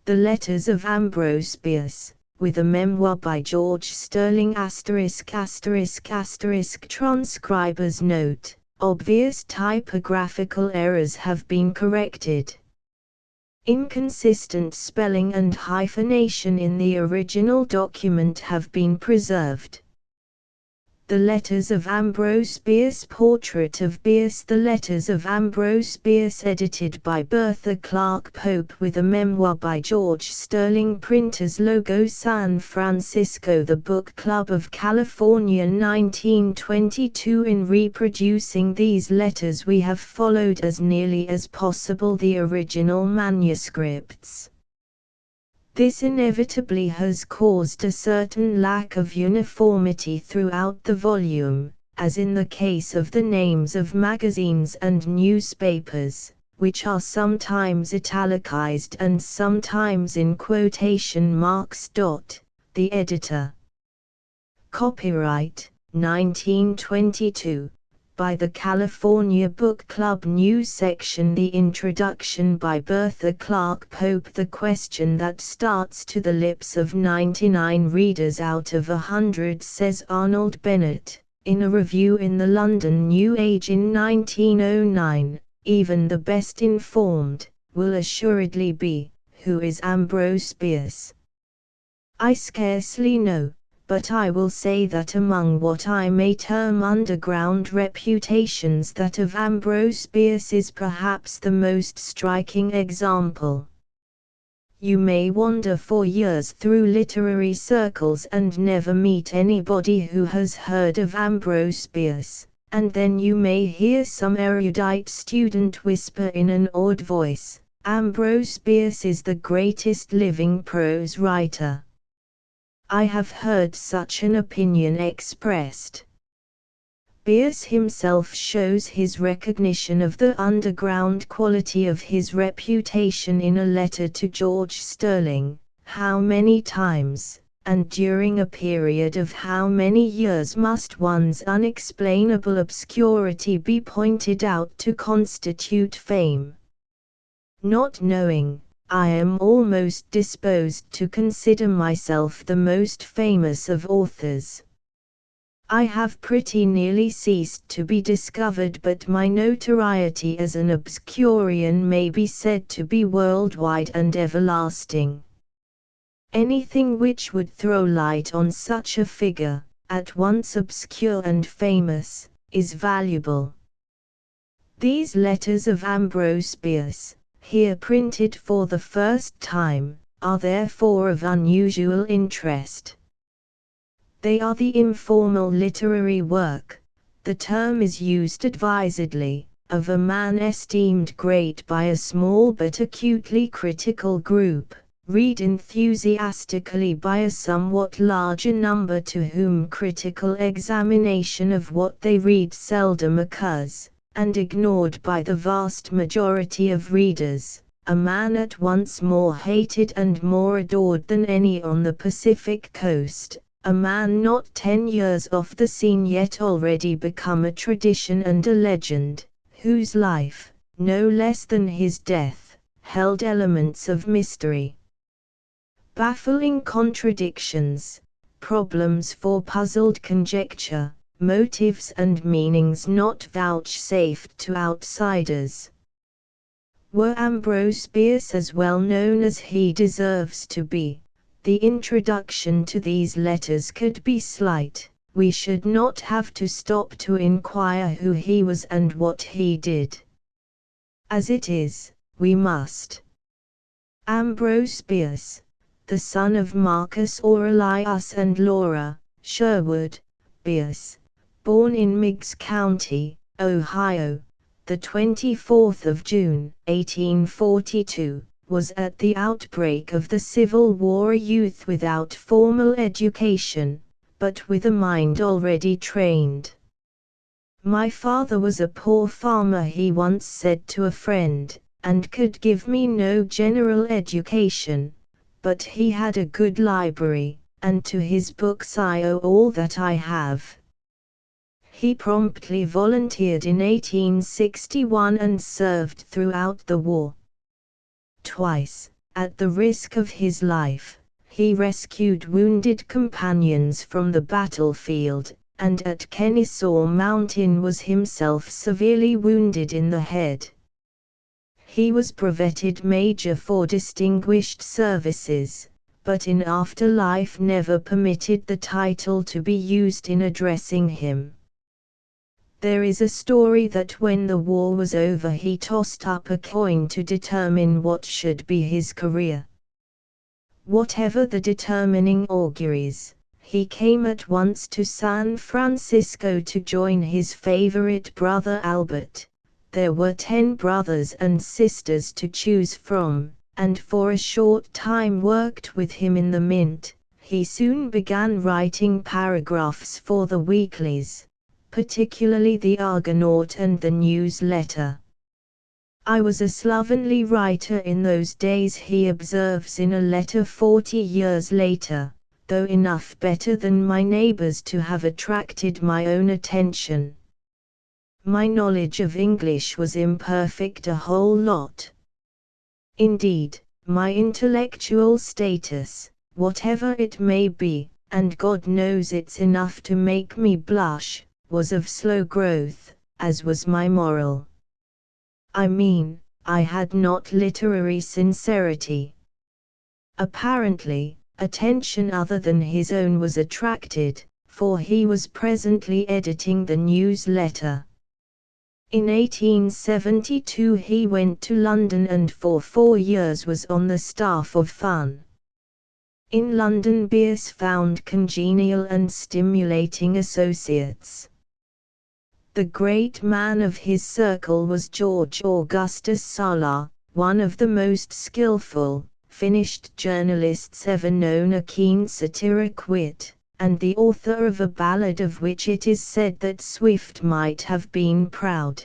The Letters of Ambrose Bierce, with a memoir by George Sterling *****. Transcriber's note: obvious typographical errors have been corrected. Inconsistent spelling and hyphenation in the original document have been preserved. The Letters of Ambrose Bierce. Portrait of Bierce. The Letters of Ambrose Bierce, edited by Bertha Clark Pope, with a memoir by George Sterling. Printers logo: San Francisco, The Book Club of California, 1922. In reproducing these letters we have followed as nearly as possible the original manuscripts. This inevitably has caused a certain lack of uniformity throughout the volume, as in the case of the names of magazines and newspapers, which are sometimes italicized and sometimes in quotation marks. The Editor. Copyright, 1922. By the California Book Club News Section. The introduction by Bertha Clark Pope. The question that starts to the lips of 99 readers out of 100, says Arnold Bennett, in a review in the London New Age in 1909, even the best informed, will assuredly be, who is Ambrose Bierce? I scarcely know, but I will say that among what I may term underground reputations, that of Ambrose Bierce is perhaps the most striking example. You may wander for years through literary circles and never meet anybody who has heard of Ambrose Bierce, and then you may hear some erudite student whisper in an awed voice, "Ambrose Bierce is the greatest living prose writer." I have heard such an opinion expressed. Bierce himself shows his recognition of the underground quality of his reputation in a letter to George Sterling. How many times, and during a period of how many years, must one's unexplainable obscurity be pointed out to constitute fame? Not knowing, I am almost disposed to consider myself the most famous of authors. I have pretty nearly ceased to be discovered, but my notoriety as an obscurian may be said to be worldwide and everlasting. Anything which would throw light on such a figure, at once obscure and famous, is valuable. These Letters of Ambrose Bierce, here printed for the first time, are therefore of unusual interest. They are the informal literary work, the term is used advisedly, of a man esteemed great by a small but acutely critical group, read enthusiastically by a somewhat larger number to whom critical examination of what they read seldom occurs, and ignored by the vast majority of readers, a man at once more hated and more adored than any on the Pacific coast, a man not 10 years off the scene yet already become a tradition and a legend, whose life, no less than his death, held elements of mystery. Baffling contradictions, problems for puzzled conjecture, motives and meanings not vouchsafed to outsiders. Were Ambrose Bierce as well known as he deserves to be, the introduction to these letters could be slight. We should not have to stop to inquire who he was and what he did. As it is, we must. Ambrose Bierce, the son of Marcus Aurelius and Laura Sherwood Bierce, born in Meigs County, Ohio, the 24th of June, 1842, was at the outbreak of the Civil War a youth without formal education, but with a mind already trained. "My father was a poor farmer," he once said to a friend, "and could give me no general education, but he had a good library, and to his books I owe all that I have." He promptly volunteered in 1861 and served throughout the war. Twice, At the risk of his life, he rescued wounded companions from the battlefield, and at Kennesaw Mountain was himself severely wounded in the head. He was brevetted major for distinguished services, but in afterlife never permitted the title to be used in addressing him. There is a story that when the war was over he tossed up a coin to determine what should be his career. Whatever the determining auguries, he came at once to San Francisco to join his favorite brother Albert. There were 10 brothers and sisters to choose from, and for a short time worked with him in the mint. He soon began writing paragraphs for the weeklies, particularly the Argonaut and the Newsletter. I was a slovenly writer in those days, he observes in a letter 40 years later, though enough better than my neighbors to have attracted my own attention. My knowledge of English was imperfect, a whole lot. Indeed, my intellectual status, whatever it may be, and God knows it's enough to make me blush, was of slow growth, as was my moral. I mean, I had not literary sincerity. Apparently, attention other than his own was attracted, for he was presently editing the Newsletter. In 1872 he went to London and for 4 years was on the staff of Fun. In London Bierce found congenial and stimulating associates. The great man of his circle was George Augustus Sala, one of the most skillful, finished journalists ever known, a keen satiric wit, and the author of a ballad of which it is said that Swift might have been proud.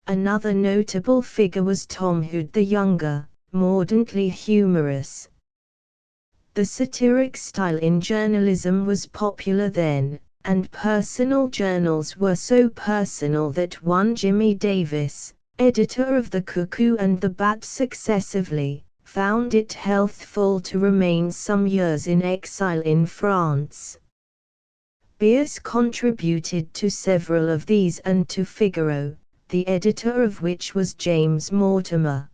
Another notable figure was Tom Hood the Younger, mordantly humorous. The satiric style in journalism was popular then, and personal journals were so personal that one Jimmy Davis, editor of The Cuckoo and The Bat successively, found it healthful to remain some years in exile in France. Bierce contributed to several of these and to Figaro, the editor of which was James Mortimer.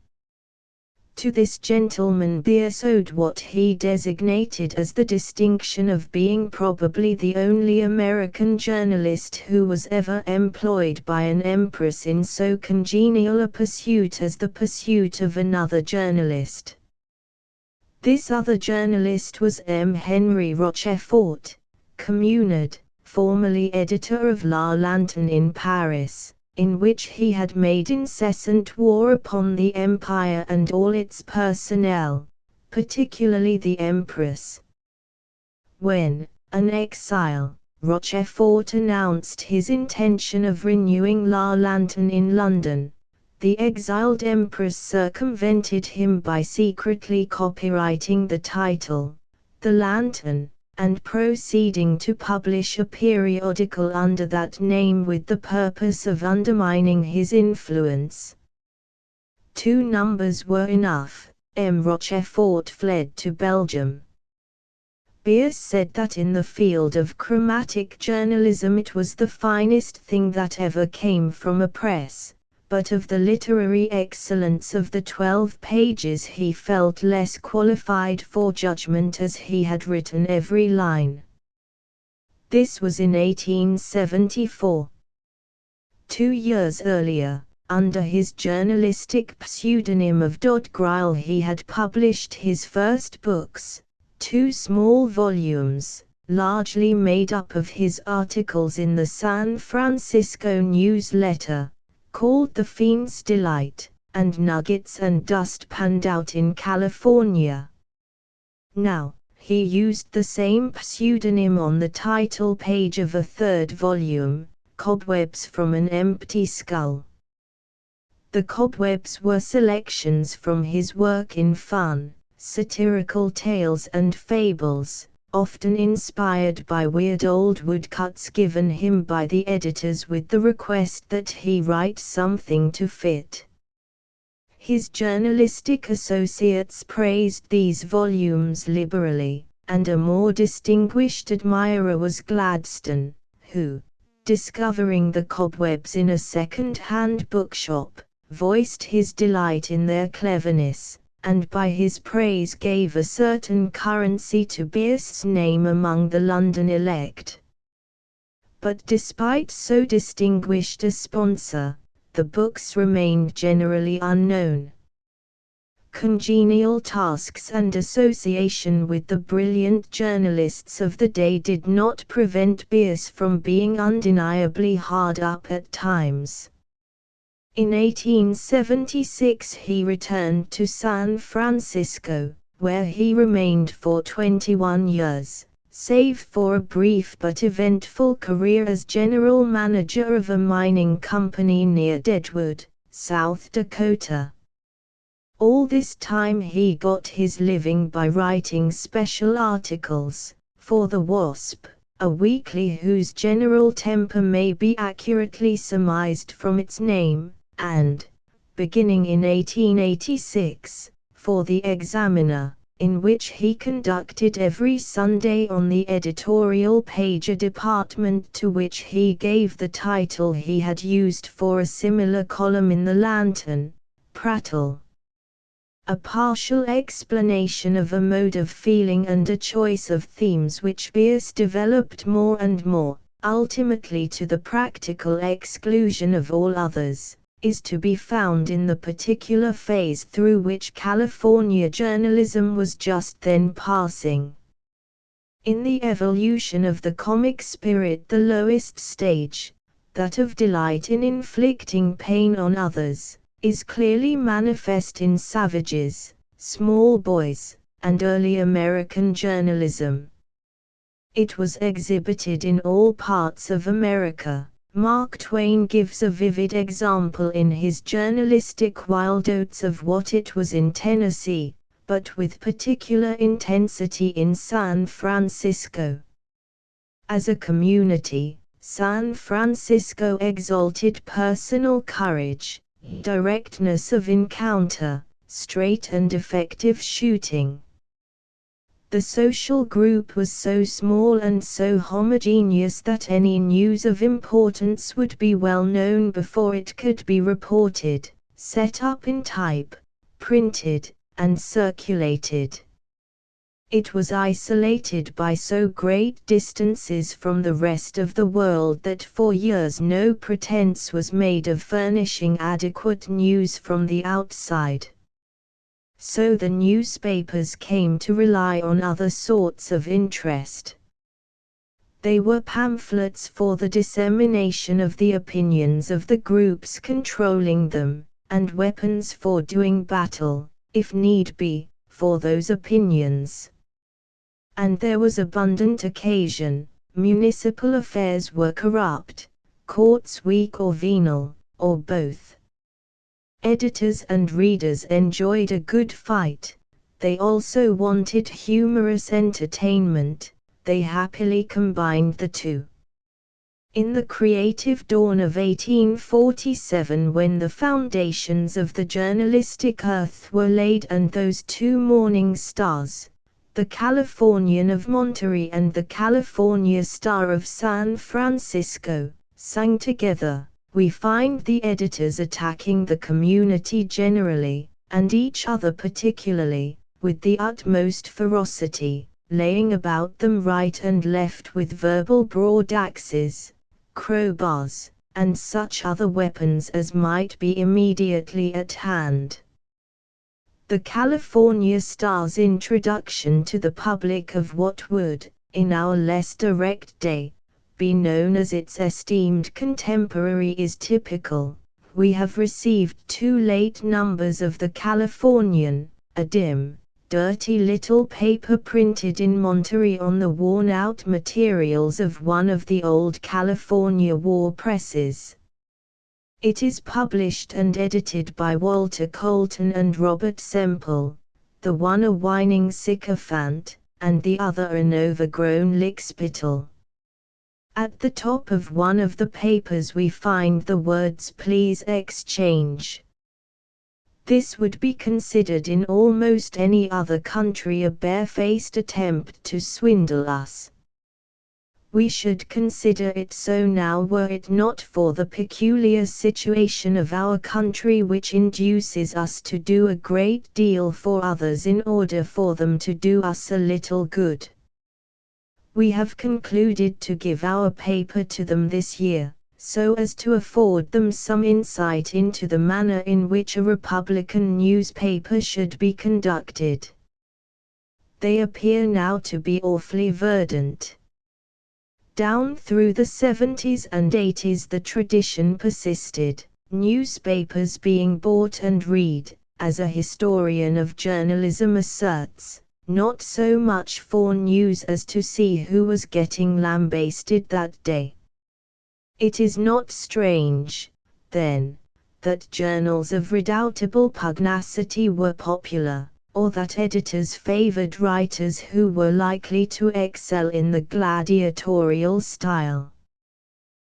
To this gentleman Bierce owed what he designated as the distinction of being probably the only American journalist who was ever employed by an empress in so congenial a pursuit as the pursuit of another journalist. This other journalist was M. Henry Rochefort, communard, formerly editor of La Lanterne in Paris, in which he had made incessant war upon the empire and all its personnel, particularly the empress. When, an exile, Rochefort announced his intention of renewing La Lanterne in London, the exiled empress circumvented him by secretly copyrighting the title, The Lantern, and proceeding to publish a periodical under that name with the purpose of undermining his influence. 2 numbers were enough. M. Rochefort fled to Belgium. Bierce said that in the field of chromatic journalism it was the finest thing that ever came from a press, but of the literary excellence of the 12 pages he felt less qualified for judgment as he had written every line. This was in 1874. 2 years earlier, under his journalistic pseudonym of Dodd Gryle, he had published his first books, 2 small volumes, largely made up of his articles in the San Francisco Newsletter, called The Fiend's Delight, and Nuggets and Dust Panned Out in California. Now, he used the same pseudonym on the title page of a 3rd volume, Cobwebs from an Empty Skull. The cobwebs were selections from his work in fun, satirical tales and fables, often inspired by weird old woodcuts given him by the editors with the request that he write something to fit. His journalistic associates praised these volumes liberally, and a more distinguished admirer was Gladstone, who, discovering the cobwebs in a second-hand bookshop, voiced his delight in their cleverness, and by his praise gave a certain currency to Bierce's name among the London elect. But despite so distinguished a sponsor, the books remained generally unknown. Congenial tasks and association with the brilliant journalists of the day did not prevent Bierce from being undeniably hard up at times. In 1876 he returned to San Francisco, where he remained for 21 years, save for a brief but eventful career as general manager of a mining company near Deadwood, South Dakota. All this time he got his living by writing special articles for The Wasp, a weekly whose general temper may be accurately surmised from its name, and, beginning in 1886, for The Examiner, in which he conducted every Sunday on the editorial page a department to which he gave the title he had used for a similar column in The Lantern, Prattle. A partial explanation of a mode of feeling and a choice of themes which Bierce developed more and more, ultimately to the practical exclusion of all others, is to be found in the particular phase through which California journalism was just then passing. In the evolution of the comic spirit, the lowest stage, that of delight in inflicting pain on others, is clearly manifest in Savage's, Small Boys, and early American journalism. It was exhibited in all parts of America. Mark Twain gives a vivid example in his journalistic Wild Oats of what it was in Tennessee, but with particular intensity in San Francisco. As a community, San Francisco exalted personal courage, directness of encounter, straight and effective shooting. The social group was so small and so homogeneous that any news of importance would be well known before it could be reported, set up in type, printed, and circulated. It was isolated by so great distances from the rest of the world that for years no pretense was made of furnishing adequate news from the outside. So the newspapers came to rely on other sorts of interest. They were pamphlets for the dissemination of the opinions of the groups controlling them, and weapons for doing battle, if need be, for those opinions. And there was abundant occasion. Municipal affairs were corrupt, courts weak or venal, or both. Editors and readers enjoyed a good fight. They also wanted humorous entertainment. They happily combined the two. In the creative dawn of 1847, when the foundations of the journalistic earth were laid and those two morning stars, the Californian of Monterey and the California Star of San Francisco, sang together, we find the editors attacking the community generally, and each other particularly, with the utmost ferocity, laying about them right and left with verbal broadaxes, crowbars, and such other weapons as might be immediately at hand. The California Star's introduction to the public of what would, in our less direct day, be known as its esteemed contemporary is typical. We have received 2 late numbers of the Californian, a dim, dirty little paper printed in Monterey on the worn-out materials of one of the old California war presses. It is published and edited by Walter Colton and Robert Semple, the one a whining sycophant, and the other an overgrown lickspittle. At the top of one of the papers we find the words "Please exchange." This would be considered in almost any other country a barefaced attempt to swindle us. We should consider it so now were it not for the peculiar situation of our country, which induces us to do a great deal for others in order for them to do us a little good. We have concluded to give our paper to them this year, so as to afford them some insight into the manner in which a Republican newspaper should be conducted. They appear now to be awfully verdant. Down through the 70s and 80s the tradition persisted, newspapers being bought and read, as a historian of journalism asserts, not so much for news as to see who was getting lambasted that day. It is not strange, then, that journals of redoubtable pugnacity were popular, or that editors favored writers who were likely to excel in the gladiatorial style.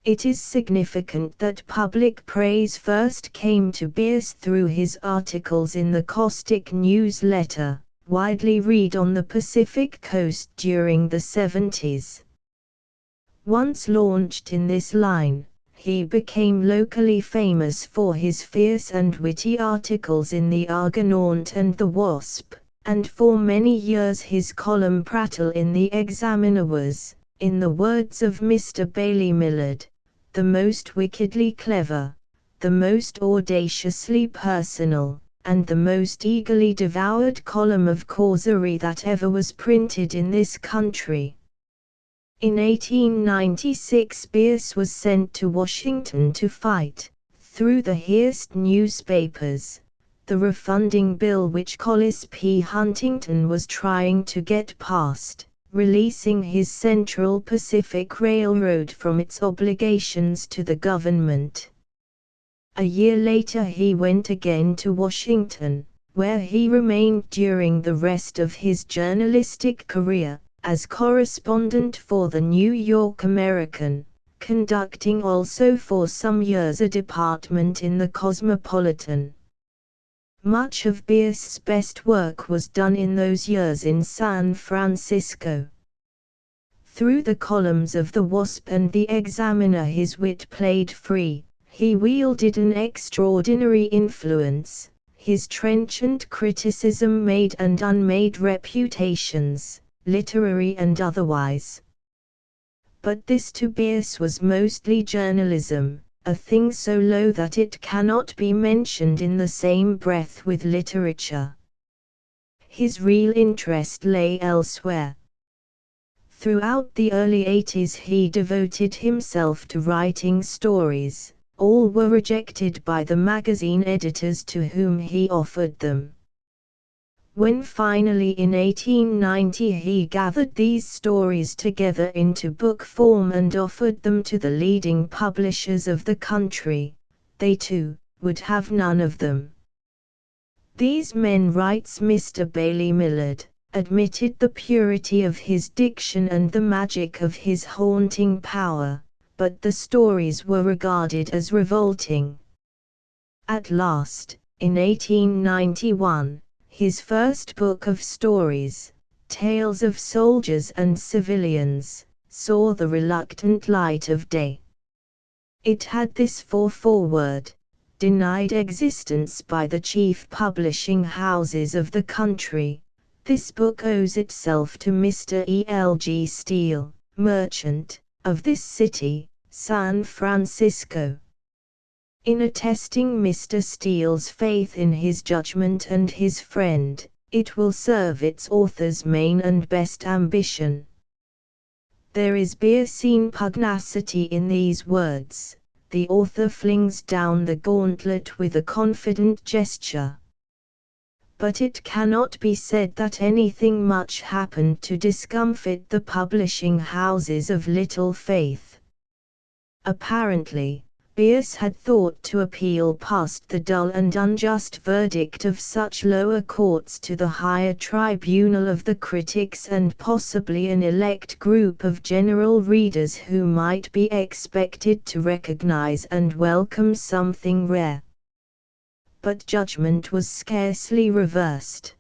It is significant that public praise first came to Bierce through his articles in the caustic newsletter, widely read on the Pacific Coast during the 70s. Once launched in this line, he became locally famous for his fierce and witty articles in the Argonaut and the Wasp, and for many years his column prattle in the Examiner was, in the words of Mr. Bailey Millard, the most wickedly clever, the most audaciously personal, and the most eagerly devoured column of causerie that ever was printed in this country. In 1896 Bierce was sent to Washington to fight, through the Hearst newspapers, the refunding bill which Collis P. Huntington was trying to get passed, releasing his Central Pacific Railroad from its obligations to the government. A year later he went again to Washington, where he remained during the rest of his journalistic career, as correspondent for the New York American, conducting also for some years a department in the Cosmopolitan. Much of Bierce's best work was done in those years in San Francisco. Through the columns of the Wasp and the Examiner his wit played free, he wielded an extraordinary influence, his trenchant criticism made and unmade reputations, literary and otherwise. But this to Bierce was mostly journalism, a thing so low that it cannot be mentioned in the same breath with literature. His real interest lay elsewhere. Throughout the early 80s he devoted himself to writing stories. All were rejected by the magazine editors to whom he offered them. When finally in 1890 he gathered these stories together into book form and offered them to the leading publishers of the country, they too would have none of them. These men, writes Mr. Bailey Millard, admitted the purity of his diction and the magic of his haunting power, but the stories were regarded as revolting. At last, in 1891, his first book of stories, Tales of Soldiers and Civilians, saw the reluctant light of day. It had this foreword: denied existence by the chief publishing houses of the country. This book owes itself to Mr. E.L.G. Steele, merchant, of this city, San Francisco. In attesting Mr. Steele's faith in his judgment and his friend, it will serve its author's main and best ambition. There is Biercean pugnacity in these words. The author flings down the gauntlet with a confident gesture. But it cannot be said that anything much happened to discomfit the publishing houses of little faith. Apparently, Bierce had thought to appeal past the dull and unjust verdict of such lower courts to the higher tribunal of the critics and possibly an elect group of general readers who might be expected to recognize and welcome something rare. but judgment was scarcely reversed.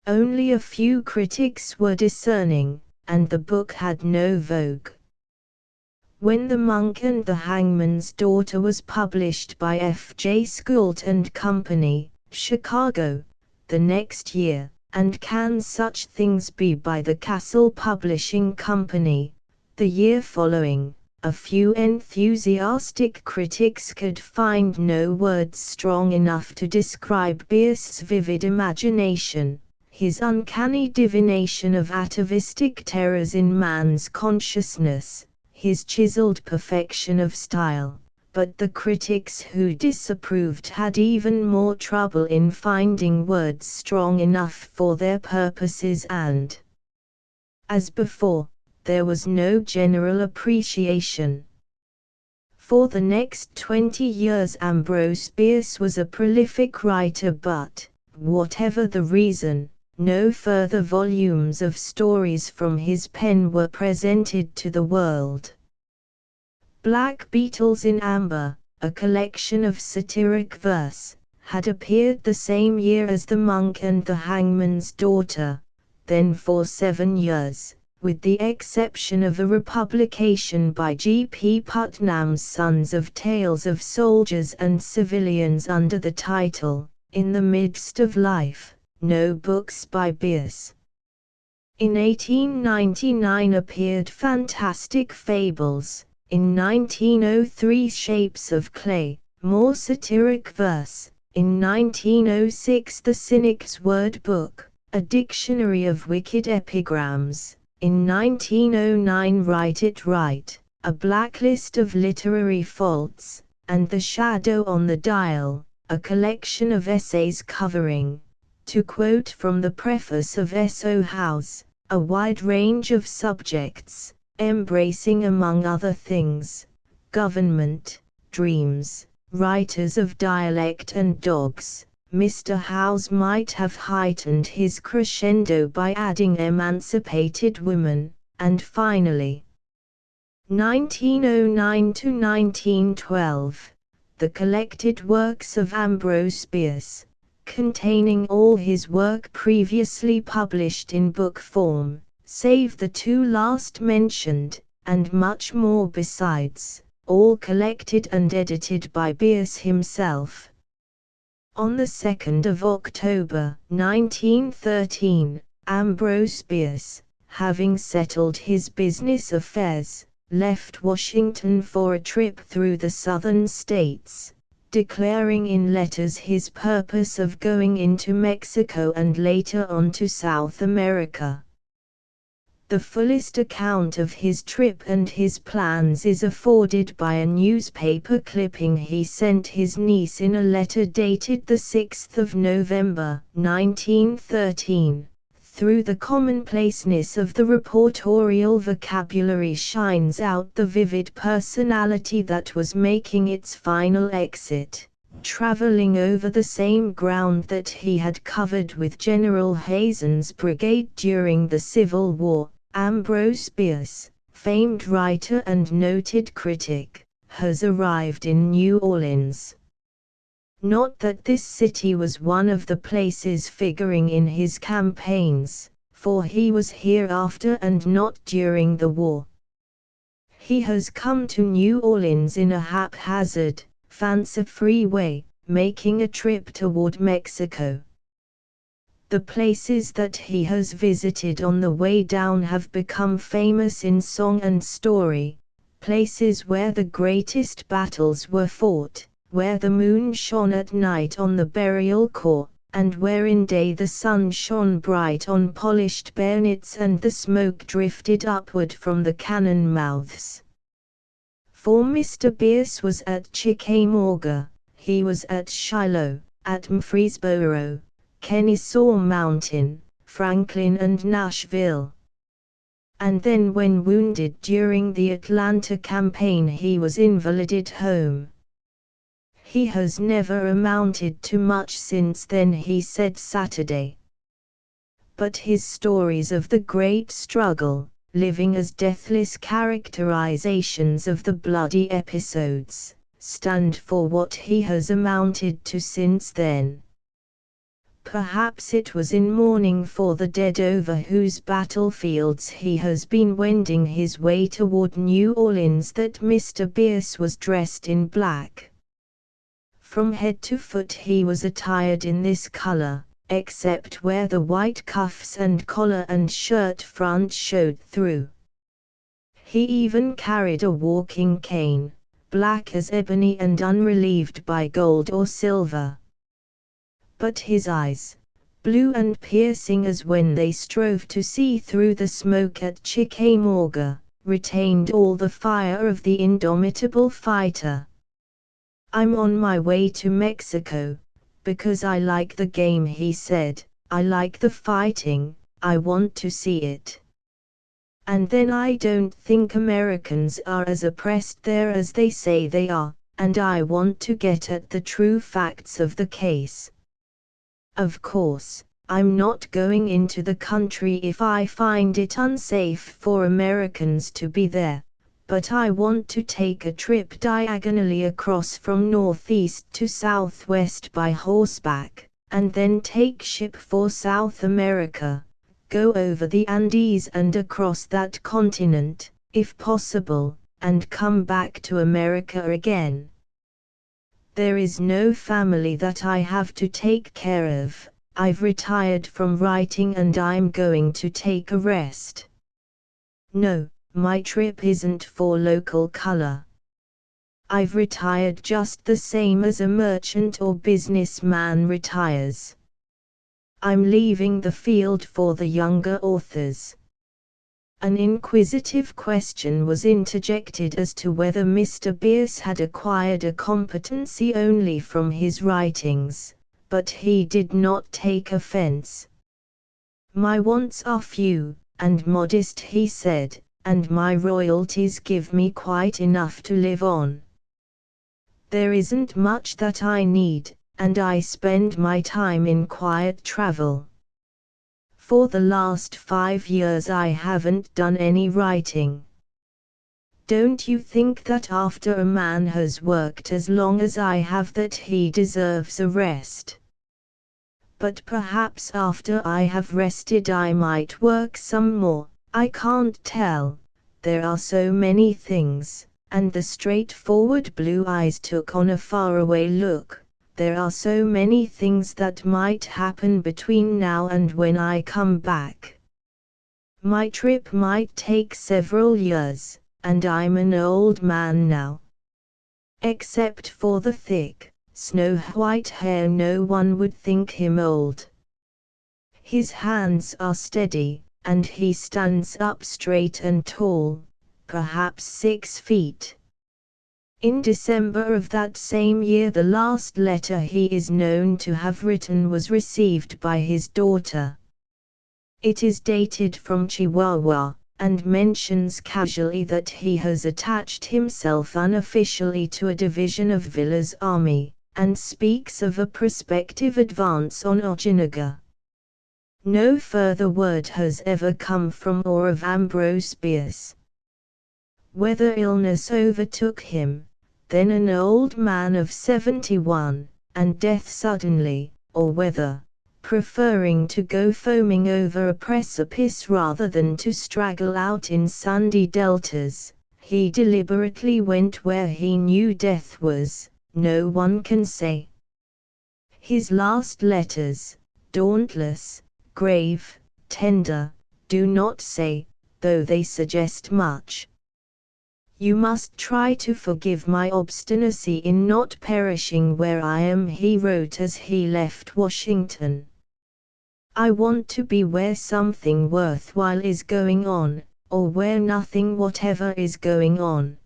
Only a few critics were discerning, and the book had no vogue. When The Monk and the Hangman's Daughter was published by F. J. Scoult and Company, Chicago, the next year, and Can Such Things Be by the Castle Publishing Company, the year following, a few enthusiastic critics could find no words strong enough to describe Bierce's vivid imagination, his uncanny divination of atavistic terrors in man's consciousness, his chiseled perfection of style, but the critics who disapproved had even more trouble in finding words strong enough for their purposes, and, as before, there was no general appreciation. For the next 20 years Ambrose Bierce was a prolific writer, but, whatever the reason, no further volumes of stories from his pen were presented to the world. Black Beetles in Amber, a collection of satiric verse, had appeared the same year as The Monk and the Hangman's Daughter, then for 7 years, with the exception of a republication by G. P. Putnam's Sons of Tales of Soldiers and Civilians under the title, In the Midst of Life. No books by Bierce. In 1899 appeared Fantastic Fables, in 1903 Shapes of Clay, more satiric verse, in 1906 The Cynic's Word Book, a dictionary of wicked epigrams, in 1909 Write It Right, a blacklist of literary faults, and The Shadow on the Dial, a collection of essays covering, to quote from the preface of S.O. House, a wide range of subjects, embracing among other things, government, dreams, writers of dialect and dogs. Mr. Howes might have heightened his crescendo by adding Emancipated Women, and finally, 1909 to 1912, the collected works of Ambrose Bierce, containing all his work previously published in book form, save the 2 last mentioned, and much more besides, all collected and edited by Bierce himself. On the 2nd of October, 1913, Ambrose Bierce, having settled his business affairs, left Washington for a trip through the southern states, declaring in letters his purpose of going into Mexico and later on to South America. The fullest account of his trip and his plans is afforded by a newspaper clipping he sent his niece in a letter dated the 6th of November, 1913. Through the commonplaceness of the reportorial vocabulary shines out the vivid personality that was making its final exit, traveling over the same ground that he had covered with General Hazen's brigade during the Civil War. Ambrose Bierce, famed writer and noted critic, has arrived in New Orleans. Not that this city was one of the places figuring in his campaigns, for he was here after and not during the war. He has come to New Orleans in a haphazard, fancy-free way, making a trip toward Mexico. The places that he has visited on the way down have become famous in song and story, places where the greatest battles were fought, where the moon shone at night on the burial corps, and where in day the sun shone bright on polished bayonets and the smoke drifted upward from the cannon mouths. For Mr. Bierce was at Chickamauga, he was at Shiloh, at Murfreesboro, Kennesaw Mountain, Franklin and Nashville. And then when wounded during the Atlanta campaign he was invalided home. He has never amounted to much since then, he said Saturday. But his stories of the great struggle, living as deathless characterizations of the bloody episodes, stand for what he has amounted to since then. Perhaps it was in mourning for the dead over whose battlefields he has been wending his way toward New Orleans that Mr. Bierce was dressed in black. From head to foot he was attired in this color, except where the white cuffs and collar and shirt front showed through. He even carried a walking cane, black as ebony and unrelieved by gold or silver. But his eyes, blue and piercing as when they strove to see through the smoke at Chickamauga, retained all the fire of the indomitable fighter. "I'm on my way to Mexico, because I like the game," he said. "I like the fighting, I want to see it. And then I don't think Americans are as oppressed there as they say they are, and I want to get at the true facts of the case. Of course, I'm not going into the country if I find it unsafe for Americans to be there, but I want to take a trip diagonally across from northeast to southwest by horseback, and then take ship for South America, go over the Andes and across that continent, if possible, and come back to America again. There is no family that I have to take care of. I've retired from writing and I'm going to take a rest. No, my trip isn't for local color. I've retired just the same as a merchant or businessman retires. I'm leaving the field for the younger authors." An inquisitive question was interjected as to whether Mr. Bierce had acquired a competency only from his writings, but he did not take offense. "My wants are few and modest," he said, "and my royalties give me quite enough to live on. There isn't much that I need, and I spend my time in quiet travel. For the last 5 years I haven't done any writing. Don't you think that after a man has worked as long as I have that he deserves a rest? But perhaps after I have rested I might work some more, I can't tell, there are so many things," and the straightforward blue eyes took on a faraway look. "There are so many things that might happen between now and when I come back. My trip might take several years, and I'm an old man now. Except for the thick, snow-white hair no one would think him old. His hands are steady, and he stands up straight and tall, perhaps 6 feet. In December of that same year the last letter he is known to have written was received by his daughter. It is dated from Chihuahua, and mentions casually that he has attached himself unofficially to a division of Villa's army, and speaks of a prospective advance on Ojinaga. No further word has ever come from or of Ambrose Bierce. Whether illness overtook him, then an old man of 71, and death suddenly, or whether, preferring to go foaming over a precipice rather than to straggle out in sandy deltas, he deliberately went where he knew death was, no one can say. His last letters, dauntless, grave, tender, do not say, though they suggest much. "You must try to forgive my obstinacy in not perishing where I am," he wrote as he left Washington. "I want to be where something worthwhile is going on, or where nothing whatever is going on.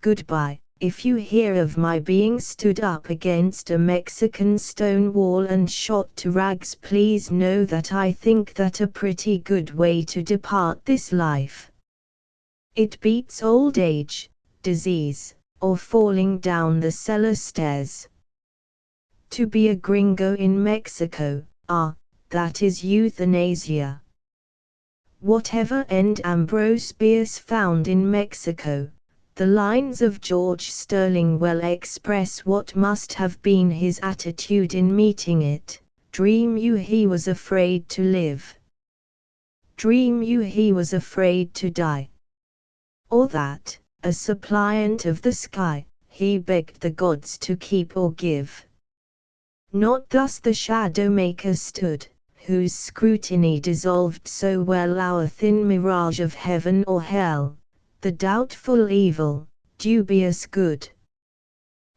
Goodbye. If you hear of my being stood up against a Mexican stone wall and shot to rags, please know that I think that a pretty good way to depart this life. It beats old age, disease, or falling down the cellar stairs. To be a gringo in Mexico, that is euthanasia." Whatever end Ambrose Bierce found in Mexico, The lines of George Sterling well express what must have been his attitude in meeting it. Dream you he was afraid to live? Dream you he was afraid to die? Or that, a suppliant of the sky, he begged the gods to keep or give? Not thus the shadow maker stood, whose scrutiny dissolved so well our thin mirage of heaven or hell, the doubtful evil, dubious good.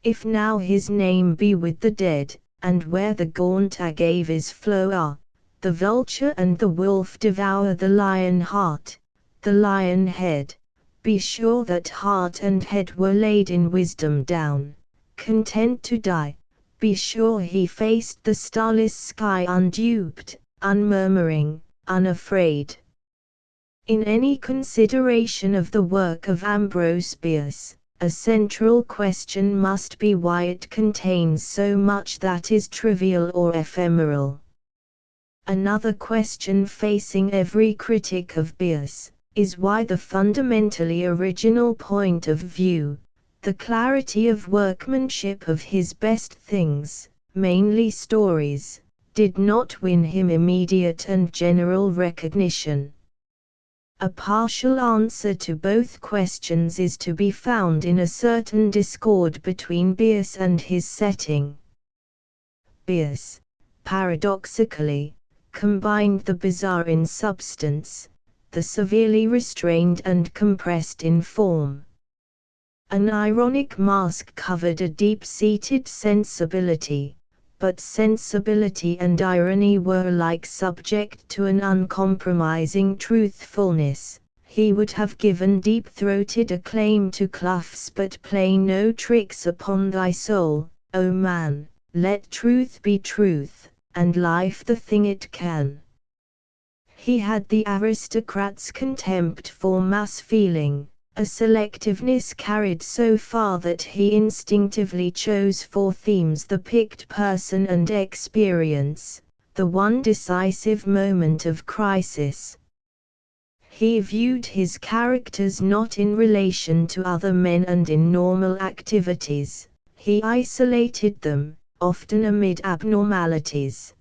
If now his name be with the dead, and where the gaunt agaves flow are, the vulture and the wolf devour the lion heart, the lion head, be sure that heart and head were laid in wisdom down, content to die. Be sure he faced the starless sky unduped, unmurmuring, unafraid. In any consideration of the work of Ambrose Bierce, a central question must be why it contains so much that is trivial or ephemeral. Another question facing every critic of Bierce is why the fundamentally original point of view, the clarity of workmanship of his best things, mainly stories, did not win him immediate and general recognition. A partial answer to both questions is to be found in a certain discord between Bierce and his setting. Bierce, paradoxically, combined the bizarre in substance, the severely restrained and compressed in form. An ironic mask covered a deep-seated sensibility, but sensibility and irony were alike subject to an uncompromising truthfulness. He would have given deep-throated acclaim to Clough's "But play no tricks upon thy soul, O man, let truth be truth, and life the thing it can." He had the aristocrat's contempt for mass feeling, a selectiveness carried so far that he instinctively chose for themes the picked person and experience, the one decisive moment of crisis. He viewed his characters not in relation to other men and in normal activities, he isolated them, often amid abnormalities.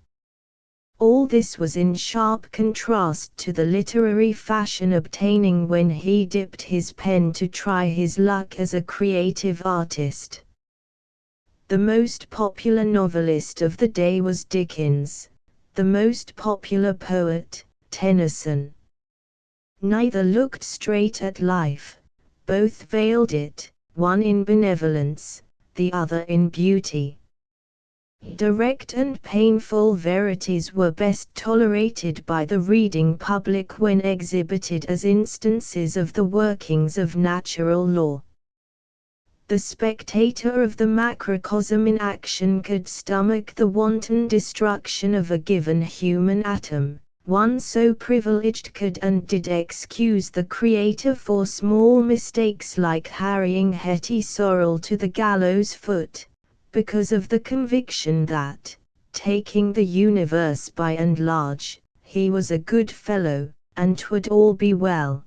All this was in sharp contrast to the literary fashion obtaining when he dipped his pen to try his luck as a creative artist. The most popular novelist of the day was Dickens, the most popular poet, Tennyson. Neither looked straight at life, both veiled it, one in benevolence, the other in beauty. Direct and painful verities were best tolerated by the reading public when exhibited as instances of the workings of natural law. The spectator of the macrocosm in action could stomach the wanton destruction of a given human atom. One so privileged could and did excuse the creator for small mistakes like harrying Hetty Sorrel to the gallows foot, because of the conviction that, taking the universe by and large, he was a good fellow, and 'twould all be well.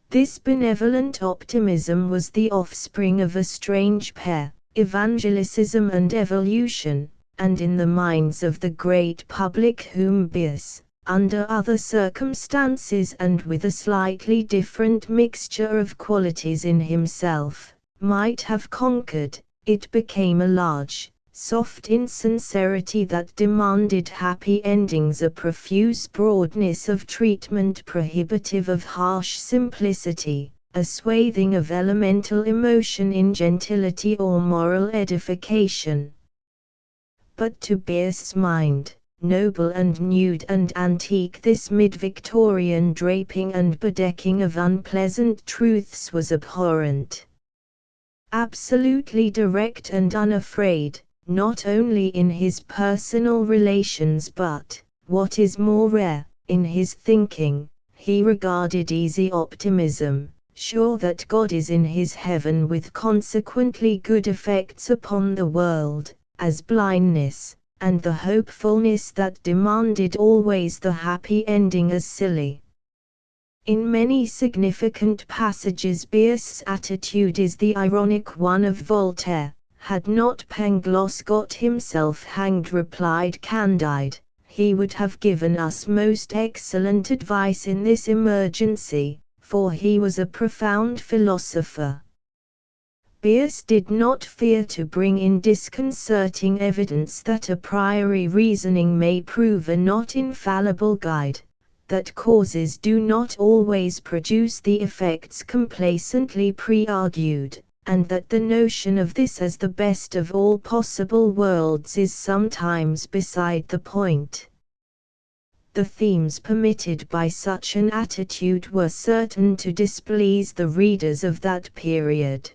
This benevolent optimism was the offspring of a strange pair, evangelicism and evolution, and in the minds of the great public whom Bierce, under other circumstances and with a slightly different mixture of qualities in himself, might have conquered, it became a large, soft insincerity that demanded happy endings, a profuse broadness of treatment prohibitive of harsh simplicity, a swathing of elemental emotion in gentility or moral edification. But to Bierce's mind, noble and nude and antique, this mid-Victorian draping and bedecking of unpleasant truths was abhorrent. Absolutely direct and unafraid, not only in his personal relations but, what is more rare, in his thinking, he regarded easy optimism, sure that God is in his heaven with consequently good effects upon the world, as blindness, and the hopefulness that demanded always the happy ending as silly. In many significant passages Bierce's attitude is the ironic one of Voltaire. "Had not Pangloss got himself hanged," replied Candide, "he would have given us most excellent advice in this emergency, for he was a profound philosopher." Bierce did not fear to bring in disconcerting evidence that a priori reasoning may prove a not infallible guide, that causes do not always produce the effects complacently pre-argued, and that the notion of this as the best of all possible worlds is sometimes beside the point. The themes permitted by such an attitude were certain to displease the readers of that period.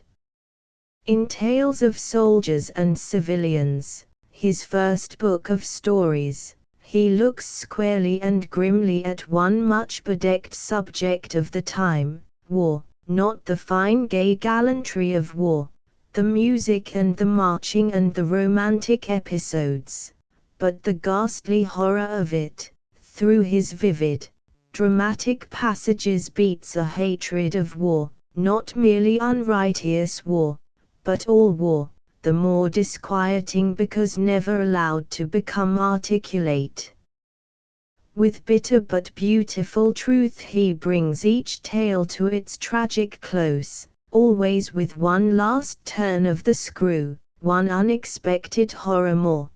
In Tales of Soldiers and Civilians, his first book of stories, he looks squarely and grimly at one much bedecked subject of the time, war, not the fine gay gallantry of war, the music and the marching and the romantic episodes, but the ghastly horror of it. Through his vivid, dramatic passages beats a hatred of war, not merely unrighteous war, but all war, the more disquieting because never allowed to become articulate. With bitter but beautiful truth he brings each tale to its tragic close, always with one last turn of the screw, one unexpected horror more.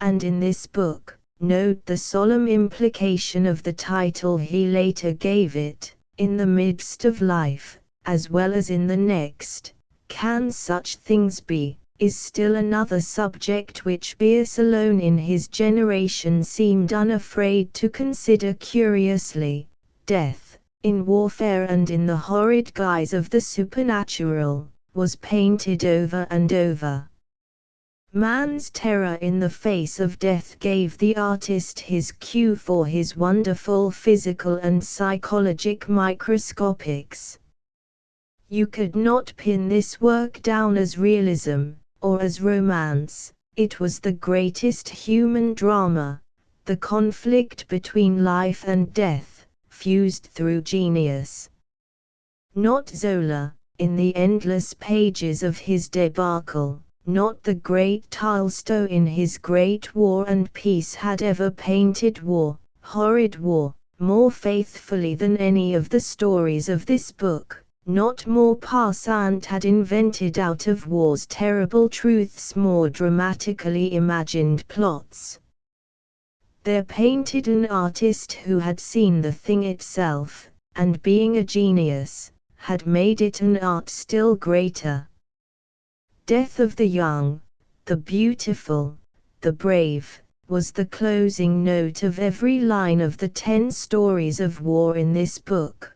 And in this book, note the solemn implication of the title he later gave it, "In the midst of life, as well as in the next, can such things be?" is still another subject which Bierce alone in his generation seemed unafraid to consider curiously. Death, in warfare and in the horrid guise of the supernatural, was painted over and over. Man's terror in the face of death gave the artist his cue for his wonderful physical and psychologic microscopics. You could not pin this work down as realism, or as romance. It was the greatest human drama, the conflict between life and death, fused through genius. Not Zola, in the endless pages of his debacle, not the great Tolstoy in his Great War and Peace had ever painted war, horrid war, more faithfully than any of the stories of this book. Not Maupassant had invented out of war's terrible truths more dramatically imagined plots. There painted an artist who had seen the thing itself, and being a genius, had made it an art still greater. Death of the young, the beautiful, the brave, was the closing note of every line of the 10 stories of war in this book.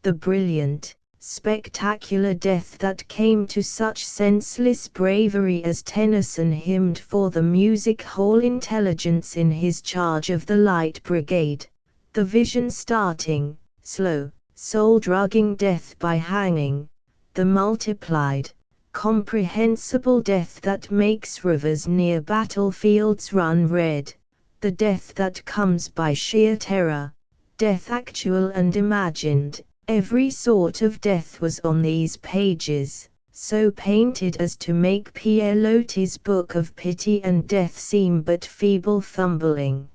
The brilliant, spectacular death that came to such senseless bravery as Tennyson hymned for the music hall intelligence in his charge of the Light Brigade, the vision starting, slow, soul-drugging death by hanging, the multiplied, comprehensible death that makes rivers near battlefields run red, the death that comes by sheer terror, death actual and imagined. Every sort of death was on these pages, so painted as to make Pierre Loti's book of pity and death seem but feeble fumbling.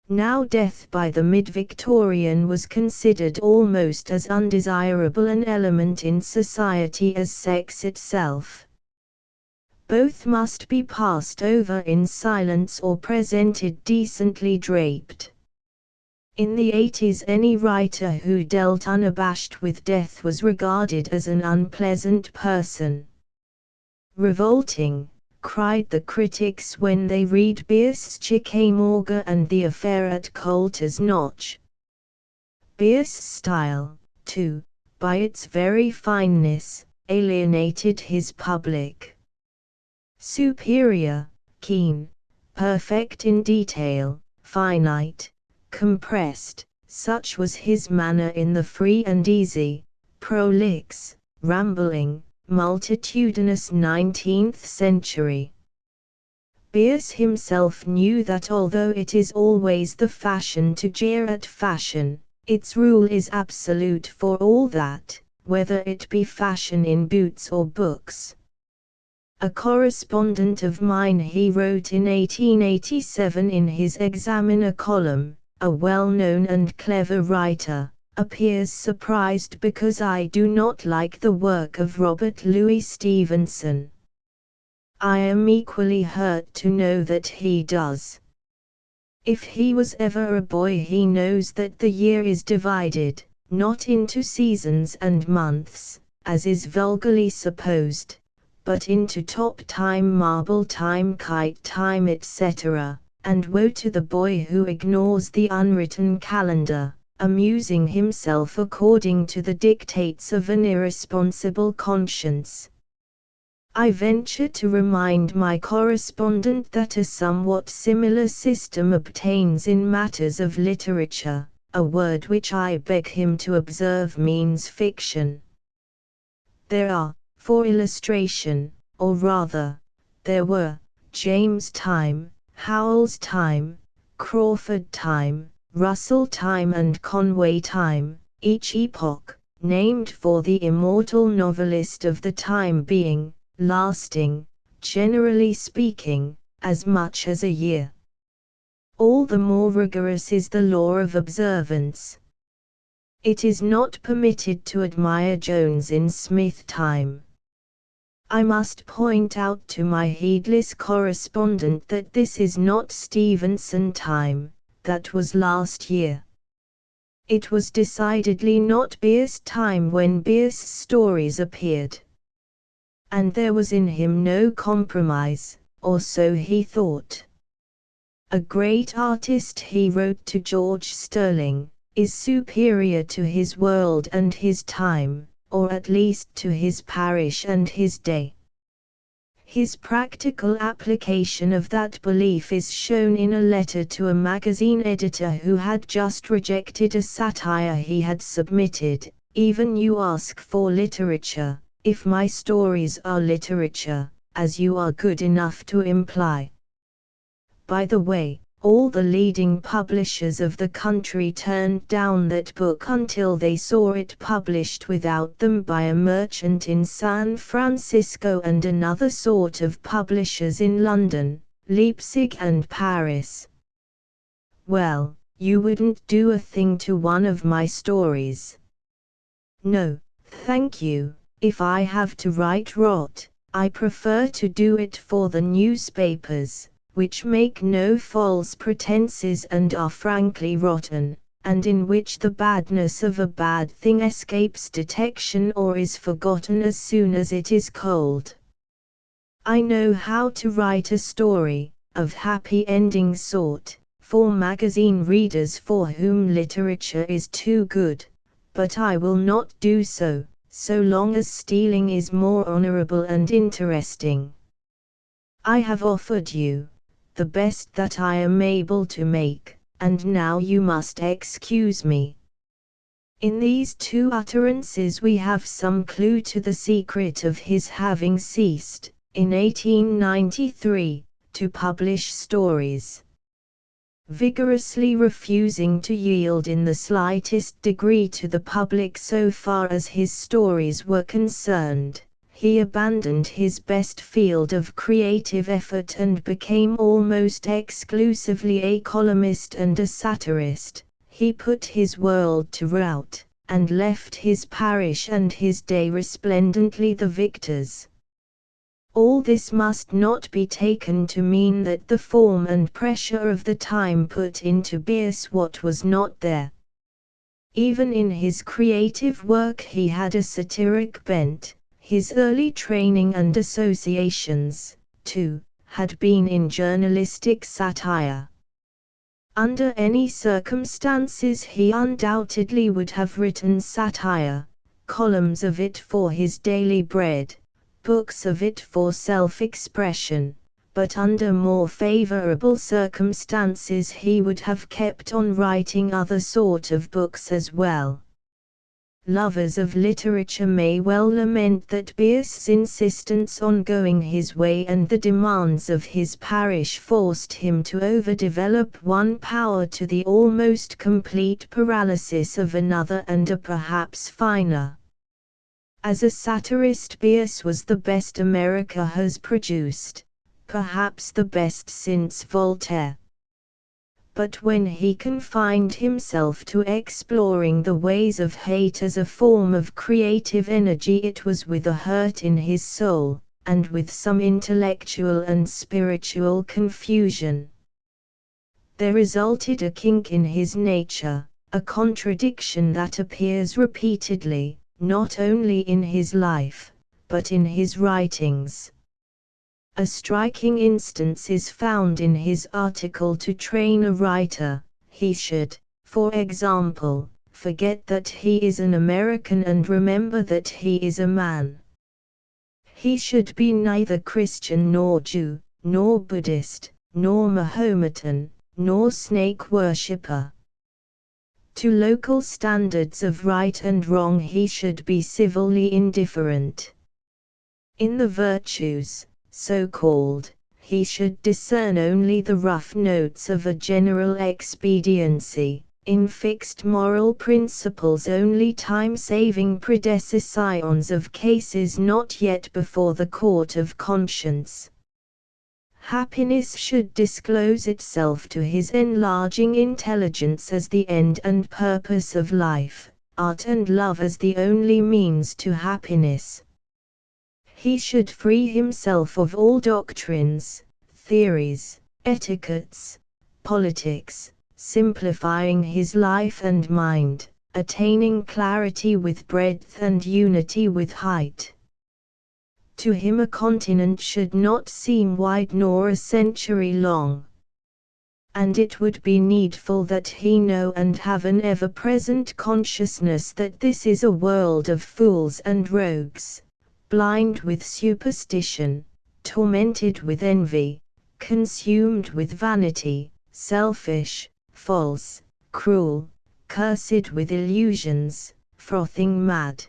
Now death by the mid-Victorian was considered almost as undesirable an element in society as sex itself. Both must be passed over in silence or presented decently draped. In the 80s any writer who dealt unabashed with death was regarded as an unpleasant person. Revolting, cried the critics when they read Bierce's Chickamauga and The Affair at Coulter's Notch. Bierce's style, too, by its very fineness, alienated his public. Superior, keen, perfect in detail, finite, compressed, such was his manner in the free and easy, prolix, rambling, multitudinous 19th century. Bierce himself knew that although it is always the fashion to jeer at fashion, Its rule is absolute for all that, whether it be fashion in boots or books. A correspondent of mine, he wrote in 1887 in his Examiner column, a well-known and clever writer, appears surprised because I do not like the work of Robert Louis Stevenson. I am equally hurt to know that he does. If he was ever a boy, he knows that the year is divided, not into seasons and months, as is vulgarly supposed, but into top time, marble time, kite time, etc., and woe to the boy who ignores the unwritten calendar, amusing himself according to the dictates of an irresponsible conscience. I venture to remind my correspondent that a somewhat similar system obtains in matters of literature, a word which I beg him to observe means fiction. There are, for illustration, or rather, there were, James time, Howells time, Crawford time, Russell time and Conway time, each epoch, named for the immortal novelist of the time being, lasting, generally speaking, as much as a year. All the more rigorous is the law of observance. It is not permitted to admire Jones in Smith time. I must point out to my heedless correspondent that this is not Stevenson time, that was last year. It was decidedly not Bierce time when Bierce's stories appeared. And there was in him no compromise, or so he thought. A great artist, he wrote to George Sterling, is superior to his world and his time, or at least to his parish and his day. His practical application of that belief is shown in a letter to a magazine editor who had just rejected a satire he had submitted. Even you ask for literature, if my stories are literature, as you are good enough to imply. By the way, all the leading publishers of the country turned down that book until they saw it published without them by a merchant in San Francisco and another sort of publishers in London, Leipzig and Paris. Well, you wouldn't do a thing to one of my stories. No, thank you. If I have to write rot, I prefer to do it for the newspapers, which make no false pretenses and are frankly rotten, and in which the badness of a bad thing escapes detection or is forgotten as soon as it is cold. I know how to write a story, of happy ending sort, for magazine readers for whom literature is too good, but I will not do so, so long as stealing is more honorable and interesting. I have offered you the best that I am able to make, and now you must excuse me. In these two utterances we have some clue to the secret of his having ceased, in 1893, to publish stories. Vigorously refusing to yield in the slightest degree to the public so far as his stories were concerned, he abandoned his best field of creative effort and became almost exclusively a columnist and a satirist. He put his world to rout, and left his parish and his day resplendently the victors. All this must not be taken to mean that the form and pressure of the time put into Bierce what was not there. Even in his creative work he had a satiric bent. His early training and associations, too, had been in journalistic satire. Under any circumstances he undoubtedly would have written satire, columns of it for his daily bread, books of it for self-expression, but under more favorable circumstances he would have kept on writing other sort of books as well. Lovers of literature may well lament that Bierce's insistence on going his way and the demands of his parish forced him to overdevelop one power to the almost complete paralysis of another and a perhaps finer. As a satirist, Bierce was the best America has produced, perhaps the best since Voltaire. But when he confined himself to exploring the ways of hate as a form of creative energy, it was with a hurt in his soul, and with some intellectual and spiritual confusion. There resulted a kink in his nature, a contradiction that appears repeatedly, not only in his life, but in his writings. A striking instance is found in his article To Train a Writer. He should, for example, forget that he is an American and remember that he is a man. He should be neither Christian nor Jew, nor Buddhist, nor Mahometan, nor snake worshipper. To local standards of right and wrong he should be civilly indifferent. In the virtues, so-called, he should discern only the rough notes of a general expediency, in fixed moral principles only time-saving predecessons of cases not yet before the court of conscience. Happiness should disclose itself to his enlarging intelligence as the end and purpose of life, art and love as the only means to happiness. He should free himself of all doctrines, theories, etiquettes, politics, simplifying his life and mind, attaining clarity with breadth and unity with height. To him a continent should not seem wide nor a century long. And it would be needful that he know and have an ever-present consciousness that this is a world of fools and rogues, blind with superstition, tormented with envy, consumed with vanity, selfish, false, cruel, cursed with illusions, frothing mad.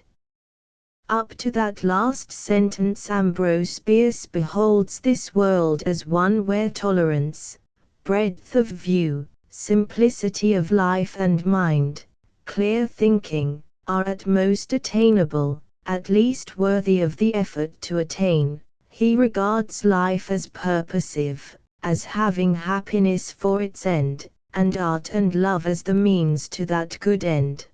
Up to that last sentence Ambrose Bierce beholds this world as one where tolerance, breadth of view, simplicity of life and mind, clear thinking, are at most attainable, at least worthy of the effort to attain. He regards life as purposive, as having happiness for its end, and art and love as the means to that good end.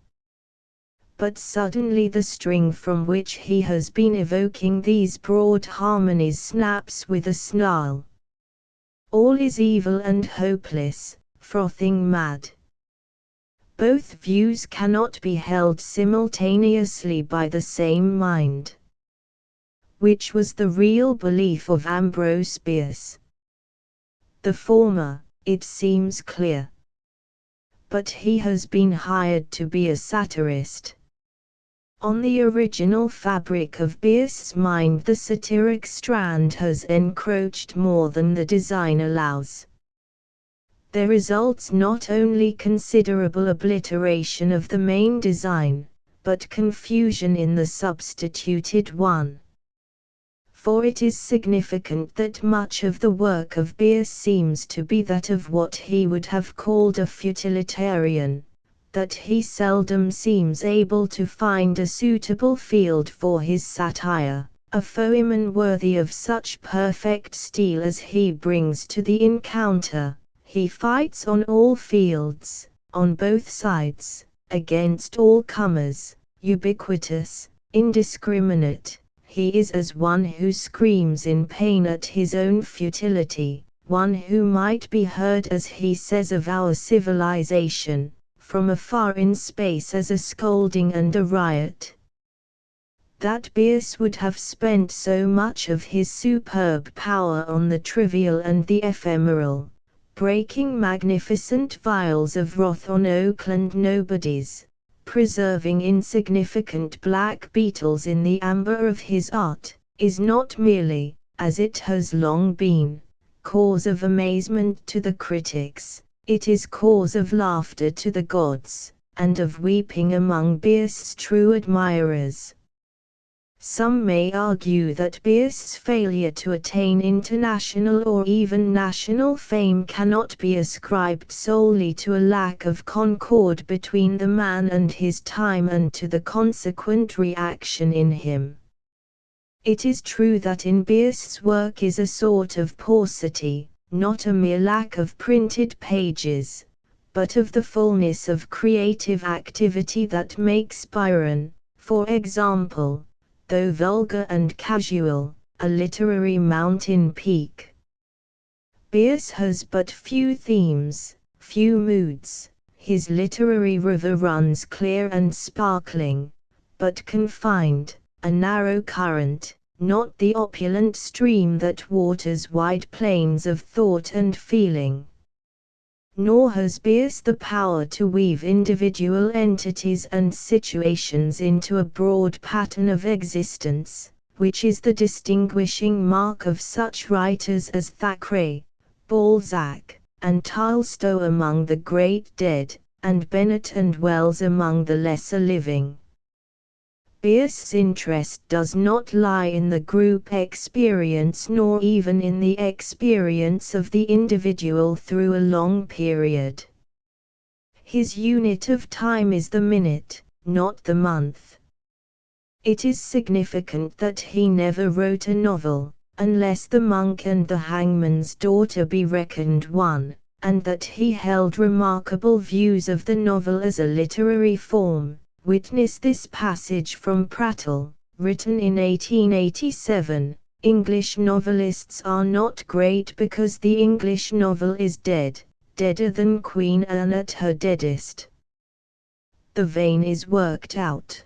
But suddenly the string from which he has been evoking these broad harmonies snaps with a snarl. All is evil and hopeless, frothing mad. Both views cannot be held simultaneously by the same mind. Which was the real belief of Ambrose Bierce? The former, it seems clear. But he has been hired to be a satirist. On the original fabric of Bierce's mind the satiric strand has encroached more than the design allows. There results not only considerable obliteration of the main design, but confusion in the substituted one. For it is significant that much of the work of Bierce seems to be that of what he would have called a futilitarian, that he seldom seems able to find a suitable field for his satire, a foeman worthy of such perfect steel as he brings to the encounter. He fights on all fields, on both sides, against all comers, ubiquitous, indiscriminate. He is as one who screams in pain at his own futility, one who might be heard as he says of our civilization, from afar in space as a scolding and a riot. That Bierce would have spent so much of his superb power on the trivial and the ephemeral, breaking magnificent vials of wrath on Oakland nobodies, preserving insignificant black beetles in the amber of his art, is not merely, as it has long been, cause of amazement to the critics, it is cause of laughter to the gods, and of weeping among Bierce's true admirers. Some may argue that Bierce's failure to attain international or even national fame cannot be ascribed solely to a lack of concord between the man and his time and to the consequent reaction in him. It is true that in Bierce's work is a sort of paucity, not a mere lack of printed pages, but of the fullness of creative activity that makes Byron, for example, though vulgar and casual, a literary mountain peak. Bierce has but few themes, few moods. His literary river runs clear and sparkling, but confined, a narrow current, not the opulent stream that waters wide plains of thought and feeling. Nor has Bierce the power to weave individual entities and situations into a broad pattern of existence, which is the distinguishing mark of such writers as Thackeray, Balzac, and Tolstoy among the great dead, and Bennett and Wells among the lesser living. Bierce's interest does not lie in the group experience nor even in the experience of the individual through a long period. His unit of time is the minute, not the month. It is significant that he never wrote a novel, unless The Monk and the Hangman's Daughter be reckoned one, and that he held remarkable views of the novel as a literary form. Witness this passage from Prattle, written in 1887, "English novelists are not great because the English novel is dead, deader than Queen Anne at her deadest. The vein is worked out.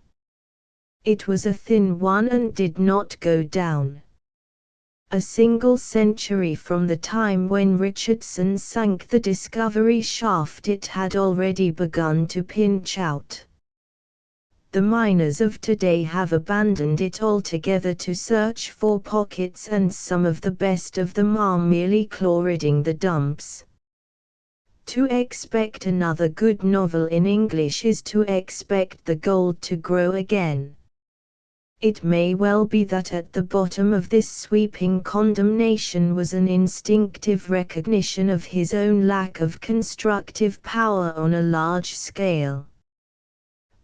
It was a thin one and did not go down. A single century from the time when Richardson sank the Discovery shaft it had already begun to pinch out. The miners of today have abandoned it altogether to search for pockets, and some of the best of them are merely chloriding the dumps. To expect another good novel in English is to expect the gold to grow again." It may well be that at the bottom of this sweeping condemnation was an instinctive recognition of his own lack of constructive power on a large scale.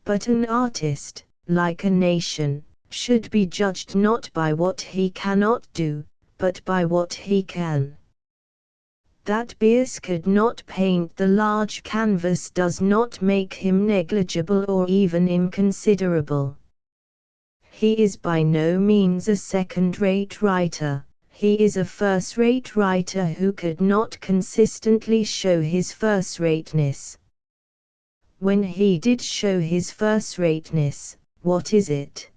But an artist, like a nation, should be judged not by what he cannot do, but by what he can. That Bierce could not paint the large canvas does not make him negligible or even inconsiderable. He is by no means a second-rate writer, he is a first-rate writer who could not consistently show his first-rateness. When he did show his first-rateness, what is it?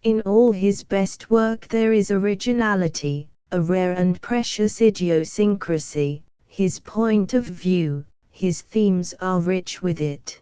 In all his best work there is originality, a rare and precious idiosyncrasy, his point of view, his themes are rich with it.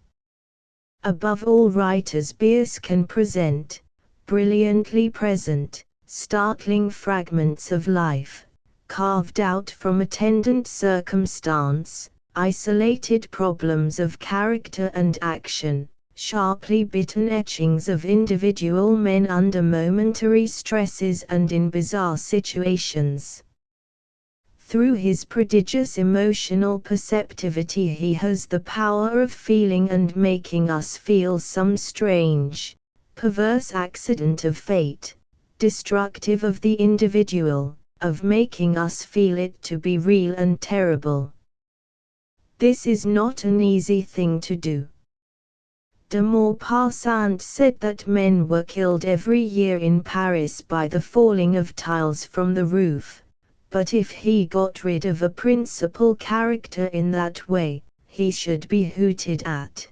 Above all writers Bierce can present, brilliantly present, startling fragments of life, carved out from attendant circumstance, isolated problems of character and action, sharply bitten etchings of individual men under momentary stresses and in bizarre situations. Through his prodigious emotional perceptivity he has the power of feeling and making us feel some strange, perverse accident of fate, destructive of the individual, of making us feel it to be real and terrible. This is not an easy thing to do. De Maupassant said that men were killed every year in Paris by the falling of tiles from the roof, but if he got rid of a principal character in that way, he should be hooted at.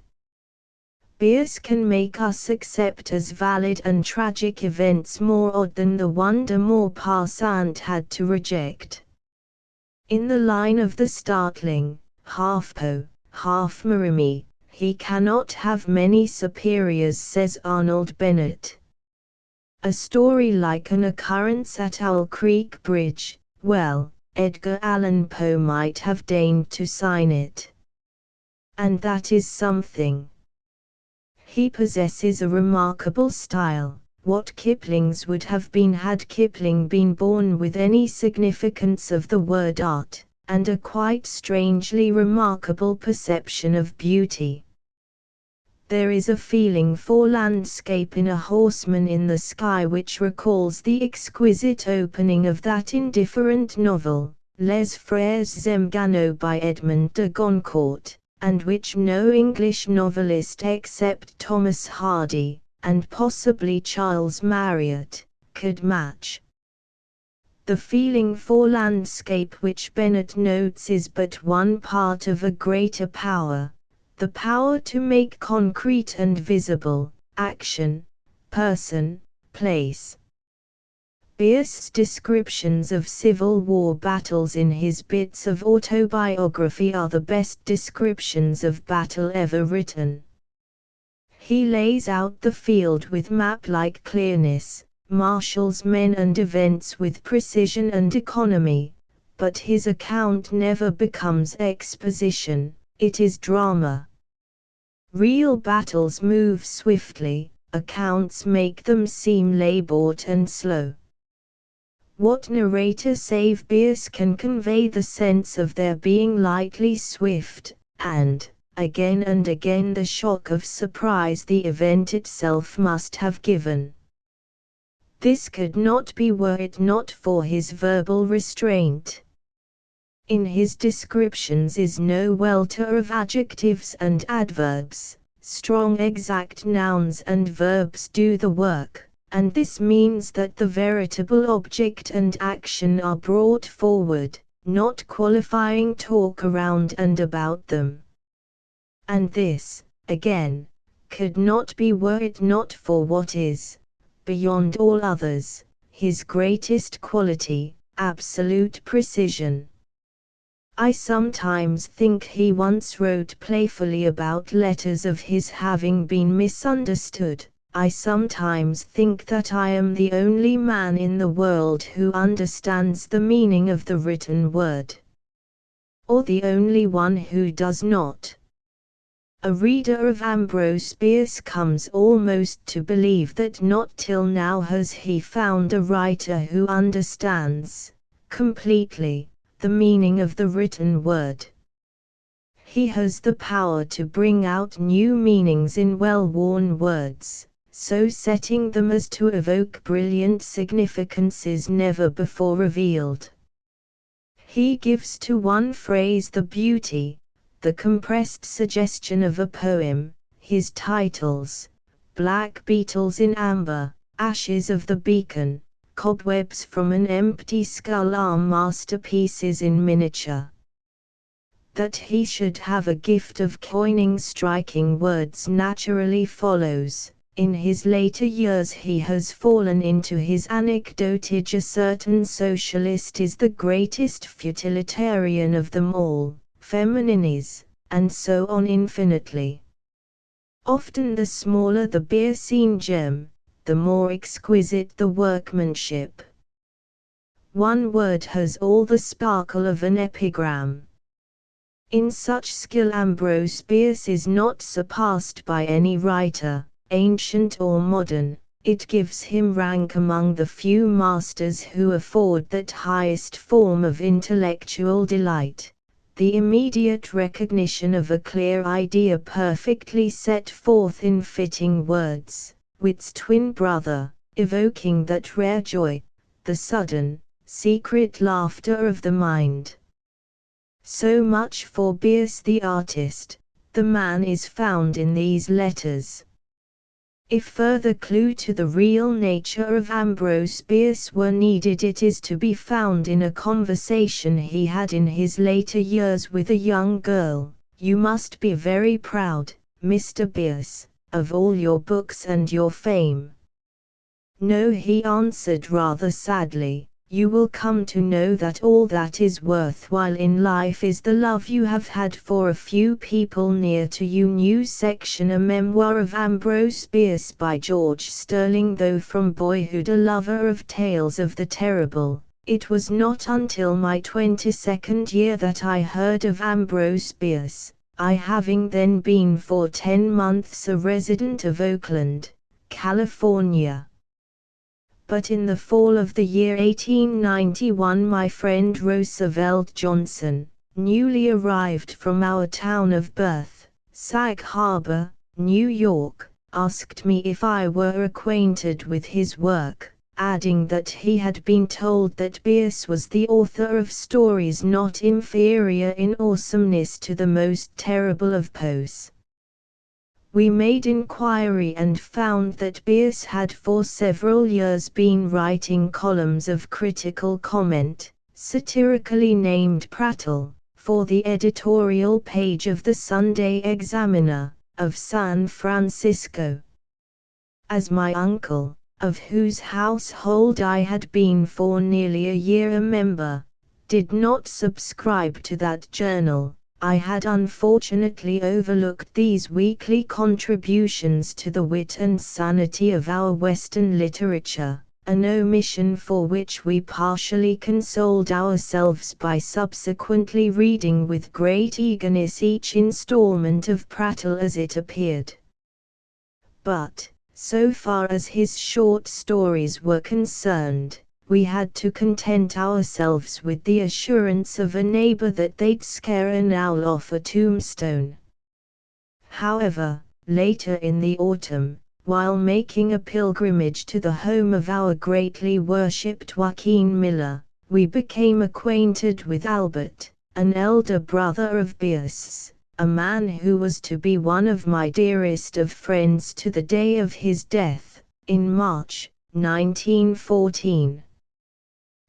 Bierce can make us accept as valid and tragic events more odd than the one de Maupassant had to reject. In the line of the startling, half Poe, half Marimi, he cannot have many superiors, says Arnold Bennett. A story like an occurrence at Owl Creek Bridge, well, Edgar Allan Poe might have deigned to sign it. And that is something. He possesses a remarkable style, what Kipling's would have been had Kipling been born with any significance of the word art, and a quite strangely remarkable perception of beauty. There is a feeling for landscape in A Horseman in the Sky which recalls the exquisite opening of that indifferent novel, Les Frères Zemgano by Edmond de Goncourt, and which no English novelist except Thomas Hardy, and possibly Charles Marriott, could match. The feeling for landscape which Bennett notes is but one part of a greater power, the power to make concrete and visible, action, person, place. Bierce's descriptions of Civil War battles in his bits of autobiography are the best descriptions of battle ever written. He lays out the field with map-like clearness, marshals men and events with precision and economy, but his account never becomes exposition, it is drama. Real battles move swiftly, accounts make them seem labored and slow. What narrator save Bierce can convey the sense of their being lightly swift, and again the shock of surprise the event itself must have given. This could not be were it not for his verbal restraint. In his descriptions is no welter of adjectives and adverbs, strong exact nouns and verbs do the work, and this means that the veritable object and action are brought forward, not qualifying talk around and about them. And this, again, could not be were it not for what is, beyond all others, his greatest quality, absolute precision. I sometimes think he once wrote playfully about letters of his having been misunderstood. I sometimes think that I am the only man in the world who understands the meaning of the written word. Or the only one who does not. A reader of Ambrose Bierce comes almost to believe that not till now has he found a writer who understands, completely, the meaning of the written word. He has the power to bring out new meanings in well-worn words, so setting them as to evoke brilliant significances never before revealed. He gives to one phrase the beauty, the compressed suggestion of a poem. His titles, Black Beetles in Amber, Ashes of the Beacon, Cobwebs from an Empty Skull, are masterpieces in miniature. That he should have a gift of coining striking words naturally follows. In his later years he has fallen into his anecdotage. A certain socialist is the greatest futilitarian of them all, feminine is, and so on infinitely. Often the smaller the Biercean gem, the more exquisite the workmanship. One word has all the sparkle of an epigram. In such skill Ambrose Bierce is not surpassed by any writer, ancient or modern. It gives him rank among the few masters who afford that highest form of intellectual delight, the immediate recognition of a clear idea perfectly set forth in fitting words, wit's twin brother, evoking that rare joy, the sudden, secret laughter of the mind. So much for Bierce the artist. The man is found in these letters. If further clue to the real nature of Ambrose Bierce were needed, it is to be found in a conversation he had in his later years with a young girl. "You must be very proud, Mr. Bierce, of all your books and your fame." "No," he answered rather sadly. "You will come to know that all that is worthwhile in life is the love you have had for a few people near to you." New section: A Memoir of Ambrose Bierce by George Sterling. Though from boyhood a lover of tales of the terrible, it was not until my 22nd year that I heard of Ambrose Bierce, I having then been for 10 months a resident of Oakland, California. But in the fall of the year 1891 my friend Roosevelt Johnson, newly arrived from our town of birth, Sag Harbor, New York, asked me if I were acquainted with his work, adding that he had been told that Bierce was the author of stories not inferior in awesomeness to the most terrible of Poe's. We made inquiry and found that Bierce had for several years been writing columns of critical comment, satirically named prattle, for the editorial page of the Sunday Examiner, of San Francisco. As my uncle, of whose household I had been for nearly a year a member, did not subscribe to that journal, I had unfortunately overlooked these weekly contributions to the wit and sanity of our Western literature, an omission for which we partially consoled ourselves by subsequently reading with great eagerness each installment of prattle as it appeared. But, so far as his short stories were concerned, we had to content ourselves with the assurance of a neighbor that they'd scare an owl off a tombstone. However, later in the autumn, while making a pilgrimage to the home of our greatly worshipped Joaquin Miller, we became acquainted with Albert, an elder brother of Bierce's, a man who was to be one of my dearest of friends to the day of his death, in March, 1914.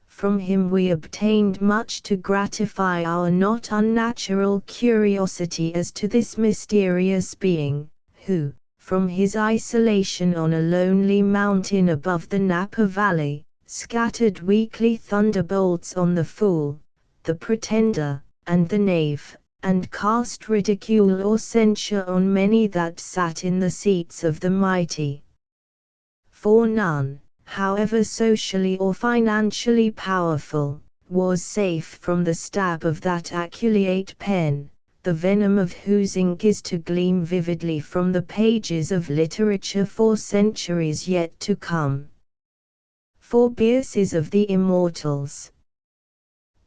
From him we obtained much to gratify our not unnatural curiosity as to this mysterious being, who, from his isolation on a lonely mountain above the Napa Valley, scattered weekly thunderbolts on the fool, the pretender, and the knave, and cast ridicule or censure on many that sat in the seats of the mighty. For none, however socially or financially powerful, was safe from the stab of that aculeate pen, the venom of whose ink is to gleam vividly from the pages of literature for centuries yet to come. For Bierce is of the immortals.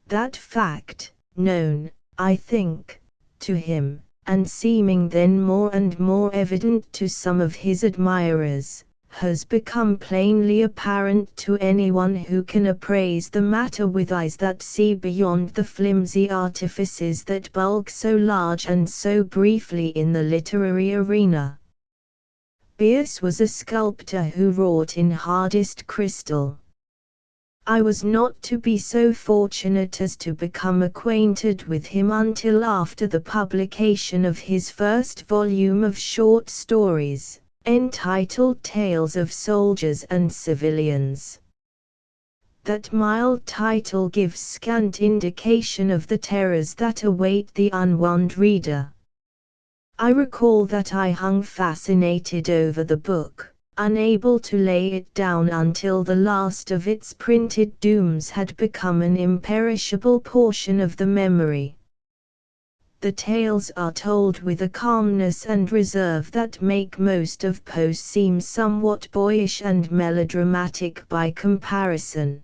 That fact, known, I think, to him, and seeming then more and more evident to some of his admirers, has become plainly apparent to anyone who can appraise the matter with eyes that see beyond the flimsy artifices that bulk so large and so briefly in the literary arena. Bierce was a sculptor who wrought in hardest crystal. I was not to be so fortunate as to become acquainted with him until after the publication of his first volume of short stories, entitled Tales of Soldiers and Civilians. That mild title gives scant indication of the terrors that await the unwarned reader. I recall that I hung fascinated over the book, unable to lay it down until the last of its printed dooms had become an imperishable portion of the memory. The tales are told with a calmness and reserve that make most of Poe seem somewhat boyish and melodramatic by comparison.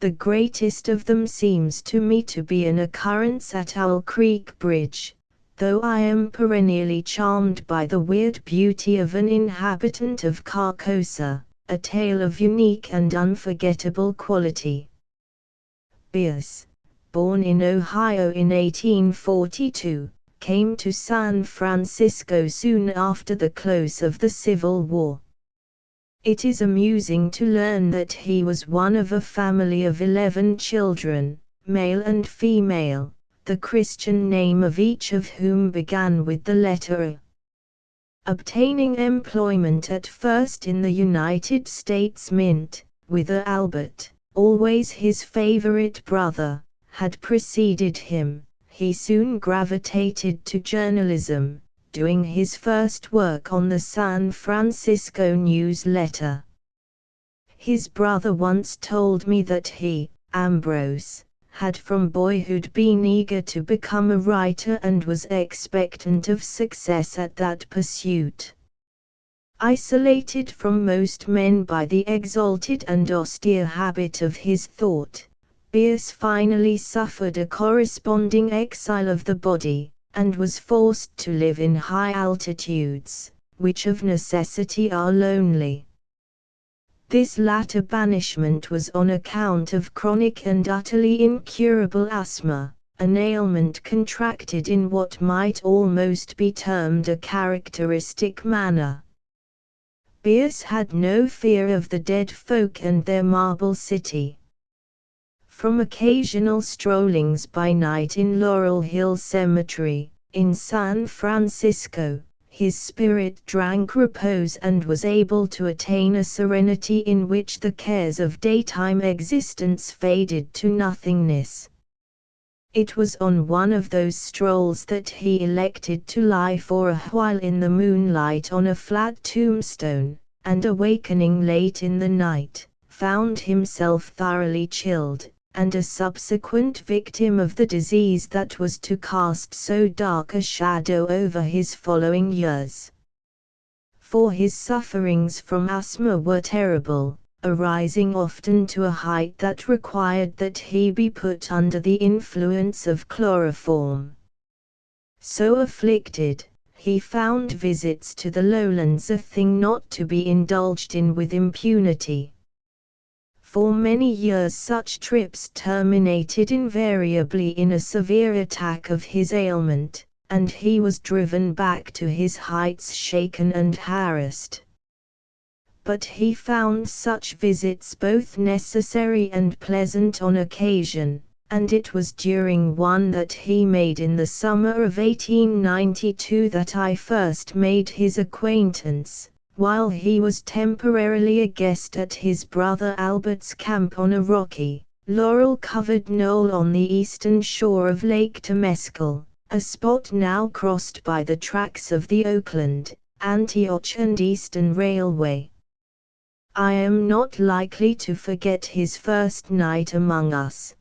The greatest of them seems to me to be an occurrence at Owl Creek Bridge, though I am perennially charmed by the weird beauty of an inhabitant of Carcosa, a tale of unique and unforgettable quality. Bierce, born in Ohio in 1842, came to San Francisco soon after the close of the Civil War. It is amusing to learn that he was one of a family of 11 children, male and female, the Christian name of each of whom began with the letter A. Obtaining employment at first in the United States Mint, whither Albert, always his favorite brother, had preceded him, he soon gravitated to journalism, doing his first work on the San Francisco Newsletter. His brother once told me that he, Ambrose, had from boyhood been eager to become a writer and was expectant of success at that pursuit. Isolated from most men by the exalted and austere habit of his thought, Bierce finally suffered a corresponding exile of the body, and was forced to live in high altitudes, which of necessity are lonely. This latter banishment was on account of chronic and utterly incurable asthma, an ailment contracted in what might almost be termed a characteristic manner. Bierce had no fear of the dead folk and their marble city. From occasional strollings by night in Laurel Hill Cemetery, in San Francisco, his spirit drank repose and was able to attain a serenity in which the cares of daytime existence faded to nothingness. It was on one of those strolls that he elected to lie for a while in the moonlight on a flat tombstone, and awakening late in the night, found himself thoroughly chilled, and a subsequent victim of the disease that was to cast so dark a shadow over his following years. For his sufferings from asthma were terrible, arising often to a height that required that he be put under the influence of chloroform. So afflicted, he found visits to the lowlands a thing not to be indulged in with impunity. For many years such trips terminated invariably in a severe attack of his ailment, and he was driven back to his heights shaken and harassed. But he found such visits both necessary and pleasant on occasion, and it was during one that he made in the summer of 1892 that I first made his acquaintance, while he was temporarily a guest at his brother Albert's camp on a rocky, laurel-covered knoll on the eastern shore of Lake Temescal, a spot now crossed by the tracks of the Oakland, Antioch and Eastern Railway. I am not likely to forget his first night among us.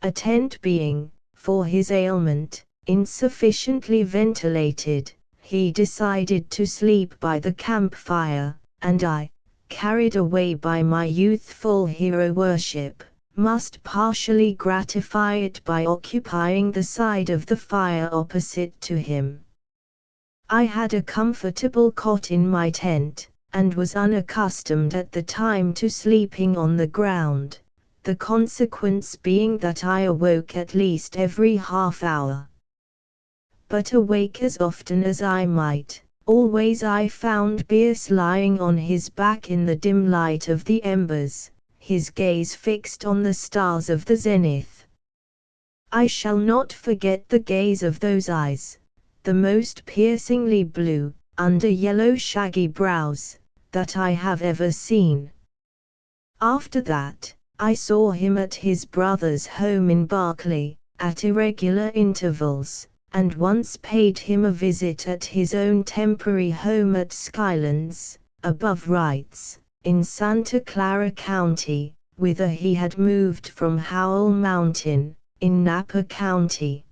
A tent being, for his ailment, insufficiently ventilated, he decided to sleep by the campfire, and I, carried away by my youthful hero worship, must partially gratify it by occupying the side of the fire opposite to him. I had a comfortable cot in my tent, and was unaccustomed at the time to sleeping on the ground, the consequence being that I awoke at least every half hour. But awake as often as I might, always I found Bierce lying on his back in the dim light of the embers, his gaze fixed on the stars of the zenith. I shall not forget the gaze of those eyes, the most piercingly blue, under yellow shaggy brows, that I have ever seen. After that, I saw him at his brother's home in Berkeley, at irregular intervals, and once paid him a visit at his own temporary home at Skylands, above Wrights, in Santa Clara County, whither he had moved from Howell Mountain, in Napa County.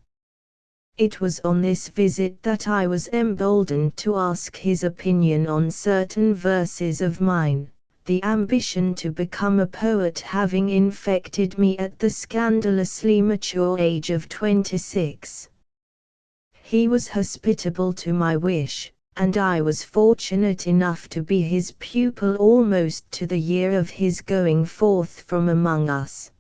It was on this visit that I was emboldened to ask his opinion on certain verses of mine, the ambition to become a poet having infected me at the scandalously mature age of 26. He was hospitable to my wish, and I was fortunate enough to be his pupil almost to the year of his going forth from among us.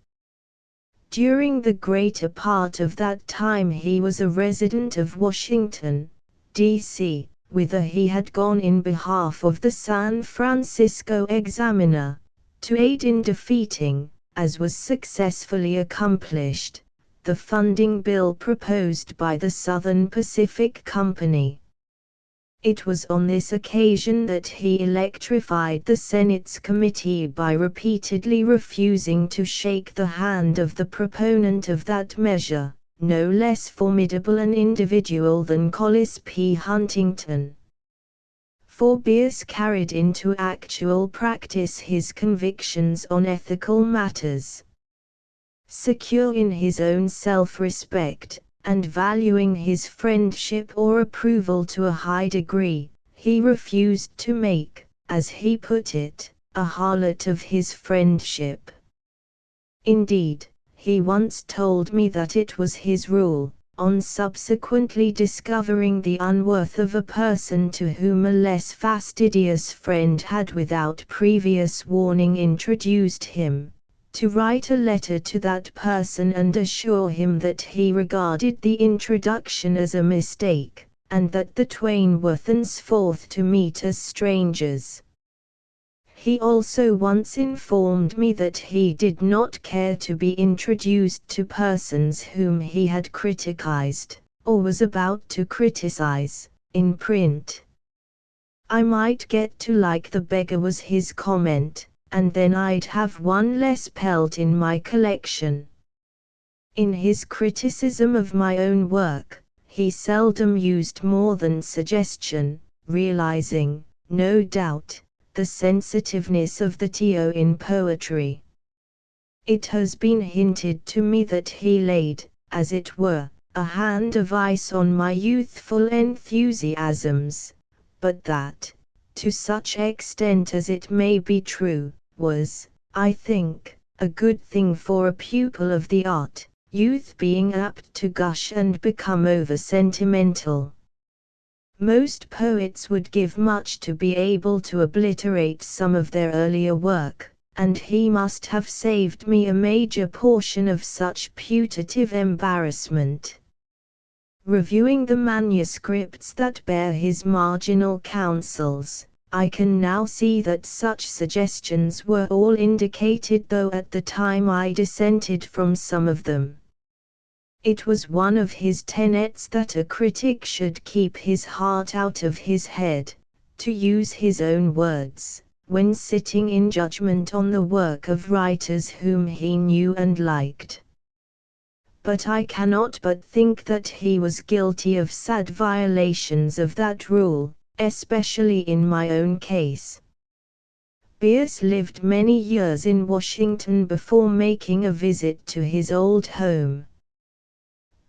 During the greater part of that time he was a resident of Washington, D.C., whither he had gone in behalf of the San Francisco Examiner, to aid in defeating, as was successfully accomplished, the funding bill proposed by the Southern Pacific Company. It was on this occasion that he electrified the Senate's committee by repeatedly refusing to shake the hand of the proponent of that measure, no less formidable an individual than Collis P. Huntington. For Bierce carried into actual practice his convictions on ethical matters. Secure in his own self-respect, and valuing his friendship or approval to a high degree, he refused to make, as he put it, a harlot of his friendship. Indeed, he once told me that it was his rule, on subsequently discovering the unworth of a person to whom a less fastidious friend had without previous warning introduced him, to write a letter to that person and assure him that he regarded the introduction as a mistake, and that the twain were thenceforth to meet as strangers. He also once informed me that he did not care to be introduced to persons whom he had criticized, or was about to criticize, in print. I might get to like the beggar, was his comment, and then I'd have one less pelt in my collection. In his criticism of my own work, he seldom used more than suggestion, realizing, no doubt, the sensitiveness of the TO in poetry. It has been hinted to me that he laid, as it were, a hand of ice on my youthful enthusiasms, but that, to such extent as it may be true, was, I think, a good thing for a pupil of the art, youth being apt to gush and become over-sentimental. Most poets would give much to be able to obliterate some of their earlier work, and he must have saved me a major portion of such putative embarrassment. Reviewing the manuscripts that bear his marginal counsels, I can now see that such suggestions were all indicated, though at the time I dissented from some of them. It was one of his tenets that a critic should keep his heart out of his head, to use his own words, when sitting in judgment on the work of writers whom he knew and liked. But I cannot but think that he was guilty of sad violations of that rule, especially in my own case. Bierce lived many years in Washington before making a visit to his old home.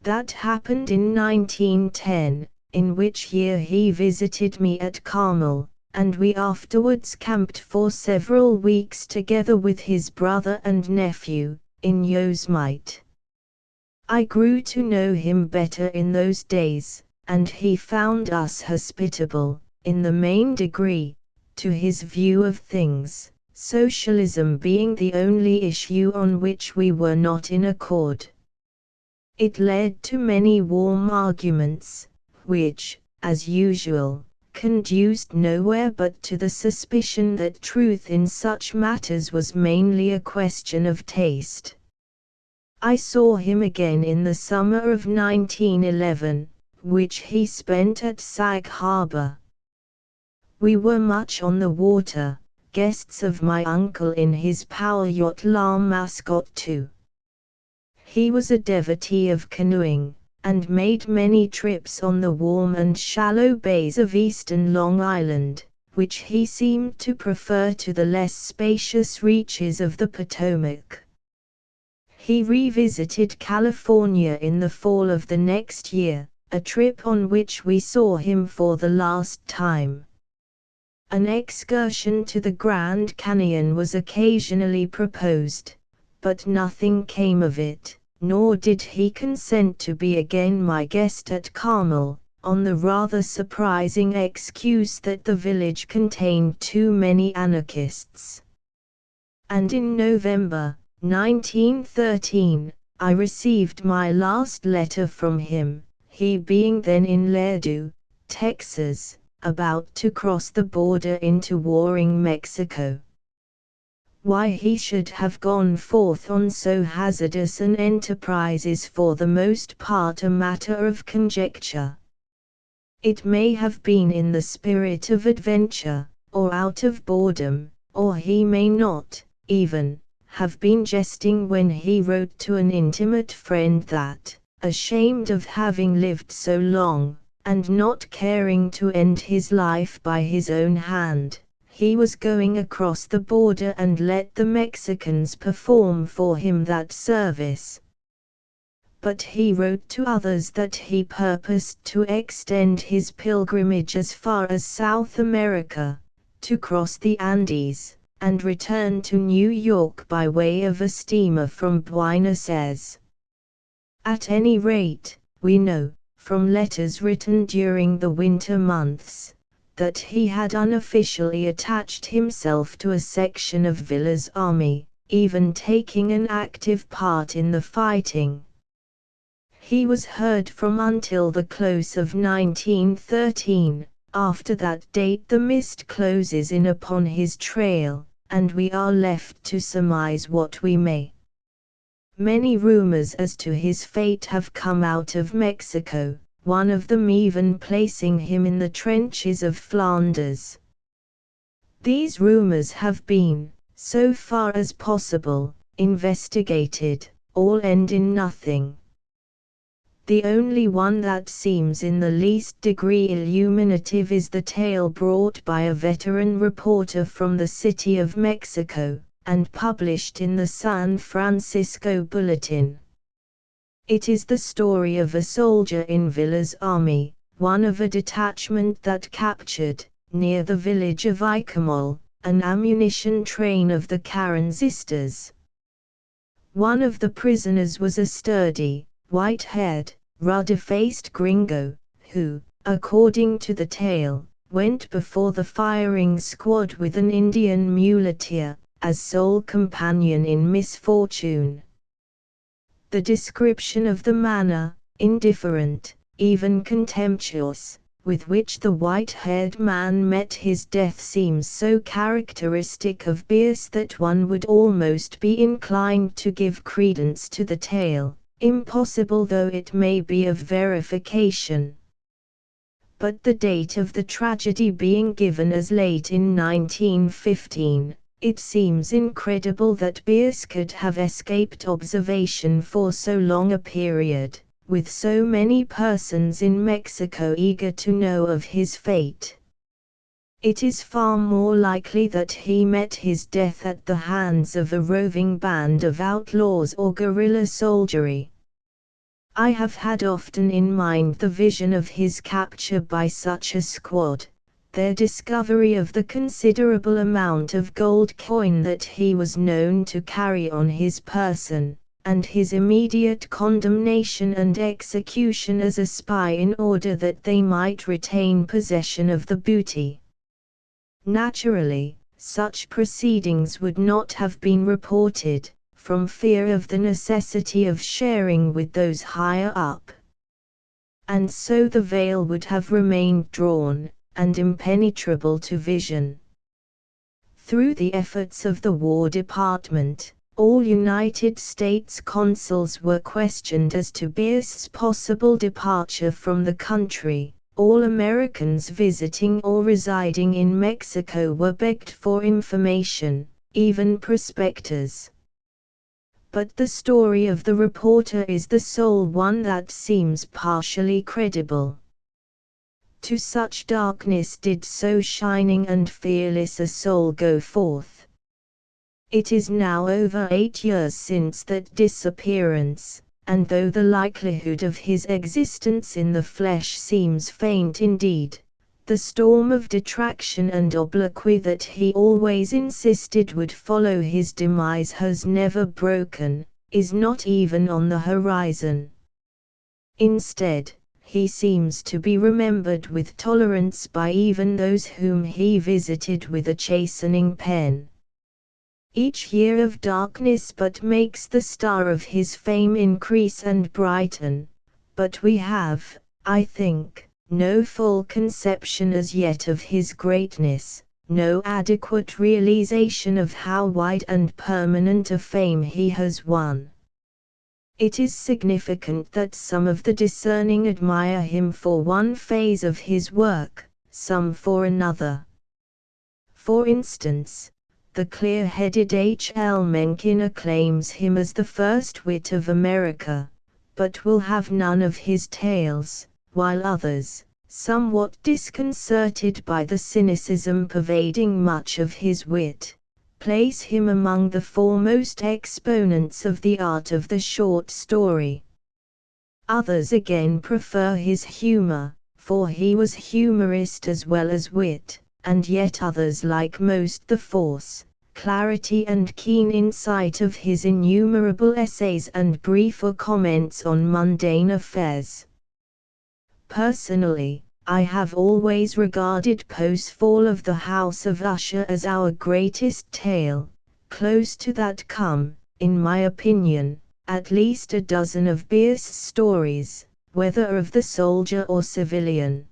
That happened in 1910, in which year he visited me at Carmel, and we afterwards camped for several weeks together with his brother and nephew, in Yosemite. I grew to know him better in those days, and he found us hospitable, in the main degree, to his view of things, socialism being the only issue on which we were not in accord. It led to many warm arguments, which, as usual, conduced nowhere but to the suspicion that truth in such matters was mainly a question of taste. I saw him again in the summer of 1911, which he spent at Sag Harbor. We were much on the water, guests of my uncle in his power yacht La Mascotte II. He was a devotee of canoeing, and made many trips on the warm and shallow bays of eastern Long Island, which he seemed to prefer to the less spacious reaches of the Potomac. He revisited California in the fall of the next year, a trip on which we saw him for the last time. An excursion to the Grand Canyon was occasionally proposed, but nothing came of it, nor did he consent to be again my guest at Carmel, on the rather surprising excuse that the village contained too many anarchists. And in November 1913, I received my last letter from him, he being then in Laredo, Texas, about to cross the border into warring Mexico. Why he should have gone forth on so hazardous an enterprise is for the most part a matter of conjecture. It may have been in the spirit of adventure, or out of boredom, or he may not, even, have been jesting when he wrote to an intimate friend that, ashamed of having lived so long, and not caring to end his life by his own hand, he was going across the border and let the Mexicans perform for him that service. But he wrote to others that he purposed to extend his pilgrimage as far as South America, to cross the Andes, and return to New York by way of a steamer from Buenos Aires. At any rate, we know, from letters written during the winter months, that he had unofficially attached himself to a section of Villa's army, even taking an active part in the fighting. He was heard from until the close of 1913. After that date the mist closes in upon his trail, and we are left to surmise what we may. Many rumors as to his fate have come out of Mexico, one of them even placing him in the trenches of Flanders. These rumors have been, so far as possible, investigated, all end in nothing. The only one that seems in the least degree illuminative is the tale brought by a veteran reporter from the City of Mexico, and published in the San Francisco Bulletin. It is the story of a soldier in Villa's army, one of a detachment that captured, near the village of Icamol, an ammunition train of the Carranzistas. One of the prisoners was a sturdy, white-haired, ruddy-faced gringo, who, according to the tale, went before the firing squad with an Indian muleteer, as sole companion in misfortune. The description of the manner, indifferent, even contemptuous, with which the white-haired man met his death seems so characteristic of Bierce that one would almost be inclined to give credence to the tale, impossible though it may be of verification. But the date of the tragedy being given as late in 1915, it seems incredible that Bierce could have escaped observation for so long a period, with so many persons in Mexico eager to know of his fate. It is far more likely that he met his death at the hands of a roving band of outlaws or guerrilla soldiery. I have had often in mind the vision of his capture by such a squad, their discovery of the considerable amount of gold coin that he was known to carry on his person, and his immediate condemnation and execution as a spy in order that they might retain possession of the booty. Naturally, such proceedings would not have been reported, from fear of the necessity of sharing with those higher up. And so the veil would have remained drawn, and impenetrable to vision. Through the efforts of the War Department, all United States consuls were questioned as to Bierce's possible departure from the country. All Americans visiting or residing in Mexico were begged for information, even prospectors. But the story of the reporter is the sole one that seems partially credible. To such darkness did so shining and fearless a soul go forth. It is now over 8 years since that disappearance, and though the likelihood of his existence in the flesh seems faint indeed, the storm of detraction and obloquy that he always insisted would follow his demise has never broken, is not even on the horizon. Instead, he seems to be remembered with tolerance by even those whom he visited with a chastening pen. Each year of darkness but makes the star of his fame increase and brighten, but we have, I think, no full conception as yet of his greatness, no adequate realization of how wide and permanent a fame he has won. It is significant that some of the discerning admire him for one phase of his work, some for another. For instance, the clear-headed H. L. Mencken acclaims him as the first wit of America, but will have none of his tales, while others, somewhat disconcerted by the cynicism pervading much of his wit, place him among the foremost exponents of the art of the short story. Others again prefer his humor, for he was humorist as well as wit, and yet others like most the force, clarity and keen insight of his innumerable essays and briefer comments on mundane affairs. Personally, I have always regarded Poe's Fall of the House of Usher as our greatest tale. Close to that come, in my opinion, at least a dozen of Bierce's stories, whether of the soldier or civilian.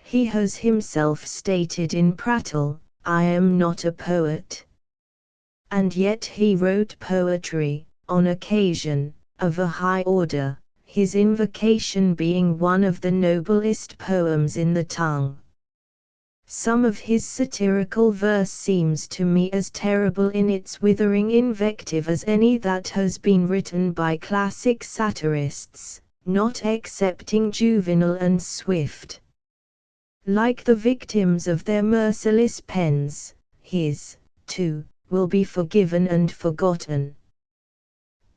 He has himself stated in Prattle, "I am not a poet." And yet he wrote poetry, on occasion, of a high order, his Invocation being one of the noblest poems in the tongue. Some of his satirical verse seems to me as terrible in its withering invective as any that has been written by classic satirists, not excepting Juvenal and Swift. Like the victims of their merciless pens, his, too, will be forgiven and forgotten.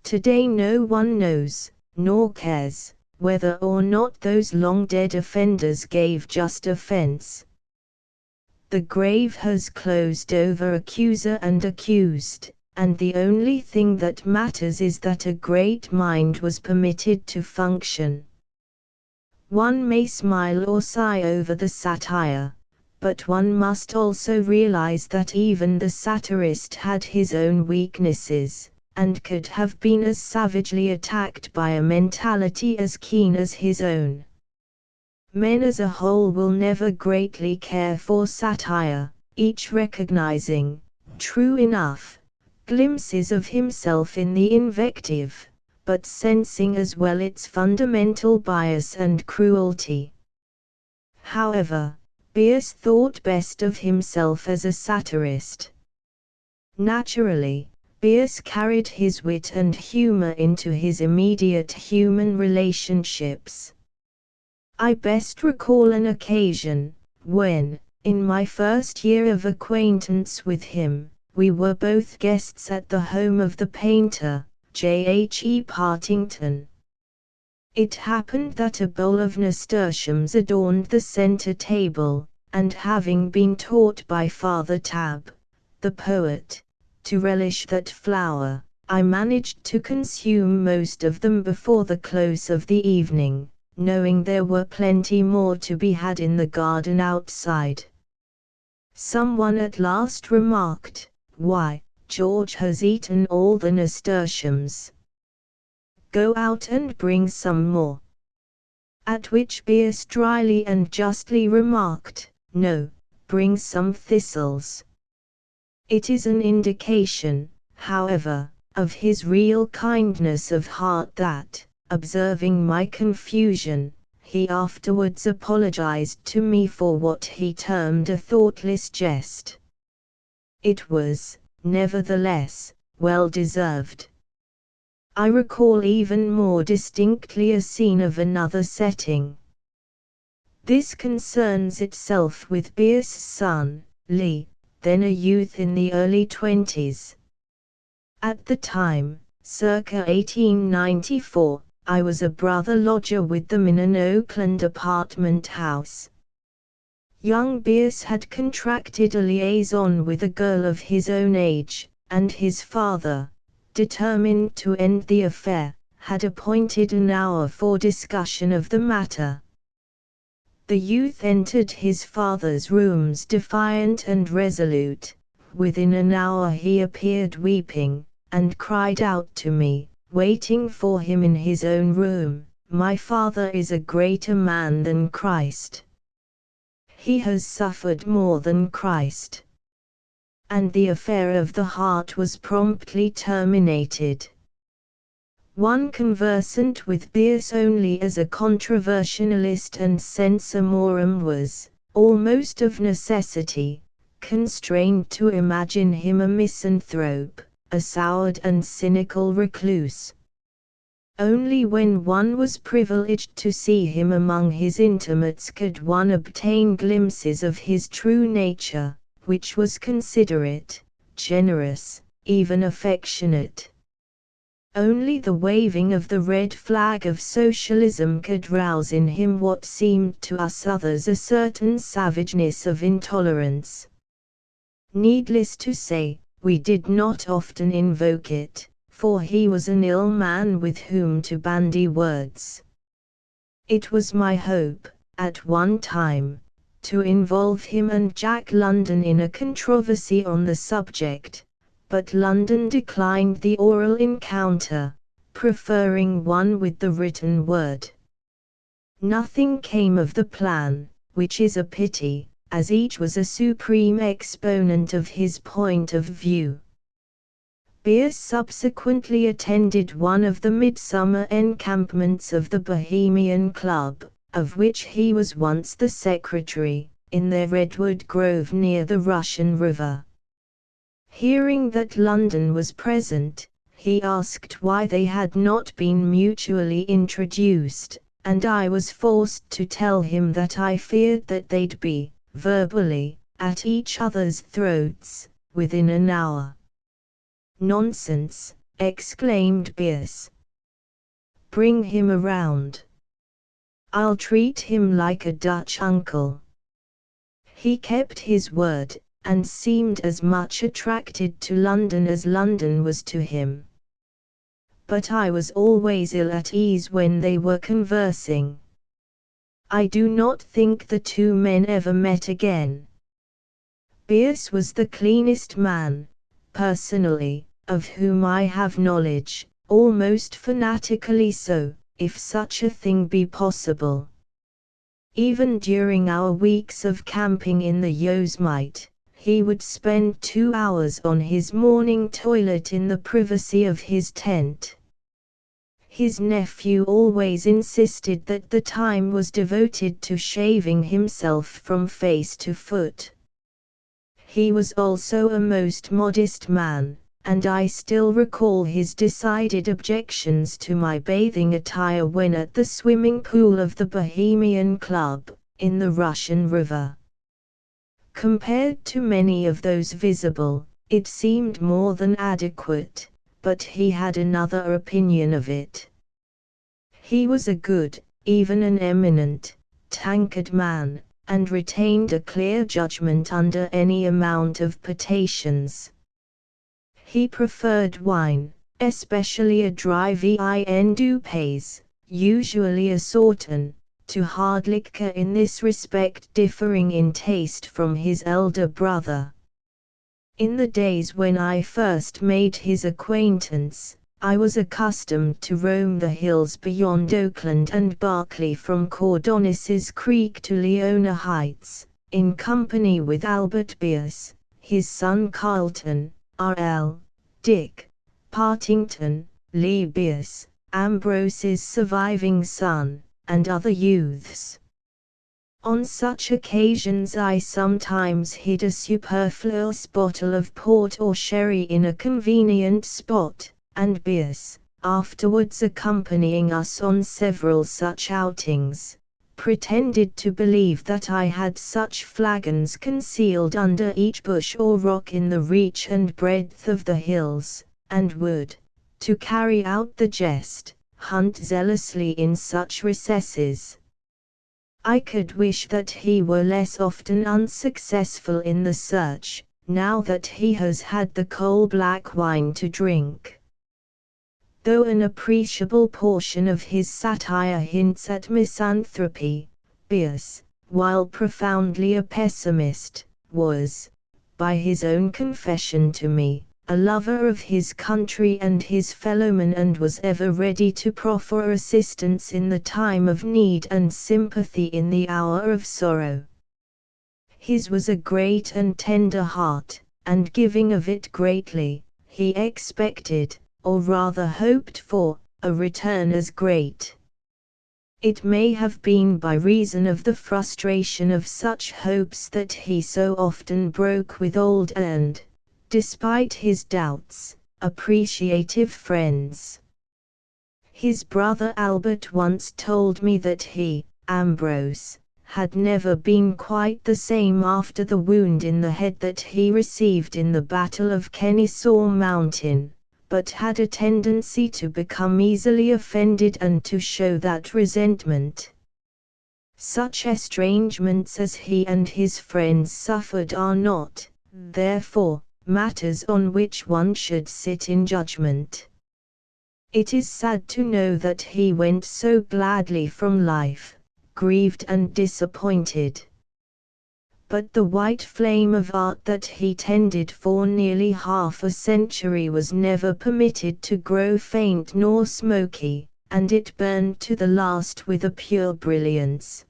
Today no one knows, nor cares, whether or not those long-dead offenders gave just offense. The grave has closed over accuser and accused, and the only thing that matters is that a great mind was permitted to function. One may smile or sigh over the satire, but one must also realize that even the satirist had his own weaknesses, and could have been as savagely attacked by a mentality as keen as his own. Men as a whole will never greatly care for satire, each recognizing, true enough, glimpses of himself in the invective, but sensing as well its fundamental bias and cruelty. However, Bierce thought best of himself as a satirist. Naturally, Bierce carried his wit and humor into his immediate human relationships. I best recall an occasion, when, in my first year of acquaintance with him, we were both guests at the home of the painter, J.H.E. Partington. It happened that a bowl of nasturtiums adorned the center table, and having been taught by Father Tab, the poet, to relish that flower, I managed to consume most of them before the close of the evening, knowing there were plenty more to be had in the garden outside. Someone at last remarked, "Why, George has eaten all the nasturtiums. Go out and bring some more." At which Bierce dryly and justly remarked, "No, bring some thistles." It is an indication, however, of his real kindness of heart that, observing my confusion, he afterwards apologized to me for what he termed a thoughtless jest. It was, nevertheless, well deserved. I recall even more distinctly a scene of another setting. This concerns itself with Bierce's son, Lee, then a youth in the early 20s. At the time, circa 1894, I was a brother lodger with them in an Oakland apartment house. Young Bierce had contracted a liaison with a girl of his own age, and his father, determined to end the affair, had appointed an hour for discussion of the matter. The youth entered his father's rooms defiant and resolute. Within an hour he appeared weeping, and cried out to me, waiting for him in his own room, "My father is a greater man than Christ. He has suffered more than Christ." And the affair of the heart was promptly terminated. One conversant with Bierce only as a controversialist and censor morum was, almost of necessity, constrained to imagine him a misanthrope, a soured and cynical recluse. Only when one was privileged to see him among his intimates could one obtain glimpses of his true nature, which was considerate, generous, even affectionate. Only the waving of the red flag of socialism could rouse in him what seemed to us others a certain savageness of intolerance. Needless to say, we did not often invoke it, for he was an ill man with whom to bandy words. It was my hope, at one time, to involve him and Jack London in a controversy on the subject, but London declined the oral encounter, preferring one with the written word. Nothing came of the plan, which is a pity, as each was a supreme exponent of his point of view. Bierce subsequently attended one of the midsummer encampments of the Bohemian Club, of which he was once the secretary, in their redwood grove near the Russian River. Hearing that London was present, he asked why they had not been mutually introduced, and I was forced to tell him that I feared that they'd be, verbally, at each other's throats, within an hour. "Nonsense," exclaimed Bierce. "Bring him around. I'll treat him like a Dutch uncle." He kept his word, and seemed as much attracted to London as London was to him. But I was always ill at ease when they were conversing. I do not think the two men ever met again. Bierce was the cleanest man, personally, of whom I have knowledge, almost fanatically so, if such a thing be possible. Even during our weeks of camping in the Yosemite, he would spend 2 hours on his morning toilet in the privacy of his tent. His nephew always insisted that the time was devoted to shaving himself from face to foot. He was also a most modest man, and I still recall his decided objections to my bathing attire when at the swimming pool of the Bohemian Club, in the Russian River. Compared to many of those visible, it seemed more than adequate, but he had another opinion of it. He was a good, even an eminent, tankard man, and retained a clear judgment under any amount of potations. He preferred wine, especially a dry vin du pays, usually a Sauternes, to hard liquor, in this respect differing in taste from his elder brother. In the days when I first made his acquaintance, I was accustomed to roam the hills beyond Oakland and Berkeley from Cordonis's Creek to Leona Heights, in company with Albert Bierce, his son Carlton, R.L., Dick, Partington, Lee Bierce, Ambrose's surviving son, and other youths. On such occasions I sometimes hid a superfluous bottle of port or sherry in a convenient spot, and Bierce, afterwards accompanying us on several such outings, pretended to believe that I had such flagons concealed under each bush or rock in the reach and breadth of the hills, and would, to carry out the jest, hunt zealously in such recesses. I could wish that he were less often unsuccessful in the search, now that he has had the coal-black wine to drink. Though an appreciable portion of his satire hints at misanthropy, Bierce, while profoundly a pessimist, was, by his own confession to me, a lover of his country and his fellowmen, and was ever ready to proffer assistance in the time of need and sympathy in the hour of sorrow. His was a great and tender heart, and giving of it greatly, he expected, or rather hoped for, a return as great. It may have been by reason of the frustration of such hopes that he so often broke with old and, despite his doubts, appreciative friends. His brother Albert once told me that he, Ambrose, had never been quite the same after the wound in the head that he received in the Battle of Kennesaw Mountain, but had a tendency to become easily offended and to show that resentment. Such estrangements as he and his friends suffered are not, therefore, matters on which one should sit in judgment. It is sad to know that he went so gladly from life, grieved and disappointed. But the white flame of art that he tended for nearly half a century was never permitted to grow faint nor smoky, and it burned to the last with a pure brilliance.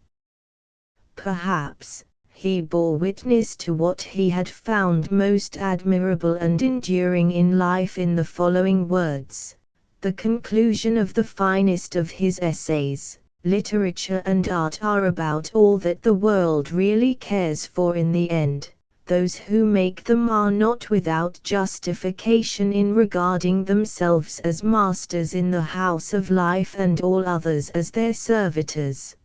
Perhaps, he bore witness to what he had found most admirable and enduring in life in the following words: the conclusion of the finest of his essays, literature and art are about all that the world really cares for in the end. Those who make them are not without justification in regarding themselves as masters in the house of life and all others as their servitors.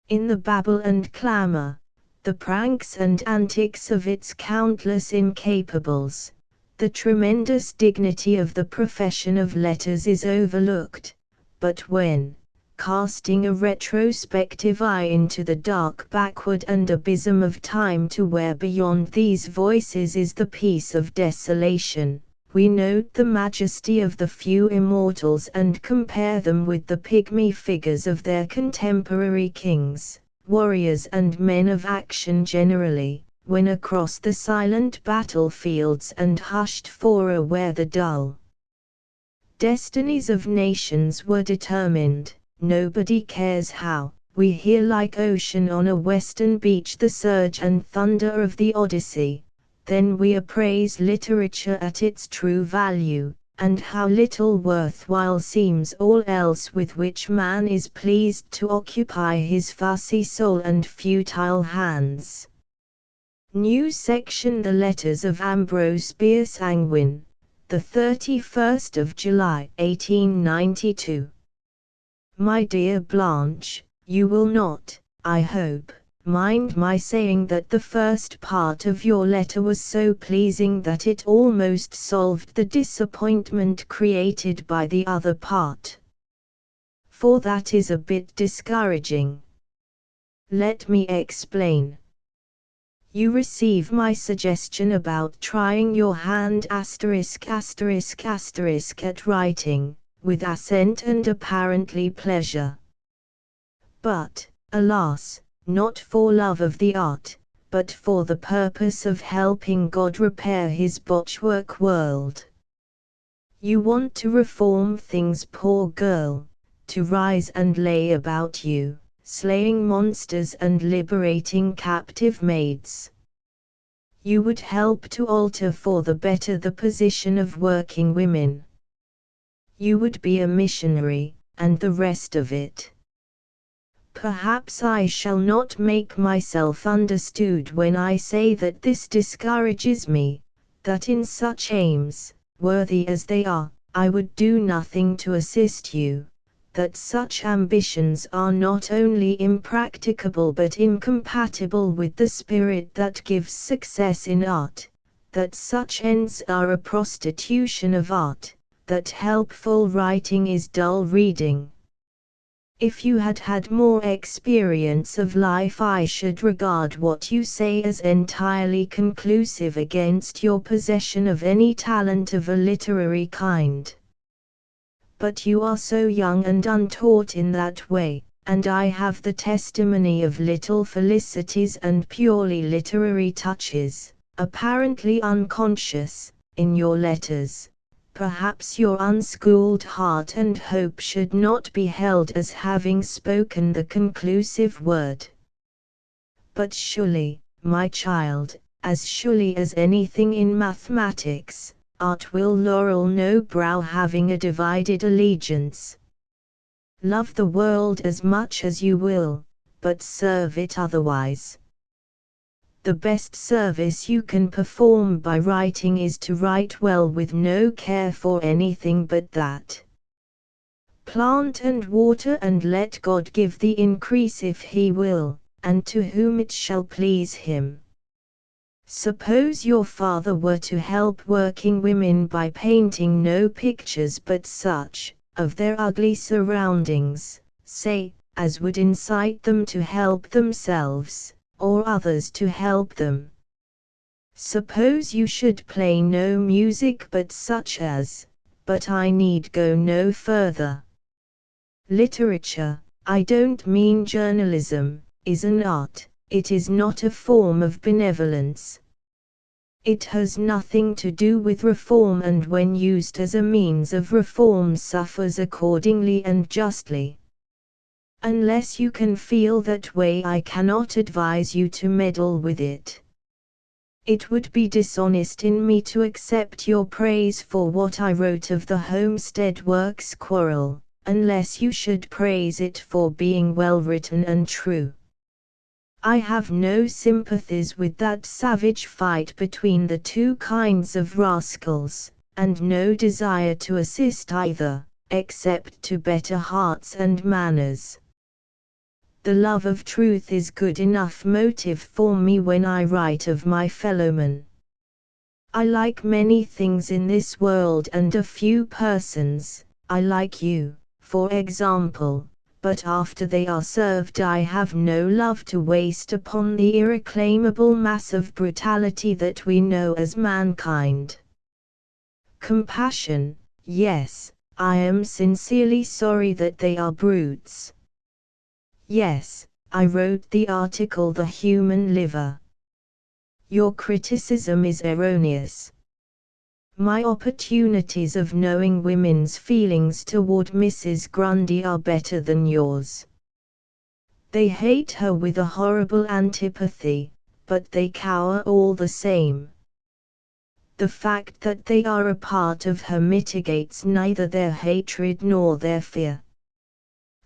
In the babble and clamor, the pranks and antics of its countless incapables, the tremendous dignity of the profession of letters is overlooked, but when, casting a retrospective eye into the dark backward and abysm of time to where beyond these voices is the peace of desolation, we note the majesty of the few immortals and compare them with the pygmy figures of their contemporary kings, warriors and men of action generally, when across the silent battlefields and hushed fora where the dull destinies of nations were determined, nobody cares how, we hear like ocean on a western beach the surge and thunder of the Odyssey. Then we appraise literature at its true value, and how little worthwhile seems all else with which man is pleased to occupy his fussy soul and futile hands. New section: The Letters of Ambrose Bierce, Angwin, the 31st of July, 1892. My dear Blanche, you will not, I hope, mind my saying that the first part of your letter was so pleasing that it almost solved the disappointment created by the other part. For that is a bit discouraging. Let me explain. You receive my suggestion about trying your hand at writing, with assent and apparently pleasure. But, alas, not for love of the art, but for the purpose of helping God repair his botchwork world. You want to reform things, poor girl, to rise and lay about you, slaying monsters and liberating captive maids. You would help to alter for the better the position of working women. You would be a missionary, and the rest of it. Perhaps I shall not make myself understood when I say that this discourages me, that in such aims, worthy as they are, I would do nothing to assist you, that such ambitions are not only impracticable but incompatible with the spirit that gives success in art, that such ends are a prostitution of art, that helpful writing is dull reading. If you had had more experience of life, I should regard what you say as entirely conclusive against your possession of any talent of a literary kind. But you are so young and untaught in that way, and I have the testimony of little felicities and purely literary touches, apparently unconscious, in your letters. Perhaps your unschooled heart and hope should not be held as having spoken the conclusive word. But surely, my child, as surely as anything in mathematics, art will laurel no brow having a divided allegiance. Love the world as much as you will, but serve it otherwise. The best service you can perform by writing is to write well with no care for anything but that. Plant and water and let God give the increase if He will, and to whom it shall please Him. Suppose your father were to help working women by painting no pictures but such, of their ugly surroundings, say, as would incite them to help themselves, or others to help them. Suppose you should play no music but such as, but I need go no further. Literature, I don't mean journalism, is an art, it is not a form of benevolence. It has nothing to do with reform, and when used as a means of reform suffers accordingly and justly. Unless you can feel that way, I cannot advise you to meddle with it. It would be dishonest in me to accept your praise for what I wrote of the Homestead Works quarrel, unless you should praise it for being well written and true. I have no sympathies with that savage fight between the two kinds of rascals, and no desire to assist either, except to better hearts and manners. The love of truth is good enough motive for me when I write of my fellowmen. I like many things in this world and a few persons, I like you, for example, but after they are served I have no love to waste upon the irreclaimable mass of brutality that we know as mankind. Compassion, yes, I am sincerely sorry that they are brutes. Yes, I wrote the article The Human Liver. Your criticism is erroneous. My opportunities of knowing women's feelings toward Mrs. Grundy are better than yours. They hate her with a horrible antipathy, but they cower all the same. The fact that they are a part of her mitigates neither their hatred nor their fear.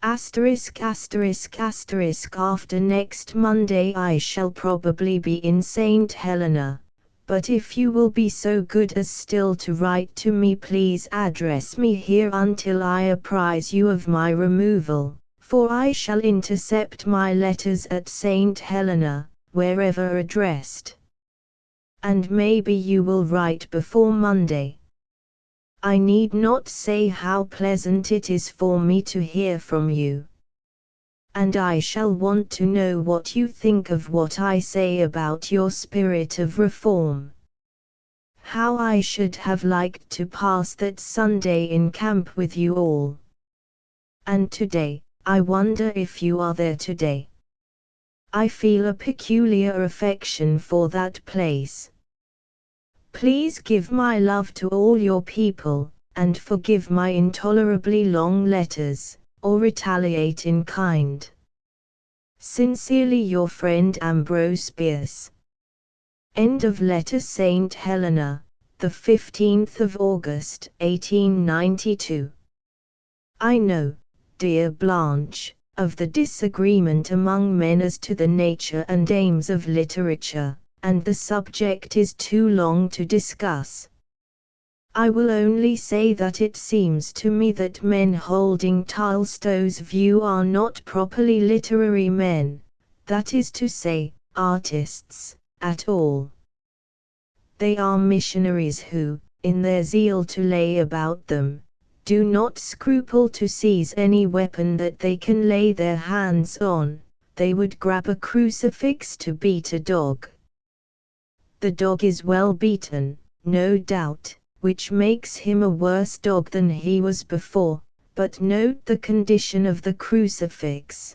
After next Monday I shall probably be in St. Helena. But if you will be so good as still to write to me, please address me here until I apprise you of my removal, for I shall intercept my letters at St. Helena, wherever addressed. And maybe you will write before Monday. I need not say how pleasant it is for me to hear from you. And I shall want to know what you think of what I say about your spirit of reform. How I should have liked to pass that Sunday in camp with you all. And today, I wonder if you are there today. I feel a peculiar affection for that place. Please give my love to all your people, and forgive my intolerably long letters, or retaliate in kind. Sincerely your friend Ambrose Bierce. End of letter. St. Helena, the 15th of August, 1892. I know, dear Blanche, of the disagreement among men as to the nature and aims of literature, and the subject is too long to discuss. I will only say that it seems to me that men holding Tolstoy's view are not properly literary men, that is to say, artists, at all. They are missionaries who, in their zeal to lay about them, do not scruple to seize any weapon that they can lay their hands on. They would grab a crucifix to beat a dog. The dog is well beaten, no doubt, which makes him a worse dog than he was before, but note the condition of the crucifix.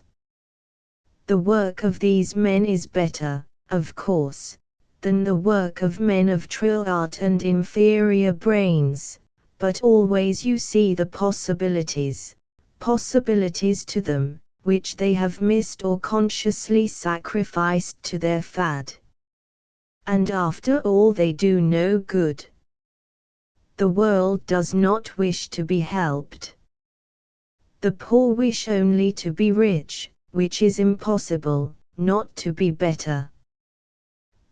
The work of these men is better, of course, than the work of men of trill art and inferior brains, but always you see the possibilities to them, which they have missed or consciously sacrificed to their fad. And after all they do no good. The world does not wish to be helped. The poor wish only to be rich, which is impossible, not to be better.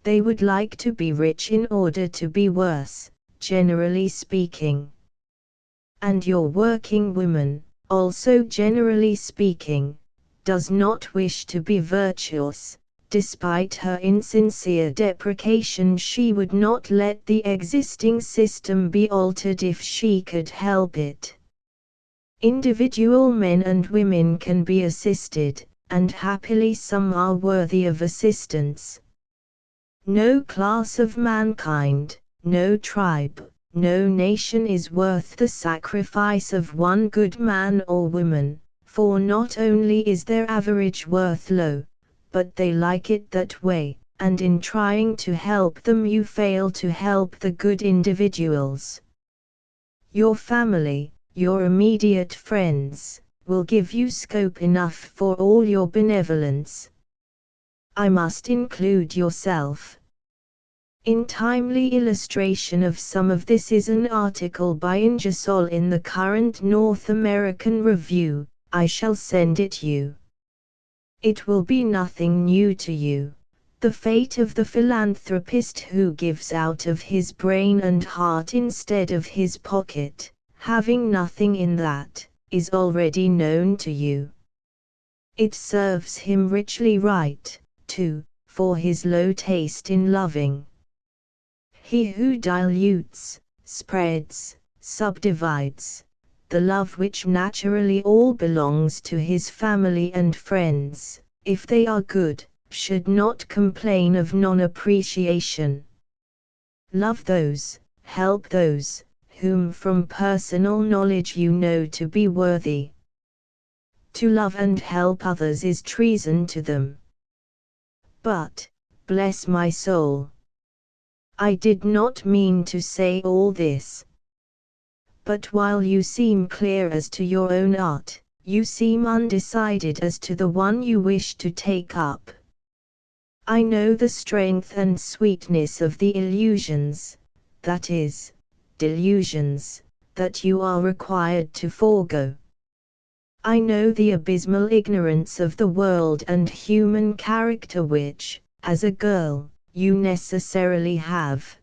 They would like to be rich in order to be worse, generally speaking. And your working women, also generally speaking, does not wish to be virtuous. Despite her insincere deprecation, she would not let the existing system be altered if she could help it. Individual men and women can be assisted, and happily some are worthy of assistance. No class of mankind, no tribe, no nation is worth the sacrifice of one good man or woman, for not only is their average worth low, but they like it that way, and in trying to help them you fail to help the good individuals. Your family, your immediate friends, will give you scope enough for all your benevolence. I must include yourself. In timely illustration of some of this is an article by Ingersoll in the current North American Review. I shall send it you. It will be nothing new to you. The fate of the philanthropist who gives out of his brain and heart instead of his pocket, having nothing in that, is already known to you. It serves him richly right, too, for his low taste in loving. He who dilutes, spreads, subdivides, the love which naturally all belongs to his family and friends, if they are good, should not complain of non-appreciation. Love those, help those, whom from personal knowledge you know to be worthy. To love and help others is treason to them. But, bless my soul, I did not mean to say all this. But while you seem clear as to your own art, you seem undecided as to the one you wish to take up. I know the strength and sweetness of the illusions, that is, delusions, that you are required to forego. I know the abysmal ignorance of the world and human character which, as a girl, you necessarily have.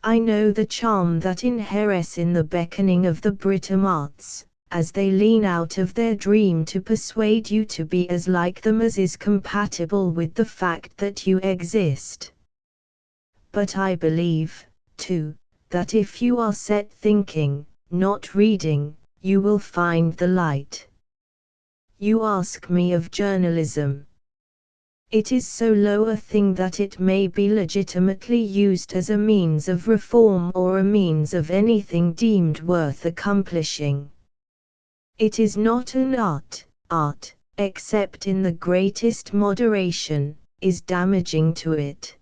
I know the charm that inheres in the beckoning of the Britomats, as they lean out of their dream to persuade you to be as like them as is compatible with the fact that you exist. But I believe, too, that if you are set thinking, not reading, you will find the light. You ask me of journalism. It is so low a thing that it may be legitimately used as a means of reform or a means of anything deemed worth accomplishing. It is not an art, except in the greatest moderation, is damaging to it.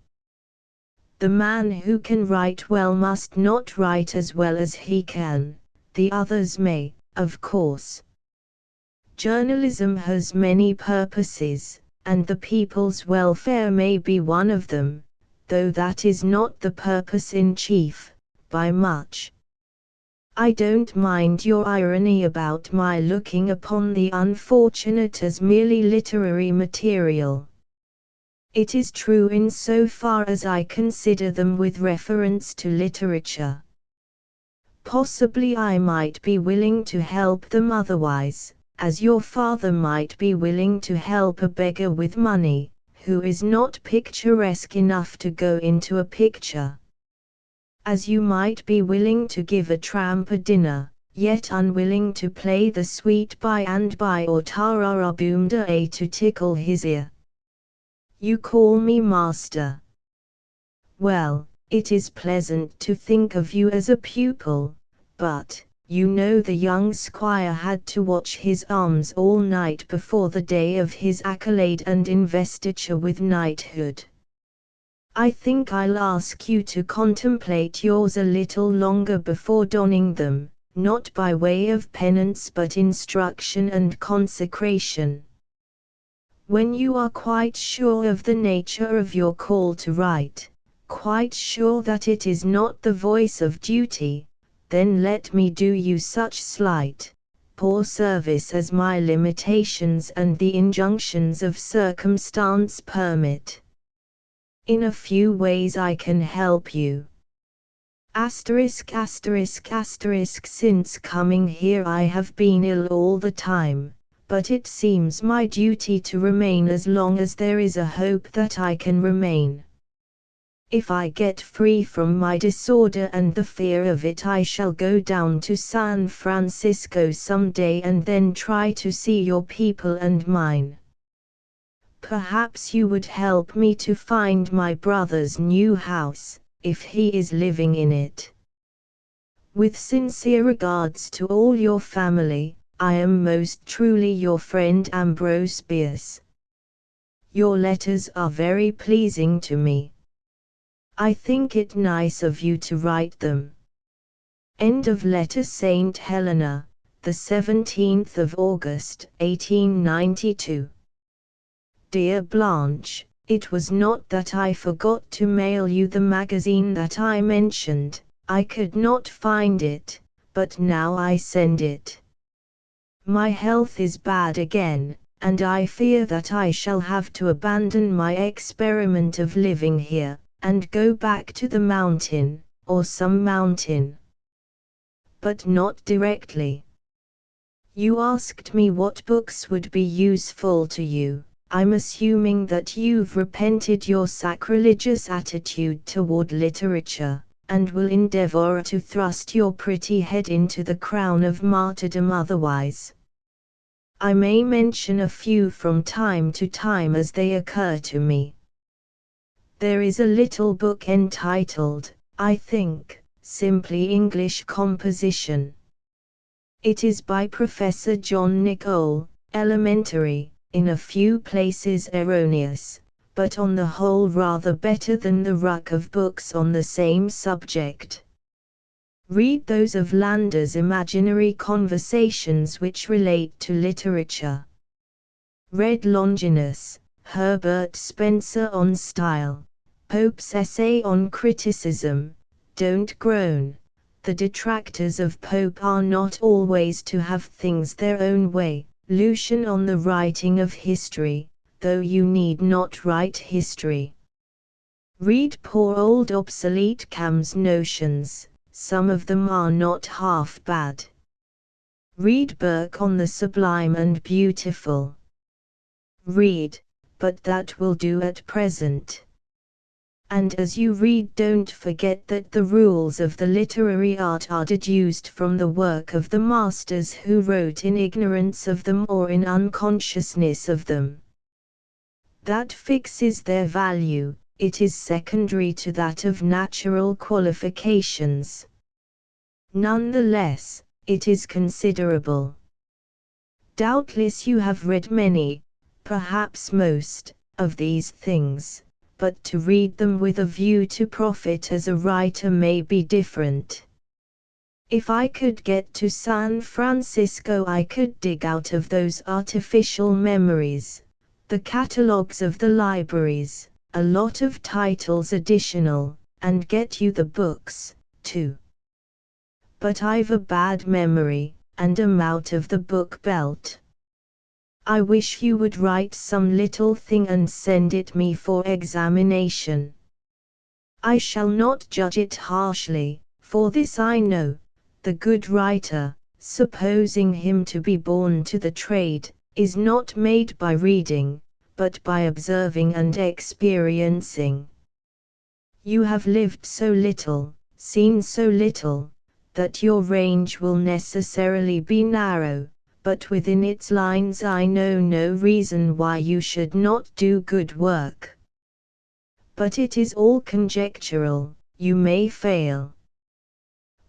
The man who can write well must not write as well as he can, the others may, of course. Journalism has many purposes, and the people's welfare may be one of them, though that is not the purpose in chief, by much. I don't mind your irony about my looking upon the unfortunate as merely literary material. It is true in so far as I consider them with reference to literature. Possibly I might be willing to help them otherwise, as your father might be willing to help a beggar with money, who is not picturesque enough to go into a picture. As you might be willing to give a tramp a dinner, yet unwilling to play the sweet by and by or tararaboom-da-a to tickle his ear. You call me master. Well, it is pleasant to think of you as a pupil, but, you know, the young squire had to watch his arms all night before the day of his accolade and investiture with knighthood. I think I'll ask you to contemplate yours a little longer before donning them, not by way of penance but instruction and consecration. When you are quite sure of the nature of your call to write, quite sure that it is not the voice of duty, then let me do you such slight, poor service as my limitations and the injunctions of circumstance permit. In a few ways I can help you. Since coming here I have been ill all the time, but it seems my duty to remain as long as there is a hope that I can remain. If I get free from my disorder and the fear of it, I shall go down to San Francisco some day and then try to see your people and mine. Perhaps you would help me to find my brother's new house, if he is living in it. With sincere regards to all your family, I am most truly your friend Ambrose Bierce. Your letters are very pleasing to me. I think it nice of you to write them. End of letter. St. Helena, the 17th of August, 1892. Dear Blanche, it was not that I forgot to mail you the magazine that I mentioned. I could not find it, but now I send it. My health is bad again, and I fear that I shall have to abandon my experiment of living here, and go back to the mountain, or some mountain. But not directly. You asked me what books would be useful to you. I'm assuming that you've repented your sacrilegious attitude toward literature, and will endeavor to thrust your pretty head into the crown of martyrdom otherwise. I may mention a few from time to time as they occur to me. There is a little book entitled, I think, simply English Composition. It is by Professor John Nicol, elementary, in a few places erroneous, but on the whole rather better than the ruck of books on the same subject. Read those of Lander's Imaginary Conversations which relate to literature. Read Longinus, Herbert Spencer on Style, Pope's essay on criticism. Don't groan. The detractors of Pope are not always to have things their own way. Lucian on the writing of history, though you need not write history. Read poor old obsolete Cam's notions, some of them are not half bad. Read Burke on the sublime and beautiful. Read, but that will do at present. And as you read, don't forget that the rules of the literary art are deduced from the work of the masters who wrote in ignorance of them or in unconsciousness of them. That fixes their value, it is secondary to that of natural qualifications. Nonetheless, it is considerable. Doubtless you have read many, perhaps most, of these things, but to read them with a view to profit as a writer may be different. If I could get to San Francisco, I could dig out of those artificial memories, the catalogues of the libraries, a lot of titles additional, and get you the books, too. But I've a bad memory, and am out of the book belt. I wish you would write some little thing and send it me for examination. I shall not judge it harshly, for this I know, the good writer, supposing him to be born to the trade, is not made by reading, but by observing and experiencing. You have lived so little, seen so little, that your range will necessarily be narrow. But within its lines I know no reason why you should not do good work. But it is all conjectural, you may fail.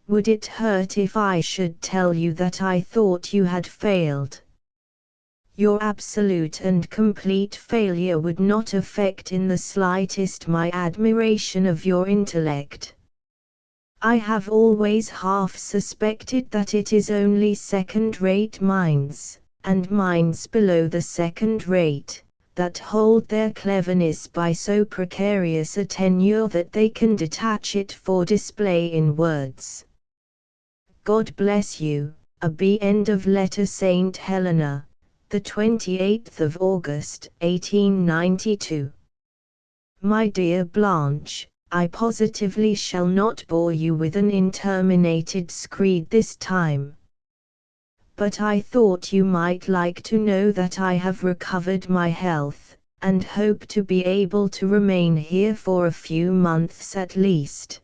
Would it hurt if I should tell you that I thought you had failed? Your absolute and complete failure would not affect in the slightest my admiration of your intellect. I have always half suspected that it is only second-rate minds, and minds below the second-rate, that hold their cleverness by so precarious a tenure that they can detach it for display in words. God bless you. A.B. End of letter. St. Helena, the 28th of August, 1892. My dear Blanche, I positively shall not bore you with an interminated screed this time. But I thought you might like to know that I have recovered my health, and hope to be able to remain here for a few months at least.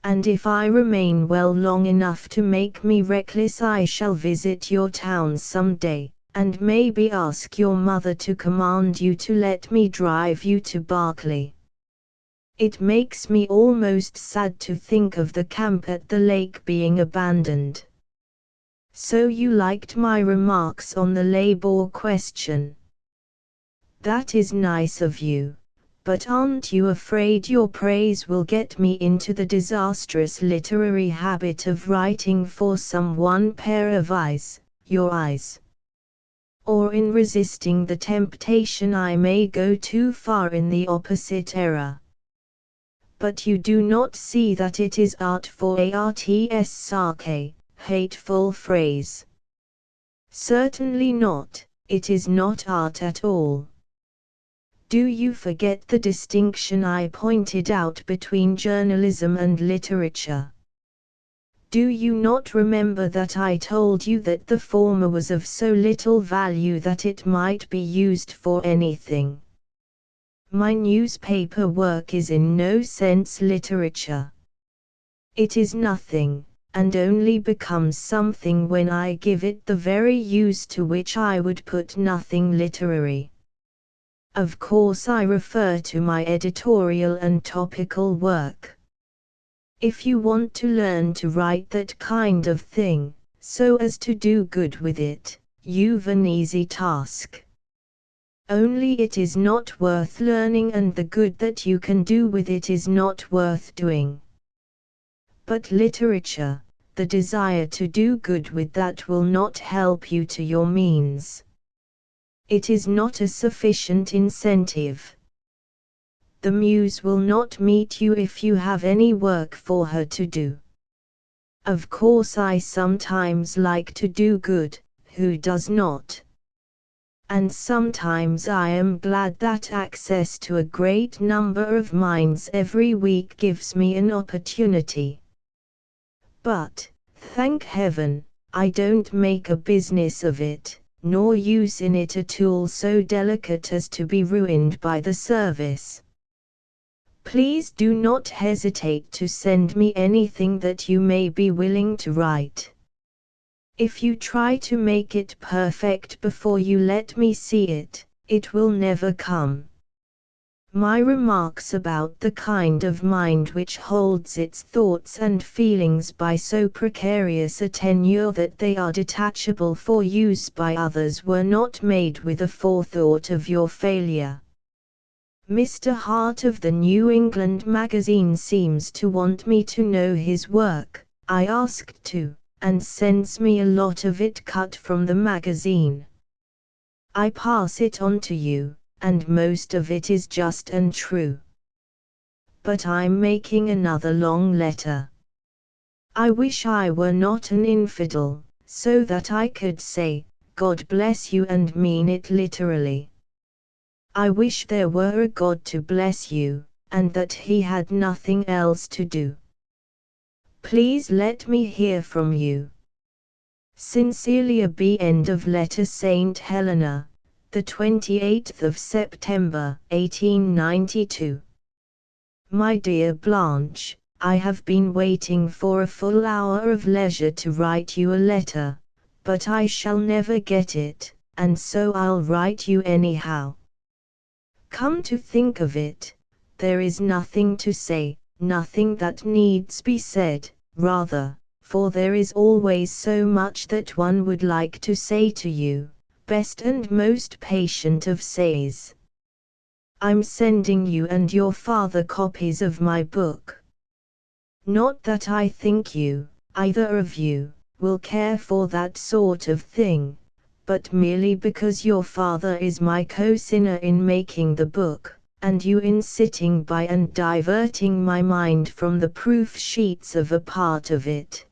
And if I remain well long enough to make me reckless, I shall visit your town some day, and maybe ask your mother to command you to let me drive you to Berkeley. It makes me almost sad to think of the camp at the lake being abandoned. So you liked my remarks on the labor question? That is nice of you. But aren't you afraid your praise will get me into the disastrous literary habit of writing for some one pair of eyes, your eyes? Or in resisting the temptation I may go too far in the opposite error? But you do not see that it is art for arts sake, hateful phrase. Certainly not, it is not art at all. Do you forget the distinction I pointed out between journalism and literature? Do you not remember that I told you that the former was of so little value that it might be used for anything? My newspaper work is in no sense literature. It is nothing, and only becomes something when I give it the very use to which I would put nothing literary. Of course I refer to my editorial and topical work. If you want to learn to write that kind of thing, so as to do good with it, you've an easy task. Only it is not worth learning, and the good that you can do with it is not worth doing. But literature, the desire to do good with that will not help you to your means. It is not a sufficient incentive. The muse will not meet you if you have any work for her to do. Of course I sometimes like to do good, who does not? And sometimes I am glad that access to a great number of minds every week gives me an opportunity. But, thank heaven, I don't make a business of it, nor use in it a tool so delicate as to be ruined by the service. Please do not hesitate to send me anything that you may be willing to write. If you try to make it perfect before you let me see it, it will never come. My remarks about the kind of mind which holds its thoughts and feelings by so precarious a tenure that they are detachable for use by others were not made with a forethought of your failure. Mr. Hart of the New England magazine seems to want me to know his work. I asked to, and sends me a lot of it cut from the magazine. I pass it on to you, and most of it is just and true. But I'm making another long letter. I wish I were not an infidel, so that I could say, God bless you, and mean it literally. I wish there were a God to bless you, and that he had nothing else to do. Please let me hear from you. Sincerely, a B. End of letter. St. Helena, the 28th of September, 1892. My dear Blanche, I have been waiting for a full hour of leisure to write you a letter, but I shall never get it, and so I'll write you anyhow. Come to think of it, there is nothing to say, nothing that needs be said, rather, for there is always so much that one would like to say to you, best and most patient of says. I'm sending you and your father copies of my book. Not that I think you, either of you, will care for that sort of thing, but merely because your father is my co-sinner in making the book, and you in sitting by and diverting my mind from the proof sheets of a part of it.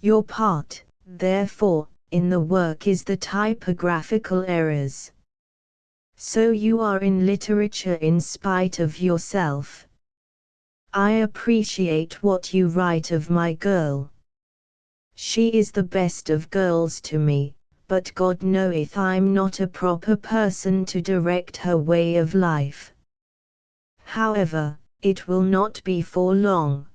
Your part, therefore, in the work is the typographical errors. So you are in literature in spite of yourself, I appreciate what you write of my girl. She is the best of girls to me, but God knoweth I'm not a proper person to direct her way of life. However, it will not be for long.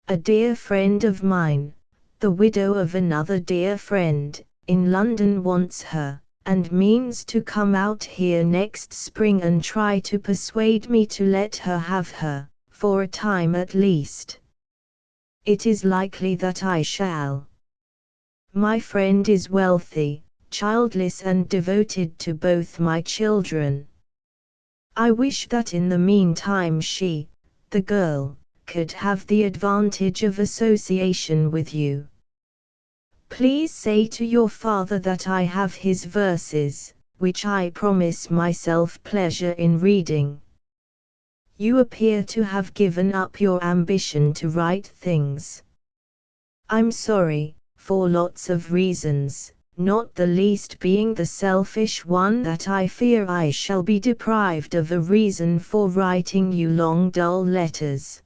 A dear friend of mine, the widow of another dear friend, in London wants her, and means to come out here next spring and try to persuade me to let her have her, for a time at least. It is likely that I shall. My friend is wealthy, childless and devoted to both my children. I wish that in the meantime she, the girl, could have the advantage of association with you. Please say to your father that I have his verses, which I promise myself pleasure in reading. You appear to have given up your ambition to write things. I'm sorry, for lots of reasons, not the least being the selfish one that I fear I shall be deprived of a reason for writing you long dull letters.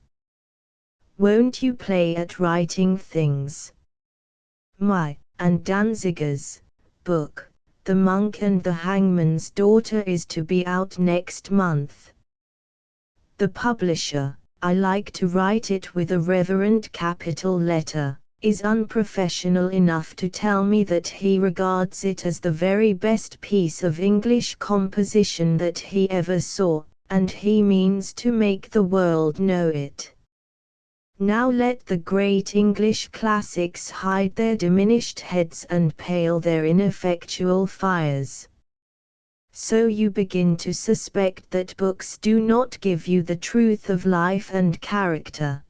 Won't you play at writing things? My, and Danziger's, book, The Monk and the Hangman's Daughter, is to be out next month. The publisher, I like to write it with a reverent capital letter, is unprofessional enough to tell me that he regards it as the very best piece of English composition that he ever saw, and he means to make the world know it. Now let the great English classics hide their diminished heads and pale their ineffectual fires. So you begin to suspect that books do not give you the truth of life and character.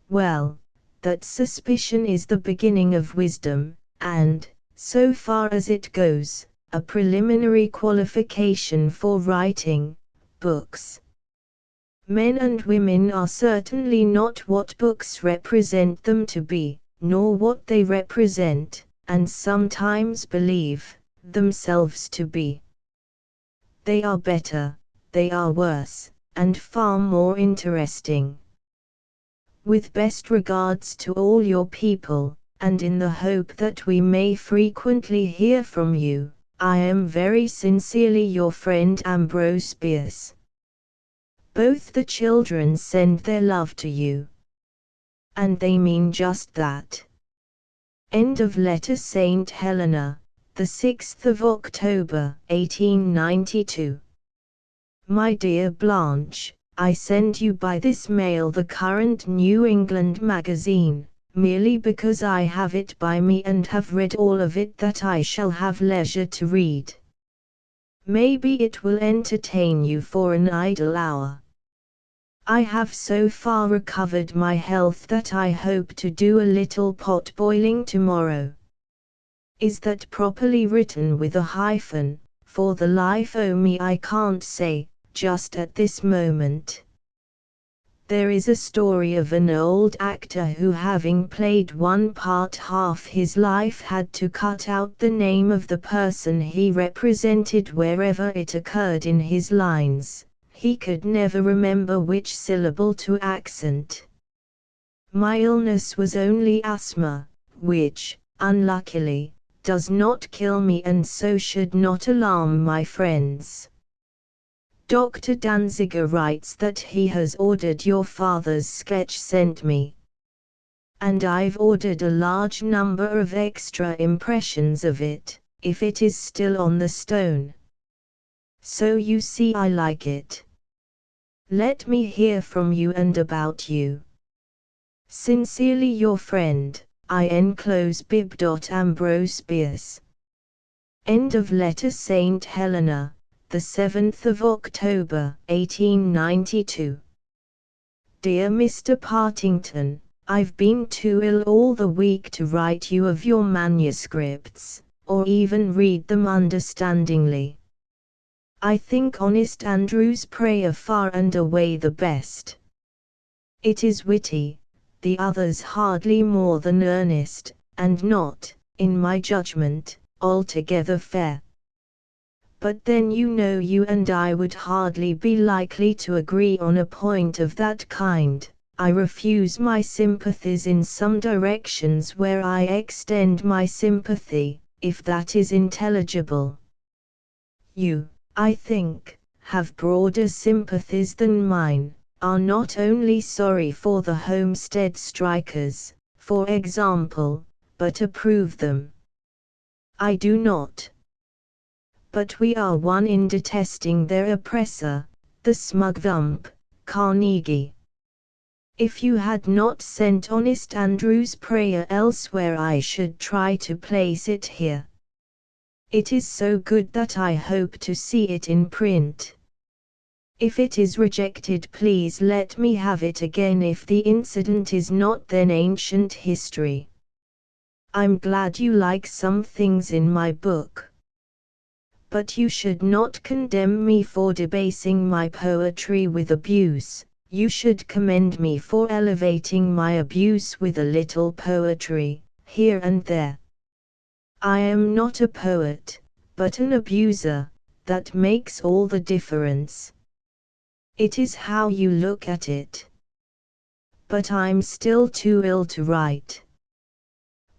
Well, that suspicion is the beginning of wisdom, and, so far as it goes, a preliminary qualification for writing books. Men and women are certainly not what books represent them to be, nor what they represent, and sometimes believe, themselves to be. They are better, they are worse, and far more interesting. With best regards to all your people, and in the hope that we may frequently hear from you, I am very sincerely your friend Ambrose Bierce. Both the children send their love to you. And they mean just that. End of letter. St. Helena, the 6th of October, 1892. My dear Blanche, I send you by this mail the current New England magazine, merely because I have it by me and have read all of it that I shall have leisure to read. Maybe it will entertain you for an idle hour. I have so far recovered my health that I hope to do a little pot boiling tomorrow. Is that properly written with a hyphen? For the life o' me I can't say, just at this moment. There is a story of an old actor who, having played one part half his life, had to cut out the name of the person he represented wherever it occurred in his lines. He could never remember which syllable to accent. My illness was only asthma, which, unluckily, does not kill me and so should not alarm my friends. Dr. Danziger writes that he has ordered your father's sketch sent me. And I've ordered a large number of extra impressions of it, if it is still on the stone. So you see I like it. Let me hear from you and about you. Sincerely your friend, I enclose bib. Ambrose Bierce. End of letter. St. Helena, the 7th of October, 1892. Dear Mr. Partington, I've been too ill all the week to write you of your manuscripts, or even read them understandingly. I think honest Andrew's prayer far and away the best. It is witty, the others hardly more than earnest, and not, in my judgment, altogether fair. But then you and I would hardly be likely to agree on a point of that kind. I refuse my sympathies in some directions where I extend my sympathy, if that is intelligible. You, I think, have broader sympathies than mine, are not only sorry for the homestead strikers, for example, but approve them. I do not. But we are one in detesting their oppressor, the smug vamp, Carnegie. If you had not sent honest Andrew's prayer elsewhere, I should try to place it here. It is so good that I hope to see it in print. If it is rejected, please let me have it again if the incident is not then ancient history. I'm glad you like some things in my book. But you should not condemn me for debasing my poetry with abuse, you should commend me for elevating my abuse with a little poetry, here and there. I am not a poet, but an abuser, that makes all the difference. It is how you look at it. But I'm still too ill to write.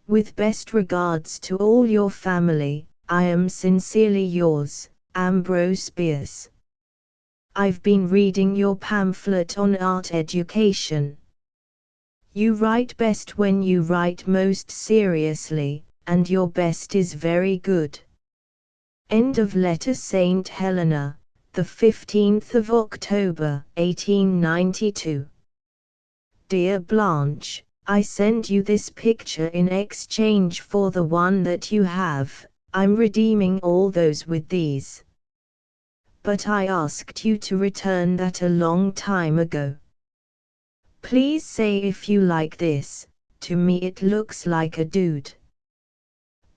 With best regards to all your family, I am sincerely yours, Ambrose Bierce. I've been reading your pamphlet on art education. You write best when you write most seriously, and your best is very good. End of letter. St. Helena, the 15th of October, 1892. Dear Blanche, I send you this picture in exchange for the one that you have. I'm redeeming all those with these. But I asked you to return that a long time ago. Please say if you like this. To me it looks like a dude.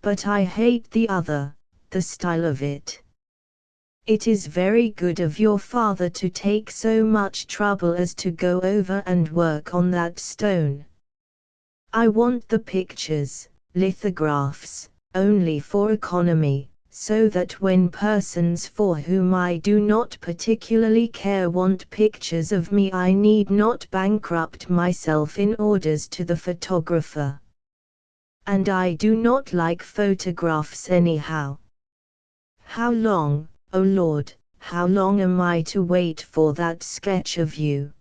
But I hate the other, the style of it. It is very good of your father to take so much trouble as to go over and work on that stone. I want the pictures, lithographs, only for economy, so that when persons for whom I do not particularly care want pictures of me, I need not bankrupt myself in orders to the photographer. And I do not like photographs anyhow. How long, oh Lord, how long am I to wait for that sketch of you?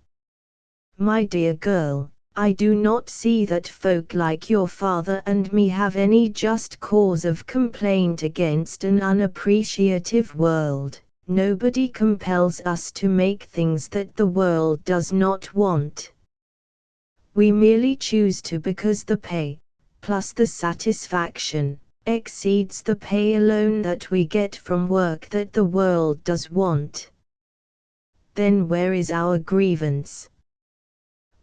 My dear girl, I do not see that folk like your father and me have any just cause of complaint against an unappreciative world. Nobody compels us to make things that the world does not want. We merely choose to because the pay, plus the satisfaction, exceeds the pay alone that we get from work that the world does want. Then where is our grievance?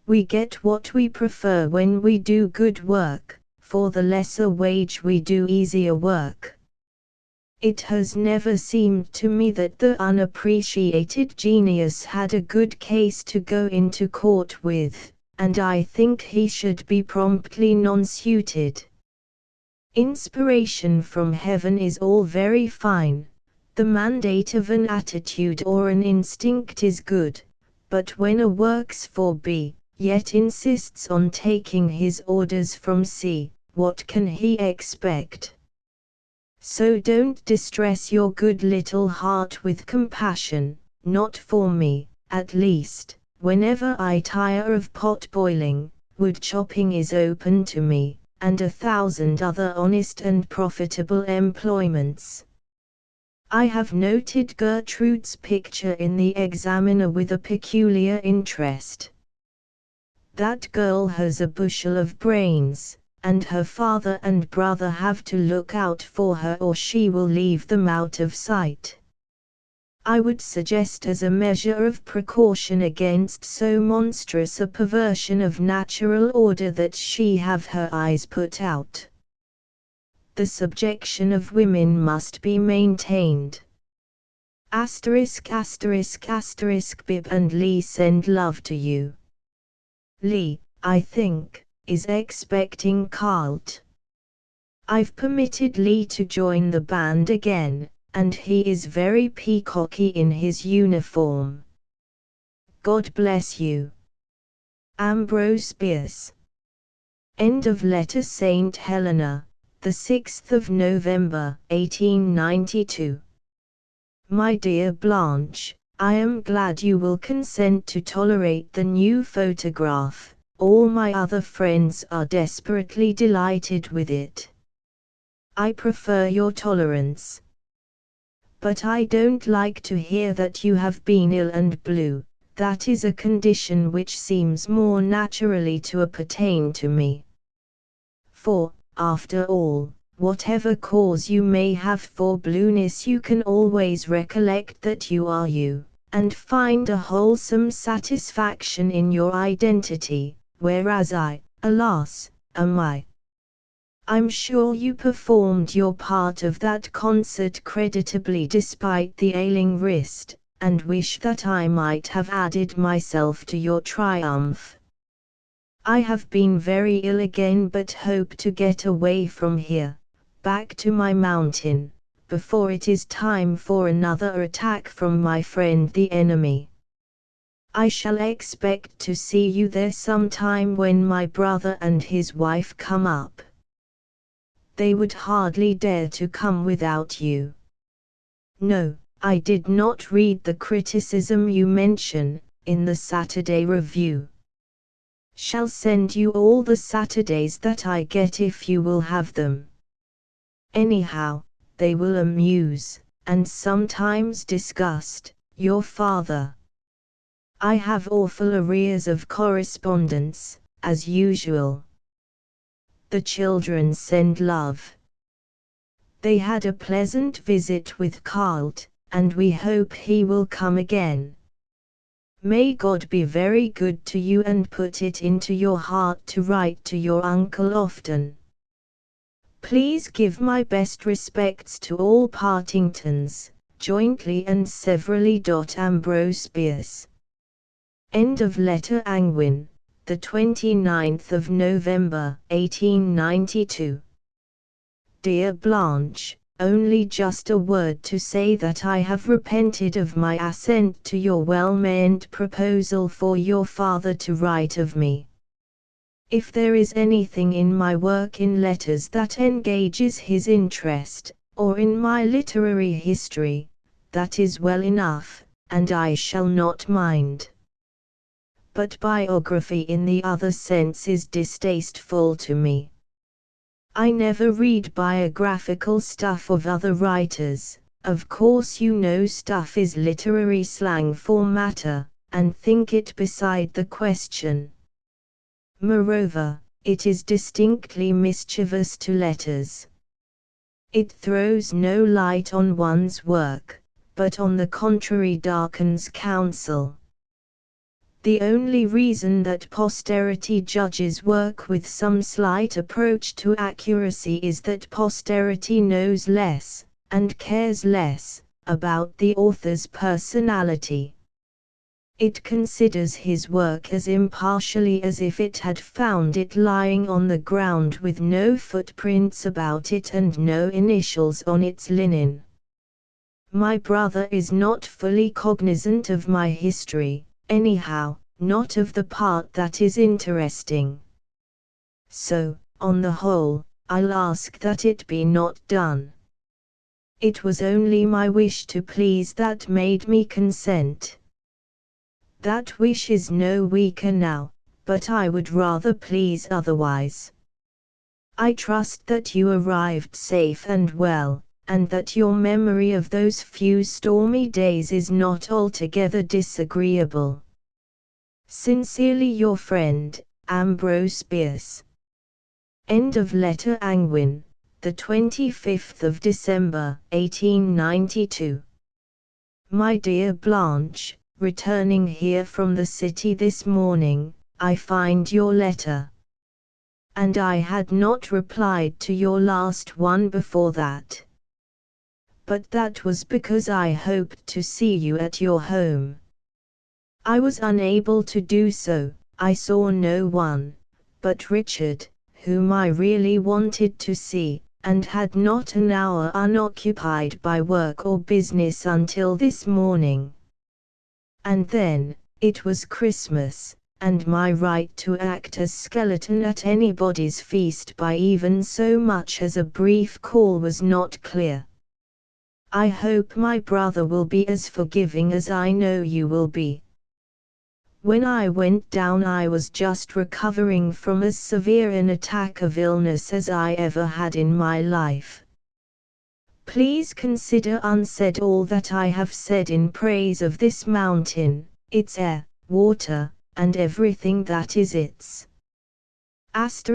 We get what we prefer when we do good work, for the lesser wage we do easier work. It has never seemed to me that the unappreciated genius had a good case to go into court with, and I think he should be promptly non-suited. Inspiration from heaven is all very fine, the mandate of an attitude or an instinct is good, but when a works for B, yet insists on taking his orders from C, what can he expect? So don't distress your good little heart with compassion, not for me, at least. Whenever I tire of pot boiling, wood chopping is open to me, and 1,000 other honest and profitable employments. I have noted Gertrude's picture in the Examiner with a peculiar interest. That girl has a bushel of brains, and her father and brother have to look out for her or she will leave them out of sight. I would suggest as a measure of precaution against so monstrous a perversion of natural order that she have her eyes put out. The subjection of women must be maintained. Asterisk asterisk asterisk Bib and Lee send love to you. Lee, I think, is expecting Carlt. I've permitted Lee to join the band again, and he is very peacocky in his uniform. God bless you. Ambrose Bierce. End of letter. St. Helena, the 6th of November, 1892. My dear Blanche, I am glad you will consent to tolerate the new photograph. All my other friends are desperately delighted with it. I prefer your tolerance. But I don't like to hear that you have been ill and blue. That is a condition which seems more naturally to appertain to me. For, after all, whatever cause you may have for blueness, you can always recollect that you are you, and find a wholesome satisfaction in your identity, whereas I, alas, am I. I'm sure you performed your part of that concert creditably despite the ailing wrist, and wish that I might have added myself to your triumph. I have been very ill again, but hope to get away from here, back to my mountain, before it is time for another attack from my friend the enemy. I shall expect to see you there sometime when my brother and his wife come up. They would hardly dare to come without you. No, I did not read the criticism you mention, in the Saturday Review. Shall send you all the Saturdays that I get if you will have them. Anyhow, they will amuse, and sometimes disgust, your father. I have awful arrears of correspondence, as usual. The children send love. They had a pleasant visit with Carlt, and we hope he will come again. May God be very good to you and put it into your heart to write to your uncle often. Please give my best respects to all Partingtons, jointly and severally. Ambrose Bierce. End of letter. Angwin, the 29th of November, 1892. Dear Blanche, only just a word to say that I have repented of my assent to your well-meant proposal for your father to write of me. If there is anything in my work in letters that engages his interest, or in my literary history, that is well enough, and I shall not mind. But biography in the other sense is distasteful to me. I never read biographical stuff of other writers. Of course you know stuff is literary slang for matter, and think it beside the question. Moreover, it is distinctly mischievous to letters. It throws no light on one's work, but on the contrary darkens counsel. The only reason that posterity judges work with some slight approach to accuracy is that posterity knows less, and cares less, about the author's personality. It considers his work as impartially as if it had found it lying on the ground with no footprints about it and no initials on its linen. My brother is not fully cognizant of my history, anyhow, not of the part that is interesting. So, on the whole, I'll ask that it be not done. It was only my wish to please that made me consent. That wish is no weaker now, but I would rather please otherwise. I trust that you arrived safe and well, and that your memory of those few stormy days is not altogether disagreeable. Sincerely your friend, Ambrose Bierce. End of letter. Angwin, the 25th of December, 1892. My dear Blanche, returning here from the city this morning, I find your letter. And I had not replied to your last one before that. But that was because I hoped to see you at your home. I was unable to do so. I saw no one, but Richard, whom I really wanted to see, and had not an hour unoccupied by work or business until this morning. And then, it was Christmas, and my right to act as skeleton at anybody's feast by even so much as a brief call was not clear. I hope my brother will be as forgiving as I know you will be. When I went down I was just recovering from as severe an attack of illness as I ever had in my life. Please consider unsaid all that I have said in praise of this mountain, its air, water, and everything that is its. It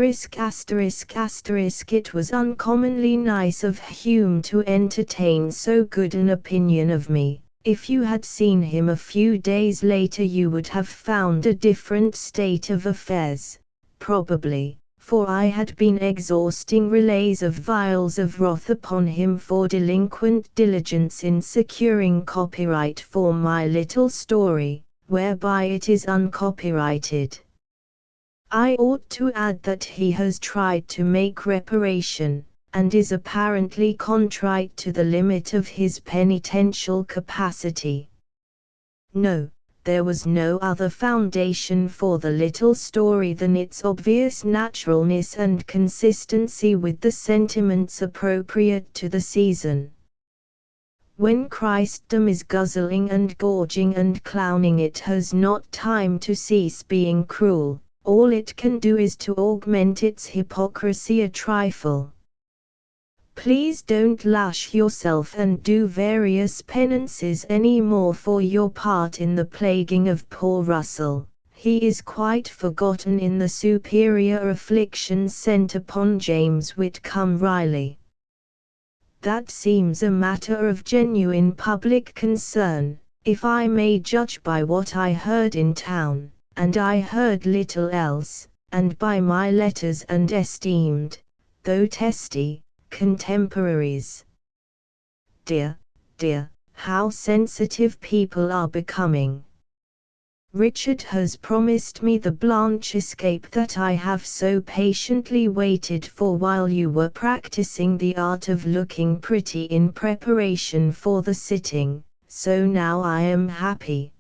was uncommonly nice of Hume to entertain so good an opinion of me. If you had seen him a few days later you would have found a different state of affairs, probably, for I had been exhausting relays of vials of wrath upon him for delinquent diligence in securing copyright for my little story, whereby it is uncopyrighted. I ought to add that he has tried to make reparation, and is apparently contrite to the limit of his penitential capacity. No, there was no other foundation for the little story than its obvious naturalness and consistency with the sentiments appropriate to the season. When Christendom is guzzling and gorging and clowning, it has not time to cease being cruel. All it can do is to augment its hypocrisy a trifle. Please don't lash yourself and do various penances any more for your part in the plaguing of poor Russell. He is quite forgotten in the superior afflictions sent upon James Whitcomb Riley. That seems a matter of genuine public concern, if I may judge by what I heard in town, and I heard little else, and by my letters and esteemed, though testy, contemporaries. Dear, dear, how sensitive people are becoming. Richard has promised me the Blanche escape that I have so patiently waited for while you were practicing the art of looking pretty in preparation for the sitting, so now I am happy.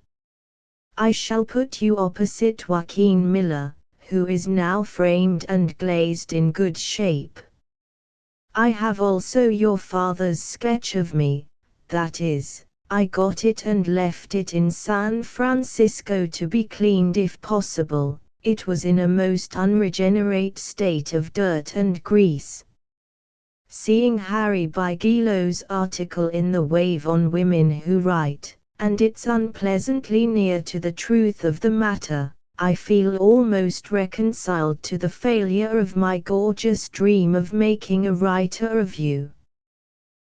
I shall put you opposite Joaquin Miller, who is now framed and glazed in good shape. I have also your father's sketch of me, that is, I got it and left it in San Francisco to be cleaned if possible. It was in a most unregenerate state of dirt and grease. Seeing Harry Bigelow's article in The Wave on women who write, and it's unpleasantly near to the truth of the matter, I feel almost reconciled to the failure of my gorgeous dream of making a writer of you.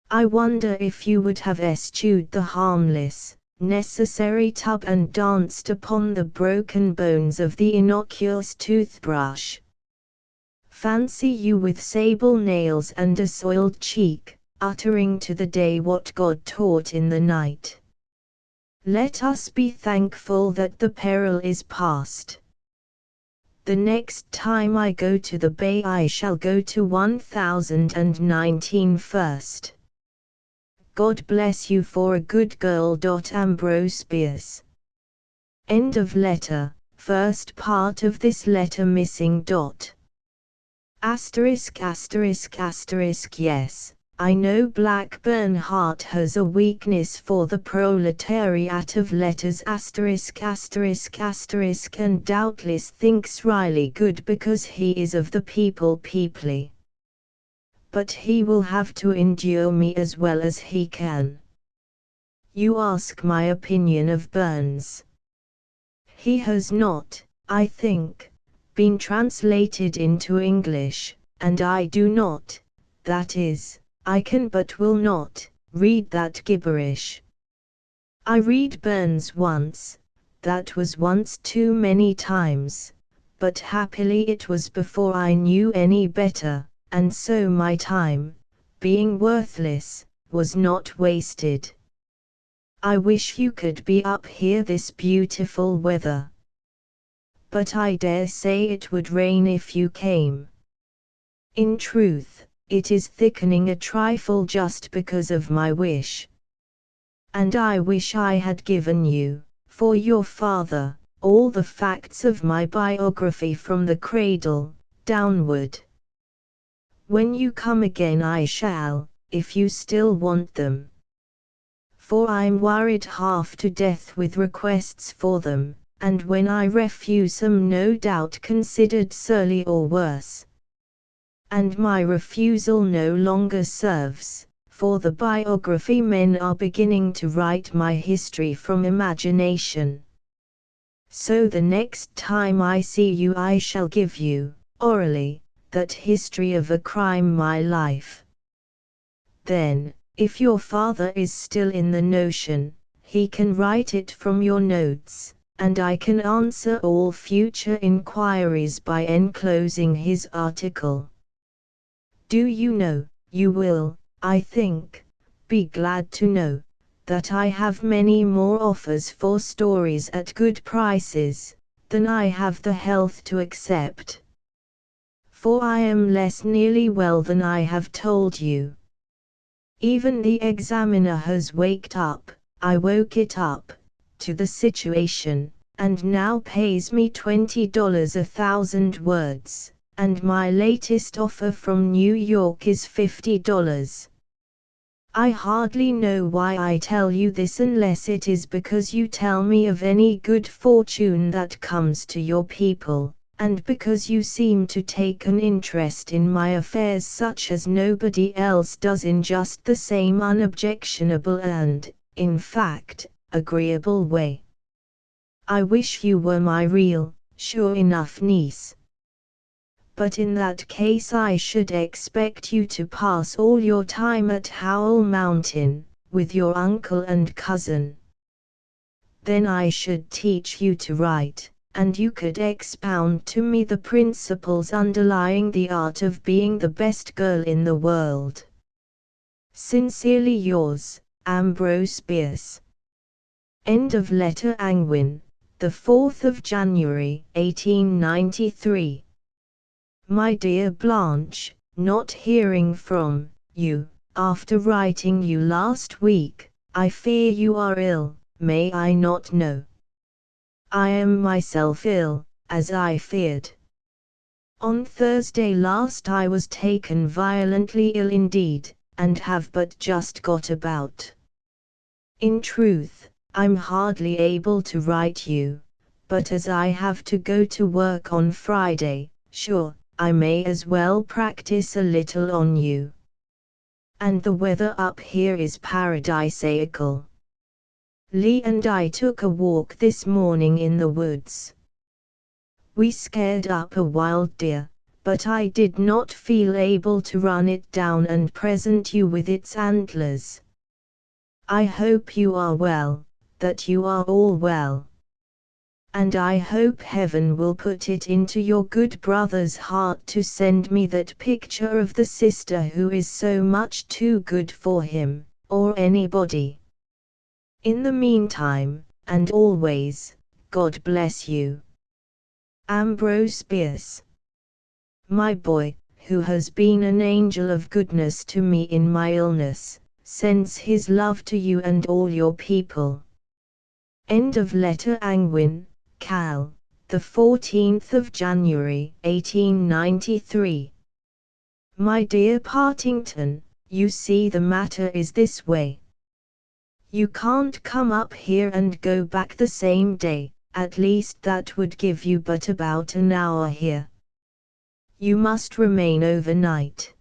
I wonder if you would have eschewed the harmless, necessary tub and danced upon the broken bones of the innocuous toothbrush. Fancy you with sable nails and a soiled cheek, uttering to the day what God taught in the night. Let us be thankful that the peril is past. The next time I go to the Bay I shall go to 1019 first. God bless you for a good girl. Ambrose Bierce. End of letter. First part of this letter missing. Yes, I know Blackburn Hart has a weakness for the proletariat of letters and doubtless thinks Riley good because he is of the peoply. But he will have to endure me as well as he can. You ask my opinion of Burns. He has not, I think, been translated into English, and I do not, that is, I can but will not, read that gibberish. I read Burns once, that was once too many times, but happily it was before I knew any better, and so my time, being worthless, was not wasted. I wish you could be up here this beautiful weather. But I dare say it would rain if you came. In truth, it is thickening a trifle just because of my wish. And I wish I had given you, for your father, all the facts of my biography from the cradle, downward. When you come again I shall, if you still want them. For I'm worried half to death with requests for them, and when I refuse them no doubt considered surly or worse. And my refusal no longer serves, for the biography men are beginning to write my history from imagination. So the next time I see you I shall give you, orally, that history of a crime my life. Then, if your father is still in the notion, he can write it from your notes, and I can answer all future inquiries by enclosing his article. Do you know, you will, I think, be glad to know, that I have many more offers for stories at good prices, than I have the health to accept. For I am less nearly well than I have told you. Even the Examiner has waked up, I woke it up, to the situation, and now pays me $20 1,000 words, and my latest offer from New York is $50. I hardly know why I tell you this unless it is because you tell me of any good fortune that comes to your people, and because you seem to take an interest in my affairs such as nobody else does in just the same unobjectionable and, in fact, agreeable way. I wish you were my real, sure enough niece. But in that case I should expect you to pass all your time at Howell Mountain, with your uncle and cousin. Then I should teach you to write, and you could expound to me the principles underlying the art of being the best girl in the world. Sincerely yours, Ambrose Bierce. End of letter. Angwin, the 4th of January, 1893. My dear Blanche, not hearing from you, after writing you last week, I fear you are ill. May I not know? I am myself ill, as I feared. On Thursday last I was taken violently ill indeed, and have but just got about. In truth, I'm hardly able to write you, but as I have to go to work on Friday, sure, I may as well practice a little on you. And the weather up here is paradisaical. Lee and I took a walk this morning in the woods. We scared up a wild deer, but I did not feel able to run it down and present you with its antlers. I hope you are well, that you are all well. And I hope heaven will put it into your good brother's heart to send me that picture of the sister who is so much too good for him, or anybody. In the meantime, and always, God bless you. Ambrose Bierce. My boy, who has been an angel of goodness to me in my illness, sends his love to you and all your people. End of letter. Angwin, Cal, the 14th of January, 1893. My dear Partington, you see the matter is this way. You can't come up here and go back the same day, at least that would give you but about an hour here. You must remain overnight.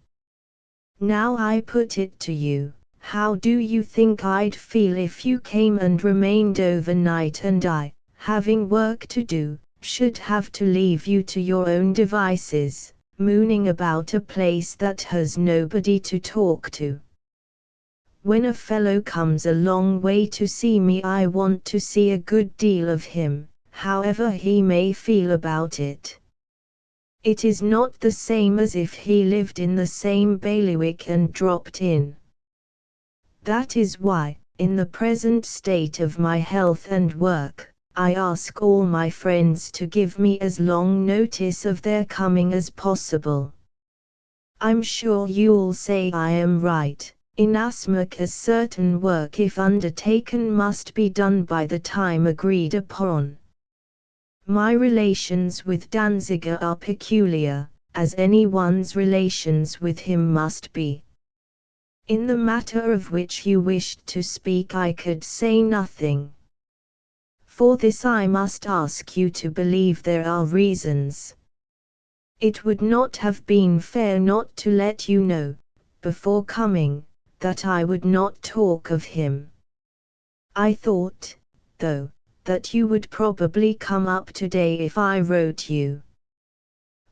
Now I put it to you, how do you think I'd feel if you came and remained overnight and I, having work to do, should have to leave you to your own devices, mooning about a place that has nobody to talk to? When a fellow comes a long way to see me I want to see a good deal of him, however he may feel about it. It is not the same as if he lived in the same bailiwick and dropped in. That is why, in the present state of my health and work, I ask all my friends to give me as long notice of their coming as possible. I'm sure you'll say I am right, inasmuch as certain work if undertaken must be done by the time agreed upon. My relations with Danziger are peculiar, as anyone's relations with him must be. In the matter of which you wished to speak I could say nothing. For this I must ask you to believe there are reasons. It would not have been fair not to let you know, before coming, that I would not talk of him. I thought, though, that you would probably come up today if I wrote you.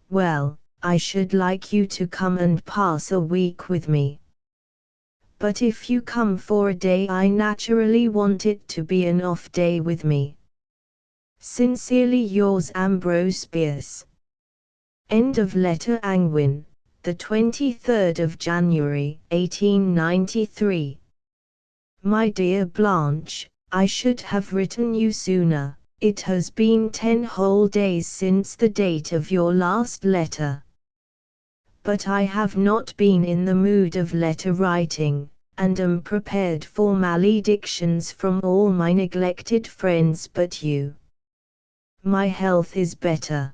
Well, I should like you to come and pass a week with me. But if you come for a day I naturally want it to be an off day with me. Sincerely yours Ambrose Bierce. End of letter. Angwin, the 23rd of January, 1893. My dear Blanche, I should have written you sooner. It has been 10 whole days since the date of your last letter. But I have not been in the mood of letter writing, and am prepared for maledictions from all my neglected friends but you. My health is better.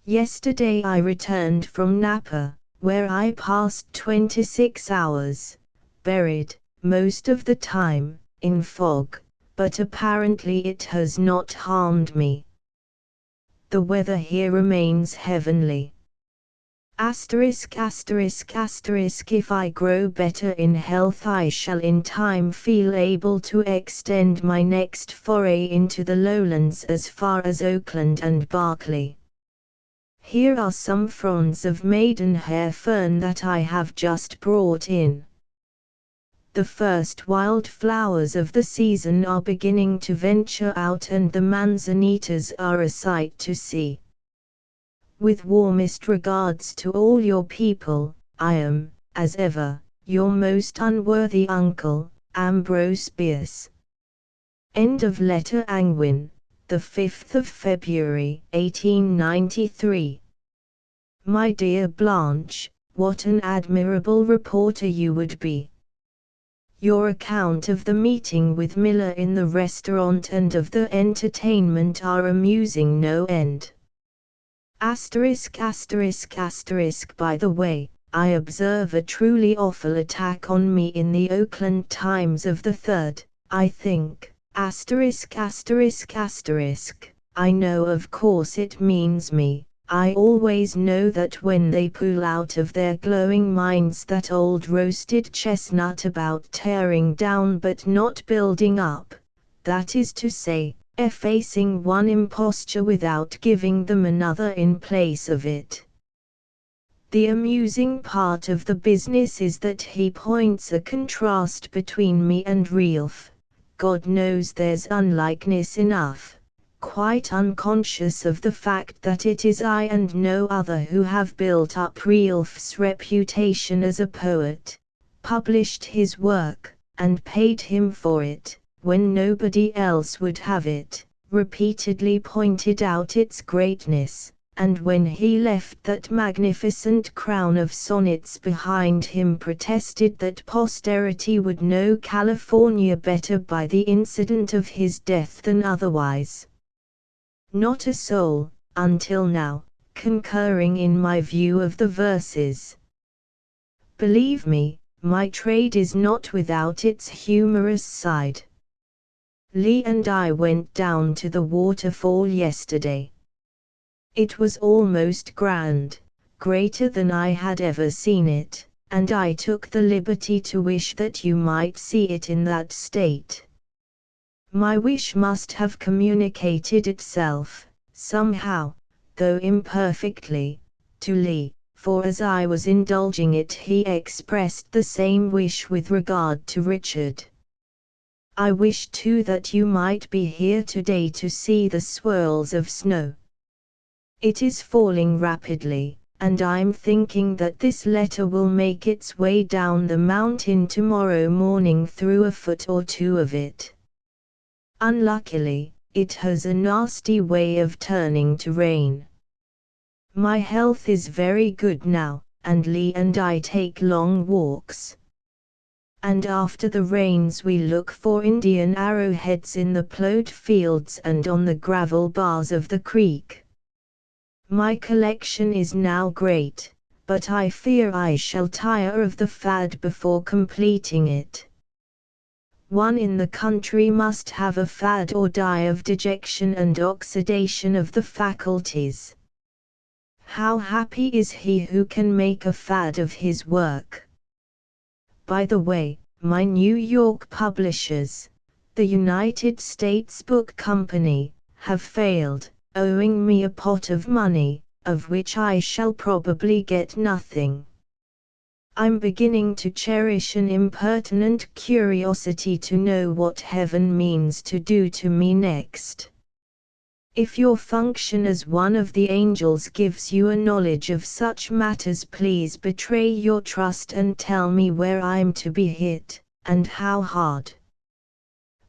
Yesterday I returned from Napa, where I passed 26 hours, buried, most of the time, in fog, but apparently it has not harmed me. The weather here remains heavenly. Asterisk asterisk asterisk if I grow better in health I shall in time feel able to extend my next foray into the lowlands as far as Oakland and Berkeley. Here are some fronds of maidenhair fern that I have just brought in. The first wild flowers of the season are beginning to venture out and the manzanitas are a sight to see. With warmest regards to all your people, I am, as ever, your most unworthy uncle, Ambrose Bierce. End of letter. Angwin, the 5th of February, 1893. My dear Blanche, what an admirable reporter you would be. Your account of the meeting with Miller in the restaurant and of the entertainment are amusing no end. Asterisk asterisk asterisk by the way, I observe a truly awful attack on me in the Oakland Times of the 3rd, I think, asterisk asterisk asterisk, I know of course it means me, I always know that when they pull out of their glowing minds that old roasted chestnut about tearing down but not building up, that is to say, effacing one imposture without giving them another in place of it. The amusing part of the business is that he points a contrast between me and Realf. God knows there's unlikeness enough, quite unconscious of the fact that it is I and no other who have built up Realf's reputation as a poet, published his work, and paid him for it, when nobody else would have it, repeatedly pointed out its greatness, and when he left that magnificent crown of sonnets behind him protested that posterity would know California better by the incident of his death than otherwise. Not a soul, until now, concurring in my view of the verses. Believe me, my trade is not without its humorous side. Lee and I went down to the waterfall yesterday. It was almost grand, greater than I had ever seen it, and I took the liberty to wish that you might see it in that state. My wish must have communicated itself, somehow, though imperfectly, to Lee, for as I was indulging it he expressed the same wish with regard to Richard. I wish too that you might be here today to see the swirls of snow. It is falling rapidly, and I'm thinking that this letter will make its way down the mountain tomorrow morning through a foot or two of it. Unluckily, it has a nasty way of turning to rain. My health is very good now, and Lee and I take long walks. And after the rains we look for Indian arrowheads in the plowed fields and on the gravel bars of the creek. My collection is now great, but I fear I shall tire of the fad before completing it. One in the country must have a fad or die of dejection and oxidation of the faculties. How happy is he who can make a fad of his work. By the way, my New York publishers, the United States Book Company, have failed, owing me a pot of money, of which I shall probably get nothing. I'm beginning to cherish an impertinent curiosity to know what heaven means to do to me next. If your function as one of the angels gives you a knowledge of such matters, please betray your trust and tell me where I'm to be hit, and how hard.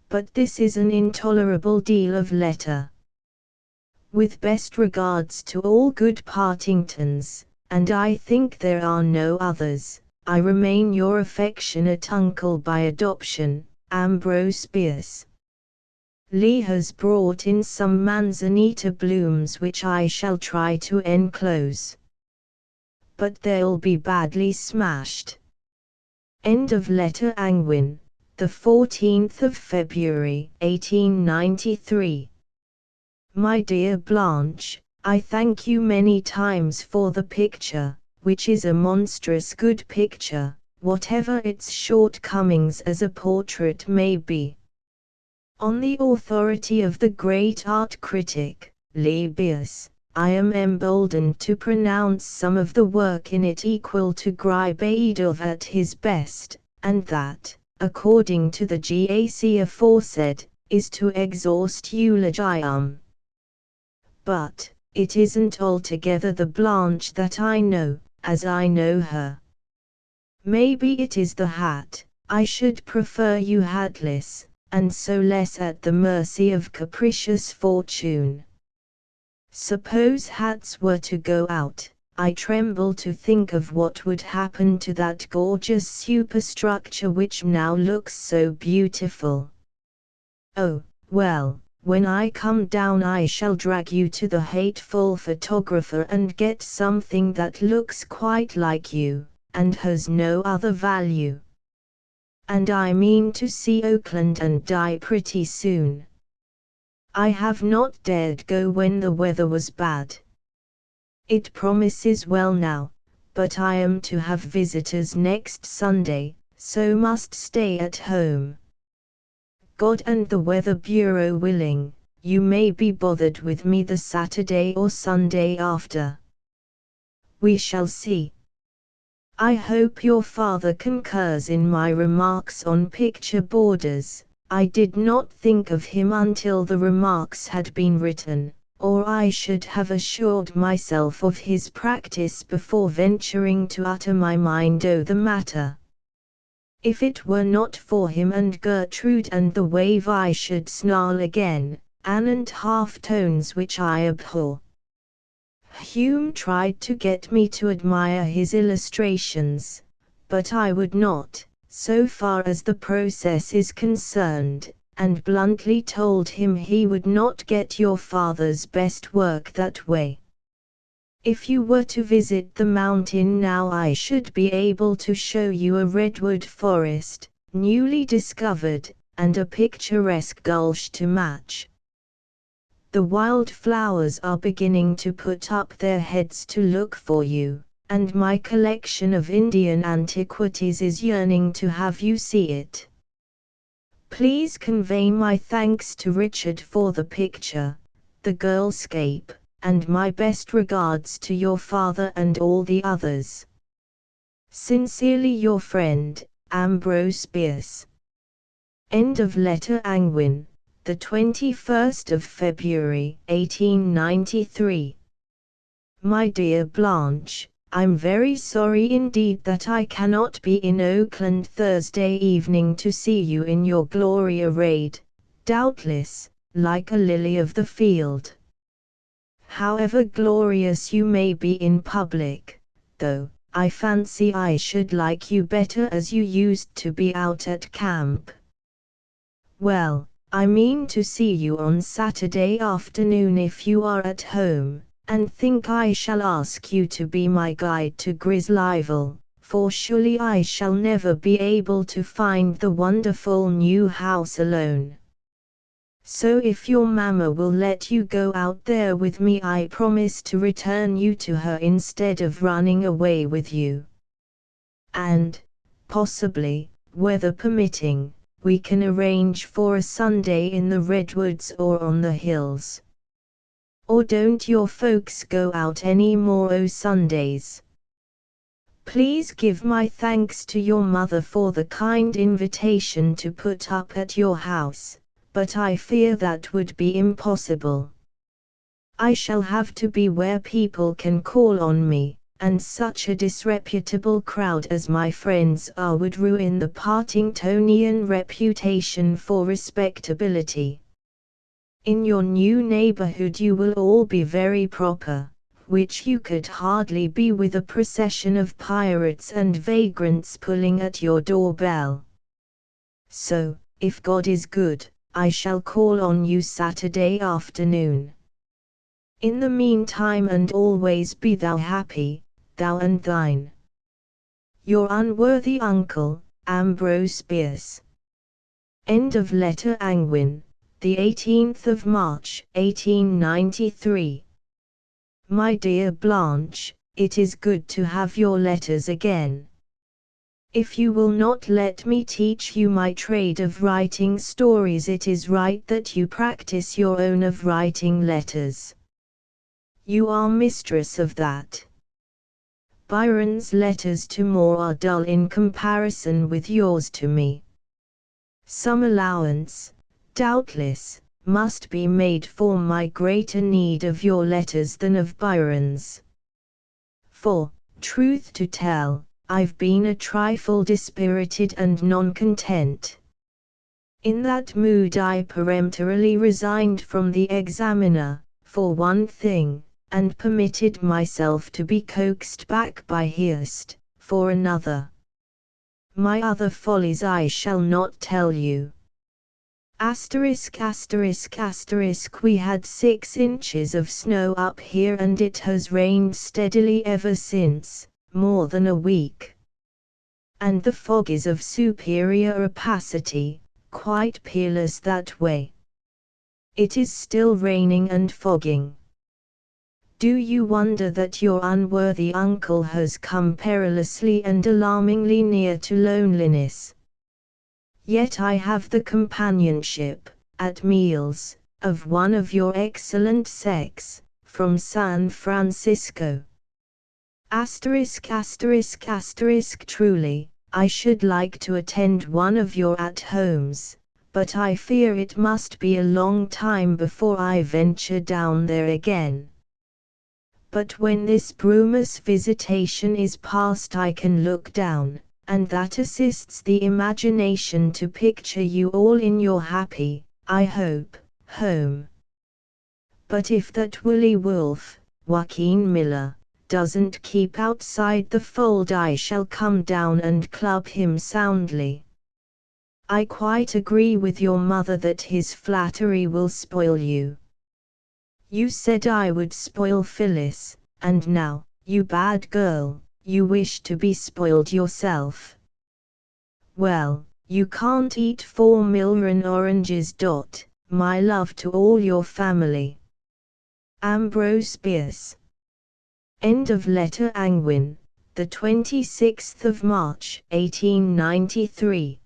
But this is an intolerable deal of letter. With best regards to all good Partingtons, and I think there are no others, I remain your affectionate uncle by adoption, Ambrose Bierce. Lee has brought in some manzanita blooms which I shall try to enclose. But they'll be badly smashed. End of letter. Angwin, the 14th of February, 1893. My dear Blanche, I thank you many times for the picture, which is a monstrous good picture, whatever its shortcomings as a portrait may be. On the authority of the great art critic, Lee Bierce, I am emboldened to pronounce some of the work in it equal to Gribaudoff at his best, and that, according to the GAC aforesaid, is to exhaust eulogium. But, it isn't altogether the Blanche that I know, as I know her. Maybe it is the hat. I should prefer you hatless, and so less at the mercy of capricious fortune. Suppose hats were to go out, I tremble to think of what would happen to that gorgeous superstructure which now looks so beautiful. Oh, well, when I come down I shall drag you to the hateful photographer and get something that looks quite like you, and has no other value. And I mean to see Oakland and die pretty soon. I have not dared go when the weather was bad. It promises well now, but I am to have visitors next Sunday, so must stay at home. God and the Weather Bureau willing, you may be bothered with me the Saturday or Sunday after. We shall see. I hope your father concurs in my remarks on picture borders. I did not think of him until the remarks had been written, or I should have assured myself of his practice before venturing to utter my mind o' the matter. If it were not for him and Gertrude and the wave I should snarl again, and half-tones which I abhor. Hume tried to get me to admire his illustrations, but I would not, so far as the process is concerned, and bluntly told him he would not get your father's best work that way. If you were to visit the mountain now I should be able to show you a redwood forest, newly discovered, and a picturesque gulch to match. The wild flowers are beginning to put up their heads to look for you, and my collection of Indian antiquities is yearning to have you see it. Please convey my thanks to Richard for the picture, the girlscape, and my best regards to your father and all the others. Sincerely your friend, Ambrose Bierce. End of letter. Angwin, the 21st of February, 1893. My dear Blanche, I'm very sorry indeed that I cannot be in Oakland Thursday evening to see you in your glory arrayed, doubtless, like a lily of the field. However glorious you may be in public, though, I fancy I should like you better as you used to be out at camp. Well, I mean to see you on Saturday afternoon if you are at home, and think I shall ask you to be my guide to Grislyville, for surely I shall never be able to find the wonderful new house alone. So if your mamma will let you go out there with me, I promise to return you to her instead of running away with you. And, possibly, weather permitting, we can arrange for a Sunday in the redwoods or on the hills. Or don't your folks go out any more o' Sundays? Please give my thanks to your mother for the kind invitation to put up at your house, but I fear that would be impossible. I shall have to be where people can call on me, and such a disreputable crowd as my friends are would ruin the Partingtonian reputation for respectability. In your new neighborhood you will all be very proper, which you could hardly be with a procession of pirates and vagrants pulling at your doorbell. So, if God is good, I shall call on you Saturday afternoon. In the meantime and always be thou happy, thou and thine. Your unworthy uncle, Ambrose Bierce. End of letter. Angwin, the 18th of March, 1893. My dear Blanche, it is good to have your letters again. If you will not let me teach you my trade of writing stories, it is right that you practice your own of writing letters. You are mistress of that. Byron's letters to Moore are dull in comparison with yours to me. Some allowance, doubtless, must be made for my greater need of your letters than of Byron's. For, truth to tell, I've been a trifle dispirited and non-content. In that mood I peremptorily resigned from the Examiner, for one thing, and permitted myself to be coaxed back by Hearst, for another. My other follies I shall not tell you. We had 6 inches of snow up here and it has rained steadily ever since, more than a week. And the fog is of superior opacity, quite peerless that way. It is still raining and fogging. Do you wonder that your unworthy uncle has come perilously and alarmingly near to loneliness? Yet I have the companionship, at meals, of one of your excellent sex, from San Francisco. Truly, I should like to attend one of your at-homes, but I fear it must be a long time before I venture down there again. But when this brumous visitation is past I can look down, and that assists the imagination to picture you all in your happy, I hope, home. But if that woolly wolf, Joaquin Miller, doesn't keep outside the fold I shall come down and club him soundly. I quite agree with your mother that his flattery will spoil you. You said I would spoil Phyllis, and now, you bad girl, you wish to be spoiled yourself. Well, you can't eat 4 Milron oranges. My love to all your family. Ambrose Bierce. End of letter. Angwin, the 26th of March, 1893.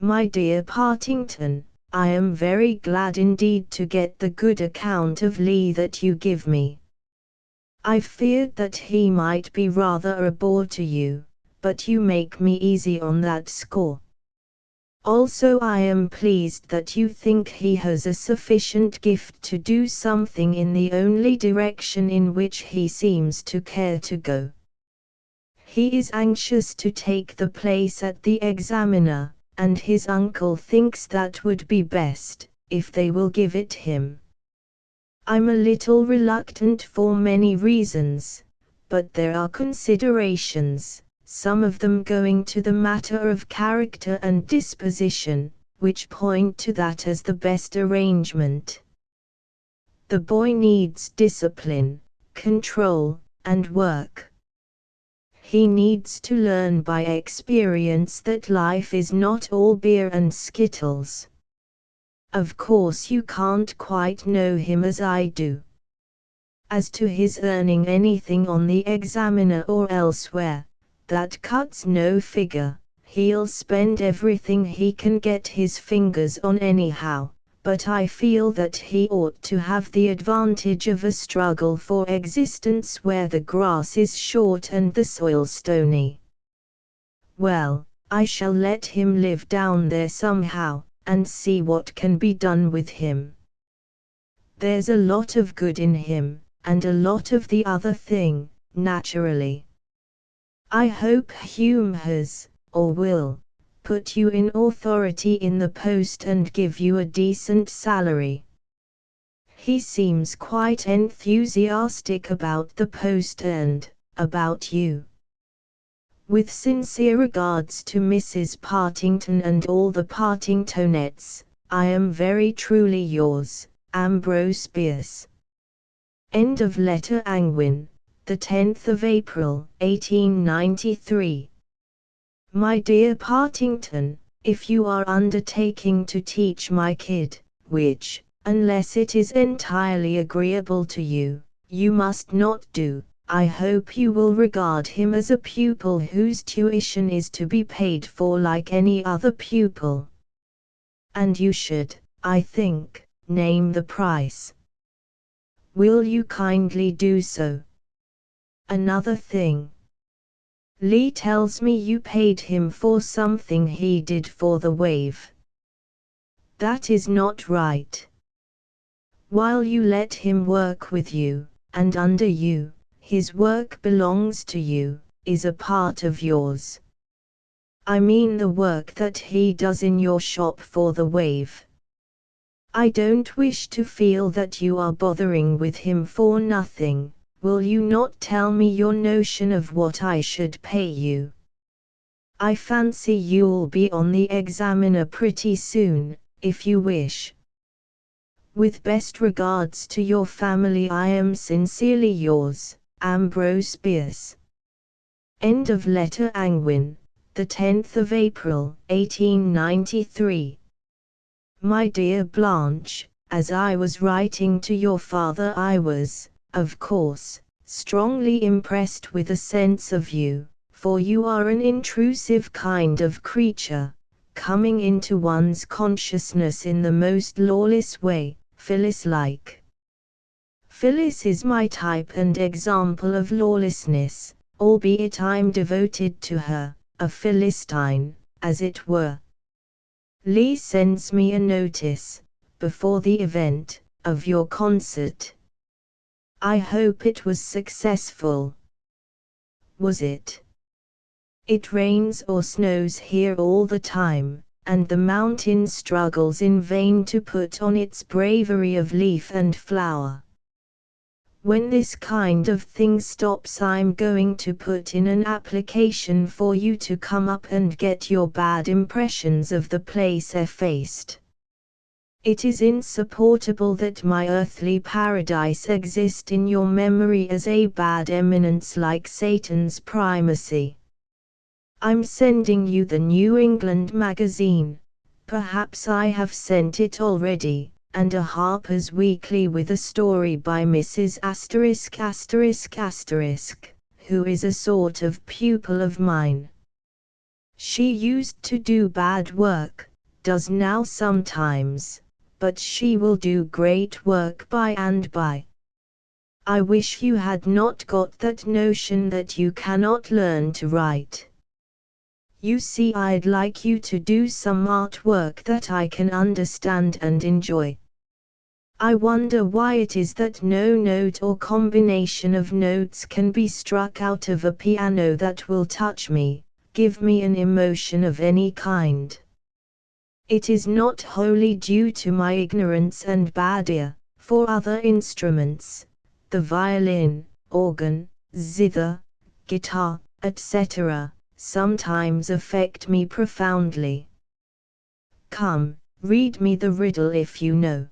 My dear Partington, I am very glad indeed to get the good account of Lee that you give me. I feared that he might be rather a bore to you, but you make me easy on that score. Also I am pleased that you think he has a sufficient gift to do something in the only direction in which he seems to care to go. He is anxious to take the place at the Examiner, and his uncle thinks that would be best, if they will give it him. I'm a little reluctant for many reasons, but there are considerations, some of them going to the matter of character and disposition, which point to that as the best arrangement. The boy needs discipline, control, and work. He needs to learn by experience that life is not all beer and skittles. Of course you can't quite know him as I do. As to his earning anything on the Examiner or elsewhere, that cuts no figure. He'll spend everything he can get his fingers on anyhow, but I feel that he ought to have the advantage of a struggle for existence where the grass is short and the soil stony. Well, I shall let him live down there somehow, and see what can be done with him. There's a lot of good in him, and a lot of the other thing, naturally. I hope Hume has, or will, put you in authority in the post and give you a decent salary. He seems quite enthusiastic about the post and about you. With sincere regards to Mrs. Partington and all the Partingtonettes, I am very truly yours, Ambrose Bierce. End of letter. Angwin, the 10th of April, 1893. My dear Partington, if you are undertaking to teach my kid, which, unless it is entirely agreeable to you, you must not do, I hope you will regard him as a pupil whose tuition is to be paid for like any other pupil. And you should, I think, name the price. Will you kindly do so? Another thing. Lee tells me you paid him for something he did for the Wave. That is not right. While you let him work with you, and under you, his work belongs to you, is a part of yours. I mean the work that he does in your shop for the Wave. I don't wish to feel that you are bothering with him for nothing. Will you not tell me your notion of what I should pay you? I fancy you'll be on the Examiner pretty soon, if you wish. With best regards to your family, I am sincerely yours, Ambrose Bierce. End of letter. Angwin, the 10th of April, 1893. My dear Blanche, as I was writing to your father I was, of course, strongly impressed with a sense of you, for you are an intrusive kind of creature, coming into one's consciousness in the most lawless way, Phyllis-like. Phyllis is my type and example of lawlessness, albeit I'm devoted to her, a Philistine, as it were. Lee sends me a notice, before the event, of your concert. I hope it was successful. Was it? It rains or snows here all the time, and the mountain struggles in vain to put on its bravery of leaf and flower. When this kind of thing stops, I'm going to put in an application for you to come up and get your bad impressions of the place effaced. It is insupportable that my earthly paradise exist in your memory as a bad eminence like Satan's primacy. I'm sending you the New England magazine, perhaps I have sent it already, and a Harper's Weekly with a story by Mrs. ****, who is a sort of pupil of mine. She used to do bad work, does now sometimes, but she will do great work by and by. I wish you had not got that notion that you cannot learn to write. You see, I'd like you to do some artwork that I can understand and enjoy. I wonder why it is that no note or combination of notes can be struck out of a piano that will touch me, give me an emotion of any kind. It is not wholly due to my ignorance and bad ear for other instruments, the violin, organ, zither, guitar, etc., sometimes affect me profoundly. Come, read me the riddle if you know.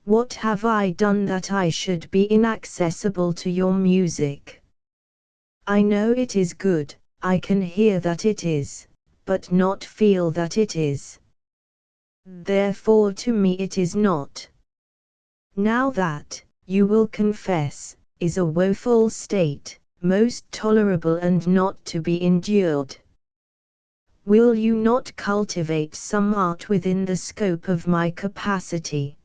What have I done that I should be inaccessible to your music? I know it is good, I can hear that it is, but not feel that it is. Therefore to me it is not. Now that, you will confess, is a woeful state, most tolerable and not to be endured. Will you not cultivate some art within the scope of my capacity?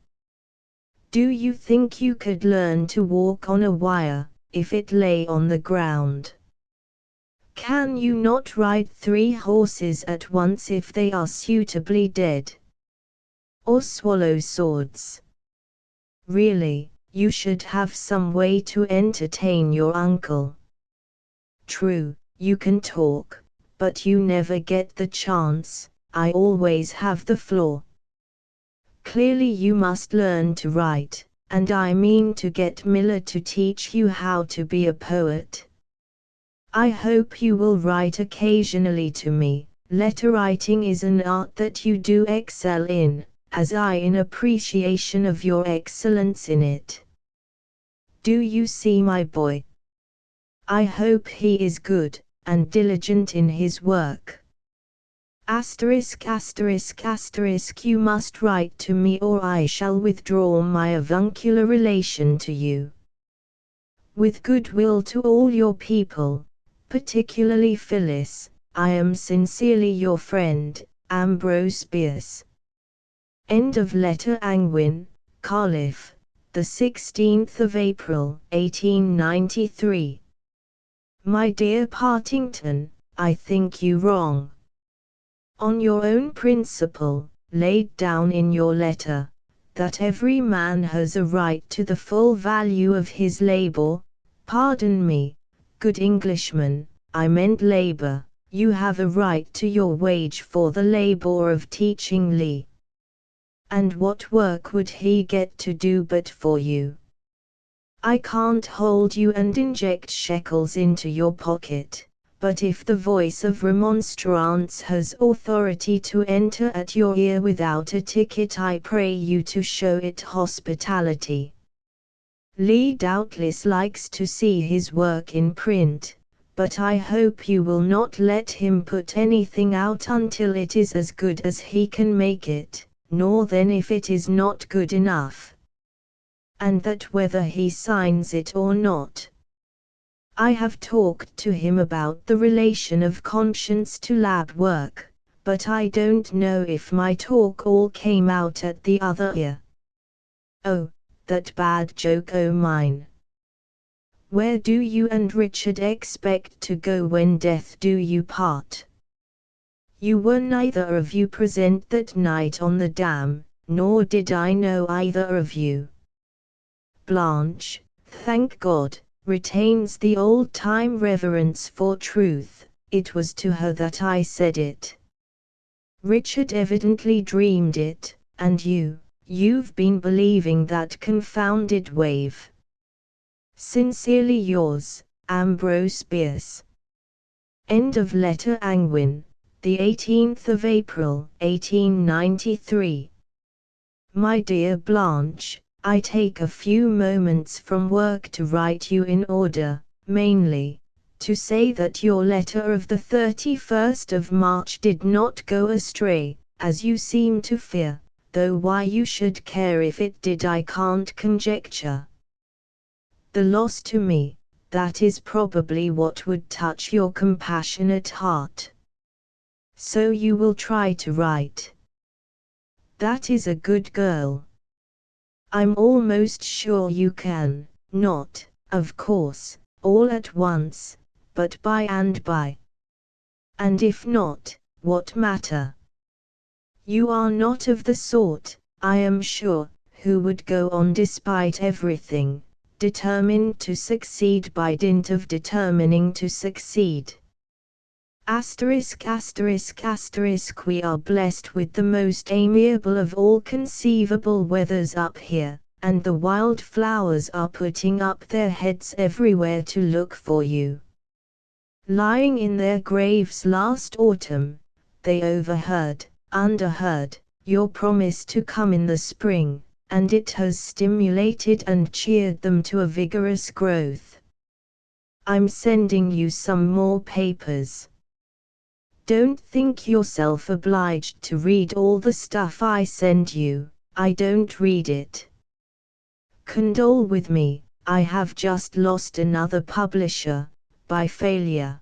Do you think you could learn to walk on a wire, if it lay on the ground? Can you not ride 3 horses at once if they are suitably dead? Or swallow swords? Really, you should have some way to entertain your uncle. True, you can talk, but you never get the chance, I always have the floor. Clearly you must learn to write, and I mean to get Miller to teach you how to be a poet. I hope you will write occasionally to me. Letter writing is an art that you do excel in, as I in appreciation of your excellence in it. Do you see my boy? I hope he is good, and diligent in his work. Asterisk asterisk asterisk you must write to me or I shall withdraw my avuncular relation to you. With goodwill to all your people, particularly Phyllis, I am sincerely your friend, Ambrose Bierce. End of letter. Angwin, Cardiff, the 16th of April, 1893. My dear Partington, I think you wrong. On your own principle, laid down in your letter, that every man has a right to the full value of his labor, pardon me, good Englishman, I meant labor, you have a right to your wage for the labor of teaching Lee. And what work would he get to do but for you? I can't hold you and inject shekels into your pocket, but if the voice of remonstrance has authority to enter at your ear without a ticket, I pray you to show it hospitality. Lee doubtless likes to see his work in print, but I hope you will not let him put anything out until it is as good as he can make it, nor then if it is not good enough. And that whether he signs it or not. I have talked to him about the relation of conscience to lab work, but I don't know if my talk all came out at the other ear. Oh, that bad joke o' mine. Where do you and Richard expect to go when death do you part? You were neither of you present that night on the dam, nor did I know either of you. Blanche, thank God, retains the old-time reverence for truth, it was to her that I said it. Richard evidently dreamed it, and you've been believing that confounded wave. Sincerely yours, Ambrose Bierce. End of letter. Angwin, the 18th of April, 1893. My dear Blanche, I take a few moments from work to write you in order, mainly, to say that your letter of the 31st of March did not go astray, as you seem to fear, though why you should care if it did I can't conjecture. The loss to me, that is probably what would touch your compassionate heart. So you will try to write. That is a good girl. I'm almost sure you can, not, of course, all at once, but by and by. And if not, what matter? You are not of the sort, I am sure, who would go on despite everything, determined to succeed by dint of determining to succeed. Asterisk asterisk asterisk we are blessed with the most amiable of all conceivable weathers up here, and the wild flowers are putting up their heads everywhere to look for you. Lying in their graves last autumn, they underheard, your promise to come in the spring, and it has stimulated and cheered them to a vigorous growth. I'm sending you some more papers. Don't think yourself obliged to read all the stuff I send you, I don't read it. Condole with me, I have just lost another publisher, by failure.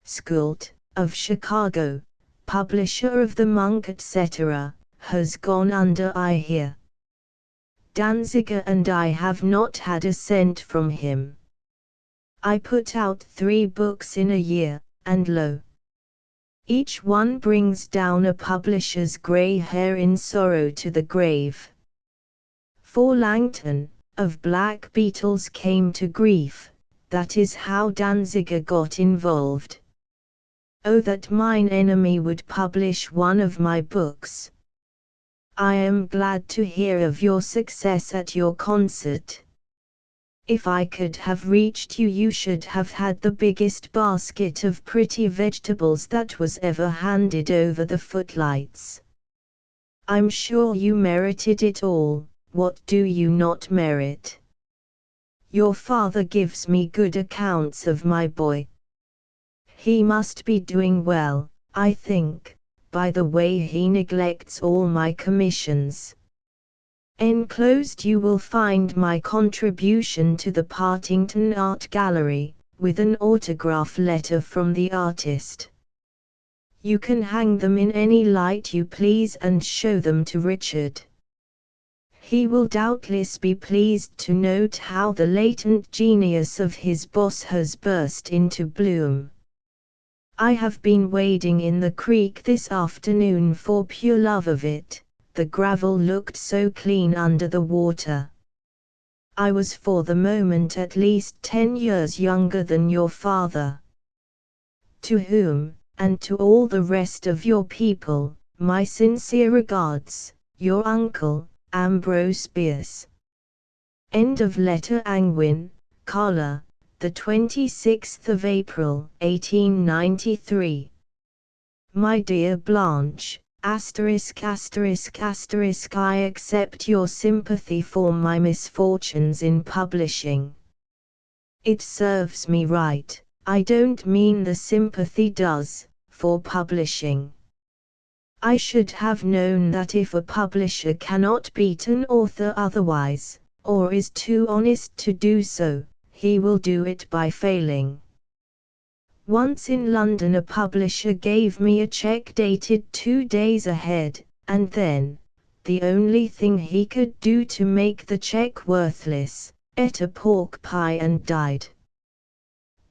Schult, of Chicago, publisher of The Monk etc., has gone under, I hear. Danziger and I have not had a cent from him. I put out 3 books in a year, and lo! Each one brings down a publisher's grey hair in sorrow to the grave. For Langton, of Black Beetles came to grief, that is how Danziger got involved. Oh, that mine enemy would publish one of my books. I am glad to hear of your success at your concert. If I could have reached you, you should have had the biggest basket of pretty vegetables that was ever handed over the footlights. I'm sure you merited it all. What do you not merit? Your father gives me good accounts of my boy. He must be doing well, I think, by the way he neglects all my commissions. Enclosed you will find my contribution to the Partington Art Gallery, with an autograph letter from the artist. You can hang them in any light you please and show them to Richard. He will doubtless be pleased to note how the latent genius of his boss has burst into bloom. I have been wading in the creek this afternoon for pure love of it, the gravel looked so clean under the water. I was for the moment at least 10 years younger than your father. To whom, and to all the rest of your people, my sincere regards, your uncle, Ambrose Bierce. End of letter. Angwin, Carla, the 26th of April, 1893. My dear Blanche, ******** I accept your sympathy for my misfortunes in publishing. It serves me right, I don't mean the sympathy does, for publishing. I should have known that if a publisher cannot beat an author otherwise, or is too honest to do so, he will do it by failing. Once in London a publisher gave me a check dated 2 days ahead, and then, the only thing he could do to make the check worthless, ate a pork pie and died.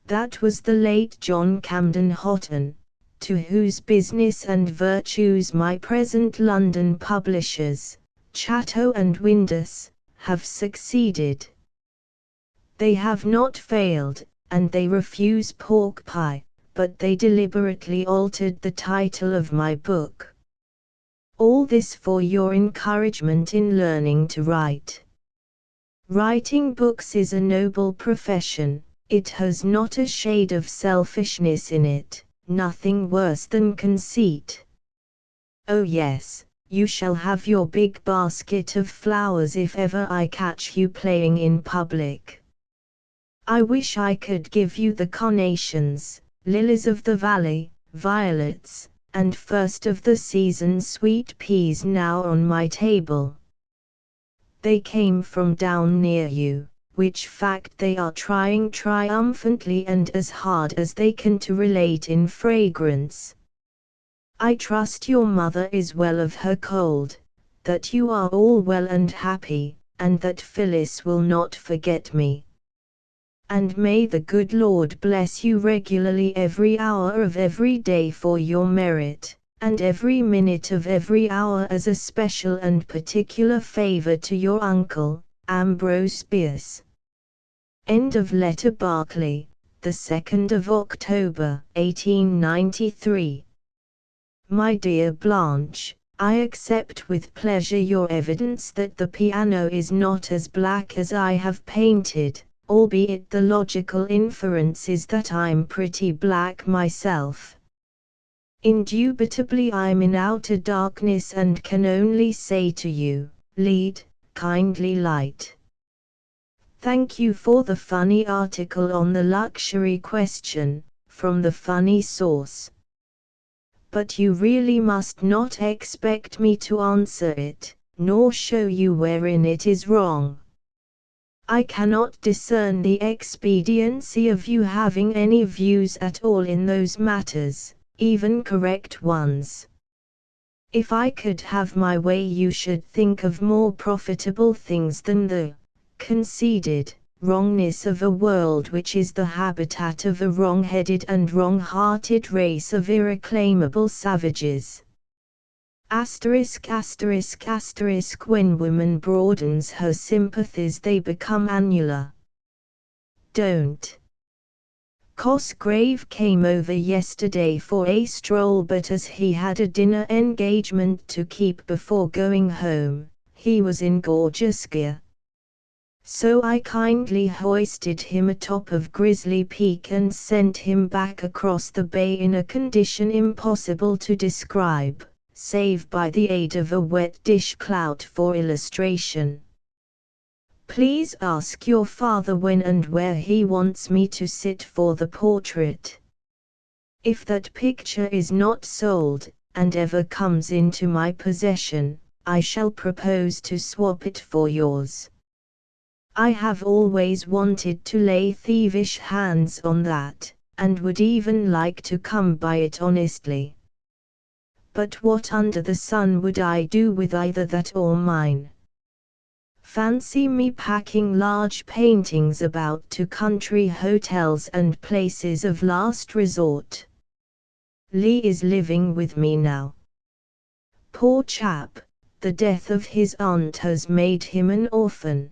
That was the late John Camden Houghton, to whose business and virtues my present London publishers, Chatto and Windus, have succeeded. They have not failed, and they refuse pork pie, but they deliberately altered the title of my book. All this for your encouragement in learning to write. Writing books is a noble profession, it has not a shade of selfishness in it, nothing worse than conceit. Oh yes, you shall have your big basket of flowers if ever I catch you playing in public. I wish I could give you the carnations, lilies of the valley, violets, and first of the season sweet peas now on my table. They came from down near you, which fact they are trying triumphantly and as hard as they can to relate in fragrance. I trust your mother is well of her cold, that you are all well and happy, and that Phyllis will not forget me. And may the good Lord bless you regularly every hour of every day for your merit, and every minute of every hour as a special and particular favor to your uncle, Ambrose Bierce. End of letter. Berkeley, the 2nd of October, 1893. My dear Blanche, I accept with pleasure your evidence that the piano is not as black as I have painted, albeit the logical inference is that I'm pretty black myself. Indubitably I'm in outer darkness and can only say to you, lead, kindly light. Thank you for the funny article on the luxury question, from the funny source. But you really must not expect me to answer it, nor show you wherein it is wrong. I cannot discern the expediency of you having any views at all in those matters, even correct ones. If I could have my way, you should think of more profitable things than the conceded wrongness of a world which is the habitat of a wrong-headed and wrong-hearted race of irreclaimable savages. ******* When woman broadens her sympathies, they become annular. Don't. Cosgrave came over yesterday for a stroll, but as he had a dinner engagement to keep before going home, he was in gorgeous gear. So I kindly hoisted him atop of Grizzly Peak and sent him back across the bay in a condition impossible to describe, save by the aid of a wet dish clout for illustration. Please ask your father when and where he wants me to sit for the portrait. If that picture is not sold, and ever comes into my possession, I shall propose to swap it for yours. I have always wanted to lay thievish hands on that, and would even like to come by it honestly. But what under the sun would I do with either that or mine? Fancy me packing large paintings about to country hotels and places of last resort. Lee is living with me now. Poor chap, the death of his aunt has made him an orphan.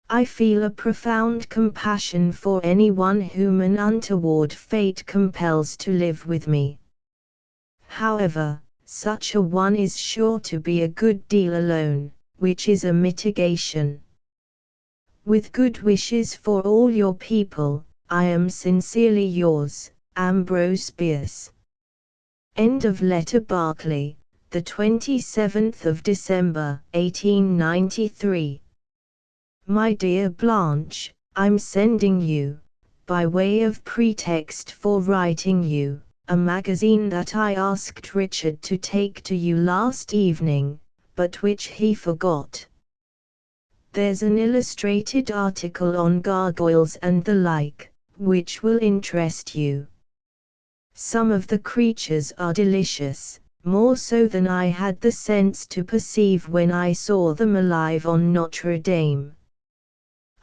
I feel a profound compassion for anyone whom an untoward fate compels to live with me. However, such a one is sure to be a good deal alone, which is a mitigation. With good wishes for all your people, I am sincerely yours, Ambrose Bierce. End of letter. Berkeley, the 27th of December, 1893. My dear Blanche, I'm sending you, by way of pretext for writing you, a magazine that I asked Richard to take to you last evening, but which he forgot. There's an illustrated article on gargoyles and the like, which will interest you. Some of the creatures are delicious, more so than I had the sense to perceive when I saw them alive on Notre Dame.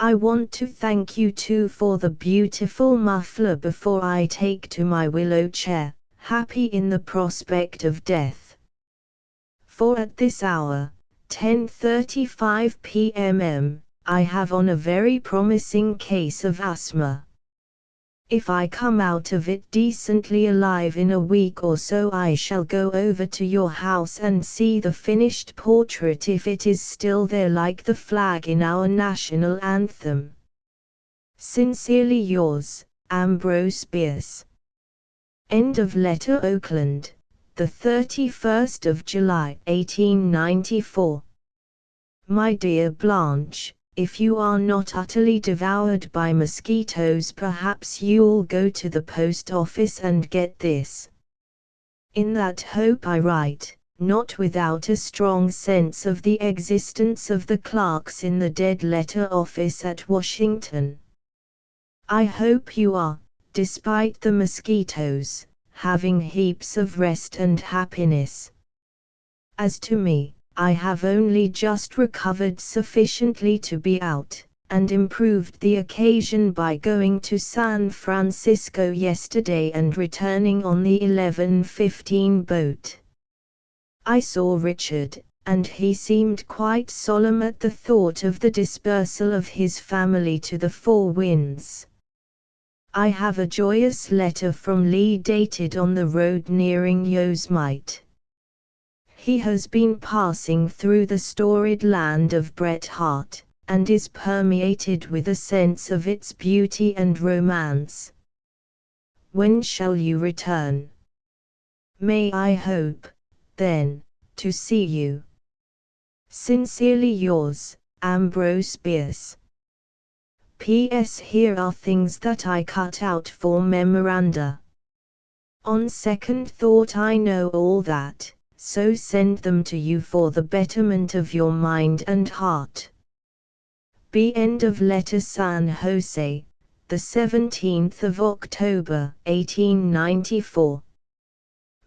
I want to thank you too for the beautiful muffler before I take to my willow chair, happy in the prospect of death. For at this hour, 10:35 p.m., I have on a very promising case of asthma. If I come out of it decently alive in a week or so, I shall go over to your house and see the finished portrait if it is still there, like the flag in our national anthem. Sincerely yours, Ambrose Bierce. End of letter. Oakland, the 31st of July, 1894. My dear Blanche, if you are not utterly devoured by mosquitoes, perhaps you'll go to the post office and get this. In that hope I write, not without a strong sense of the existence of the clerks in the dead letter office at Washington. I hope you are, despite the mosquitoes, having heaps of rest and happiness. As to me, I have only just recovered sufficiently to be out, and improved the occasion by going to San Francisco yesterday and returning on the 11:15 boat. I saw Richard, and he seemed quite solemn at the thought of the dispersal of his family to the Four Winds. I have a joyous letter from Lee dated on the road nearing Yosemite. He has been passing through the storied land of Bret Harte, and is permeated with a sense of its beauty and romance. When shall you return? May I hope, then, to see you. Sincerely yours, Ambrose Bierce. P.S. Here are things that I cut out for memoranda. On second thought I know all that, so send them to you for the betterment of your mind and heart. B. End of letter. San Jose, the 17th of October, 1894.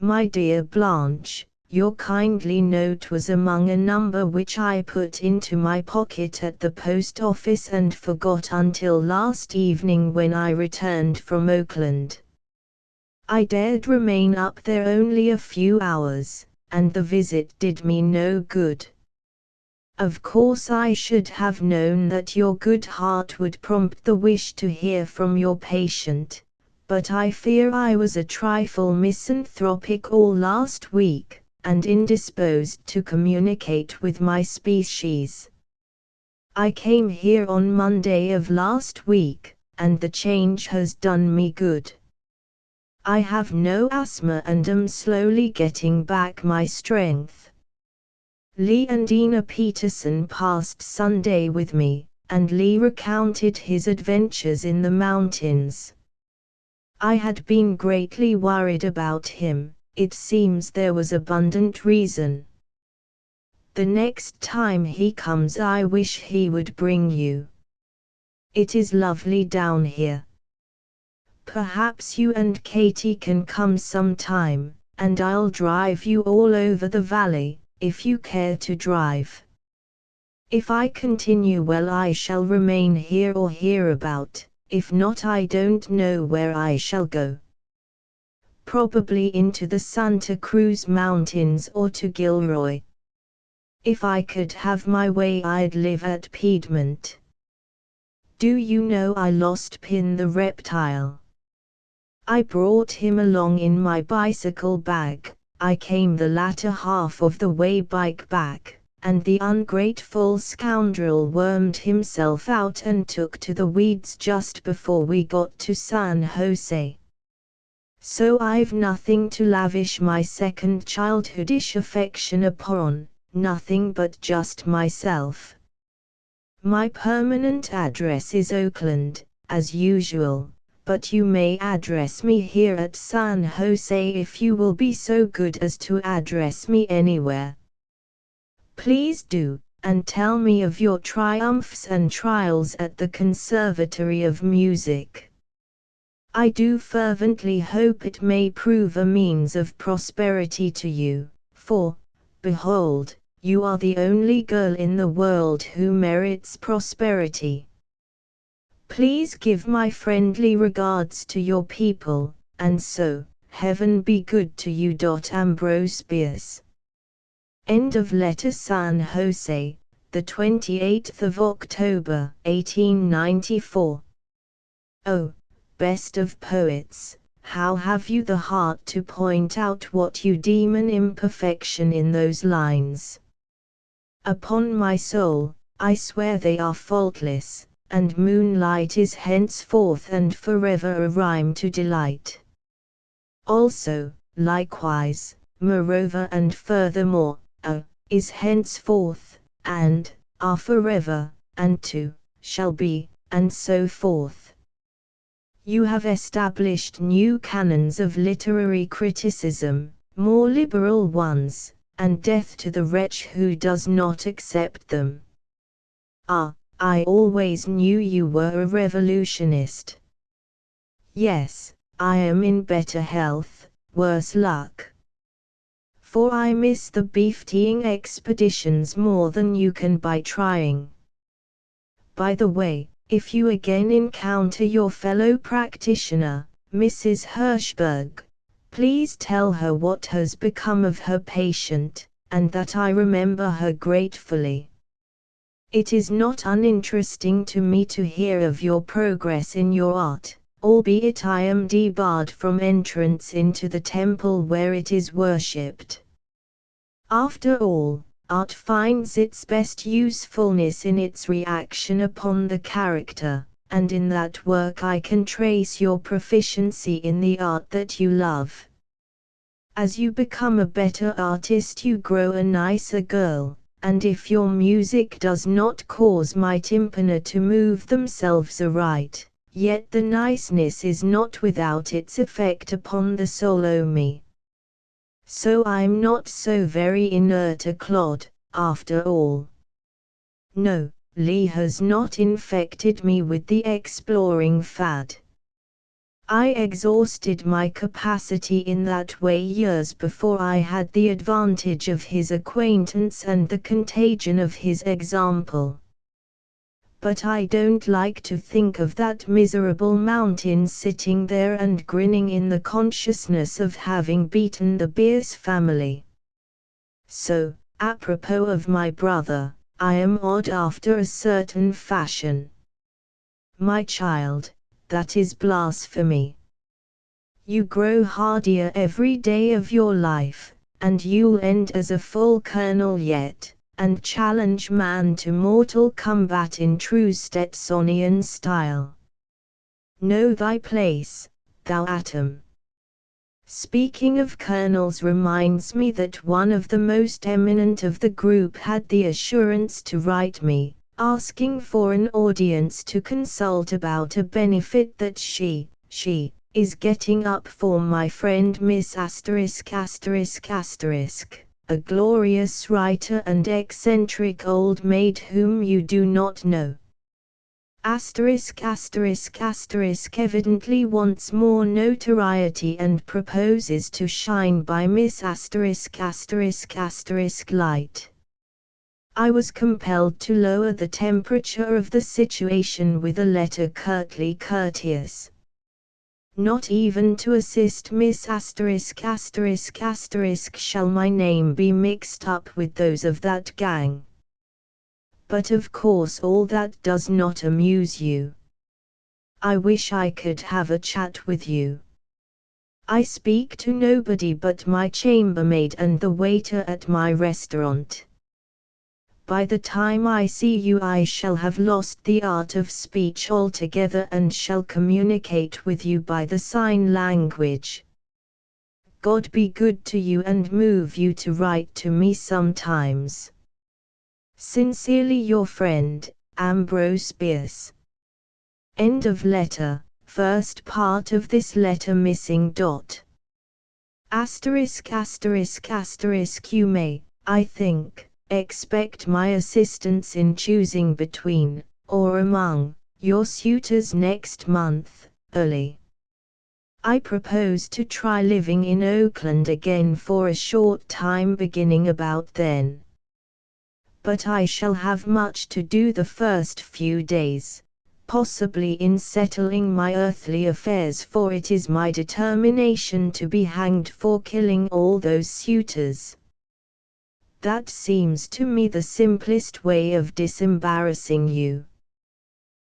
My dear Blanche, your kindly note was among a number which I put into my pocket at the post office and forgot until last evening when I returned from Oakland. I dared remain up there only a few hours, and the visit did me no good. Of course I should have known that your good heart would prompt the wish to hear from your patient, but I fear I was a trifle misanthropic all last week, and indisposed to communicate with my species. I came here on Monday of last week, and the change has done me good. I have no asthma and am slowly getting back my strength. Lee and Ina Peterson passed Sunday with me, and Lee recounted his adventures in the mountains. I had been greatly worried about him. It seems there was abundant reason. The next time he comes I wish he would bring you. It is lovely down here. Perhaps you and Katie can come sometime, and I'll drive you all over the valley, if you care to drive. If I continue well I shall remain here or hereabout, if not I don't know where I shall go. Probably into the Santa Cruz Mountains or to Gilroy. If I could have my way I'd live at Piedmont. Do you know I lost Pin the reptile? I brought him along in my bicycle bag. I came the latter half of the way bike back, and the ungrateful scoundrel wormed himself out and took to the weeds just before we got to San Jose. So I've nothing to lavish my second childhoodish affection upon, nothing but just myself. My permanent address is Oakland, as usual, but you may address me here at San Jose if you will be so good as to address me anywhere. Please do, and tell me of your triumphs and trials at the Conservatory of Music. I do fervently hope it may prove a means of prosperity to you, for, behold, you are the only girl in the world who merits prosperity. Please give my friendly regards to your people, and so, heaven be good to you. Ambrose Bierce. End of letter. San Jose, the 28th of October, 1894. Oh, best of poets, how have you the heart to point out what you deem an imperfection in those lines? Upon my soul, I swear they are faultless, and moonlight is henceforth and forever a rhyme to delight. Also, likewise, moreover and furthermore, is henceforth, and, are forever, and to, shall be, and so forth. You have established new canons of literary criticism, more liberal ones, and death to the wretch who does not accept them. I always knew you were a revolutionist. Yes, I am in better health, worse luck. For I miss the beef-teeing expeditions more than you can by trying. By the way, if you again encounter your fellow practitioner, Mrs. Hirschberg, please tell her what has become of her patient, and that I remember her gratefully. It is not uninteresting to me to hear of your progress in your art, albeit I am debarred from entrance into the temple where it is worshipped. After all, art finds its best usefulness in its reaction upon the character, and in that work I can trace your proficiency in the art that you love. As you become a better artist you grow a nicer girl, and if your music does not cause my tympana to move themselves aright, yet the niceness is not without its effect upon the soul o' me. So I'm not so very inert a clod, after all. No, Lee has not infected me with the exploring fad. I exhausted my capacity in that way years before I had the advantage of his acquaintance and the contagion of his example. But I don't like to think of that miserable mountain sitting there and grinning in the consciousness of having beaten the Bierce family. So, apropos of my brother, I am odd after a certain fashion. My child, that is blasphemy. You grow hardier every day of your life, and you'll end as a full colonel yet, and challenge man to mortal combat in true Stetsonian style. Know thy place, thou atom. Speaking of colonels reminds me that one of the most eminent of the group had the assurance to write me, asking for an audience to consult about a benefit that she is getting up for my friend Miss ****, a glorious writer and eccentric old maid whom you do not know. Evidently wants more notoriety and proposes to shine by Miss **** light. I was compelled to lower the temperature of the situation with a letter curtly courteous. Not even to assist Miss **** shall my name be mixed up with those of that gang. But of course all that does not amuse you. I wish I could have a chat with you. I speak to nobody but my chambermaid and the waiter at my restaurant. By the time I see you I shall have lost the art of speech altogether and shall communicate with you by the sign language. God be good to you and move you to write to me sometimes. Sincerely your friend, Ambrose Bierce. End of letter. First part of this letter missing. ****** You may, I think, expect my assistance in choosing between, or among, your suitors next month, early. I propose to try living in Oakland again for a short time beginning about then. But I shall have much to do the first few days, possibly in settling my earthly affairs, for it is my determination to be hanged for killing all those suitors. That seems to me the simplest way of disembarrassing you.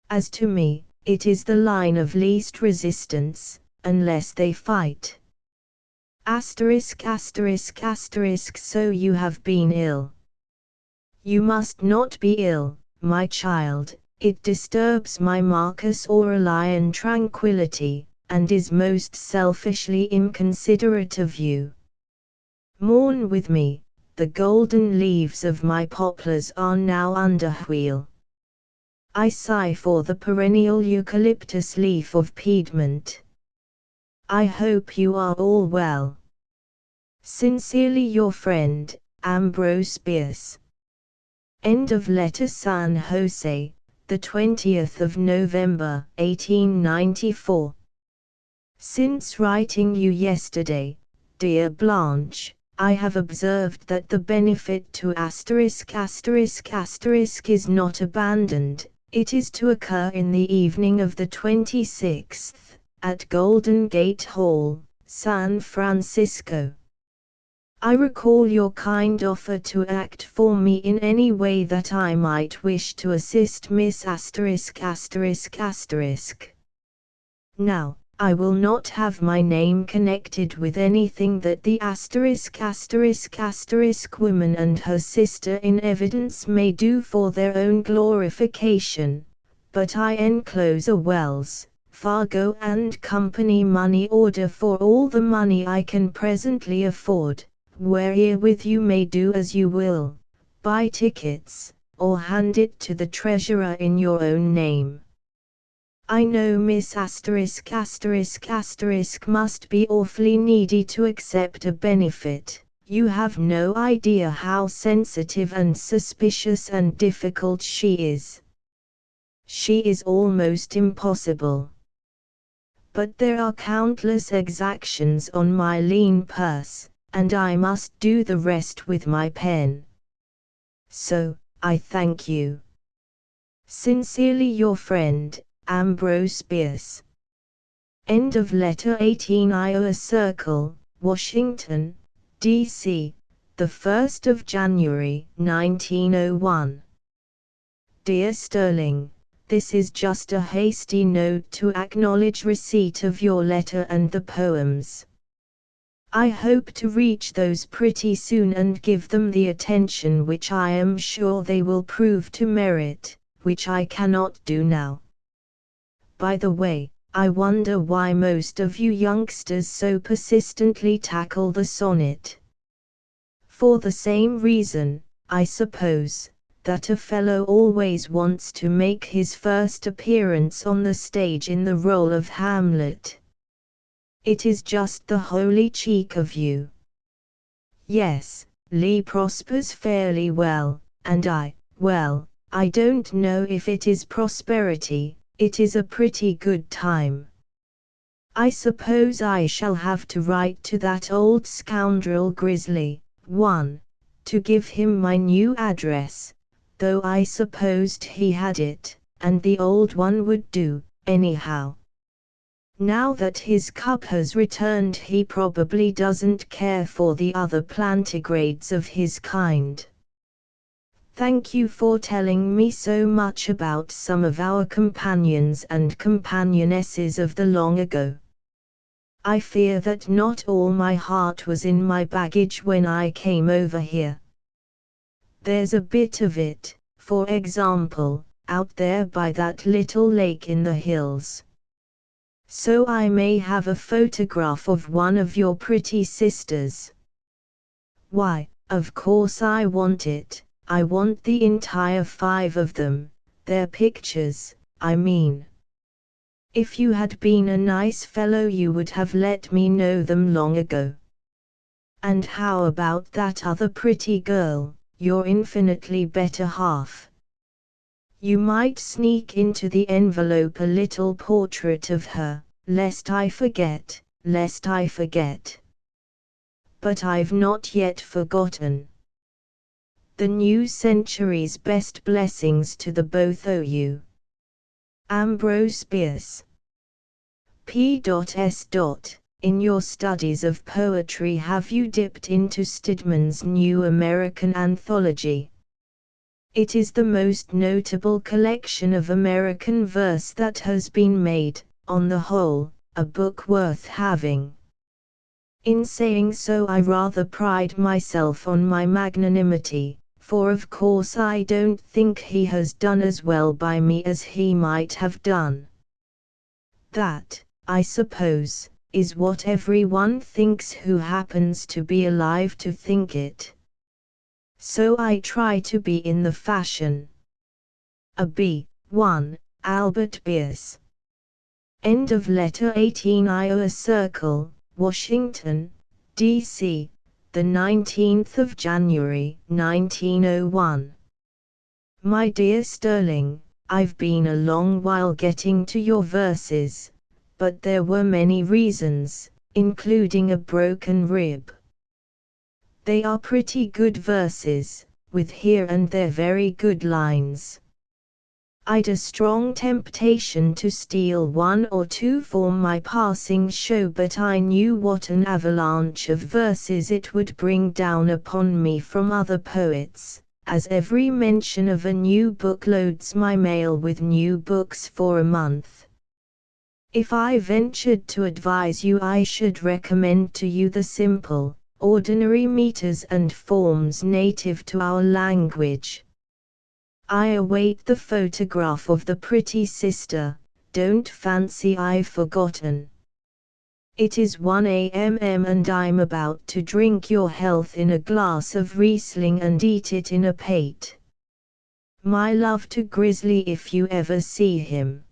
As to me, it is the line of least resistance, unless they fight. *******. So you have been ill. You must not be ill, my child, it disturbs my Marcus Aurelian tranquility, and is most selfishly inconsiderate of you. Mourn with me. The golden leaves of my poplars are now under wheel. I sigh for the perennial eucalyptus leaf of Piedmont. I hope you are all well. Sincerely your friend, Ambrose Bierce. End of letter. San Jose, the 20th of November, 1894. Since writing you yesterday, dear Blanche, I have observed that the benefit to **** is not abandoned. It is to occur in the evening of the 26th, at Golden Gate Hall, San Francisco. I recall your kind offer to act for me in any way that I might wish to assist Miss *****. Now, I will not have my name connected with anything that the **** woman and her sister in evidence may do for their own glorification, but I enclose a Wells, Fargo and Company money order for all the money I can presently afford, wherewith you may do as you will, buy tickets, or hand it to the treasurer in your own name. I know Miss **** must be awfully needy to accept a benefit. You have no idea how sensitive and suspicious and difficult she is. She is almost impossible. But there are countless exactions on my lean purse, and I must do the rest with my pen. So, I thank you. Sincerely your friend, Ambrose Bierce. End of letter 18 Iowa Circle, Washington, D.C., the 1st of January, 1901. Dear Sterling, this is just a hasty note to acknowledge receipt of your letter and the poems. I hope to reach those pretty soon and give them the attention which I am sure they will prove to merit, which I cannot do now. By the way, I wonder why most of you youngsters so persistently tackle the sonnet. For the same reason, I suppose, that a fellow always wants to make his first appearance on the stage in the role of Hamlet. It is just the holy cheek of you. Yes, Lee prospers fairly well, and I don't know if it is prosperity. It is a pretty good time. I suppose I shall have to write to that old scoundrel Grizzly, to give him my new address, though I supposed he had it, and the old one would do, anyhow. Now that his cup has returned he probably doesn't care for the other plantigrades of his kind. Thank you for telling me so much about some of our companions and companionesses of the long ago. I fear that not all my heart was in my baggage when I came over here. There's a bit of it, for example, out there by that little lake in the hills. So I may have a photograph of one of your pretty sisters. Why, of course I want it. I want the entire 5 of them, their pictures, I mean. If you had been a nice fellow you would have let me know them long ago. And how about that other pretty girl, your infinitely better half? You might sneak into the envelope a little portrait of her, lest I forget. But I've not yet forgotten. The new century's best blessings to the both o' you. Ambrose Bierce. P.S. In your studies of poetry have you dipped into Stidman's new American anthology? It is the most notable collection of American verse that has been made, on the whole, a book worth having. In saying so I rather pride myself on my magnanimity, for of course I don't think he has done as well by me as he might have done. That, I suppose, is what everyone thinks who happens to be alive to think it. So I try to be in the fashion. A B. 1. Albert Bierce. End of letter 18 Iowa Circle, Washington, D.C., the 19th of January, 1901. My dear Sterling, I've been a long while getting to your verses, but there were many reasons, including a broken rib. They are pretty good verses, with here and there very good lines. I'd a strong temptation to steal 1 or 2 for my passing show, but I knew what an avalanche of verses it would bring down upon me from other poets, as every mention of a new book loads my mail with new books for a month. If I ventured to advise you, I should recommend to you the simple, ordinary meters and forms native to our language. I await the photograph of the pretty sister, don't fancy I've forgotten. It is 1 a.m. and I'm about to drink your health in a glass of Riesling and eat it in a pate. My love to Grizzly if you ever see him.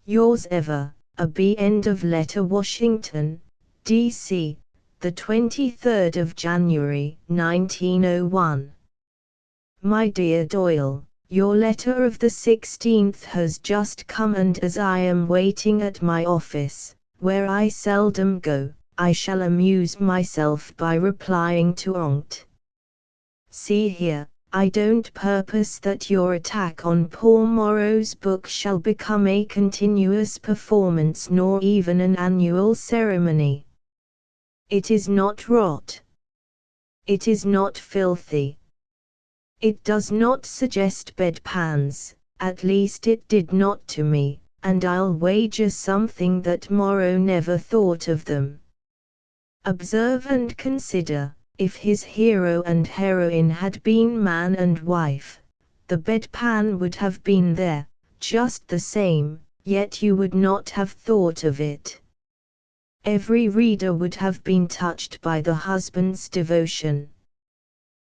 Yours ever, a B. End of letter. Washington, D.C., the 23rd of January, 1901. My dear Doyle, your letter of the 16th has just come, and as I am waiting at my office, where I seldom go, I shall amuse myself by replying to on't. See here, I don't purpose that your attack on poor Morrow's book shall become a continuous performance nor even an annual ceremony. It is not rot. It is not filthy. It does not suggest bedpans, at least it did not to me, and I'll wager something that Morrow never thought of them. Observe and consider, if his hero and heroine had been man and wife, the bedpan would have been there, just the same, yet you would not have thought of it. Every reader would have been touched by the husband's devotion.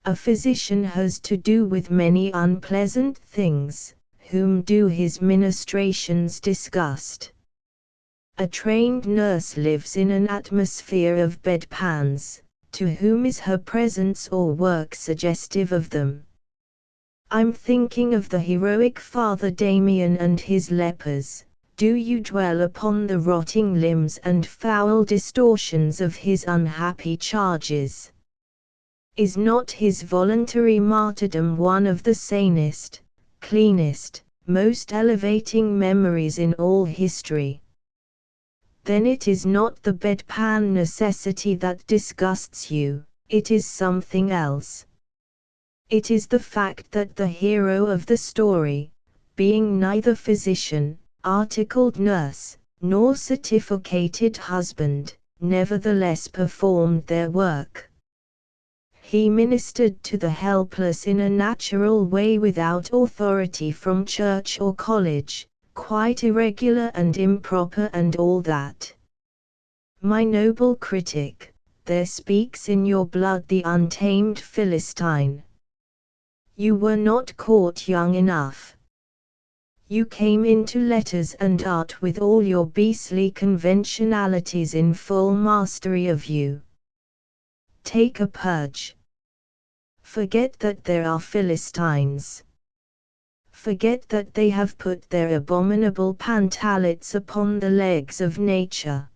A physician has to do with many unpleasant things, whom do his ministrations disgust. A trained nurse lives in an atmosphere of bedpans, to whom is her presence or work suggestive of them? I'm thinking of the heroic Father Damien and his lepers. Do you dwell upon the rotting limbs and foul distortions of his unhappy charges? Is not his voluntary martyrdom one of the sanest, cleanest, most elevating memories in all history? Then it is not the bedpan necessity that disgusts you, it is something else. It is the fact that the hero of the story, being neither physician, articled nurse, nor certificated husband, nevertheless performed their work. He ministered to the helpless in a natural way without authority from church or college, quite irregular and improper and all that. My noble critic, there speaks in your blood the untamed Philistine. You were not caught young enough. You came into letters and art with all your beastly conventionalities in full mastery of you. Take a purge. Forget that there are Philistines. Forget that they have put their abominable pantalettes upon the legs of nature.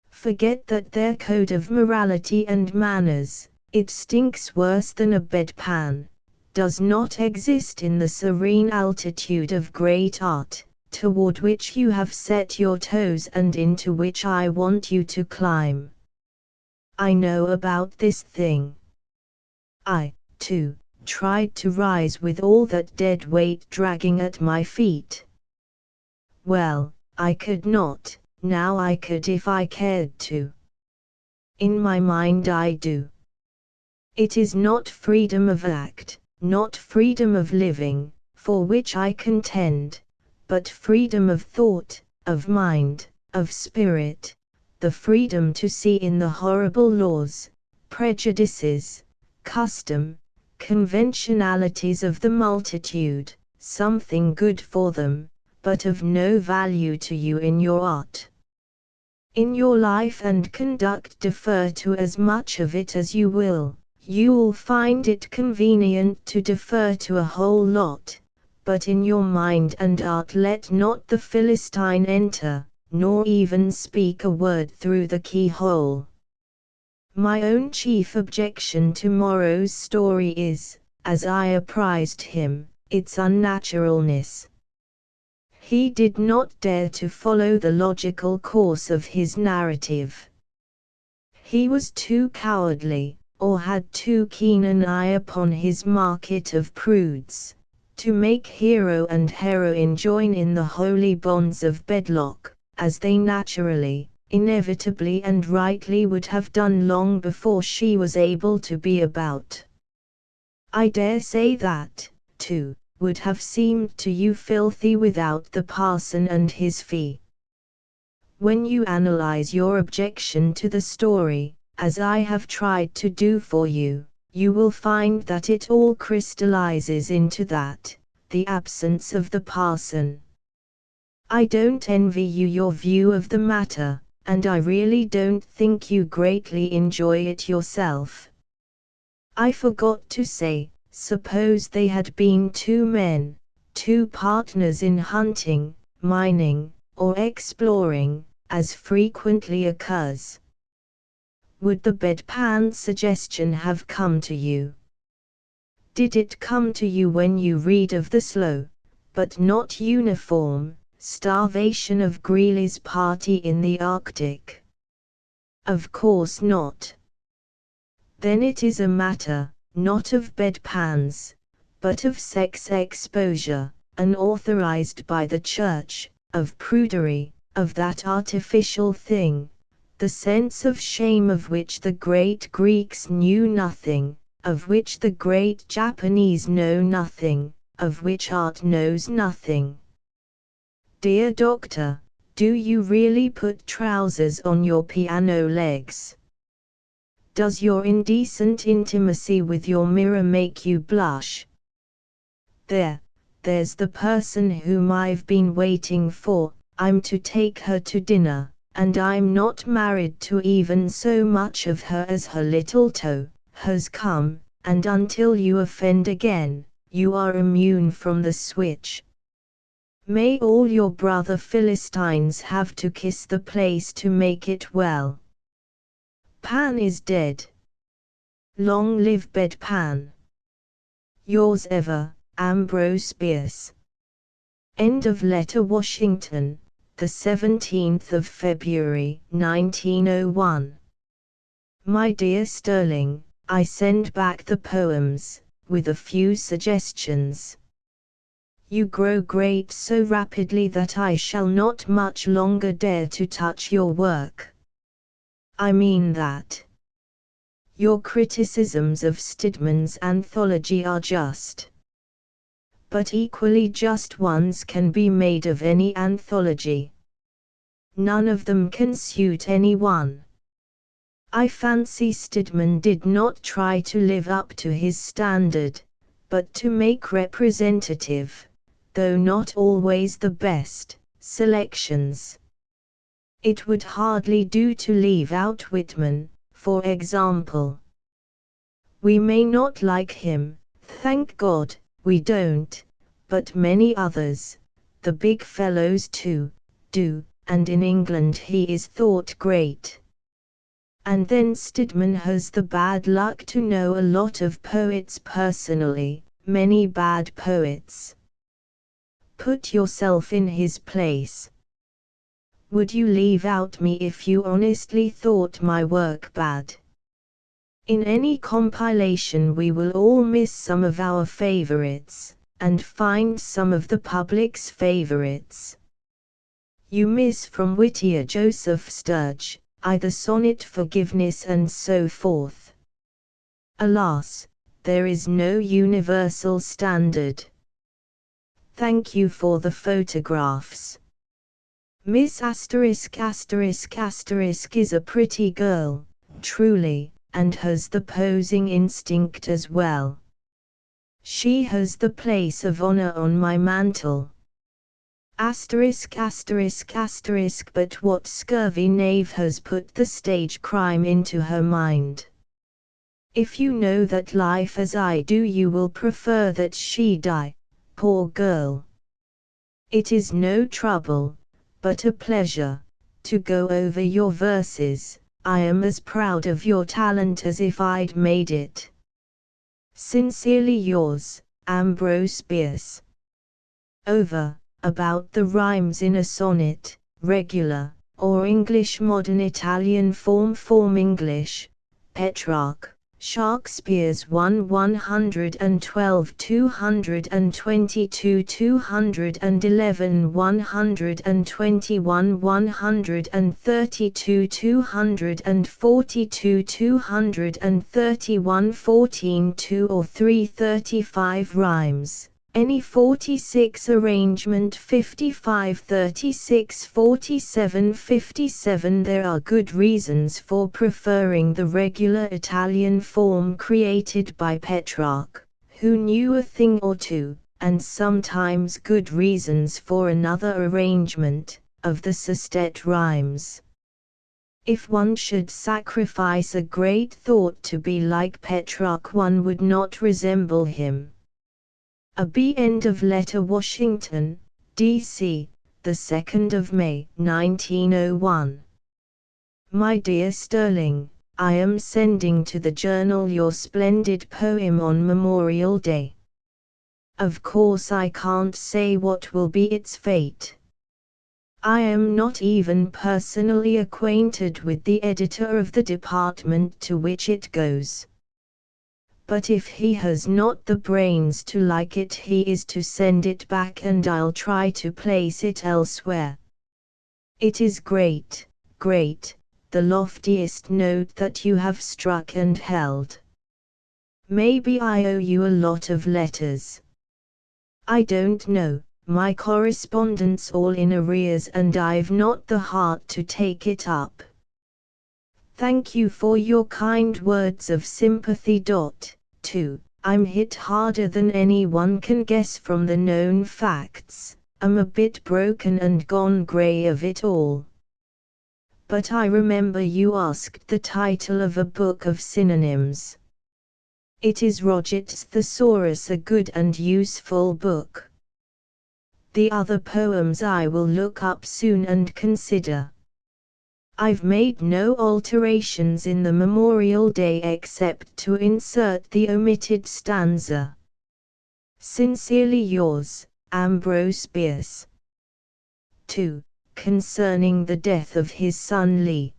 Forget that their code of morality and manners, it stinks worse than a bedpan, does not exist in the serene altitude of great art, toward which you have set your toes and into which I want you to climb. I know about this thing. I, too, tried to rise with all that dead weight dragging at my feet. Well, I could not, now I could if I cared to. In my mind I do. It is not freedom of act, not freedom of living, for which I contend, but freedom of thought, of mind, of spirit, the freedom to see in the horrible laws, prejudices, custom, conventionalities of the multitude, something good for them, but of no value to you in your art. In your life and conduct defer to as much of it as you will, you'll find it convenient to defer to a whole lot, but in your mind and art let not the Philistine enter, nor even speak a word through the keyhole. My own chief objection to Morrow's story is, as I apprised him, its unnaturalness. He did not dare to follow the logical course of his narrative. He was too cowardly, or had too keen an eye upon his market of prudes, to make hero and heroine join in the holy bonds of bedlock, as they naturally, inevitably and rightly would have done long before she was able to be about. I dare say that, too, would have seemed to you filthy without the parson and his fee. When you analyze your objection to the story, as I have tried to do for you, you will find that it all crystallizes into that, the absence of the parson. I don't envy you your view of the matter, and I really don't think you greatly enjoy it yourself. I forgot to say, suppose they had been two men, two partners in hunting, mining, or exploring, as frequently occurs. Would the bedpan suggestion have come to you? Did it come to you when you read of the slow, but not uniform, starvation of Greely's party in the Arctic? Of course not. Then it is a matter, not of bedpans, but of sex exposure, unauthorized by the Church, of prudery, of that artificial thing, the sense of shame of which the great Greeks knew nothing, of which the great Japanese know nothing, of which art knows nothing. Dear doctor, do you really put trousers on your piano legs? Does your indecent intimacy with your mirror make you blush? There's the person whom I've been waiting for. I'm to take her to dinner, and I'm not married to even so much of her as her little toe has come, and until you offend again, you are immune from the switch. May all your brother Philistines have to kiss the place to make it well. Pan is dead. Long live bedpan. Yours ever, Ambrose Bierce. End of letter. Washington, the 17th of February, 1901. My dear Sterling, I send back the poems, with a few suggestions. You grow great so rapidly that I shall not much longer dare to touch your work. I mean that. Your criticisms of Stidman's anthology are just. But equally just ones can be made of any anthology. None of them can suit anyone. I fancy Stidman did not try to live up to his standard, but to make representative, though not always the best, selections. It would hardly do to leave out Whitman, for example. We may not like him, thank God, we don't, but many others, the big fellows too, do, and in England he is thought great. And then Stidman has the bad luck to know a lot of poets personally, many bad poets. Put yourself in his place. Would you leave out me if you honestly thought my work bad? In any compilation we will all miss some of our favorites, and find some of the public's favorites. You miss from Whittier Joseph Sturge, either sonnet forgiveness and so forth. Alas, there is no universal standard. Thank you for the photographs. Miss **** is a pretty girl, truly, and has the posing instinct as well. She has the place of honor on my mantle. ******, but what scurvy knave has put the stage crime into her mind? If you know that life as I do you will prefer that she die, poor girl. It is no trouble, but a pleasure, to go over your verses. I am as proud of your talent as if I'd made it. Sincerely yours, Ambrose Bierce. Over, about the rhymes in a sonnet, regular, or English modern Italian form English, Petrarch, Shakespeare's 1 112 222 211 121 132 242 231 14 2 or 335 rhymes. Any 46 arrangement 55 36 47 57. There are good reasons for preferring the regular Italian form created by Petrarch, who knew a thing or two, and sometimes good reasons for another arrangement, of the sestet rhymes. If one should sacrifice a great thought to be like Petrarch, one would not resemble him. A B. End of letter. Washington, D.C., the 2nd of May, 1901. My dear Sterling, I am sending to the Journal your splendid poem on Memorial Day. Of course I can't say what will be its fate. I am not even personally acquainted with the editor of the department to which it goes. But if he has not the brains to like it, he is to send it back and I'll try to place it elsewhere. It is great, great, the loftiest note that you have struck and held. Maybe I owe you a lot of letters. I don't know, my correspondence all in arrears and I've not the heart to take it up. Thank you for your kind words of sympathy. 2. I'm hit harder than anyone can guess from the known facts. I'm a bit broken and gone grey of it all. But I remember you asked the title of a book of synonyms. It is Roget's Thesaurus, a good and useful book. The other poems I will look up soon and consider. I've made no alterations in the Memorial Day except to insert the omitted stanza. Sincerely yours, Ambrose Bierce. 2. Concerning the death of his son Lee.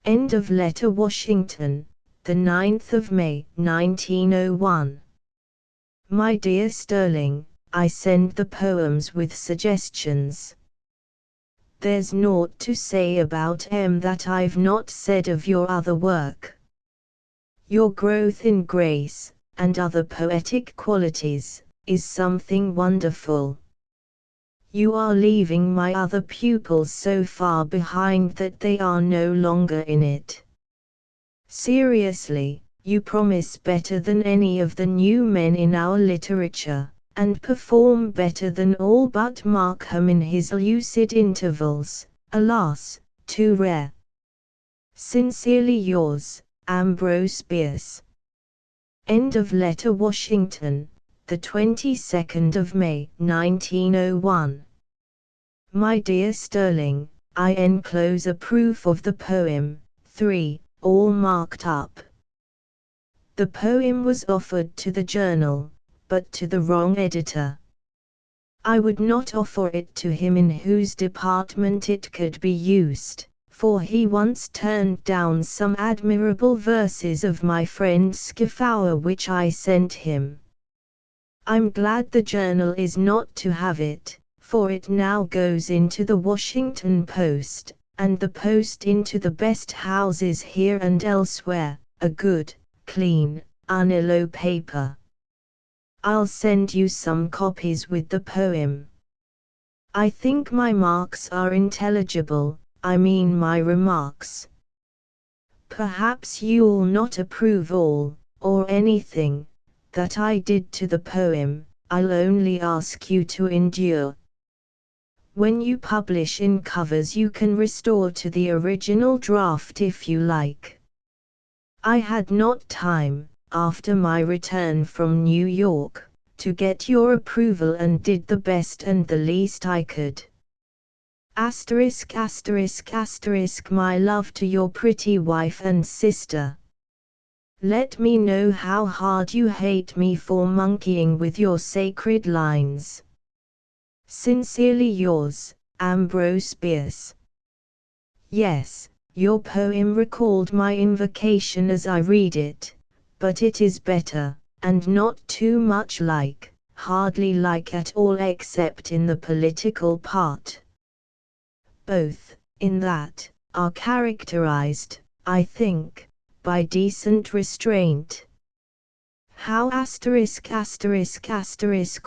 End of letter. Washington, the 9th of May, 1901. My dear Sterling, I send the poems with suggestions. There's naught to say about M that I've not said of your other work. Your growth in grace, and other poetic qualities, is something wonderful. You are leaving my other pupils so far behind that they are no longer in it. Seriously, you promise better than any of the new men in our literature, and perform better than all but Markham in his lucid intervals, alas, too rare. Sincerely yours, Ambrose Bierce. End of letter. Washington, the 22nd of May, 1901. My dear Sterling, I enclose a proof of the poem, 3, all marked up. The poem was offered to the Journal, but to the wrong editor. I would not offer it to him in whose department it could be used, for he once turned down some admirable verses of my friend Schiffauer which I sent him. I'm glad the Journal is not to have it, for it now goes into the Washington Post, and the Post into the best houses here and elsewhere, a good, clean, unillo paper. I'll send you some copies with the poem. I think my marks are intelligible, I mean my remarks. Perhaps you'll not approve all, or anything, that I did to the poem. I'll only ask you to endure. When you publish in covers you can restore to the original draft if you like. I had not time, after my return from New York, to get your approval and did the best and the least I could. Asterisk asterisk asterisk. My love to your pretty wife and sister. Let me know how hard you hate me for monkeying with your sacred lines. Sincerely yours, Ambrose Bierce. Yes, your poem recalled my invocation as I read it, but it is better, and not too much like, hardly like at all except in the political part. Both, in that, are characterized, I think, by decent restraint. How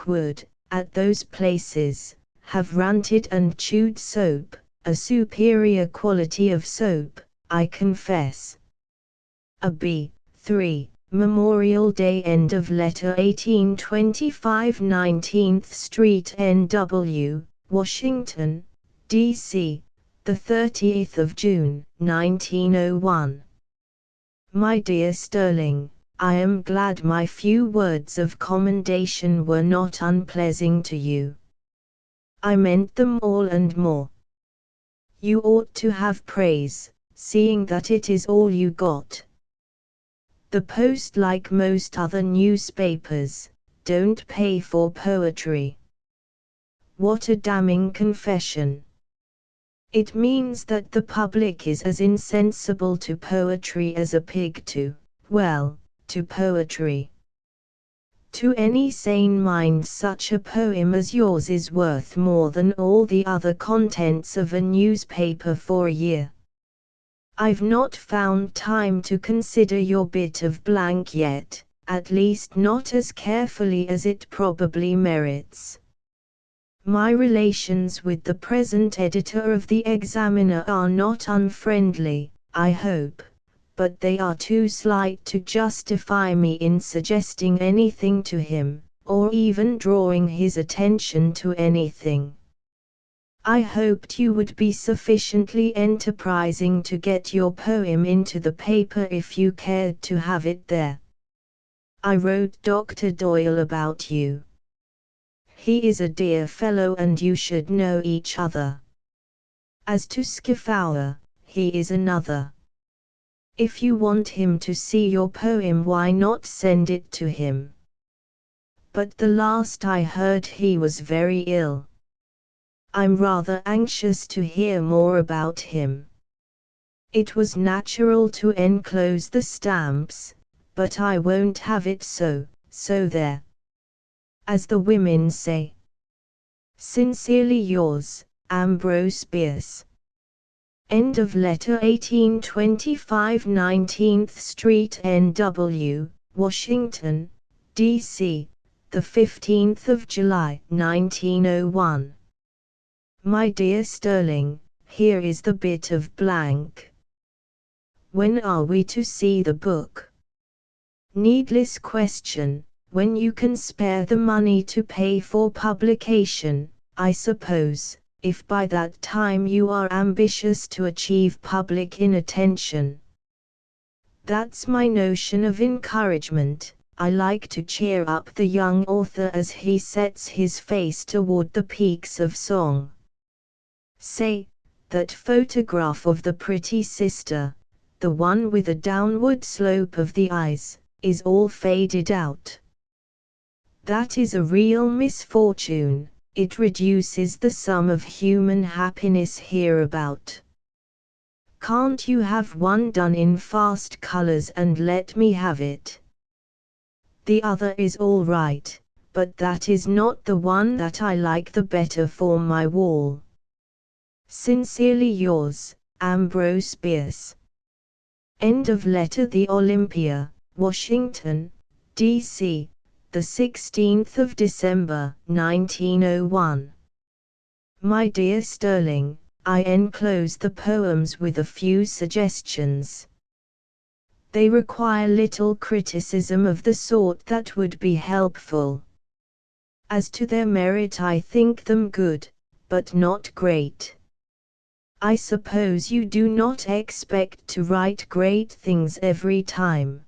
would, at those places, have ranted and chewed soap, a superior quality of soap, I confess. A B. 3. Memorial Day, end of letter. 1825, 19th Street, NW, Washington, D.C., the 30th of June, 1901. My dear Sterling, I am glad my few words of commendation were not unpleasing to you. I meant them all and more. You ought to have praise, seeing that it is all you got. The Post, like most other newspapers, don't pay for poetry. What a damning confession! It means that the public is as insensible to poetry as a pig to, well, to poetry. To any sane mind, such a poem as yours is worth more than all the other contents of a newspaper for a year. I've not found time to consider your bit of blank yet, at least not as carefully as it probably merits. My relations with the present editor of the Examiner are not unfriendly, I hope, but they are too slight to justify me in suggesting anything to him, or even drawing his attention to anything. I hoped you would be sufficiently enterprising to get your poem into the paper if you cared to have it there. I wrote Dr. Doyle about you. He is a dear fellow and you should know each other. As to Scaffauer, he is another. If you want him to see your poem, why not send it to him? But the last I heard he was very ill. I'm rather anxious to hear more about him. It was natural to enclose the stamps, but I won't have it so there. As the women say. Sincerely yours, Ambrose Bierce. End of letter. 1825, 19th Street, NW, Washington, D.C., the 15th of July, 1901. My dear Sterling, here is the bit of blank. When are we to see the book? Needless question, when you can spare the money to pay for publication, I suppose, if by that time you are ambitious to achieve public inattention. That's my notion of encouragement. I like to cheer up the young author as he sets his face toward the peaks of song. Say, that photograph of the pretty sister, the one with a downward slope of the eyes, is all faded out. That is a real misfortune, it reduces the sum of human happiness hereabout. Can't you have one done in fast colors and let me have it? The other is all right, but that is not the one that I like the better for my wall. Sincerely yours, Ambrose Bierce. End of letter. The Olympia, Washington, D.C., the 16th of December, 1901. My dear Sterling, I enclose the poems with a few suggestions. They require little criticism of the sort that would be helpful. As to their merit, I think them good, but not great. I suppose you do not expect to write great things every time.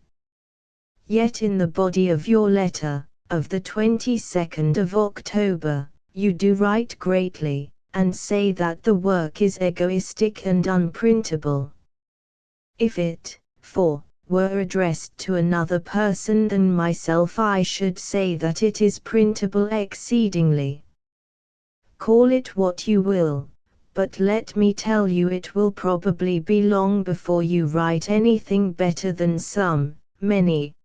Yet in the body of your letter, of the 22nd of October, you do write greatly, and say that the work is egoistic and unprintable. If it, were addressed to another person than myself, I should say that it is printable exceedingly. Call it what you will, but let me tell you it will probably be long before you write anything better than some, many,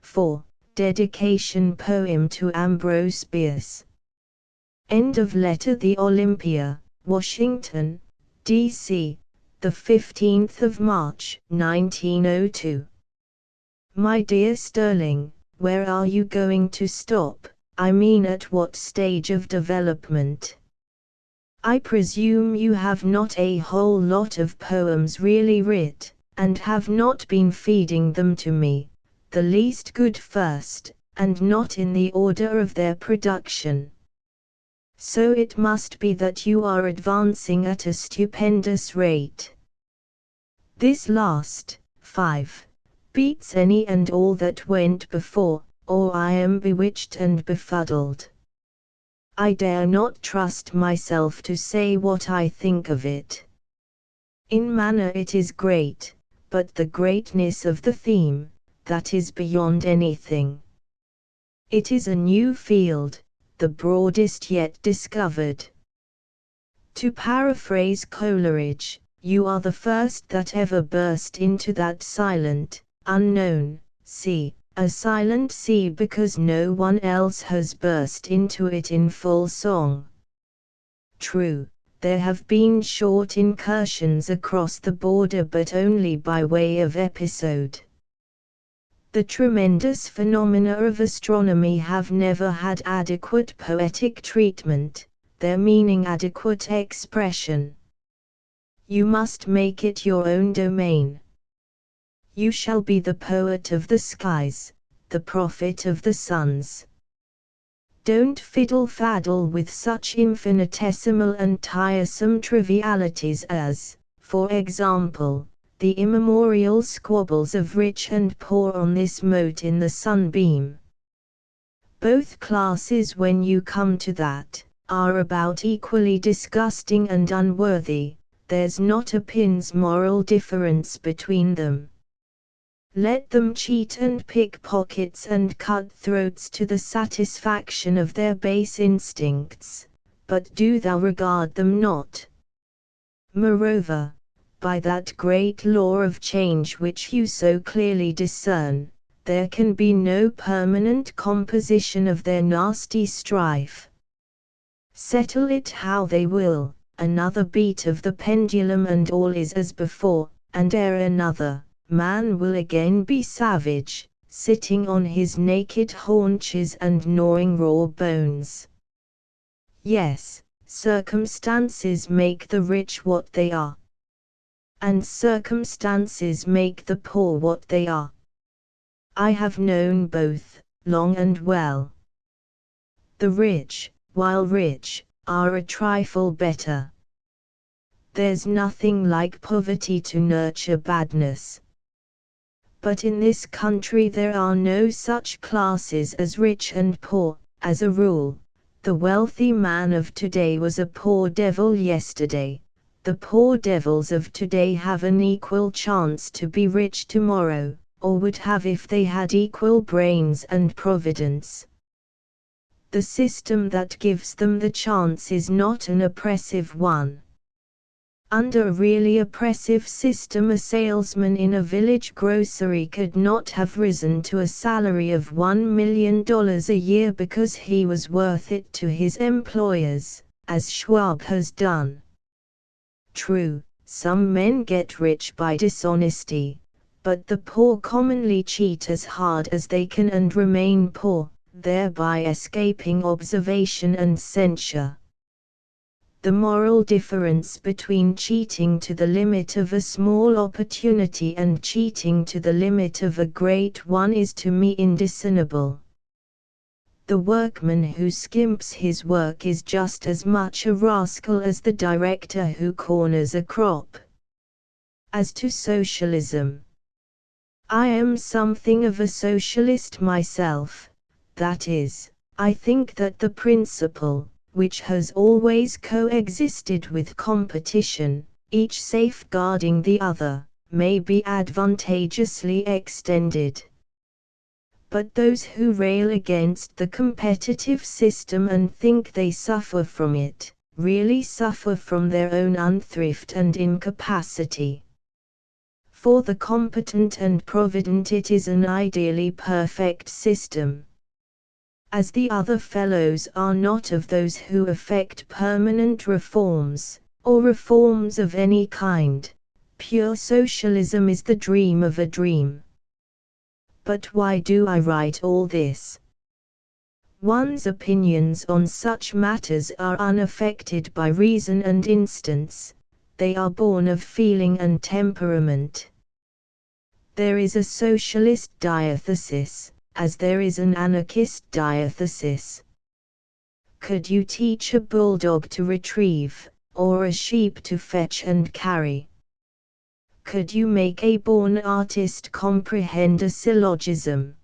4. Dedication poem to Ambrose Bierce. End of letter. The Olympia, Washington, D.C., the 15th of March, 1902. My dear Sterling, where are you going to stop? I mean, at what stage of development? I presume you have not a whole lot of poems really writ, and have not been feeding them to me, the least good first, and not in the order of their production. So it must be that you are advancing at a stupendous rate. This last, 5, beats any and all that went before, or I am bewitched and befuddled. I dare not trust myself to say what I think of it. In manner it is great, but the greatness of the theme, that is beyond anything. It is a new field, the broadest yet discovered. To paraphrase Coleridge, you are the first that ever burst into that silent, unknown sea, a silent sea because no one else has burst into it in full song. True, there have been short incursions across the border, but only by way of episode. The tremendous phenomena of astronomy have never had adequate poetic treatment, their meaning adequate expression. You must make it your own domain. You shall be the poet of the skies, the prophet of the suns. Don't fiddle-faddle with such infinitesimal and tiresome trivialities as, for example, the immemorial squabbles of rich and poor on this mote in the sunbeam. Both classes, when you come to that, are about equally disgusting and unworthy. There's not a pin's moral difference between them. Let them cheat and pick pockets and cut throats to the satisfaction of their base instincts, but do thou regard them not. Moreover, by that great law of change which you so clearly discern, there can be no permanent composition of their nasty strife. Settle it how they will, another beat of the pendulum and all is as before, and ere another, man will again be savage, sitting on his naked haunches and gnawing raw bones. Yes, circumstances make the rich what they are. And circumstances make the poor what they are. I have known both, long and well. The rich, while rich, are a trifle better. There's nothing like poverty to nurture badness. But in this country there are no such classes as rich and poor. As a rule, the wealthy man of today was a poor devil yesterday. The poor devils of today have an equal chance to be rich tomorrow, or would have if they had equal brains and providence. The system that gives them the chance is not an oppressive one. Under a really oppressive system, a salesman in a village grocery could not have risen to a salary of $1 million a year because he was worth it to his employers, as Schwab has done. True, some men get rich by dishonesty, but the poor commonly cheat as hard as they can and remain poor, thereby escaping observation and censure. The moral difference between cheating to the limit of a small opportunity and cheating to the limit of a great one is to me indiscernible. The workman who skimps his work is just as much a rascal as the director who corners a crop. As to socialism, I am something of a socialist myself. That is, I think that the principle, which has always coexisted with competition, each safeguarding the other, may be advantageously extended. But those who rail against the competitive system and think they suffer from it, really suffer from their own unthrift and incapacity. For the competent and provident it is an ideally perfect system. As the other fellows are not of those who effect permanent reforms, or reforms of any kind, pure socialism is the dream of a dream. But why do I write all this? One's opinions on such matters are unaffected by reason and instance, they are born of feeling and temperament. There is a socialist diathesis, as there is an anarchist diathesis. Could you teach a bulldog to retrieve, or a sheep to fetch and carry? Could you make a born artist comprehend a syllogism?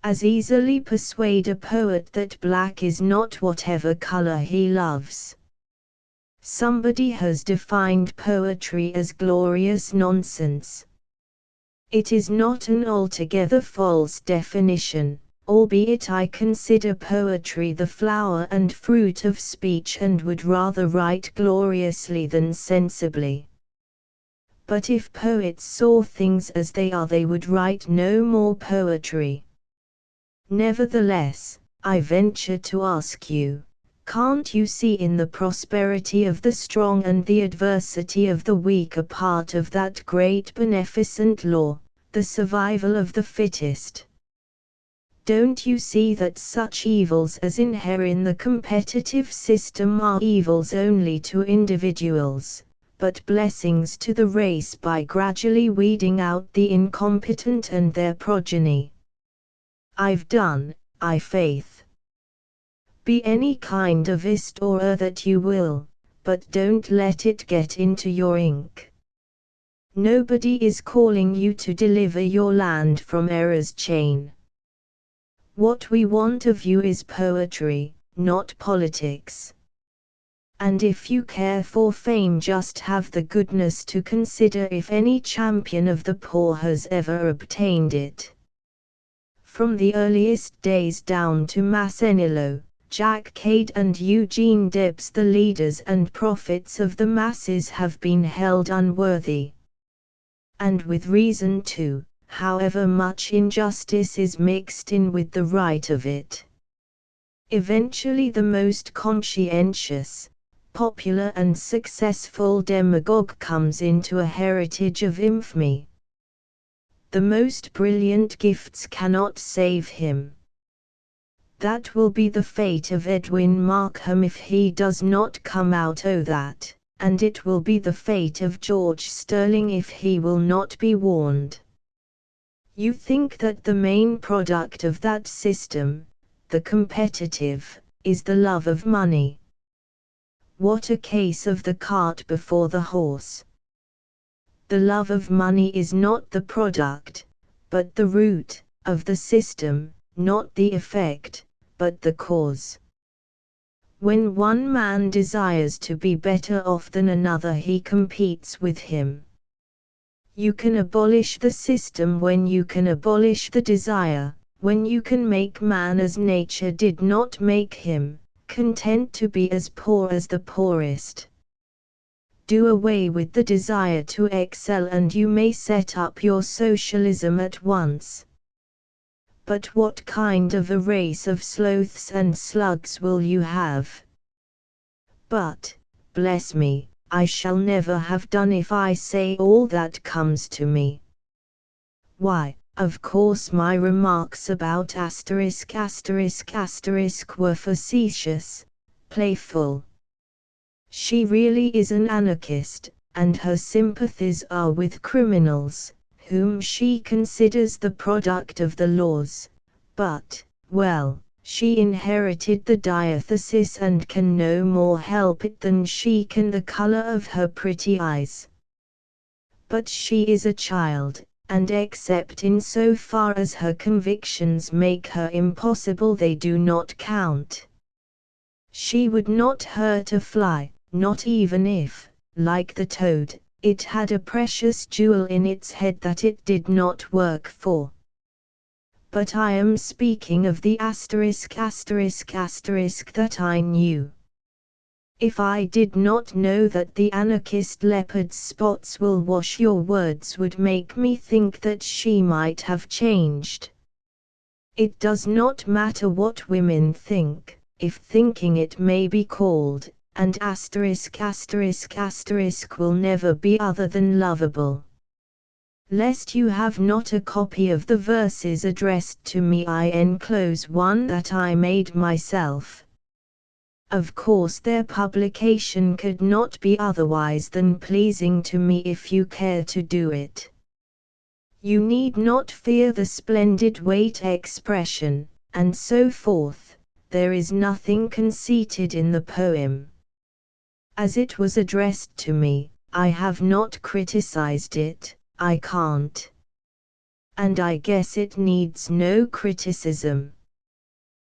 As easily persuade a poet that black is not whatever color he loves. Somebody has defined poetry as glorious nonsense. It is not an altogether false definition, albeit I consider poetry the flower and fruit of speech and would rather write gloriously than sensibly. But if poets saw things as they are, they would write no more poetry. Nevertheless, I venture to ask you, can't you see in the prosperity of the strong and the adversity of the weak a part of that great beneficent law, the survival of the fittest? Don't you see that such evils as inhere in the competitive system are evils only to individuals, but blessings to the race by gradually weeding out the incompetent and their progeny? I've done, I faith. Be any kind of ist or that you will, but don't let it get into your ink. Nobody is calling you to deliver your land from error's chain. What we want of you is poetry, not politics. And if you care for fame, just have the goodness to consider if any champion of the poor has ever obtained it. From the earliest days down to Masaniello, Jack Cade and Eugene Debs, the leaders and prophets of the masses have been held unworthy. And with reason too, however much injustice is mixed in with the right of it. Eventually the most conscientious, popular and successful demagogue comes into a heritage of infamy. The most brilliant gifts cannot save him. That will be the fate of Edwin Markham if he does not come out o' that, and it will be the fate of George Sterling if he will not be warned. You think that the main product of that system, the competitive, is the love of money. What a case of the cart before the horse! The love of money is not the product, but the root, of the system, not the effect, but the cause. When one man desires to be better off than another, he competes with him. You can abolish the system when you can abolish the desire, when you can make man as nature did not make him, content to be as poor as the poorest. Do away with the desire to excel and you may set up your socialism at once. But what kind of a race of sloths and slugs will you have? But, bless me, I shall never have done if I say all that comes to me. Why, of course my remarks about **** were facetious, playful. She really is an anarchist, and her sympathies are with criminals, whom she considers the product of the laws, but, well, she inherited the diathesis and can no more help it than she can the color of her pretty eyes. But she is a child, and except in so far as her convictions make her impossible, they do not count. She would not hurt a fly, not even if, like the toad, it had a precious jewel in its head that it did not work for. But I am speaking of the **** that I knew. If I did not know that the anarchist leopard's spots will wash your words would make me think that she might have changed. It does not matter what women think, if thinking it may be called, and **** will never be other than lovable. Lest you have not a copy of the verses addressed to me, I enclose one that I made myself. Of course their publication could not be otherwise than pleasing to me if you care to do it. You need not fear the splendid weight expression, and so forth. There is nothing conceited in the poem. As it was addressed to me, I have not criticized it, I can't. And I guess it needs no criticism.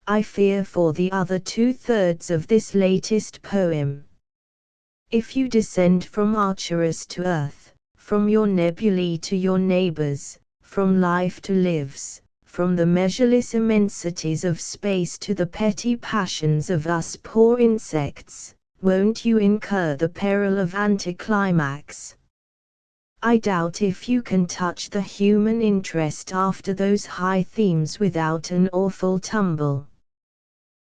I fear for the other 2/3 of this latest poem. If you descend from Arcturus to Earth, from your nebulae to your neighbors, from life to lives, from the measureless immensities of space to the petty passions of us poor insects, won't you incur the peril of anticlimax? I doubt if you can touch the human interest after those high themes without an awful tumble.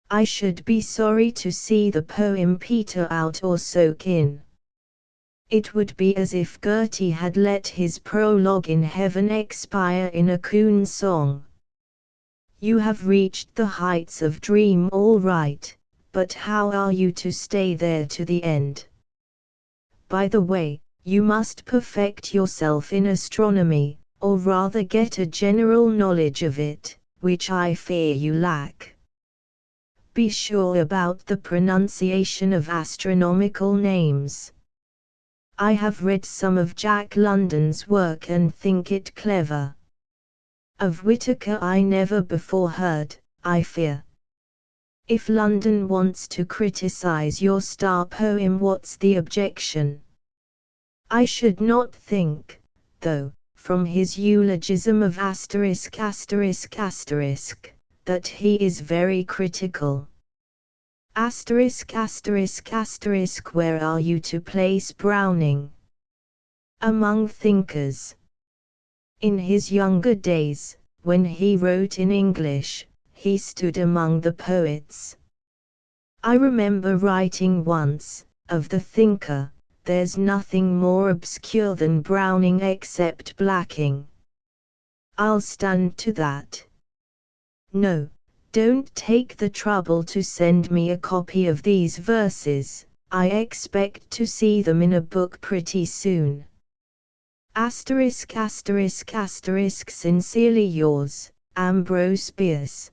I should be sorry to see the poem peter out or soak in. It would be as if Goethe had let his prologue in heaven expire in a coon song. You have reached the heights of dream all right, but how are you to stay there to the end? By the way, you must perfect yourself in astronomy, or rather get a general knowledge of it, which I fear you lack. Be sure about the pronunciation of astronomical names. I have read some of Jack London's work and think it clever. Of Whitaker I never before heard, I fear. If London wants to criticize your star poem, what's the objection? I should not think, though, from his eulogism of *******, that he is very critical. ******, where are you to place Browning? Among thinkers. In his younger days, when he wrote in English, he stood among the poets. I remember writing once, of the thinker, there's nothing more obscure than Browning except blacking. I'll stand to that. No, don't take the trouble to send me a copy of these verses, I expect to see them in a book pretty soon. Sincerely yours, Ambrose Bierce.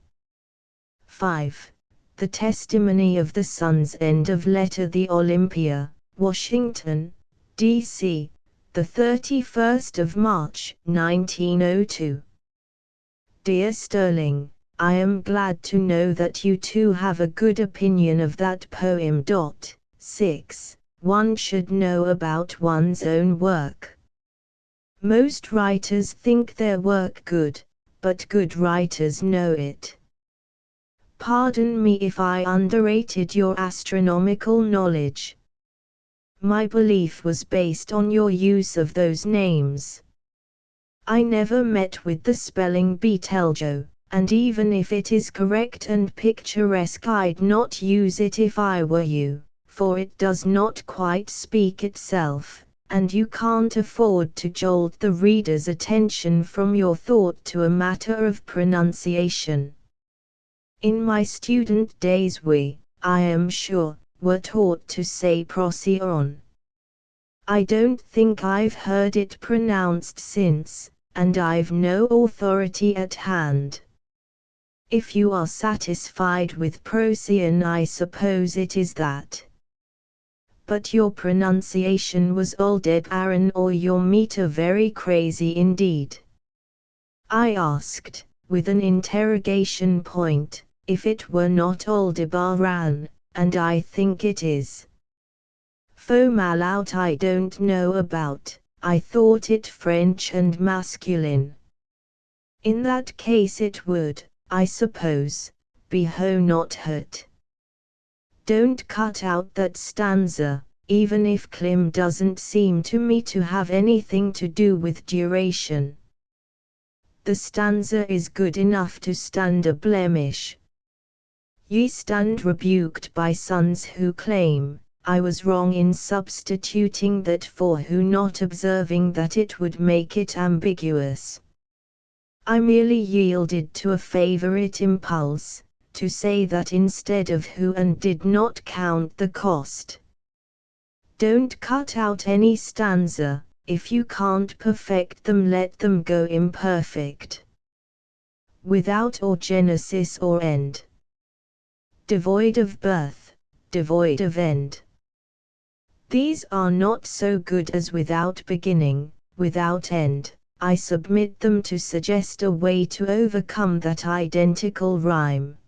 5. The Testimony of the Sun's End of Letter. The Olympia, Washington, D.C., the 31st of March, 1902. Dear Sterling, I am glad to know that you too have a good opinion of that poem. 6. One should know about one's own work. Most writers think their work good, but good writers know it. Pardon me if I underrated your astronomical knowledge. My belief was based on your use of those names. I never met with the spelling Betelgeuse, and even if it is correct and picturesque, I'd not use it if I were you, for it does not quite speak itself, and you can't afford to jolt the reader's attention from your thought to a matter of pronunciation. In my student days we, I am sure, were taught to say Procyon. I don't think I've heard it pronounced since, and I've no authority at hand. If you are satisfied with Procyon, I suppose it is that. But your pronunciation was Aldebaran, or your meter very crazy indeed. I asked, with an interrogation point, if it were not Aldebaran, and I think it is. Faux out I don't know about, I thought it French and masculine. In that case it would, I suppose, be ho not hurt. Don't cut out that stanza, even if Klim doesn't seem to me to have anything to do with duration. The stanza is good enough to stand a blemish. Ye stand rebuked by sons who claim, I was wrong in substituting that for who, not observing that it would make it ambiguous. I merely yielded to a favorite impulse, to say that instead of who, and did not count the cost. Don't cut out any stanza, if you can't perfect them, let them go imperfect. Without or genesis or end. Devoid of birth, devoid of end. These are not so good as without beginning, without end. I submit them to suggest a way to overcome that identical rhyme.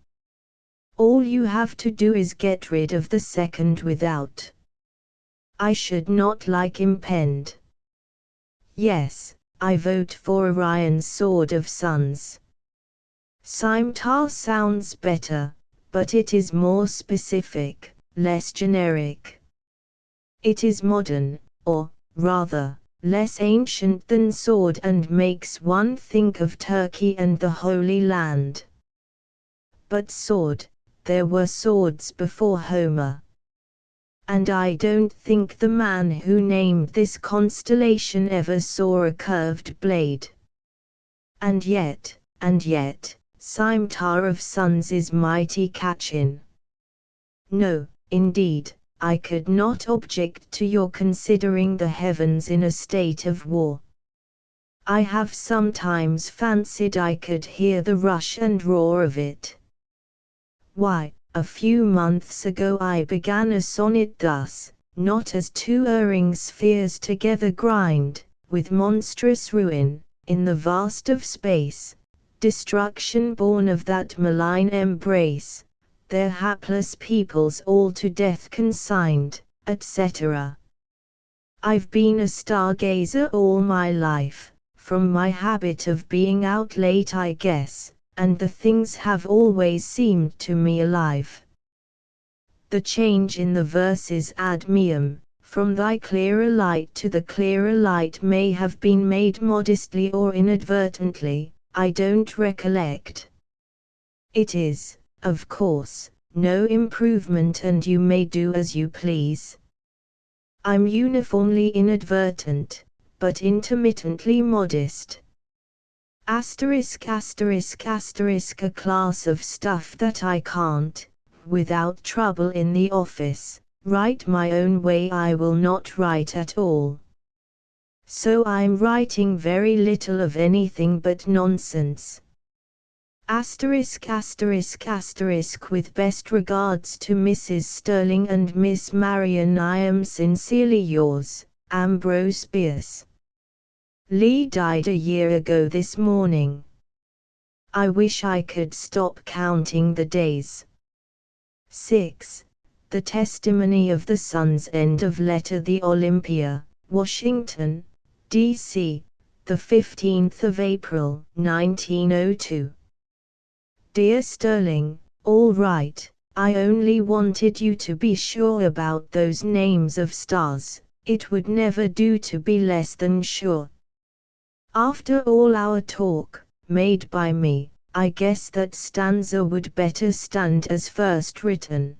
All you have to do is get rid of the second without. I should not like impend. Yes, I vote for Orion's sword of suns. Scimitar sounds better, but it is more specific, less generic. It is modern, or, rather, less ancient than sword, and makes one think of Turkey and the Holy Land. But sword, there were swords before Homer. And I don't think the man who named this constellation ever saw a curved blade. And yet, Scimitar of Suns is mighty catchin'. No, indeed, I could not object to your considering the heavens in a state of war. I have sometimes fancied I could hear the rush and roar of it. Why, a few months ago I began a sonnet thus, not as two erring spheres together grind, with monstrous ruin, in the vast of space, destruction born of that malign embrace, their hapless peoples all to death consigned, etc. I've been a stargazer all my life, from my habit of being out late I guess, and the things have always seemed to me alive. The change in the verses ad meum, from thy clearer light to the clearer light, may have been made modestly or inadvertently, I don't recollect. It is, of course, no improvement, and you may do as you please. I'm uniformly inadvertent, but intermittently modest. Asterisk asterisk asterisk, a class of stuff that I can't, without trouble in the office, write my own way I will not write at all. So I'm writing very little of anything but nonsense. Asterisk asterisk asterisk, with best regards to Mrs. Sterling and Miss Marion, I am sincerely yours, Ambrose Bierce. Lee died a year ago this morning. I wish I could stop counting the days. 6. The Testimony of the Sun's End of Letter, The Olympia, Washington, D.C., the 15th of April, 1902. Dear Sterling, all right, I only wanted you to be sure about those names of stars, it would never do to be less than sure. After all our talk, made by me, I guess that stanza would better stand as first written.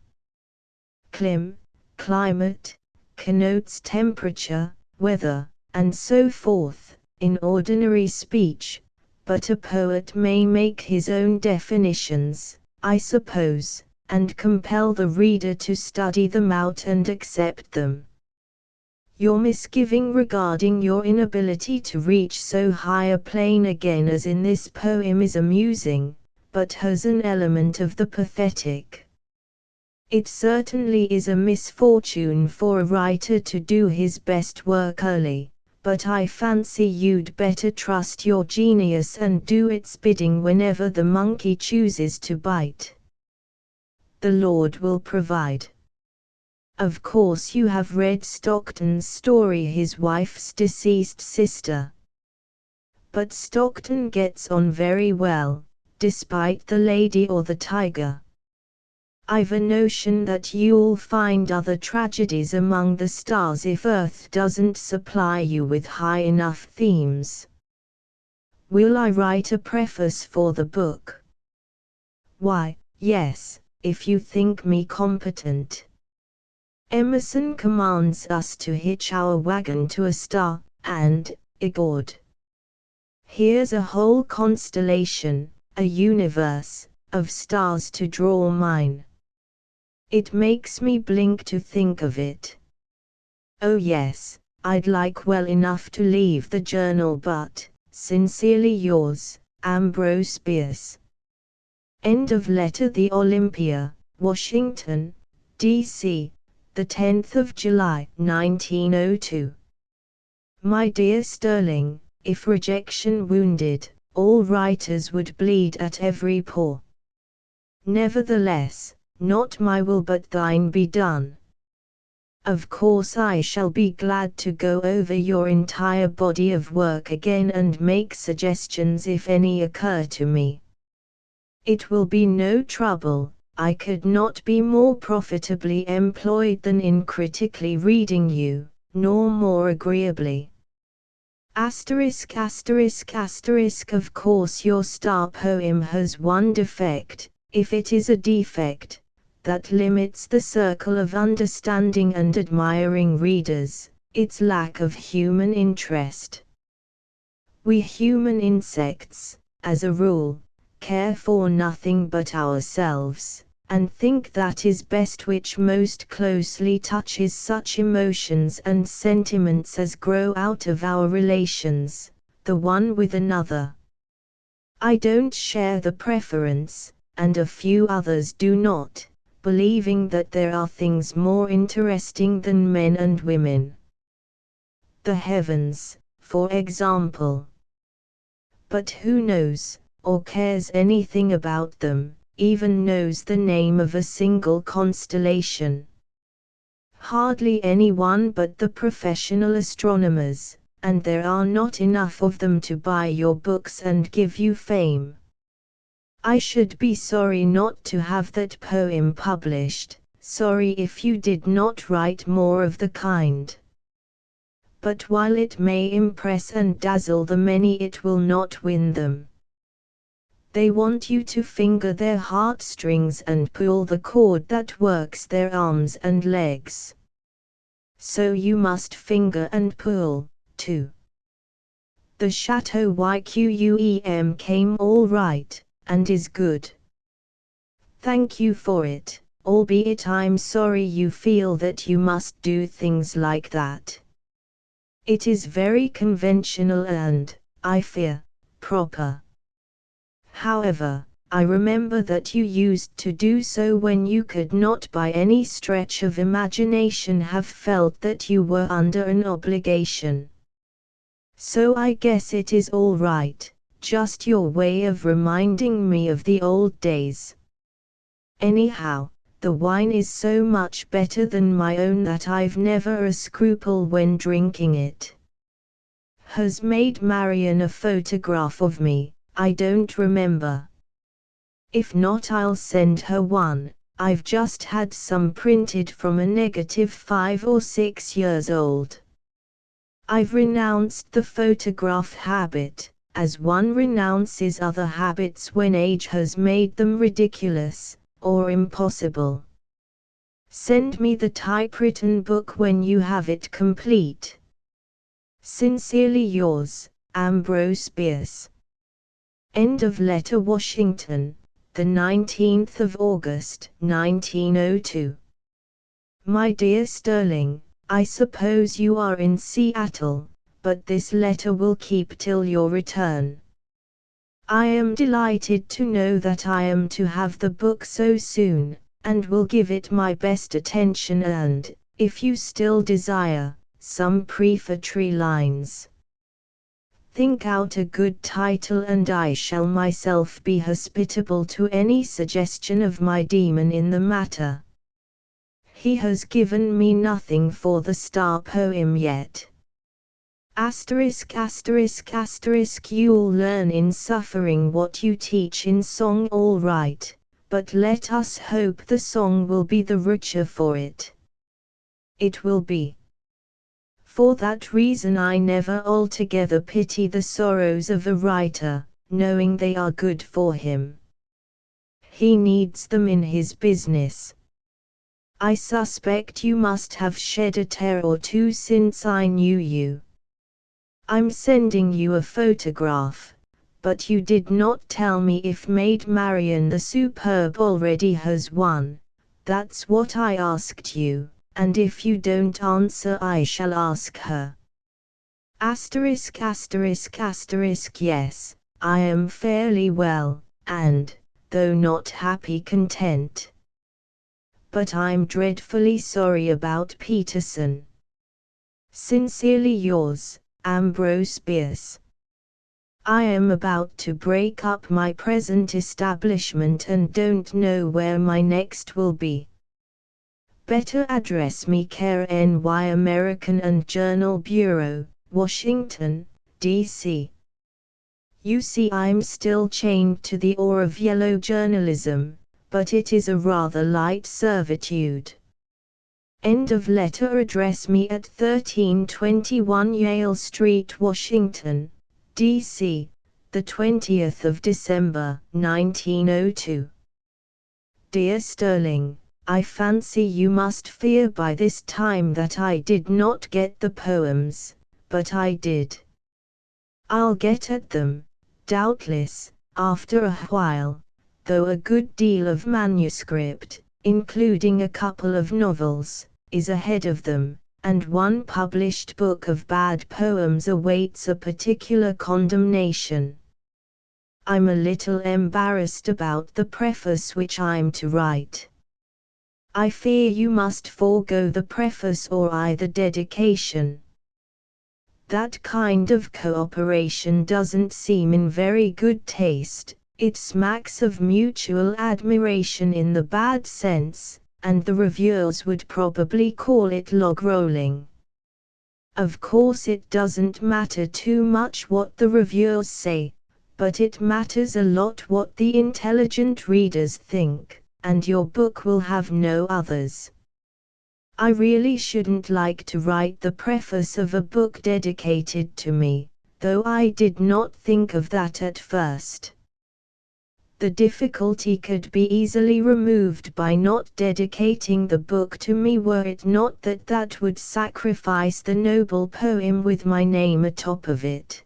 Climate, connotes temperature, weather, and so forth, in ordinary speech, but a poet may make his own definitions, I suppose, and compel the reader to study them out and accept them. Your misgiving regarding your inability to reach so high a plane again as in this poem is amusing, but has an element of the pathetic. It certainly is a misfortune for a writer to do his best work early, but I fancy you'd better trust your genius and do its bidding whenever the monkey chooses to bite. The Lord will provide. Of course you have read Stockton's story, his wife's deceased sister. But Stockton gets on very well, despite the lady or the tiger. I've a notion that you'll find other tragedies among the stars if Earth doesn't supply you with high enough themes. Will I write a preface for the book? Why, yes, if you think me competent. Emerson commands us to hitch our wagon to a star, and, ignored. Here's a whole constellation, a universe, of stars to draw mine. It makes me blink to think of it. Oh yes, I'd like well enough to leave the journal, but, sincerely yours, Ambrose Bierce. End of letter. The Olympia, Washington, D.C., the 10th of July, 1902. My dear Sterling, if rejection wounded, all writers would bleed at every pore. Nevertheless, not my will but thine be done. Of course I shall be glad to go over your entire body of work again and make suggestions if any occur to me. It will be no trouble. I could not be more profitably employed than in critically reading you, nor more agreeably. Of course your star poem has one defect, if it is a defect, that limits the circle of understanding and admiring readers, its lack of human interest. We human insects, as a rule, care for nothing but ourselves, and think that is best, which most closely touches such emotions and sentiments as grow out of our relations, the one with another. I don't share the preference, and a few others do not, believing that there are things more interesting than men and women. The heavens, for example. But who knows, or cares anything about them, even knows the name of a single constellation? Hardly anyone but the professional astronomers, and there are not enough of them to buy your books and give you fame. I should be sorry not to have that poem published, sorry if you did not write more of the kind. But while it may impress and dazzle the many, it will not win them. They want you to finger their heartstrings and pull the cord that works their arms and legs. So you must finger and pull, too. The Chateau Yquem came all right, and is good. Thank you for it, albeit I'm sorry you feel that you must do things like that. It is very conventional and, I fear, proper. However, I remember that you used to do so when you could not by any stretch of imagination have felt that you were under an obligation. So I guess it is all right, just your way of reminding me of the old days. Anyhow, the wine is so much better than my own that I've never a scruple when drinking it. Has made Marion a photograph of me? I don't remember. If not, I'll send her one. I've just had some printed from a negative 5 or 6 years old. I've renounced the photograph habit, as one renounces other habits when age has made them ridiculous, or impossible. Send me the typewritten book when you have it complete. Sincerely yours, Ambrose Bierce. End of letter. Washington, the 19th of August, 1902. My dear Sterling, I suppose you are in Seattle, but this letter will keep till your return. I am delighted to know that I am to have the book so soon, and will give it my best attention and, if you still desire, some prefatory lines. Think out a good title and I shall myself be hospitable to any suggestion of my demon in the matter. He has given me nothing for the star poem yet. You'll learn in suffering what you teach in song, all right, but let us hope the song will be the richer for it. It will be. For that reason I never altogether pity the sorrows of a writer, knowing they are good for him. He needs them in his business. I suspect you must have shed a tear or two since I knew you. I'm sending you a photograph, but you did not tell me if Maid Marian the Superb already has one. That's what I asked you, and if you don't answer I shall ask her. Asterisk asterisk asterisk yes, I am fairly well, and, though not happy, content. But I'm dreadfully sorry about Peterson. Sincerely yours, Ambrose Bierce. I am about to break up my present establishment and don't know where my next will be. Better address me Care NY American and Journal Bureau, Washington, D.C. You see, I'm still chained to the oar of yellow journalism, but it is a rather light servitude. End of letter. Address me at 1321 Yale Street, Washington, D.C., the 20th of December, 1902. Dear Sterling, I fancy you must fear by this time that I did not get the poems, but I did. I'll get at them, doubtless, after a while, though a good deal of manuscript, including a couple of novels, is ahead of them, and one published book of bad poems awaits a particular condemnation. I'm a little embarrassed about the preface which I'm to write. I fear you must forego the preface or either dedication. That kind of cooperation doesn't seem in very good taste. It smacks of mutual admiration in the bad sense, and the reviewers would probably call it log rolling. Of course it doesn't matter too much what the reviewers say, but it matters a lot what the intelligent readers think, and your book will have no others. I really shouldn't like to write the preface of a book dedicated to me, though I did not think of that at first. The difficulty could be easily removed by not dedicating the book to me, were it not that that would sacrifice the noble poem with my name atop of it.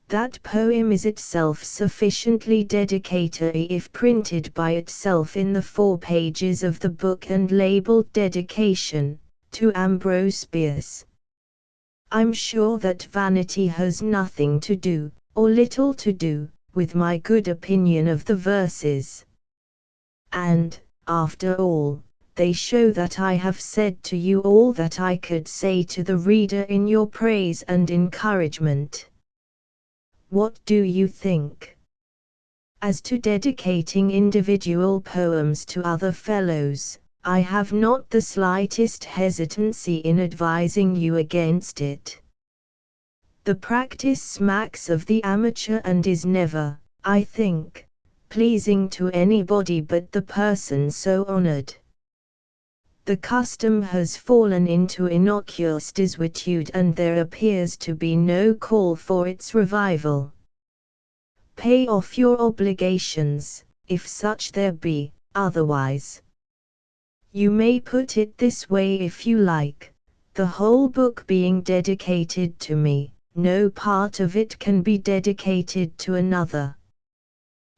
That poem is itself sufficiently dedicatory if printed by itself in the 4 pages of the book and labeled Dedication, to Ambrose Bierce. I'm sure that vanity has nothing to do, or little to do, with my good opinion of the verses. And, after all, they show that I have said to you all that I could say to the reader in your praise and encouragement. What do you think? As to dedicating individual poems to other fellows, I have not the slightest hesitancy in advising you against it. The practice smacks of the amateur and is never, I think, pleasing to anybody but the person so honored. The custom has fallen into innocuous desuetude and there appears to be no call for its revival. Pay off your obligations, if such there be, otherwise. You may put it this way if you like, the whole book being dedicated to me, no part of it can be dedicated to another.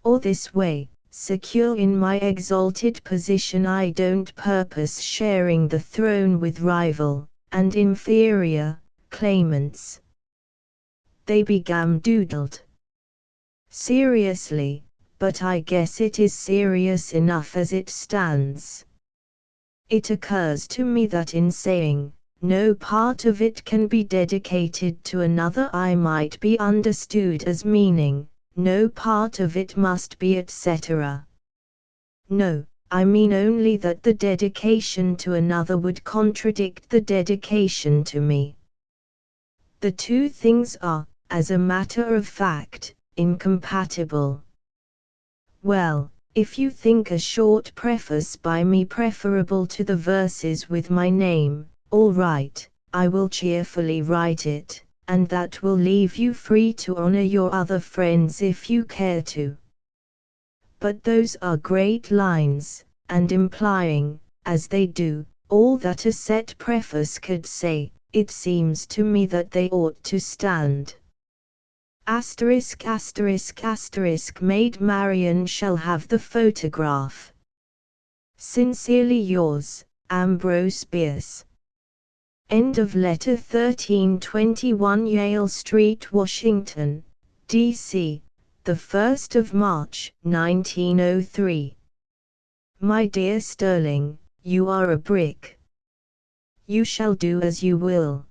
Or this way, secure in my exalted position, I don't purpose sharing the throne with rival, and inferior, claimants. They be gam-doodled. Seriously, but I guess it is serious enough as it stands. It occurs to me that in saying, no part of it can be dedicated to another, I might be understood as meaning, no part of it must be etc. No, I mean only that the dedication to another would contradict the dedication to me. The two things are, as a matter of fact, incompatible. Well, if you think a short preface by me preferable to the verses with my name, all right, I will cheerfully write it, and that will leave you free to honor your other friends if you care to. But those are great lines, and implying, as they do, all that a set preface could say, it seems to me that they ought to stand. Asterisk asterisk asterisk Maid Marian shall have the photograph. Sincerely yours, Ambrose Bierce. End of letter 1321 Yale Street, Washington, D.C., the 1st of March, 1903. My dear Sterling, you are a brick. You shall do as you will.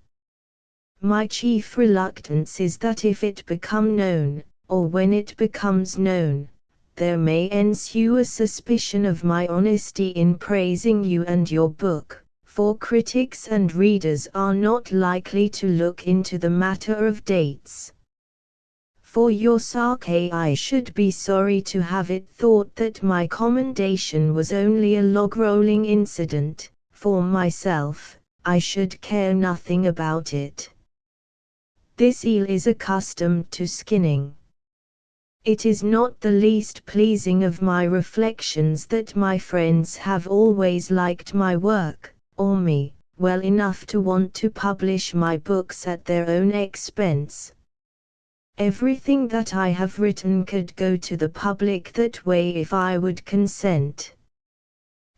My chief reluctance is that if it become known, or when it becomes known, there may ensue a suspicion of my honesty in praising you and your book, for critics and readers are not likely to look into the matter of dates. For your sake I should be sorry to have it thought that my commendation was only a log-rolling incident. For myself, I should care nothing about it. This eel is accustomed to skinning. It is not the least pleasing of my reflections that my friends have always liked my work, or me, well enough to want to publish my books at their own expense. Everything that I have written could go to the public that way if I would consent.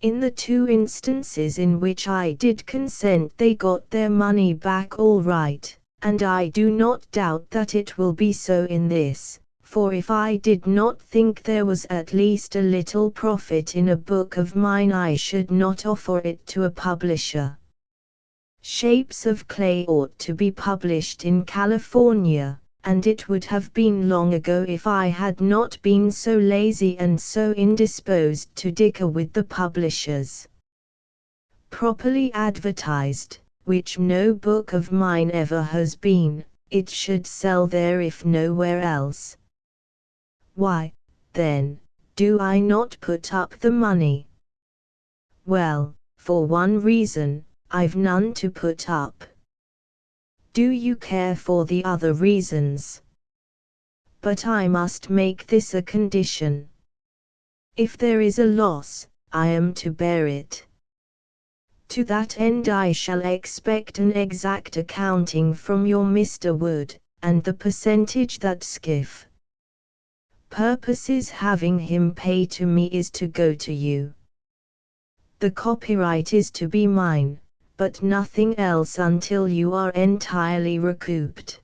In the 2 instances in which I did consent they got their money back all right, and I do not doubt that it will be so in this. For if I did not think there was at least a little profit in a book of mine I should not offer it to a publisher. Shapes of Clay ought to be published in California, and it would have been long ago if I had not been so lazy and so indisposed to dicker with the publishers. Properly advertised, which no book of mine ever has been, it should sell there if nowhere else. Why, then, do I not put up the money? Well, for one reason, I've none to put up. Do you care for the other reasons? But I must make this a condition. If there is a loss, I am to bear it. To that end I shall expect an exact accounting from your Mr. Wood, and the percentage that Skiff purposes having him pay to me is to go to you. The copyright is to be mine, but nothing else until you are entirely recouped.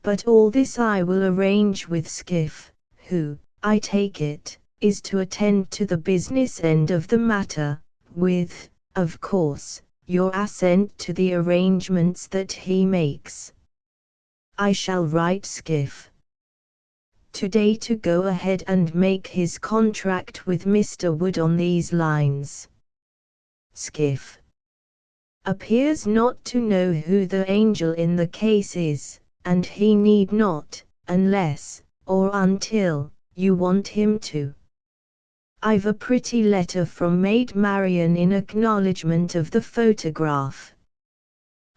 But all this I will arrange with Skiff, who, I take it, is to attend to the business end of the matter, with, of course, your assent to the arrangements that he makes. I shall write Skiff today to go ahead and make his contract with Mr. Wood on these lines. Skiff appears not to know who the angel in the case is, and he need not, unless, or until, you want him to. I've a pretty letter from Maid Marian in acknowledgment of the photograph.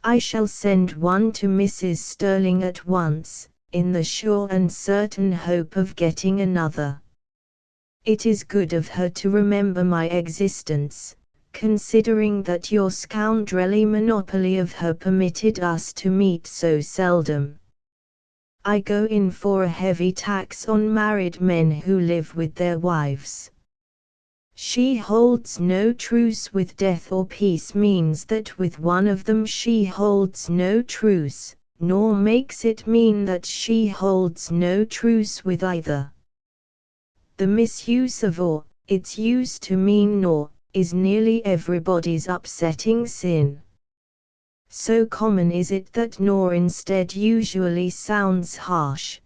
I shall send one to Mrs. Sterling at once, in the sure and certain hope of getting another. It is good of her to remember my existence, considering that your scoundrelly monopoly of her permitted us to meet so seldom. I go in for a heavy tax on married men who live with their wives. She holds no truce with death or peace means that with one of them she holds no truce, nor makes it mean that she holds no truce with either. The misuse of or, its use to mean nor, is nearly everybody's upsetting sin. So common is it that nor instead usually sounds harsh.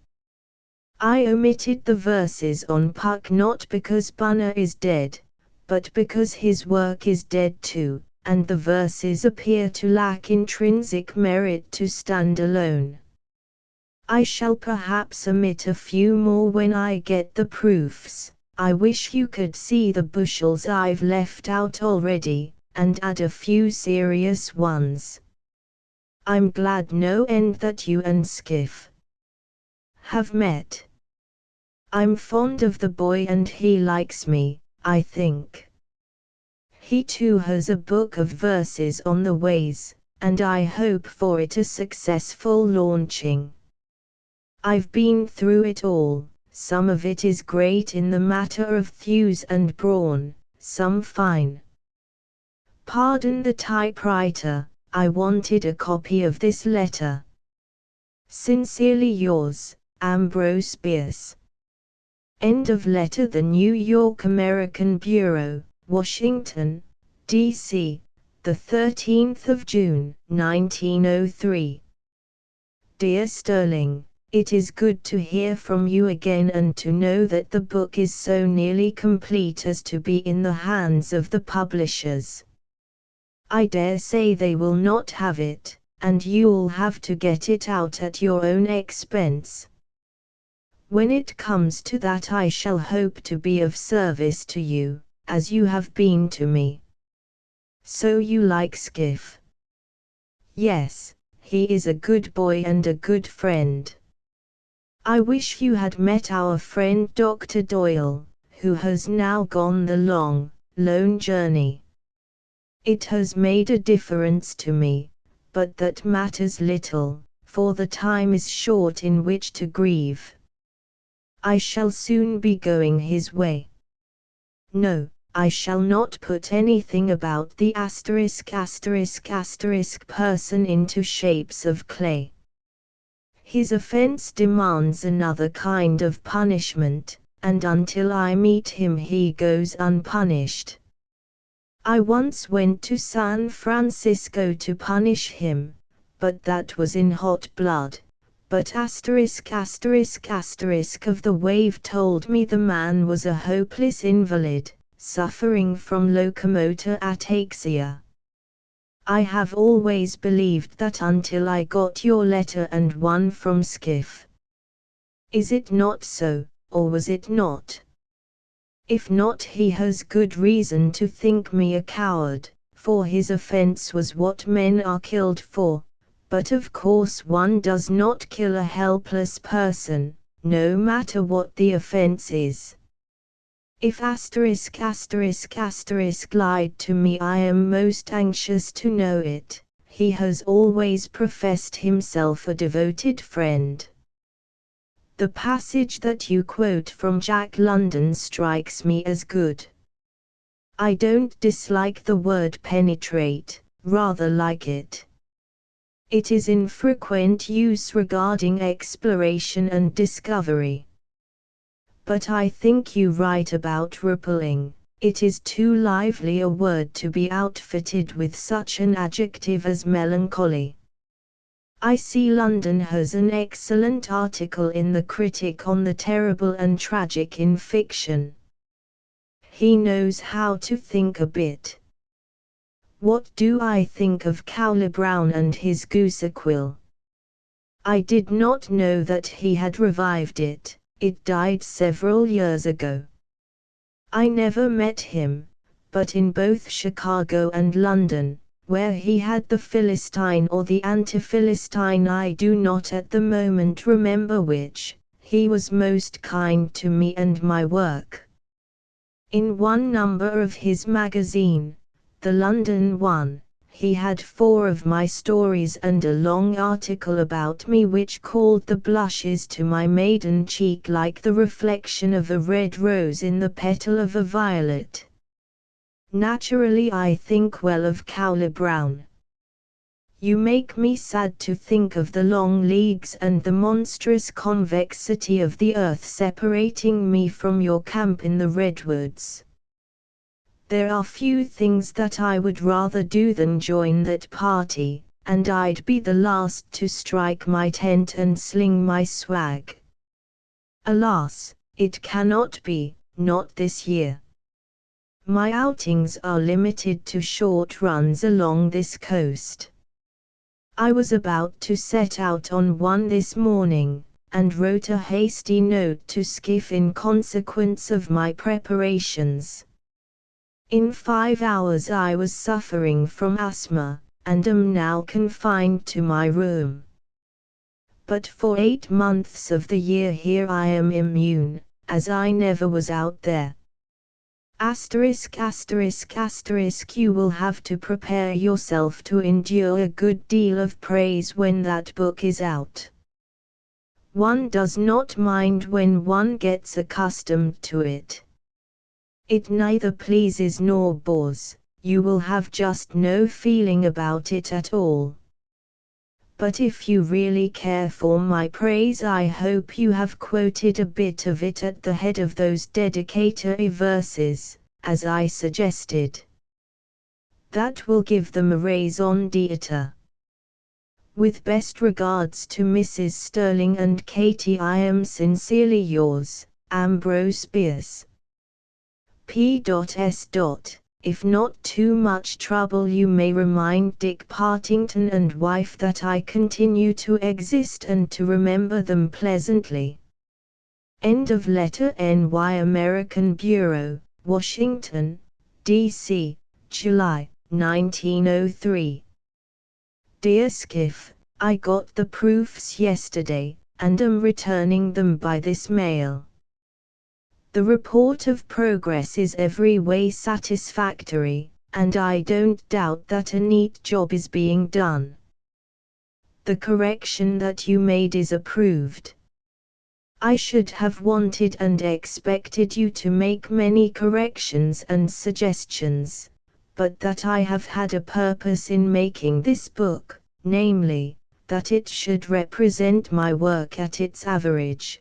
I omitted the verses on Puck not because Bunner is dead, but because his work is dead too, and the verses appear to lack intrinsic merit to stand alone. I shall perhaps omit a few more when I get the proofs. I wish you could see the bushels I've left out already, and add a few serious ones. I'm glad no end that you and Skiff have met. I'm fond of the boy and he likes me, I think. He too has a book of verses on the ways, and I hope for it a successful launching. I've been through it all, some of it is great in the matter of thews and brawn, some fine. Pardon the typewriter, I wanted a copy of this letter. Sincerely yours, Ambrose Bierce. End of letter. The New York American Bureau, Washington, D.C., the 13th of June, 1903. Dear Sterling, it is good to hear from you again and to know that the book is so nearly complete as to be in the hands of the publishers. I dare say they will not have it, and you'll have to get it out at your own expense. When it comes to that, I shall hope to be of service to you, as you have been to me. So you like Skiff? Yes, he is a good boy and a good friend. I wish you had met our friend Dr. Doyle, who has now gone the long, lone journey. It has made a difference to me, but that matters little, for the time is short in which to grieve. I shall soon be going his way. No, I shall not put anything about the **** person into shapes of clay. His offense demands another kind of punishment, and until I meet him he goes unpunished. I once went to San Francisco to punish him, but that was in hot blood. But **** of the Wave told me the man was a hopeless invalid, suffering from locomotor ataxia. I have always believed that until I got your letter and one from Skiff. Is it not so, or was it not? If not, he has good reason to think me a coward, for his offense was what men are killed for. But of course one does not kill a helpless person, no matter what the offense is. If **** lied to me, I am most anxious to know it. He has always professed himself a devoted friend. The passage that you quote from Jack London strikes me as good. I don't dislike the word penetrate, rather like it. It is in frequent use regarding exploration and discovery. But I think you write about rippling. It is too lively a word to be outfitted with such an adjective as melancholy. I see London has an excellent article in the Critic on the terrible and tragic in fiction. He knows how to think a bit. What do I think of Cowley Brown and his Goosequill? I did not know that he had revived it. It died several years ago. I never met him, but in both Chicago and London, where he had the Philistine or the Anti-Philistine, I do not at the moment remember which, he was most kind to me and my work. In one number of his magazine, the London one, he had 4 of my stories and a long article about me which called the blushes to my maiden cheek like the reflection of a red rose in the petal of a violet. Naturally I think well of Cowley Brown. You make me sad to think of the long leagues and the monstrous convexity of the earth separating me from your camp in the redwoods. There are few things that I would rather do than join that party, and I'd be the last to strike my tent and sling my swag. Alas, it cannot be, not this year. My outings are limited to short runs along this coast. I was about to set out on one this morning, and wrote a hasty note to Skiff in consequence of my preparations. In 5 hours I was suffering from asthma, and am now confined to my room. But for 8 months of the year here I am immune, as I never was out there. *****, you will have to prepare yourself to endure a good deal of praise when that book is out. One does not mind when one gets accustomed to it. It neither pleases nor bores, you will have just no feeling about it at all. But if you really care for my praise, I hope you have quoted a bit of it at the head of those dedicatory verses, as I suggested. That will give them a raison d'etre. With best regards to Mrs. Sterling and Katie, I am sincerely yours, Ambrose Bierce. P.S. If not too much trouble, you may remind Dick Partington and wife that I continue to exist and to remember them pleasantly. End of letter. NY American Bureau, Washington, D.C., July, 1903. Dear Skiff, I got the proofs yesterday, and am returning them by this mail. The report of progress is every way satisfactory, and I don't doubt that a neat job is being done. The correction that you made is approved. I should have wanted and expected you to make many corrections and suggestions, but that I have had a purpose in making this book, namely, that it should represent my work at its average.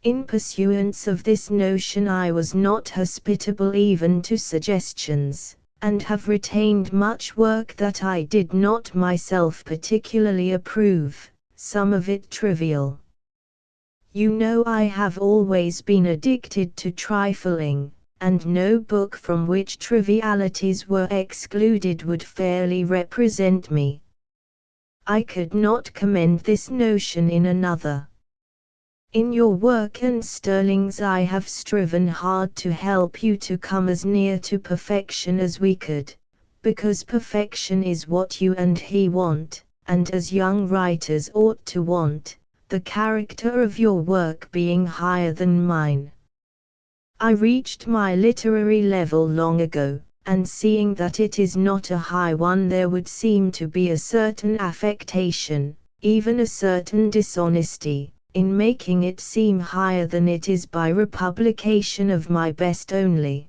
In pursuance of this notion, I was not hospitable even to suggestions, and have retained much work that I did not myself particularly approve, some of it trivial. You know I have always been addicted to trifling, and no book from which trivialities were excluded would fairly represent me. I could not commend this notion in another. In your work and Sterling's I have striven hard to help you to come as near to perfection as we could, because perfection is what you and he want, and as young writers ought to want, the character of your work being higher than mine. I reached my literary level long ago, and seeing that it is not a high one, there would seem to be a certain affectation, even a certain dishonesty, in making it seem higher than it is by republication of my best only.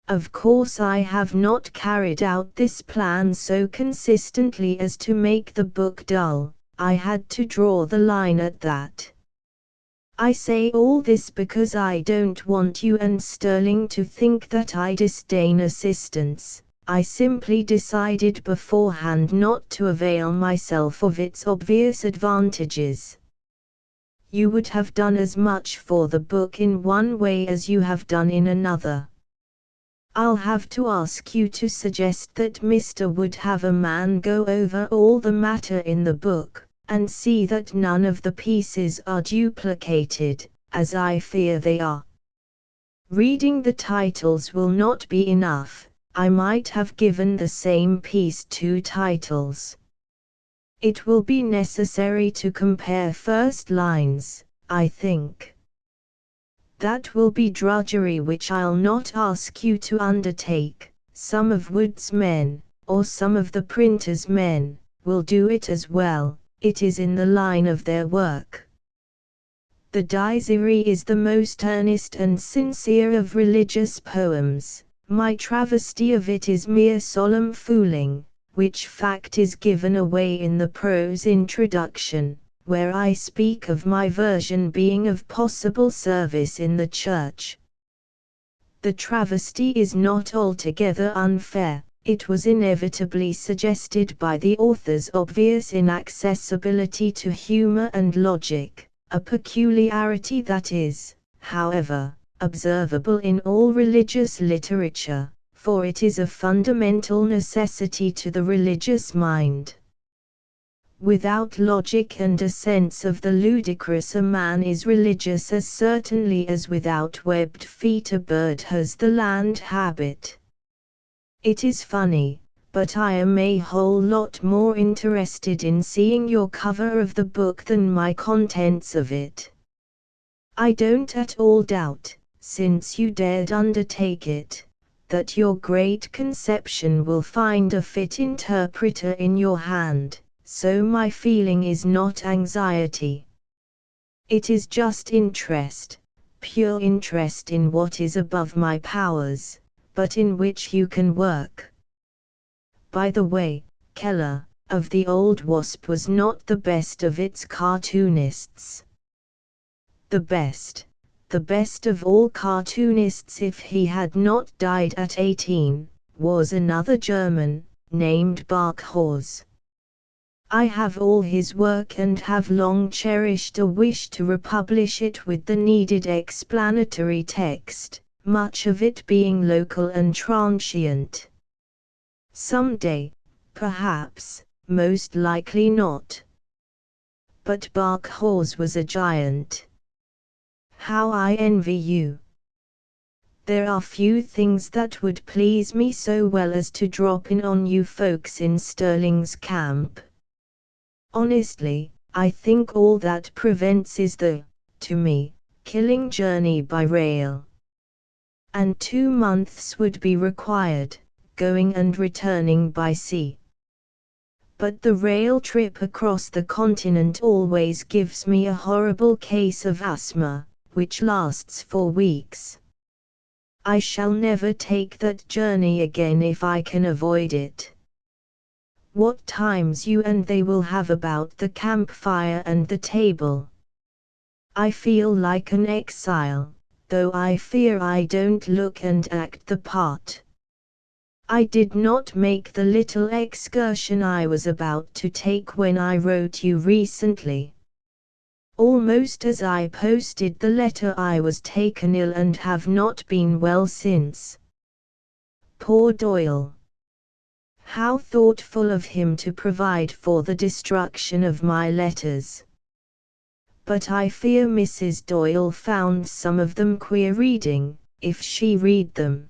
Of course I have not carried out this plan so consistently as to make the book dull. I had to draw the line at that. I say all this because I don't want you and Sterling to think that I disdain assistance. I simply decided beforehand not to avail myself of its obvious advantages. You would have done as much for the book in one way as you have done in another. I'll have to ask you to suggest that Mr. would have a man go over all the matter in the book, and see that none of the pieces are duplicated, as I fear they are. Reading the titles will not be enough. I might have given the same piece 2 titles. It will be necessary to compare first lines, I think. That will be drudgery which I'll not ask you to undertake. Some of Wood's men, or some of the printer's men, will do it as well. It is in the line of their work. The Désiré is the most earnest and sincere of religious poems. My travesty of it is mere solemn fooling, which fact is given away in the prose introduction, where I speak of my version being of possible service in the church. The travesty is not altogether unfair. It was inevitably suggested by the author's obvious inaccessibility to humor and logic, a peculiarity that is, however, observable in all religious literature, for it is a fundamental necessity to the religious mind. Without logic and a sense of the ludicrous, a man is religious as certainly as without webbed feet a bird has the land habit. It is funny, but I am a whole lot more interested in seeing your cover of the book than my contents of it. I don't at all doubt, since you dared undertake it, that your great conception will find a fit interpreter in your hand, so my feeling is not anxiety. It is just interest, pure interest in what is above my powers, but in which you can work. By the way, Keller, of the Old Wasp, was not the best of its cartoonists. The best of all cartoonists, if he had not died at 18, was another German, named Barkhorst. I have all his work and have long cherished a wish to republish it with the needed explanatory text, much of it being local and transient. Some day, perhaps, most likely not. But Barkhorst was a giant. How I envy you. There are few things that would please me so well as to drop in on you folks in Sterling's camp. Honestly, I think all that prevents is the, to me, killing journey by rail. And 2 months would be required, going and returning by sea. But the rail trip across the continent always gives me a horrible case of asthma, which lasts for weeks. I shall never take that journey again if I can avoid it. What times you and they will have about the campfire and the table. I feel like an exile, though I fear I don't look and act the part. I did not make the little excursion I was about to take when I wrote you recently. Almost as I posted the letter I was taken ill and have not been well since. Poor Doyle. How thoughtful of him to provide for the destruction of my letters. But I fear Mrs. Doyle found some of them queer reading, if she read them.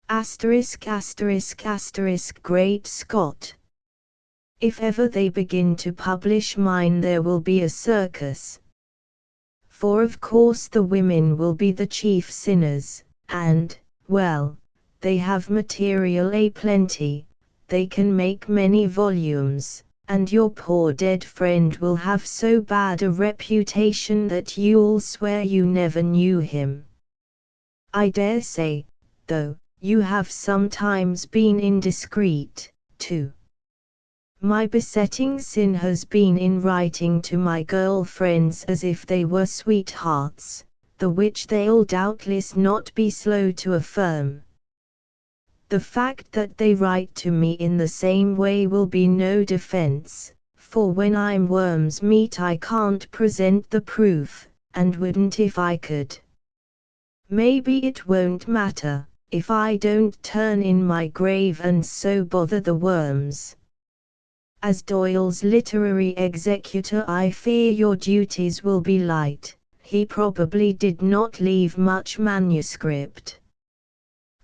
Asterisk asterisk asterisk Great Scott. If ever they begin to publish mine there will be a circus. For of course the women will be the chief sinners, and, well, they have material a-plenty, they can make many volumes, and your poor dead friend will have so bad a reputation that you'll swear you never knew him. I dare say, though, you have sometimes been indiscreet, too. My besetting sin has been in writing to my girl-friends as if they were sweethearts, the which they'll doubtless not be slow to affirm. The fact that they write to me in the same way will be no defense, for when I'm worm's meat I can't present the proof, and wouldn't if I could. Maybe it won't matter, if I don't turn in my grave and so bother the worms. As Doyle's literary executor I fear your duties will be light, he probably did not leave much manuscript.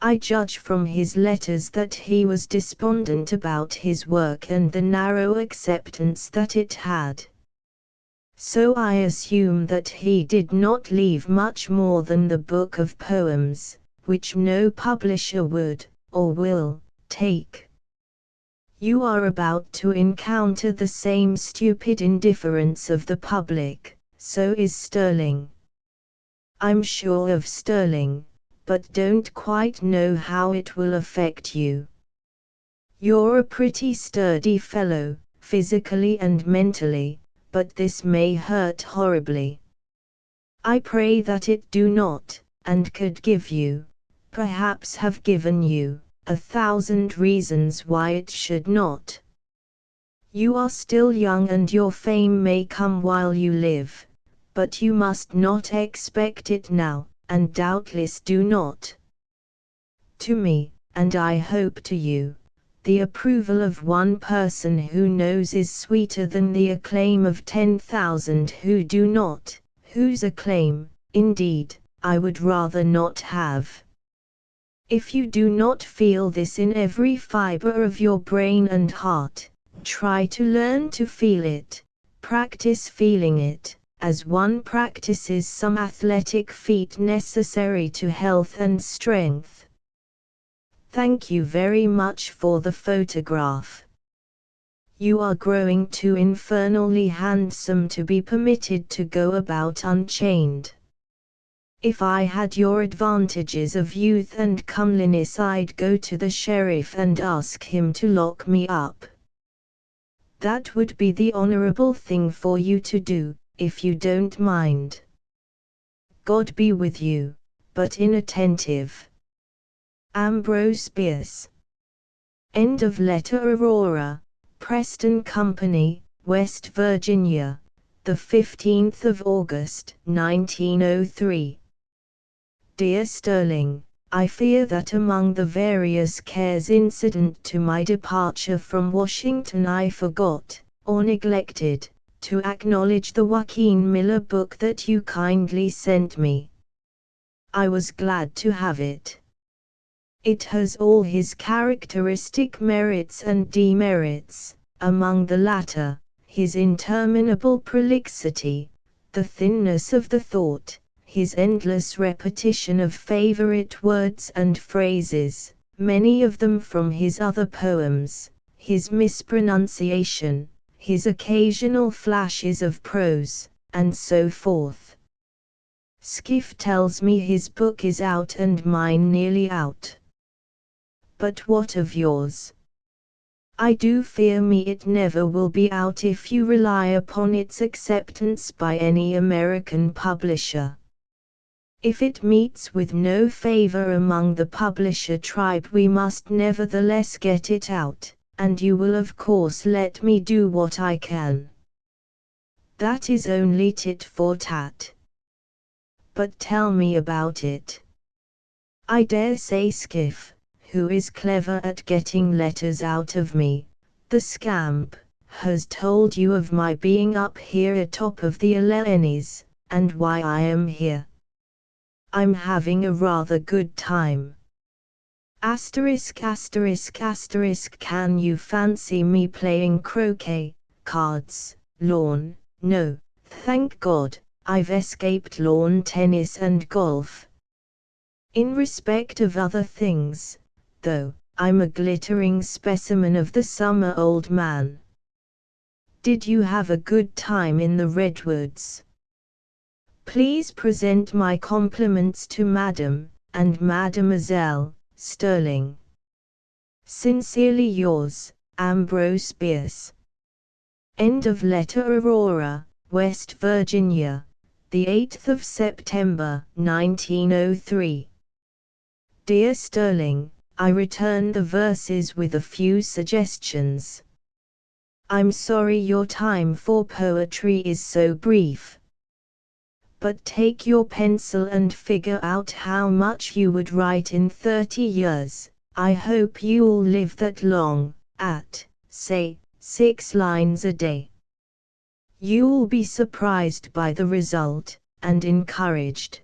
I judge from his letters that he was despondent about his work and the narrow acceptance that it had. So I assume that he did not leave much more than the book of poems, which no publisher would, or will, take. You are about to encounter the same stupid indifference of the public, so is Sterling. I'm sure of Sterling, but don't quite know how it will affect you. You're a pretty sturdy fellow, physically and mentally, but this may hurt horribly. I pray that it do not, and could give you, perhaps have given you, 1,000 reasons why it should not. You are still young and your fame may come while you live, but you must not expect it now, and doubtless do not. To me, and I hope to you, the approval of one person who knows is sweeter than the acclaim of 10,000 who do not, whose acclaim, indeed, I would rather not have. If you do not feel this in every fiber of your brain and heart, try to learn to feel it, practice feeling it, as one practices some athletic feat necessary to health and strength. Thank you very much for the photograph. You are growing too infernally handsome to be permitted to go about unchained. If I had your advantages of youth and comeliness, I'd go to the sheriff and ask him to lock me up. That would be the honorable thing for you to do, if you don't mind. God be with you, but inattentive. Ambrose Bierce. End of letter. Aurora, Preston Company, West Virginia, the 15th of August, 1903. Dear Sterling, I fear that among the various cares incident to my departure from Washington I forgot, or neglected, to acknowledge the Joaquin Miller book that you kindly sent me. I was glad to have it. It has all his characteristic merits and demerits, among the latter, his interminable prolixity, the thinness of the thought, his endless repetition of favorite words and phrases, many of them from his other poems, his mispronunciation, his occasional flashes of prose, and so forth. Skiff tells me his book is out and mine nearly out. But what of yours? I do fear me it never will be out if you rely upon its acceptance by any American publisher. If it meets with no favor among the publisher tribe, we must nevertheless get it out, and you will of course let me do what I can. That is only tit for tat. But tell me about it. I dare say Skiff, who is clever at getting letters out of me, the scamp, has told you of my being up here atop of the Alleghenies, and why I am here. I'm having a rather good time. Asterisk asterisk asterisk. Can you fancy me playing croquet, cards, lawn? No, thank God, I've escaped lawn tennis and golf. In respect of other things, though, I'm a glittering specimen of the summer old man. Did you have a good time in the Redwoods? Please present my compliments to Madam, and Mademoiselle, Sterling. Sincerely yours, Ambrose Bierce. End of letter. Aurora, West Virginia, the 8th of September, 1903. Dear Sterling, I return the verses with a few suggestions. I'm sorry your time for poetry is so brief. But take your pencil and figure out how much you would write in 30 years. I hope you'll live that long, at, say, 6 lines a day. You'll be surprised by the result, and encouraged.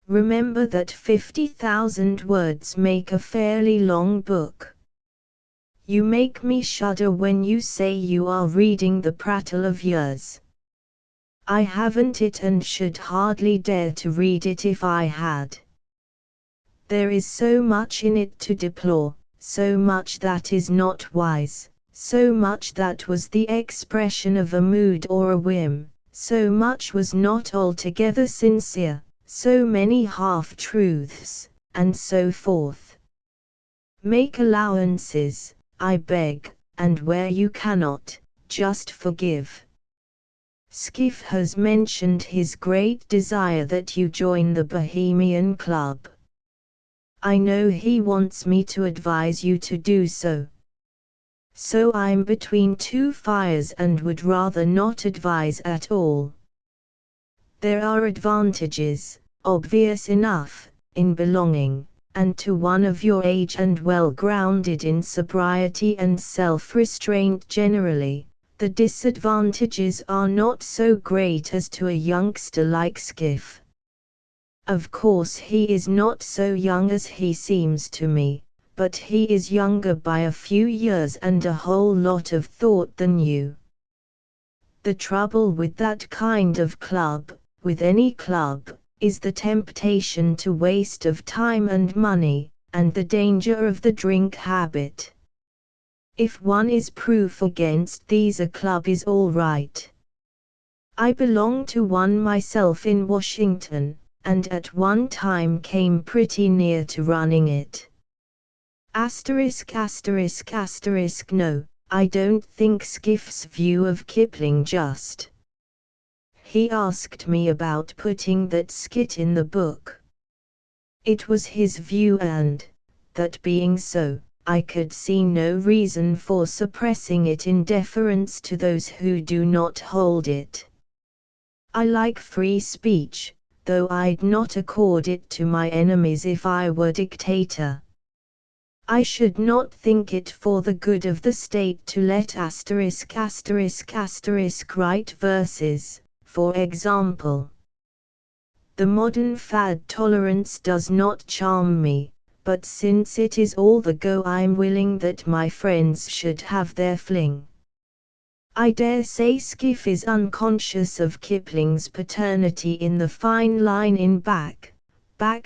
Remember that 50,000 words make a fairly long book. You make me shudder when you say you are reading the prattle of years. I haven't it and should hardly dare to read it if I had. There is so much in it to deplore, so much that is not wise, so much that was the expression of a mood or a whim, so much was not altogether sincere, so many half-truths, and so forth. Make allowances, I beg, and where you cannot, just forgive. Skiff has mentioned his great desire that you join the Bohemian Club. I know he wants me to advise you to do so. So I'm between two fires and would rather not advise at all. There are advantages, obvious enough, in belonging, and to one of your age and well grounded in sobriety and self-restraint generally. The disadvantages are not so great as to a youngster like Skiff. Of course he is not so young as he seems to me, but he is younger by a few years and a whole lot of thought than you. The trouble with that kind of club, with any club, is the temptation to waste of time and money, and the danger of the drink habit. If one is proof against these, a club is all right. I belong to one myself in Washington, and at one time came pretty near to running it. No, I don't think Skiff's view of Kipling just. He asked me about putting that skit in the book. It was his view and, that being so, I could see no reason for suppressing it in deference to those who do not hold it. I like free speech, though I'd not accord it to my enemies if I were dictator. I should not think it for the good of the state to let **** write verses, for example. The modern fad tolerance does not charm me, but since it is all the go, I'm willing that my friends should have their fling. I dare say Skiff is unconscious of Kipling's paternity in the fine line in Back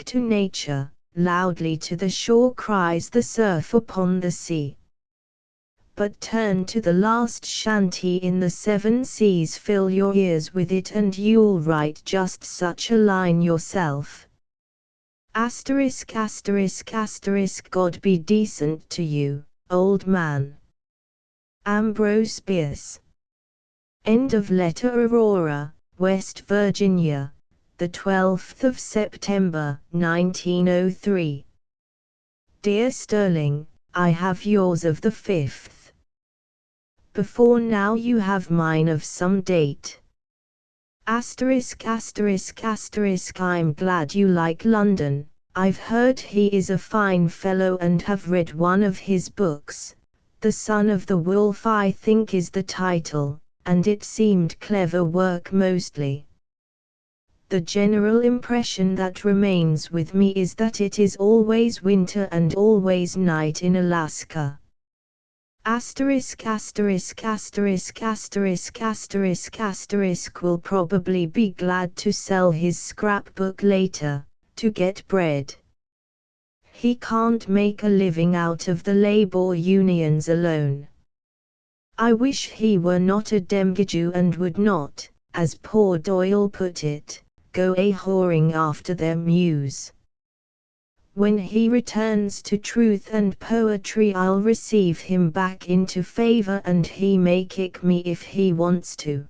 to Nature. Loudly to the shore cries the surf upon the sea. But turn to the last shanty in the Seven Seas, fill your ears with it, and you'll write just such a line yourself. *********, God be decent to you, old man. Ambrose Bierce. End of letter. Aurora, West Virginia, the 12th of September, 1903. Dear Sterling, I have yours of the 5th. Before now you have mine of some date. ********, I'm glad you like London. I've heard he is a fine fellow and have read one of his books. The Son of the Wolf I think is the title, and it seemed clever work mostly. The general impression that remains with me is that it is always winter and always night in Alaska. ***** will probably be glad to sell his scrapbook later, to get bread. He can't make a living out of the labor unions alone. I wish he were not a demgiju and would not, as poor Doyle put it, go a-whoring after their muse. When he returns to truth and poetry I'll receive him back into favor, and he may kick me if he wants to.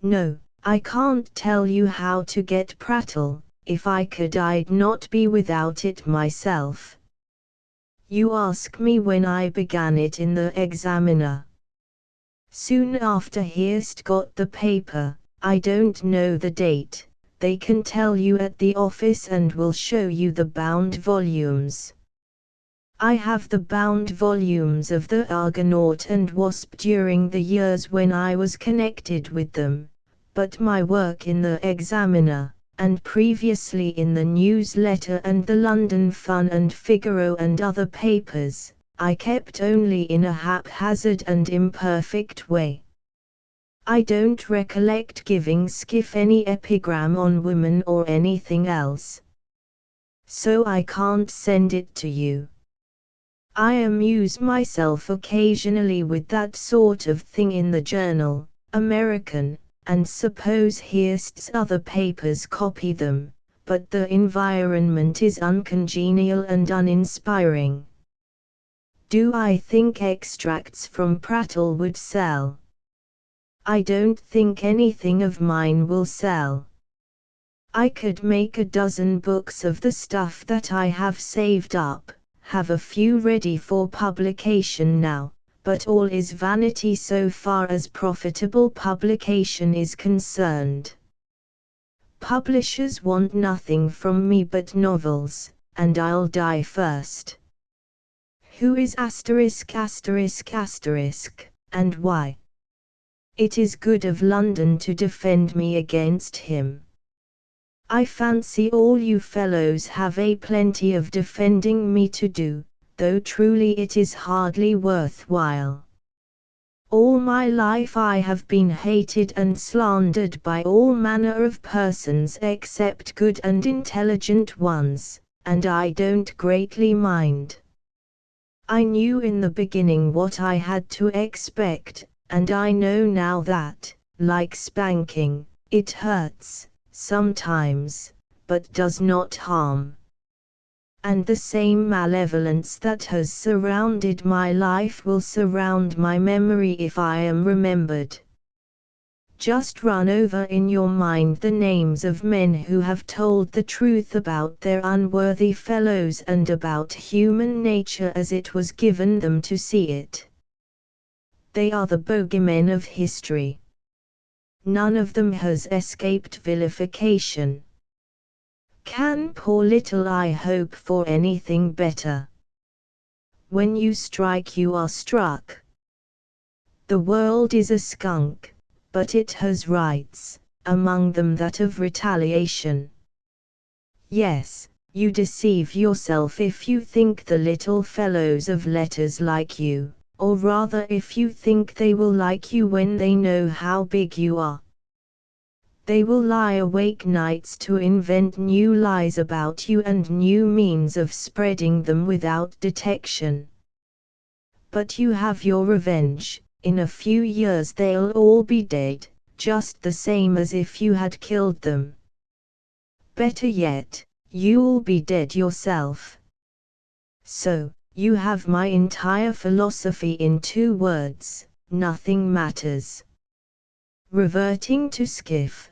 No, I can't tell you how to get prattle. If I could I'd not be without it myself. You ask me when I began it in the Examiner. Soon after Hearst got the paper. I don't know the date. They can tell you at the office and will show you the bound volumes. I have the bound volumes of the Argonaut and Wasp during the years when I was connected with them, but my work in the Examiner, and previously in the Newsletter and the London Fun and Figaro and other papers, I kept only in a haphazard and imperfect way. I don't recollect giving Skiff any epigram on women or anything else. So I can't send it to you. I amuse myself occasionally with that sort of thing in the Journal, American, and suppose Hearst's other papers copy them, but the environment is uncongenial and uninspiring. Do I think extracts from prattle would sell? I don't think anything of mine will sell. I could make a dozen books of the stuff that I have saved up, have a few ready for publication now, but all is vanity so far as profitable publication is concerned. Publishers want nothing from me but novels, and I'll die first. Who is ******, and why? It is good of London to defend me against him. I fancy all you fellows have a plenty of defending me to do, though truly it is hardly worthwhile. All my life I have been hated and slandered by all manner of persons except good and intelligent ones, and I don't greatly mind. I knew in the beginning what I had to expect, and I know now that, like spanking, it hurts, sometimes, but does not harm. And the same malevolence that has surrounded my life will surround my memory if I am remembered. Just run over in your mind the names of men who have told the truth about their unworthy fellows and about human nature as it was given them to see it. They are the bogeymen of history. None of them has escaped vilification. Can poor little I hope for anything better? When you strike you are struck. The world is a skunk, but it has rights, among them that of retaliation. Yes, you deceive yourself if you think the little fellows of letters like you, or rather if you think they will like you when they know how big you are. They will lie awake nights to invent new lies about you and new means of spreading them without detection. But you have your revenge. In a few years they'll all be dead, just the same as if you had killed them. Better yet, you'll be dead yourself. So, you have my entire philosophy in 2 words, nothing matters. Reverting to Skiff.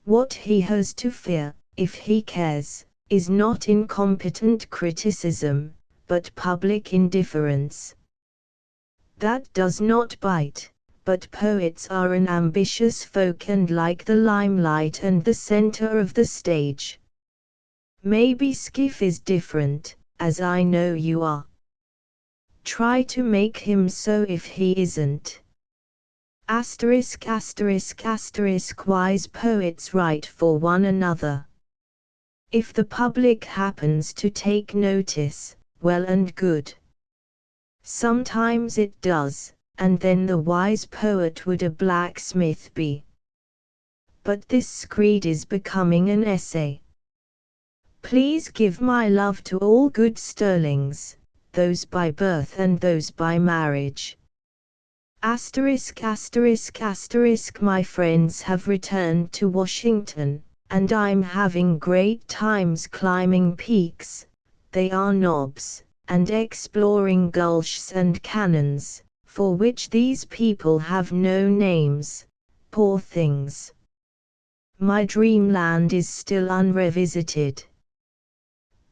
What he has to fear, if he cares, is not incompetent criticism, but public indifference. That does not bite, but poets are an ambitious folk and like the limelight and the center of the stage. Maybe Skiff is different, as I know you are. Try to make him so if he isn't. Asterisk asterisk asterisk wise poets write for one another. If the public happens to take notice, well and good. Sometimes it does, and then the wise poet would a blacksmith be. But this screed is becoming an essay. Please give my love to all good Sterlings, those by birth and those by marriage. Asterisk asterisk asterisk my friends have returned to Washington, and I'm having great times climbing peaks, they are knobs, and exploring gulches and canyons, for which these people have no names, poor things. My dreamland is still unrevisited.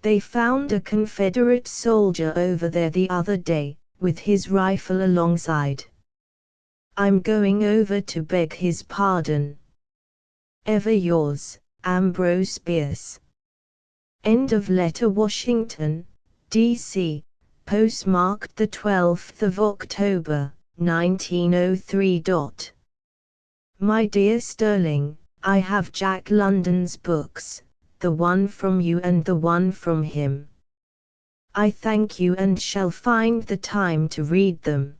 They found a Confederate soldier over there the other day, with his rifle alongside. I'm going over to beg his pardon. Ever yours, Ambrose Bierce. End of letter. Washington, D.C., postmarked the 12th of October, 1903. My dear Sterling, I have Jack London's books, the one from you and the one from him. I thank you and shall find the time to read them.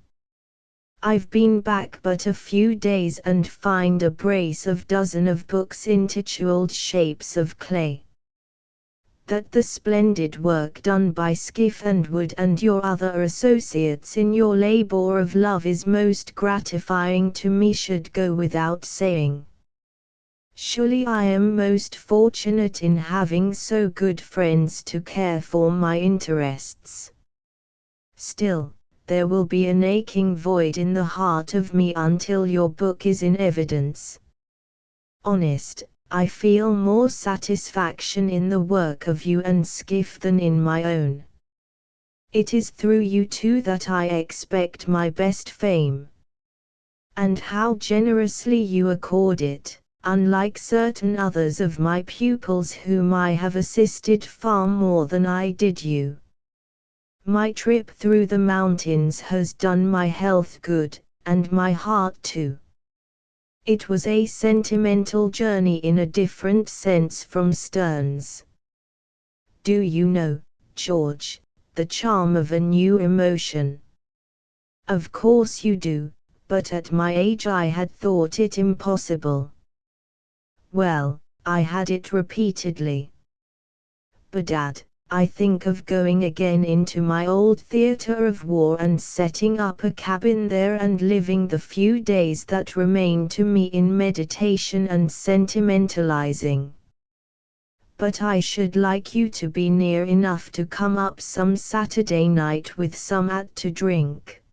I've been back but a few days and find a brace of dozen of books intituled Shapes of Clay. That the splendid work done by Skiff and Wood and your other associates in your labor of love is most gratifying to me should go without saying. Surely I am most fortunate in having so good friends to care for my interests. Still, there will be an aching void in the heart of me until your book is in evidence. Honest, I feel more satisfaction in the work of you and Skiff than in my own. It is through you two that I expect my best fame. And how generously you accord it, unlike certain others of my pupils whom I have assisted far more than I did you. My trip through the mountains has done my health good, and my heart too. It was a sentimental journey in a different sense from Stern's. Do you know, George, the charm of a new emotion? Of course you do, but at my age I had thought it impossible. Well, I had it repeatedly. Bedad, I think of going again into my old theatre of war and setting up a cabin there and living the few days that remain to me in meditation and sentimentalizing. but I should like you to be near enough to come up some Saturday night with some to drink.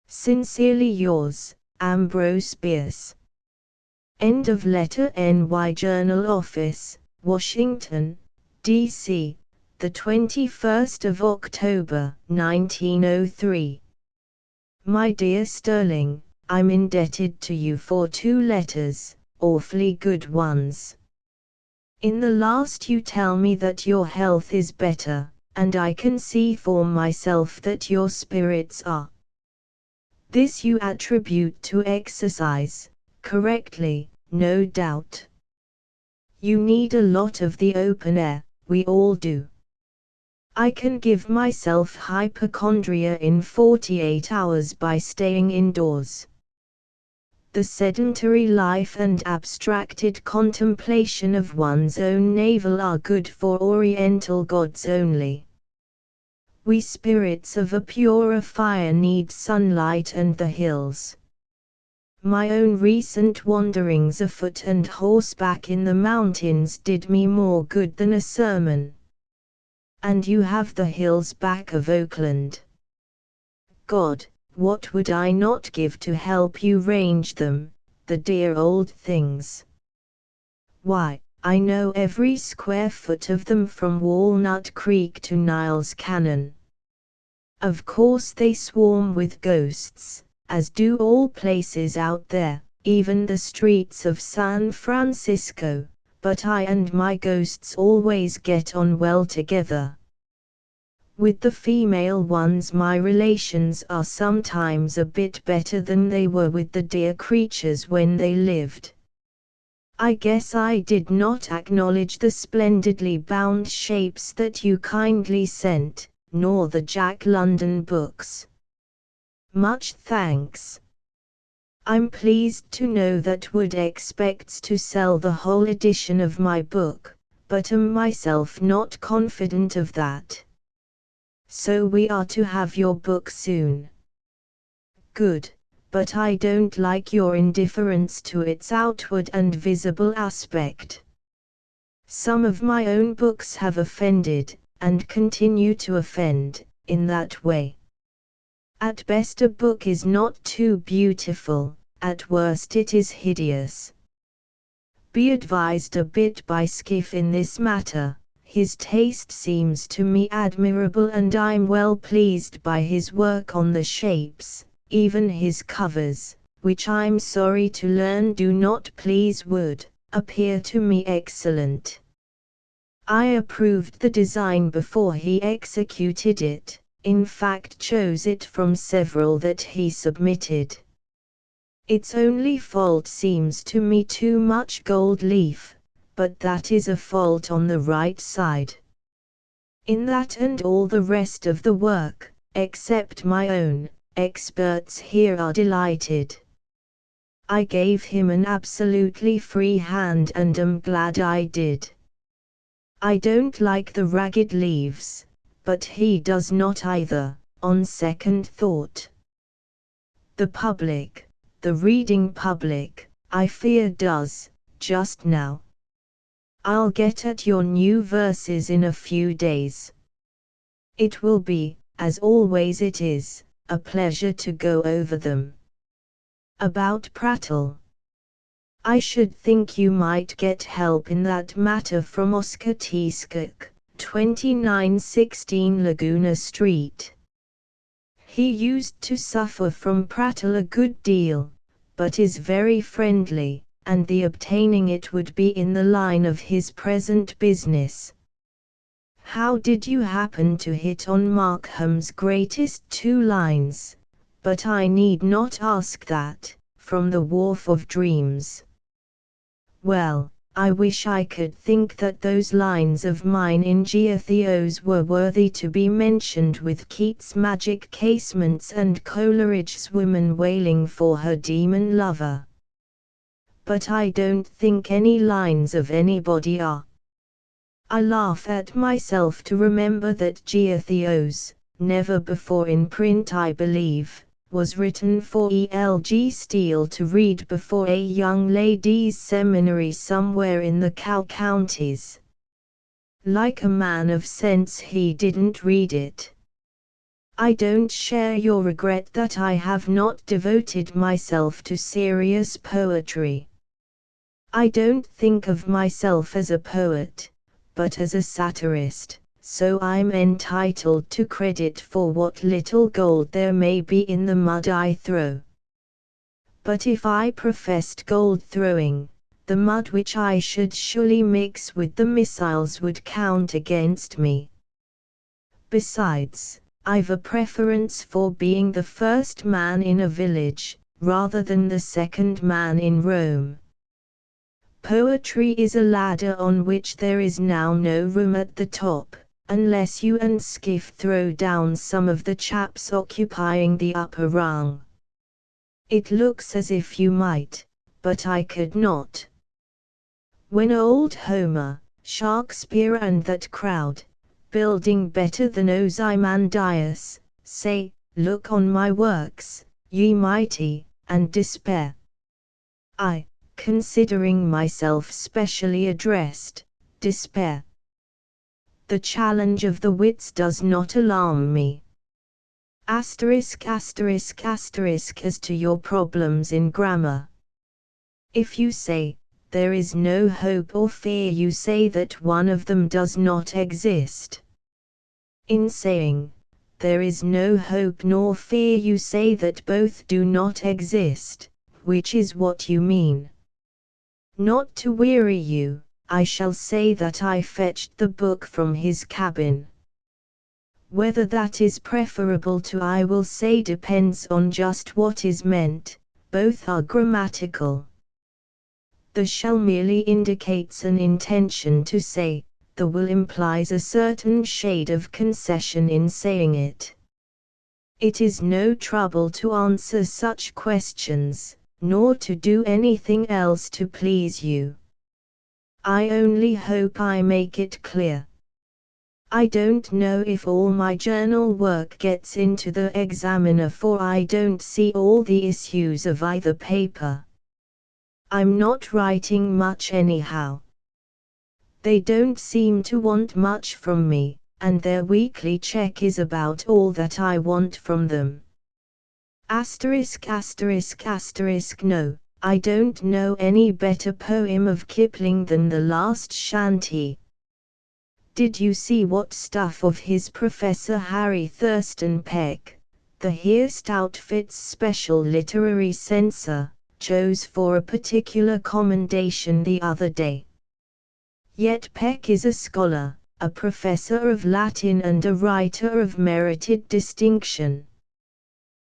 Sincerely yours, Ambrose Bierce. End of letter. NY Journal Office, Washington, D.C., the 21st of October, 1903. My dear Sterling, I'm indebted to you for 2 letters, awfully good ones. In the last you tell me that your health is better, and I can see for myself that your spirits are. This you attribute to exercise, correctly, no doubt. You need a lot of the open air, we all do. I can give myself hypochondria in 48 hours by staying indoors. The sedentary life and abstracted contemplation of one's own navel are good for Oriental gods only. We spirits of a purer fire need sunlight and the hills. My own recent wanderings afoot and horseback in the mountains did me more good than a sermon. And you have the hills back of Oakland. God, what would I not give to help you range them, the dear old things. Why, I know every square foot of them from Walnut Creek to Niles Cannon. Of course they swarm with ghosts, as do all places out there, even the streets of San Francisco, but I and my ghosts always get on well together. With the female ones my relations are sometimes a bit better than they were with the dear creatures when they lived. I guess I did not acknowledge the splendidly bound shapes that you kindly sent, nor the Jack London books. Much thanks. I'm pleased to know that Wood expects to sell the whole edition of my book, but am myself not confident of that. So we are to have your book soon. Good, but I don't like your indifference to its outward and visible aspect. Some of my own books have offended, and continue to offend, in that way. At best a book is not too beautiful, at worst it is hideous. Be advised a bit by Skiff in this matter. His taste seems to me admirable and I'm well pleased by his work on the shapes, even his covers, which I'm sorry to learn do not please Wood, appear to me excellent. I approved the design before he executed it, in fact chose it from several that he submitted. Its only fault seems to me too much gold leaf, but that is a fault on the right side. In that and all the rest of the work, except my own, experts here are delighted. I gave him an absolutely free hand and am glad I did. I don't like the ragged leaves, but he does not either, on second thought. The public, the reading public, I fear does, just now. I'll get at your new verses in a few days. It will be, as always it is, a pleasure to go over them. About prattle. I should think you might get help in that matter from Oscar T. Skok, 2916 Laguna Street. He used to suffer from prattle a good deal, but is very friendly, and the obtaining it would be in the line of his present business. How did you happen to hit on Markham's greatest 2 lines, but I need not ask that, from the Wharf of Dreams? Well, I wish I could think that those lines of mine in Geotheos were worthy to be mentioned with Keats' magic casements and Coleridge's woman wailing for her demon lover. But I don't think any lines of anybody are. I laugh at myself to remember that Geotheos, never before in print I believe, was written for E.L.G. Steele to read before a young ladies' seminary somewhere in the Cow Counties. Like a man of sense, he didn't read it. I don't share your regret that I have not devoted myself to serious poetry. I don't think of myself as a poet, but as a satirist, so I'm entitled to credit for what little gold there may be in the mud I throw. But if I professed gold throwing, the mud which I should surely mix with the missiles would count against me. Besides, I've a preference for being the first man in a village, rather than the second man in Rome. Poetry is a ladder on which there is now no room at the top, unless you and Skiff throw down some of the chaps occupying the upper rung. It looks as if you might, but I could not. When old Homer, Shakespeare and that crowd, building better than Ozymandias, say, "Look on my works, ye mighty, and despair," I, considering myself specially addressed, despair. The challenge of the wits does not alarm me. Asterisk asterisk asterisk as to your problems in grammar. If you say, there is no hope or fear, you say that one of them does not exist. In saying, there is no hope nor fear, you say that both do not exist, which is what you mean. Not to weary you, I shall say that I fetched the book from his cabin. Whether that is preferable to I will say depends on just what is meant, both are grammatical. The shall merely indicates an intention to say, the will implies a certain shade of concession in saying it. It is no trouble to answer such questions, nor to do anything else to please you. I only hope I make it clear. I don't know if all my journal work gets into the Examiner, for I don't see all the issues of either paper. I'm not writing much anyhow. They don't seem to want much from me, and their weekly check is about all that I want from them. Asterisk asterisk asterisk no, I don't know any better poem of Kipling than The Last Shanty. Did you see what stuff of his Professor Harry Thurston Peck, the Hearst Outfit's special literary censor, chose for a particular commendation the other day? Yet Peck is a scholar, a professor of Latin and a writer of merited distinction.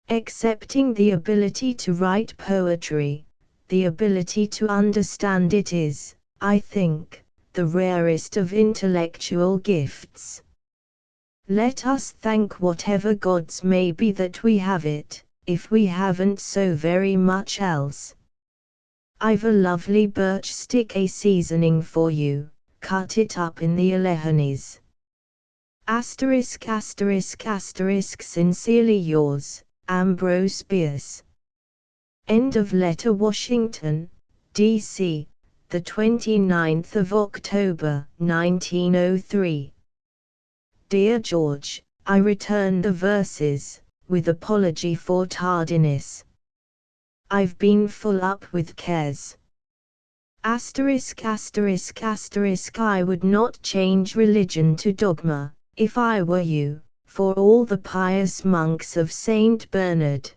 Excepting the ability to write poetry, the ability to understand it is, I think, the rarest of intellectual gifts. Let us thank whatever gods may be that we have it, if we haven't so very much else. I've a lovely birch stick seasoning for you, cut it up in the Alleghenies. Asterisk asterisk asterisk sincerely yours, Ambrose Bierce. End of letter. Washington, D.C., the 29th of October, 1903. Dear George, I return the verses, with apology for tardiness. I've been full up with cares. Asterisk asterisk asterisk I would not change religion to dogma, if I were you, for all the pious monks of Saint Bernard.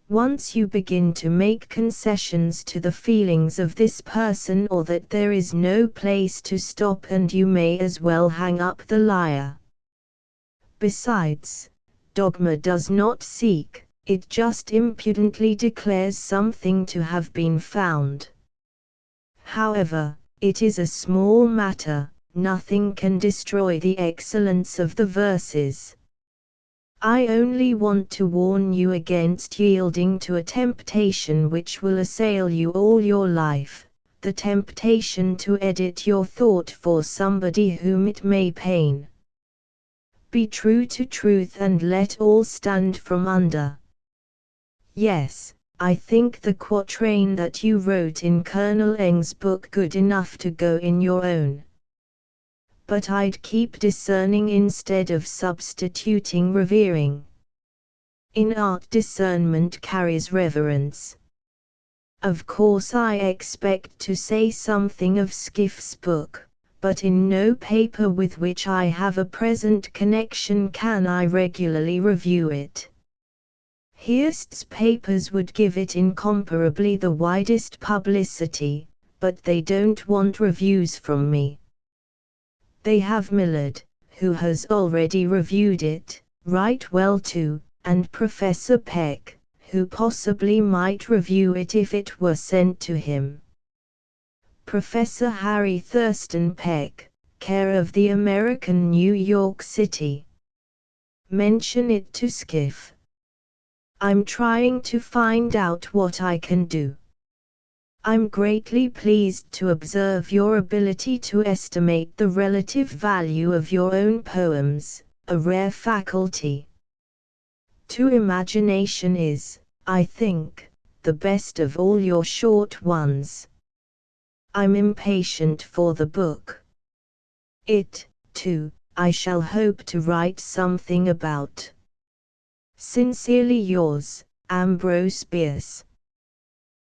Once you begin to make concessions to the feelings of this person, or that there is no place to stop, and you may as well hang up the lyre. Besides, dogma does not seek, it just impudently declares something to have been found. However, it is a small matter, nothing can destroy the excellence of the verses. I only want to warn you against yielding to a temptation which will assail you all your life, the temptation to edit your thought for somebody whom it may pain. Be true to truth and let all stand from under. Yes, I think the quatrain that you wrote in Colonel Ng's book good enough to go in your own. but I'd keep discerning instead of substituting revering. In art, discernment carries reverence. Of course I expect to say something of Skiff's book, but in no paper with which I have a present connection can I regularly review it. Hirst's papers would give it incomparably the widest publicity, but they don't want reviews from me. They have Millard, who has already reviewed it, right well too, and Professor Peck, who possibly might review it if it were sent to him. Professor Harry Thurston Peck, care of the American New York City. Mention it to Skiff. I'm trying to find out what I can do. I'm greatly pleased to observe your ability to estimate the relative value of your own poems, a rare faculty. To imagination is, I think, the best of all your short ones. I'm impatient for the book. It, too, I shall hope to write something about. Sincerely yours, Ambrose Bierce.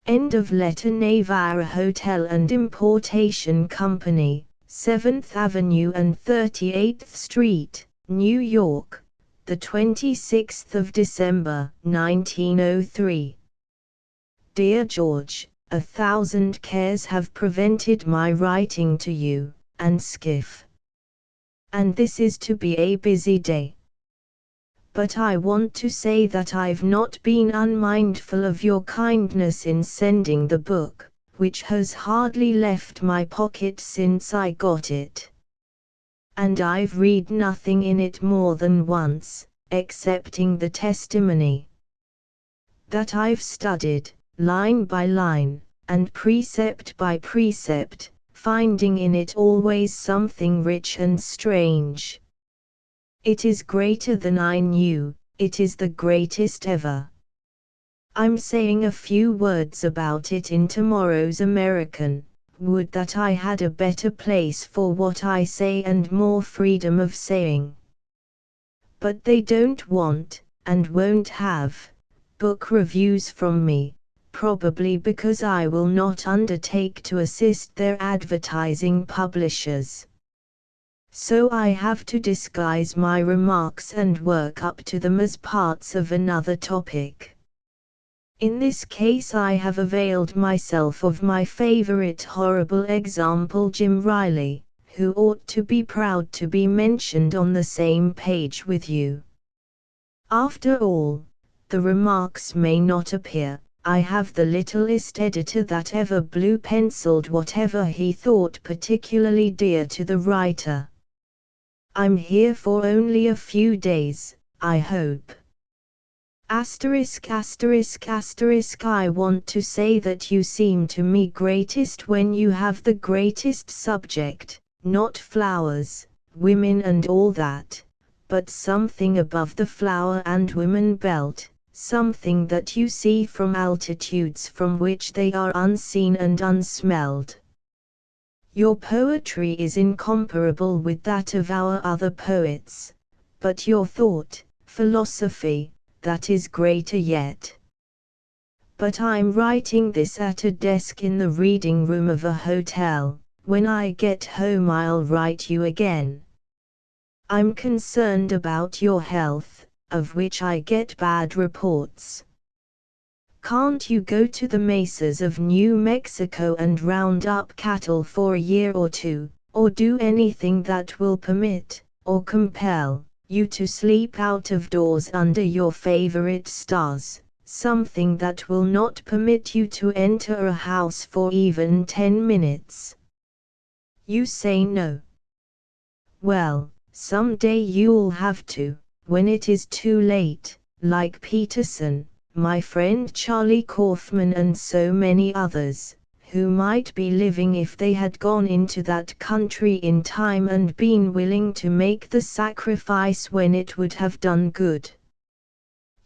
End of letter. Navarre Hotel and Importation Company, 7th Avenue and 38th Street, New York, the 26th of December, 1903. Dear George, 1,000 cares have prevented my writing to you, and Skiff. And this is to be a busy day. But I want to say that I've not been unmindful of your kindness in sending the book, which has hardly left my pocket since I got it. And I've read nothing in it more than once, excepting the testimony. That I've studied, line by line, and precept by precept, finding in it always something rich and strange. It is greater than I knew, it is the greatest ever. I'm saying a few words about it in tomorrow's American. Would that I had a better place for what I say and more freedom of saying. But they don't want, and won't have, book reviews from me, probably because I will not undertake to assist their advertising publishers. So I have to disguise my remarks and work up to them as parts of another topic. In this case I have availed myself of my favorite horrible example, Jim Riley, who ought to be proud to be mentioned on the same page with you. After all, the remarks may not appear. I have the littlest editor that ever blue-penciled whatever he thought particularly dear to the writer. I'm here for only a few days, I hope. I want to say that you seem to me greatest when you have the greatest subject, not flowers, women and all that, but something above the flower and women belt, something that you see from altitudes from which they are unseen and unsmelled. Your poetry is incomparable with that of our other poets, but your thought, philosophy, that is greater yet. But I'm writing this at a desk in the reading room of a hotel. When I get home I'll write you again. I'm concerned about your health, of which I get bad reports. Can't you go to the mesas of New Mexico and round up cattle for a year or two, or do anything that will permit, or compel, you to sleep out of doors under your favorite stars, something that will not permit you to enter a house for even 10 minutes? You say no. Well, someday you'll have to, when it is too late, like Peterson, my friend Charlie Kaufman and so many others, who might be living if they had gone into that country in time and been willing to make the sacrifice when it would have done good.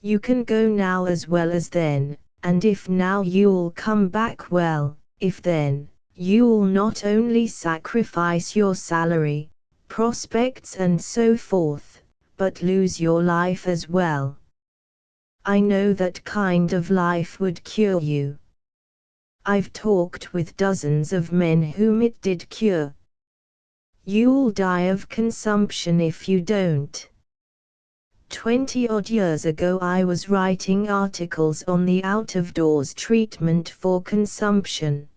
You can go now as well as then, and if now you'll come back well, if then, you'll not only sacrifice your salary, prospects and so forth, but lose your life as well. I know that kind of life would cure you. I've talked with dozens of men whom it did cure. You'll die of consumption if you don't. 20-odd years ago I was writing articles on the out-of-doors treatment for consumption.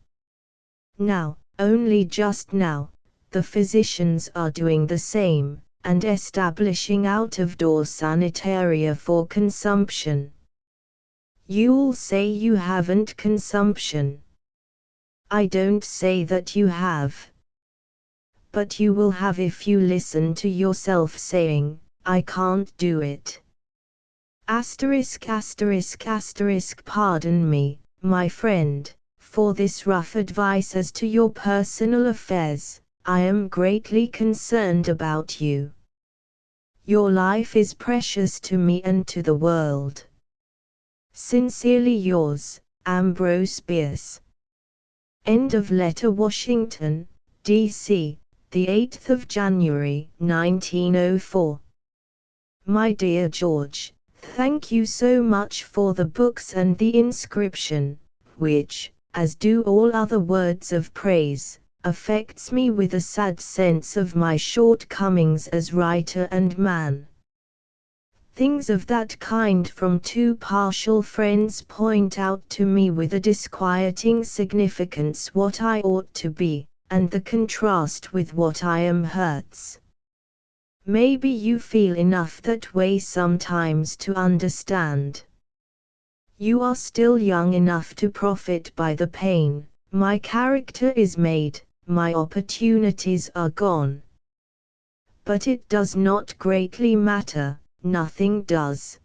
Now, only just now, the physicians are doing the same, and establishing out-of-door sanitaria for consumption. You'll say you haven't consumption. I don't say that you have. But you will have if you listen to yourself saying, I can't do it. Pardon me, my friend, for this rough advice as to your personal affairs. I am greatly concerned about you. Your life is precious to me and to the world. Sincerely yours, Ambrose Bierce. End of letter. Washington, D.C., the 8th of January, 1904. My dear George, thank you so much for the books and the inscription, which, as do all other words of praise, affects me with a sad sense of my shortcomings as writer and man. Things of that kind from two partial friends point out to me with a disquieting significance what I ought to be, and the contrast with what I am hurts. Maybe you feel enough that way sometimes to understand. You are still young enough to profit by the pain. My character is made, my opportunities are gone. But it does not greatly matter, nothing does.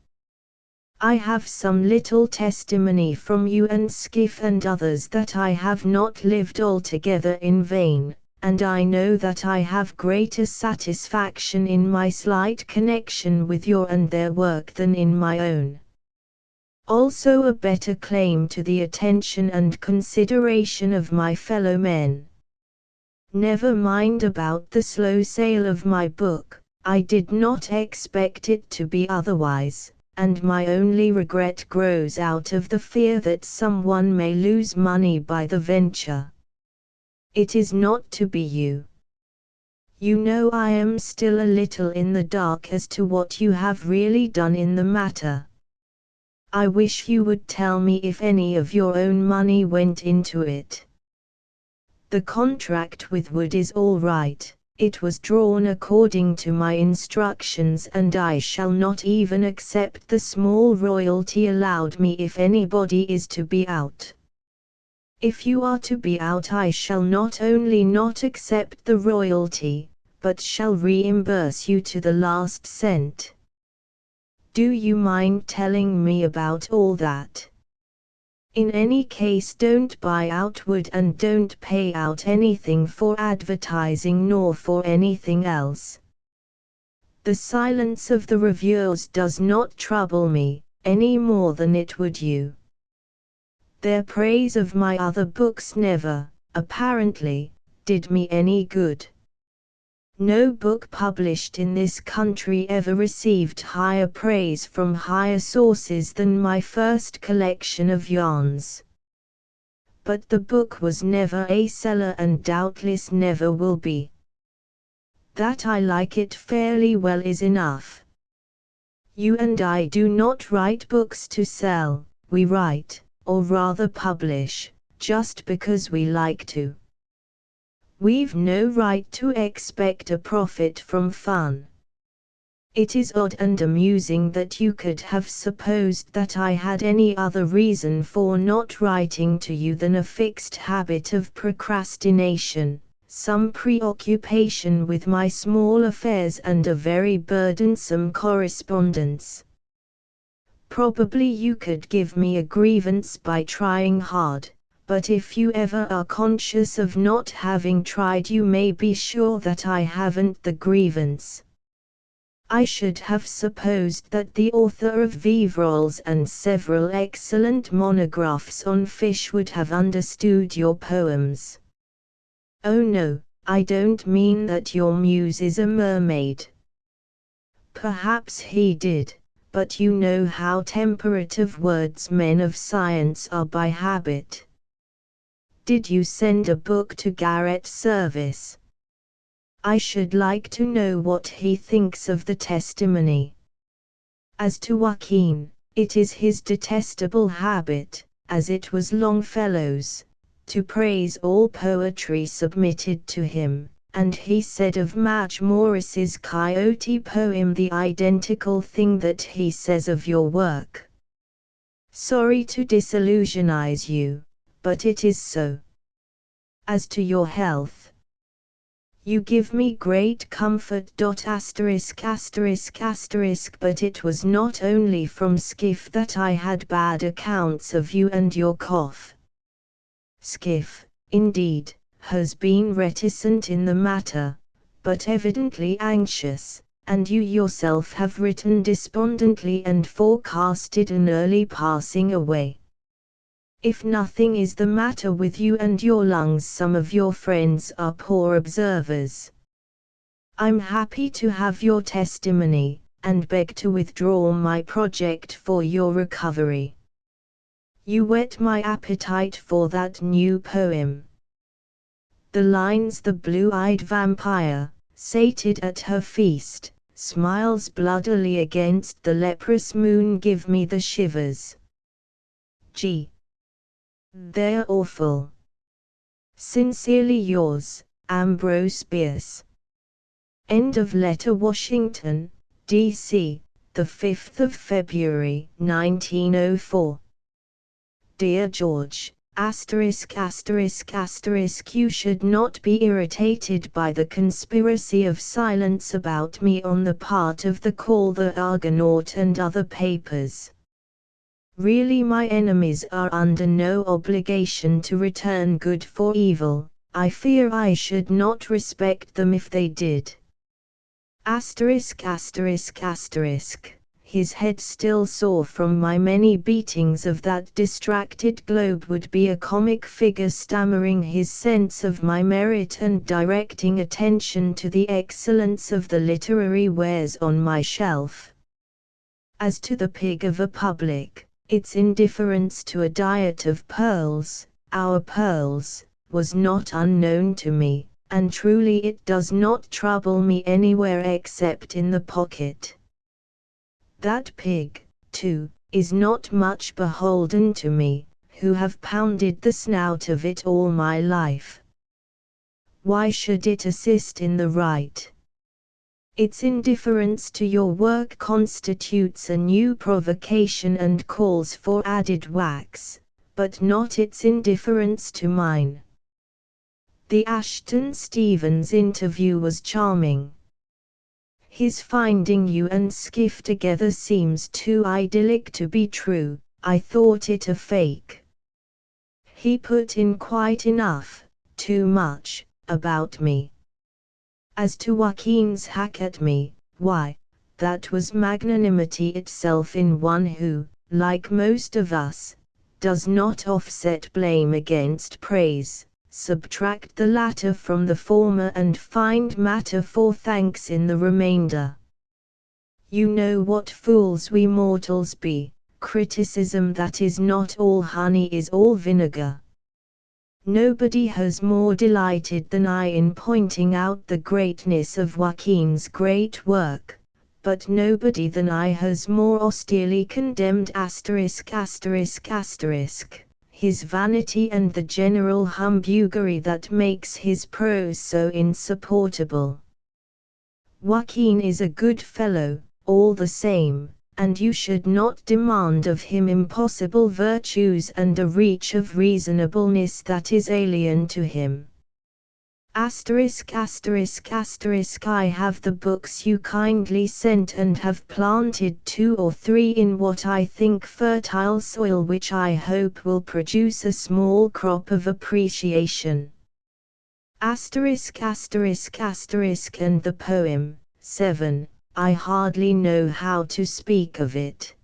I have some little testimony from you and Skiff and others that I have not lived altogether in vain, and I know that I have greater satisfaction in my slight connection with your and their work than in my own. Also a better claim to the attention and consideration of my fellow men. Never mind about the slow sale of my book, I did not expect it to be otherwise, and my only regret grows out of the fear that someone may lose money by the venture. It is not to be you. You know I am still a little in the dark as to what you have really done in the matter. I wish you would tell me if any of your own money went into it. The contract with Wood is all right, it was drawn according to my instructions and I shall not even accept the small royalty allowed me if anybody is to be out. If you are to be out I shall not only not accept the royalty, but shall reimburse you to the last cent. Do you mind telling me about all that? In any case don't buy out Wood and don't pay out anything for advertising nor for anything else. The silence of the reviewers does not trouble me, any more than it would you. Their praise of my other books never, apparently, did me any good. No book published in this country ever received higher praise from higher sources than my first collection of yarns. But the book was never a seller and doubtless never will be. That I like it fairly well is enough. You and I do not write books to sell, we write, or rather publish, just because we like to. We've no right to expect a profit from fun. It is odd and amusing that you could have supposed that I had any other reason for not writing to you than a fixed habit of procrastination, some preoccupation with my small affairs and a very burdensome correspondence. Probably you could give me a grievance by trying hard. But if you ever are conscious of not having tried you may be sure that I haven't the grievance. I should have supposed that the author of Vivrolles and several excellent monographs on fish would have understood your poems. Oh no, I don't mean that your muse is a mermaid. Perhaps he did, but you know how temperate of words men of science are by habit. Did you send a book to Garrett Service? I should like to know what he thinks of the testimony. As to Joaquin, it is his detestable habit, as it was Longfellow's, to praise all poetry submitted to him, and he said of Madge Morris's Coyote poem the identical thing that he says of your work. Sorry to disillusionize you, but it is so. As to your health, you give me great comfort. But it was not only from Skiff that I had bad accounts of you and your cough. Skiff, indeed, has been reticent in the matter, but evidently anxious, and you yourself have written despondently and forecasted an early passing away. If nothing is the matter with you and your lungs, some of your friends are poor observers. I'm happy to have your testimony, and beg to withdraw my project for your recovery. You whet my appetite for that new poem. The lines "The blue-eyed vampire, sated at her feast, smiles bloodily against the leprous moon" give me the shivers. G. They're awful. Sincerely yours, Ambrose Bierce. End of letter. Washington, D.C., the 5th of February, 1904. Dear George, *******, you should not be irritated by the conspiracy of silence about me on the part of the Call the Argonaut and other papers. Really, my enemies are under no obligation to return good for evil. I fear I should not respect them if they did. His head still sore from my many beatings of that distracted globe would be a comic figure stammering his sense of my merit and directing attention to the excellence of the literary wares on my shelf. As to the pig of a public, its indifference to a diet of pearls, our pearls, was not unknown to me, and truly it does not trouble me anywhere except in the pocket. That pig, too, is not much beholden to me, who have pounded the snout of it all my life. Why should it assist in the right? Its indifference to your work constitutes a new provocation and calls for added wax, but not its indifference to mine. The Ashton-Stevens interview was charming. His finding you and Skiff together seems too idyllic to be true. I thought it a fake. He put in quite enough, too much, about me. As to Joaquin's hack at me, why, that was magnanimity itself in one who, like most of us, does not offset blame against praise, subtract the latter from the former and find matter for thanks in the remainder. You know what fools we mortals be. Criticism that is not all honey is all vinegar. Nobody has more delighted than I in pointing out the greatness of Joaquin's great work, but nobody than I has more austerely condemned his vanity and the general humbuggery that makes his prose so insupportable. Joaquin is a good fellow, all the same, and you should not demand of him impossible virtues and a reach of reasonableness that is alien to him. I have the books you kindly sent and have planted 2 or 3 in what I think fertile soil, which I hope will produce a small crop of appreciation. And the poem, 7. I hardly know how to speak of it.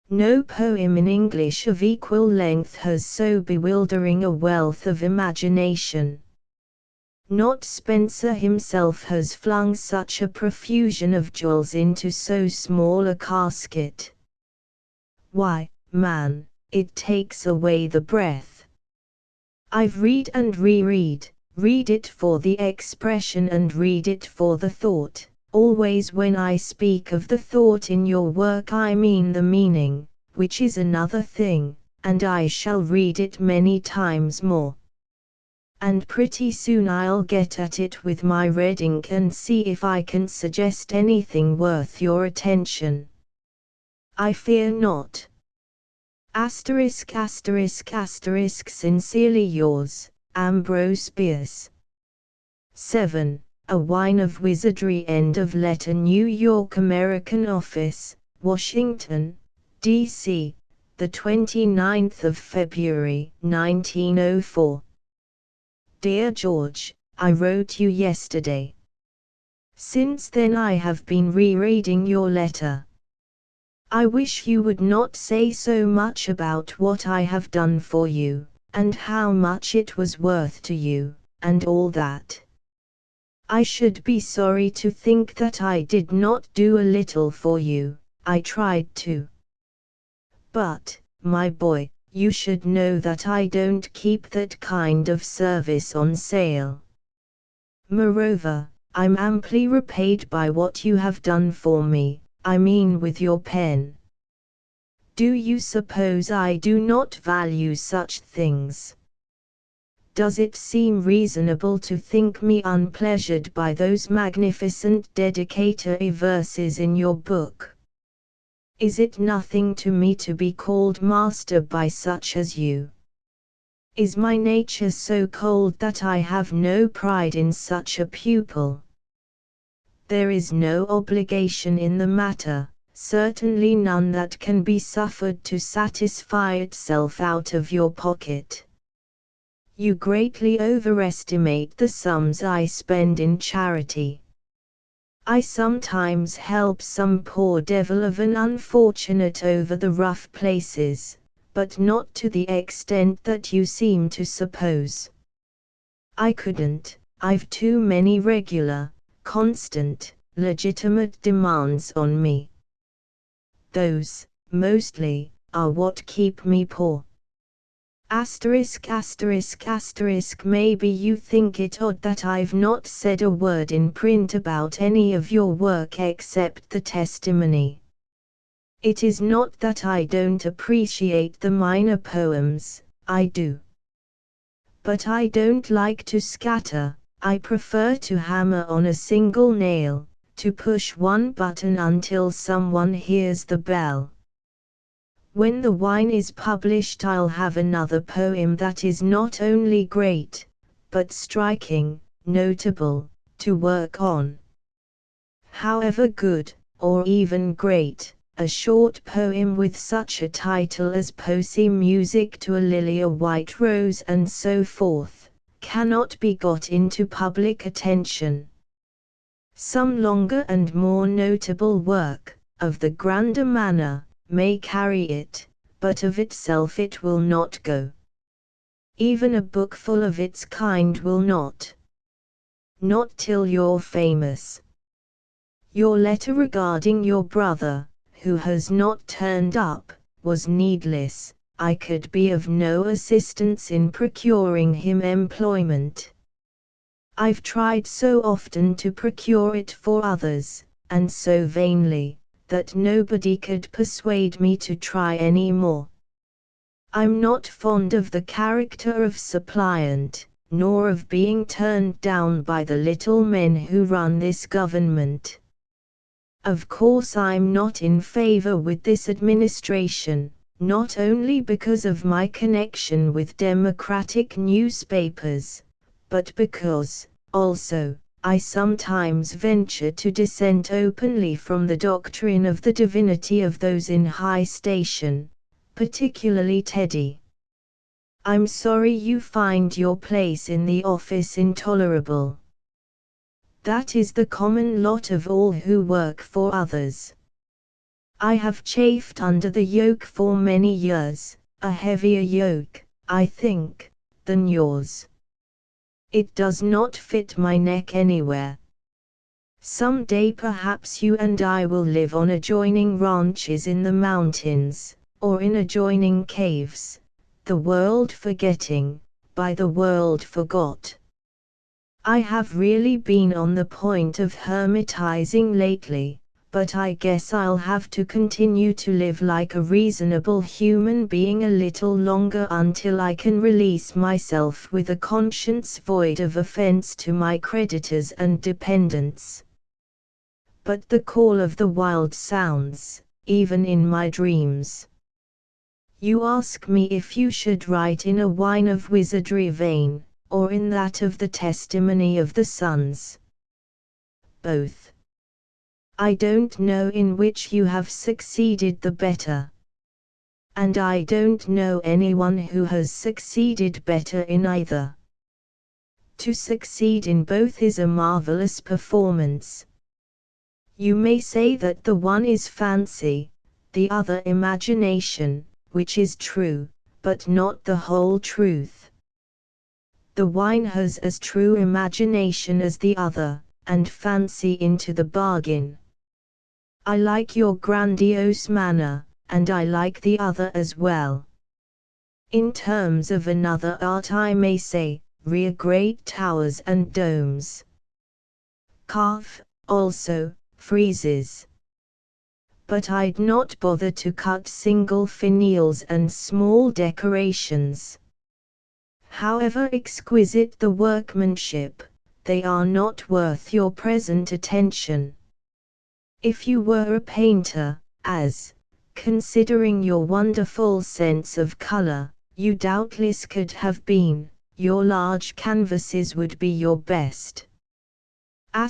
No poem in English of equal length has so bewildering a wealth of imagination. Not Spencer himself has flung such a profusion of jewels into so small a casket. Why, man, it takes away the breath. I've read and reread, read it for the expression and read it for the thought. Always when I speak of the thought in your work I mean the meaning, which is another thing, and I shall read it many times more. And pretty soon I'll get at it with my red ink and see if I can suggest anything worth your attention. I fear not. Sincerely yours, Ambrose Bierce. 7. A Wine of Wizardry. End of letter. New York American Office, Washington, D.C., the 29th of February, 1904. Dear George, I wrote you yesterday. Since then I have been rereading your letter. I wish you would not say so much about what I have done for you, and how much it was worth to you, and all that. I should be sorry to think that I did not do a little for you. I tried to. But, my boy, you should know that I don't keep that kind of service on sale. Moreover, I'm amply repaid by what you have done for me, I mean with your pen. Do you suppose I do not value such things? Does it seem reasonable to think me unpleasured by those magnificent dedicatory verses in your book? Is it nothing to me to be called master by such as you? Is my nature so cold that I have no pride in such a pupil? There is no obligation in the matter, certainly none that can be suffered to satisfy itself out of your pocket. You greatly overestimate the sums I spend in charity. I sometimes help some poor devil of an unfortunate over the rough places, but not to the extent that you seem to suppose. I couldn't, I've too many regular, constant, legitimate demands on me. Those, mostly, are what keep me poor. Maybe you think it odd that I've not said a word in print about any of your work except the testimony. It is not that I don't appreciate the minor poems, I do. But I don't like to scatter, I prefer to hammer on a single nail, to push one button until someone hears the bell. When the wine is published I'll have another poem that is not only great, but striking, notable, to work on. However good, or even great, a short poem with such a title as Posy Music to a Lily, a White Rose and so forth, cannot be got into public attention. Some longer and more notable work, of the grander manner, may carry it, but of itself it will not go. Even a book full of its kind will not. Not till you're famous. Your letter regarding your brother, who has not turned up, was needless. I could be of no assistance in procuring him employment. I've tried so often to procure it for others, and so vainly, that nobody could persuade me to try any more. I'm not fond of the character of suppliant, nor of being turned down by the little men who run this government. Of course I'm not in favor with this administration, not only because of my connection with democratic newspapers, but because, also, I sometimes venture to dissent openly from the doctrine of the divinity of those in high station, particularly Teddy. I'm sorry you find your place in the office intolerable. That is the common lot of all who work for others. I have chafed under the yoke for many years, a heavier yoke, I think, than yours. It does not fit my neck anywhere. Some day perhaps you and I will live on adjoining ranches in the mountains, or in adjoining caves, the world forgetting, by the world forgot. I have really been on the point of hermitizing lately, but I guess I'll have to continue to live like a reasonable human being a little longer until I can release myself with a conscience void of offense to my creditors and dependents. But the call of the wild sounds, even in my dreams. You ask me if you should write in a wine of wizardry vein, or in that of the testimony of the sons. Both. I don't know in which you have succeeded the better. And I don't know anyone who has succeeded better in either. To succeed in both is a marvelous performance. You may say that the one is fancy, the other imagination, which is true, but not the whole truth. The wine has as true imagination as the other, and fancy into the bargain. I like your grandiose manner, and I like the other as well. In terms of another art I may say, rear great towers and domes. Carve, also, friezes. But I'd not bother to cut single finials and small decorations. However exquisite the workmanship, they are not worth your present attention. If you were a painter, as, considering your wonderful sense of color, you doubtless could have been, your large canvases would be your best. I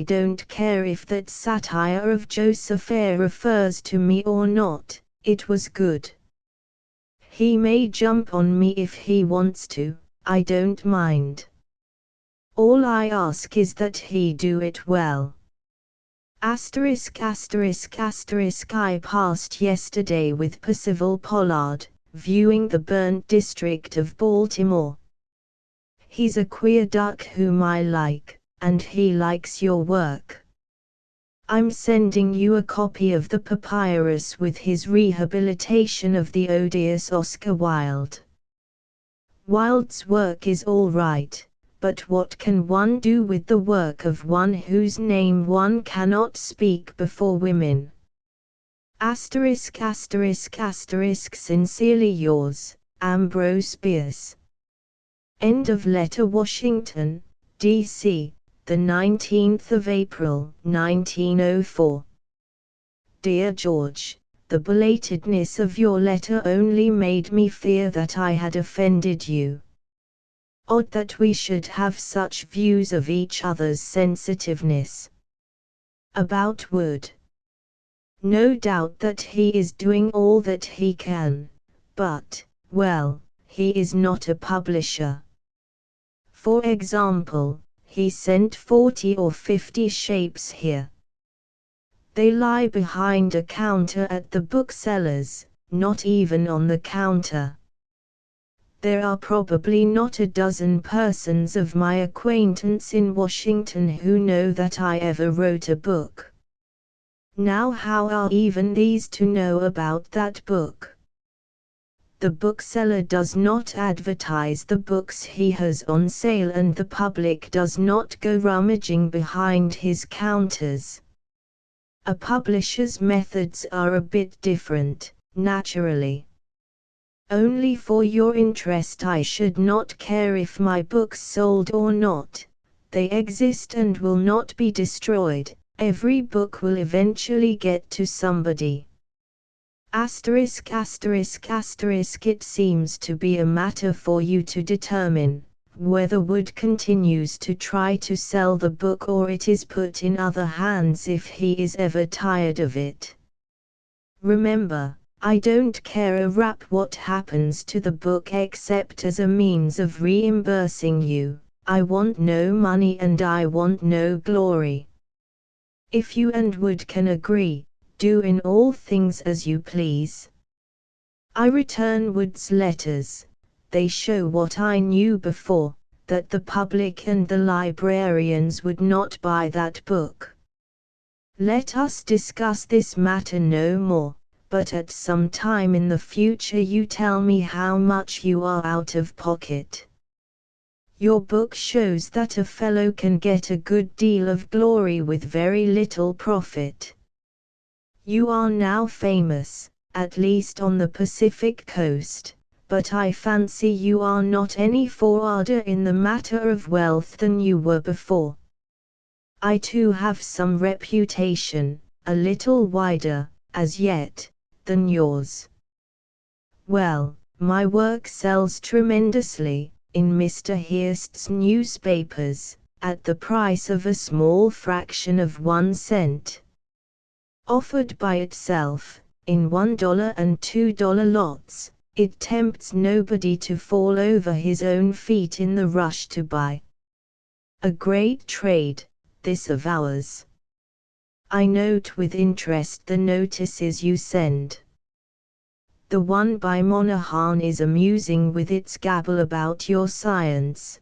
don't care if that satire of Joseph refers to me or not, it was good. He may jump on me if he wants to, I don't mind. All I ask is that he do it well. I passed yesterday with Percival Pollard, viewing the burnt district of Baltimore. He's a queer duck whom I like, and he likes your work. I'm sending you a copy of the papyrus with his rehabilitation of the odious Oscar Wilde. Wilde's work is all right, but what can one do with the work of one whose name one cannot speak before women? Sincerely yours, Ambrose Bierce. End of letter. Washington, D.C., the 19th of April, 1904. Dear George, the belatedness of your letter only made me fear that I had offended you. Odd that we should have such views of each other's sensitiveness. About Wood. No doubt that he is doing all that he can, but, well, he is not a publisher. For example, he sent 40 or 50 shapes here. They lie behind a counter at the bookseller's, not even on the counter. There are probably not a dozen persons of my acquaintance in Washington who know that I ever wrote a book. Now how are even these to know about that book? The bookseller does not advertise the books he has on sale and the public does not go rummaging behind his counters. A publisher's methods are a bit different, naturally. Only for your interest I should not care if my books sold or not. They exist and will not be destroyed. Every book will eventually get to somebody. It seems to be a matter for you to determine whether Wood continues to try to sell the book or it is put in other hands if he is ever tired of it. Remember, I don't care a rap what happens to the book except as a means of reimbursing you. I want no money and I want no glory. If you and Wood can agree, do in all things as you please. I return Wood's letters, they show what I knew before, that the public and the librarians would not buy that book. Let us discuss this matter no more, but at some time in the future you tell me how much you are out of pocket. Your book shows that a fellow can get a good deal of glory with very little profit. You are now famous, at least on the Pacific coast, but I fancy you are not any forwarder in the matter of wealth than you were before. I too have some reputation, a little wider, as yet, than yours. Well, my work sells tremendously, in Mr. Hearst's newspapers, at the price of a small fraction of 1 cent. Offered by itself, in $1 and $2 lots, it tempts nobody to fall over his own feet in the rush to buy. A great trade, this of ours. I note with interest the notices you send. The one by Monahan is amusing with its gabble about your science.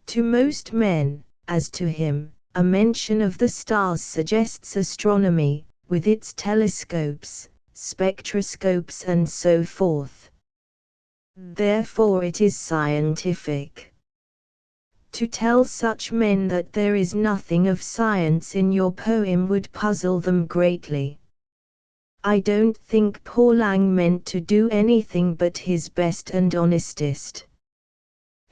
To most men, as to him, a mention of the stars suggests astronomy, with its telescopes, spectroscopes and so forth. Therefore it is scientific. To tell such men that there is nothing of science in your poem would puzzle them greatly. I don't think poor Lang meant to do anything but his best and honestest.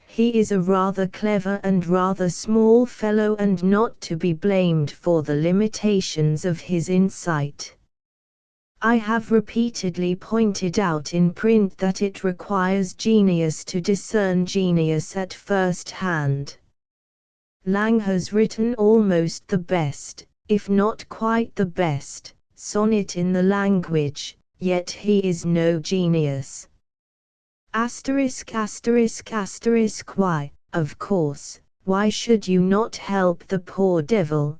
He is a rather clever and rather small fellow and not to be blamed for the limitations of his insight. I have repeatedly pointed out in print that it requires genius to discern genius at first hand. Lang has written almost the best, if not quite the best, sonnet in the language, yet he is no genius. Why, of course, why should you not help the poor devil?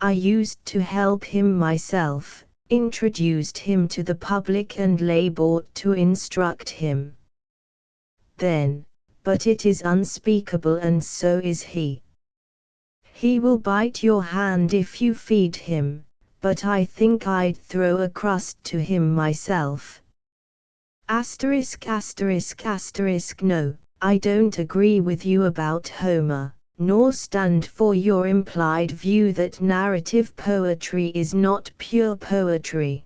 I used to help him myself, introduced him to the public and labored to instruct him. Then, but it is unspeakable and so is he. He will bite your hand if you feed him, but I think I'd throw a crust to him myself. No, I don't agree with you about Homer, nor stand for your implied view that narrative poetry is not pure poetry.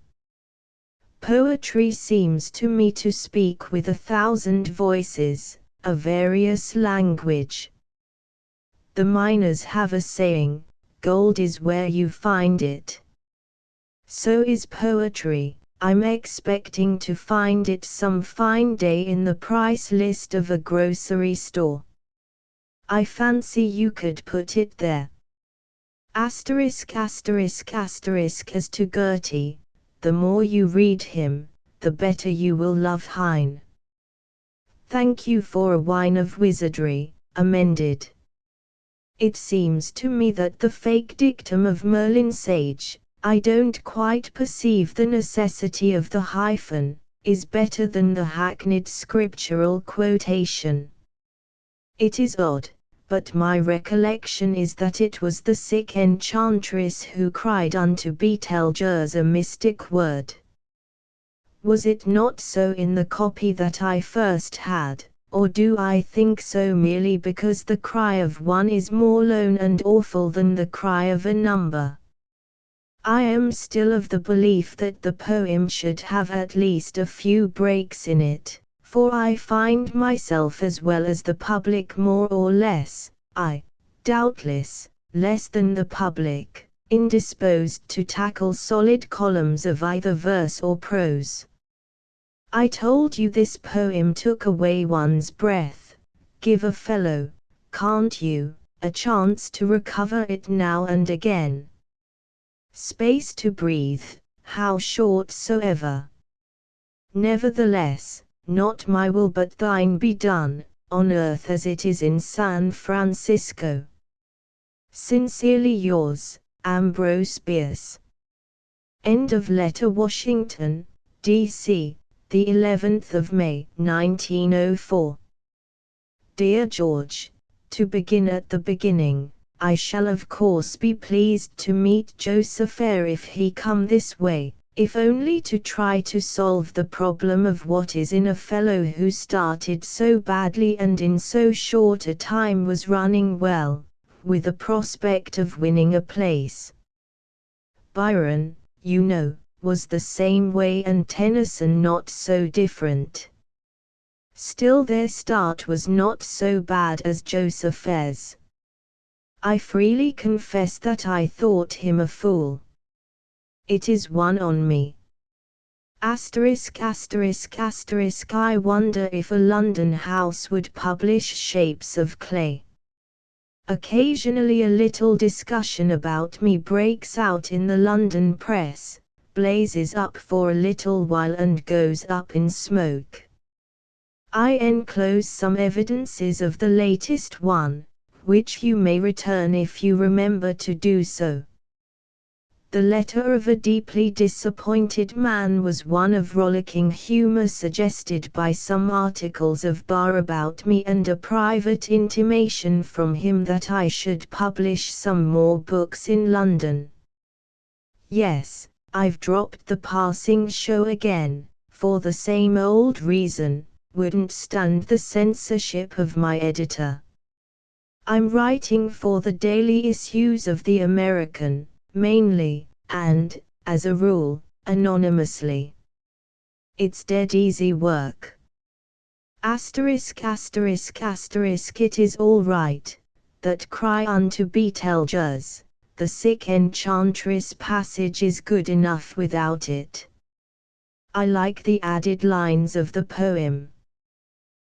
Poetry seems to me to speak with 1,000 voices, a various language. The miners have a saying, gold is where you find it. So is poetry. I'm expecting to find it some fine day in the price list of a grocery store. I fancy you could put it there. As to Gertie, the more you read him, the better you will love Heine. Thank you for a wine of wizardry, amended. It seems to me that the fake dictum of Merlin Sage, I don't quite perceive the necessity of the hyphen, is better than the hackneyed scriptural quotation. It is odd, but my recollection is that it was the sick enchantress who cried unto Betelgeuse a mystic word. Was it not so in the copy that I first had? Or do I think so merely because the cry of one is more lone and awful than the cry of a number? I am still of the belief that the poem should have at least a few breaks in it, for I find myself as well as the public more or less, doubtless, less than the public, indisposed to tackle solid columns of either verse or prose. I told you this poem took away one's breath. Give a fellow, can't you, a chance to recover it now and again. Space to breathe, how short soever. Nevertheless, not my will but thine be done, on earth as it is in San Francisco. Sincerely yours, Ambrose Bierce. End of letter. Washington, D.C. the 11th of May, 1904. Dear George, to begin at the beginning, I shall of course be pleased to meet Joseph Eyre if he come this way, if only to try to solve the problem of what is in a fellow who started so badly and in so short a time was running well, with a prospect of winning a place. Byron, you know, was the same way and Tennyson not so different. Still their start was not so bad as Joseph Eyre's. I freely confess that I thought him a fool. It is one on me. I wonder if a London house would publish Shapes of Clay. Occasionally a little discussion about me breaks out in the London press, blazes up for a little while and goes up in smoke. I enclose some evidences of the latest one, which you may return if you remember to do so. The letter of a deeply disappointed man was one of rollicking humor suggested by some articles of Barr about me and a private intimation from him that I should publish some more books in London. Yes, I've dropped the passing show again, for the same old reason, wouldn't stand the censorship of my editor. I'm writing for the daily issues of the American, mainly, and, as a rule, anonymously. It's dead easy work. It is all right, that cry unto Betelgeuse, the sick enchantress passage is good enough without it. I like the added lines of the poem.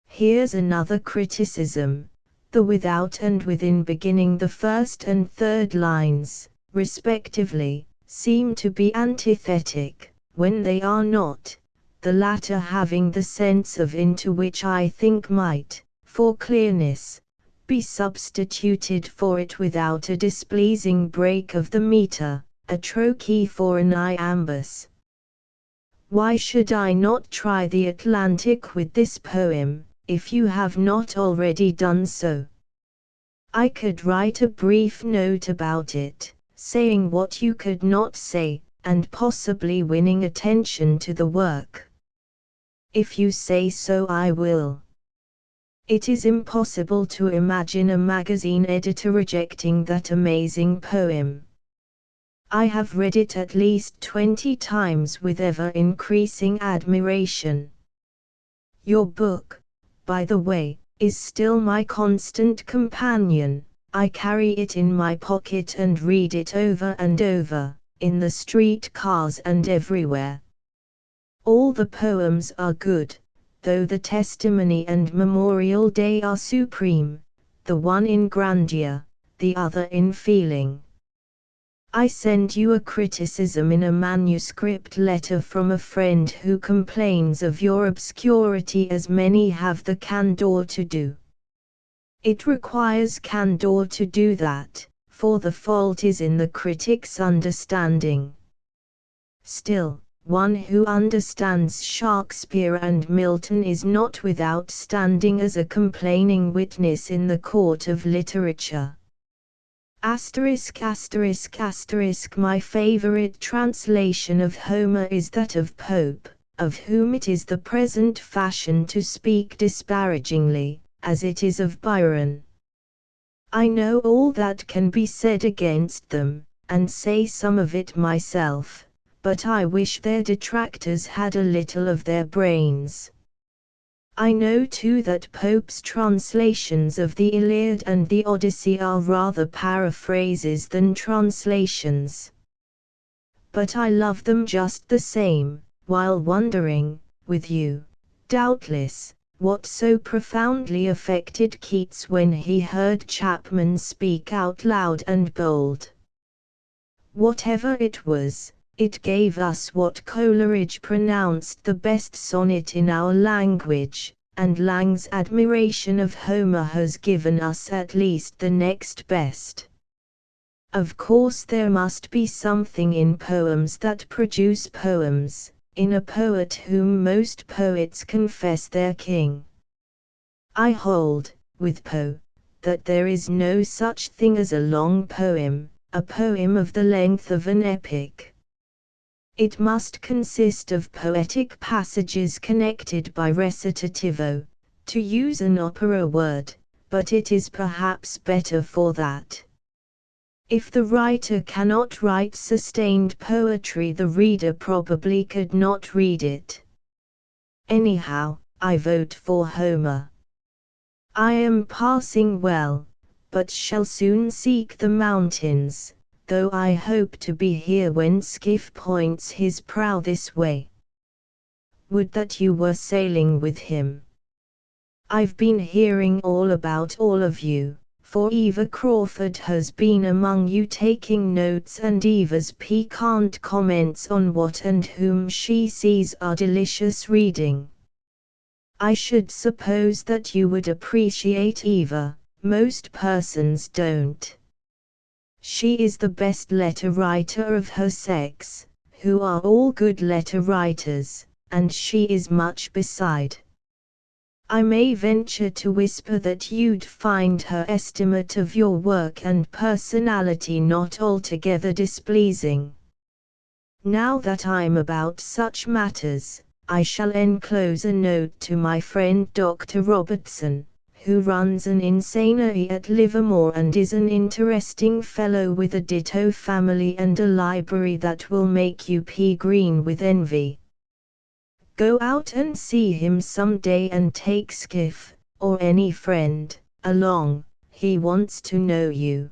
Here's another criticism. The without and within beginning the first and third lines, respectively, seem to be antithetic, when they are not, the latter having the sense of into which I think might, for clearness, be substituted for it without a displeasing break of the meter, a trochee for an iambus. Why should I not try the Atlantic with this poem, if you have not already done so? I could write a brief note about it, saying what you could not say, and possibly winning attention to the work. If you say so, I will. It is impossible to imagine a magazine editor rejecting that amazing poem. I have read it at least 20 times with ever-increasing admiration. Your book, by the way, is still my constant companion. I carry it in my pocket and read it over and over, in the street cars and everywhere. All the poems are good, though the Testimony and Memorial Day are supreme, the one in grandeur, the other in feeling. I send you a criticism in a manuscript letter from a friend who complains of your obscurity as many have the candor to do. It requires candor to do that, for the fault is in the critic's understanding. Still, one who understands Shakespeare and Milton is not without standing as a complaining witness in the court of literature. My favorite translation of Homer is that of Pope, of whom it is the present fashion to speak disparagingly, as it is of Byron. I know all that can be said against them, and say some of it myself, but I wish their detractors had a little of their brains. I know too that Pope's translations of the Iliad and the Odyssey are rather paraphrases than translations. But I love them just the same, while wondering, with you, doubtless, what so profoundly affected Keats when he heard Chapman speak out loud and bold. Whatever it was, it gave us what Coleridge pronounced the best sonnet in our language, and Lang's admiration of Homer has given us at least the next best. Of course there must be something in poems that produce poems, in a poet whom most poets confess their king. I hold, with Poe, that there is no such thing as a long poem, a poem of the length of an epic. It must consist of poetic passages connected by recitativo, to use an opera word, but it is perhaps better for that. If the writer cannot write sustained poetry, the reader probably could not read it. Anyhow, I vote for Homer. I am passing well, but shall soon seek the mountains, though I hope to be here when Skiff points his prow this way. Would that you were sailing with him. I've been hearing all about all of you, for Eva Crawford has been among you taking notes, and Eva's piquant comments on what and whom she sees are delicious reading. I should suppose that you would appreciate Eva. Most persons don't. She is the best letter writer of her sex, who are all good letter writers, and she is much beside. I may venture to whisper that you'd find her estimate of your work and personality not altogether displeasing. Now that I'm about such matters, I shall enclose a note to my friend Dr. Robertson, who runs an insanery at Livermore and is an interesting fellow with a ditto family and a library that will make you pea green with envy. Go out and see him some day and take Skiff, or any friend, along. He wants to know you.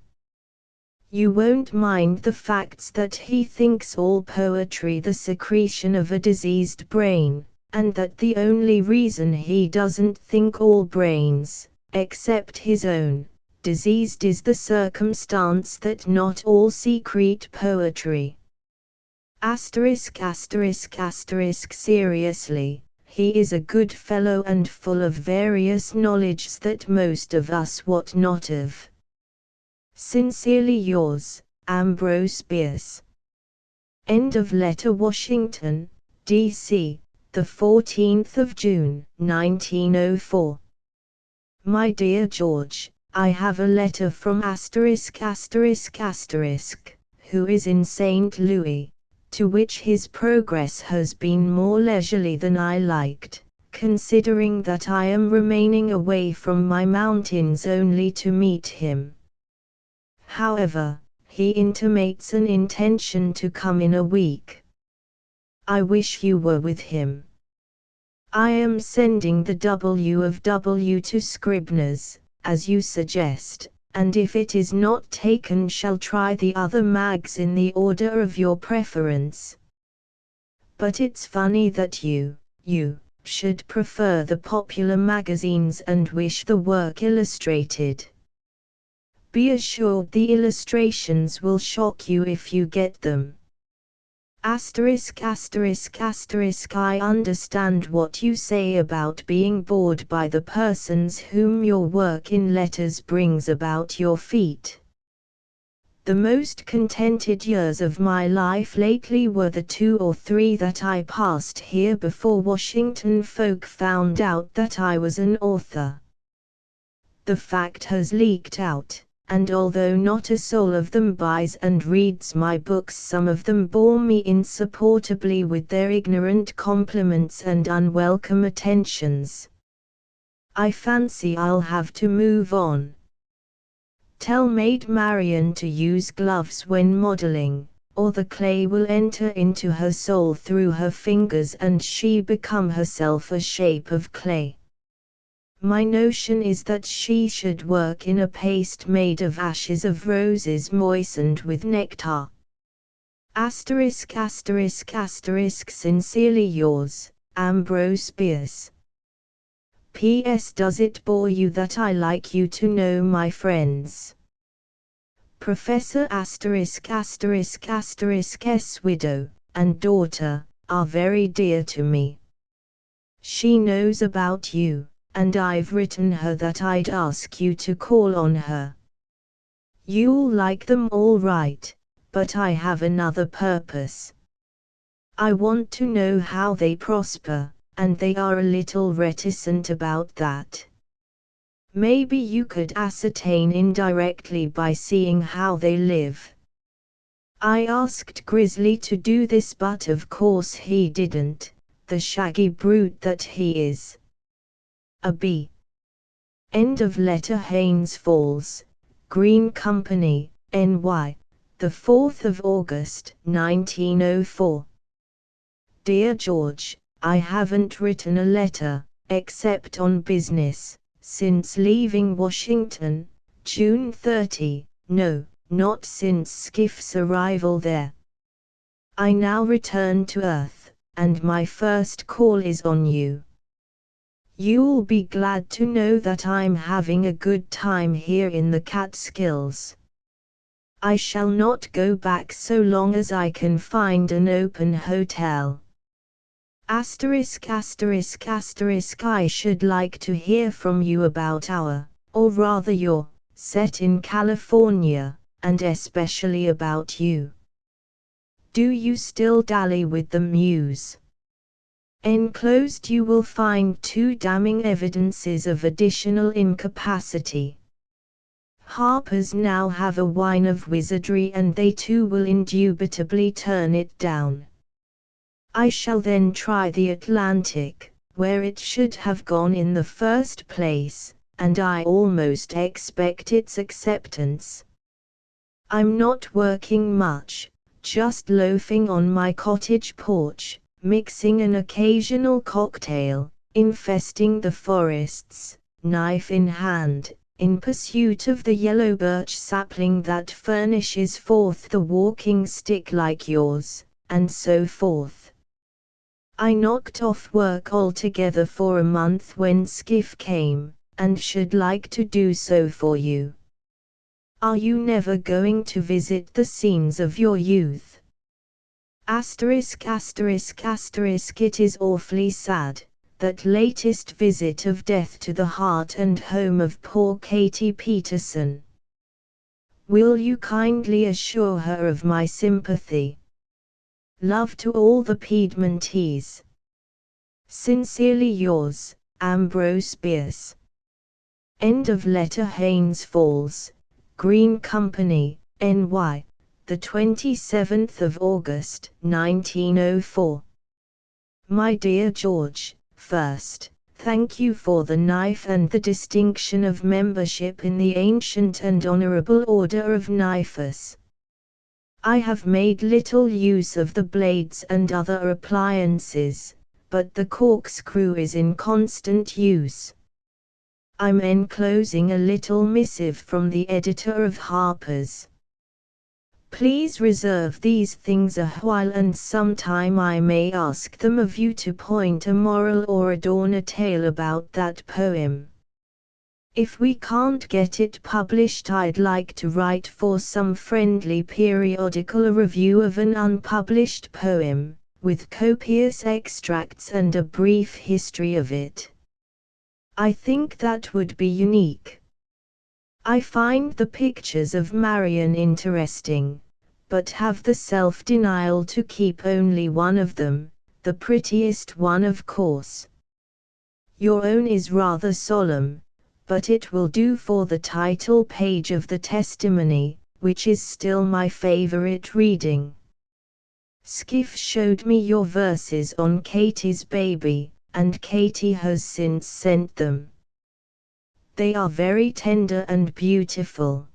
You won't mind the facts that he thinks all poetry the secretion of a diseased brain, and that the only reason he doesn't think all brains, except his own, diseased is the circumstance that not all secrete poetry. Seriously, he is a good fellow and full of various knowledge that most of us wot not of. Sincerely yours, Ambrose Bierce. End of letter. Washington, D.C., the 14th of June, 1904. My dear George, I have a letter from who is in St. Louis, to which his progress has been more leisurely than I liked, considering that I am remaining away from my mountains only to meet him. However, he intimates an intention to come in a week. I wish you were with him. I am sending the W of W to Scribner's, as you suggest, and if it is not taken shall try the other mags in the order of your preference. But it's funny that you should prefer the popular magazines and wish the work illustrated. Be assured the illustrations will shock you if you get them. I understand what you say about being bored by the persons whom your work in letters brings about your feet. The most contented years of my life lately were the 2 or 3 that I passed here before Washington folk found out that I was an author. The fact has leaked out, and although not a soul of them buys and reads my books, some of them bore me insupportably with their ignorant compliments and unwelcome attentions. I fancy I'll have to move on. Tell Maid Marian to use gloves when modeling, or the clay will enter into her soul through her fingers and she become herself a shape of clay. My notion is that she should work in a paste made of ashes of roses moistened with nectar. Sincerely yours, Ambrose Bierce. P.S. Does it bore you that I like you to know my friends? Professor ********************************************************************************************************�ss are very dear to me. She knows about you, and I've written her that I'd ask you to call on her. You'll like them all right, but I have another purpose. I want to know how they prosper, and they are a little reticent about that. Maybe you could ascertain indirectly by seeing how they live. I asked Grizzly to do this, but of course he didn't, the shaggy brute that he is. A B. End of letter. Haynes Falls, Green Company, NY, the 4th of August, 1904. Dear George, I haven't written a letter, except on business, since leaving Washington, June 30, no, not since Skiff's arrival there. I now return to Earth, and my first call is on you. You'll be glad to know that I'm having a good time here in the Catskills. I shall not go back so long as I can find an open hotel. *******. I should like to hear from you about our, or rather your, set in California, and especially about you. Do you still dally with the muse? Enclosed you will find 2 damning evidences of additional incapacity. Harper's now have a wine of wizardry, and they too will indubitably turn it down. I shall then try the Atlantic, where it should have gone in the first place, and I almost expect its acceptance. I'm not working much, just loafing on my cottage porch, mixing an occasional cocktail, infesting the forests, knife in hand, in pursuit of the yellow birch sapling that furnishes forth the walking stick like yours, and so forth. I knocked off work altogether for a month when Skiff came, and should like to do so for you. Are you never going to visit the scenes of your youth? It is awfully sad, that latest visit of death to the heart and home of poor Katie Peterson. Will you kindly assure her of my sympathy? Love to all the Piedmontese. Sincerely yours, Ambrose Bierce. End of letter. Haynes Falls, Green Company, NY, the 27th of August, 1904. My dear George, first, thank you for the knife and the distinction of membership in the ancient and honorable order of knifers. I have made little use of the blades and other appliances, but the corkscrew is in constant use. I'm enclosing a little missive from the editor of Harper's. Please reserve these things a while, and sometime I may ask them of you to point a moral or adorn a tale about that poem. If we can't get it published, I'd like to write for some friendly periodical a review of an unpublished poem, with copious extracts and a brief history of it. I think that would be unique. I find the pictures of Marion interesting, but have the self-denial to keep only one of them, the prettiest one of course. Your own is rather solemn, but it will do for the title page of the testimony, which is still my favorite reading. Skiff showed me your verses on Katie's baby, and Katie has since sent them. They are very tender and beautiful.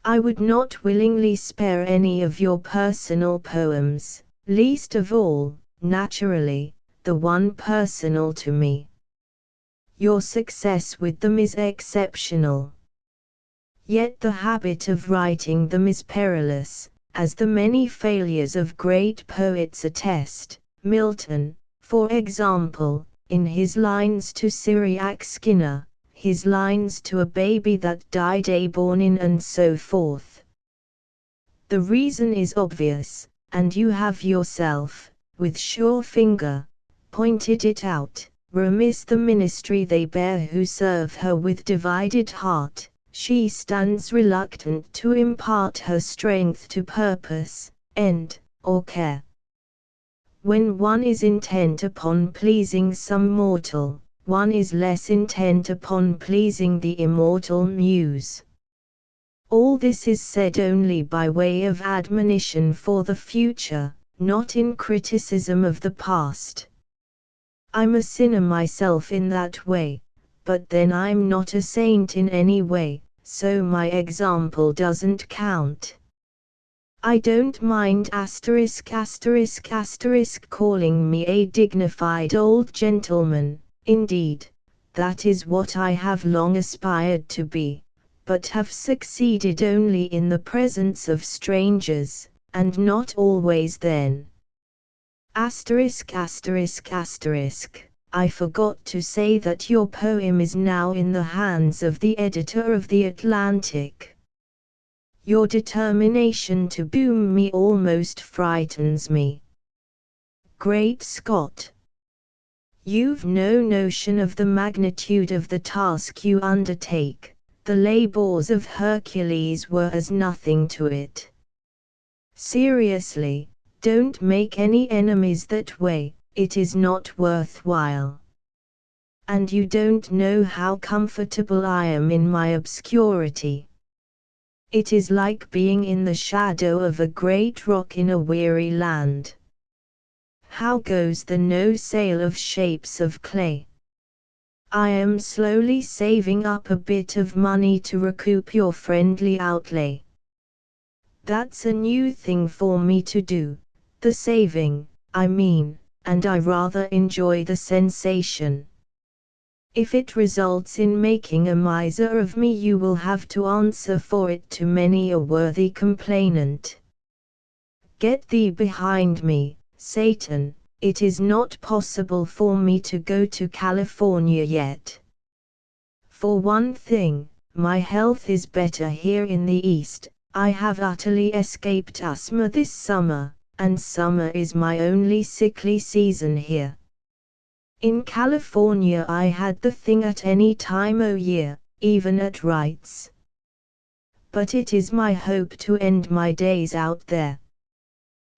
I would not willingly spare any of your personal poems, least of all, naturally, the one personal to me. Your success with them is exceptional. Yet the habit of writing them is perilous, as the many failures of great poets attest. Milton, for example, in his lines to Syriac Skinner, his lines to a baby that died a-born in, and so forth. The reason is obvious, and you have yourself, with sure finger, pointed it out. Remiss the ministry they bear who serve her with divided heart, she stands reluctant to impart her strength to purpose, end, or care. When one is intent upon pleasing some mortal, one is less intent upon pleasing the immortal muse. All this is said only by way of admonition for the future, not in criticism of the past. I'm a sinner myself in that way, but then I'm not a saint in any way, so my example doesn't count. I don't mind calling me a dignified old gentleman, indeed, that is what I have long aspired to be, but have succeeded only in the presence of strangers, and not always then. I forgot to say that your poem is now in the hands of the editor of The Atlantic. Your determination to boom me almost frightens me. Great Scott! You've no notion of the magnitude of the task you undertake. The labors of Hercules were as nothing to it. Seriously, don't make any enemies that way, it is not worthwhile. And you don't know how comfortable I am in my obscurity. It is like being in the shadow of a great rock in a weary land. How goes the no sale of Shapes of Clay? I am slowly saving up a bit of money to recoup your friendly outlay. That's a new thing for me to do, the saving, I mean, and I rather enjoy the sensation. If it results in making a miser of me, you will have to answer for it to many a worthy complainant. Get thee behind me, Satan. It is not possible for me to go to California yet. For one thing, my health is better here in the East. I have utterly escaped asthma this summer, and summer is my only sickly season here. In California I had the thing at any time o' year, even at Wright's. But it is my hope to end my days out there.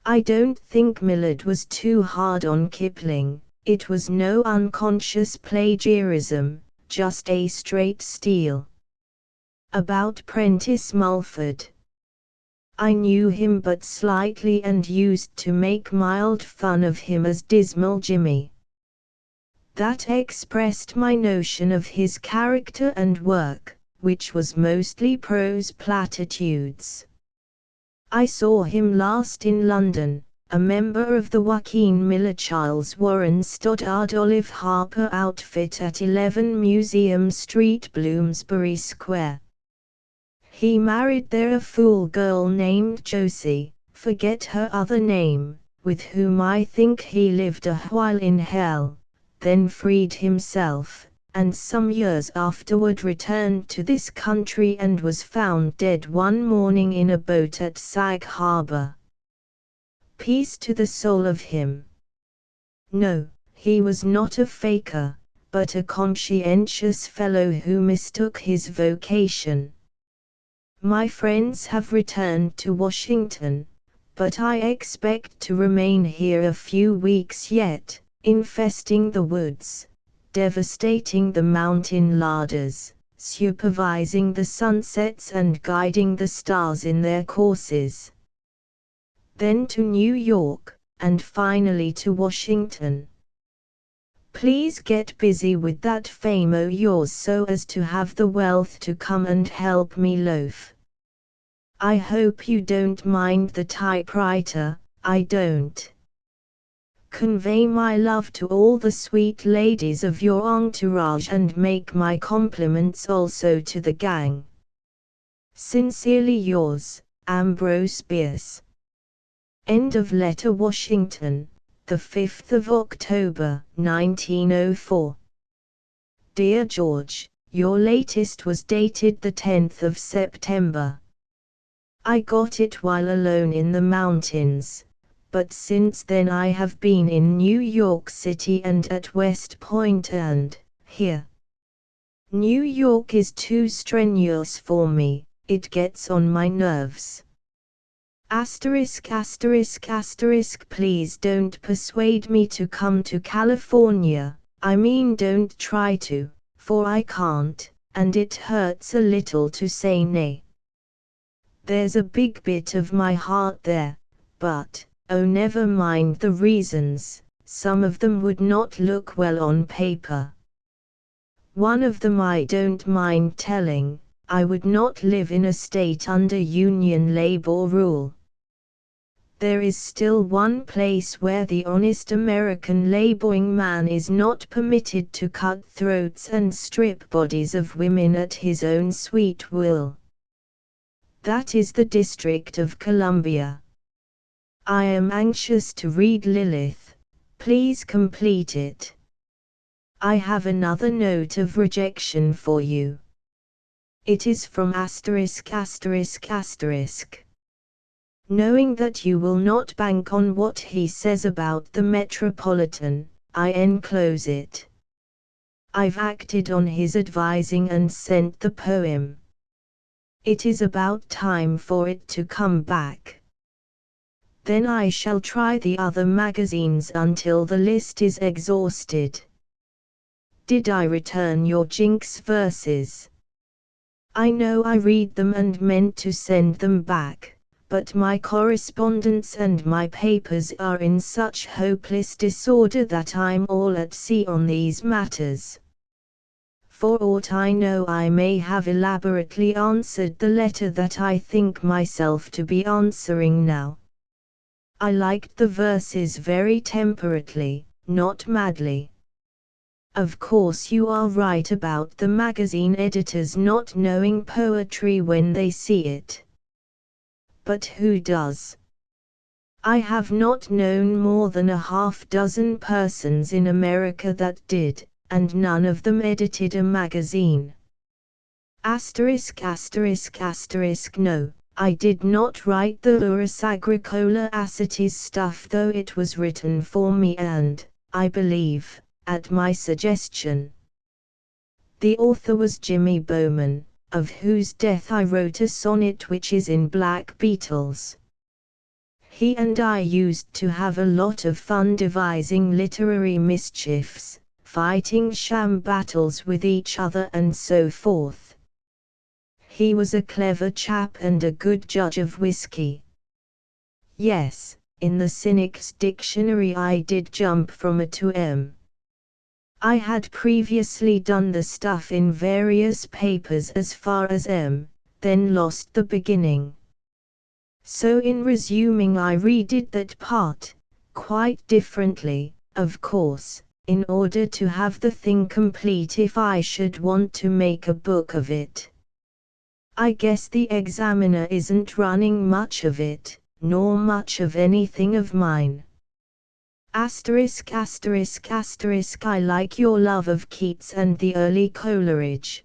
I don't think Millard was too hard on Kipling, it was no unconscious plagiarism, just a straight steal. About Prentice Mulford. I knew him but slightly and used to make mild fun of him as Dismal Jimmy. That expressed my notion of his character and work, which was mostly prose platitudes. I saw him last in London, a member of the Joaquin Miller Charles Warren Stoddard Olive Harper outfit at 11 Museum Street, Bloomsbury Square. He married there a fool girl named Josie, forget her other name, with whom I think he lived a while in hell, then freed himself, and some years afterward returned to this country and was found dead one morning in a boat at Sag Harbor. Peace to the soul of him. No, he was not a faker, but a conscientious fellow who mistook his vocation. My friends have returned to Washington, but I expect to remain here a few weeks yet, infesting the woods, devastating the mountain larders, supervising the sunsets and guiding the stars in their courses. Then to New York, and finally to Washington. Please get busy with that fame o' yours so as to have the wealth to come and help me loaf. I hope you don't mind the typewriter, I don't. Convey my love to all the sweet ladies of your entourage and make my compliments also to the gang. Sincerely yours, Ambrose Bierce. End of letter. Washington, the 5th of October, 1904. Dear George, your latest was dated the 10th of September. I got it while alone in the mountains, but since then I have been in New York City and at West Point and here. New York is too strenuous for me, it gets on my nerves. Asterisk asterisk asterisk please don't persuade me to come to California, I mean don't try to, for I can't, and it hurts a little to say nay. There's a big bit of my heart there, but, oh never mind the reasons, some of them would not look well on paper. One of them I don't mind telling, I would not live in a state under union labor rule. There is still one place where the honest American laboring man is not permitted to cut throats and strip bodies of women at his own sweet will. That is the District of Columbia. I am anxious to read Lilith. Please complete it. I have another note of rejection for you. It is from asterisk asterisk asterisk. Knowing that you will not bank on what he says about the Metropolitan, I enclose it. I've acted on his advising and sent the poem. It is about time for it to come back. Then I shall try the other magazines until the list is exhausted. Did I return your Jinx verses? I know I read them and meant to send them back. But my correspondence and my papers are in such hopeless disorder that I'm all at sea on these matters. For aught I know I may have elaborately answered the letter that I think myself to be answering now. I liked the verses very temperately, not madly. Of course you are right about the magazine editors not knowing poetry when they see it. But who does? I have not known more than a half-dozen persons in America that did, and none of them edited a magazine. Asterisk asterisk asterisk no, I did not write the Urus Agricola Acetes stuff though it was written for me and, I believe, at my suggestion. The author was Jimmy Bowman, of whose death I wrote a sonnet which is in Black Beetles. He and I used to have a lot of fun devising literary mischiefs, fighting sham battles with each other and so forth. He was a clever chap and a good judge of whiskey. Yes, in the Cynic's dictionary I did jump from A to M. I had previously done the stuff in various papers as far as M, then lost the beginning. So in resuming I redid that part, quite differently, of course, in order to have the thing complete if I should want to make a book of it. I guess the Examiner isn't running much of it, nor much of anything of mine. Asterisk asterisk asterisk I like your love of Keats and the early Coleridge.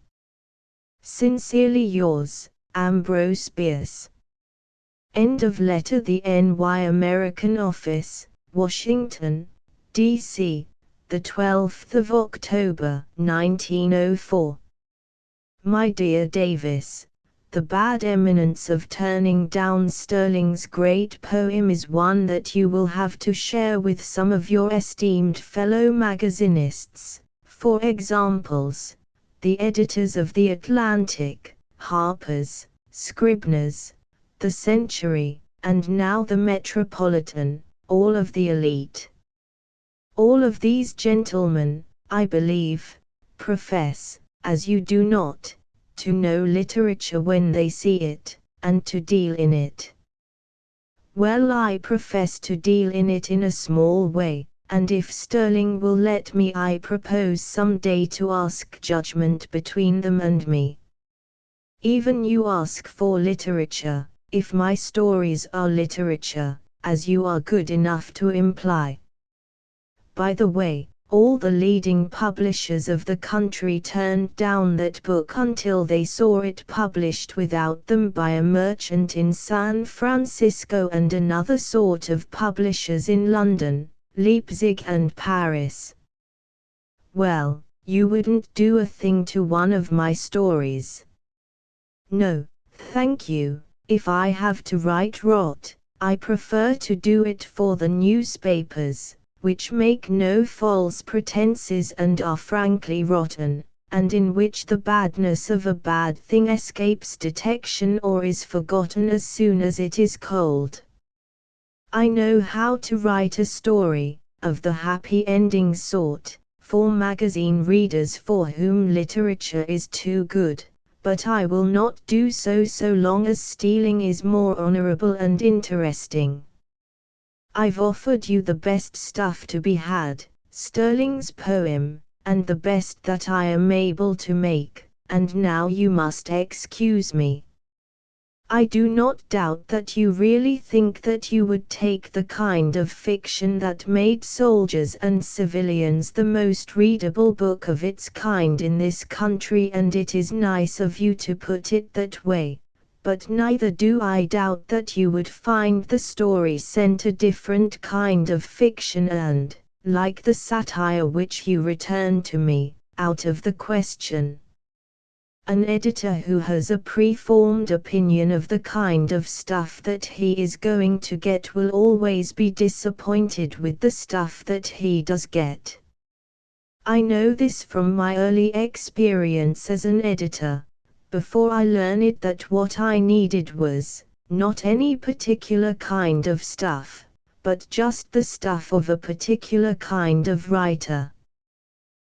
Sincerely yours, Ambrose Bierce. End of letter. The NY American Office, Washington, D.C., the 12th of October, 1904. My dear Davis, the bad eminence of turning down Sterling's great poem is one that you will have to share with some of your esteemed fellow magazinists, for examples, the editors of The Atlantic, Harper's, Scribner's, The Century, and now the Metropolitan, all of the elite. All of these gentlemen, I believe, profess, as you do not, to know literature when they see it, and to deal in it. Well, I profess to deal in it in a small way, and if Sterling will let me I propose some day to ask judgment between them and me. Even you ask for literature, if my stories are literature, as you are good enough to imply. By the way, all the leading publishers of the country turned down that book until they saw it published without them by a merchant in San Francisco and another sort of publishers in London, Leipzig and Paris. Well, you wouldn't do a thing to one of my stories. No, thank you, If I have to write rot, I prefer to do it for the newspapers, which make no false pretenses and are frankly rotten, and in which the badness of a bad thing escapes detection or is forgotten as soon as it is cold. I know how to write a story, of the happy ending sort, for magazine readers for whom literature is too good, but I will not do so so long as stealing is more honorable and interesting. I've offered you the best stuff to be had, Sterling's poem, and the best that I am able to make, and now you must excuse me. I do not doubt that you really think that you would take the kind of fiction that made Soldiers and Civilians the most readable book of its kind in this country, and it is nice of you to put it that way, but neither do I doubt that you would find the story sent a different kind of fiction and, like the satire which you return to me, out of the question. An editor who has a preformed opinion of the kind of stuff that he is going to get will always be disappointed with the stuff that he does get. I know this from my early experience as an editor, before I learned that what I needed was, not any particular kind of stuff, but just the stuff of a particular kind of writer.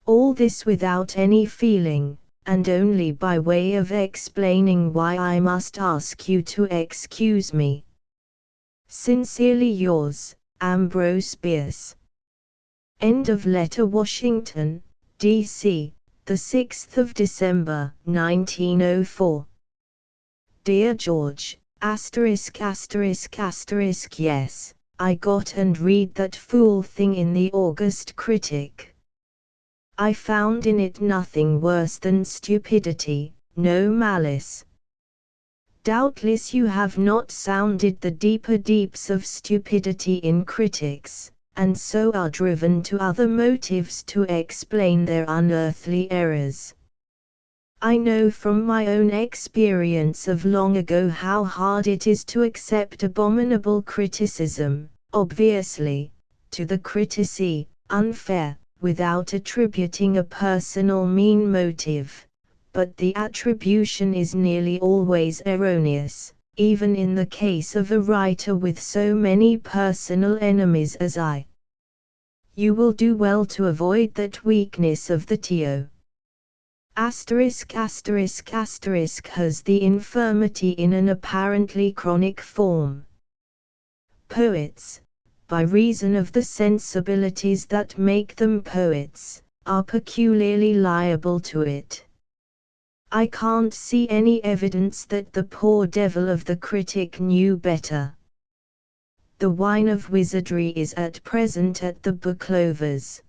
All this without any feeling, and only by way of explaining why I must ask you to excuse me. Sincerely yours, Ambrose Bierce. End of letter. Washington, D.C., the 6th of December, 1904. Dear George, ******, yes, I got and read that fool thing in the August Critic. I found in it nothing worse than stupidity, no malice. Doubtless you have not sounded the deeper deeps of stupidity in critics, and so are driven to other motives to explain their unearthly errors. I know from my own experience of long ago how hard it is to accept abominable criticism, obviously, to the criticee, unfair, without attributing a personal mean motive, but the attribution is nearly always erroneous, even in the case of a writer with so many personal enemies as I. You will do well to avoid that weakness of the TO. ***** has the infirmity in an apparently chronic form. Poets, by reason of the sensibilities that make them poets, are peculiarly liable to it. I can't see any evidence that the poor devil of the critic knew better. The wine of wizardry is at present at the booklovers.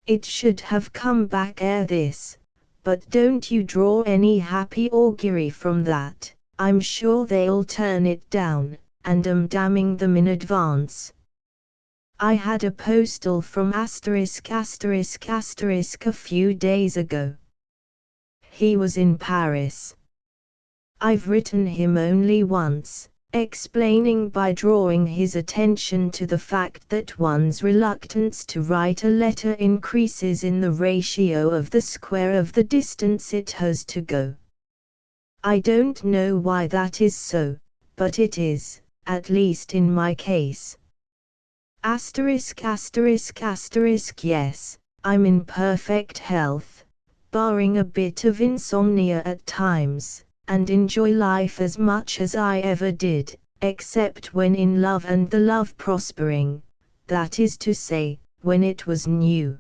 It should have come back ere this, but don't you draw any happy augury from that. I'm sure they'll turn it down, and am damning them in advance. I had a postal from ***** a few days ago. He was in Paris. I've written him only once, explaining by drawing his attention to the fact that one's reluctance to write a letter increases in the ratio of the square of the distance it has to go. I don't know why that is so, but it is, at least in my case. Yes, I'm in perfect health, barring a bit of insomnia at times, and enjoy life as much as I ever did, except when in love and the love prospering, that is to say, when it was new.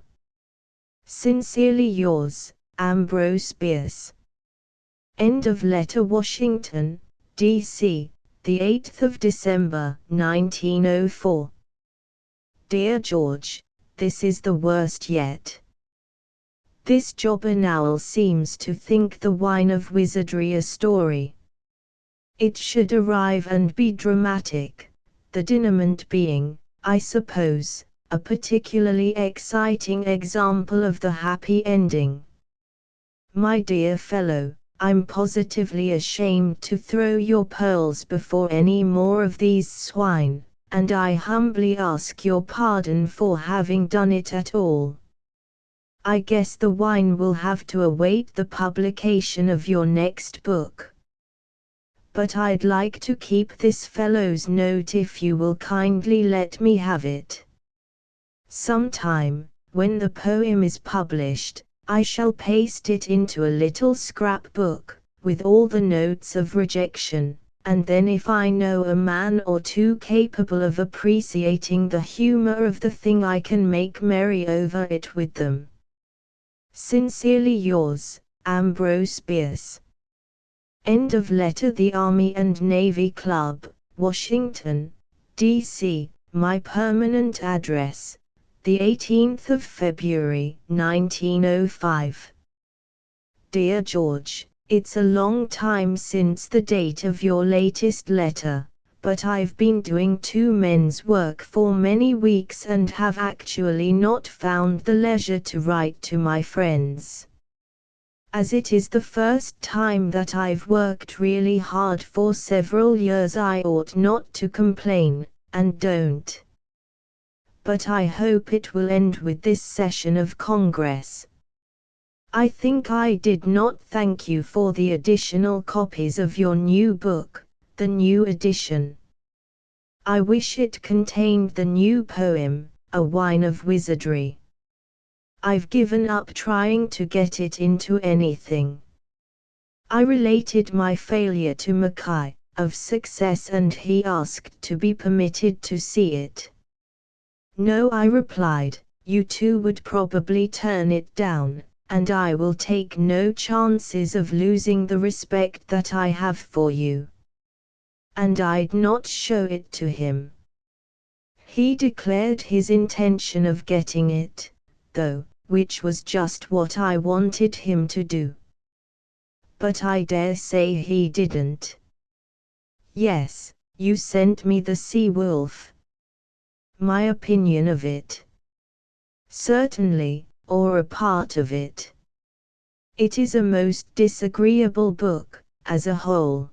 Sincerely yours, Ambrose Bierce. End of letter. Washington, D.C., the 8th of December, 1904. Dear George, this is the worst yet. This jobber Nowell seems to think the wine of wizardry a story. It should arrive and be dramatic, the denouement being, I suppose, a particularly exciting example of the happy ending. My dear fellow, I'm positively ashamed to throw your pearls before any more of these swine, and I humbly ask your pardon for having done it at all. I guess the wine will have to await the publication of your next book. But I'd like to keep this fellow's note if you will kindly let me have it. Sometime, when the poem is published, I shall paste it into a little scrapbook, with all the notes of rejection, and then if I know a man or two capable of appreciating the humor of the thing I can make merry over it with them. Sincerely yours, Ambrose Bierce. End of letter. The Army and Navy Club, Washington, D.C., my permanent address, the 18th of February, 1905. Dear George, it's a long time since the date of your latest letter, but I've been doing two men's work for many weeks and have actually not found the leisure to write to my friends. As it is the first time that I've worked really hard for several years, I ought not to complain, and don't. But I hope it will end with this session of Congress. I think I did not thank you for the additional copies of your new book, the new edition. I wish it contained the new poem, A Wine of Wizardry. I've given up trying to get it into anything. I related my failure to Mackay, of Success, and he asked to be permitted to see it. No, I replied, you too would probably turn it down, and I will take no chances of losing the respect that I have for you. And I'd not show it to him. He declared his intention of getting it, though, which was just what I wanted him to do. But I dare say he didn't. Yes, you sent me the Sea Wolf. My opinion of it. Certainly, or a part of it. It is a most disagreeable book, as a whole.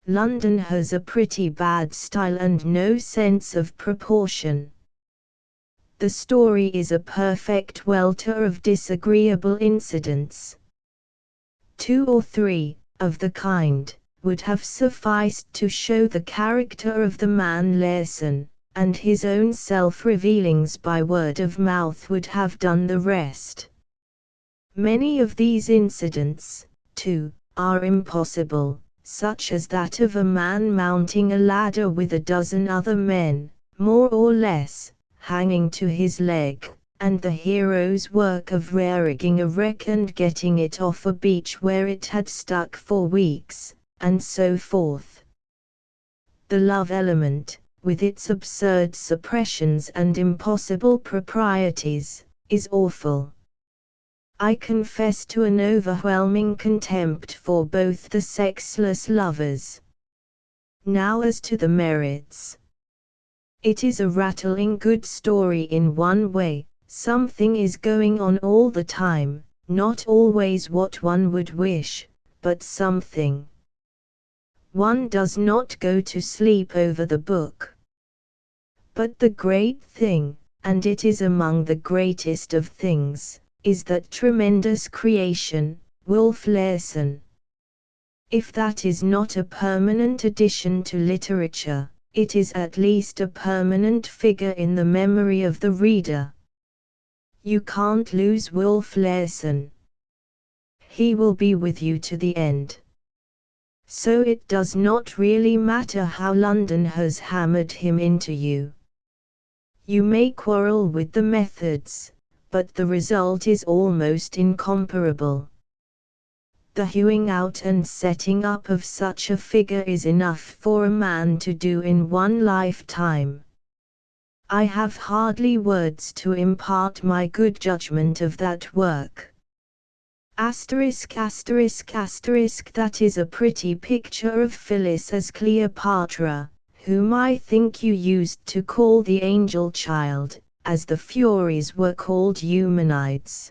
London has a pretty bad style and no sense of proportion. The story is a perfect welter of disagreeable incidents. 2 or 3, of the kind, would have sufficed to show the character of the man Learson, and his own self-revealings by word of mouth would have done the rest. Many of these incidents, too, are impossible, such as that of a man mounting a ladder with a dozen other men, more or less, hanging to his leg, and the hero's work of rigging a wreck and getting it off a beach where it had stuck for weeks, and so forth. The love element, with its absurd suppressions and impossible proprieties, is awful. I confess to an overwhelming contempt for both the sexless lovers. Now as to the merits. It is a rattling good story in one way. Something is going on all the time, not always what one would wish, but something. One does not go to sleep over the book. But the great thing, and it is among the greatest of things, is that tremendous creation, Wolf Learson. If that is not a permanent addition to literature, it is at least a permanent figure in the memory of the reader. You can't lose Wolf Learson. He will be with you to the end. So it does not really matter how London has hammered him into you. You may quarrel with the methods, but the result is almost incomparable. The hewing out and setting up of such a figure is enough for a man to do in one lifetime. I have hardly words to impart my good judgment of that work. Asterisk asterisk asterisk. That is a pretty picture of Phyllis as Cleopatra, whom I think you used to call the angel child, as the Furies were called Eumenides.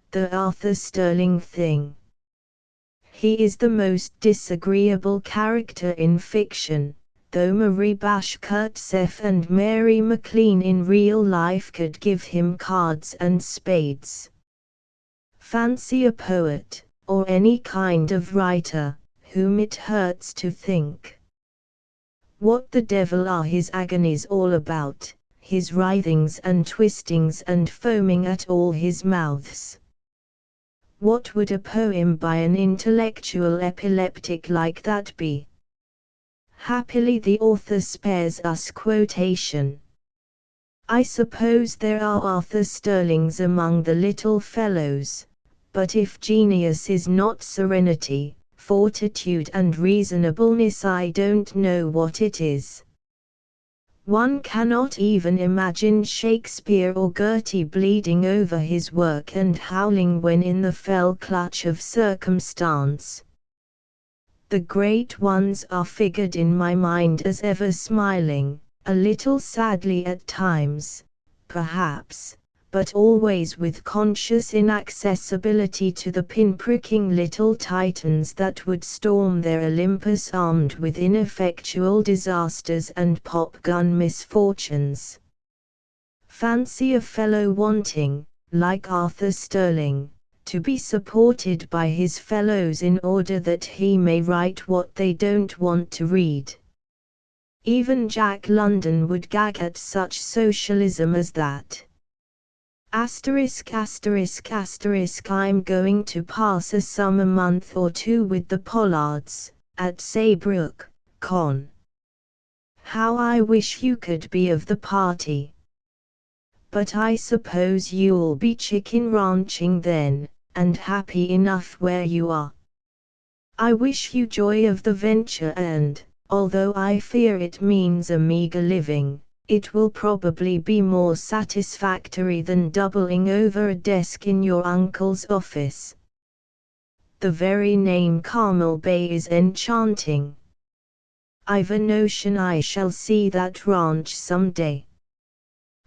the Arthur Sterling thing. He is the most disagreeable character in fiction, though Marie Bashkirtseff and Mary MacLean in real life could give him cards and spades. Fancy a poet, or any kind of writer, whom it hurts to think. What the devil are his agonies all about, his writhings and twistings and foaming at all his mouths? What would a poem by an intellectual epileptic like that be? Happily the author spares us quotation. I suppose there are Arthur Sterlings among the little fellows, but if genius is not serenity, fortitude and reasonableness, I don't know what it is. One cannot even imagine Shakespeare or Goethe bleeding over his work and howling when in the fell clutch of circumstance. The great ones are figured in my mind as ever smiling, a little sadly at times, perhaps, but always with conscious inaccessibility to the pin-pricking little titans that would storm their Olympus armed with ineffectual disasters and pop-gun misfortunes. Fancy a fellow wanting, like Arthur Sterling, to be supported by his fellows in order that he may write what they don't want to read. Even Jack London would gag at such socialism as that. ******** I'm going to pass a summer month or two with the Pollards, at Saybrook, Con. How I wish you could be of the party. But I suppose you'll be chicken ranching then, and happy enough where you are. I wish you joy of the venture and, although I fear it means a meager living, it will probably be more satisfactory than doubling over a desk in your uncle's office. The very name Carmel Bay is enchanting. I've a notion I shall see that ranch someday.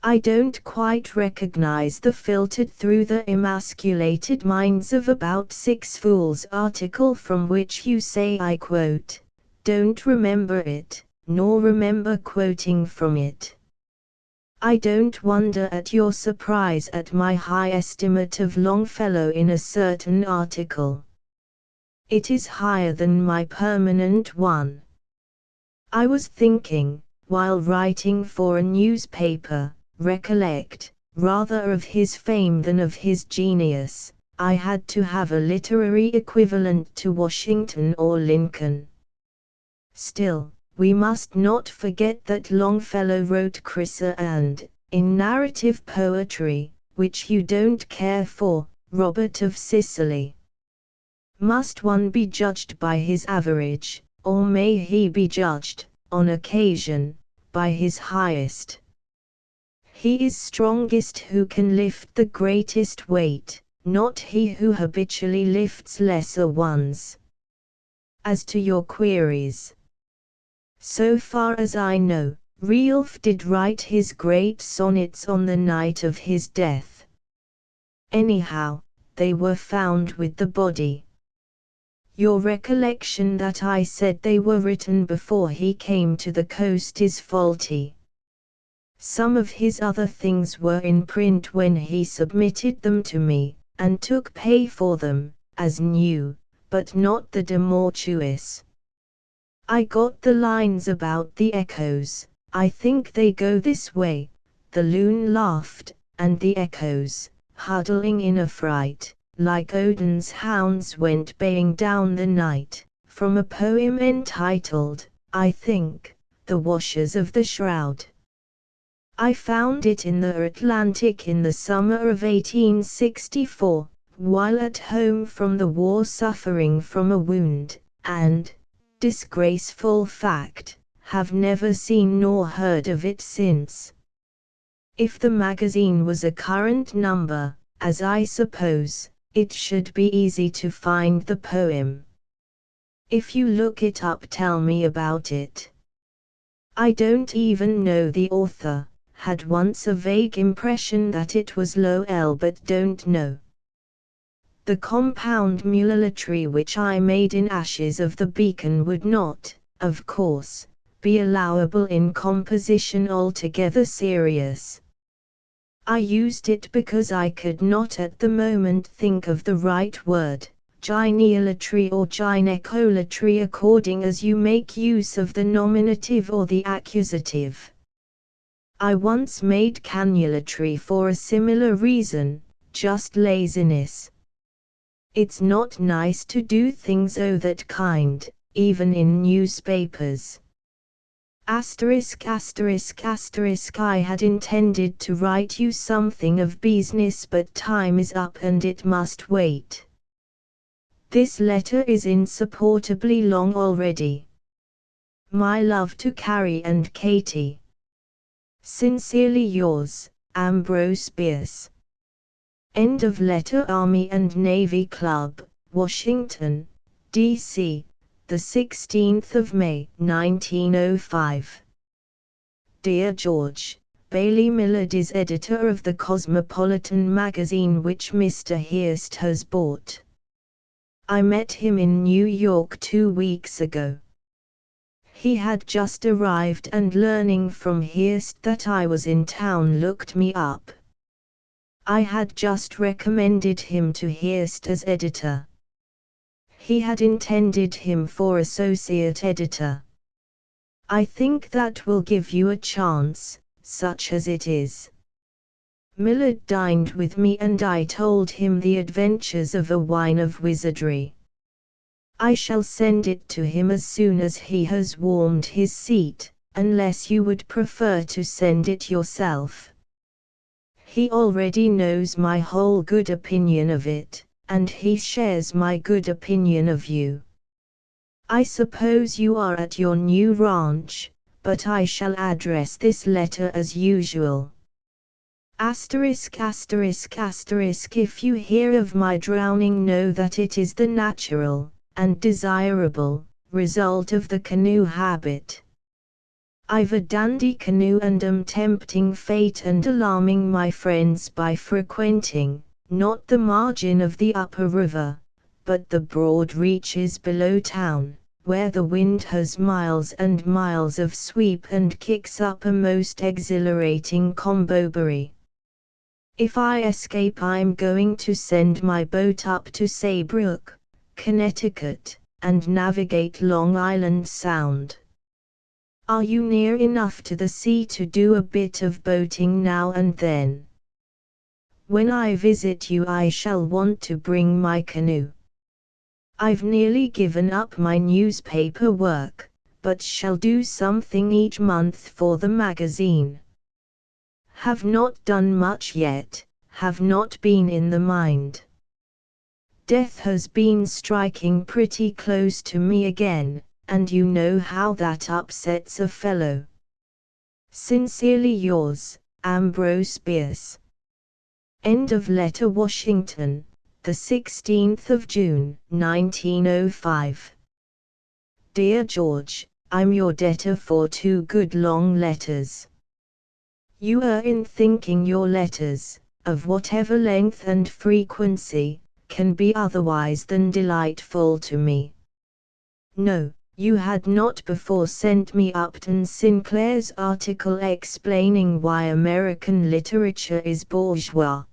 I don't quite recognize the filtered through the emasculated minds of about 6 fools article from which you say I quote, don't remember it, nor remember quoting from it. I don't wonder at your surprise at my high estimate of Longfellow in a certain article. It is higher than my permanent one. I was thinking, while writing for a newspaper, recollect, rather of his fame than of his genius, I had to have a literary equivalent to Washington or Lincoln. Still, we must not forget that Longfellow wrote Chrysa and, in narrative poetry, which you don't care for, Robert of Sicily. Must one be judged by his average, or may he be judged, on occasion, by his highest? He is strongest who can lift the greatest weight, not he who habitually lifts lesser ones. As to your queries, so far as I know, Realf did write his great sonnets on the night of his death. Anyhow, they were found with the body. Your recollection that I said they were written before he came to the coast is faulty. Some of his other things were in print when he submitted them to me, and took pay for them, as new, but not the de mortuis. I got the lines about the echoes. I think they go this way: the loon laughed, and the echoes, huddling in affright, like Odin's hounds went baying down the night, from a poem entitled, I think, The Washers of the Shroud. I found it in the Atlantic in the summer of 1864, while at home from the war suffering from a wound, and, disgraceful fact, have never seen nor heard of it since. If the magazine was a current number, as I suppose, it should be easy to find the poem. If you look it up, tell me about it. I don't even know the author, had once a vague impression that it was Lowell but don't know. The compound mulelatry which I made in Ashes of the Beacon would not, of course, be allowable in composition altogether serious. I used it because I could not at the moment think of the right word, gyneolatry or gynecolatry, according as you make use of the nominative or the accusative. I once made cannulatry for a similar reason, just laziness. It's not nice to do things o' that kind, even in newspapers. I had intended to write you something of business, but time is up and it must wait. This letter is insupportably long already. My love to Carrie and Katie. Sincerely yours, Ambrose Bierce. End of letter. Army and Navy Club, Washington, D.C., the 16th of May, 1905. Dear George, Bailey Millard is editor of the Cosmopolitan magazine which Mr. Hearst has bought. I met him in New York 2 weeks ago. He had just arrived and learning from Hearst that I was in town looked me up. I had just recommended him to Hearst as editor. He had intended him for associate editor. I think that will give you a chance, such as it is. Millard dined with me and I told him the adventures of a wine of wizardry. I shall send it to him as soon as he has warmed his seat, unless you would prefer to send it yourself. He already knows my whole good opinion of it, and he shares my good opinion of you. I suppose you are at your new ranch, but I shall address this letter as usual. If you hear of my drowning, know that it is the natural, and desirable, result of the canoe habit. I've a dandy canoe and am tempting fate and alarming my friends by frequenting, not the margin of the upper river, but the broad reaches below town, where the wind has miles and miles of sweep and kicks up a most exhilarating combobbery. If I escape, I'm going to send my boat up to Saybrook, Connecticut, and navigate Long Island Sound. Are you near enough to the sea to do a bit of boating now and then? When I visit you I shall want to bring my canoe. I've nearly given up my newspaper work, but shall do something each month for the magazine. Have not done much yet, have not been in the mind. Death has been striking pretty close to me again, and you know how that upsets a fellow. Sincerely yours, Ambrose Bierce. End of letter. Washington, the 16th of June, 1905. Dear George, I'm your debtor for 2 good long letters. You err in thinking your letters, of whatever length and frequency, can be otherwise than delightful to me. No, you had not before sent me Upton Sinclair's article explaining why American literature is bourgeois.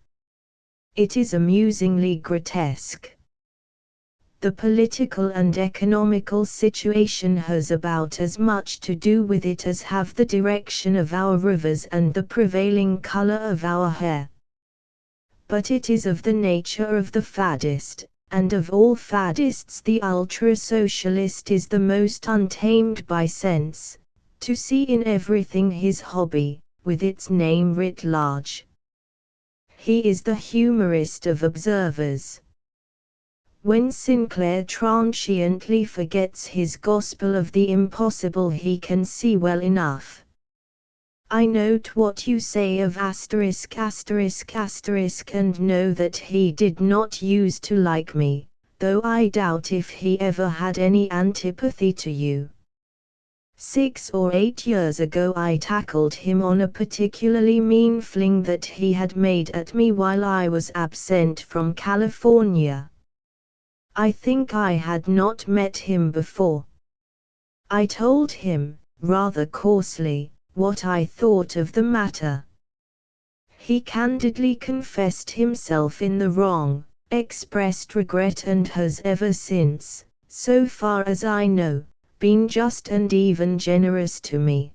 It is amusingly grotesque. The political and economical situation has about as much to do with it as have the direction of our rivers and the prevailing color of our hair. But it is of the nature of the faddist, and of all faddists the ultra-socialist is the most untamed by sense, to see in everything his hobby, with its name writ large. He is the humorist of observers. When Sinclair transiently forgets his gospel of the impossible he can see well enough. I note what you say of ****** and know that he did not use to like me, though I doubt if he ever had any antipathy to you. 6 or 8 years ago I tackled him on a particularly mean fling that he had made at me while I was absent from California. I think I had not met him before. I told him, rather coarsely, what I thought of the matter. He candidly confessed himself in the wrong, expressed regret and has ever since, so far as I know, been just and even generous to me.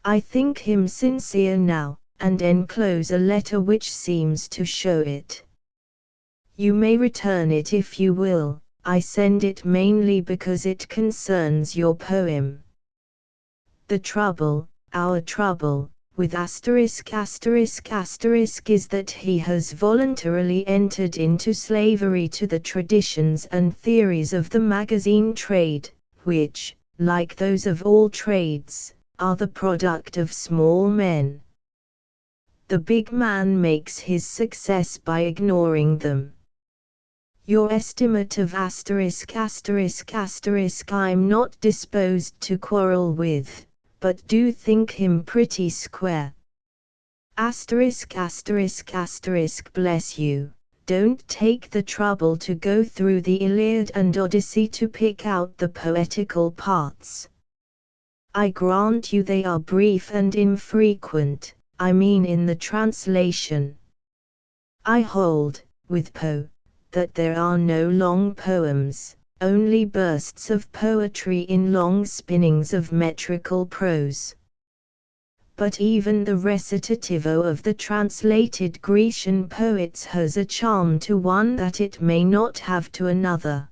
I think him sincere now, and enclose a letter which seems to show it. You may return it if you will. I send it mainly because it concerns your poem. The trouble, our trouble, with ***** is that he has voluntarily entered into slavery to the traditions and theories of the magazine trade, which, like those of all trades, are the product of small men. The big man makes his success by ignoring them. Your estimate of ***** I'm not disposed to quarrel with, but do think him pretty square. ****, bless you, don't take the trouble to go through the Iliad and Odyssey to pick out the poetical parts. I grant you they are brief and infrequent, I mean in the translation. I hold, with Poe, that there are no long poems, only bursts of poetry in long spinnings of metrical prose. But even the recitativo of the translated Grecian poets has a charm to one that it may not have to another.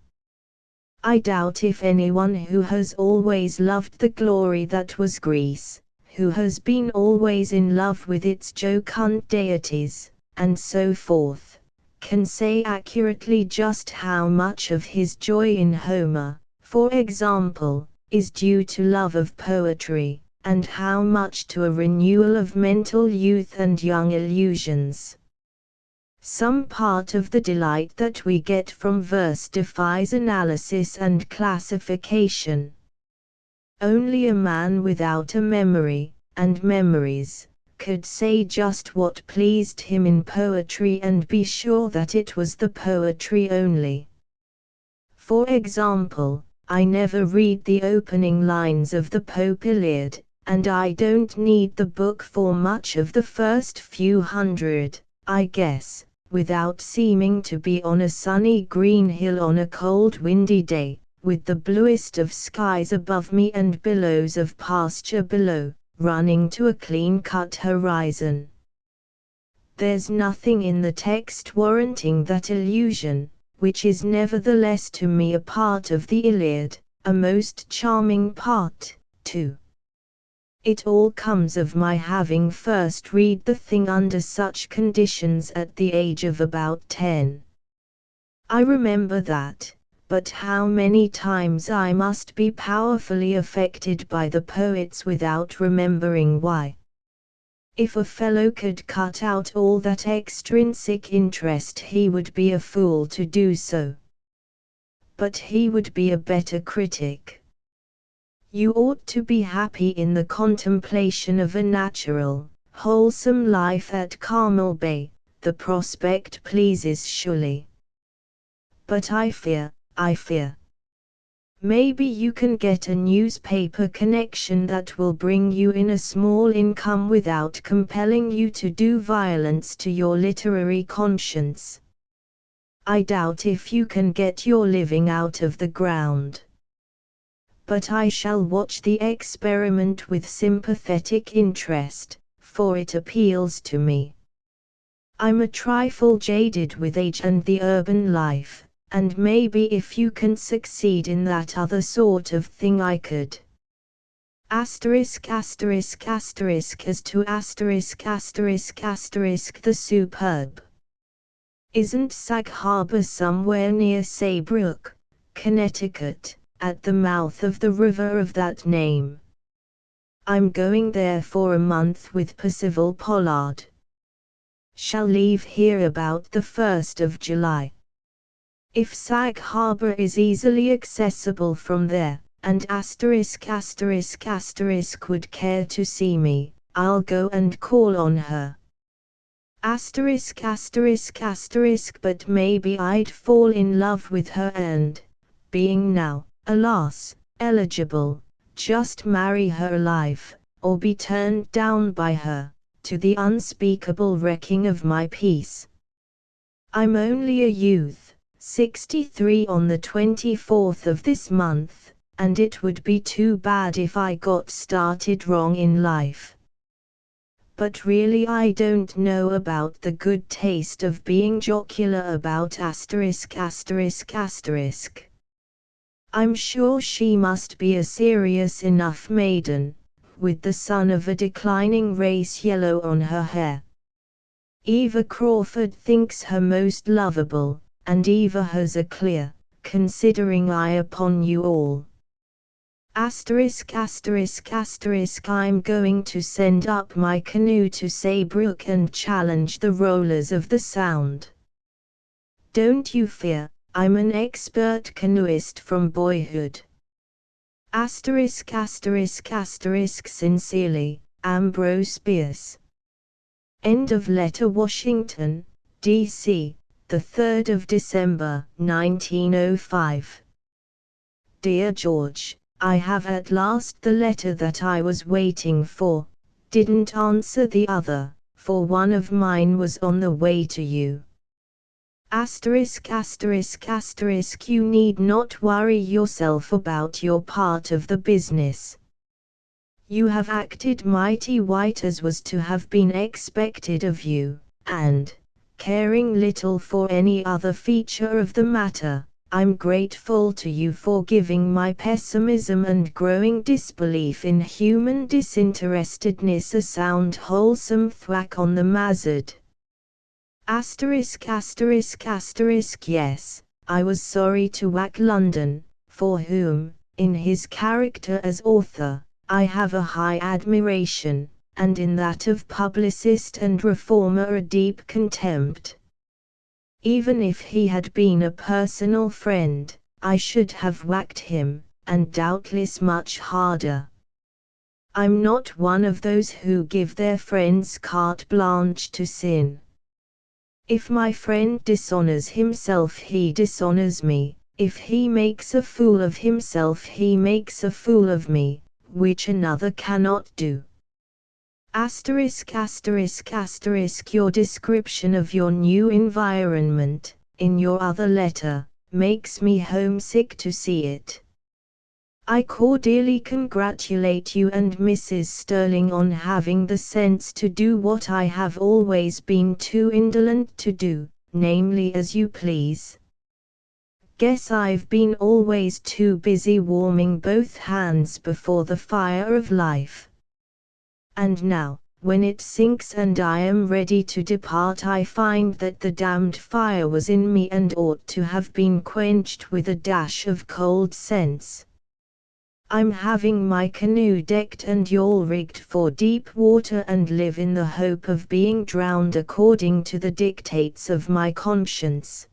I doubt if anyone who has always loved the glory that was Greece, who has been always in love with its jocund deities, and so forth, can say accurately just how much of his joy in Homer, for example, is due to love of poetry, and how much to a renewal of mental youth and young illusions. Some part of the delight that we get from verse defies analysis and classification. Only a man without a memory, and memories, could say just what pleased him in poetry and be sure that it was the poetry only. For example, I never read the opening lines of the Pope Iliad, and I don't need the book for much of the first few hundred, I guess, without seeming to be on a sunny green hill on a cold windy day, with the bluest of skies above me and billows of pasture below, running to a clean-cut horizon. There's nothing in the text warranting that illusion, which is nevertheless to me a part of the Iliad, a most charming part, too. It all comes of my having first read the thing under such conditions at the age of about 10. I remember that, but how many times I must be powerfully affected by the poets without remembering why. If a fellow could cut out all that extrinsic interest, he would be a fool to do so. But he would be a better critic. You ought to be happy in the contemplation of a natural, wholesome life at Carmel Bay, the prospect pleases surely. But I fear. Maybe you can get a newspaper connection that will bring you in a small income without compelling you to do violence to your literary conscience. I doubt if you can get your living out of the ground. But I shall watch the experiment with sympathetic interest, for it appeals to me. I'm a trifle jaded with age and the urban life, and maybe if you can succeed in that other sort of thing I could. As to the superb. Isn't Sag Harbor somewhere near Saybrook, Connecticut, at the mouth of the river of that name? I'm going there for a month with Percival Pollard. Shall leave here about the 1st of July. If Sag Harbor is easily accessible from there, and would care to see me, I'll go and call on her. But maybe I'd fall in love with her and, being now, alas, eligible, just marry her alive, or be turned down by her, to the unspeakable wrecking of my peace. I'm only a youth. 63 on the 24th of this month, and it would be too bad if I got started wrong in life. But really I don't know about the good taste of being jocular about ****. I'm sure she must be a serious enough maiden, with the sun of a declining race yellow on her hair. Eva Crawford thinks her most lovable, and Eva has a clear, considering eye upon you all. I'm going to send up my canoe to Saybrook and challenge the rollers of the Sound. Don't you fear, I'm an expert canoeist from boyhood. Sincerely, Ambrose Bierce. End of letter. Washington, D.C., the 3rd of December, 1905. Dear George, I have at last the letter that I was waiting for. Didn't answer the other, for one of mine was on the way to you. You need not worry yourself about your part of the business. You have acted mighty white as was to have been expected of you, and, caring little for any other feature of the matter, I'm grateful to you for giving my pessimism and growing disbelief in human disinterestedness a sound wholesome thwack on the mazzard. Yes, I was sorry to whack London, for whom, in his character as author, I have a high admiration, and in that of publicist and reformer a deep contempt. Even if he had been a personal friend, I should have whacked him, and doubtless much harder. I'm not one of those who give their friends carte blanche to sin. If my friend dishonors himself, he dishonors me. If he makes a fool of himself, he makes a fool of me, which another cannot do. Your description of your new environment, in your other letter, makes me homesick to see it. I cordially congratulate you and Mrs. Sterling on having the sense to do what I have always been too indolent to do, namely as you please. Guess I've been always too busy warming both hands before the fire of life. And now, when it sinks and I am ready to depart, I find that the damned fire was in me and ought to have been quenched with a dash of cold sense. I'm having my canoe decked and yawl rigged for deep water and live in the hope of being drowned according to the dictates of my conscience.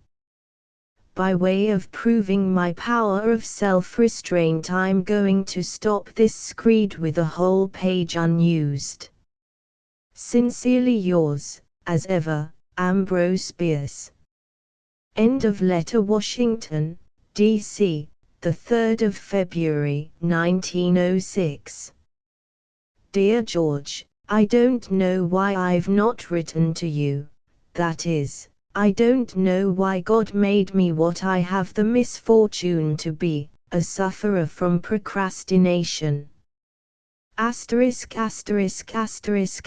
By way of proving my power of self-restraint, I'm going to stop this screed with a whole page unused. Sincerely yours, as ever, Ambrose Bierce. End of letter. Washington, D.C., the 3rd of February, 1906. Dear George, I don't know why I've not written to you. That is, I don't know why God made me what I have the misfortune to be, a sufferer from procrastination. ********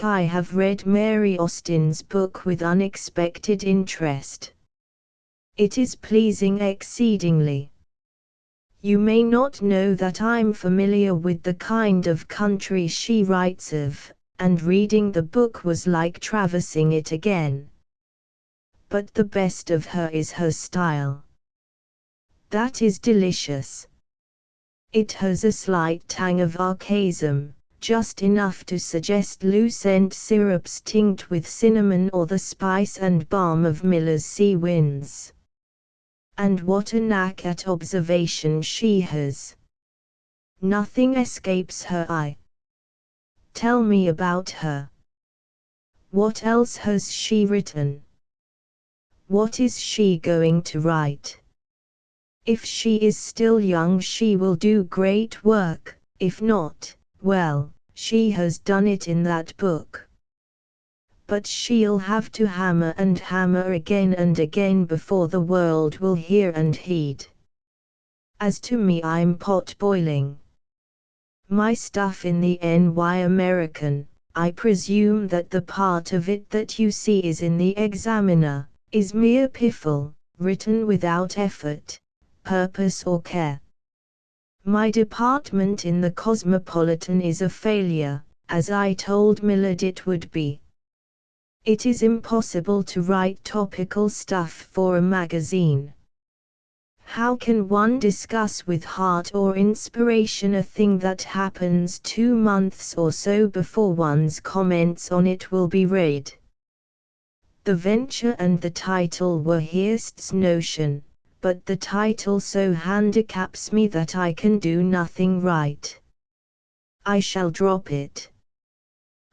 I have read Mary Austen's book with unexpected interest. It is pleasing exceedingly. You may not know that I'm familiar with the kind of country she writes of, and reading the book was like traversing it again. But the best of her is her style. That is delicious. It has a slight tang of archaism, just enough to suggest lucent syrups tinged with cinnamon or the spice and balm of Miller's sea winds. And what a knack at observation she has! Nothing escapes her eye. Tell me about her. What else has she written? What is she going to write? If she is still young she will do great work, if not, well, she has done it in that book. But she'll have to hammer and hammer again and again before the world will hear and heed. As to me, I'm pot boiling. My stuff in the N.Y. American, I presume that the part of it that you see is in the Examiner, is mere piffle, written without effort, purpose or care. My department in the Cosmopolitan is a failure, as I told Millard it would be. It is impossible to write topical stuff for a magazine. How can one discuss with heart or inspiration a thing that happens 2 months or so before one's comments on it will be read? The venture and the title were Hirst's notion, but the title so handicaps me that I can do nothing right. I shall drop it.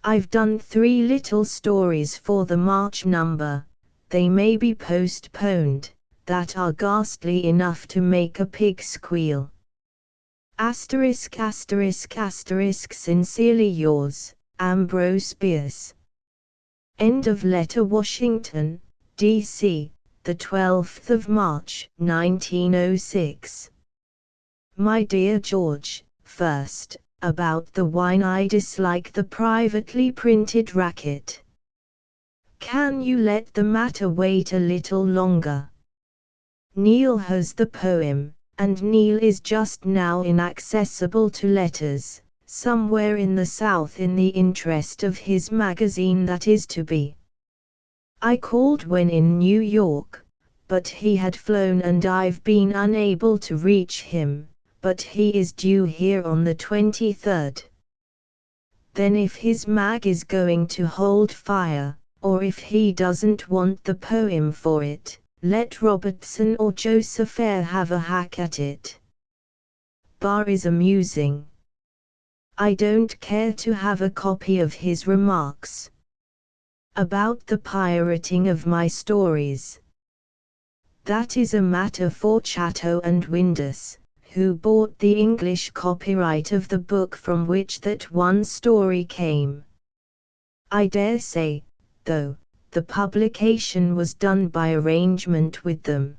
I've done 3 little stories for the March number, they may be postponed, that are ghastly enough to make a pig squeal. Sincerely yours, Ambrose Bierce. End of letter. Washington, D.C., the 12th of March, 1906. My dear George, first, about the wine, I dislike the privately printed racket. Can you let the matter wait a little longer? Neil has the poem, and Neil is just now inaccessible to letters, somewhere in the South in the interest of his magazine that is to be. I called when in New York, but he had flown and I've been unable to reach him, but he is due here on the 23rd. Then if his mag is going to hold fire, or if he doesn't want the poem for it, let Robertson or Joseph Eyre have a hack at it. Barr is amusing. I don't care to have a copy of his remarks about the pirating of my stories. That is a matter for Chatto and Windus, who bought the English copyright of the book from which that one story came. I dare say, though, the publication was done by arrangement with them.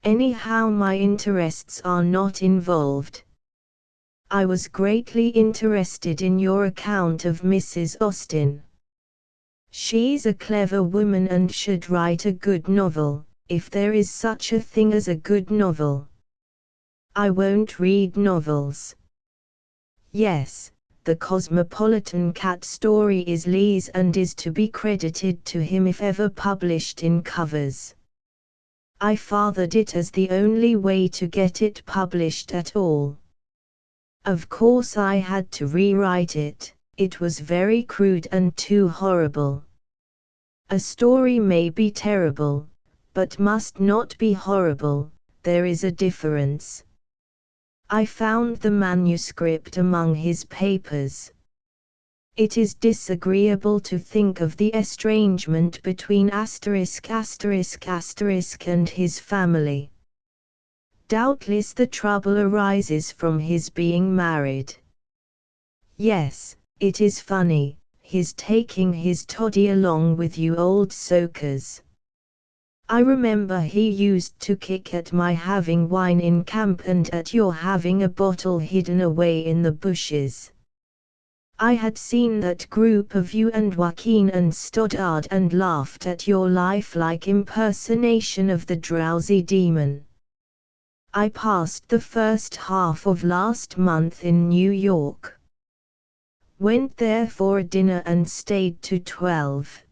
Anyhow, my interests are not involved. I was greatly interested in your account of Mrs. Austen. She's a clever woman and should write a good novel, if there is such a thing as a good novel. I won't read novels. Yes, the Cosmopolitan cat story is Lee's and is to be credited to him if ever published in covers. I fathered it as the only way to get it published at all. Of course I had to rewrite it, it was very crude and too horrible. A story may be terrible, but must not be horrible, there is a difference. I found the manuscript among his papers. It is disagreeable to think of the estrangement between **** and his family. Doubtless the trouble arises from his being married. Yes, it is funny, his taking his toddy along with you old soakers. I remember he used to kick at my having wine in camp and at your having a bottle hidden away in the bushes. I had seen that group of you and Joaquin and Stoddard and laughed at your lifelike impersonation of the drowsy demon. I passed the first half of last month in New York. Went there for a dinner and stayed to 12.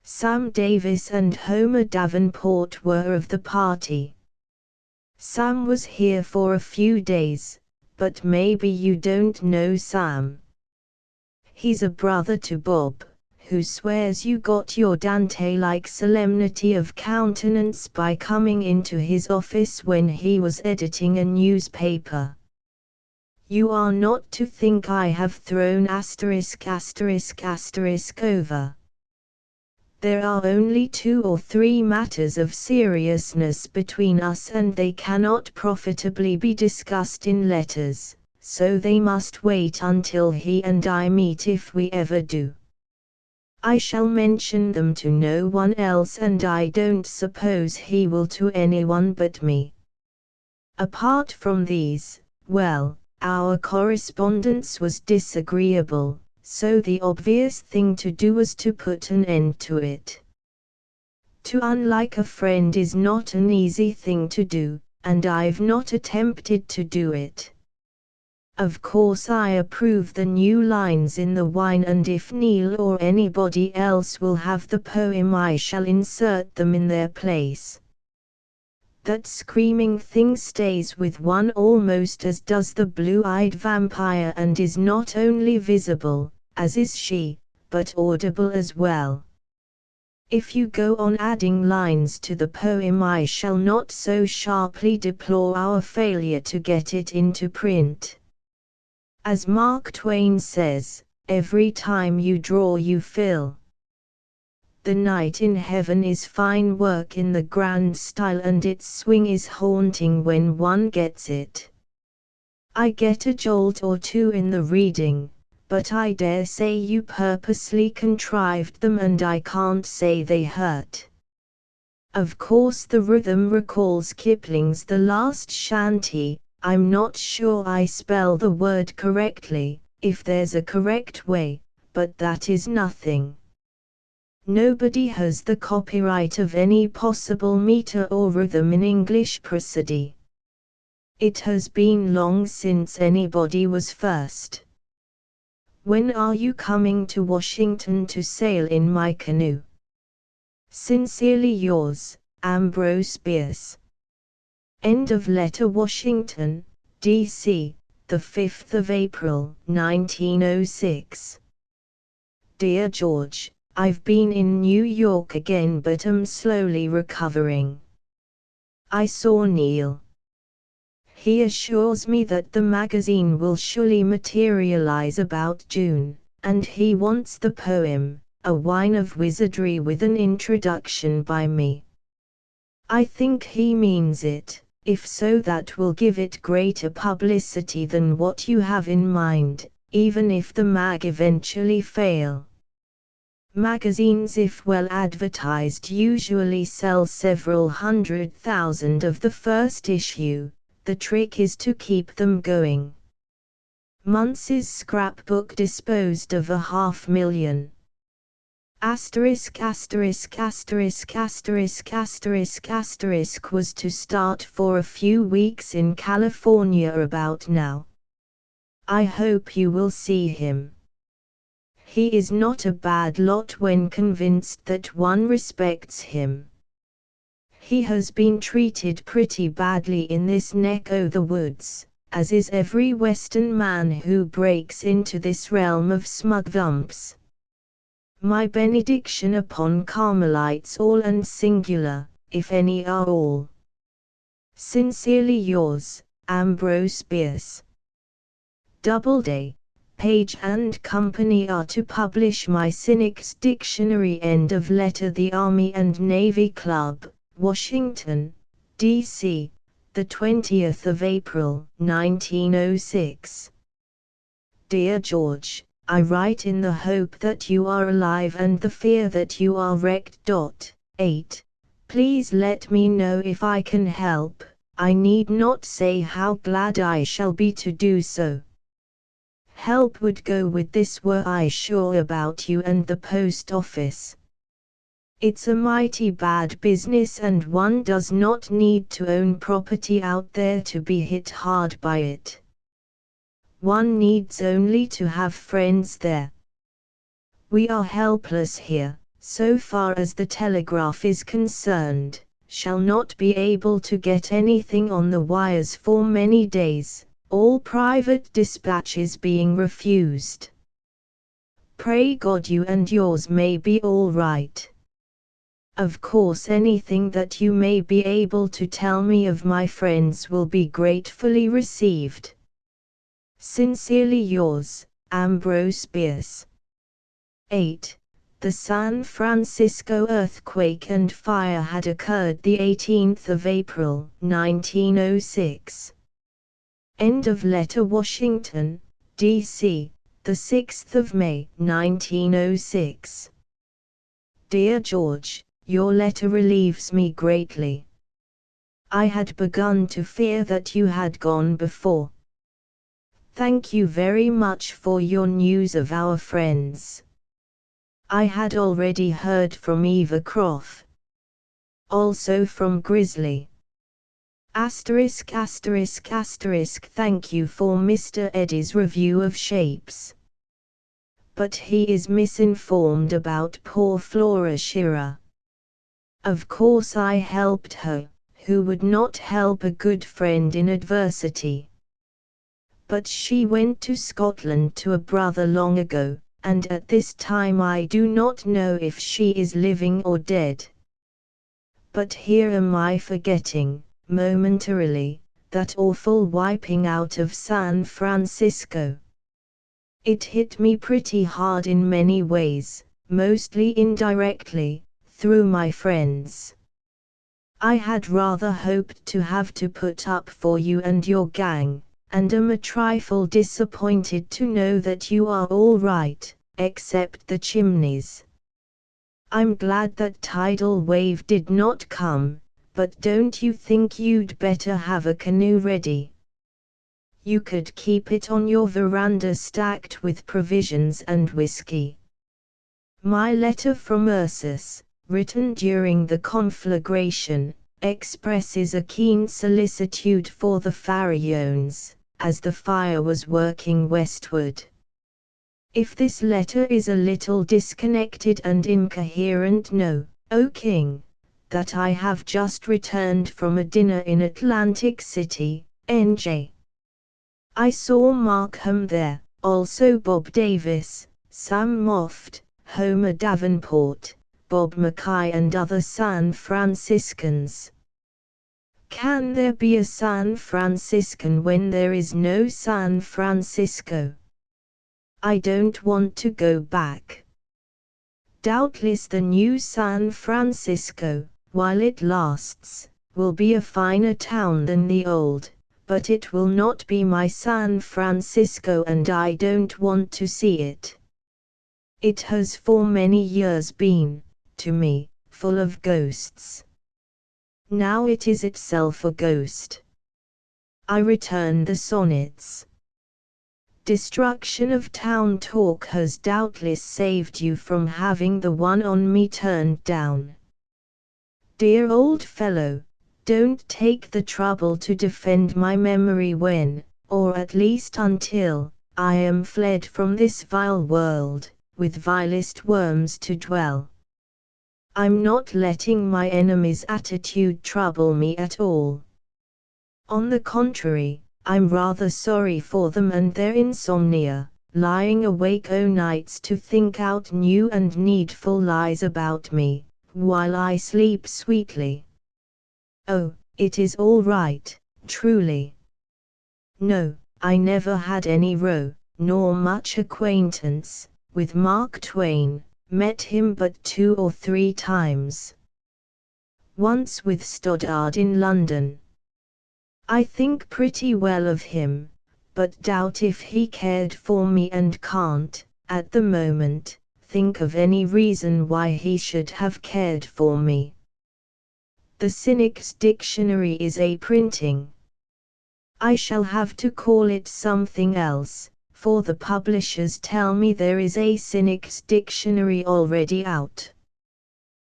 Sam Davis and Homer Davenport were of the party. Sam was here for a few days, but maybe you don't know Sam. He's a brother to Bob, who swears you got your Dante-like solemnity of countenance by coming into his office when he was editing a newspaper. You are not to think I have thrown **** over. There are only 2 or 3 matters of seriousness between us and they cannot profitably be discussed in letters, so they must wait until he and I meet if we ever do. I shall mention them to no one else and I don't suppose he will to anyone but me. Apart from these, well, our correspondence was disagreeable. So the obvious thing to do was to put an end to it. To unlike a friend is not an easy thing to do, and I've not attempted to do it. Of course I approve the new lines in the wine and if Neil or anybody else will have the poem I shall insert them in their place. That screaming thing stays with one almost as does the blue-eyed vampire and is not only visible, as is she, but audible as well. If you go on adding lines to the poem I shall not so sharply deplore our failure to get it into print. As Mark Twain says, every time you draw you fill. The Night in Heaven is fine work in the grand style and its swing is haunting when one gets it. I get a jolt or two in the reading, but I dare say you purposely contrived them and I can't say they hurt. Of course the rhythm recalls Kipling's The Last Shanty. I'm not sure I spell the word correctly, if there's a correct way, but that is nothing. Nobody has the copyright of any possible meter or rhythm in English prosody. It has been long since anybody was first. When are you coming to Washington to sail in my canoe? Sincerely yours, Ambrose Bierce. End of letter. Washington, D.C., the 5th of April, 1906. Dear George, I've been in New York again but am slowly recovering. I saw Neil. He assures me that the magazine will surely materialize about June, and he wants the poem, A Wine of Wizardry with an introduction by me. I think he means it, if so that will give it greater publicity than what you have in mind, even if the mag eventually fail. Magazines, if well advertised, usually sell several 100,000 of the first issue. The trick is to keep them going. Munce's scrapbook disposed of 500,000. Asterisk asterisk asterisk asterisk asterisk asterisk was to start for a few weeks in California about now. I hope you will see him. He is not a bad lot when convinced that one respects him. He has been treated pretty badly in this neck o' the woods, as is every Western man who breaks into this realm of smugvumps. My benediction upon Carmelites all and singular, if any are all. Sincerely yours, Ambrose Bierce. Doubleday, Page and Company are to publish my Cynic's Dictionary. End of letter. The Army and Navy Club, Washington, D.C., the 20th of April, 1906. Dear George, I write in the hope that you are alive and the fear that you are wrecked. 8. Please let me know if I can help. I need not say how glad I shall be to do so. Help would go with this were I sure about you and the post office. It's a mighty bad business and one does not need to own property out there to be hit hard by it. One needs only to have friends there. We are helpless here, so far as the telegraph is concerned, shall not be able to get anything on the wires for many days, all private dispatches being refused. Pray God you and yours may be all right. Of course anything that you may be able to tell me of my friends will be gratefully received. Sincerely yours, Ambrose Bierce. 8. The San Francisco earthquake and fire had occurred the 18th of April, 1906. End of letter. Washington, D.C., the 6th of May, 1906. Dear George, your letter relieves me greatly. I had begun to fear that you had gone before. Thank you very much for your news of our friends. I had already heard from Eva Croft. Also from Grizzly. Asterisk asterisk asterisk. Thank you for Mr. Eddy's review of Shapes. But he is misinformed about poor Flora Shearer. Of course I helped her, who would not help a good friend in adversity. But she went to Scotland to a brother long ago, and at this time I do not know if she is living or dead. But here am I forgetting, momentarily, that awful wiping out of San Francisco. It hit me pretty hard in many ways, mostly indirectly, through my friends. I had rather hoped to have to put up for you and your gang, and am a trifle disappointed to know that you are all right, except the chimneys. I'm glad that tidal wave did not come, but don't you think you'd better have a canoe ready? You could keep it on your veranda stacked with provisions and whiskey. My letter from Ursus, written during the conflagration, expresses a keen solicitude for the Pharaohs, as the fire was working westward. If this letter is a little disconnected and incoherent, know, O King, that I have just returned from a dinner in Atlantic City, NJ. I saw Markham there, also Bob Davis, Sam Moft, Homer Davenport, Bob Mackay and other San Franciscans. Can there be a San Franciscan when there is no San Francisco? I don't want to go back. Doubtless the new San Francisco, while it lasts, will be a finer town than the old, but it will not be my San Francisco and I don't want to see it. It has for many years been, to me, full of ghosts. Now it is itself a ghost. I return the sonnets. Destruction of town talk has doubtless saved you from having the one on me turned down. Dear old fellow, don't take the trouble to defend my memory when, or at least until, I am fled from this vile world, with vilest worms to dwell. I'm not letting my enemy's attitude trouble me at all. On the contrary, I'm rather sorry for them and their insomnia, lying awake o' nights to think out new and needful lies about me, while I sleep sweetly. Oh, it is all right, truly. No, I never had any row, nor much acquaintance, with Mark Twain, met him but 2 or 3 times. Once with Stoddard in London. I think pretty well of him, but doubt if he cared for me and can't, at the moment, think of any reason why he should have cared for me. The Cynic's Dictionary is a printing. I shall have to call it something else, for the publishers tell me there is a Cynic's Dictionary already out.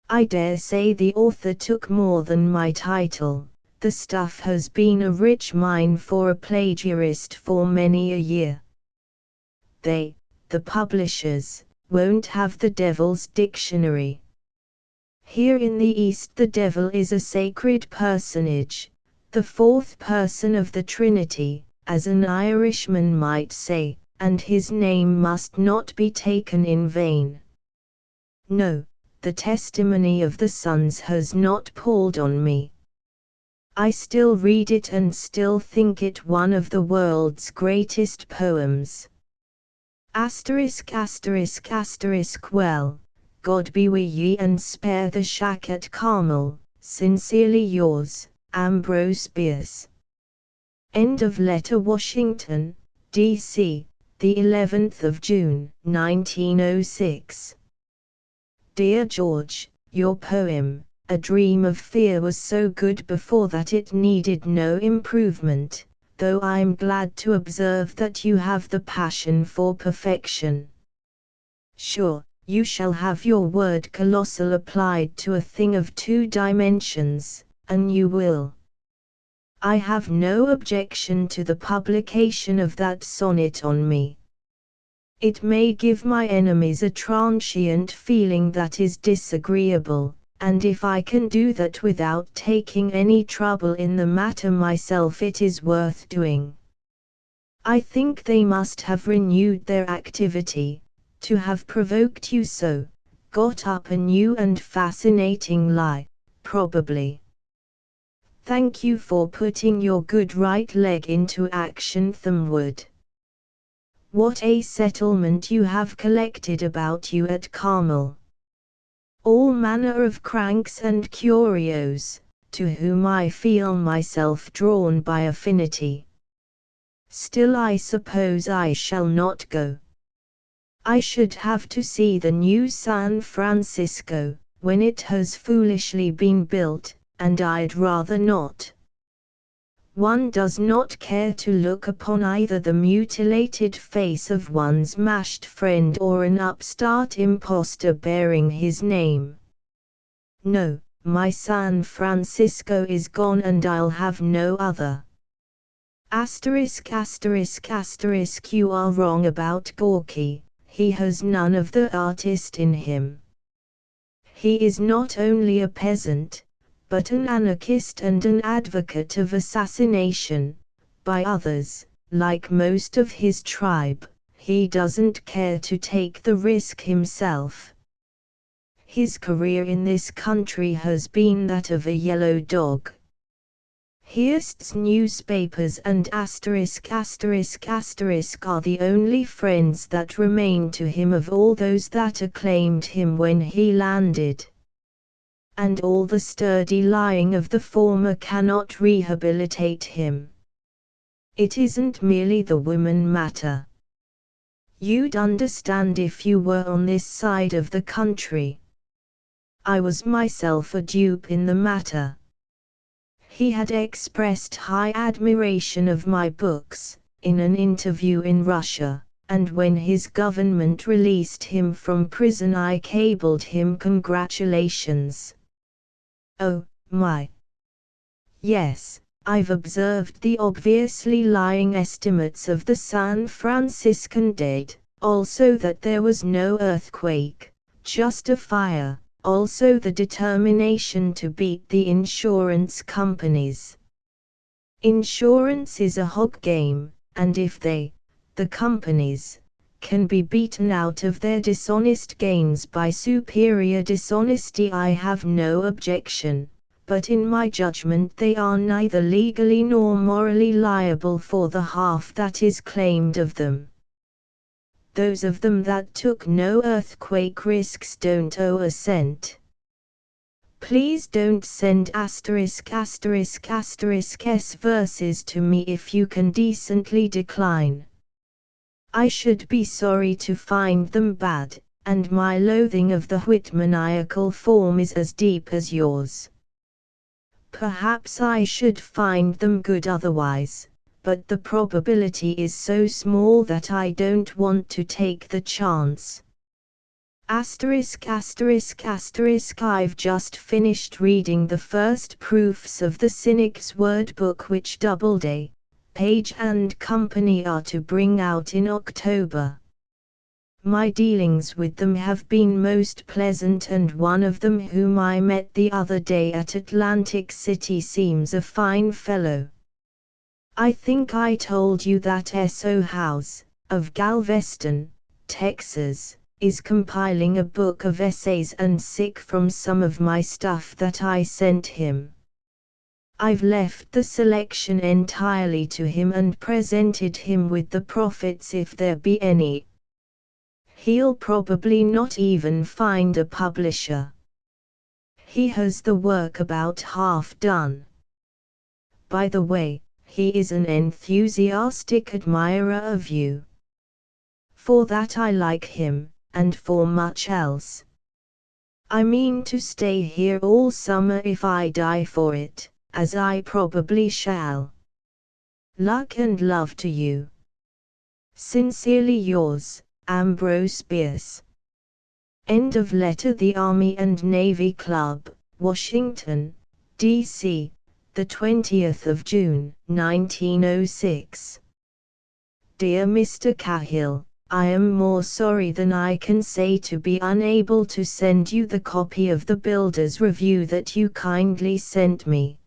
I dare say the author took more than my title. The stuff has been a rich mine for a plagiarist for many a year. They, the publishers, won't have the Devil's Dictionary. Here in the East the devil is a sacred personage, the 4th person of the Trinity, as an Irishman might say, and his name must not be taken in vain. No, the testimony of the sons has not palled on me. I still read it and still think it one of the world's greatest poems. ******* Well, God be with ye and spare the shack at Carmel, sincerely yours, Ambrose Bierce. End of letter. Washington, D.C., the 11th of June, 1906. Dear George, your poem, A Dream of Fear, was so good before that it needed no improvement, though I'm glad to observe that you have the passion for perfection. Sure, you shall have your word colossal applied to a thing of 2 dimensions, and you will. I have no objection to the publication of that sonnet on me. It may give my enemies a transient feeling that is disagreeable, and if I can do that without taking any trouble in the matter myself, it is worth doing. I think they must have renewed their activity, to have provoked you so, got up a new and fascinating lie, probably. Thank you for putting your good right leg into action, Thumwood. What a settlement you have collected about you at Carmel. All manner of cranks and curios, to whom I feel myself drawn by affinity. Still I suppose I shall not go. I should have to see the new San Francisco, when it has foolishly been built, and I'd rather not. One does not care to look upon either the mutilated face of one's mashed friend or an upstart impostor bearing his name. No, my San Francisco is gone and I'll have no other. ******** You are wrong about Gorky. He has none of the artist in him. He is not only a peasant, but an anarchist and an advocate of assassination, by others. Like most of his tribe, he doesn't care to take the risk himself. His career in this country has been that of a yellow dog. Hearst's newspapers and ***** are the only friends that remain to him of all those that acclaimed him when he landed. And all the sturdy lying of the former cannot rehabilitate him. It isn't merely the woman matter. You'd understand if you were on this side of the country. I was myself a dupe in the matter. He had expressed high admiration of my books, in an interview in Russia, and when his government released him from prison I cabled him congratulations. Oh, my. Yes, I've observed the obviously lying estimates of the San Franciscan dead, also that there was no earthquake, just a fire, also the determination to beat the insurance companies. Insurance is a hog game, and if they, the companies, can be beaten out of their dishonest gains by superior dishonesty, I have no objection. But in my judgment they are neither legally nor morally liable for the half that is claimed of them. Those of them that took no earthquake risks don't owe a cent. Please don't send ********** S verses to me if you can decently decline. I should be sorry to find them bad, and my loathing of the Whitmaniacal form is as deep as yours. Perhaps I should find them good otherwise, but the probability is so small that I don't want to take the chance. I've just finished reading the first proofs of the Cynic's Word book which Doubleday, Page and Company are to bring out in October. My dealings with them have been most pleasant, and one of them whom I met the other day at Atlantic City seems a fine fellow. I think I told you that S.O. House, of Galveston, Texas, is compiling a book of essays and sick from some of my stuff that I sent him. I've left the selection entirely to him and presented him with the profits if there be any. He'll probably not even find a publisher. He has the work about half done. By the way, he is an enthusiastic admirer of you. For that I like him, and for much else. I mean to stay here all summer if I die for it, as I probably shall. Luck and love to you. Sincerely yours, Ambrose Bierce. End of letter. The Army and Navy Club, Washington, D.C., the 20th of June, 1906. Dear Mr. Cahill, I am more sorry than I can say to be unable to send you the copy of the Builder's Review that you kindly sent me.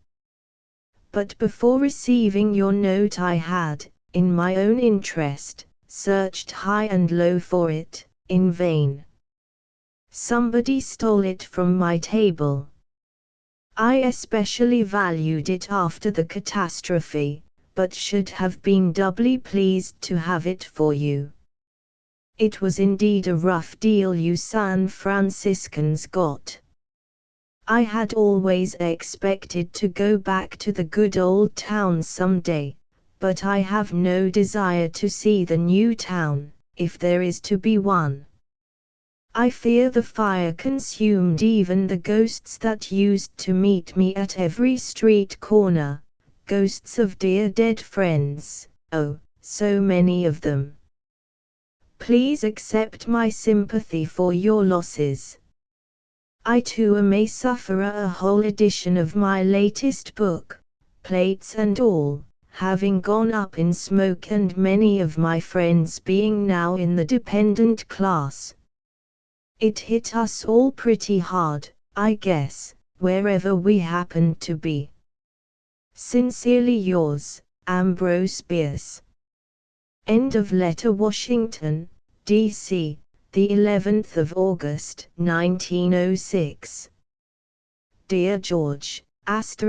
But before receiving your note I had, in my own interest, searched high and low for it, in vain. Somebody stole it from my table. I especially valued it after the catastrophe, but should have been doubly pleased to have it for you. It was indeed a rough deal you San Franciscans got. I had always expected to go back to the good old town someday, but I have no desire to see the new town, if there is to be one. I fear the fire consumed even the ghosts that used to meet me at every street corner, ghosts of dear dead friends, oh, so many of them. Please accept my sympathy for your losses. I too am a sufferer. A whole edition of my latest book, plates and all, having gone up in smoke, and many of my friends being now in the dependent class. It hit us all pretty hard, I guess, wherever we happened to be. Sincerely yours, Ambrose Bierce. End of letter. Washington, D.C., the 11th of August, 1906. Dear George, **********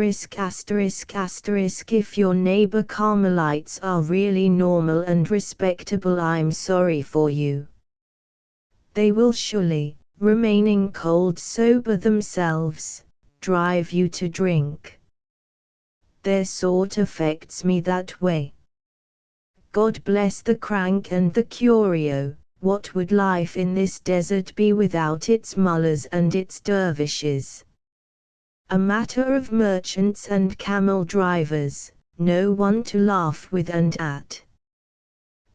if your neighbor Carmelites are really normal and respectable, I'm sorry for you. They will surely, remaining cold sober themselves, drive you to drink. Their sort affects me that way. God bless the crank and the curio, what would life in this desert be without its mullahs and its dervishes? A matter of merchants and camel drivers, no one to laugh with and at.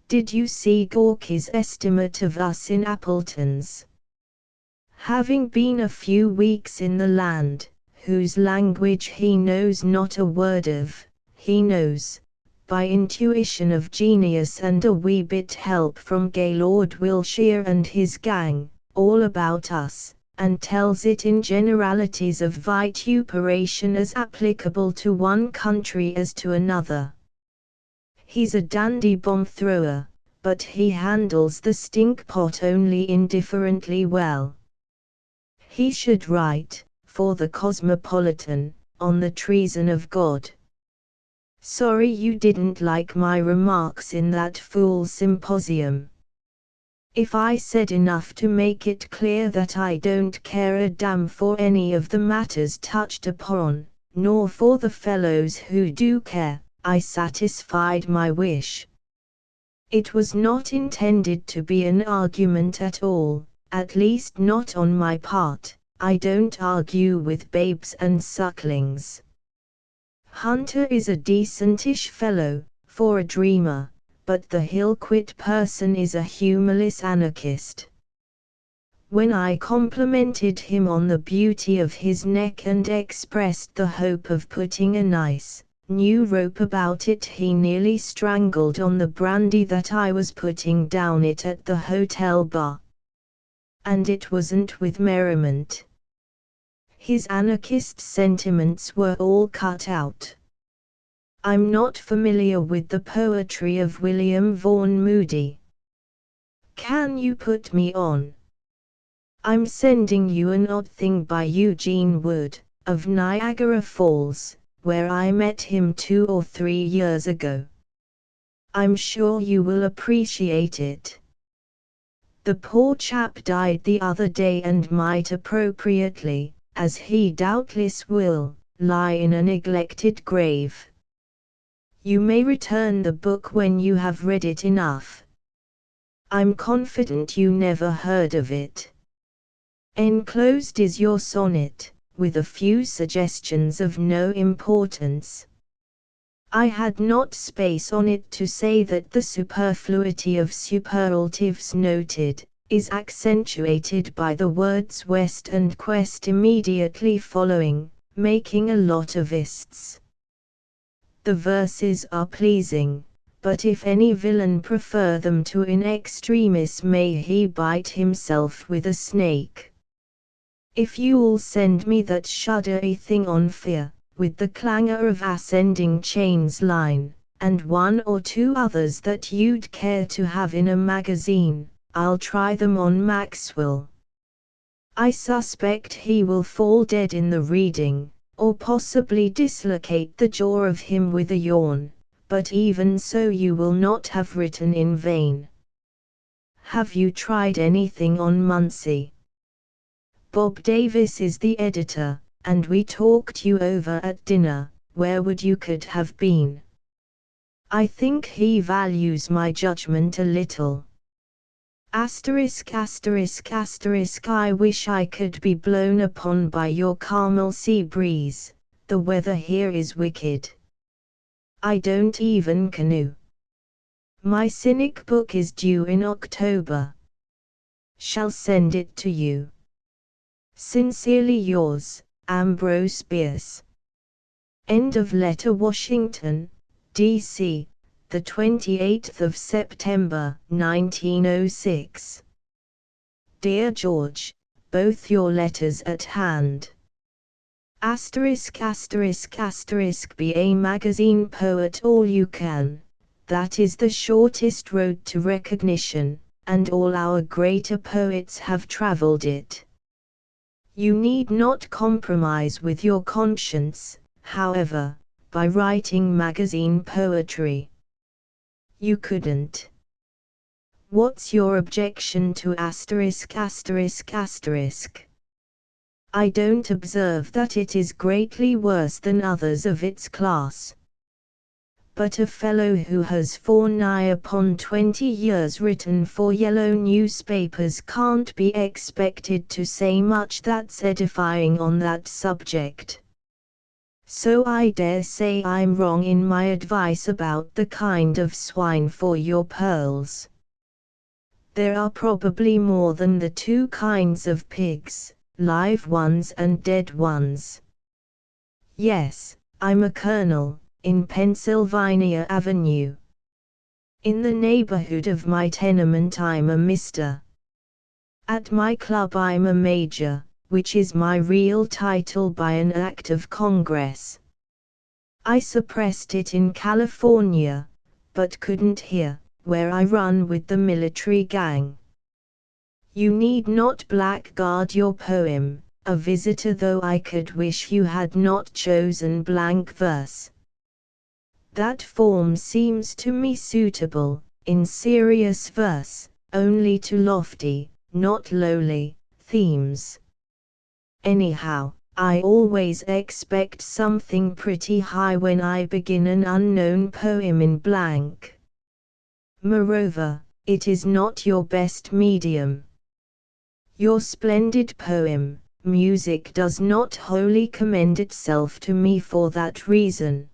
Did you see Gorky's estimate of us in Appletons? Having been a few weeks in the land, whose language he knows not a word of, he knows, by intuition of genius and a wee bit help from Gaylord Wilshire and his gang, all about us, and tells it in generalities of vituperation as applicable to one country as to another. He's a dandy bomb thrower, but he handles the stink pot only indifferently well. He should write, for the Cosmopolitan, on the treason of God. Sorry you didn't like my remarks in that fool's symposium. If I said enough to make it clear that I don't care a damn for any of the matters touched upon, nor for the fellows who do care, I satisfied my wish. It was not intended to be an argument at all, at least not on my part. I don't argue with babes and sucklings. Hunter is a decentish fellow, for a dreamer, but the hill-quit person is a humorless anarchist. When I complimented him on the beauty of his neck and expressed the hope of putting a nice, new rope about it, he nearly strangled on the brandy that I was putting down it at the hotel bar. And it wasn't with merriment. His anarchist sentiments were all cut out. I'm not familiar with the poetry of William Vaughan Moody. Can you put me on? I'm sending you an odd thing by Eugene Wood, of Niagara Falls, where I met him 2 or 3 years ago. I'm sure you will appreciate it. The poor chap died the other day and might appropriately, as he doubtless will, lie in a neglected grave. You may return the book when you have read it enough. I'm confident you never heard of it. Enclosed is your sonnet, with a few suggestions of no importance. I had not space on it to say that the superfluity of superlatives noted, is accentuated by the words west and quest immediately following, making a lot of ists. The verses are pleasing, but if any villain prefer them to in extremis, may he bite himself with a snake. If you'll send me that shuddery thing on fear, with the clangor of ascending chains line, and 1 or 2 others that you'd care to have in a magazine, I'll try them on Maxwell. I suspect he will fall dead in the reading, or possibly dislocate the jaw of him with a yawn, but even so you will not have written in vain. Have you tried anything on Muncie? Bob Davis is the editor, and we talked you over at dinner. Where would you could have been? I think he values my judgment a little. Asterisk asterisk asterisk I wish I could be blown upon by your Carmel sea breeze, the weather here is wicked. I don't even canoe. My cynic book is due in October. Shall send it to you. Sincerely yours, Ambrose Bierce. End of letter. Washington, D.C., the 28th of September, 1906. Dear George, both your letters at hand. Asterisk asterisk asterisk be a magazine poet all you can, that is the shortest road to recognition, and all our greater poets have traveled it. You need not compromise with your conscience, however, by writing magazine poetry. You couldn't. What's your objection to asterisk asterisk asterisk? I don't observe that it is greatly worse than others of its class. but a fellow who has for nigh upon 20 years written for yellow newspapers can't be expected to say much that's edifying on that subject. So I dare say I'm wrong in my advice about the kind of swine for your pearls. There are probably more than the two kinds of pigs, live ones and dead ones. Yes, I'm a colonel, in Pennsylvania Avenue. In the neighborhood of my tenement I'm a mister. At my club I'm a major, which is my real title by an act of Congress. I suppressed it in California, but couldn't here, where I run with the military gang. You need not blackguard your poem, a visitor, though I could wish you had not chosen blank verse. That form seems to me suitable, in serious verse, only to lofty, not lowly, themes. Anyhow, I always expect something pretty high when I begin an unknown poem in blank. Moreover, it is not your best medium. Your splendid poem, music, does not wholly commend itself to me for that reason.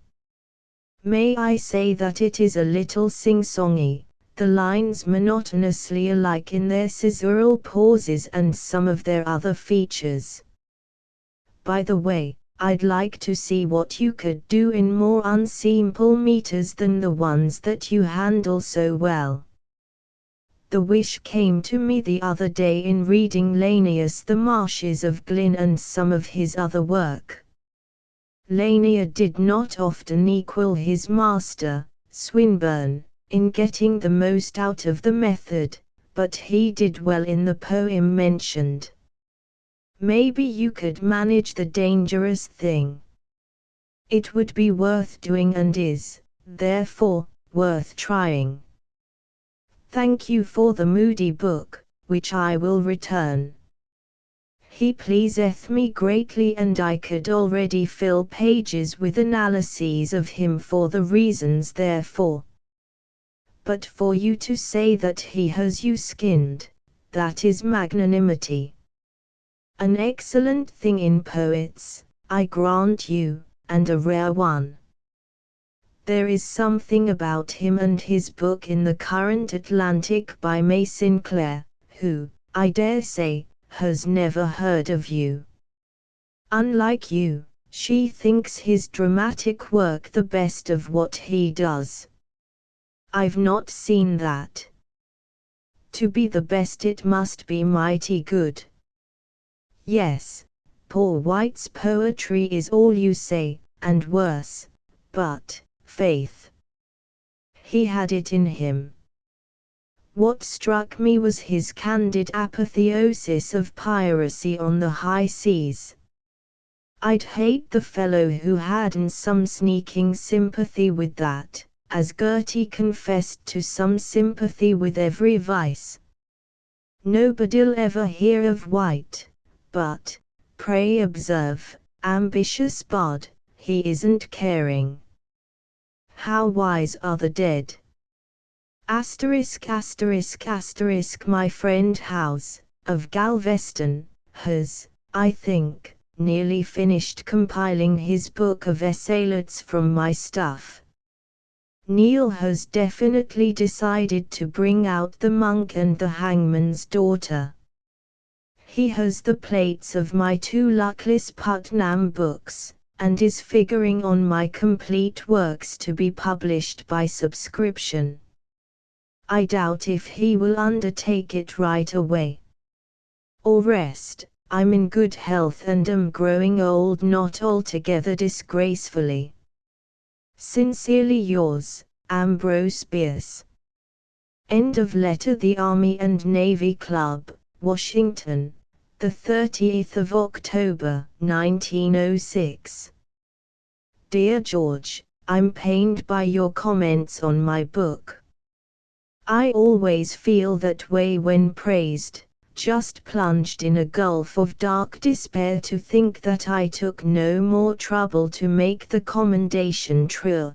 May I say that it is a little sing-songy, the lines monotonously alike in their caesural pauses and some of their other features. By the way, I'd like to see what you could do in more unsimple meters than the ones that you handle so well. The wish came to me the other day in reading Lanius The Marshes of Glyn and some of his other work. Lanier did not often equal his master, Swinburne, in getting the most out of the method, but he did well in the poem mentioned. Maybe you could manage the dangerous thing. It would be worth doing and is, therefore, worth trying. Thank you for the moody book, which I will return. He pleaseth me greatly, and I could already fill pages with analyses of him for the reasons therefore. But for you to say that he has you skinned, that is magnanimity. An excellent thing in poets, I grant you, and a rare one. There is something about him and his book in the current Atlantic by May Sinclair, who, I dare say, has never heard of you. Unlike you, she thinks his dramatic work the best of what he does. I've not seen that. To be the best it must be mighty good. Yes, Paul White's poetry is all you say, and worse, but, faith, he had it in him. What struck me was his candid apotheosis of piracy on the high seas. I'd hate the fellow who hadn't some sneaking sympathy with that, as Gertie confessed to some sympathy with every vice. Nobody'll ever hear of White, but, pray observe, ambitious bard, he isn't caring. How wise are the dead! Asterisk asterisk asterisk. My friend Howes, of Galveston, has, I think, nearly finished compiling his book of essaylets from my stuff. Neil has definitely decided to bring out The Monk and the Hangman's Daughter. He has the plates of my two luckless Putnam books, and is figuring on my complete works to be published by subscription. I doubt if he will undertake it right away. Or rest, I'm in good health and am growing old, not altogether disgracefully. Sincerely yours, Ambrose Bierce. End of letter. The Army and Navy Club, Washington, the 30th of October, 1906. Dear George, I'm pained by your comments on my book. I always feel that way when praised, just plunged in a gulf of dark despair to think that I took no more trouble to make the commendation true.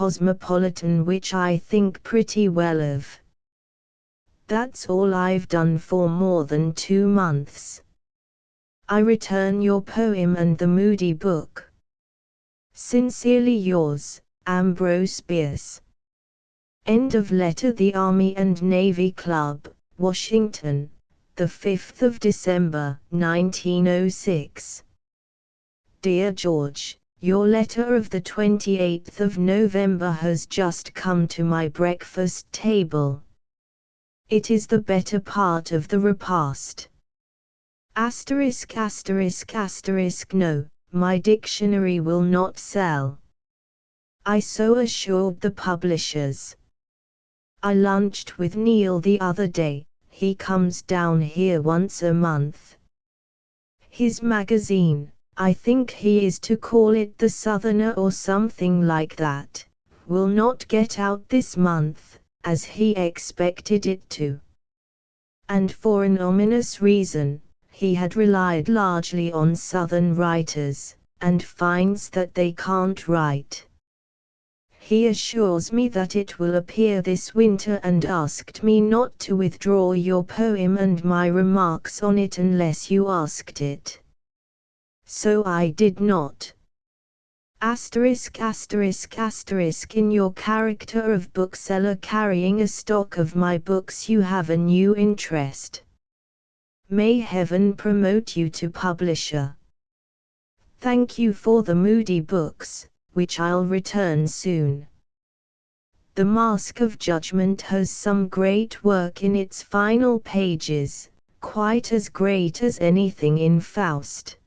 Cosmopolitan, which I think pretty well of. That's all I've done for more than 2 months. I return your poem and the moody book. Sincerely yours, Ambrose Bierce. End of letter. The Army and Navy Club, Washington, the 5th of December, 1906. Dear George, your letter of the 28th of November has just come to my breakfast table. It is the better part of the repast. Asterisk asterisk asterisk no, my dictionary will not sell. I so assured the publishers. I lunched with Neil the other day, he comes down here once a month. His magazine, I think he is to call it The Southerner or something like that, will not get out this month, as he expected it to. And for an ominous reason, he had relied largely on Southern writers, and finds that they can't write. He assures me that it will appear this winter and asked me not to withdraw your poem and my remarks on it unless you asked it. So I did not. Asterisk asterisk asterisk in your character of bookseller carrying a stock of my books you have a new interest. May heaven promote you to publisher. Thank you for the moody books, which I'll return soon. The Mask of Judgment has some great work in its final pages, quite as great as anything in Faust.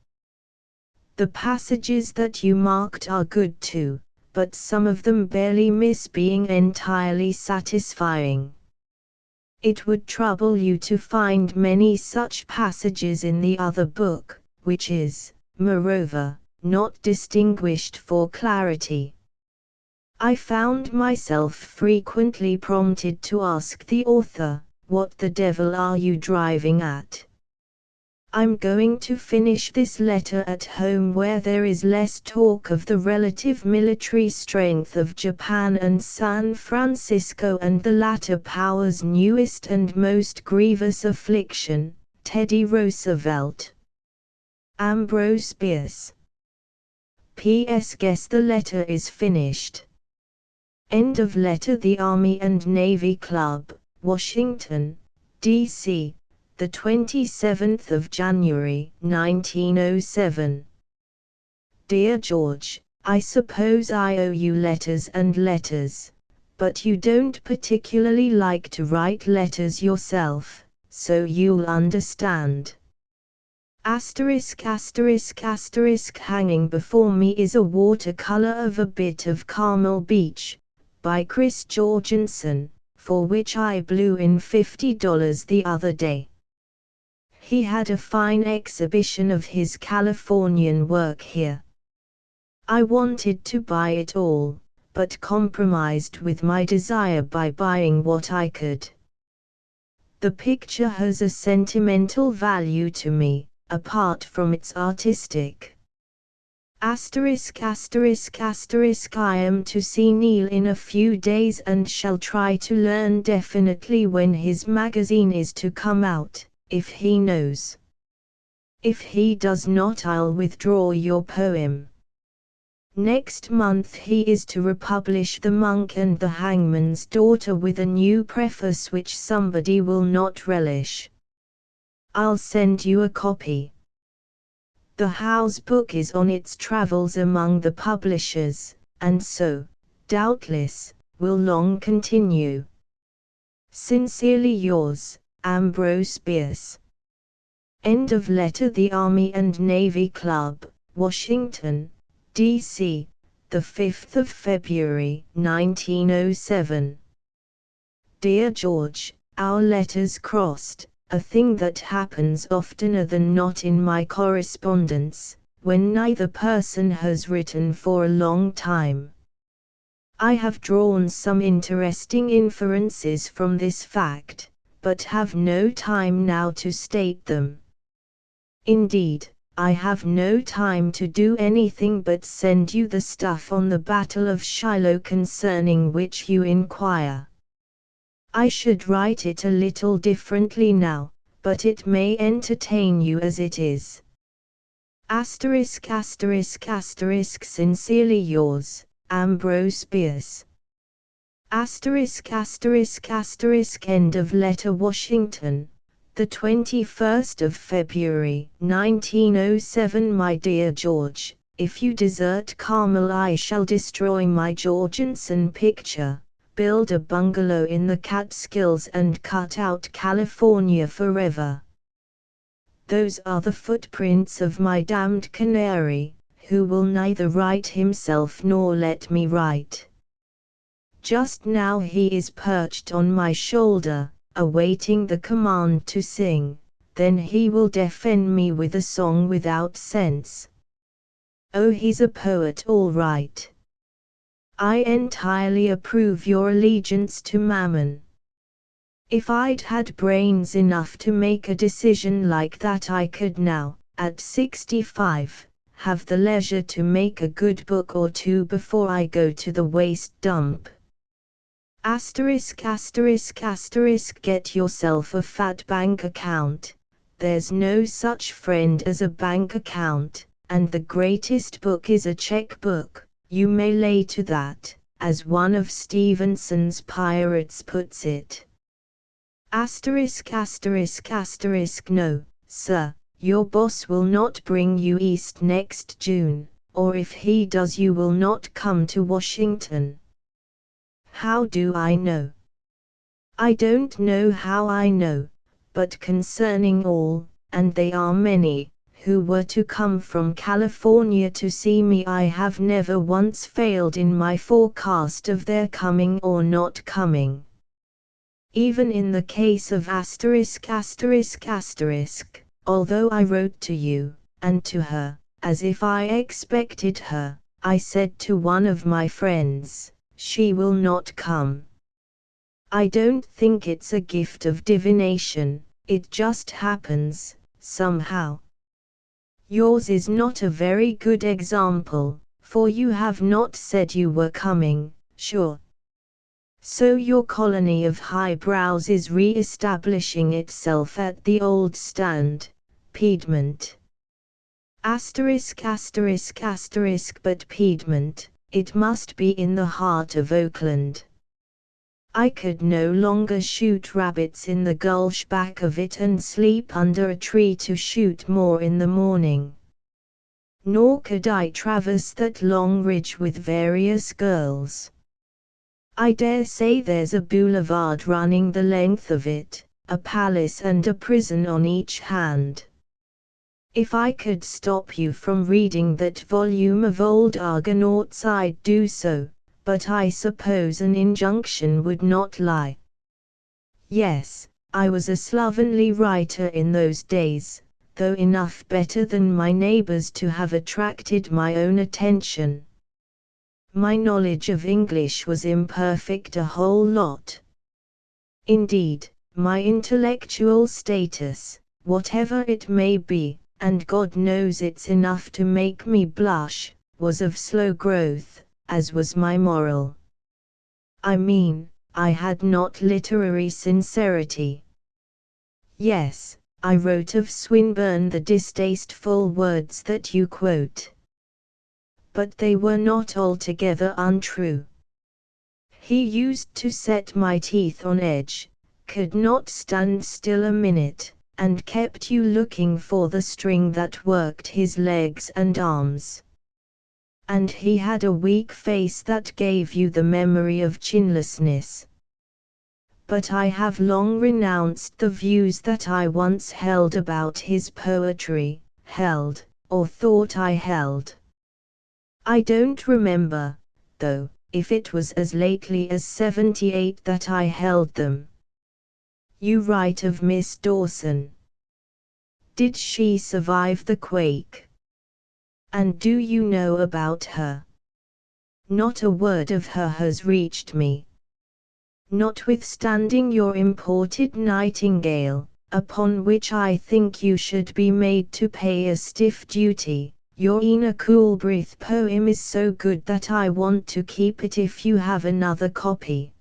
The passages that you marked are good too, but some of them barely miss being entirely satisfying. It would trouble you to find many such passages in the other book, which is, moreover, not distinguished for clarity. I found myself frequently prompted to ask the author, "What the devil are you driving at?" I'm going to finish this letter at home where there is less talk of the relative military strength of Japan and San Francisco and the latter power's newest and most grievous affliction, Teddy Roosevelt. Ambrose Bierce. P.S. Guess the letter is finished. End of letter. The Army and Navy Club, Washington, D.C., the 27th of January, 1907. Dear George, I suppose I owe you letters and letters, but you don't particularly like to write letters yourself, so you'll understand. Asterisk asterisk asterisk hanging before me is a watercolor of a bit of Carmel Beach, by Chris Jorgensen, for which I blew in $50 the other day. He had a fine exhibition of his Californian work here. I wanted to buy it all, but compromised with my desire by buying what I could. The picture has a sentimental value to me, apart from its artistic. Asterisk asterisk asterisk I am to see Neil in a few days and shall try to learn definitely when his magazine is to come out, if he knows. If he does not, I'll withdraw your poem. Next month he is to republish The Monk and the Hangman's Daughter with a new preface which somebody will not relish. I'll send you a copy. The house book is on its travels among the publishers, and so, doubtless, will long continue. Sincerely yours, Ambrose Bierce. End of letter. The Army and Navy Club, Washington, D.C., the 5th of February, 1907. Dear George, our letters crossed, a thing that happens oftener than not in my correspondence, when neither person has written for a long time. I have drawn some interesting inferences from this fact, but have no time now to state them. Indeed, I have no time to do anything but send you the stuff on the Battle of Shiloh concerning which you inquire. I should write it a little differently now, but it may entertain you as it is. Sincerely yours, Ambrose Bierce. End of letter. Washington, the 21st of February, 1907. My dear George, if you desert Carmel, I shall destroy my Jorgensen picture, build a bungalow in the Catskills, and cut out California forever. Those are the footprints of my damned canary, who will neither write himself nor let me write. Just now he is perched on my shoulder, awaiting the command to sing, then he will deafen me with a song without sense. Oh, he's a poet all right. I entirely approve your allegiance to Mammon. If I'd had brains enough to make a decision like that, I could now, at 65, have the leisure to make a good book or two before I go to the waste dump. Get yourself a fat bank account. There's no such friend as a bank account, and the greatest book is a checkbook. You may lay to that, as one of Stevenson's pirates puts it. No, sir, your boss will not bring you east next June, or if he does you will not come to Washington. How do I know? I don't know how I know, but concerning all, and they are many, who were to come from California to see me, I have never once failed in my forecast of their coming or not coming. Even in the case of although I wrote to you, and to her, as if I expected her, I said to one of my friends, she will not come. I don't think it's a gift of divination, it just happens, somehow. Yours is not a very good example, for you have not said you were coming, sure. So your colony of highbrows is re-establishing itself at the old stand, Piedmont. But Piedmont, it must be in the heart of Oakland. I could no longer shoot rabbits in the gulch back of it and sleep under a tree to shoot more in the morning. Nor could I traverse that long ridge with various girls. I dare say there's a boulevard running the length of it, a palace and a prison on each hand. If I could stop you from reading that volume of old Argonauts, I'd do so, but I suppose an injunction would not lie. Yes, I was a slovenly writer in those days, though enough better than my neighbors to have attracted my own attention. My knowledge of English was imperfect, a whole lot. Indeed, my intellectual status, whatever it may be, and God knows it's enough to make me blush, was of slow growth, as was my moral. I mean, I had not literary sincerity. Yes, I wrote of Swinburne the distasteful words that you quote. But they were not altogether untrue. He used to set my teeth on edge, could not stand still a minute, and kept you looking for the string that worked his legs and arms. And he had a weak face that gave you the memory of chinlessness. But I have long renounced the views that I once held about his poetry, or thought I held. I don't remember, though, if it was as lately as 78 that I held them. You write of Miss Dawson. Did she survive the quake? And do you know about her? Not a word of her has reached me. Notwithstanding your imported Nightingale, upon which I think you should be made to pay a stiff duty, your Ina Coolbrith poem is so good that I want to keep it if you have another copy.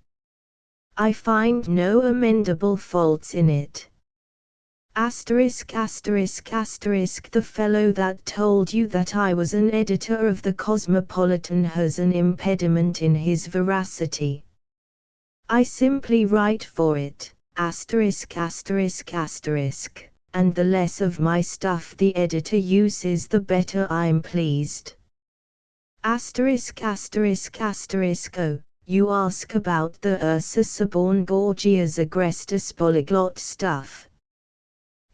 I find no amendable faults in it. ******* The fellow that told you that I was an editor of the Cosmopolitan has an impediment in his veracity. I simply write for it, ******, and the less of my stuff the editor uses the better I'm pleased. ******, you ask about the Ursa Saborn Gorgias Agrestis polyglot stuff.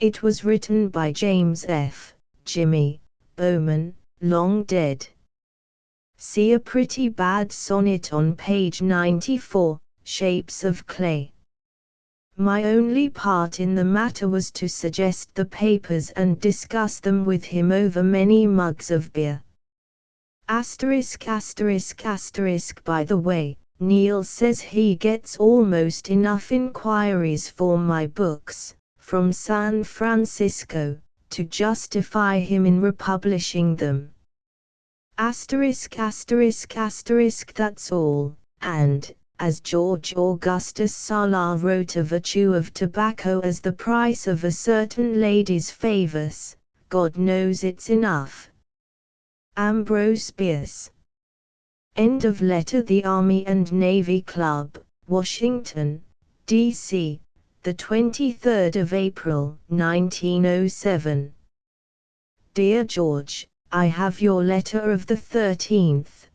It was written by James F. Jimmy Bowman, long dead. See a pretty bad sonnet on page 94, Shapes of Clay. My only part in the matter was to suggest the papers and discuss them with him over many mugs of beer. By the way, Neil says he gets almost enough inquiries for my books, from San Francisco, to justify him in republishing them. That's all, and, as George Augustus Sala wrote, a virtue of tobacco as the price of a certain lady's favors, God knows it's enough. Ambrose Bierce. End of letter. The Army and Navy Club, Washington, D.C., the 23rd of April, 1907. Dear George, I have your letter of the 13th.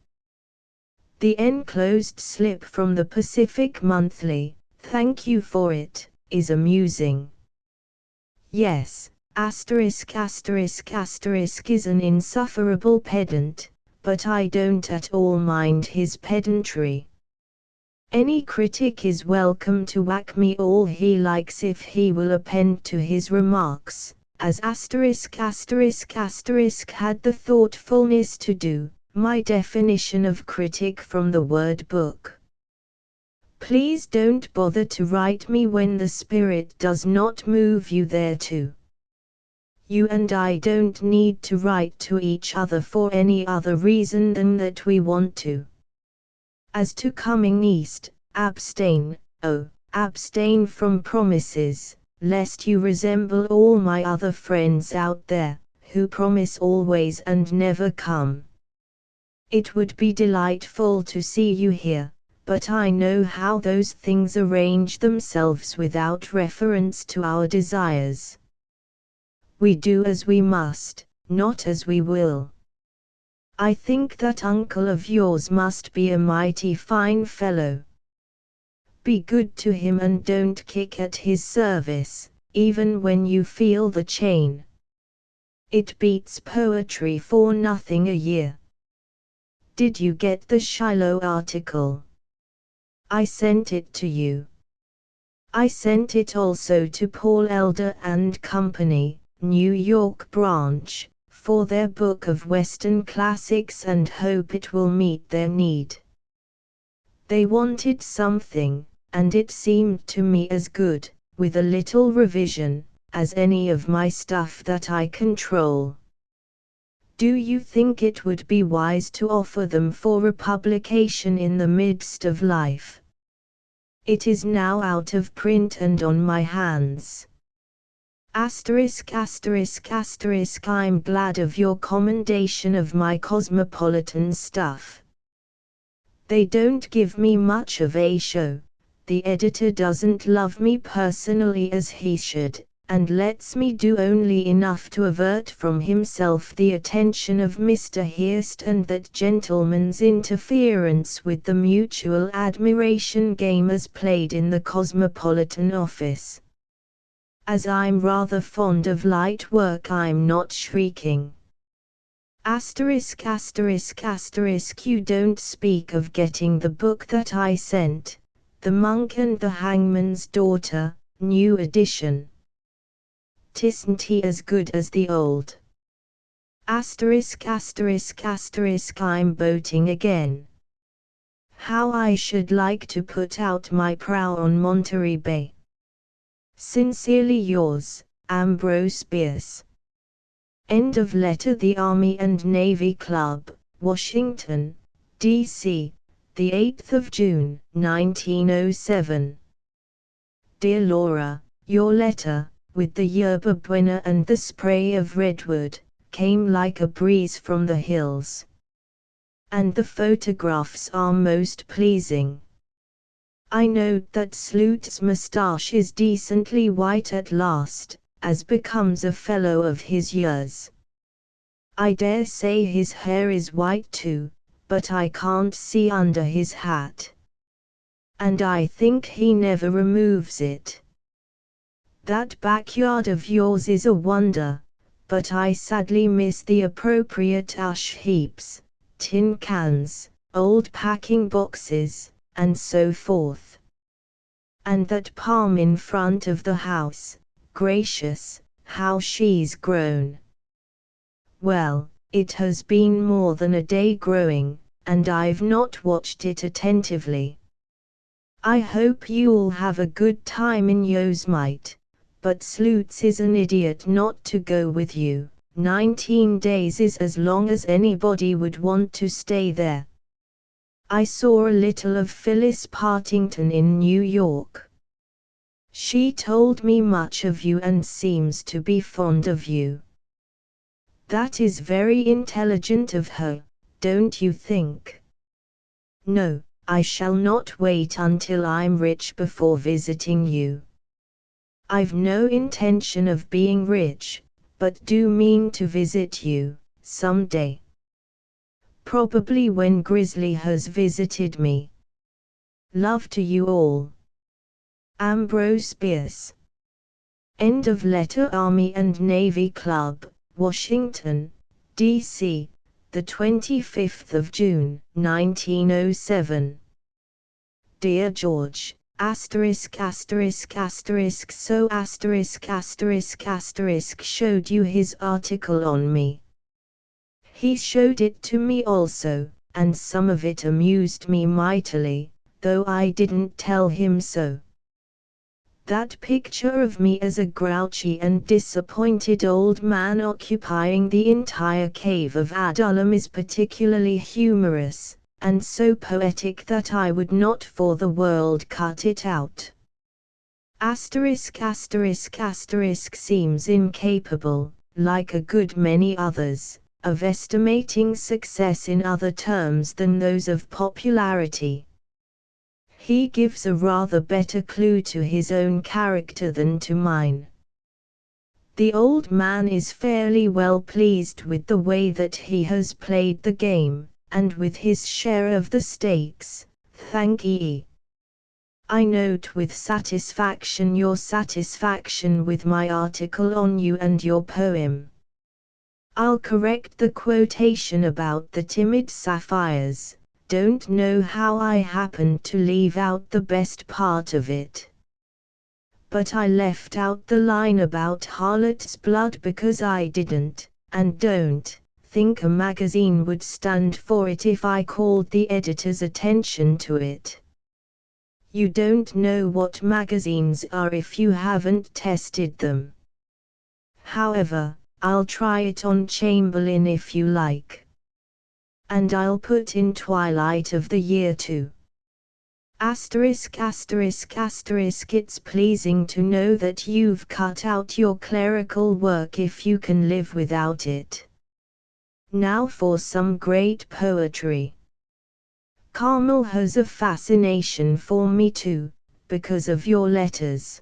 The enclosed slip from the Pacific Monthly, thank you for it, is amusing. Yes, ***** is an insufferable pedant, but I don't at all mind his pedantry. Any critic is welcome to whack me all he likes if he will append to his remarks, as ***** had the thoughtfulness to do, my definition of critic from the word book. Please don't bother to write me when the spirit does not move you thereto. You and I don't need to write to each other for any other reason than that we want to. As to coming east, abstain from promises, lest you resemble all my other friends out there, who promise always and never come. It would be delightful to see you here, but I know how those things arrange themselves without reference to our desires. We do as we must, not as we will. I think that uncle of yours must be a mighty fine fellow. Be good to him and don't kick at his service, even when you feel the chain. It beats poetry for nothing a year. Did you get the Shiloh article? I sent it to you. I sent it also to Paul Elder and Company, New York branch, for their book of Western classics and hope it will meet their need. They wanted something, and it seemed to me as good, with a little revision, as any of my stuff that I control. Do you think it would be wise to offer them for republication in the midst of life? It is now out of print and on my hands. ******, I'm glad of your commendation of my Cosmopolitan stuff. They don't give me much of a show. The editor doesn't love me personally as he should, and lets me do only enough to avert from himself the attention of Mr. Hearst and that gentleman's interference with the mutual admiration game as played in the Cosmopolitan office. As I'm rather fond of light work, I'm not shrieking. Asterisk asterisk asterisk you don't speak of getting the book that I sent, The Monk and the Hangman's Daughter, new edition. 'Tisn't he as good as the old? Asterisk asterisk asterisk I'm boating again. How I should like to put out my prow on Monterey Bay. Sincerely yours, Ambrose Bierce. End of letter. The Army and Navy Club, Washington, D.C., the 8th of June, 1907. Dear Laura, your letter, with the yerba buena and the spray of redwood, came like a breeze from the hills. And the photographs are most pleasing. I note that Sloot's moustache is decently white at last, as becomes a fellow of his years. I dare say his hair is white too, but I can't see under his hat. And I think he never removes it. That backyard of yours is a wonder, but I sadly miss the appropriate ash heaps, tin cans, old packing boxes, and so forth. And that palm in front of the house, gracious, how she's grown. Well, it has been more than a day growing, and I've not watched it attentively. I hope you'll have a good time in Yosemite, but Sloots is an idiot not to go with you. 19 days is as long as anybody would want to stay there. I saw a little of Phyllis Partington in New York. She told me much of you and seems to be fond of you. That is very intelligent of her, don't you think? No, I shall not wait until I'm rich before visiting you. I've no intention of being rich, but do mean to visit you, some day. Probably when Grizzly has visited me. Love to you all. Ambrose Bierce. End of letter. Army and Navy Club, Washington, D.C., the 25th of June, 1907. Dear George, asterisk asterisk asterisk so asterisk asterisk asterisk showed you his article on me. He showed it to me also, and some of it amused me mightily, though I didn't tell him so. That picture of me as a grouchy and disappointed old man occupying the entire cave of Adullam is particularly humorous, and so poetic that I would not for the world cut it out. Asterisk asterisk asterisk seems incapable, like a good many others, of estimating success in other terms than those of popularity. He gives a rather better clue to his own character than to mine. The old man is fairly well pleased with the way that he has played the game, and with his share of the stakes, thank ye. I note with satisfaction your satisfaction with my article on you and your poem. I'll correct the quotation about the timid sapphires. Don't know how I happened to leave out the best part of it. But I left out the line about harlot's blood because I didn't, and don't, think a magazine would stand for it if I called the editor's attention to it. You don't know what magazines are if you haven't tested them. However, I'll try it on Chamberlain if you like. And I'll put in Twilight of the Year too. Asterisk asterisk asterisk it's pleasing to know that you've cut out your clerical work if you can live without it. Now for some great poetry. Carmel has a fascination for me too, because of your letters.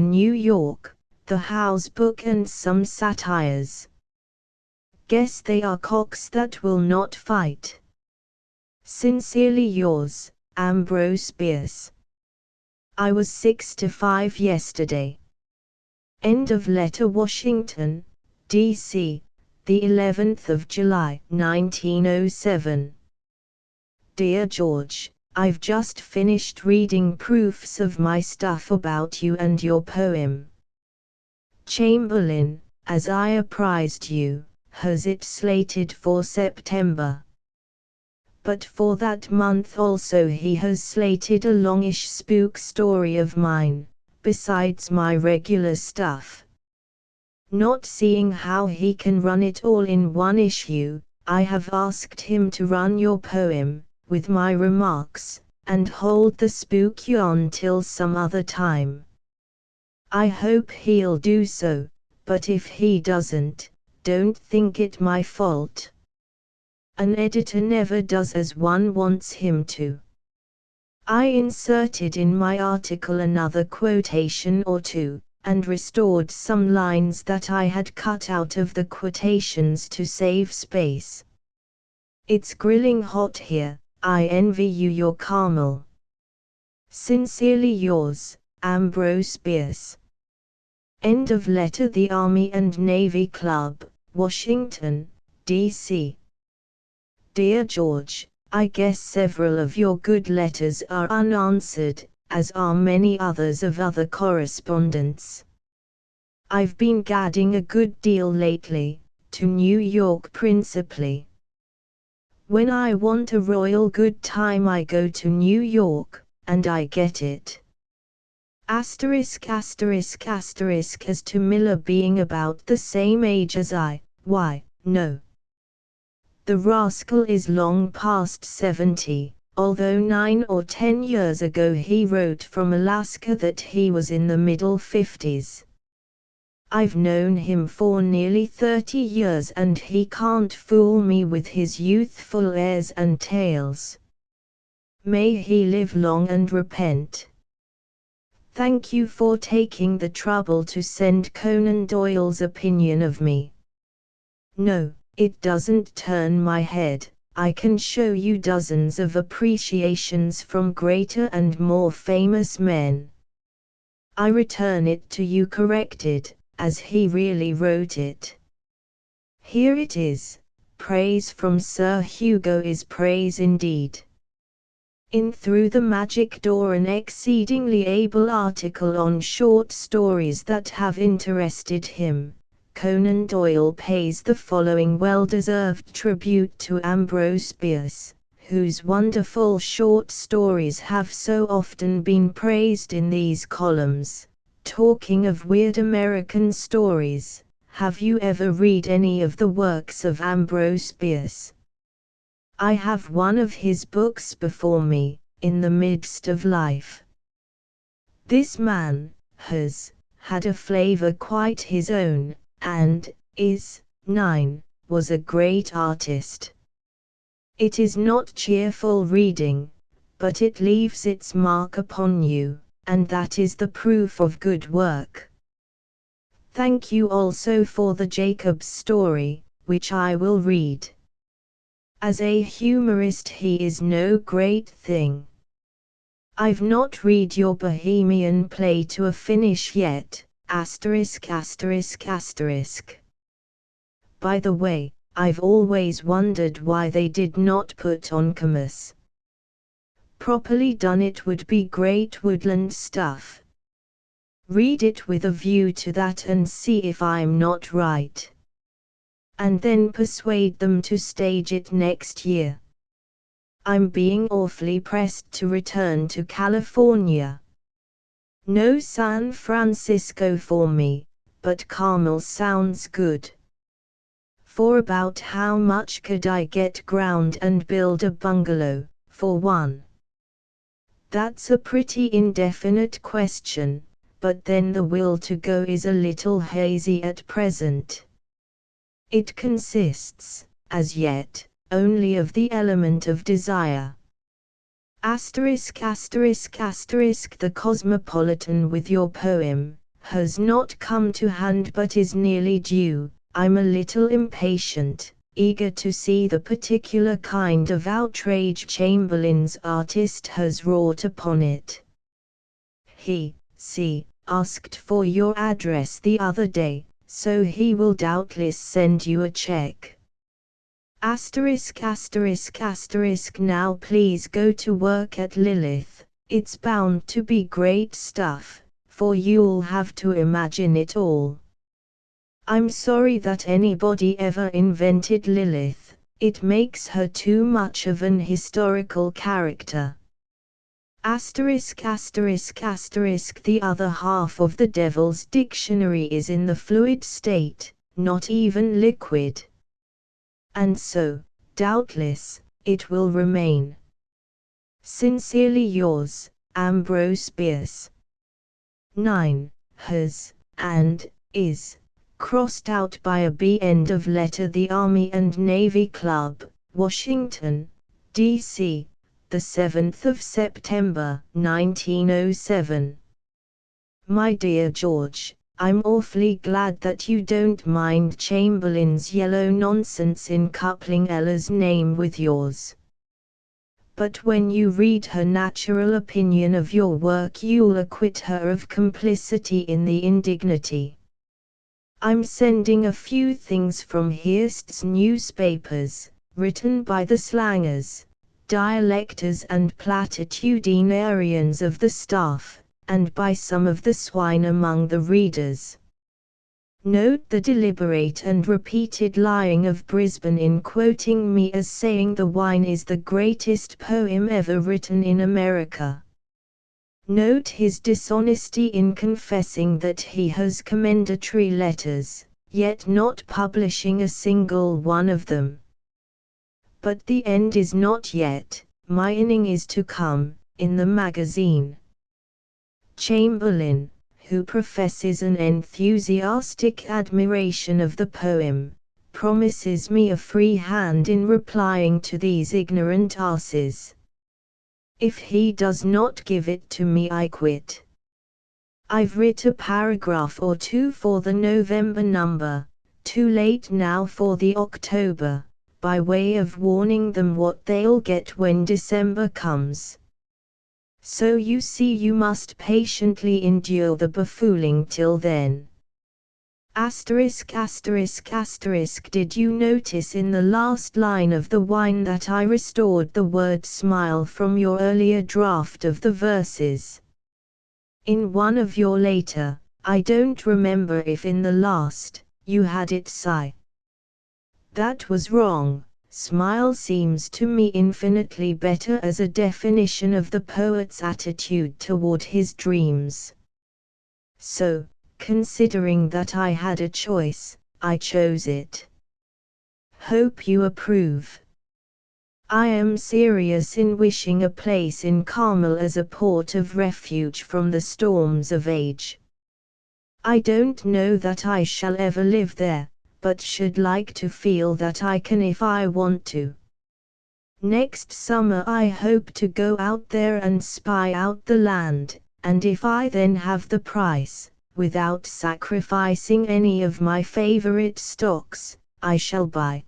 in New York, the House Book and some satires. Guess they are cocks that will not fight. Sincerely yours, Ambrose Bierce. I was 6 to 5 yesterday. End of letter. Washington, D.C., the 11th of July, 1907. Dear George, I've just finished reading proofs of my stuff about you and your poem. Chamberlain, as I apprised you, has it slated for September. But for that month also he has slated a longish spook story of mine, besides my regular stuff. Not seeing how he can run it all in one issue, I have asked him to run your poem, with my remarks, and hold the spook on till some other time. I hope he'll do so, but if he doesn't, don't think it my fault. An editor never does as one wants him to. I inserted in my article another quotation or two, and restored some lines that I had cut out of the quotations to save space. It's grilling hot here, I envy you your caramel. Sincerely yours, Ambrose Bierce. End of letter. The Army and Navy Club, Washington, D.C. Dear George, I guess several of your good letters are unanswered, as are many others of other correspondents. I've been gadding a good deal lately, to New York principally. When I want a royal good time I go to New York, and I get it. As to Miller being about the same age as I, why, no. The rascal is long past 70, although 9 or 10 years ago he wrote from Alaska that he was in the middle 50s. I've known him for nearly 30 years and he can't fool me with his youthful airs and tales. May he live long and repent. Thank you for taking the trouble to send Conan Doyle's opinion of me. No, it doesn't turn my head. I can show you dozens of appreciations from greater and more famous men. I return it to you corrected, as he really wrote it. Here it is. Praise from Sir Hugo is praise indeed. In Through the Magic Door, an exceedingly able article on short stories that have interested him, Conan Doyle pays the following well-deserved tribute to Ambrose Bierce, whose wonderful short stories have so often been praised in these columns. Talking of weird American stories, have you ever read any of the works of Ambrose Bierce? I have one of his books before me, In the Midst of Life. This man has had a flavor quite his own, and was a great artist. It is not cheerful reading, but it leaves its mark upon you, and that is the proof of good work. Thank you also for the Jacob's story, which I will read. As a humorist he is no great thing. I've not read your Bohemian play to a finish yet, asterisk asterisk asterisk. By the way, I've always wondered why they did not put on Camus. Properly done it would be great woodland stuff. Read it with a view to that and see if I'm not right. And then persuade them to stage it next year. I'm being awfully pressed to return to California. No San Francisco for me, but Carmel sounds good. For about how much could I get ground and build a bungalow, for one? That's a pretty indefinite question, but then the will to go is a little hazy at present. It consists, as yet, only of the element of desire. Asterisk asterisk asterisk. The Cosmopolitan with your poem has not come to hand but is nearly due. I'm a little impatient, eager to see the particular kind of outrage Chamberlain's artist has wrought upon it. He, asked for your address the other day, so he will doubtless send you a check. Asterisk asterisk asterisk. Now please go to work at Lilith. It's bound to be great stuff, for you'll have to imagine it all. I'm sorry that anybody ever invented Lilith, it makes her too much of an historical character. Asterisk asterisk asterisk. The other half of the Devil's Dictionary is in the fluid state, not even liquid. And so, doubtless, it will remain. Sincerely yours, Ambrose Bierce. 9. Has, and, is, crossed out by a B. End of letter. The Army and Navy Club, Washington, D.C., the 7th of September, 1907. My dear George, I'm awfully glad that you don't mind Chamberlain's yellow nonsense in coupling Ella's name with yours. But when you read her natural opinion of your work you'll acquit her of complicity in the indignity. I'm sending a few things from Hearst's newspapers, written by the slangers, dialectors and platitudinarians of the staff, and by some of the swine among the readers. Note the deliberate and repeated lying of Brisbane in quoting me as saying The Wine is the greatest poem ever written in America. Note his dishonesty in confessing that he has commendatory letters, yet not publishing a single one of them. But the end is not yet, my inning is to come, in the magazine. Chamberlain, who professes an enthusiastic admiration of the poem, promises me a free hand in replying to these ignorant asses. If he does not give it to me I quit. I've writ a paragraph or two for the November number, too late now for the October, by way of warning them what they'll get when December comes. So you see you must patiently endure the befooling till then. Asterisk asterisk asterisk. Did you notice in the last line of The Wine that I restored the word smile from your earlier draft of the verses? In one of your later, I don't remember if in the last, you had it sigh. That was wrong. Smile seems to me infinitely better as a definition of the poet's attitude toward his dreams. So, considering that I had a choice, I chose it. Hope you approve. I am serious in wishing a place in Carmel as a port of refuge from the storms of age. I don't know that I shall ever live there, but should like to feel that I can if I want to. Next summer I hope to go out there and spy out the land, and if I then have the price, without sacrificing any of my favorite stocks, I shall buy.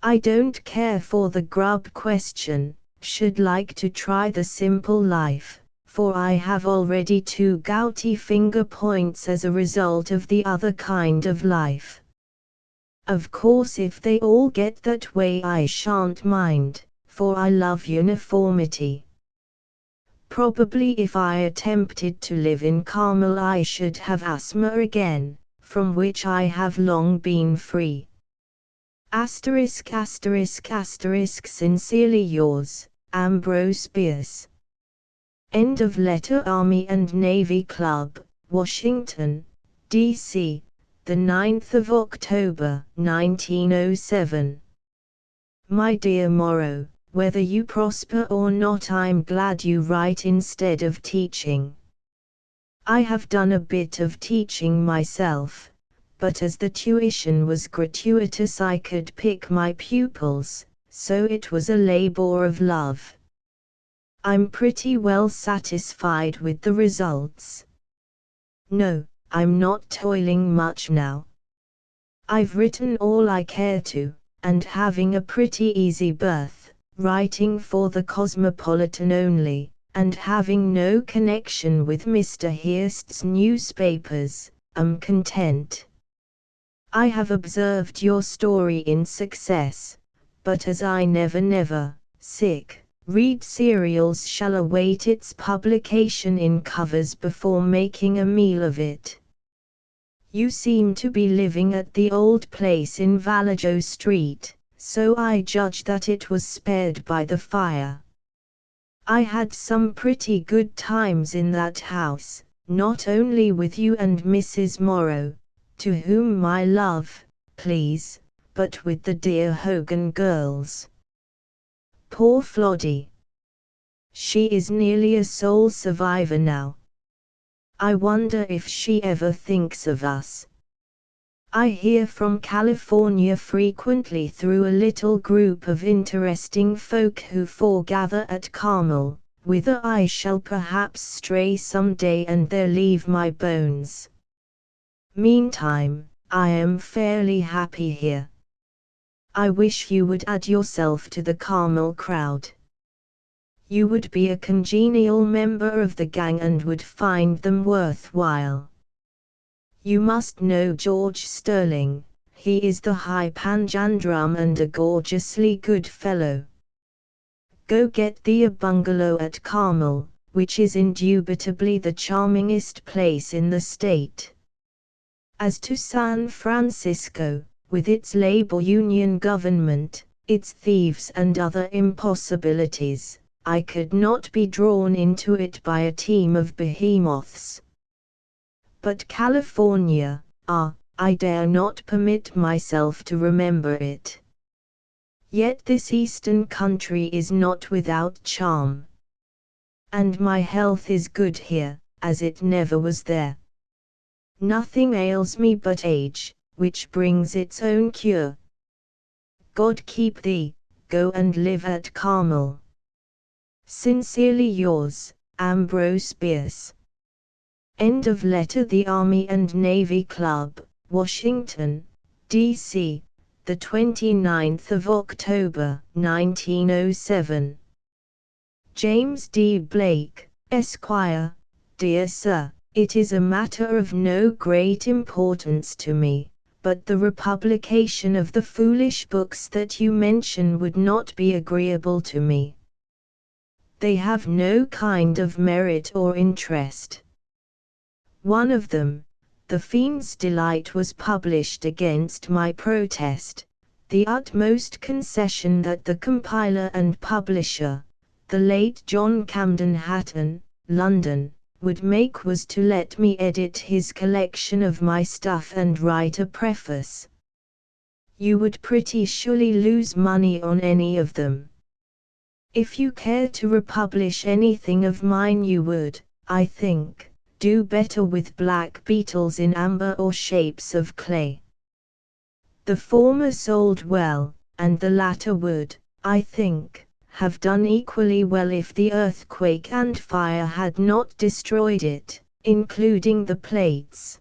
I don't care for the grub question, should like to try the simple life, for I have already 2 gouty finger points as a result of the other kind of life. Of course if they all get that way I shan't mind, for I love uniformity. Probably if I attempted to live in Carmel I should have asthma again, from which I have long been free. Sincerely yours, Ambrose Bierce. End of letter. Army and Navy Club, Washington, D.C., the 9th of October, 1907. My dear Morrow, whether you prosper or not I'm glad you write instead of teaching. I have done a bit of teaching myself, but as the tuition was gratuitous I could pick my pupils, so it was a labor of love. I'm pretty well satisfied with the results. No, I'm not toiling much now. I've written all I care to, and having a pretty easy berth, writing for the Cosmopolitan only, and having no connection with Mr. Hearst's newspapers, I'm content. I have observed your story in success, but as I never read serials shall await its publication in covers before making a meal of it. You seem to be living at the old place in Valajo Street, so I judge that it was spared by the fire. I had some pretty good times in that house, not only with you and Mrs. Morrow, to whom my love, please, but with the dear Hogan girls. Poor Floddy. She is nearly a sole survivor now. I wonder if she ever thinks of us. I hear from California frequently through a little group of interesting folk who foregather at Carmel, whither I shall perhaps stray some day and there leave my bones. Meantime, I am fairly happy here. I wish you would add yourself to the Carmel crowd. You would be a congenial member of the gang and would find them worthwhile. You must know George Sterling, he is the high panjandrum and a gorgeously good fellow. Go get thee a bungalow at Carmel, which is indubitably the charmingest place in the state. As to San Francisco, with its labor union government, its thieves and other impossibilities, I could not be drawn into it by a team of behemoths. But California, I dare not permit myself to remember it. Yet this eastern country is not without charm. And my health is good here, as it never was there. Nothing ails me but age, which brings its own cure. God keep thee, go and live at Carmel. Sincerely yours, Ambrose Bierce. End of letter. The Army and Navy Club, Washington, D.C., the 29th of October, 1907. James D. Blake, Esquire. Dear Sir, it is a matter of no great importance to me, but the republication of the foolish books that you mention would not be agreeable to me. They have no kind of merit or interest. One of them, The Fiend's Delight, was published against my protest. The utmost concession that the compiler and publisher, the late John Camden Hatton, London, would make was to let me edit his collection of my stuff and write a preface. You would pretty surely lose money on any of them. If you cared to republish anything of mine you would, I think, do better with black beetles in amber or shapes of clay. The former sold well, and the latter would, I think, have done equally well if the earthquake and fire had not destroyed it, including the plates.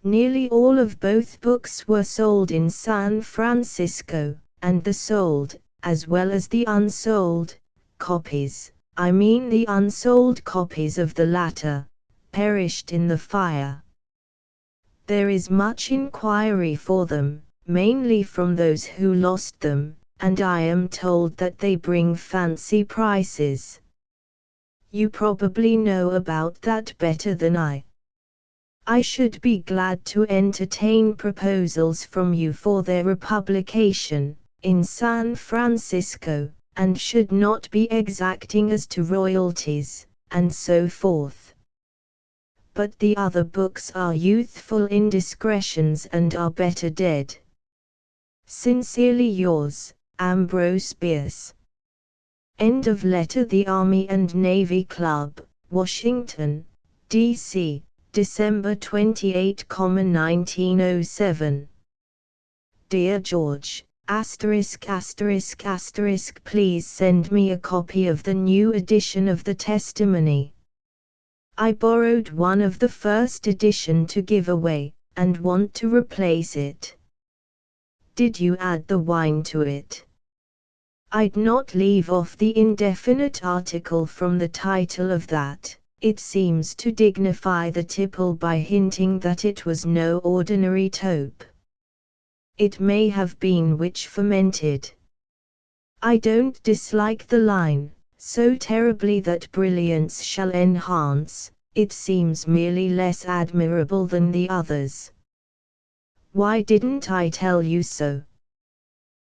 Nearly all of both books were sold in San Francisco, and the sold, as well as the unsold, copies, I mean the unsold copies of the latter, perished in the fire. There is much inquiry for them, mainly from those who lost them, and I am told that they bring fancy prices. You probably know about that better than I. I should be glad to entertain proposals from you for their republication in San Francisco, and should not be exacting as to royalties, and so forth. But the other books are youthful indiscretions and are better dead. Sincerely yours, Ambrose Bierce. End of letter. The Army and Navy Club, Washington, D.C., December 28, 1907. Dear George, *****, please send me a copy of the new edition of the testimony. I borrowed one of the first edition to give away, and want to replace it. Did you add the wine to it? I'd not leave off the indefinite article from the title of that. It seems to dignify the tipple by hinting that it was no ordinary taupe. It may have been which fermented. I don't dislike the line, so terribly that brilliance shall enhance, it seems merely less admirable than the others. Why didn't I tell you so?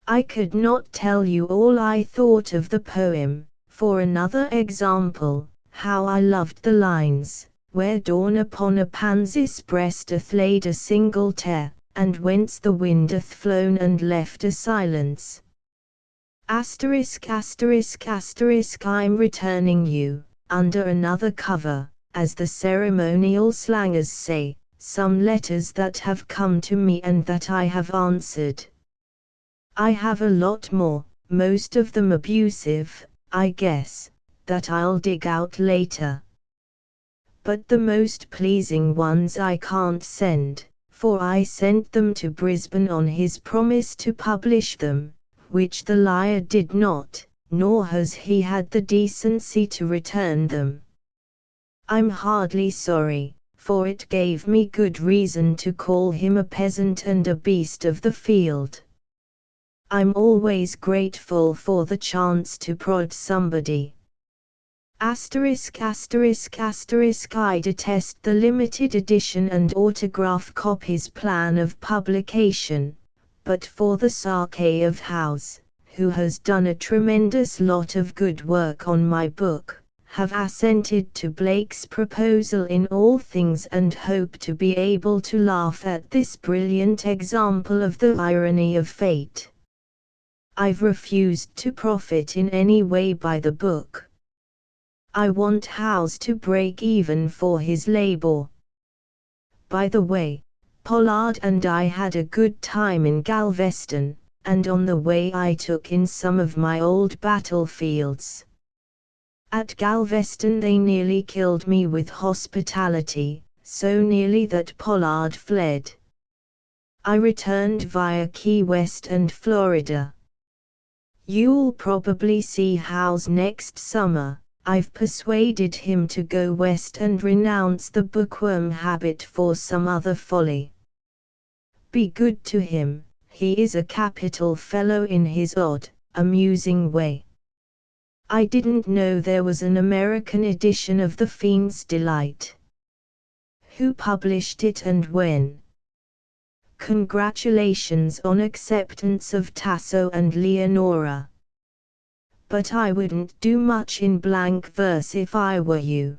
I could not tell you all I thought of the poem. For another example, how I loved the lines, where dawn upon a pansy's breast hath laid a single tear, and whence the wind hath flown and left a silence. ******, I'm returning you, under another cover, as the ceremonial slangers say, some letters that have come to me and that I have answered. I have a lot more, most of them abusive, I guess, that I'll dig out later. But the most pleasing ones I can't send, for I sent them to Brisbane on his promise to publish them, which the liar did not, nor has he had the decency to return them. I'm hardly sorry, for it gave me good reason to call him a peasant and a beast of the field. I'm always grateful for the chance to prod somebody. *****, I detest the limited edition and autograph copies plan of publication, but for the sake of Howes, who has done a tremendous lot of good work on my book, have assented to Blake's proposal in all things and hope to be able to laugh at this brilliant example of the irony of fate. I've refused to profit in any way by the book. I want Howes to break even for his labor. By the way, Pollard and I had a good time in Galveston, and on the way I took in some of my old battlefields. At Galveston they nearly killed me with hospitality, so nearly that Pollard fled. I returned via Key West and Florida. You'll probably see Howes next summer. I've persuaded him to go west and renounce the bookworm habit for some other folly. Be good to him, he is a capital fellow in his odd, amusing way. I didn't know there was an American edition of The Fiend's Delight. Who published it and when? Congratulations on acceptance of Tasso and Leonora. But I wouldn't do much in blank verse if I were you.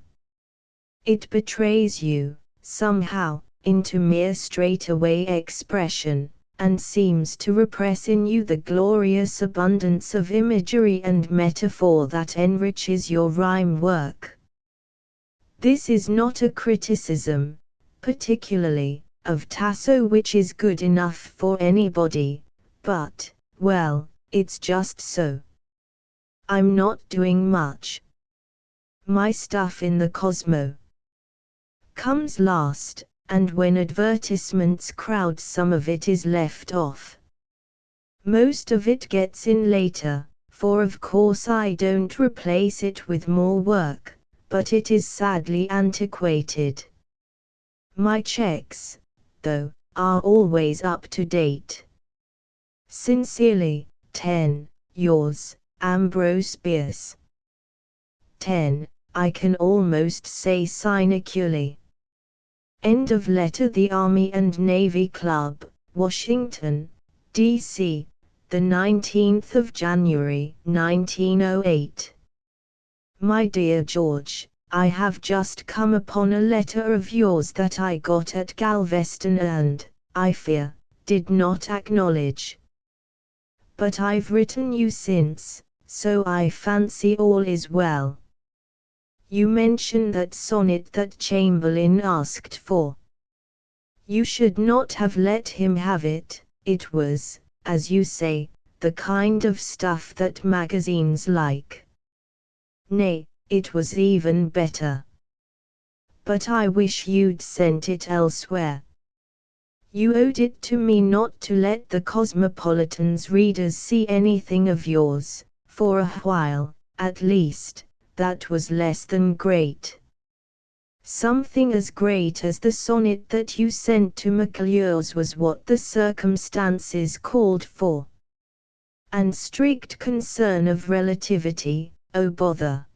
It betrays you, somehow, into mere straightaway expression, and seems to repress in you the glorious abundance of imagery and metaphor that enriches your rhyme work. This is not a criticism, particularly, of Tasso, which is good enough for anybody, but, well, it's just so. I'm not doing much. My stuff in the Cosmo comes last, and when advertisements crowd some of it is left off. Most of it gets in later, for of course I don't replace it with more work, but it is sadly antiquated. My checks, though, are always up to date. Sincerely, 10, yours, Ambrose Bierce. 10. I can almost say cynically. End of letter. The Army and Navy Club, Washington, D.C., the 19th of January, 1908. My dear George, I have just come upon a letter of yours that I got at Galveston and, I fear, did not acknowledge. But I've written you since, so I fancy all is well. You mention that sonnet that Chamberlain asked for. You should not have let him have it. It was, as you say, the kind of stuff that magazines like. Nay, it was even better. But I wish you'd sent it elsewhere. You owed it to me not to let the Cosmopolitan's readers see anything of yours, for a while, at least. That was less than great. Something as great as the sonnet that you sent to McClure's was what the circumstances called for. And strict concern of relativity, oh bother.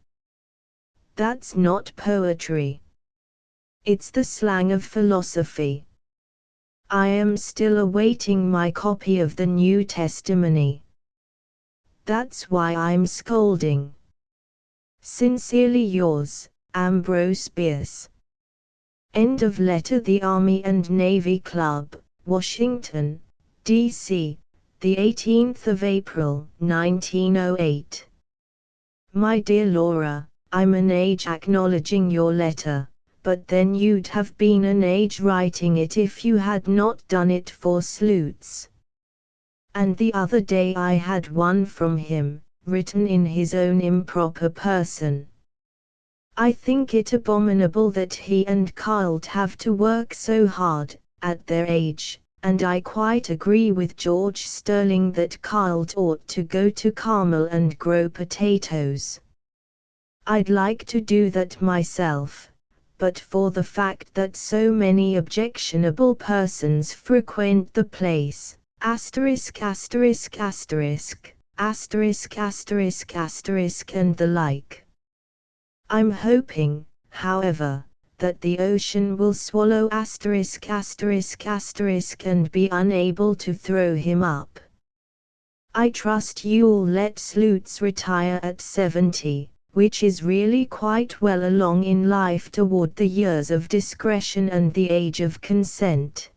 That's not poetry. It's the slang of philosophy. I am still awaiting my copy of the New Testimony. That's why I'm scolding. Sincerely yours, Ambrose Bierce. End of letter. The Army and Navy Club, Washington, D.C., the 18th of April, 1908. My dear Laura, I'm an age acknowledging your letter, but then you'd have been an age writing it if you had not done it for Sleuths. And the other day I had one from him, written in his own improper person. I think it abominable that he and Carl have to work so hard, at their age, and I quite agree with George Sterling that Carl ought to go to Carmel and grow potatoes. I'd like to do that myself, but for the fact that so many objectionable persons frequent the place, asterisk asterisk asterisk, asterisk asterisk asterisk and the like. I'm hoping, however, that the ocean will swallow asterisk asterisk asterisk and be unable to throw him up. I trust you'll let Sleuths retire at 70, which is really quite well along in life toward the years of discretion and the age of consent.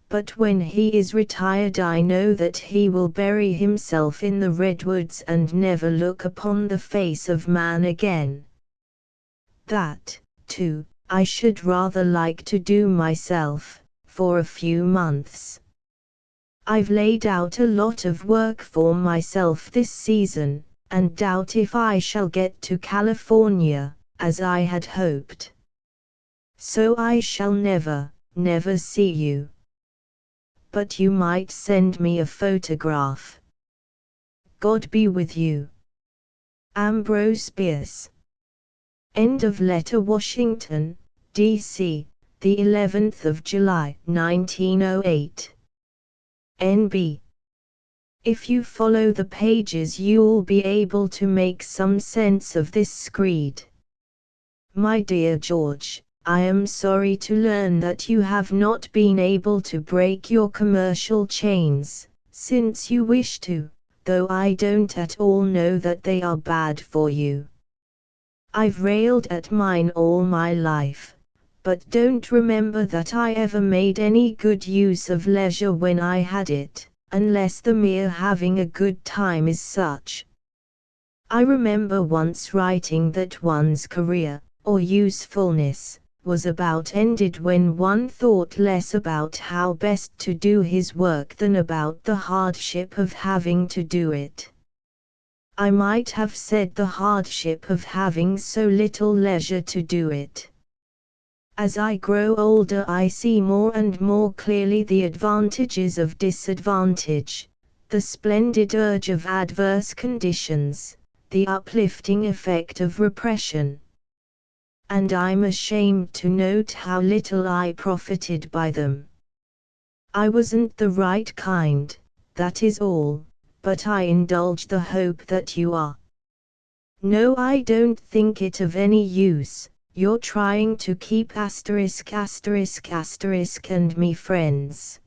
But when he is retired I know that he will bury himself in the redwoods and never look upon the face of man again. That, too, I should rather like to do myself, for a few months. I've laid out a lot of work for myself this season, and doubt if I shall get to California, as I had hoped. So I shall never see you. But you might send me a photograph. God be with you. Ambrose Bierce. End of letter. Washington, D.C., the 11th of July, 1908. N.B. If you follow the pages you'll be able to make some sense of this screed. My dear George, I am sorry to learn that you have not been able to break your commercial chains, since you wish to, though I don't at all know that they are bad for you. I've railed at mine all my life, but don't remember that I ever made any good use of leisure when I had it, unless the mere having a good time is such. I remember once writing that one's career, or usefulness, was about ended when one thought less about how best to do his work than about the hardship of having to do it. I might have said the hardship of having so little leisure to do it. As I grow older I see more and more clearly the advantages of disadvantage, the splendid urge of adverse conditions, the uplifting effect of repression. And I'm ashamed to note how little I profited by them. I wasn't the right kind, that is all, but I indulge the hope that you are. No, I don't think it of any use, you're trying to keep **** and me friends.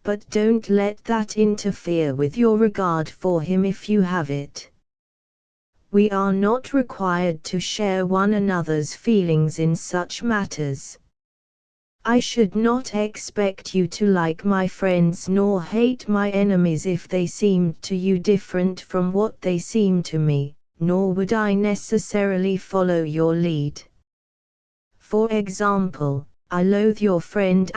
But don't let that interfere with your regard for him if you have it. We are not required to share one another's feelings in such matters. I should not expect you to like my friends nor hate my enemies if they seemed to you different from what they seem to me, nor would I necessarily follow your lead. For example, I loathe your friend ****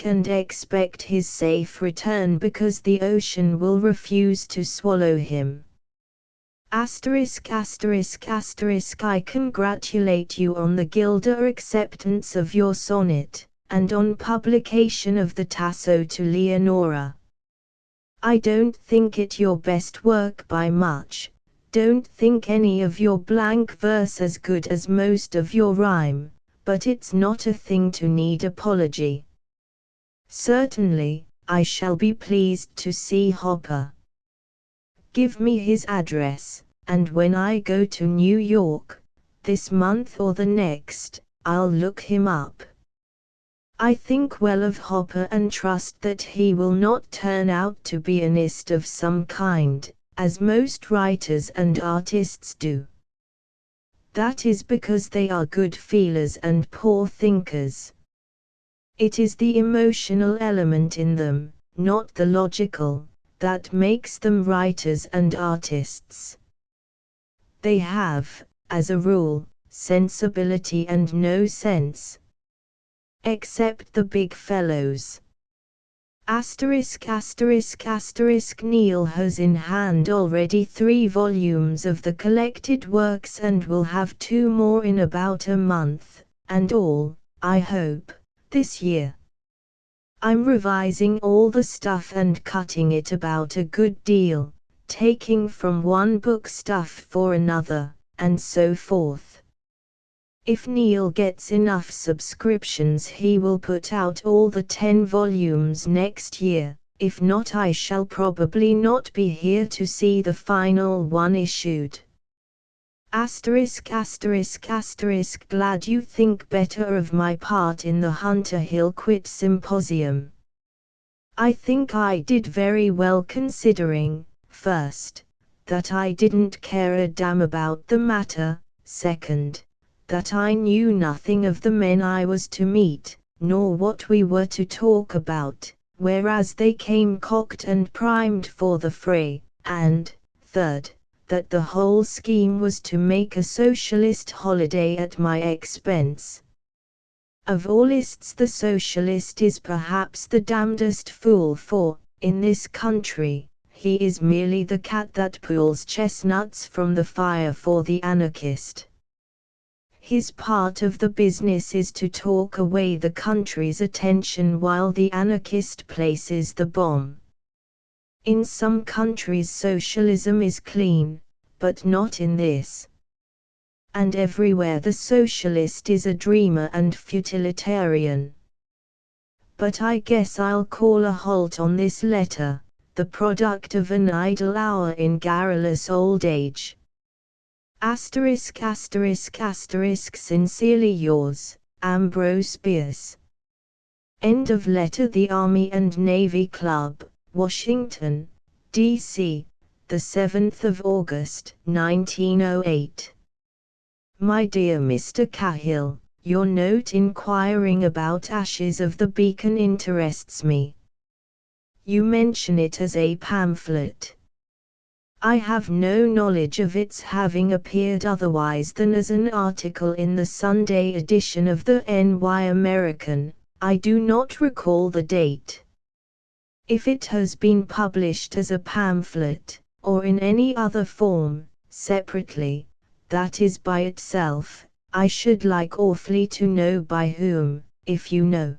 and expect his safe return because the ocean will refuse to swallow him. ******** I congratulate you on the Gilda acceptance of your sonnet, and on publication of the Tasso to Leonora. I don't think it your best work by much, don't think any of your blank verse as good as most of your rhyme, but it's not a thing to need apology. Certainly, I shall be pleased to see Hopper. Give me his address, and when I go to New York, this month or the next, I'll look him up. I think well of Hopper and trust that he will not turn out to be an ist of some kind, as most writers and artists do. That is because they are good feelers and poor thinkers. It is the emotional element in them, not the logical, that makes them writers and artists. They have, as a rule, sensibility and no sense. Except the big fellows. ******** Neil has in hand already 3 volumes of the collected works and will have 2 more in about a month, and all, I hope, this year. I'm revising all the stuff and cutting it about a good deal, taking from one book stuff for another, and so forth. If Neil gets enough subscriptions he will put out all the 10 volumes next year, if not I shall probably not be here to see the final one issued. ********* Glad you think better of my part in the Hunter Hill Quit Symposium. I think I did very well considering, first, that I didn't care a damn about the matter, second, that I knew nothing of the men I was to meet, nor what we were to talk about, whereas they came cocked and primed for the fray, and, third, that the whole scheme was to make a socialist holiday at my expense. Of allists the socialist is perhaps the damnedest fool for, in this country, he is merely the cat that pulls chestnuts from the fire for the anarchist. His part of the business is to talk away the country's attention while the anarchist places the bomb. In some countries socialism is clean, but not in this. And everywhere the socialist is a dreamer and futilitarian. But I guess I'll call a halt on this letter, the product of an idle hour in garrulous old age. Sincerely yours, Ambrose Bierce. End of letter. The Army and Navy Club, Washington, D.C., the 7th of August, 1908. My dear Mr. Cahill, your note inquiring about Ashes of the Beacon interests me. You mention it as a pamphlet. I have no knowledge of its having appeared otherwise than as an article in the Sunday edition of the NY American. I do not recall the date. If it has been published as a pamphlet, or in any other form, separately, that is by itself, I should like awfully to know by whom, if you know.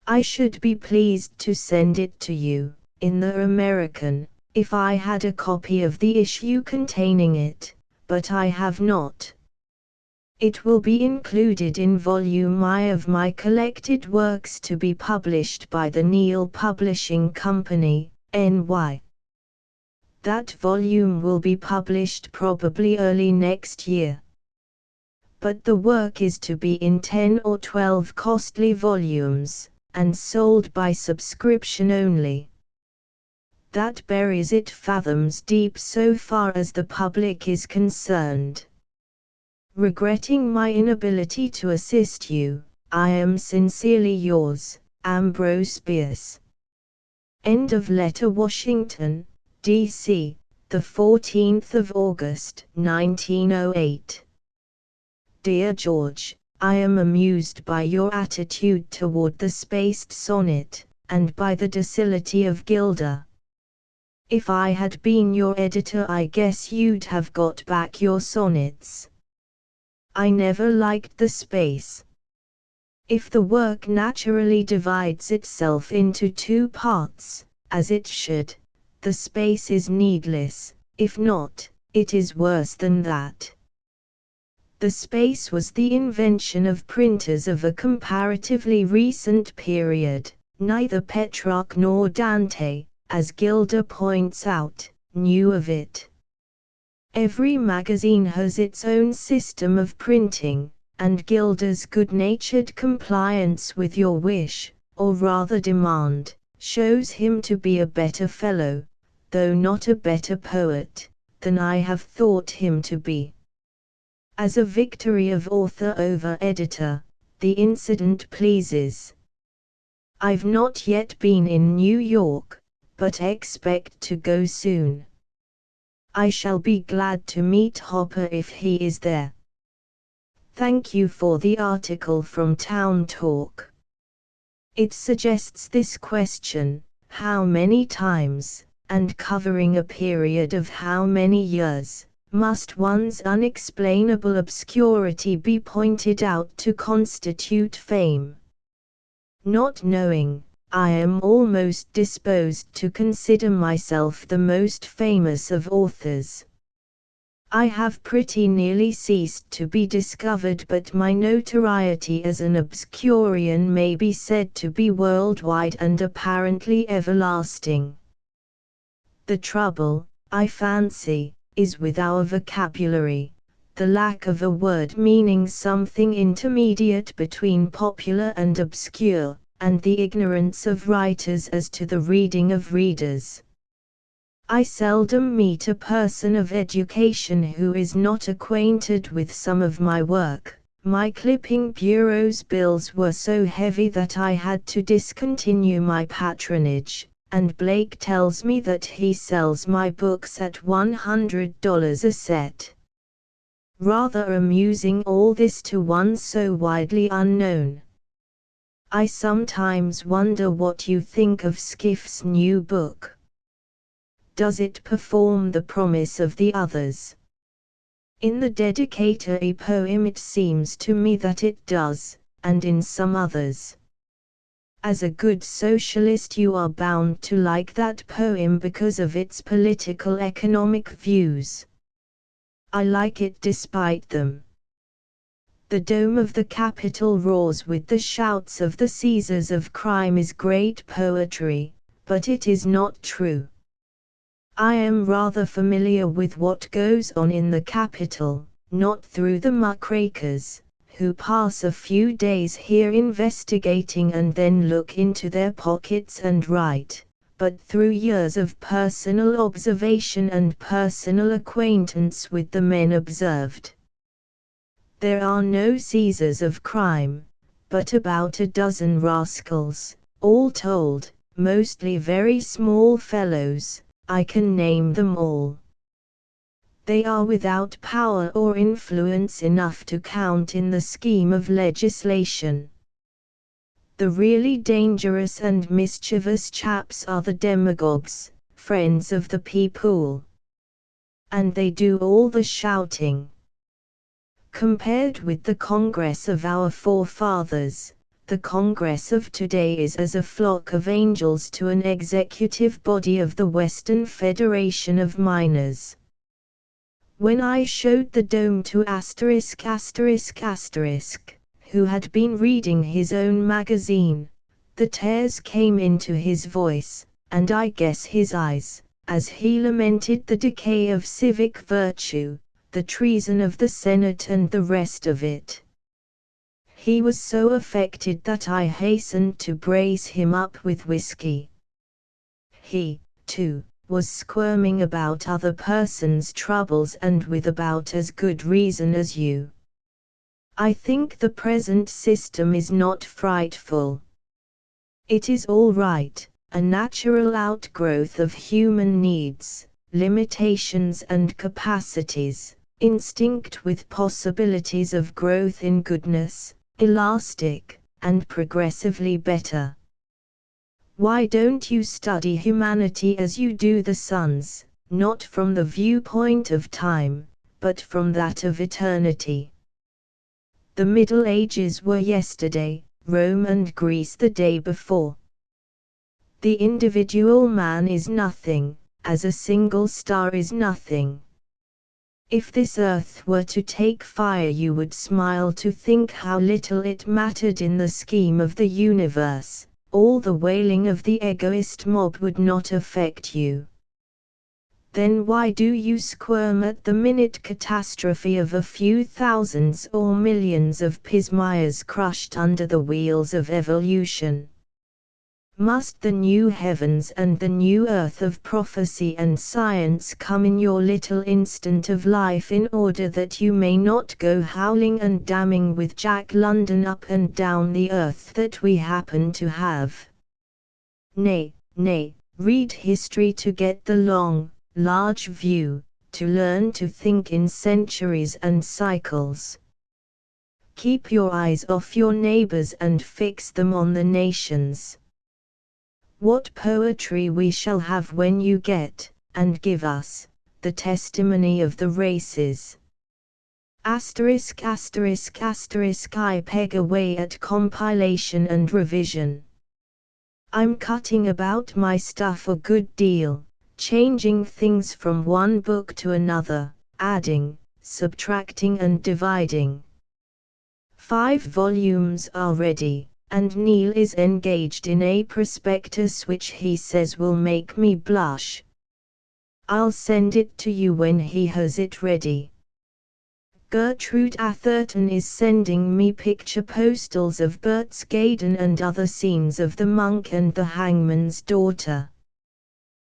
I should be pleased to send it to you, in the American, if I had a copy of the issue containing it, but I have not. It will be included in Volume I of my collected works to be published by the Neal Publishing Company, NY. That volume will be published probably early next year. But the work is to be in 10 or 12 costly volumes, and sold by subscription only. That buries it fathoms deep so far as the public is concerned. Regretting my inability to assist you, I am sincerely yours, Ambrose Bierce. End of letter. Washington, D.C., the 14th of August, 1908. Dear George, I am amused by your attitude toward the spaced sonnet, and by the docility of Gilda. If I had been your editor, I guess you'd have got back your sonnets. I never liked the space. If the work naturally divides itself into two parts, as it should, the space is needless. If not, it is worse than that. The space was the invention of printers of a comparatively recent period. Neither Petrarch nor Dante, as Gilda points out, knew of it. Every magazine has its own system of printing, and Gilda's good-natured compliance with your wish, or rather demand, shows him to be a better fellow, though not a better poet, than I have thought him to be. As a victory of author over editor, the incident pleases. I've not yet been in New York, but expect to go soon. I shall be glad to meet Hopper if he is there. Thank you for the article from Town Talk. It suggests this question, how many times, and covering a period of how many years, must one's unexplainable obscurity be pointed out to constitute fame? Not knowing, I am almost disposed to consider myself the most famous of authors. I have pretty nearly ceased to be discovered, but my notoriety as an obscurian may be said to be worldwide and apparently everlasting. The trouble, I fancy, is with our vocabulary, the lack of a word meaning something intermediate between popular and obscure, and the ignorance of writers as to the reading of readers. I seldom meet a person of education who is not acquainted with some of my work. My clipping bureau's bills were so heavy that I had to discontinue my patronage, and Blake tells me that he sells my books at $100 a set. Rather amusing all this to one so widely unknown. I sometimes wonder what you think of Skiff's new book. Does it perform the promise of the others? In the dedicatory poem it seems to me that it does, and in some others. As a good socialist you are bound to like that poem because of its political economic views. I like it despite them. The dome of the Capitol roars with the shouts of the Caesars of crime is great poetry, but it is not true. I am rather familiar with what goes on in the Capitol, not through the muckrakers, who pass a few days here investigating and then look into their pockets and write, but through years of personal observation and personal acquaintance with the men observed. There are no Caesars of crime, but about a dozen rascals, all told, mostly very small fellows. I can name them all. They are without power or influence enough to count in the scheme of legislation. The really dangerous and mischievous chaps are the demagogues, friends of the people. And they do all the shouting. Compared with the Congress of our forefathers, the Congress of today is as a flock of angels to an executive body of the Western Federation of Miners. When I showed the dome to ****, who had been reading his own magazine, the tears came into his voice, and I guess his eyes, as he lamented the decay of civic virtue, the treason of the Senate and the rest of it. He was so affected that I hastened to brace him up with whiskey. He, too, was squirming about other persons' troubles, and with about as good reason as you. I think the present system is not frightful. It is all right, a natural outgrowth of human needs, limitations and capacities, instinct with possibilities of growth in goodness, elastic, and progressively better. Why don't you study humanity as you do the suns, not from the viewpoint of time, but from that of eternity? The Middle Ages were yesterday, Rome and Greece the day before. The individual man is nothing, as a single star is nothing. If this earth were to take fire, you would smile to think how little it mattered in the scheme of the universe. All the wailing of the egoist mob would not affect you. Then why do you squirm at the minute catastrophe of a few thousands or millions of pismires crushed under the wheels of evolution? Must the new heavens and the new earth of prophecy and science come in your little instant of life in order that you may not go howling and damning with Jack London up and down the earth that we happen to have? Nay, read history to get the long, large view, to learn to think in centuries and cycles. Keep your eyes off your neighbors and fix them on the nations. What poetry we shall have when you get, and give us, the testimony of the races. ******** I peg away at compilation and revision. I'm cutting about my stuff a good deal, changing things from one book to another, adding, subtracting and dividing. 5 volumes are ready, and Neil is engaged in a prospectus which he says will make me blush. I'll send it to you when he has it ready. Gertrude Atherton is sending me picture postals of Bert's Gaden and other scenes of the monk and the hangman's daughter.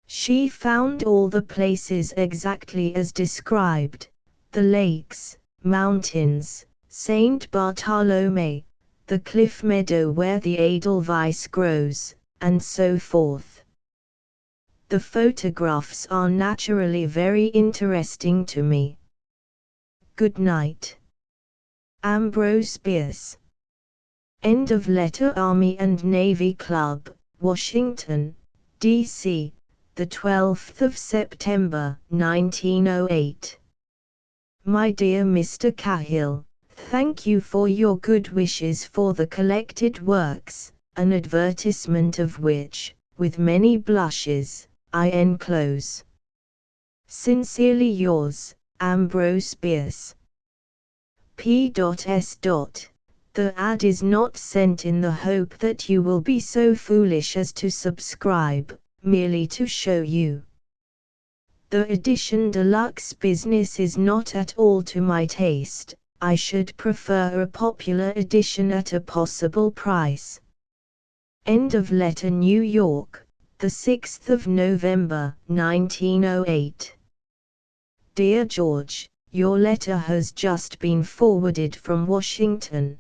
She found all the places exactly as described, the lakes, mountains, St. Bartolome, the cliff meadow where the edelweiss grows, and so forth. The photographs are naturally very interesting to me. Good night. Ambrose Bierce. End of letter. Army and Navy Club, Washington, D.C., the 12th of September, 1908. My dear Mr. Cahill, thank you for your good wishes for the collected works, an advertisement of which, with many blushes, I enclose. Sincerely yours, Ambrose Bierce. P.S. The ad is not sent in the hope that you will be so foolish as to subscribe, merely to show you. The edition deluxe business is not at all to my taste. I should prefer a popular edition at a possible price. End of letter. New York, the 6th of November, 1908. Dear George, your letter has just been forwarded from Washington.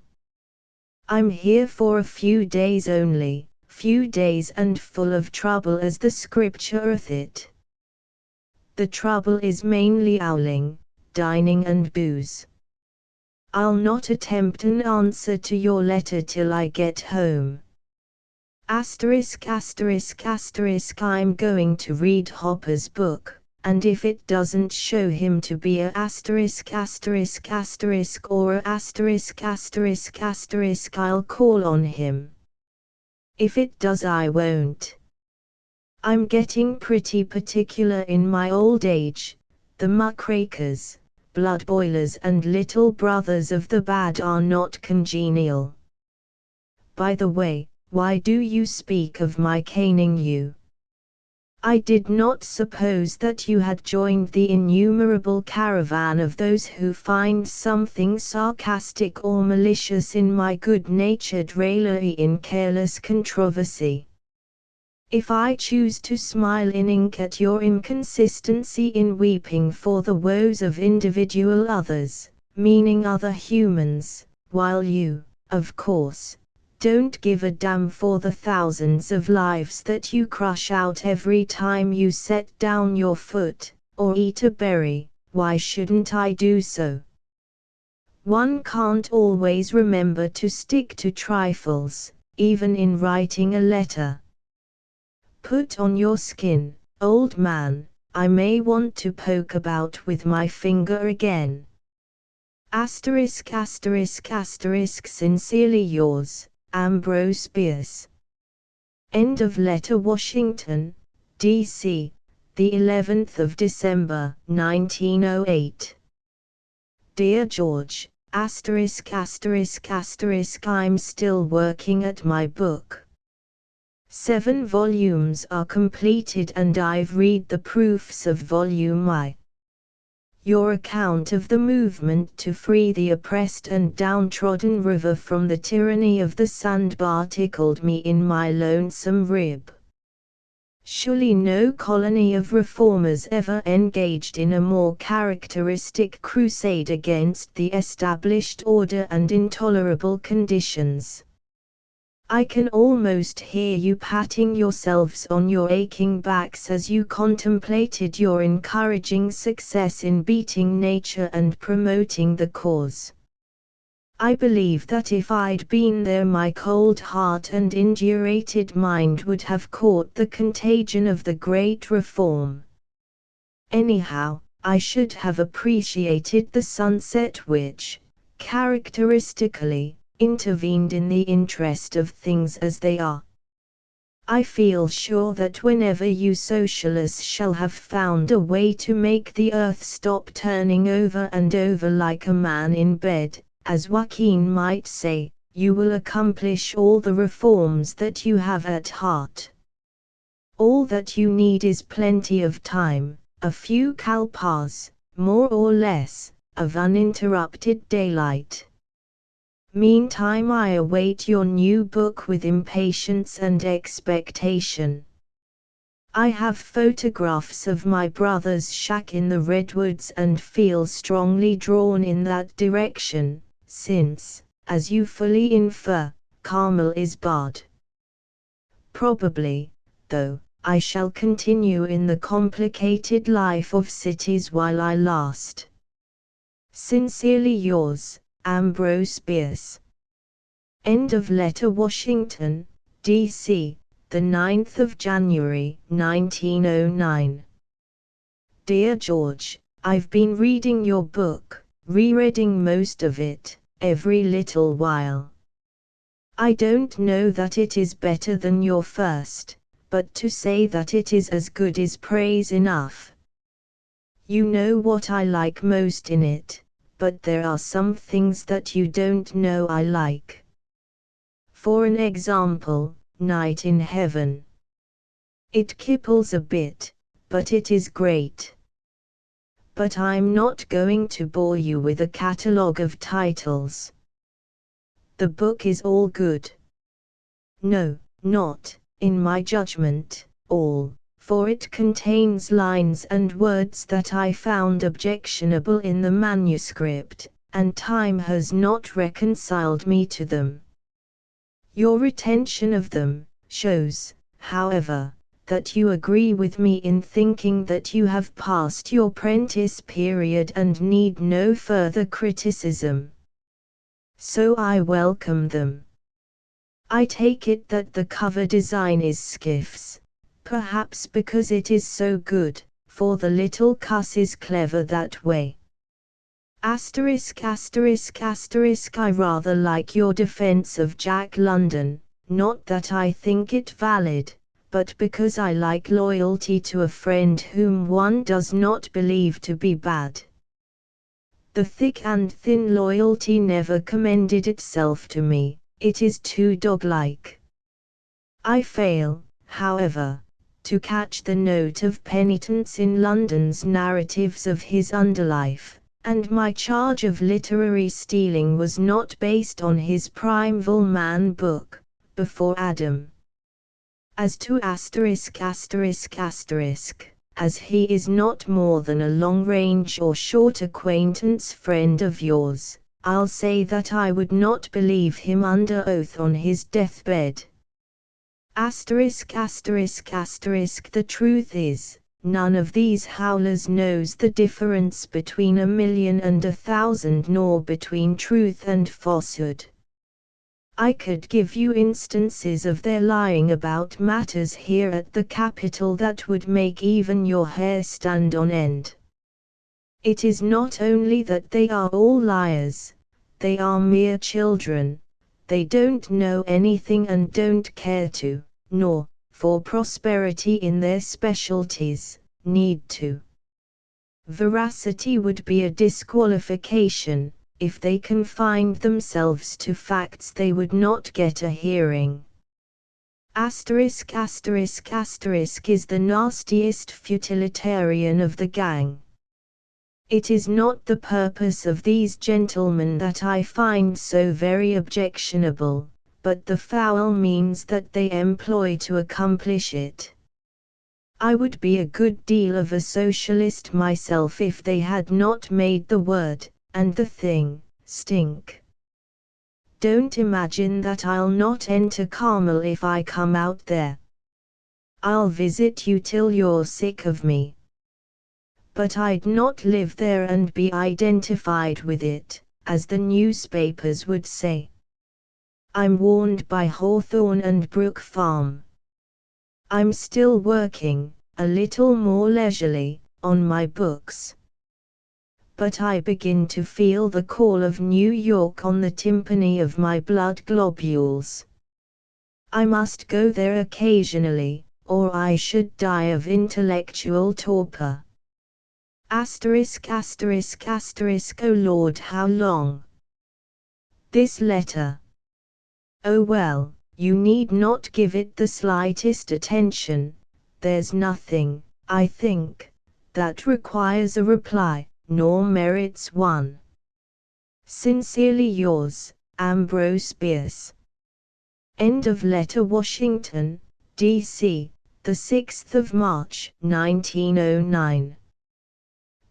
I'm here for a few days only, few days and full of trouble as the scriptureth it. The trouble is mainly owling, dining and booze. I'll not attempt an answer to your letter till I get home. ********** I'm going to read Hopper's book, and if it doesn't show him to be a asterisk asterisk asterisk or a asterisk asterisk asterisk, I'll call on him. If it does, I won't. I'm getting pretty particular in my old age. The muckrakers, blood boilers and little brothers of the bad are not congenial. By the way, why do you speak of my caning you? I did not suppose that you had joined the innumerable caravan of those who find something sarcastic or malicious in my good-natured raillery in careless controversy. If I choose to smile in ink at your inconsistency in weeping for the woes of individual others, meaning other humans, while you, of course, don't give a damn for the thousands of lives that you crush out every time you set down your foot, or eat a berry, why shouldn't I do so? One can't always remember to stick to trifles, even in writing a letter. Put on your skin, old man, I may want to poke about with my finger again. Asterisk asterisk asterisk, sincerely yours, Ambrose Bierce. End of letter. Washington, D.C., the 11th of December, 1908. Dear George, asterisk asterisk asterisk, I'm still working at my book. 7 volumes are completed and I've read the proofs of volume I. Your account of the movement to free the oppressed and downtrodden river from the tyranny of the sandbar tickled me in my lonesome rib. Surely no colony of reformers ever engaged in a more characteristic crusade against the established order and intolerable conditions. I can almost hear you patting yourselves on your aching backs as you contemplated your encouraging success in beating nature and promoting the cause. I believe that if I'd been there, my cold heart and indurated mind would have caught the contagion of the great reform. Anyhow, I should have appreciated the sunset which, characteristically, intervened in the interest of things as they are. I feel sure that whenever you socialists shall have found a way to make the earth stop turning over and over like a man in bed, as Joaquin might say, you will accomplish all the reforms that you have at heart. All that you need is plenty of time, a few kalpas, more or less, of uninterrupted daylight. Meantime, I await your new book with impatience and expectation. I have photographs of my brother's shack in the redwoods and feel strongly drawn in that direction, since, as you fully infer, Carmel is barred. Probably, though, I shall continue in the complicated life of cities while I last. Sincerely yours, Ambrose Bierce. End of letter. Washington, D.C., the 9th of January, 1909. Dear George, I've been reading your book, rereading most of it, every little while. I don't know that it is better than your first, but to say that it is as good is praise enough. You know what I like most in it, but there are some things that you don't know I like. For an example, Night in Heaven. It kipples a bit, but it is great. But I'm not going to bore you with a catalogue of titles. The book is all good. No, not, in my judgment, all, for it contains lines and words that I found objectionable in the manuscript, and time has not reconciled me to them. Your retention of them shows, however, that you agree with me in thinking that you have passed your prentice period and need no further criticism. So I welcome them. I take it that the cover design is Skiff's, perhaps because it is so good, for the little cuss is clever that way. Asterisk asterisk asterisk I rather like your defense of Jack London, not that I think it valid, but because I like loyalty to a friend whom one does not believe to be bad. The thick and thin loyalty never commended itself to me, it is too dog-like. I fail, however, to catch the note of penitence in London's narratives of his underlife. And my charge of literary stealing was not based on his Primeval Man book, Before Adam. As to asterisk asterisk asterisk, as he is not more than a long-range or short acquaintance friend of yours, I'll say that I would not believe him under oath on his deathbed. Asterisk asterisk asterisk the truth is, none of these howlers knows the difference between 1,000,000 and 1,000 nor between truth and falsehood. I could give you instances of their lying about matters here at the capital that would make even your hair stand on end. It is not only that they are all liars, they are mere children, they don't know anything and don't care to, nor, for prosperity in their specialties, need to. Veracity would be a disqualification. If they confined themselves to facts they would not get a hearing. Asterisk asterisk asterisk is the nastiest futilitarian of the gang. It is not the purpose of these gentlemen that I find so very objectionable, but the foul means that they employ to accomplish it. I would be a good deal of a socialist myself if they had not made the word, and the thing, stink. Don't imagine that I'll not enter Carmel if I come out there. I'll visit you till you're sick of me. But I'd not live there and be identified with it, as the newspapers would say. I'm warned by Hawthorne and Brook Farm. I'm still working, a little more leisurely, on my books. But I begin to feel the call of New York on the tympani of my blood globules. I must go there occasionally, or I should die of intellectual torpor. Asterisk asterisk asterisk oh Lord, how long? This letter. Oh well, you need not give it the slightest attention, there's nothing, I think, that requires a reply, nor merits one. Sincerely yours, Ambrose Bierce. End of letter. Washington, D.C., the 6th of March, 1909.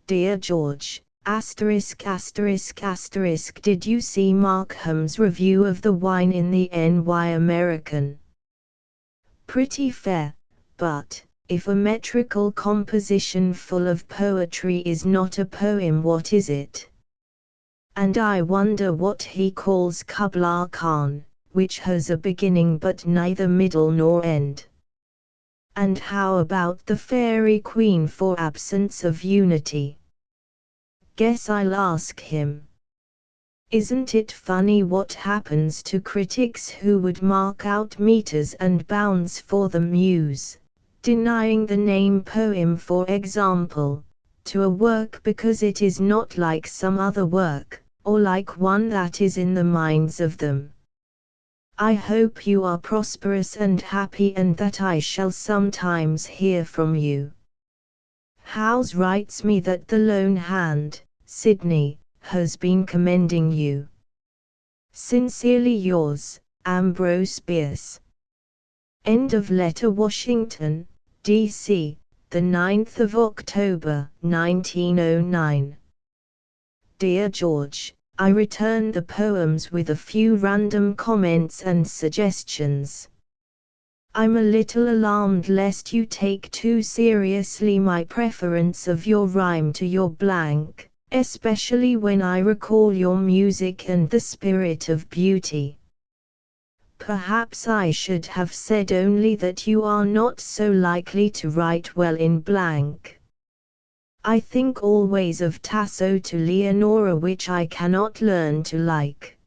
Dear George, asterisk asterisk asterisk did you see Markham's review of the wine in the N.Y. American? Pretty fair, but, if a metrical composition full of poetry is not a poem, what is it? And I wonder what he calls Kubla Khan, which has a beginning but neither middle nor end. And how about the Fairy Queen for absence of unity? Guess I'll ask him. Isn't it funny what happens to critics who would mark out meters and bounds for the muse, denying the name poem for example, to a work because it is not like some other work, or like one that is in the minds of them. I hope you are prosperous and happy and that I shall sometimes hear from you. Howes writes me that the lone hand, Sydney, has been commending you. Sincerely yours, Ambrose Bierce. End of letter. Washington, D.C., the 9th of October, 1909. Dear George, I return the poems with a few random comments and suggestions. I'm a little alarmed lest you take too seriously my preference of your rhyme to your blank, especially when I recall your music and the spirit of beauty. Perhaps I should have said only that you are not so likely to write well in blank. I think always of Tasso to Leonora, which I cannot learn to like.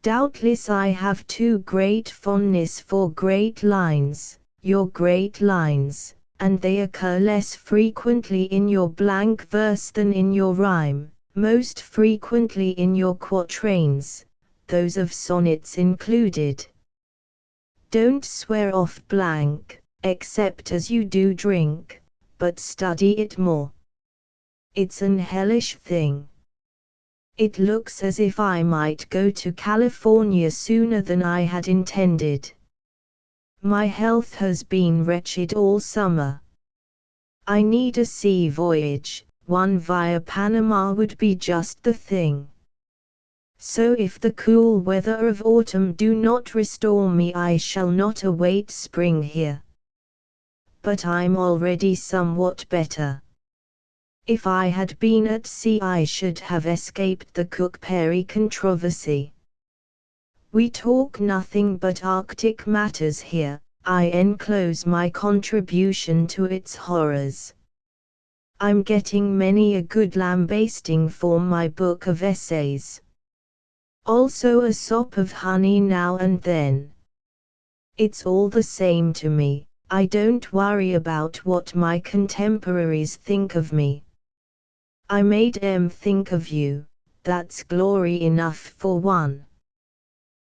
Doubtless I have too great fondness for great lines, your great lines, and they occur less frequently in your blank verse than in your rhyme, most frequently in your quatrains, those of sonnets included. Don't swear off blank, except as you do drink, but study it more. It's an hellish thing. It looks as if I might go to California sooner than I had intended. My health has been wretched all summer. I need a sea voyage, one via Panama would be just the thing. So if the cool weather of autumn do not restore me, I shall not await spring here. But I'm already somewhat better. If I had been at sea I should have escaped the Cook Perry controversy. We talk nothing but Arctic matters here, I enclose my contribution to its horrors. I'm getting many a good lambasting for my book of essays. Also a sop of honey now and then. It's all the same to me, I don't worry about what my contemporaries think of me. I made them think of you, that's glory enough for one.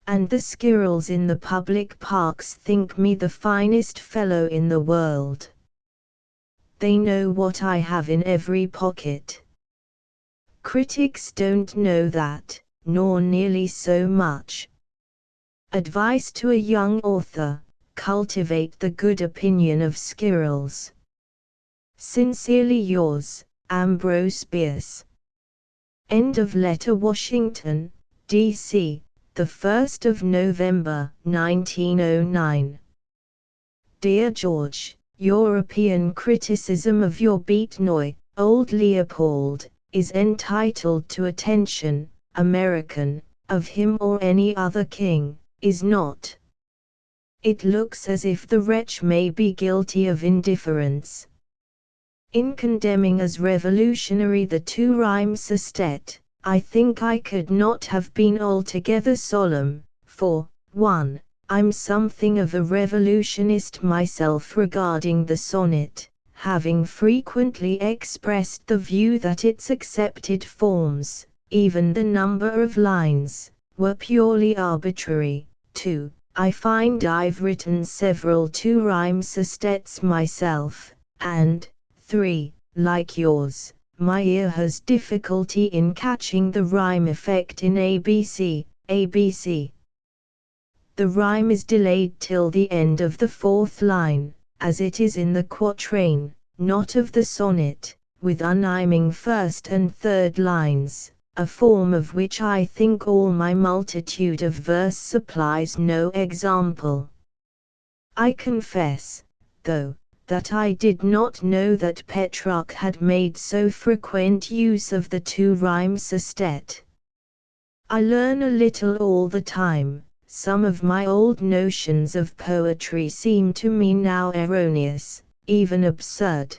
And the squirrels in the public parks think me the finest fellow in the world. They know what I have in every pocket. Critics don't know that, nor nearly so much. Advice to a young author: cultivate the good opinion of squirrels. Sincerely yours, Ambrose Bierce. End of letter. Washington, D.C., the 1st of November, 1909. Dear George, European criticism of your Beatnoy, Old Leopold, is entitled to attention. American, of him or any other king, is not. It looks as if the wretch may be guilty of indifference. In condemning as revolutionary the two-rhyme sestet, I think I could not have been altogether solemn, for, 1, I'm something of a revolutionist myself regarding the sonnet, having frequently expressed the view that its accepted forms, even the number of lines, were purely arbitrary. 2, I find I've written several two-rhyme sestets myself, and, 3, like yours, my ear has difficulty in catching the rhyme effect in ABC, ABC. The rhyme is delayed till the end of the 4th line, as it is in the quatrain, not of the sonnet, with unrhyming 1st and 3rd lines, a form of which I think all my multitude of verse supplies no example. I confess, though, that I did not know that Petrarch had made so frequent use of the two-rhyme sestet. I learn a little all the time. Some of my old notions of poetry seem to me now erroneous, even absurd.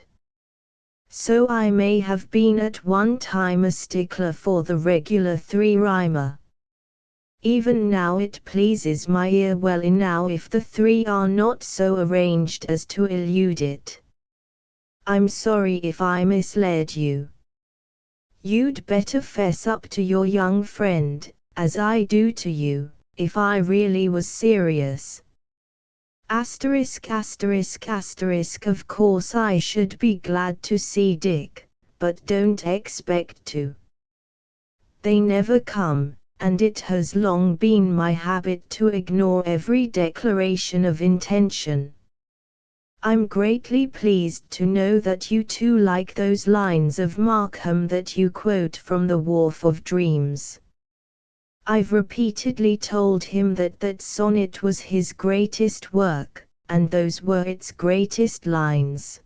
So I may have been at one time a stickler for the regular three-rhymer. Even now it pleases my ear well enough if the three are not so arranged as to elude it. I'm sorry if I misled you. You'd better fess up to your young friend, as I do to you, if I really was serious. Asterisk asterisk asterisk. Of course I should be glad to see Dick, but don't expect to. They never come, and it has long been my habit to ignore every declaration of intention. I'm greatly pleased to know that you too like those lines of Markham that you quote from The Wharf of Dreams. I've repeatedly told him that that sonnet was his greatest work, and those were its greatest lines.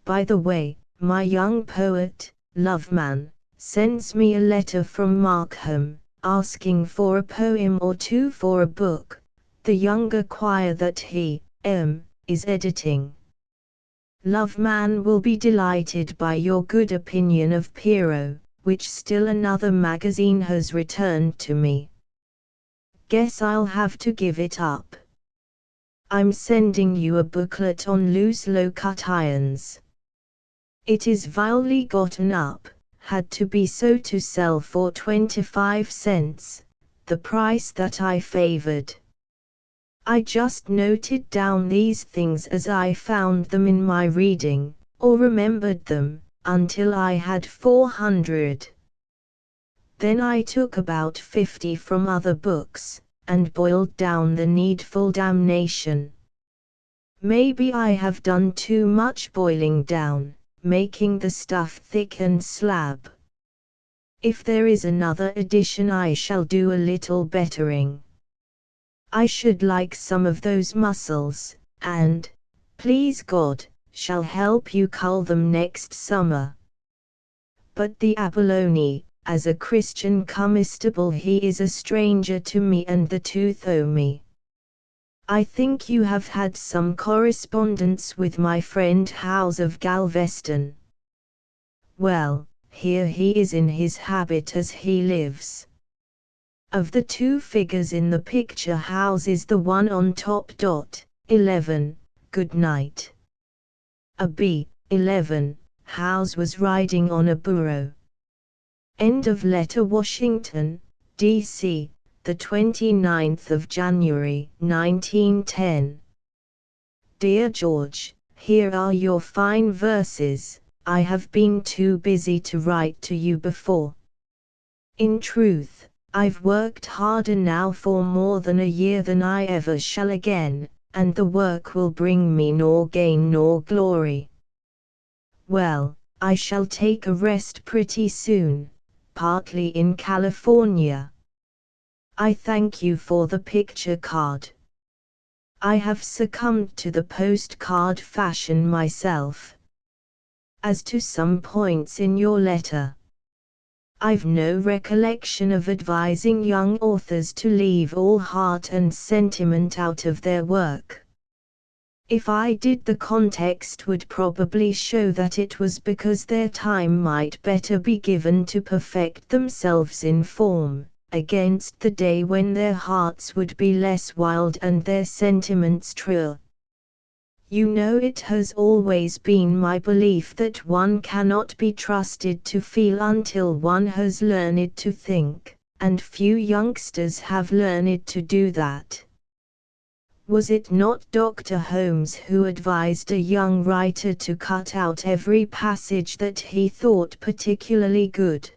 By the way, my young poet, Loveman, sends me a letter from Markham, asking for a poem or two for a book, the younger quire that he, is editing. Love man will be delighted by your good opinion of Piero, which still another magazine has returned to me. Guess I'll have to give it up. I'm sending you a booklet on loose low-cut irons. It is vilely gotten up, had to be so to sell for 25 cents, the price that I favored. I just noted down these things as I found them in my reading, or remembered them, until I had 400. Then I took about 50 from other books, and boiled down the needful damnation. Maybe I have done too much boiling down, making the stuff thick and slab. If there is another edition I shall do a little bettering. I should like some of those mussels, and, please God, shall help you cull them next summer. But the abalone, as a Christian comestible he is a stranger to me and the tooth o' me. I think you have had some correspondence with my friend Howes of Galveston. Well, here he is in his habit as he lives. Of the two figures in the picture Howes is the one on top. 11, good night. A B, 11, Howes was riding on a burro. End of letter. Washington, D.C., the 29th of January, 1910. Dear George, here are your fine verses. I have been too busy to write to you before. In truth, I've worked harder now for more than a year than I ever shall again, and the work will bring me nor gain nor glory. Well, I shall take a rest pretty soon, partly in California. I thank you for the picture card. I have succumbed to the postcard fashion myself. As to some points in your letter, I've no recollection of advising young authors to leave all heart and sentiment out of their work. If I did, the context would probably show that it was because their time might better be given to perfect themselves in form, against the day when their hearts would be less wild and their sentiments truer. You know it has always been my belief that one cannot be trusted to feel until one has learned to think, and few youngsters have learned to do that. Was it not Dr. Holmes who advised a young writer to cut out every passage that he thought particularly good?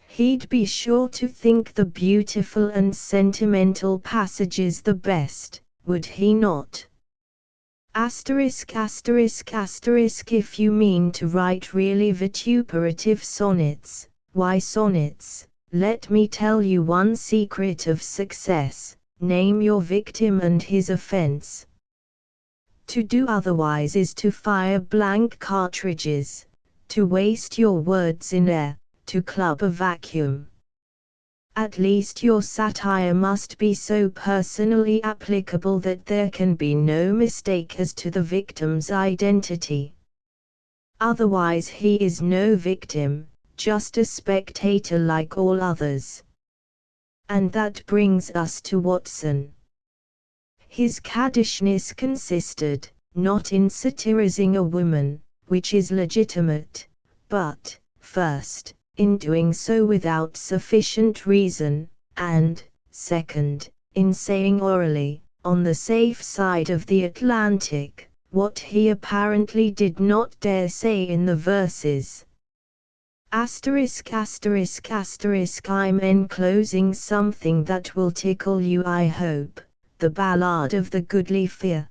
He'd be sure to think the beautiful and sentimental passages the best, would he not? If you mean to write really vituperative sonnets, why sonnets, let me tell you one secret of success: name your victim and his offense. To do otherwise is to fire blank cartridges, to waste your words in air, to club a vacuum. At least your satire must be so personally applicable that there can be no mistake as to the victim's identity. Otherwise he is no victim, just a spectator like all others. And that brings us to Watson. His caddishness consisted, not in satirizing a woman, which is legitimate, but, first, in doing so without sufficient reason, and, second, in saying orally, on the safe side of the Atlantic, what he apparently did not dare say in the verses. I'm enclosing something that will tickle you, I hope, the Ballad of the Goodly Fear.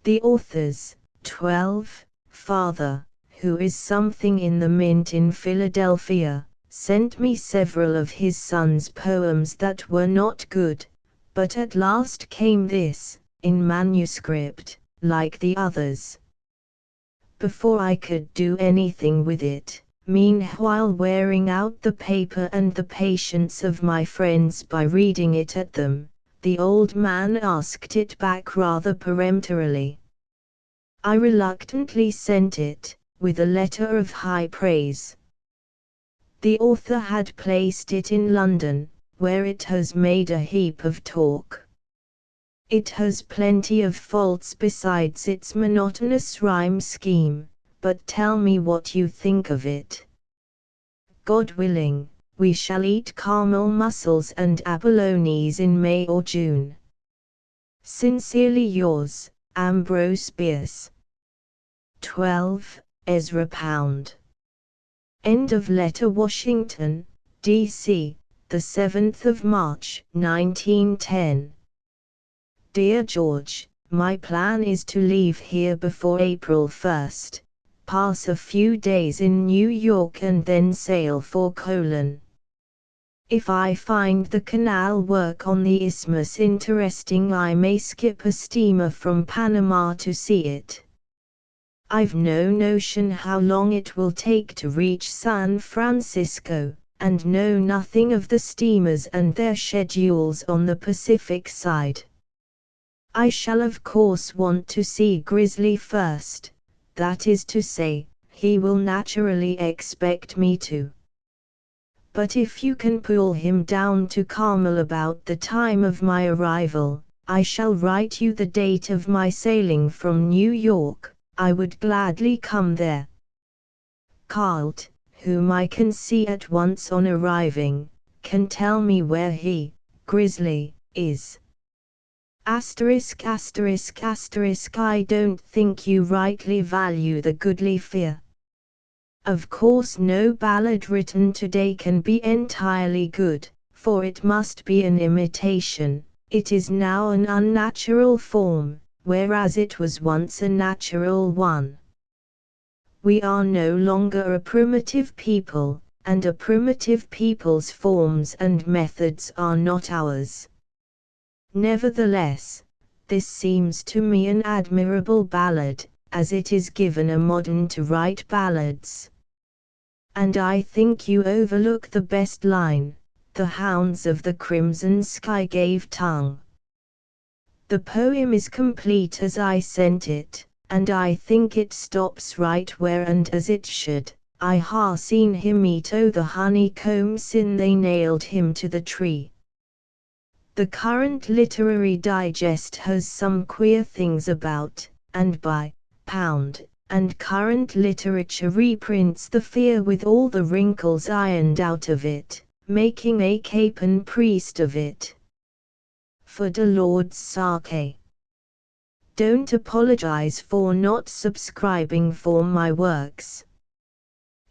The author's 12, father, who is something in the mint in Philadelphia, sent me several of his son's poems that were not good, but at last came this, in manuscript, like the others. Before I could do anything with it, meanwhile wearing out the paper and the patience of my friends by reading it at them, the old man asked it back rather peremptorily. I reluctantly sent it, with a letter of high praise. The author had placed it in London, where it has made a heap of talk. It has plenty of faults besides its monotonous rhyme scheme, but tell me what you think of it. God willing, we shall eat caramel mussels and abalones in May or June. Sincerely yours, Ambrose Bierce. 12, Ezra Pound. End of letter. Washington, D.C., the 7th of March, 1910. Dear George, my plan is to leave here before April 1st, pass a few days in New York and then sail for Colon. If I find the canal work on the isthmus interesting, I may skip a steamer from Panama to see it. I've no notion how long it will take to reach San Francisco, and know nothing of the steamers and their schedules on the Pacific side. I shall of course want to see Grizzly first, that is to say, he will naturally expect me to. But if you can pull him down to Carmel about the time of my arrival, I shall write you the date of my sailing from New York. I would gladly come there. Carlt, whom I can see at once on arriving, can tell me where he, Grizzly, is. I don't think you rightly value the goodly fear. Of course no ballad written today can be entirely good, for it must be an imitation. It is now an unnatural form, whereas it was once a natural one. We are no longer a primitive people, and a primitive people's forms and methods are not ours. Nevertheless, this seems to me an admirable ballad, as it is given a modern to write ballads. And I think you overlook the best line, "The hounds of the crimson sky gave tongue." The poem is complete as I sent it, and I think it stops right where and as it should. I ha seen him eat o' the honeycomb sin they nailed him to the tree. The current Literary Digest has some queer things about, and by Pound, and Current Literature reprints The Fear with all the wrinkles ironed out of it, making a Capon priest of it. For the Lord's sake, don't apologize for not subscribing for my works.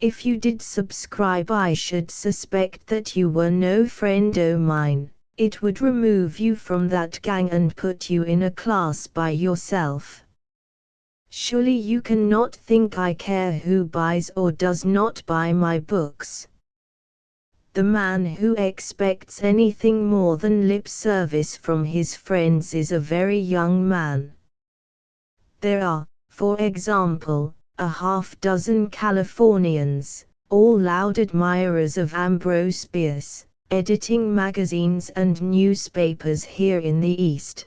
If you did subscribe, I should suspect that you were no friend o' mine. It would remove you from that gang and put you in a class by yourself. Surely you cannot think I care who buys or does not buy my books. The man who expects anything more than lip service from his friends is a very young man. There are, for example, a half-dozen Californians, all loud admirers of Ambrose Bierce, editing magazines and newspapers here in the East.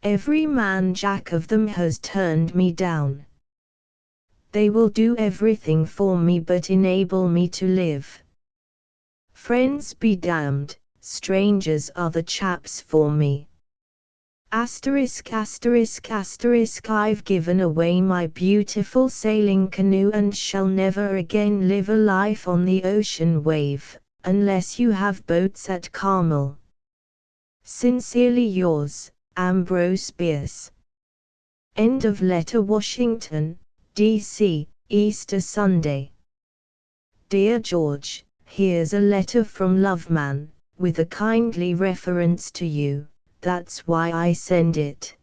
Every man jack of them has turned me down. They will do everything for me but enable me to live. Friends be damned, strangers are the chaps for me. I've given away my beautiful sailing canoe and shall never again live a life on the ocean wave, unless you have boats at Carmel. Sincerely yours, Ambrose Bierce. End of letter. Washington, D.C., Easter Sunday. Dear George, here's a letter from Loveman, with a kindly reference to you, that's why I send it.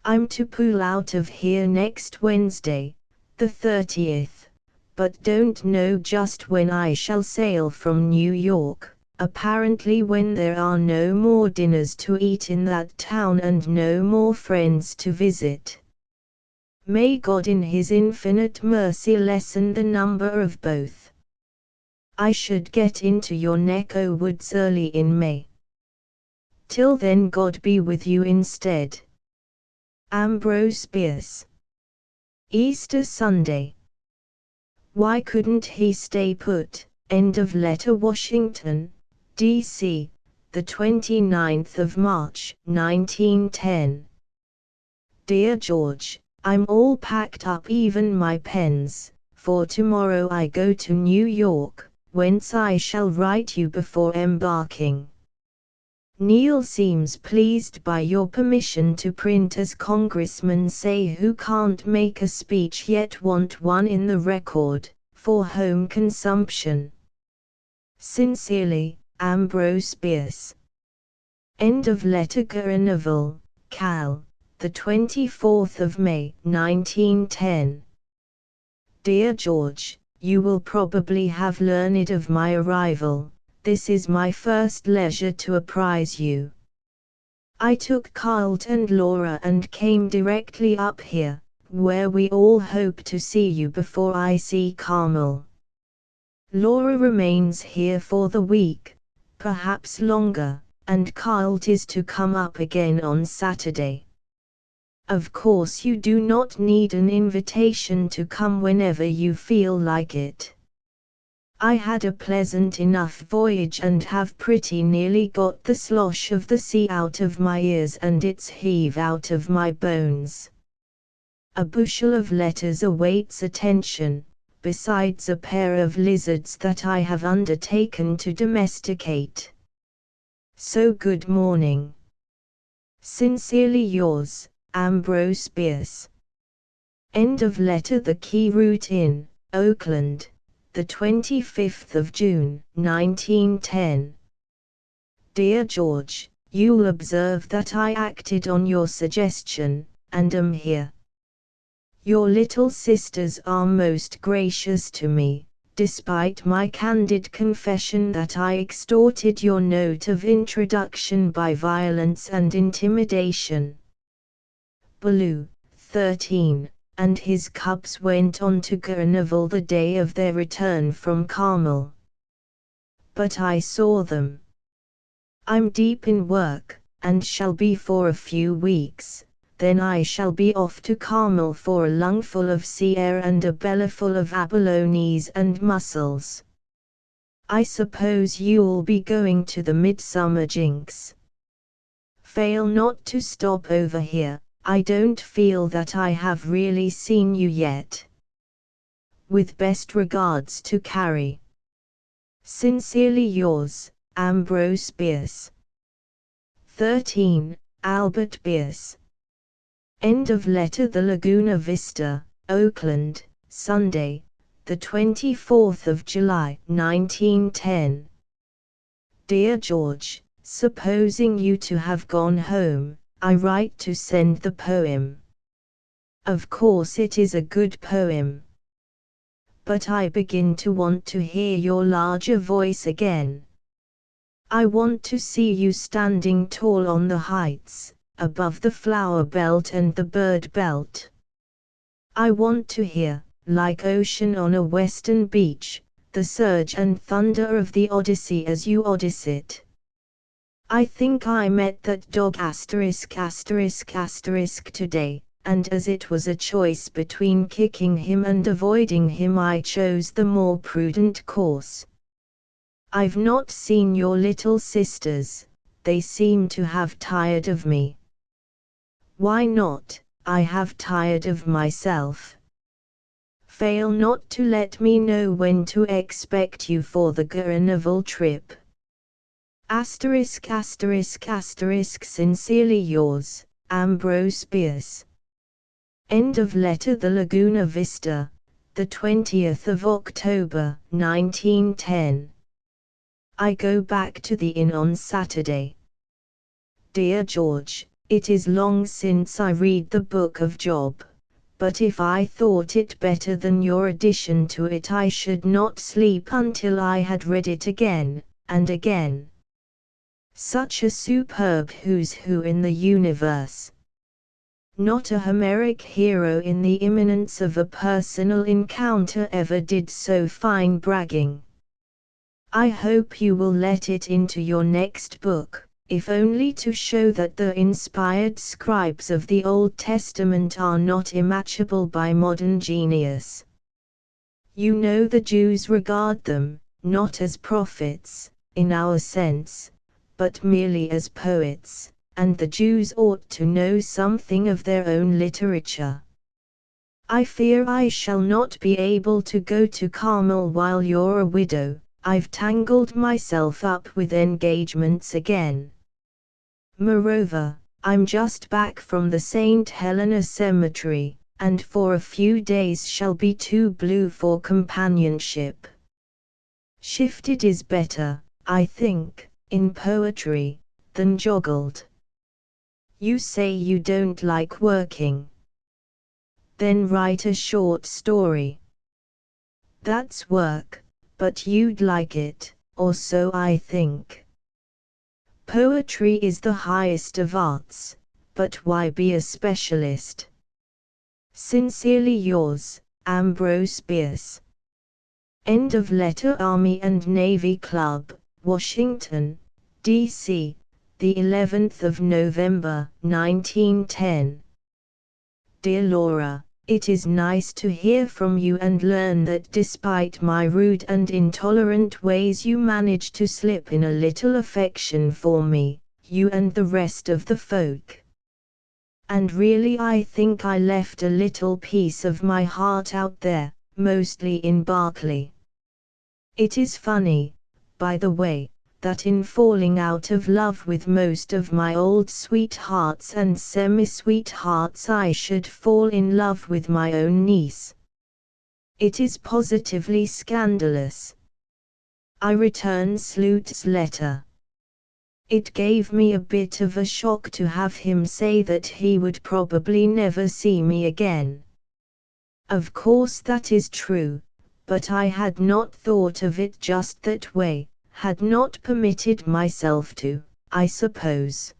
I'm to pull out of here next Wednesday, the 30th, but don't know just when I shall sail from New York, apparently when there are no more dinners to eat in that town and no more friends to visit. May God in His infinite mercy lessen the number of both. I should get into your neck o' woods early in May. Till then, God be with you instead. Ambrose Bierce. Easter Sunday. Why couldn't he stay put? End of letter. Washington, D.C., the 29th of March, 1910. Dear George, I'm all packed up, even my pens, for tomorrow I go to New York, whence I shall write you before embarking. Neil seems pleased by your permission to print, as congressmen say who can't make a speech yet want one in the record, for home consumption. Sincerely, Ambrose Bierce. End of letter. Guerneville, Cal., the 24th of May, 1910. Dear George, you will probably have learned of my arrival. This is my first leisure to apprise you. I took Carlt and Laura and came directly up here, where we all hope to see you before I see Carmel. Laura remains here for the week, perhaps longer, and Carlt is to come up again on Saturday. Of course you do not need an invitation to come whenever you feel like it. I had a pleasant enough voyage and have pretty nearly got the slosh of the sea out of my ears and its heave out of my bones. A bushel of letters awaits attention, besides a pair of lizards that I have undertaken to domesticate. So good morning. Sincerely yours, Ambrose Bierce. End of letter. The Key Route Inn, Oakland, the 25th of June, 1910. Dear George, you'll observe that I acted on your suggestion, and am here. Your little sisters are most gracious to me, despite my candid confession that I extorted your note of introduction by violence and intimidation. Baloo, 13, and his cubs went on to Guerneville the day of their return from Carmel. But I saw them. I'm deep in work, and shall be for a few weeks, then I shall be off to Carmel for a lungful of sea air and a bellyful of abalones and mussels. I suppose you'll be going to the midsummer jinks. Fail not to stop over here. I don't feel that I have really seen you yet. With best regards to Carrie. Sincerely yours, Ambrose Bierce. 13. Albert Bierce. End of letter. The Laguna Vista, Oakland, Sunday, the 24th of July, 1910. Dear George, supposing you to have gone home, I write to send the poem. Of course it is a good poem. But I begin to want to hear your larger voice again. I want to see you standing tall on the heights, above the flower belt and the bird belt. I want to hear, like ocean on a western beach, the surge and thunder of the Odyssey as you Odyssey it. I think I met that dog **** today, and as it was a choice between kicking him and avoiding him, I chose the more prudent course. I've not seen your little sisters, they seem to have tired of me. Why not? I have tired of myself. Fail not to let me know when to expect you for the Guerneville trip. *****, sincerely yours, Ambrose Bierce. End of letter. The Laguna Vista, the 20th of October, 1910. I go back to the inn on Saturday. Dear George, it is long since I read the book of Job, but if I thought it better than your addition to it I should not sleep until I had read it again, and again. Such a superb who's who in the universe. Not a Homeric hero in the imminence of a personal encounter ever did so fine bragging. I hope you will let it into your next book, if only to show that the inspired scribes of the Old Testament are not immatchable by modern genius. You know, the Jews regard them, not as prophets, in our sense, but merely as poets, and the Jews ought to know something of their own literature. I fear I shall not be able to go to Carmel while you're a widow. I've tangled myself up with engagements again. Moreover, I'm just back from the St. Helena Cemetery, and for a few days shall be too blue for companionship. Shifted is better, I think, in poetry, than joggled. You say you don't like working. Then write a short story. That's work, but you'd like it, or so I think. Poetry is the highest of arts, but why be a specialist? Sincerely yours, Ambrose Bierce. End of letter. Army and Navy Club, Washington, D.C., the 11th of November, 1910. Dear Laura, it is nice to hear from you and learn that despite my rude and intolerant ways you manage to slip in a little affection for me, you and the rest of the folk. And really I think I left a little piece of my heart out there, mostly in Berkeley. It is funny, by the way, that in falling out of love with most of my old sweethearts and semi-sweethearts I should fall in love with my own niece. It is positively scandalous. I return Sloot's letter. It gave me a bit of a shock to have him say that he would probably never see me again. Of course that is true, but I had not thought of it just that way. Had not permitted myself to, I suppose.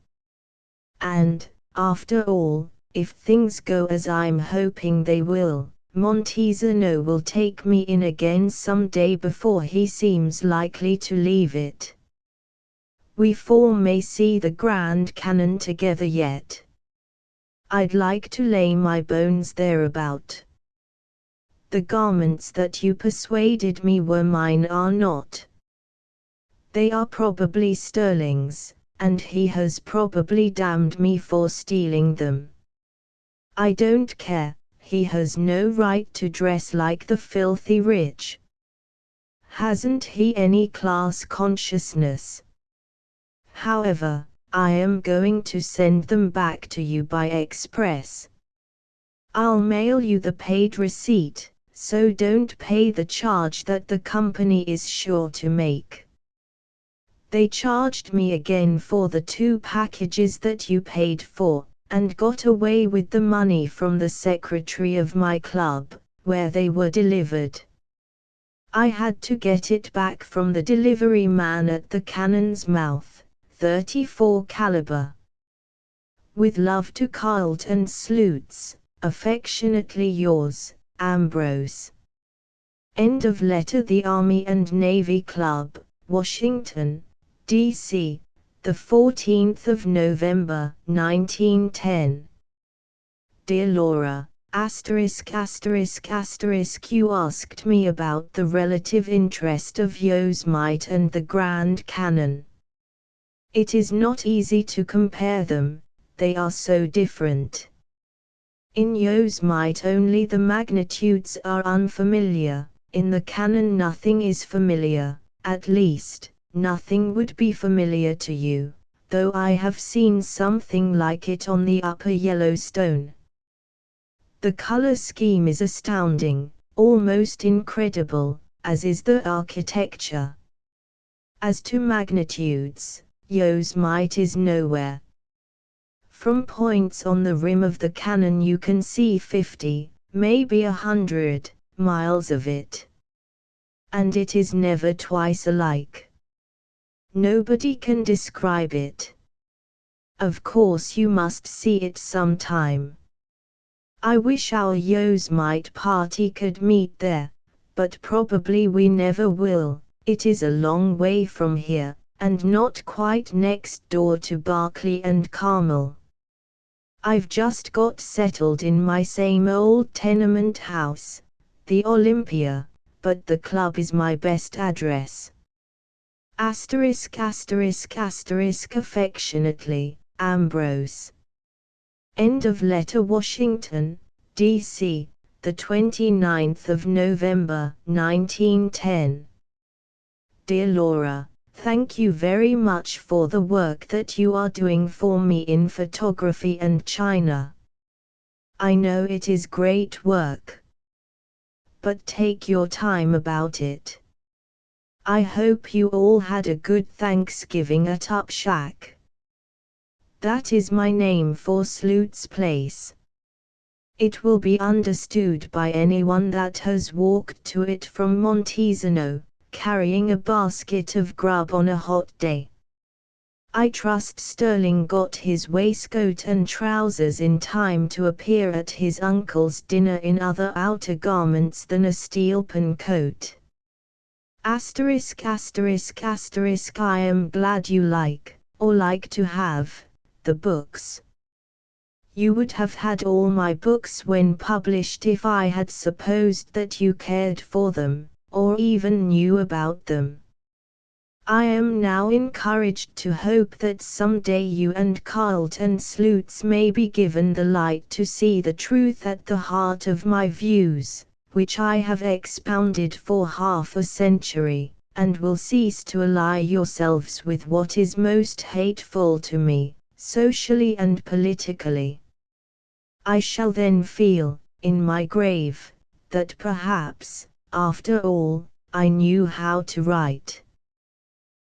And, after all, if things go as I'm hoping they will, Montezano will take me in again some day before he seems likely to leave it. We four may see the Grand Canon together yet. I'd like to lay my bones thereabout. The garments that you persuaded me were mine are not. They are probably Sterling's, and he has probably damned me for stealing them. I don't care, he has no right to dress like the filthy rich. Hasn't he any class consciousness? However, I am going to send them back to you by express. I'll mail you the paid receipt, so don't pay the charge that the company is sure to make. They charged me again for the 2 packages that you paid for, and got away with the money from the secretary of my club, where they were delivered. I had to get it back from the delivery man at the Cannon's Mouth, 34 caliber. With love to Carlt and Sloots, affectionately yours, Ambrose. End of letter. The Army and Navy Club, Washington, D.C., the 14th of November, 1910. Dear Laura, ******* you asked me about the relative interest of Yosemite and the Grand Canon. It is not easy to compare them, they are so different. In Yosemite only the magnitudes are unfamiliar, in the Canon nothing is familiar, at least. Nothing would be familiar to you, though I have seen something like it on the upper Yellowstone. The color scheme is astounding, almost incredible, as is the architecture. As to magnitudes, Yosemite is nowhere. From points on the rim of the Canon you can see 50, maybe 100, miles of it. And it is never twice alike. Nobody can describe it. Of course you must see it sometime. I wish our Yosemite party could meet there, but probably we never will. It is a long way from here, and not quite next door to Berkeley and Carmel. I've just got settled in my same old tenement house, the Olympia, but the club is my best address. Affectionately, Ambrose. End of letter. Washington, D.C., the 29th of November, 1910. Dear Laura, thank you very much for the work that you are doing for me in photography and China. I know it is great work. But take your time about it. I hope you all had a good Thanksgiving at Up Shack. That is my name for Sloot's Place. It will be understood by anyone that has walked to it from Montesano, carrying a basket of grub on a hot day. I trust Sterling got his waistcoat and trousers in time to appear at his uncle's dinner in other outer garments than a steel-pan coat. I am glad you like, or like to have, the books. You would have had all my books when published if I had supposed that you cared for them, or even knew about them. I am now encouraged to hope that someday you and Carlton Sloots may be given the light to see the truth at the heart of my views, which I have expounded for half a century, and will cease to ally yourselves with what is most hateful to me, socially and politically. I shall then feel, in my grave, that perhaps, after all, I knew how to write.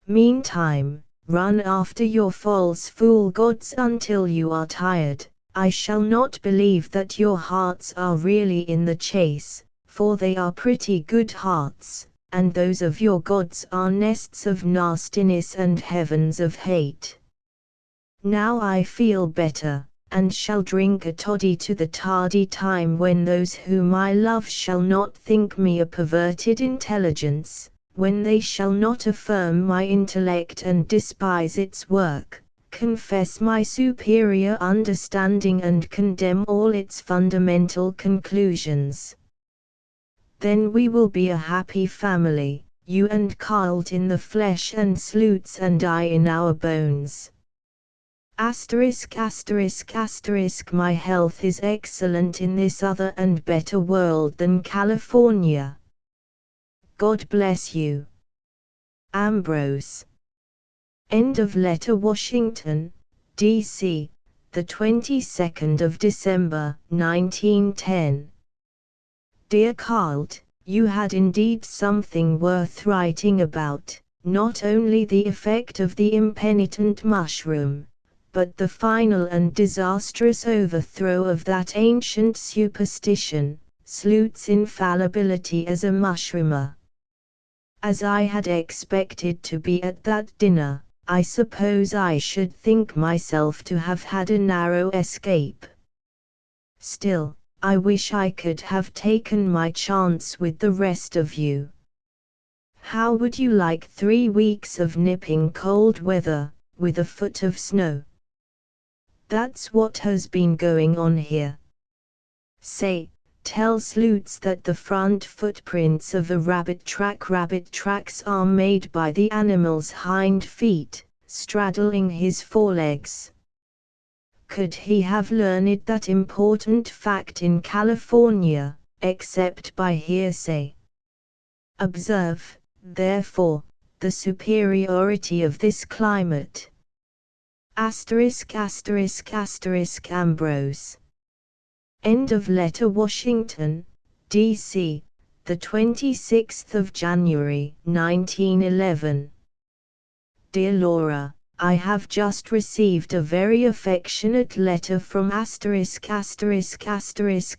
Meantime, run after your false fool gods until you are tired. I shall not believe that your hearts are really in the chase, for they are pretty good hearts, and those of your gods are nests of nastiness and heavens of hate. Now I feel better, and shall drink a toddy to the tardy time when those whom I love shall not think me a perverted intelligence, when they shall not affirm my intellect and despise its work, confess my superior understanding and condemn all its fundamental conclusions. Then we will be a happy family, you and Carlt in the flesh and Sloots and I in our bones. My health is excellent in this other and better world than California. God bless you. Ambrose. End of letter. Washington, D.C., the 22nd of December, 1910. Dear Carlt, you had indeed something worth writing about, not only the effect of the impenitent mushroom, but the final and disastrous overthrow of that ancient superstition, Sloot's infallibility as a mushroomer. As I had expected to be at that dinner, I suppose I should think myself to have had a narrow escape. Still, I wish I could have taken my chance with the rest of you. How would you like 3 weeks of nipping cold weather, with a foot of snow? That's what has been going on here. Say, tell Sloots that the front footprints of a rabbit tracks are made by the animal's hind feet, straddling his forelegs. Could he have learned that important fact in California, except by hearsay? Observe, therefore, the superiority of this climate. Ambrose. End of letter. Washington, D.C., the 26th of January, 1911. Dear Laura, I have just received a very affectionate letter from *****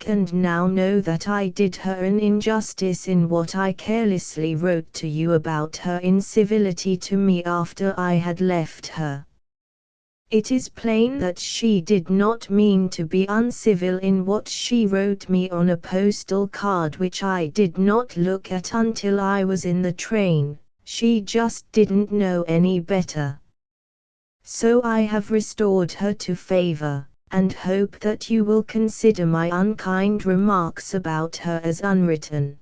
and now know that I did her an injustice in what I carelessly wrote to you about her incivility to me after I had left her. It is plain that she did not mean to be uncivil in what she wrote me on a postal card which I did not look at until I was in the train, She just didn't know any better. So I have restored her to favor, and hope that you will consider my unkind remarks about her as unwritten.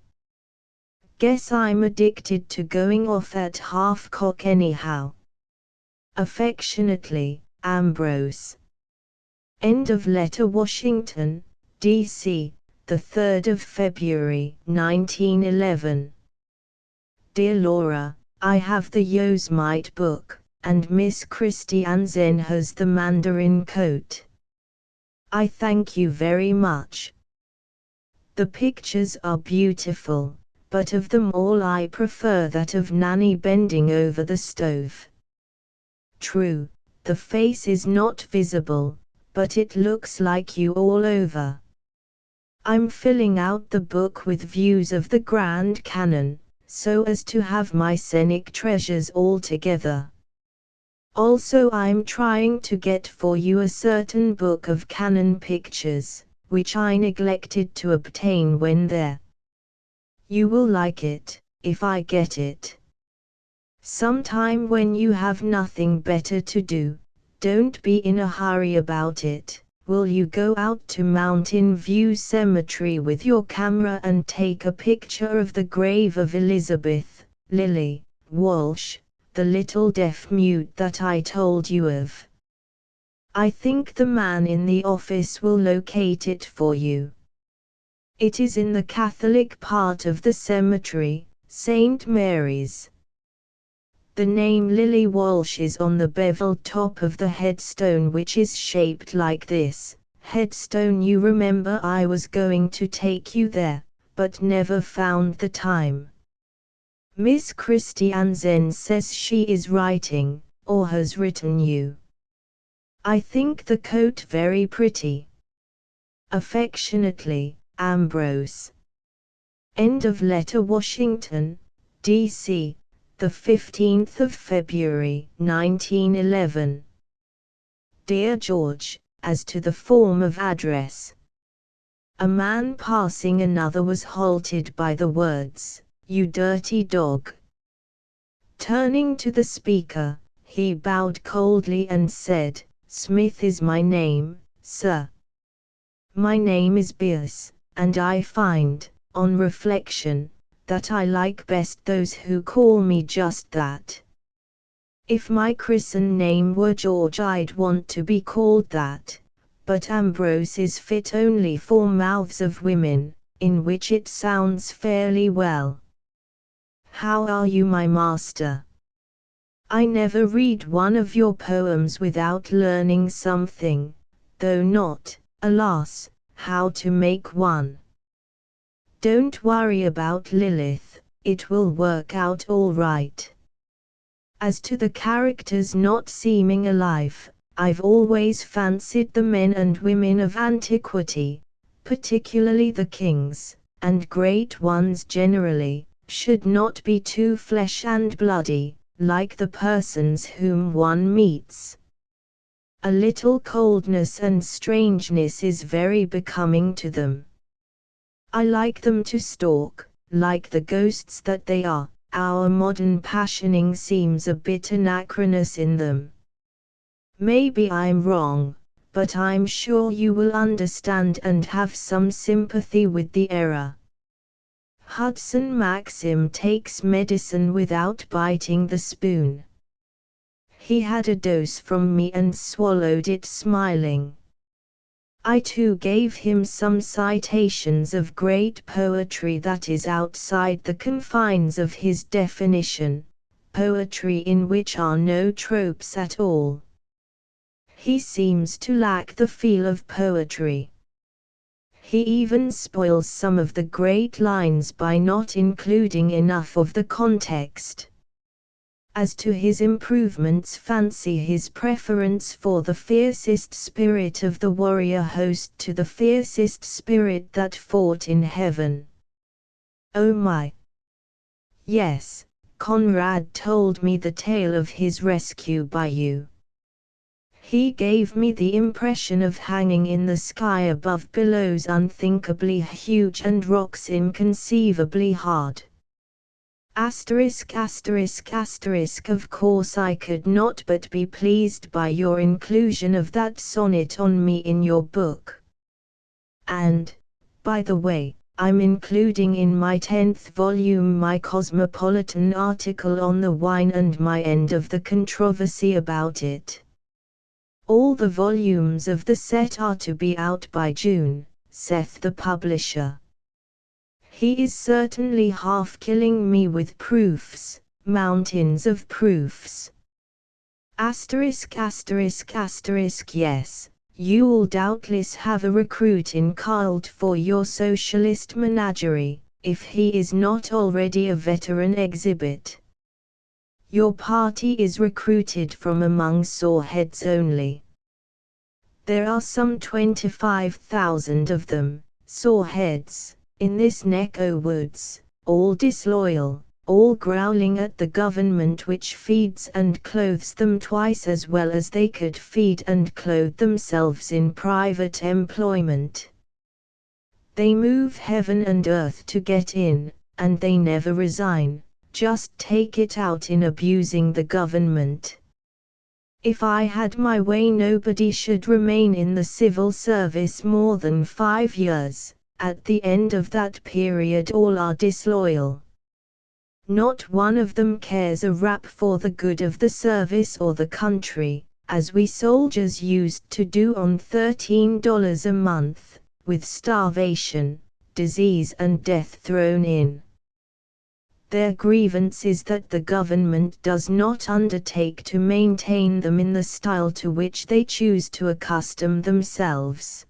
Guess I'm addicted to going off at half-cock anyhow. Affectionately, Ambrose. End of letter. Washington, D.C., the 3rd of February, 1911. Dear Laura, I have the Yosemite book, and Miss Christie Anzen has the Mandarin coat. I thank you very much. The pictures are beautiful, but of them all I prefer that of Nanny bending over the stove. True, the face is not visible, but it looks like you all over. I'm filling out the book with views of the Grand Canyon, so as to have my scenic treasures all together. Also I'm trying to get for you a certain book of Canon pictures, which I neglected to obtain when there. You will like it, if I get it. Sometime when you have nothing better to do, don't be in a hurry about it. Will you go out to Mountain View Cemetery with your camera and take a picture of the grave of Elizabeth, Lily, Walsh, the little deaf-mute that I told you of? I think the man in the office will locate it for you. It is in the Catholic part of the cemetery, St. Mary's. The name Lily Walsh is on the beveled top of the headstone, which is shaped like this. Headstone. You remember I was going to take you there, but never found the time. Miss Christie Anzen says she is writing, or has written you. I think the coat very pretty. Affectionately, Ambrose. End of letter. Washington, D.C., the 15th of February, 1911. Dear George, as to the form of address. A man passing another was halted by the words, "You dirty dog." Turning to the speaker, he bowed coldly and said, "Smith is my name, sir. My name is Bierce, and I find, on reflection, that I like best those who call me just that. If my christened name were George I'd want to be called that, but Ambrose is fit only for mouths of women, in which it sounds fairly well. How are you, my master? I never read one of your poems without learning something, though not, alas, how to make one. Don't worry about Lilith, it will work out all right. As to the characters not seeming alive, I've always fancied the men and women of antiquity, particularly the kings, and great ones generally, should not be too flesh and bloody, like the persons whom one meets. A little coldness and strangeness is very becoming to them. I like them to stalk, like the ghosts that they are. Our modern passioning seems a bit anachronous in them. Maybe I'm wrong, but I'm sure you will understand and have some sympathy with the error. Hudson Maxim takes medicine without biting the spoon. He had a dose from me and swallowed it smiling. I too gave him some citations of great poetry that is outside the confines of his definition, poetry in which are no tropes at all. He seems to lack the feel of poetry. He even spoils some of the great lines by not including enough of the context. As to his improvements, fancy his preference for the fiercest spirit of the warrior host to the fiercest spirit that fought in heaven. Oh my! Yes, Conrad told me the tale of his rescue by you. He gave me the impression of hanging in the sky above billows unthinkably huge and rocks inconceivably hard. Asterisk asterisk asterisk. Of course I could not but be pleased by your inclusion of that sonnet on me in your book. And, by the way, I'm including in my 10th volume my Cosmopolitan article on the wine and my end of the controversy about it. All the volumes of the set are to be out by June, saith the publisher. He is certainly half killing me with proofs, mountains of proofs. Asterisk asterisk asterisk. Yes, you'll doubtless have a recruit in Kyled for your socialist menagerie, if he is not already a veteran exhibit. Your party is recruited from among soreheads only. There are some 25,000 of them, soreheads, in this neck o' woods, all disloyal, all growling at the government which feeds and clothes them twice as well as they could feed and clothe themselves in private employment. They move heaven and earth to get in, and they never resign, just take it out in abusing the government. If I had my way, nobody should remain in the civil service more than 5 years. At the end of that period all are disloyal. Not one of them cares a rap for the good of the service or the country, as we soldiers used to do on $13 a month, with starvation, disease and death thrown in. Their grievance is that the government does not undertake to maintain them in the style to which they choose to accustom themselves.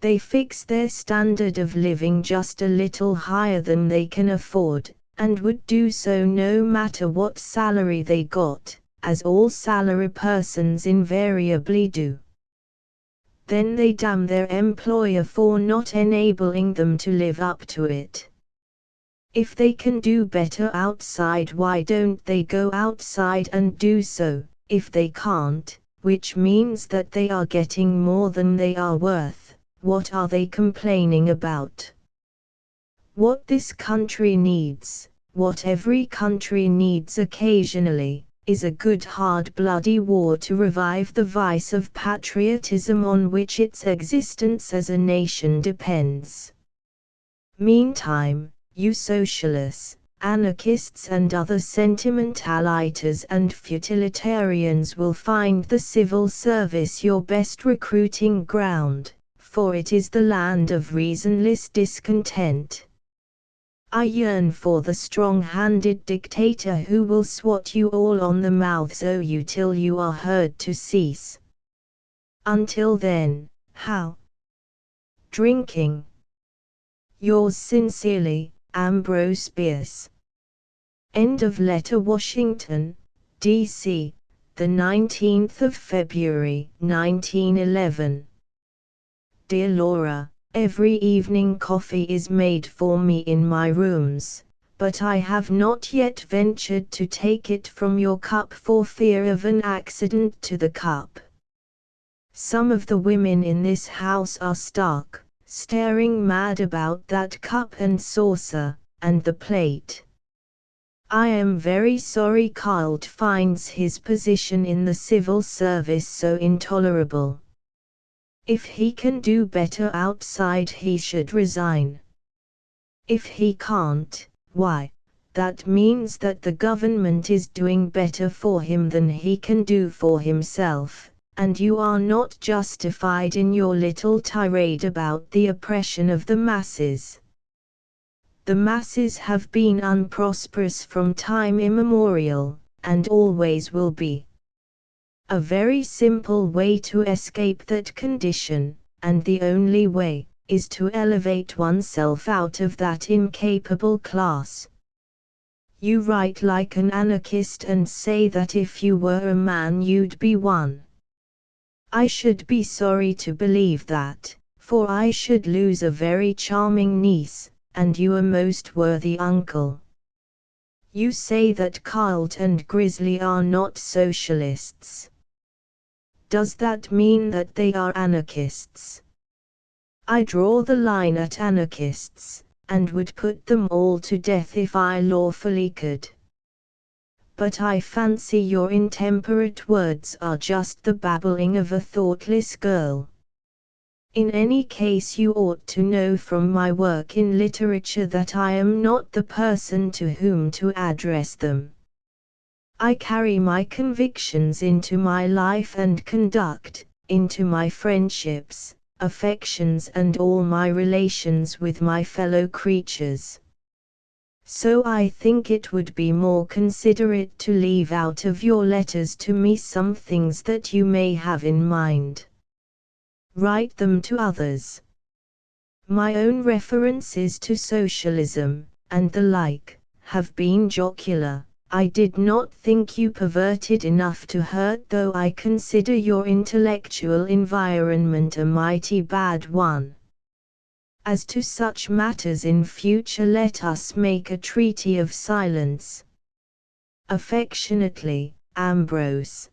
They fix their standard of living just a little higher than they can afford, and would do so no matter what salary they got, as all salary persons invariably do. Then they damn their employer for not enabling them to live up to it. If they can do better outside, why don't they go outside and do so? If they can't, which means that they are getting more than they are worth, what are they complaining about? What this country needs, what every country needs occasionally, is a good hard bloody war to revive the vice of patriotism on which its existence as a nation depends. Meantime, you socialists, anarchists and other sentimentalites and futilitarians will find the civil service your best recruiting ground, for it is the land of reasonless discontent. I yearn for the strong-handed dictator who will swat you all on the mouths o' you till you are heard to cease. Until then, how? Drinking. Yours sincerely, Ambrose Bierce. End of letter. Washington, D.C., the 19th of February, 1911. Dear Laura, every evening coffee is made for me in my rooms, but I have not yet ventured to take it from your cup for fear of an accident to the cup. Some of the women in this house are stark, staring mad about that cup and saucer, and the plate. I am very sorry Kyled finds his position in the civil service so intolerable. If he can do better outside he should resign. If he can't, why, that means that the government is doing better for him than he can do for himself, and you are not justified in your little tirade about the oppression of the masses. The masses have been unprosperous from time immemorial, and always will be. A very simple way to escape that condition, and the only way, is to elevate oneself out of that incapable class. You write like an anarchist and say that if you were a man you'd be one. I should be sorry to believe that, for I should lose a very charming niece, and you a most worthy uncle. You say that Kyled and Grizzly are not socialists. Does that mean that they are anarchists? I draw the line at anarchists, and would put them all to death if I lawfully could. But I fancy your intemperate words are just the babbling of a thoughtless girl. In any case, you ought to know from my work in literature that I am not the person to whom to address them. I carry my convictions into my life and conduct, into my friendships, affections and all my relations with my fellow creatures. So I think it would be more considerate to leave out of your letters to me some things that you may have in mind. Write them to others. My own references to socialism, and the like, have been jocular. I did not think you perverted enough to hurt, though I consider your intellectual environment a mighty bad one. As to such matters in future, let us make a treaty of silence. Affectionately, Ambrose.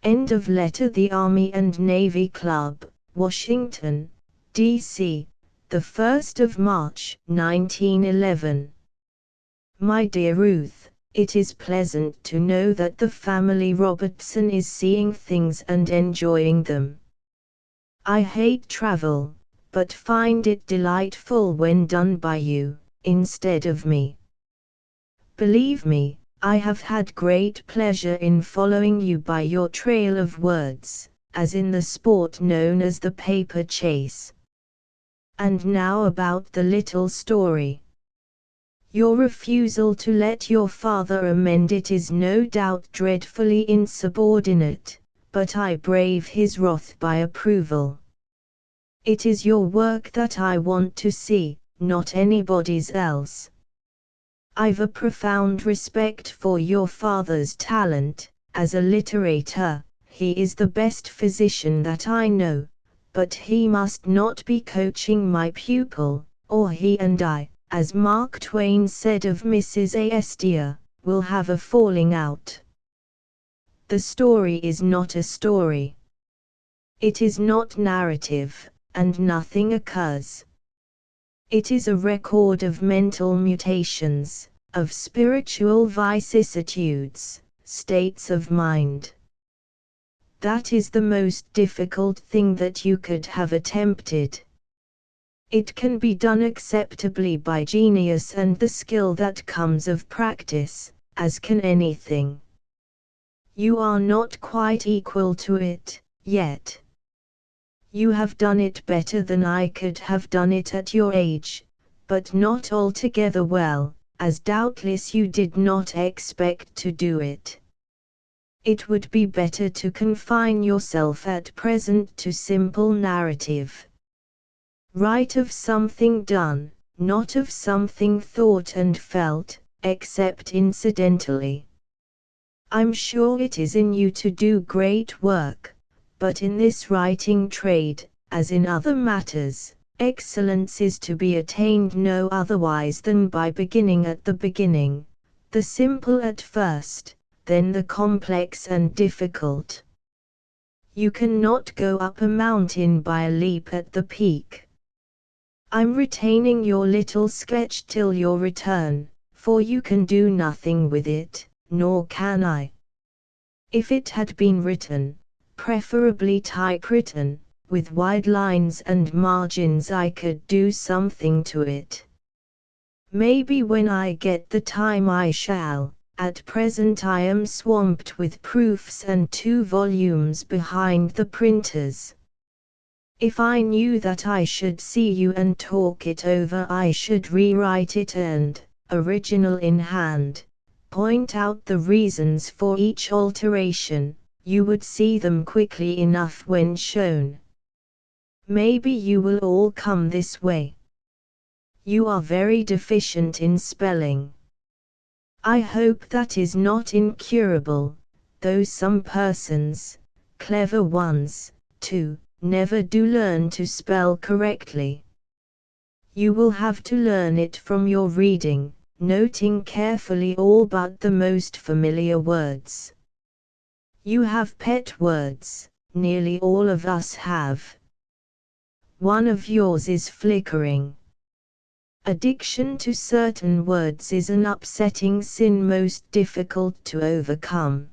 End of letter. The Army and Navy Club, Washington, D.C., the 1st of March, 1911. My dear Ruth, it is pleasant to know that the family Robertson is seeing things and enjoying them. I hate travel, but find it delightful when done by you, instead of me. Believe me, I have had great pleasure in following you by your trail of words, as in the sport known as the paper chase. And now about the little story. Your refusal to let your father amend it is no doubt dreadfully insubordinate, but I brave his wrath by approval. It is your work that I want to see, not anybody's else. I've a profound respect for your father's talent, as a literator. He is the best physician that I know, but he must not be coaching my pupil, or he and I, as Mark Twain said of Mrs. Astor, will have a falling out. The story is not a story. It is not narrative, and nothing occurs. It is a record of mental mutations, of spiritual vicissitudes, states of mind. That is the most difficult thing that you could have attempted. It can be done acceptably by genius and the skill that comes of practice, as can anything. You are not quite equal to it, yet. You have done it better than I could have done it at your age, but not altogether well, as doubtless you did not expect to do it. It would be better to confine yourself at present to simple narrative. Write of something done, not of something thought and felt, except incidentally. I'm sure it is in you to do great work, but in this writing trade, as in other matters, excellence is to be attained no otherwise than by beginning at the beginning, the simple at first, then the complex and difficult. You cannot go up a mountain by a leap at the peak. I'm retaining your little sketch till your return, for you can do nothing with it, nor can I. If it had been written, preferably typewritten, with wide lines and margins, I could do something to it. Maybe when I get the time I shall. At present I am swamped with proofs and 2 volumes behind the printers. If I knew that I should see you and talk it over, I should rewrite it and, original in hand, point out the reasons for each alteration. You would see them quickly enough when shown. Maybe you will all come this way. You are very deficient in spelling. I hope that is not incurable, though some persons, clever ones, too, never do learn to spell correctly. You will have to learn it from your reading, noting carefully all but the most familiar words. You have pet words, nearly all of us have. One of yours is flickering. Addiction to certain words is an upsetting sin most difficult to overcome.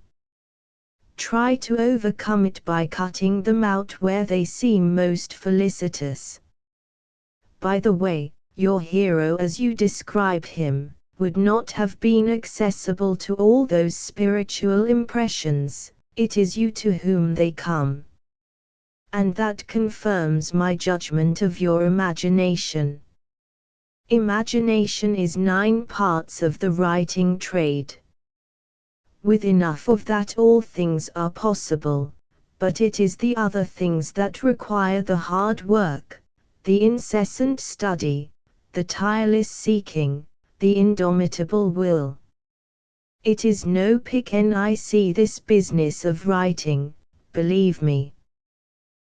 Try to overcome it by cutting them out where they seem most felicitous. By the way, your hero as you describe him, would not have been accessible to all those spiritual impressions, it is you to whom they come. And that confirms my judgment of your imagination. Imagination is 9 parts of the writing trade. With enough of that all things are possible, but it is the other things that require the hard work, the incessant study, the tireless seeking, the indomitable will. It is no pick-and-I-see this business of writing, believe me.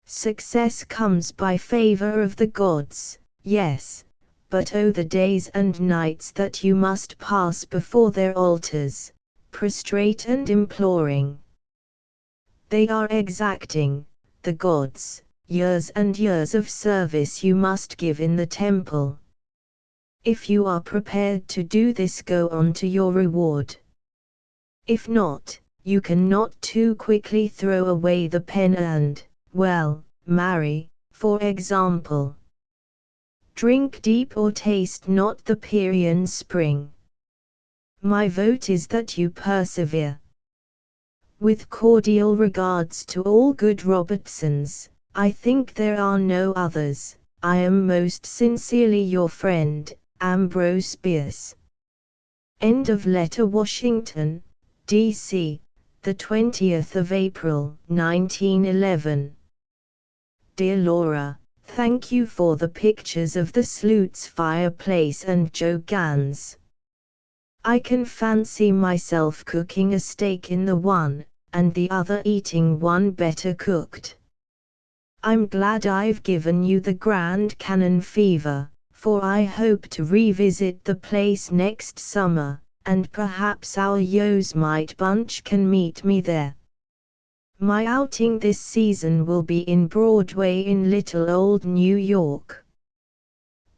Success comes by favor of the gods, yes, but oh the days and nights that you must pass before their altars, prostrate and imploring. They are exacting, the gods, years and years of service you must give in the temple. If you are prepared to do this, go on to your reward. If not, you cannot too quickly throw away the pen and, well, marry, for example. Drink deep or taste not the Pierian spring. My vote is that you persevere. With cordial regards to all good Robertsons, I think there are no others. I am most sincerely your friend, Ambrose Bierce. End of letter. Washington, D.C., the 20th of April, 1911. Dear Laura, thank you for the pictures of the Sloots fireplace and Joe Gans. I can fancy myself cooking a steak in the one, and the other eating one better cooked. I'm glad I've given you the Grand Canyon fever, for I hope to revisit the place next summer, and perhaps our Yosemite bunch can meet me there. My outing this season will be in Broadway in Little Old New York.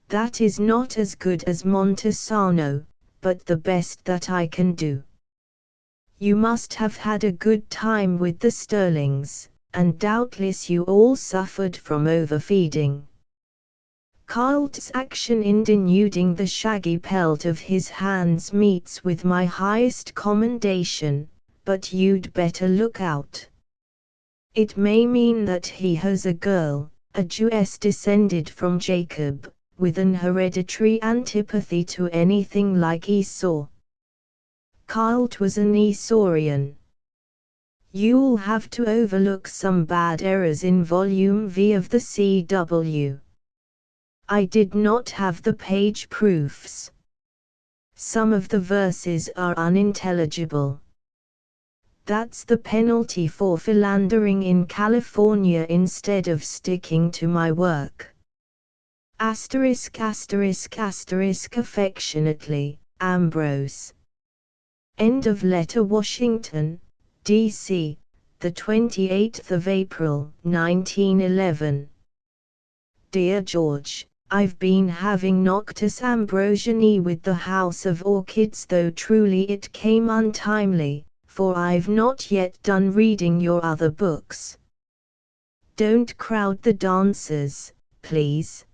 That is not as good as Montesano, but the best that I can do. You must have had a good time with the Sterlings, and doubtless you all suffered from overfeeding. Carl's action in denuding the shaggy pelt of his hands meets with my highest commendation, but you'd better look out. It may mean that he has a girl, a Jewess descended from Jacob, with an hereditary antipathy to anything like Esau. Carl was an Esaurian. You'll have to overlook some bad errors in Volume V of the CW. I did not have the page proofs. Some of the verses are unintelligible. That's the penalty for philandering in California instead of sticking to my work. Affectionately, Ambrose. End of letter. Washington, D.C., the 28th of April, 1911. Dear George, I've been having Noctis Ambrosianae with the House of Orchids, though truly it came untimely, for I've not yet done reading your other books. Don't crowd the dancers, please.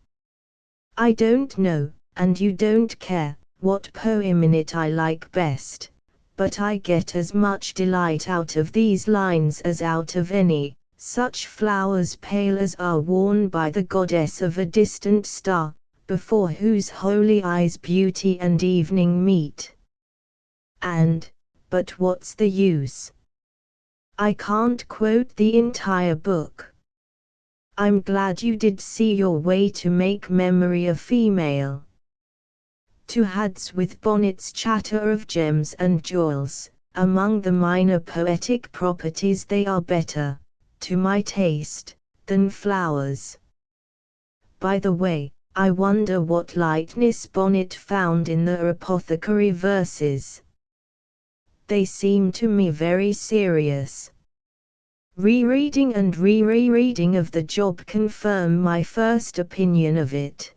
I don't know, and you don't care, what poem in it I like best, but I get as much delight out of these lines as out of any, such flowers pale as are worn by the goddess of a distant star, before whose holy eyes beauty and evening meet. And, but what's the use? I can't quote the entire book. I'm glad you did see your way to make Memory a female. To hads with bonnets chatter of gems and jewels, among the minor poetic properties they are better, to my taste, than flowers. By the way, I wonder what lightness Bonnet found in the apothecary verses. They seem to me very serious. Rereading and rereading of the job confirm my first opinion of it.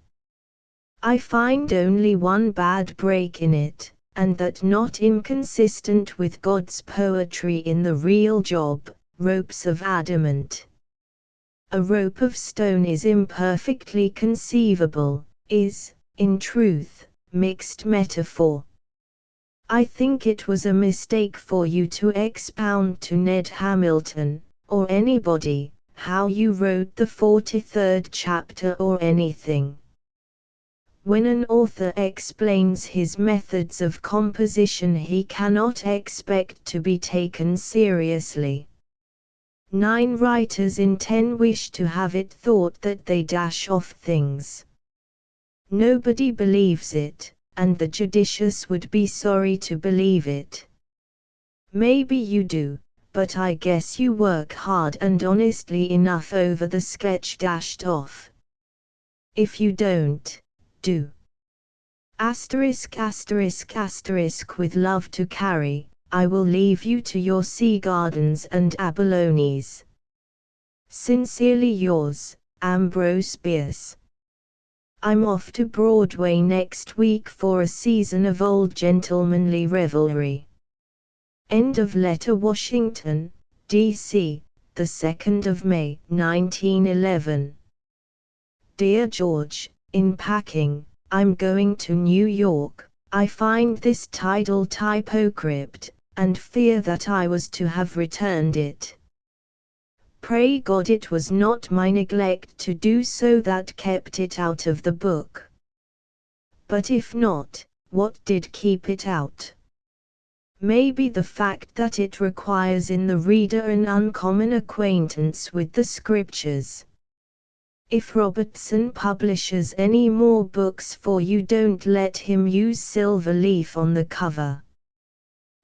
I find only one bad break in it, and that not inconsistent with God's poetry in the real job, ropes of adamant. A rope of stone is imperfectly conceivable, is, in truth, mixed metaphor. I think it was a mistake for you to expound to Ned Hamilton, or anybody, how you wrote the 43rd chapter or anything. When an author explains his methods of composition, he cannot expect to be taken seriously. 9 writers in 10 wish to have it thought that they dash off things. Nobody believes it, and the judicious would be sorry to believe it. Maybe you do, but I guess you work hard and honestly enough over the sketch dashed off. If you don't, do. Asterisk asterisk asterisk with love to carry, I will leave you to your sea gardens and abalones. Sincerely yours, Ambrose Bierce. I'm off to Broadway next week for a season of old gentlemanly revelry. End of letter. Washington, D.C., the 2nd of May, 1911. Dear George, in packing, I'm going to New York. I find this tidal typocrypt, and fear that I was to have returned it. Pray God it was not my neglect to do so that kept it out of the book. But if not, what did keep it out? Maybe the fact that it requires in the reader an uncommon acquaintance with the scriptures. If Robertson publishes any more books for you, don't let him use silver leaf on the cover.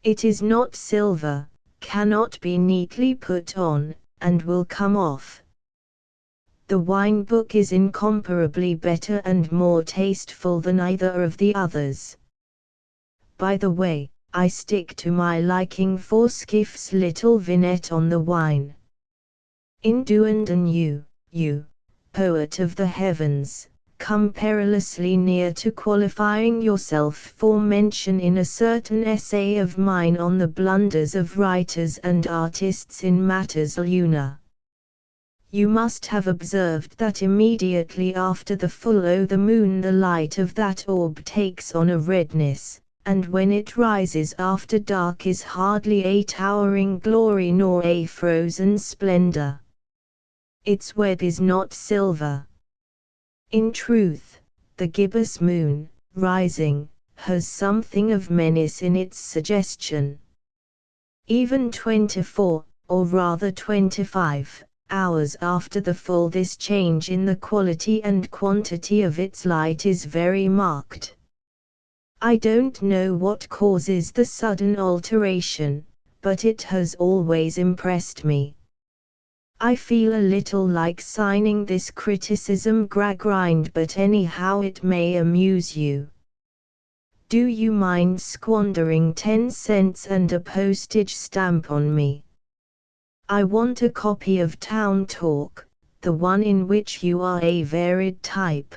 It is not silver, cannot be neatly put on, and will come off. The wine book is incomparably better and more tasteful than either of the others. By the way, I stick to my liking for Skiff's little vignette on the wine. In do and you, poet of the heavens, come perilously near to qualifying yourself for mention in a certain essay of mine on the blunders of writers and artists in matters lunar. You must have observed that immediately after the full o' the moon the light of that orb takes on a redness, and when it rises after dark is hardly a towering glory nor a frozen splendor. Its web is not silver. In truth, the gibbous moon, rising, has something of menace in its suggestion. Even 24, or rather 25, hours after the full, this change in the quality and quantity of its light is very marked. I don't know what causes the sudden alteration, but it has always impressed me. I feel a little like signing this criticism Gradgrind, but anyhow it may amuse you. Do you mind squandering 10 cents and a postage stamp on me? I want a copy of Town Talk, the one in which you are a varied type.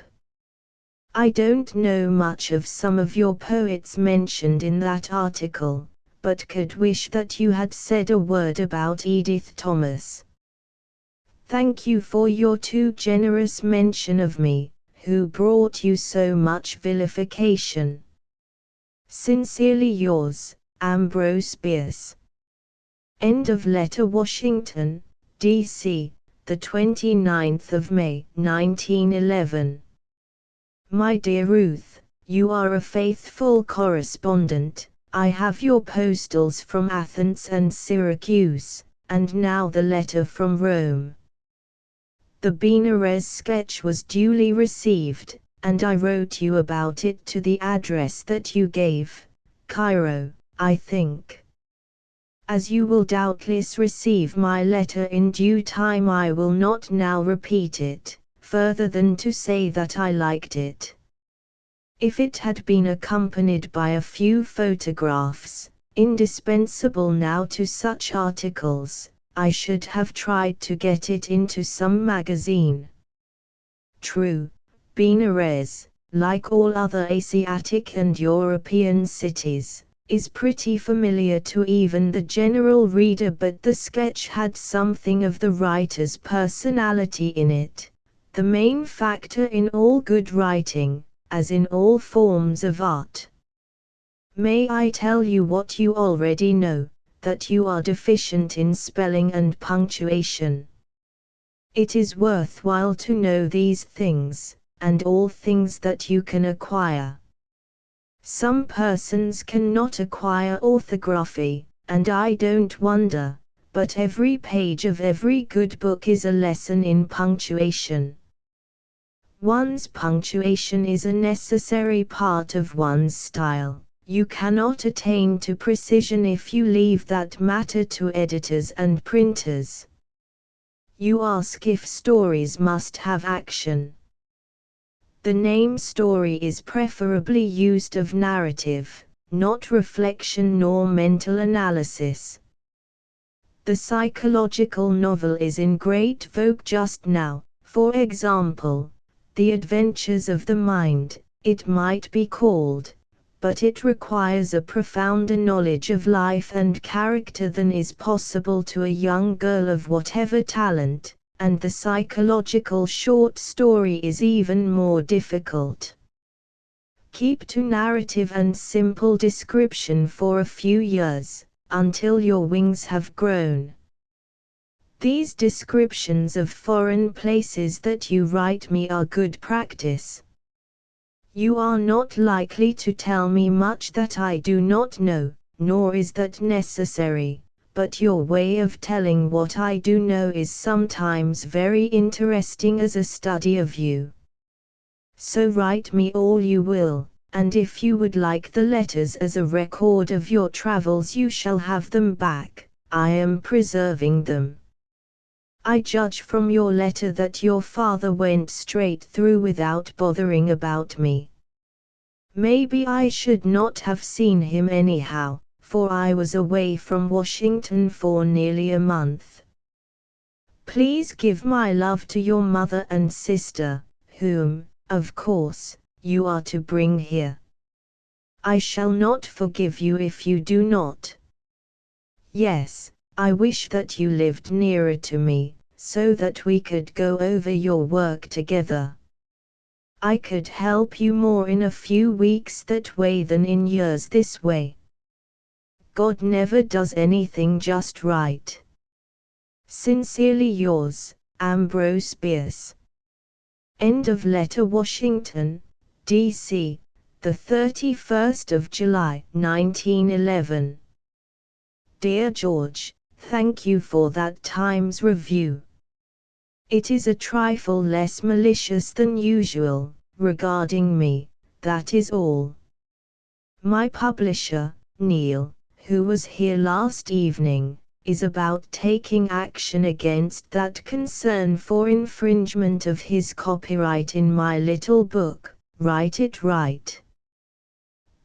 I don't know much of some of your poets mentioned in that article, but could wish that you had said a word about Edith Thomas. Thank you for your too generous mention of me, who brought you so much vilification. Sincerely yours, Ambrose Bierce. End of letter. Washington, D.C., the 29th of May, 1911. My dear Ruth, you are a faithful correspondent. I have your postals from Athens and Syracuse, and now the letter from Rome. The Benares sketch was duly received, and I wrote you about it to the address that you gave, Cairo, I think. As you will doubtless receive my letter in due time, I will not now repeat it, further than to say that I liked it. If it had been accompanied by a few photographs, indispensable now to such articles, I should have tried to get it into some magazine. True, Benares, like all other Asiatic and European cities, is pretty familiar to even the general reader, but the sketch had something of the writer's personality in it, the main factor in all good writing, as in all forms of art. May I tell you what you already know, that you are deficient in spelling and punctuation? It is worthwhile to know these things, and all things that you can acquire. Some persons cannot acquire orthography, and I don't wonder, but every page of every good book is a lesson in punctuation. One's punctuation is a necessary part of one's style. You cannot attain to precision if you leave that matter to editors and printers. You ask if stories must have action. The name story is preferably used of narrative, not reflection nor mental analysis. The psychological novel is in great vogue just now. For example, The Adventures of the Mind, it might be called, but it requires a profounder knowledge of life and character than is possible to a young girl of whatever talent, and the psychological short story is even more difficult. Keep to narrative and simple description for a few years, until your wings have grown. These descriptions of foreign places that you write me are good practice. You are not likely to tell me much that I do not know, nor is that necessary. But your way of telling what I do know is sometimes very interesting as a study of you. So write me all you will, and if you would like the letters as a record of your travels you shall have them back. I am preserving them. I judge from your letter that your father went straight through without bothering about me. Maybe I should not have seen him anyhow, for I was away from Washington for nearly a month. Please give my love to your mother and sister, whom, of course, you are to bring here. I shall not forgive you if you do not. Yes, I wish that you lived nearer to me, so that we could go over your work together. I could help you more in a few weeks that way than in years this way. God never does anything just right. Sincerely yours, Ambrose Bierce. End of letter. Washington, D.C., the 31st of July, 1911. Dear George, thank you for that Times review. It is a trifle less malicious than usual, regarding me, that is all. My publisher, Neil, who was here last evening, is about taking action against that concern for infringement of his copyright in my little book, Write It Right.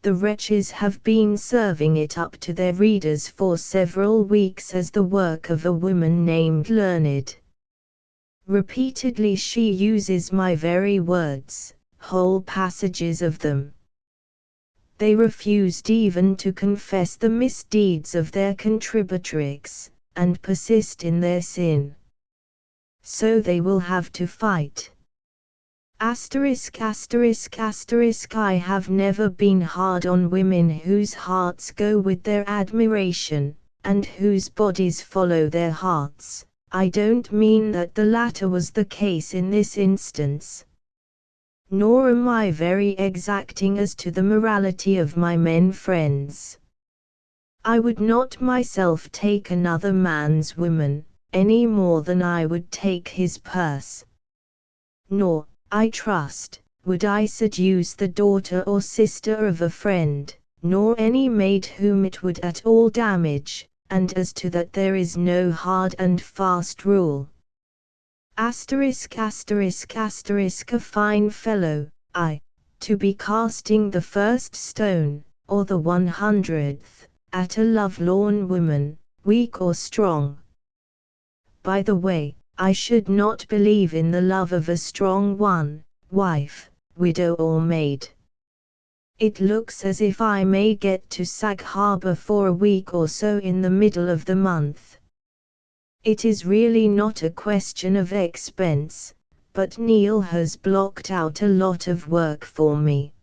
The wretches have been serving it up to their readers for several weeks as the work of a woman named Learned. Repeatedly she uses my very words, whole passages of them. They refused even to confess the misdeeds of their contributrix, and persist in their sin. So they will have to fight. I have never been hard on women whose hearts go with their admiration, and whose bodies follow their hearts. I don't mean that the latter was the case in this instance. Nor am I very exacting as to the morality of my men friends. I would not myself take another man's woman, any more than I would take his purse. Nor, I trust, would I seduce the daughter or sister of a friend, nor any maid whom it would at all damage, and as to that there is no hard and fast rule. A fine fellow, to be casting the first stone, or the 100th, at a lovelorn woman, weak or strong. By the way, I should not believe in the love of a strong one, wife, widow or maid. It looks as if I may get to Sag Harbor for a week or so in the middle of the month. It is really not a question of expense, but Neil has blocked out a lot of work for me.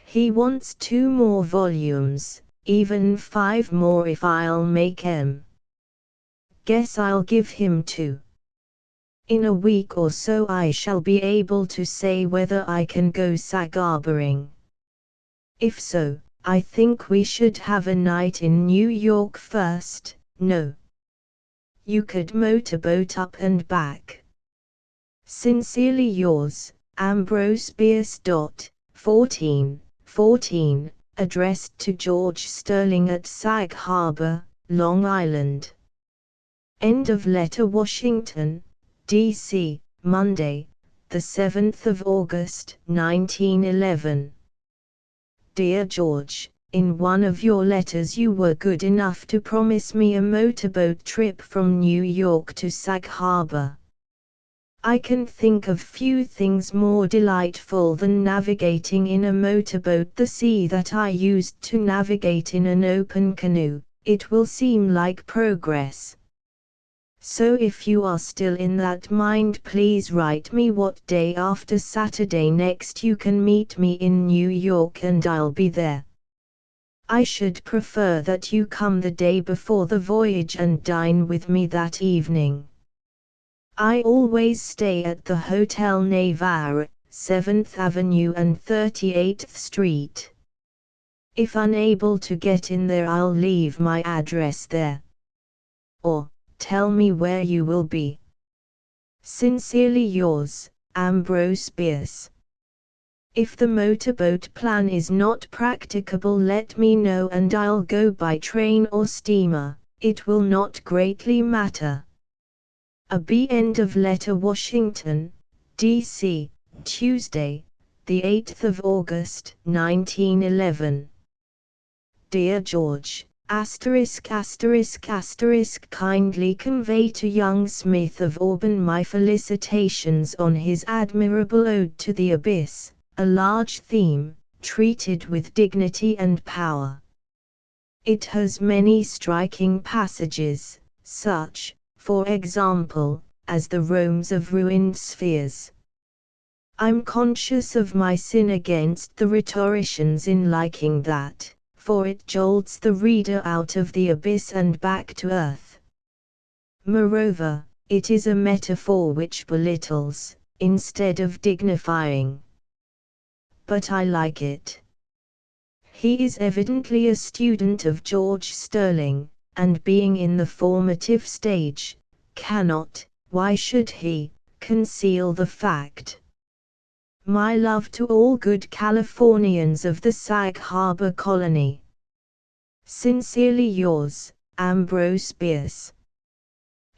He wants 2 more volumes, even 5 more if I'll make 'em. Guess I'll give him 2. In a week or so I shall be able to say whether I can go Sag Harboring. If so, I think we should have a night in New York first. No. You could motorboat up and back. Sincerely yours, Ambrose Bierce. 14, addressed to George Sterling at Sag Harbor, Long Island. End of letter. Washington, D.C., Monday, the 7th of August, 1911. Dear George, in one of your letters you were good enough to promise me a motorboat trip from New York to Sag Harbor. I can think of few things more delightful than navigating in a motorboat the sea that I used to navigate in an open canoe. It will seem like progress. So if you are still in that mind, please write me what day after Saturday next you can meet me in New York and I'll be there. I should prefer that you come the day before the voyage and dine with me that evening. I always stay at the Hotel Navarre, 7th Avenue and 38th Street. If unable to get in there, I'll leave my address there. Or, tell me where you will be. Sincerely yours, Ambrose Bierce. If the motorboat plan is not practicable, let me know and I'll go by train or steamer. It will not greatly matter. End of letter. Washington, D.C., Tuesday, the 8th of August, 1911. Dear George, kindly convey to young Smith of Auburn my felicitations on his admirable Ode to the Abyss, a large theme, treated with dignity and power. It has many striking passages, such, for example, as the roams of ruined spheres. I'm conscious of my sin against the rhetoricians in liking that, for it jolts the reader out of the abyss and back to earth. Moreover, it is a metaphor which belittles, instead of dignifying. But I like it. He is evidently a student of George Sterling, and being in the formative stage, cannot, why should he, conceal the fact. My love to all good Californians of the Sag Harbor colony. Sincerely yours, Ambrose Bierce.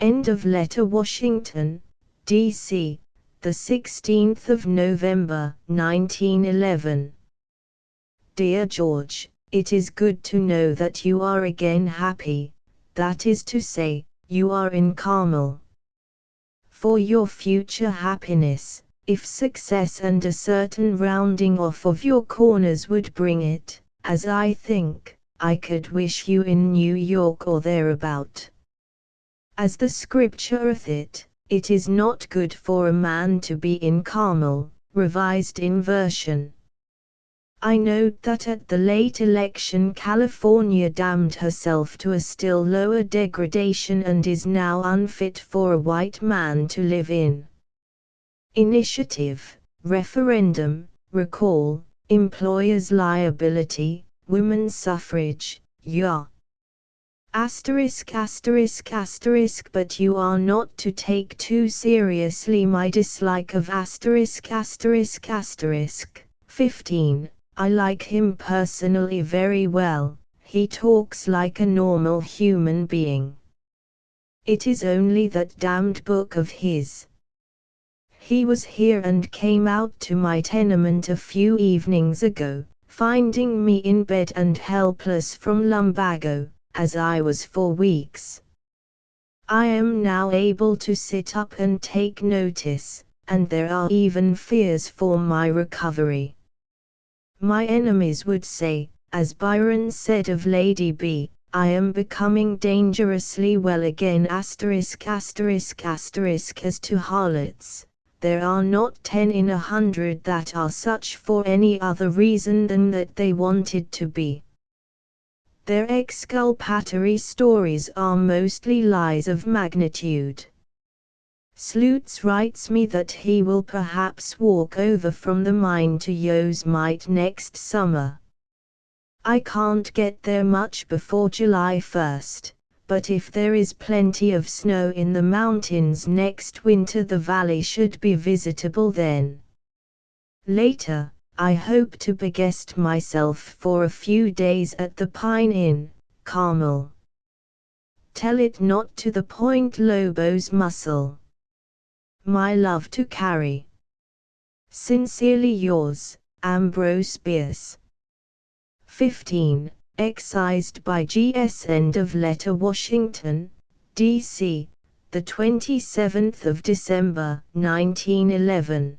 End of letter. Washington, D.C., the 16th of November, 1911. Dear George, it is good to know that you are again happy, that is to say, you are in Carmel. For your future happiness, if success and a certain rounding off of your corners would bring it, as I think, I could wish you in New York or thereabout. As the scriptureth it, it is not good for a man to be in Carmel, revised in version. I note that at the late election California damned herself to a still lower degradation and is now unfit for a white man to live in. Initiative, referendum, recall, employers' liability, women's suffrage, yeah. But you are not to take too seriously my dislike of 15. I like him personally very well, he talks like a normal human being. It is only that damned book of his. He was here and came out to my tenement a few evenings ago, finding me in bed and helpless from lumbago, as I was for weeks. I am now able to sit up and take notice, and there are even fears for my recovery. My enemies would say, as Byron said of Lady B, I am becoming dangerously well again. As to harlots, there are not 10 in 100 that are such for any other reason than that they wanted to be. Their exculpatory stories are mostly lies of magnitude. Sloots writes me that he will perhaps walk over from the mine to Yosemite next summer. I can't get there much before July 1st, but if there is plenty of snow in the mountains next winter, the valley should be visitable then. Later, I hope to begest myself for a few days at the Pine Inn, Carmel. Tell it not to the Point Lobos Muscle. My love to Carrie. Sincerely yours, Ambrose Bierce. 15. Excised by G.S. End of letter. Washington, D.C., the 27th of December, 1911.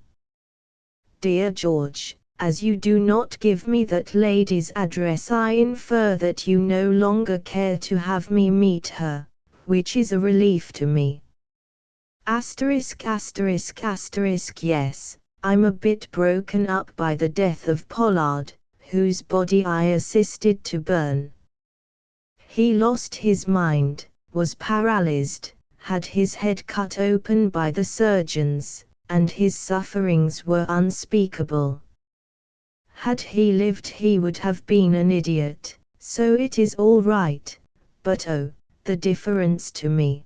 Dear George, as you do not give me that lady's address, I infer that you no longer care to have me meet her, which is a relief to me. Yes, I'm a bit broken up by the death of Pollard, whose body I assisted to burn. He lost his mind, was paralyzed, had his head cut open by the surgeons, and his sufferings were unspeakable. Had he lived he would have been an idiot, so it is all right, but oh, the difference to me.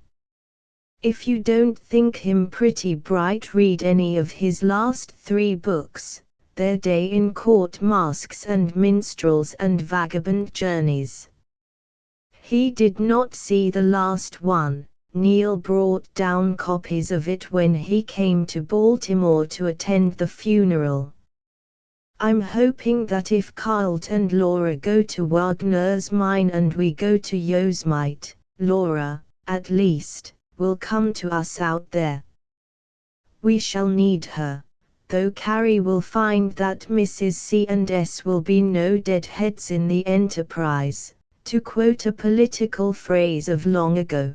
If you don't think him pretty bright, read any of his last 3 books, Their Day in Court, Masks and Minstrels, and Vagabond Journeys. He did not see the last one. Neil brought down copies of it when he came to Baltimore to attend the funeral. I'm hoping that if Carlt and Laura go to Wagner's mine and we go to Yosemite, Laura, at least, will come to us out there. We shall need her, though Carrie will find that Mrs. C&S will be no deadheads in the enterprise, to quote a political phrase of long ago.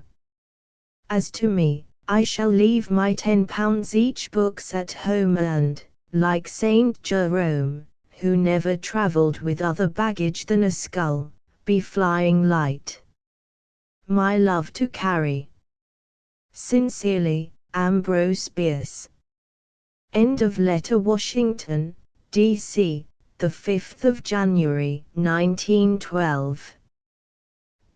As to me, I shall leave my £10 each books at home and, like Saint Jerome, who never travelled with other baggage than a skull, be flying light. My love to Carrie. Sincerely, Ambrose Bierce. End of letter. Washington, D.C., the 5th of January, 1912.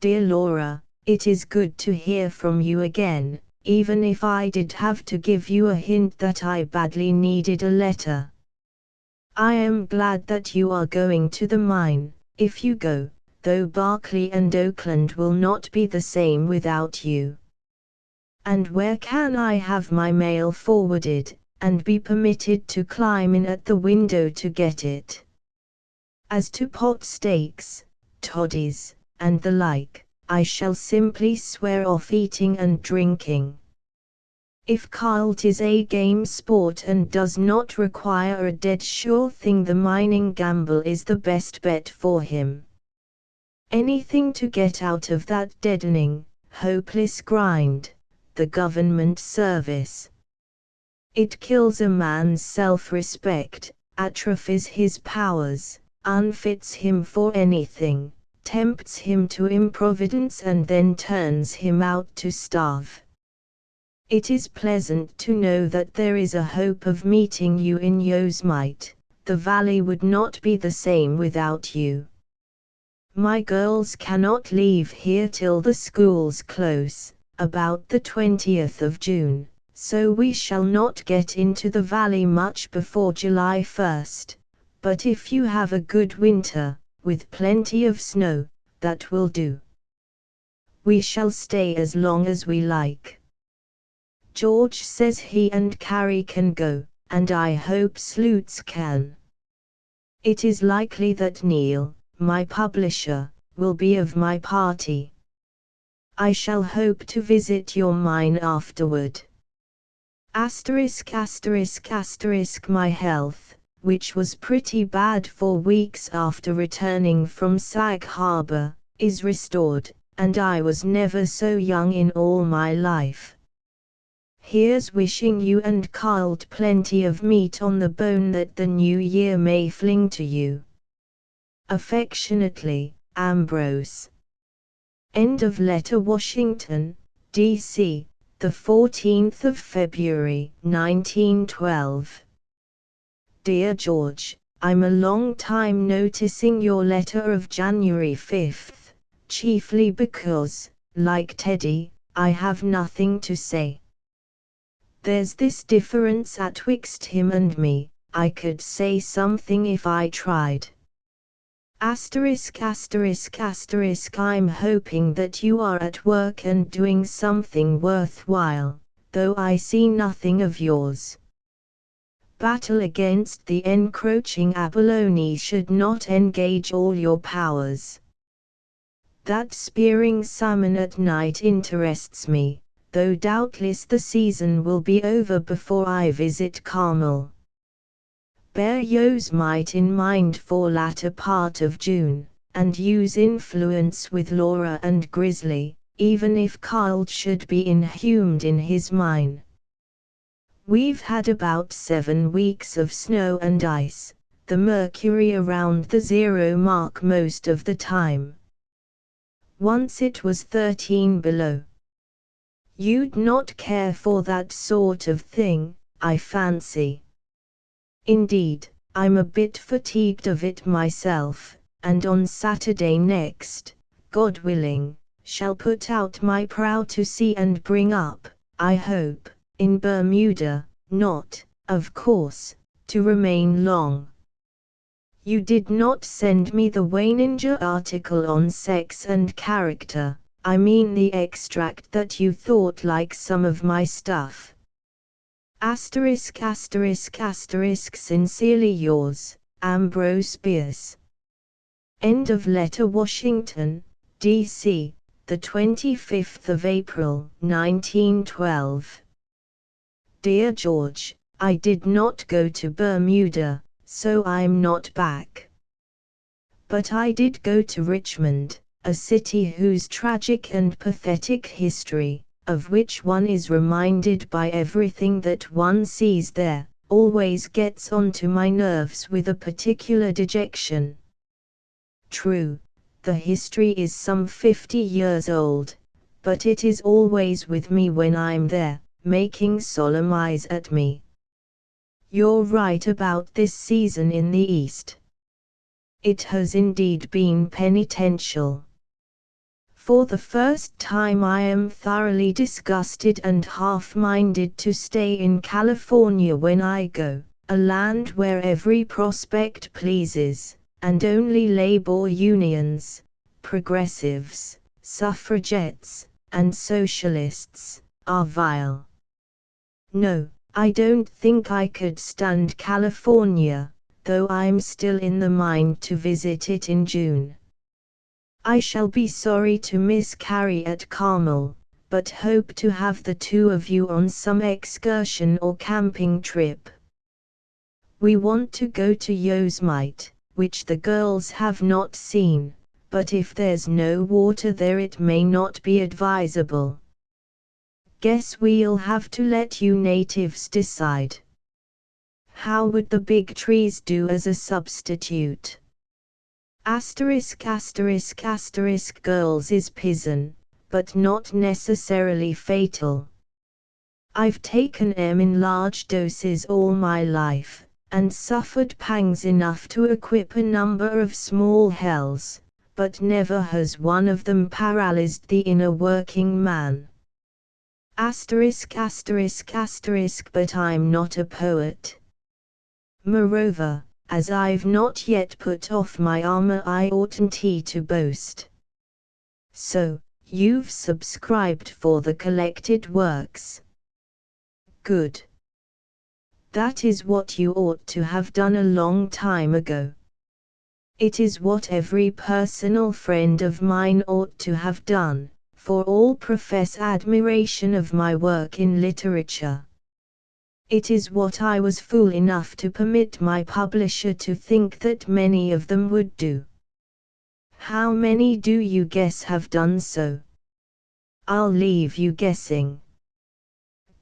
Dear Laura, it is good to hear from you again, even if I did have to give you a hint that I badly needed a letter. I am glad that you are going to the mine, if you go, though Berkeley and Oakland will not be the same without you. And where can I have my mail forwarded, and be permitted to climb in at the window to get it? As to pot steaks, toddies, and the like, I shall simply swear off eating and drinking. If Carlt is a game sport and does not require a dead sure thing, the mining gamble is the best bet for him. Anything to get out of that deadening, hopeless grind, the government service. It kills a man's self-respect, atrophies his powers, unfits him for anything, tempts him to improvidence and then turns him out to starve. It is pleasant to know that there is a hope of meeting you in Yosemite. The valley would not be the same without you. My girls cannot leave here till the schools close, about the 20th of June, so we shall not get into the valley much before July 1st, but if you have a good winter, with plenty of snow, that will do. We shall stay as long as we like. George says he and Carrie can go, and I hope Sloots can. It is likely that Neil, my publisher, will be of my party. I shall hope to visit your mine afterward. My health, which was pretty bad for weeks after returning from Sag Harbor, is restored, and I was never so young in all my life. Here's wishing you and Carl plenty of meat on the bone that the new year may fling to you. Affectionately, Ambrose. End of letter. Washington, D.C., the 14th of February, 1912. Dear George, I'm a long time noticing your letter of January 5th, chiefly because, like Teddy, I have nothing to say. There's this difference atwixt him and me, I could say something if I tried. I'm hoping that you are at work and doing something worthwhile, though I see nothing of yours. Battle against the encroaching abalone should not engage all your powers. That spearing salmon at night interests me, though doubtless the season will be over before I visit Carmel. Bear Yosemite in mind for latter part of June, and use influence with Laura and Grizzly, even if Carl should be inhumed in his mine. We've had about 7 weeks of snow and ice, the mercury around the 0 mark most of the time. Once it was 13 below. You'd not care for that sort of thing, I fancy. Indeed, I'm a bit fatigued of it myself, and on Saturday next, God willing, shall put out my prow to sea and bring up, I hope, in Bermuda, not, of course, to remain long. You did not send me the Wayninger article on sex and character, I mean the extract that you thought like some of my stuff. Sincerely yours, Ambrose Bierce. End of letter. Washington, D.C., the 25th of April, 1912. Dear George, I did not go to Bermuda, so I'm not back. But I did go to Richmond, a city whose tragic and pathetic history, of which one is reminded by everything that one sees there, always gets onto my nerves with a particular dejection. True, the history is some 50 years old, but it is always with me when I'm there, making solemn eyes at me. You're right about this season in the East. It has indeed been penitential. For the first time I am thoroughly disgusted and half-minded to stay in California when I go, a land where every prospect pleases, and only labor unions, progressives, suffragettes, and socialists, are vile. No, I don't think I could stand California, though I'm still in the mind to visit it in June. I shall be sorry to miss Carrie at Carmel, but hope to have the two of you on some excursion or camping trip. We want to go to Yosemite, which the girls have not seen, but if there's no water there it may not be advisable. Guess we'll have to let you natives decide. How would the big trees do as a substitute? Girls is pison, but not necessarily fatal. I've taken em in large doses all my life, and suffered pangs enough to equip a number of small hells, but never has one of them paralyzed the inner working man. But I'm not a poet. Moreover, as I've not yet put off my armor I oughtn't to boast. So, you've subscribed for the collected works. Good. That is what you ought to have done a long time ago. It is what every personal friend of mine ought to have done, for all profess admiration of my work in literature. It is what I was fool enough to permit my publisher to think that many of them would do. How many do you guess have done so? I'll leave you guessing.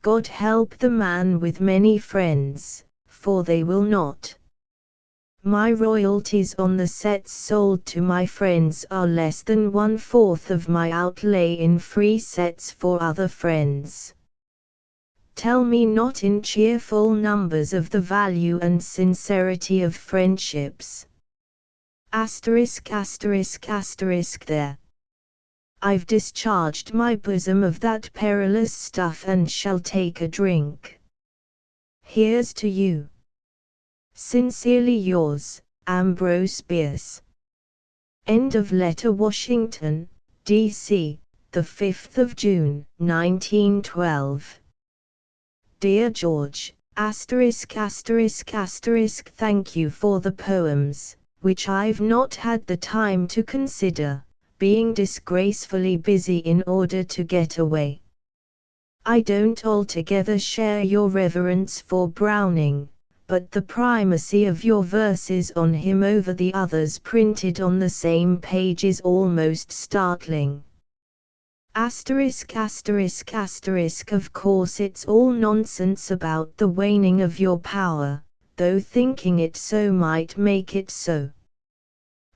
God help the man with many friends, for they will not. My royalties on the sets sold to my friends are less than 1/4 of my outlay in free sets for other friends. Tell me not in cheerful numbers of the value and sincerity of friendships. Asterisk asterisk asterisk there. I've discharged my bosom of that perilous stuff and shall take a drink. Here's to you. Sincerely yours, Ambrose Bierce. End of letter. Washington, D.C., the 5th of June, 1912. Dear George, asterisk asterisk asterisk, thank you for the poems, which I've not had the time to consider, being disgracefully busy in order to get away. I don't altogether share your reverence for Browning, but the primacy of your verses on him over the others printed on the same page is almost startling. Asterisk asterisk asterisk, of course it's all nonsense about the waning of your power, though thinking it so might make it so.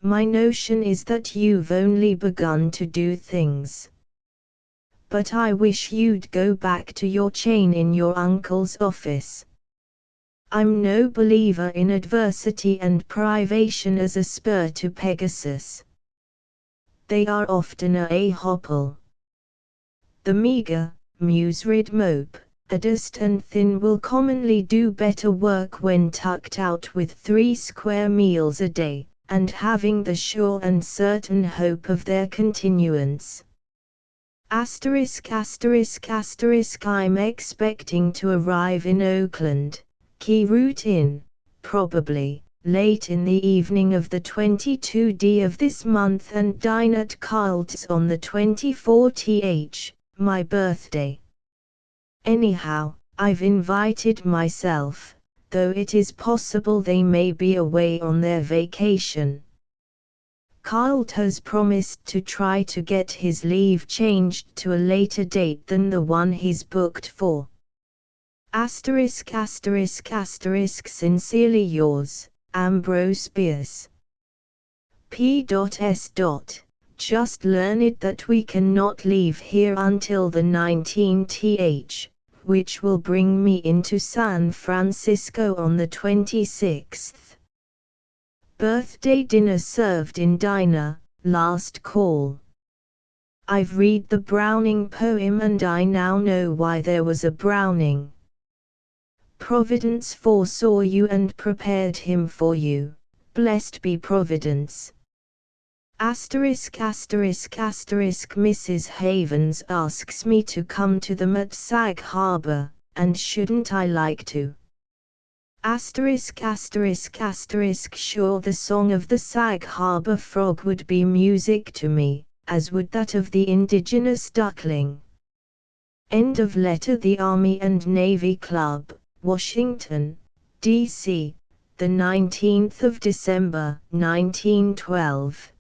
My notion is that you've only begun to do things. But I wish you'd go back to your chain in your uncle's office. I'm no believer in adversity and privation as a spur to Pegasus. They are often a hopple. The meagre, muse-rid mope, adust and thin will commonly do better work when tucked out with 3 square meals a day, and having the sure and certain hope of their continuance. Asterisk asterisk asterisk, I'm expecting to arrive in Oakland, Key Route Inn, probably, late in the evening of the 22d of this month and dine at Carl's on the 24th, my birthday. Anyhow, I've invited myself, though it is possible they may be away on their vacation. Carl has promised to try to get his leave changed to a later date than the one he's booked for. Asterisk asterisk asterisk, sincerely yours, Ambrose Bierce. P.S. Just learned that we cannot leave here until the 19th, which will bring me into San Francisco on the 26th. Birthday dinner served in diner, last call. I've read the Browning poem and I now know why there was a Browning. Providence foresaw you and prepared him for you, blessed be Providence. Asterisk asterisk asterisk, Mrs. Havens asks me to come to them at Sag Harbor, and shouldn't I like to? Asterisk asterisk asterisk, sure the song of the Sag Harbor frog would be music to me, as would that of the indigenous duckling. End of letter. The Army and Navy Club, Washington, D.C., the 19th of December, 1912.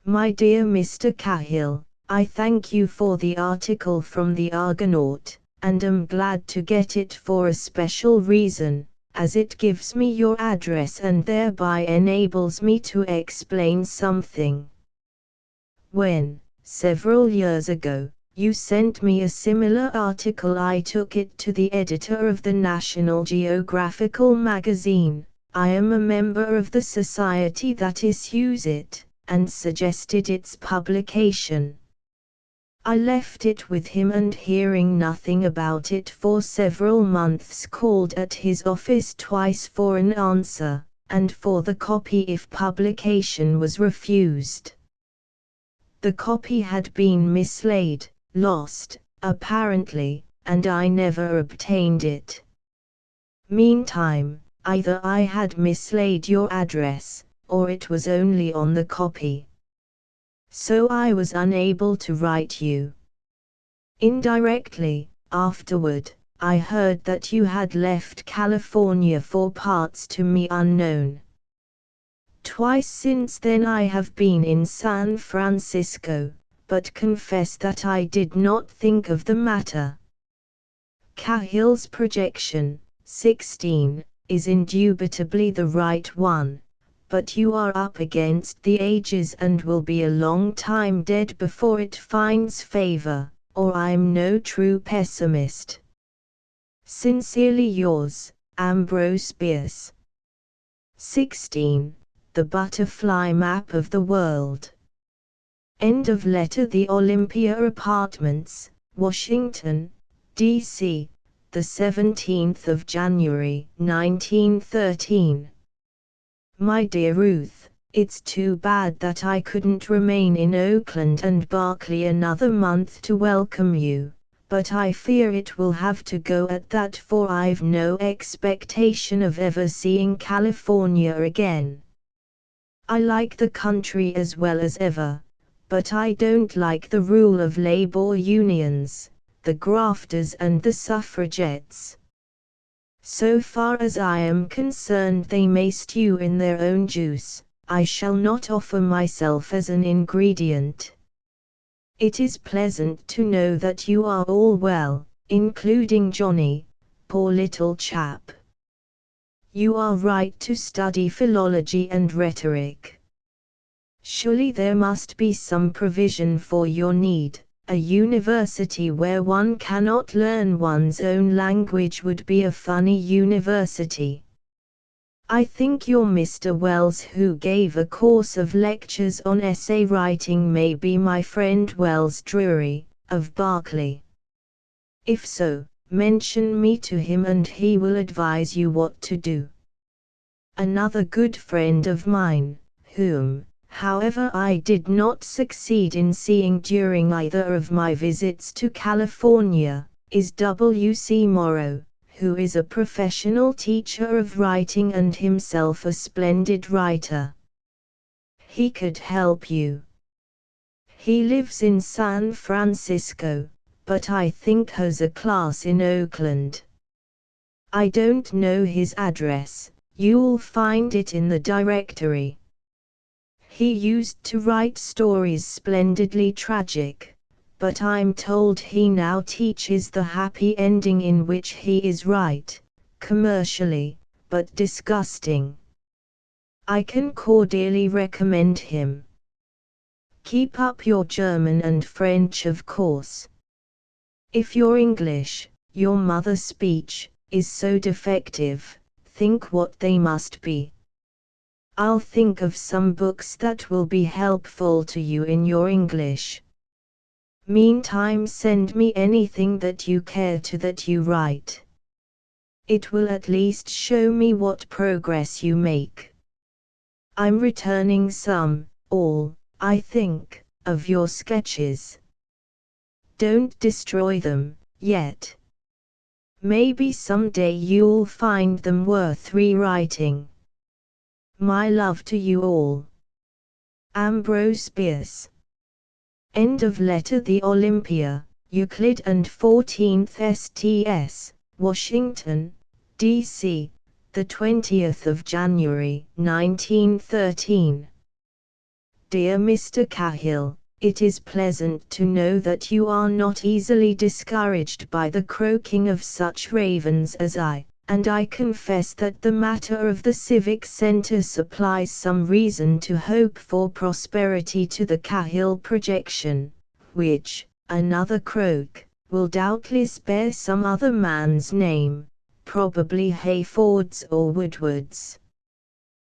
My dear Mr. Cahill, I thank you for the article from the Argonaut, and am glad to get it for a special reason, as it gives me your address and thereby enables me to explain something. When, several years ago, you sent me a similar article, I took it to the editor of the National Geographical magazine. I am a member of the society that issues it, and suggested its publication. I left it with him and, hearing nothing about it for several months, called at his office twice for an answer, and for the copy if publication was refused. The copy had been mislaid, lost, apparently, and I never obtained it. Meantime, either I had mislaid your address, or it was only on the copy. So I was unable to write you. Indirectly, afterward, I heard that you had left California for parts to me unknown. Twice since then I have been in San Francisco, but confess that I did not think of the matter. Cahill's projection, 16, is indubitably the right one, but you are up against the ages and will be a long time dead before it finds favor, or I'm no true pessimist. Sincerely yours, Ambrose Bierce. 16. The Butterfly Map of the World. End of letter. The Olympia Apartments, Washington, D.C., the 17th of January, 1913. My dear Ruth, it's too bad that I couldn't remain in Oakland and Berkeley another month to welcome you, but I fear it will have to go at that, for I've no expectation of ever seeing California again. I like the country as well as ever, but I don't like the rule of labor unions, the grafters and the suffragettes. So far as I am concerned, they may stew in their own juice. I shall not offer myself as an ingredient. It is pleasant to know that you are all well, including Johnny, poor little chap. You are right to study philology and rhetoric. Surely there must be some provision for your need. A university where one cannot learn one's own language would be a funny university. I think your Mr. Wells, who gave a course of lectures on essay writing, may be my friend Wells Drury, of Berkeley. If so, mention me to him and he will advise you what to do. Another good friend of mine, whom, however, I did not succeed in seeing during either of my visits to California, is W.C. Morrow, who is a professional teacher of writing and himself a splendid writer. He could help you. He lives in San Francisco, but I think has a class in Oakland. I don't know his address. You'll find it in the directory. He used to write stories splendidly tragic, but I'm told he now teaches the happy ending, in which he is right, commercially, but disgusting. I can cordially recommend him. Keep up your German and French, of course. If your English, your mother speech, is so defective, think what they must be. I'll think of some books that will be helpful to you in your English. Meantime, send me anything that you care to that you write. It will at least show me what progress you make. I'm returning some, all, I think, of your sketches. Don't destroy them, yet. Maybe someday you'll find them worth rewriting. My love to you all. Ambrose Bierce. End of letter. The Olympia, Euclid and 14th STS, Washington, D.C., the 20th of January, 1913. Dear Mr. Cahill, it is pleasant to know that you are not easily discouraged by the croaking of such ravens as I, and I confess that the matter of the Civic Center supplies some reason to hope for prosperity to the Cahill projection, which, another croak, will doubtless bear some other man's name, probably Hayford's or Woodward's.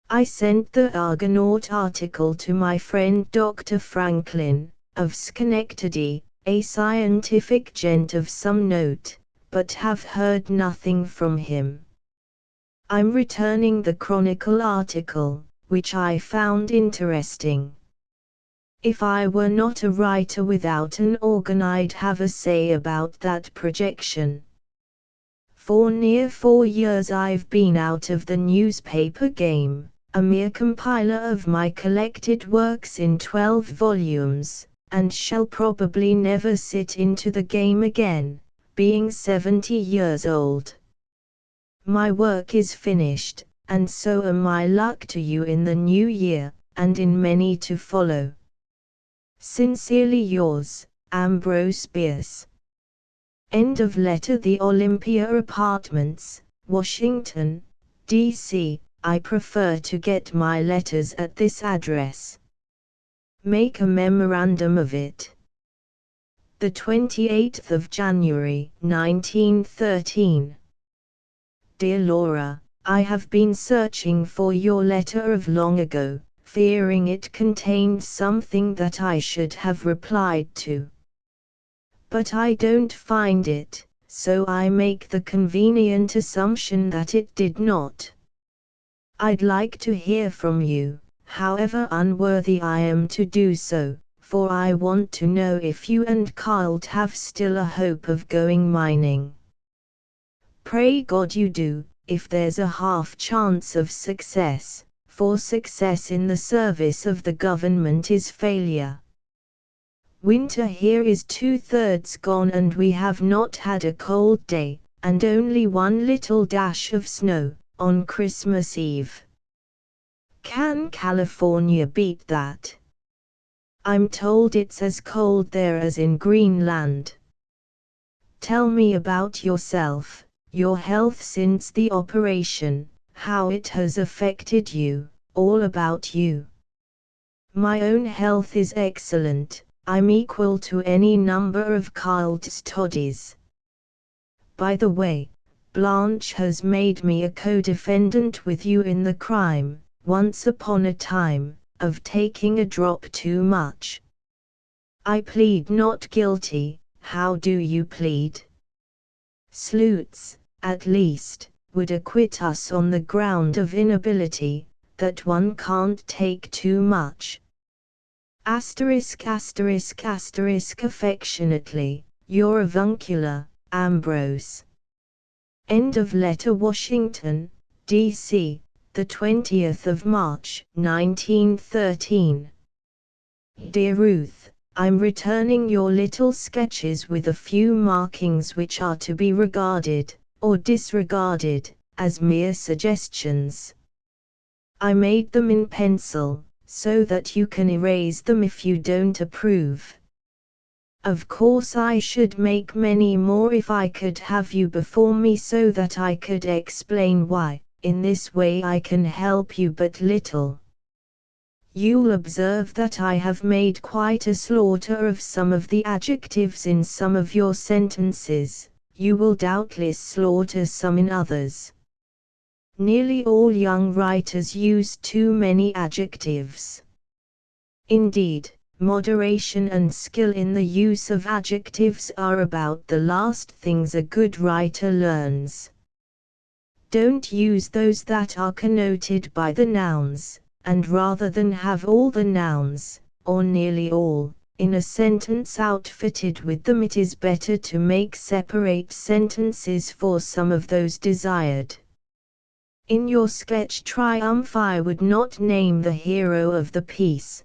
I sent the Argonaut article to my friend Dr. Franklin, of Schenectady, a scientific gent of some note, but have heard nothing from him. I'm returning the Chronicle article, which I found interesting. If I were not a writer without an organ, I'd have a say about that projection. For near 4 years I've been out of the newspaper game, a mere compiler of my collected works in 12 volumes, and shall probably never sit into the game again. being 70 years old. My work is finished, and so am my luck to you in the new year, and in many to follow. Sincerely yours, Ambrose Bierce. End of letter. The Olympia Apartments, Washington, D.C. I prefer to get my letters at this address. Make a memorandum of it. The 28th of January, 1913. Dear Laura, I have been searching for your letter of long ago, fearing it contained something that I should have replied to. But I don't find it, so I make the convenient assumption that it did not. I'd like to hear from you, however unworthy I am to do so, for I want to know if you and Carl have still a hope of going mining. Pray God you do, if there's a half chance of success, for success in the service of the government is failure. Winter here is 2/3 gone and we have not had a cold day, and only one little dash of snow, on Christmas Eve. Can California beat that? I'm told it's as cold there as in Greenland. Tell me about yourself, your health since the operation, how it has affected you, all about you. My own health is excellent. I'm equal to any number of Carl's toddies. By the way, Blanche has made me a co-defendant with you in the crime, once upon a time, of taking a drop too much. I plead not guilty. How do you plead? Sleuths, at least, would acquit us on the ground of inability, that one can't take too much. Affectionately, your avuncular, Ambrose. End of letter. Washington, D.C., the 20th of March, 1913. Dear Ruth, I'm returning your little sketches with a few markings which are to be regarded, or disregarded, as mere suggestions. I made them in pencil, so that you can erase them if you don't approve. Of course I should make many more if I could have you before me so that I could explain why, in this way I can help you but little. You'll observe that I have made quite a slaughter of some of the adjectives in some of your sentences. You will doubtless slaughter some in others. Nearly all young writers use too many adjectives. Indeed, moderation and skill in the use of adjectives are about the last things a good writer learns. Don't use those that are connoted by the nouns, and rather than have all the nouns, or nearly all, in a sentence outfitted with them, it is better to make separate sentences for some of those desired. In your sketch Triumph I would not name the hero of the piece.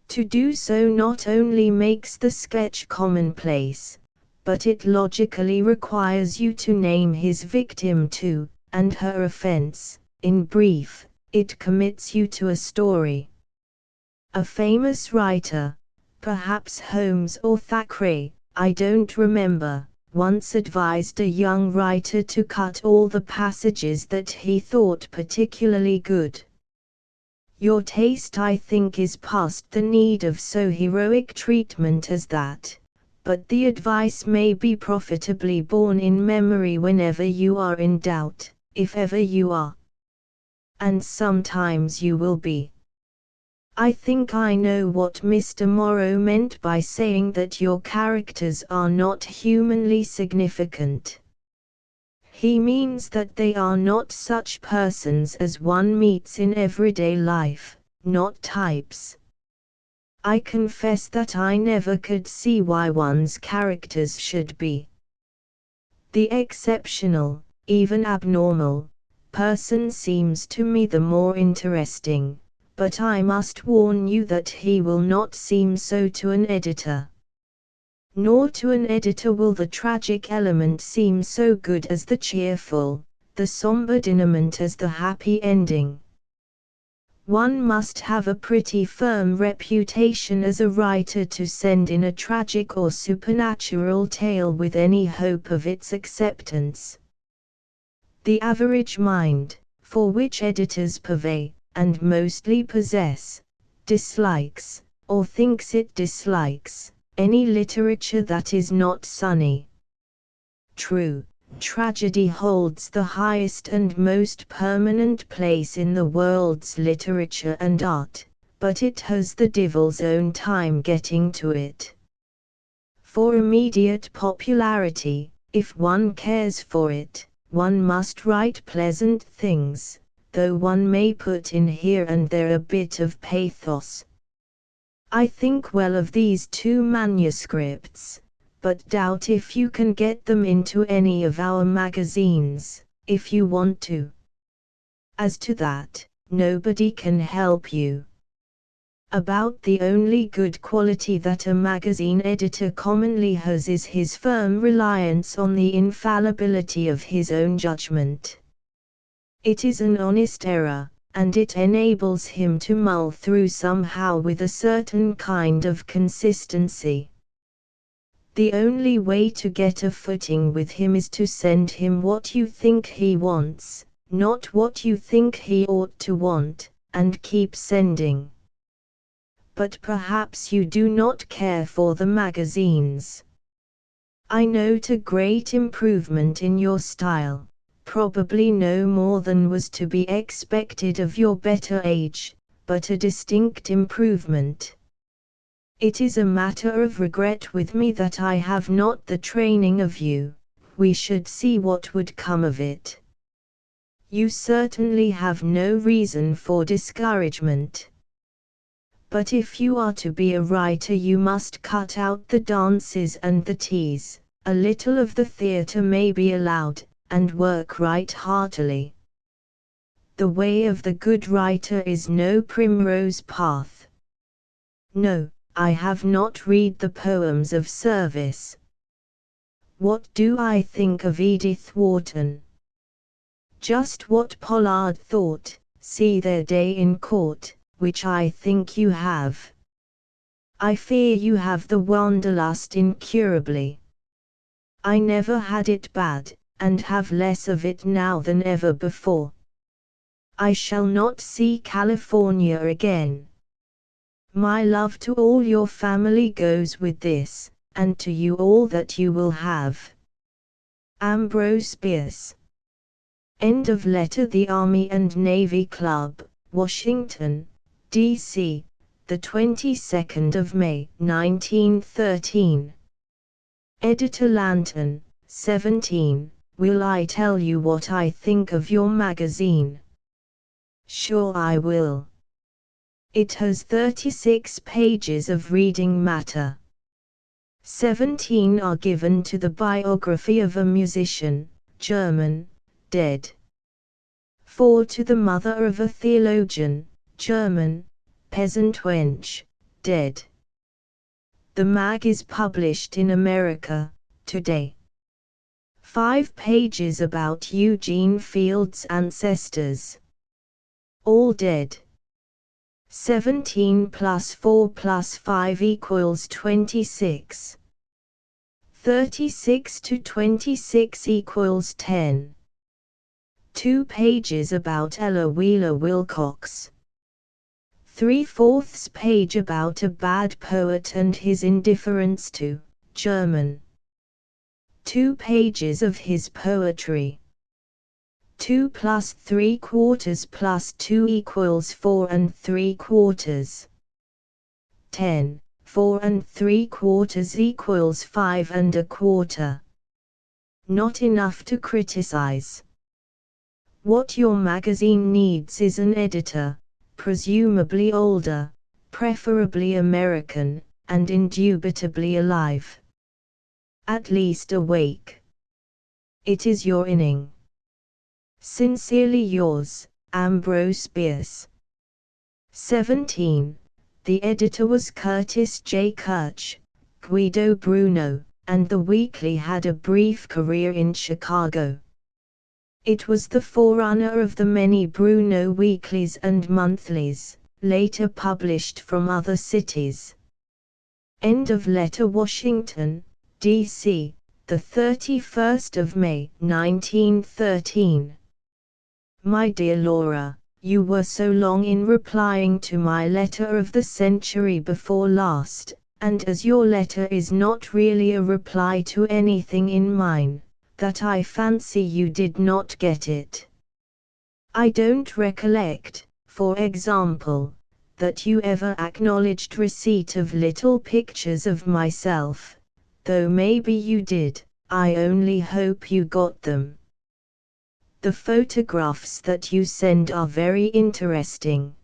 To do so not only makes the sketch commonplace, but it logically requires you to name his victim too, and her offense. In brief, it commits you to a story. A famous writer, perhaps Holmes or Thackeray, I don't remember, once advised a young writer to cut all the passages that he thought particularly good. Your taste, I think, is past the need of so heroic treatment as that, but the advice may be profitably borne in memory whenever you are in doubt, if ever you are. And sometimes you will be. I think I know what Mr. Morrow meant by saying that your characters are not humanly significant. He means that they are not such persons as one meets in everyday life, not types. I confess that I never could see why one's characters should be. The exceptional, even abnormal, person seems to me the more interesting. But I must warn you that he will not seem so to an editor. Nor to an editor will the tragic element seem so good as the cheerful, the somber denouement as the happy ending. One must have a pretty firm reputation as a writer to send in a tragic or supernatural tale with any hope of its acceptance. The average mind, for which editors purvey, and mostly possess, dislikes, or thinks it dislikes, any literature that is not sunny. True, tragedy holds the highest and most permanent place in the world's literature and art, but it has the devil's own time getting to it. For immediate popularity, if one cares for it, one must write pleasant things, though one may put in here and there a bit of pathos. I think well of these 2 manuscripts, but doubt if you can get them into any of our magazines, if you want to. As to that, nobody can help you. About the only good quality that a magazine editor commonly has is his firm reliance on the infallibility of his own judgment. It is an honest error, and it enables him to mull through somehow with a certain kind of consistency. The only way to get a footing with him is to send him what you think he wants, not what you think he ought to want, and keep sending. But perhaps you do not care for the magazines. I note a great improvement in your style, probably no more than was to be expected of your better age, but a distinct improvement. It is a matter of regret with me that I have not the training of you. We should see what would come of it. You certainly have no reason for discouragement. But if you are to be a writer, you must cut out the dances and the teas, a little of the theatre may be allowed, and work right heartily. The way of the good writer is no primrose path. No, I have not read the poems of Service. What do I think of Edith Wharton? Just what Pollard thought, see their day in court, which I think you have. I fear you have the wanderlust incurably. I never had it bad, and have less of it now than ever before. I shall not see California again. My love to all your family goes with this, and to you all that you will have. Ambrose Bierce. End of letter. The Army and Navy Club, Washington, D.C., the 22nd of May, 1913. Editor Lantern, 17. Will I tell you what I think of your magazine? Sure I will. It has 36 pages of reading matter. 17 are given to the biography of a musician, German, dead. 4 to the mother of a theologian, German, peasant wench, dead. The mag is published in America, today. 5 pages about Eugene Field's ancestors. All dead. 17 plus 4 plus 5 equals 26. 36 to 26 equals 10. 2 pages about Ella Wheeler Wilcox. 3/4 page about a bad poet and his indifference to German. 2 pages of his poetry. 2 plus 3/4 plus 2 equals 4 3/4. 10, 4 3/4 equals 5 1/4. Not enough to criticize. What your magazine needs is an editor, presumably older, preferably American, and indubitably alive. At least awake. It is your inning. Sincerely yours, Ambrose Bierce. 17. The editor was Curtis J. Kirch, Guido Bruno, and the weekly had a brief career in Chicago. It was the forerunner of the many Bruno weeklies and monthlies, later published from other cities. End of letter. Washington, D.C., the 31st of May, 1913. My dear Laura, you were so long in replying to my letter of the century before last, and as your letter is not really a reply to anything in mine, that I fancy you did not get it. I don't recollect, for example, that you ever acknowledged receipt of little pictures of myself, though maybe you did. I only hope you got them. The photographs that you send are very interesting.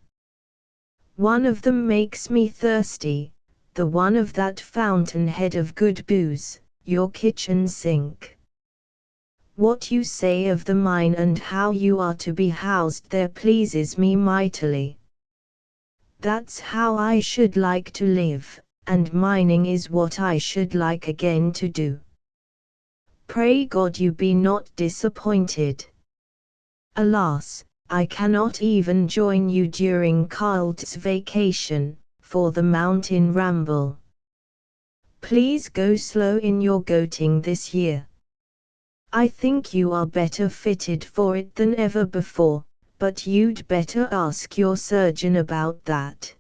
One of them makes me thirsty, the one of that fountainhead of good booze, your kitchen sink. What you say of the mine and how you are to be housed there pleases me mightily. That's how I should like to live, and mining is what I should like again to do. Pray God you be not disappointed. Alas, I cannot even join you during Carl's vacation, for the mountain ramble. Please go slow in your goating this year. I think you are better fitted for it than ever before, but you'd better ask your surgeon about that.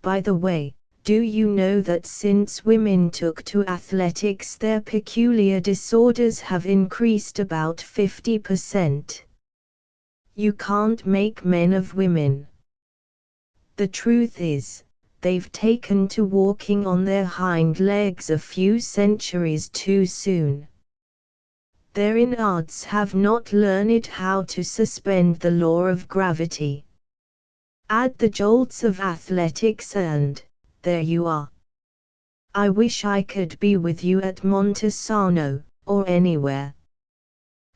By the way, do you know that since women took to athletics their peculiar disorders have increased about 50%? You can't make men of women. The truth is, they've taken to walking on their hind legs a few centuries too soon. Their innards have not learned how to suspend the law of gravity. Add the jolts of athletics and, there you are. I wish I could be with you at Montesano, or anywhere.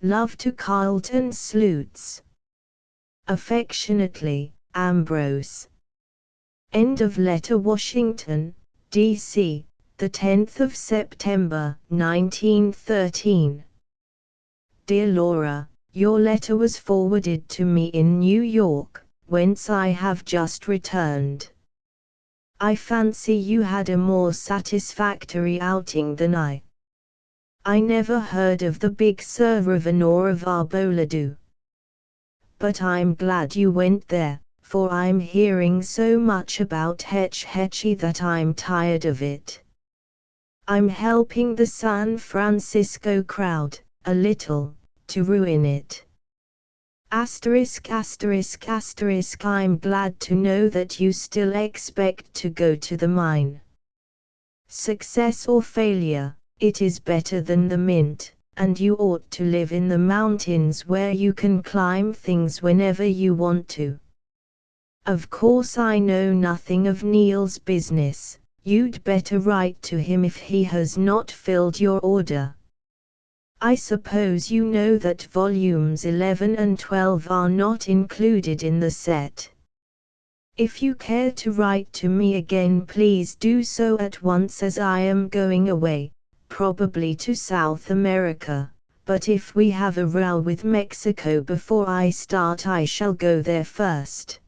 Love to Carlton Sloots. Affectionately, Ambrose. End of letter. Washington, D.C., the 10th of September, 1913. Dear Laura, your letter was forwarded to me in New York, whence I have just returned. I fancy you had a more satisfactory outing than I. I never heard of the Big Sur River nor of Arbolado. But I'm glad you went there, for I'm hearing so much about Hetch Hetchy that I'm tired of it. I'm helping the San Francisco crowd, a little, to ruin it. Asterisk asterisk asterisk. I'm glad to know that you still expect to go to the mine. Success or failure, it is better than the mint, and you ought to live in the mountains where you can climb things whenever you want to. Of course I know nothing of Neil's business. You'd better write to him if he has not filled your order. I suppose you know that volumes 11 and 12 are not included in the set. If you care to write to me again, please do so at once, as I am going away, probably to South America, but if we have a row with Mexico before I start, I shall go there first.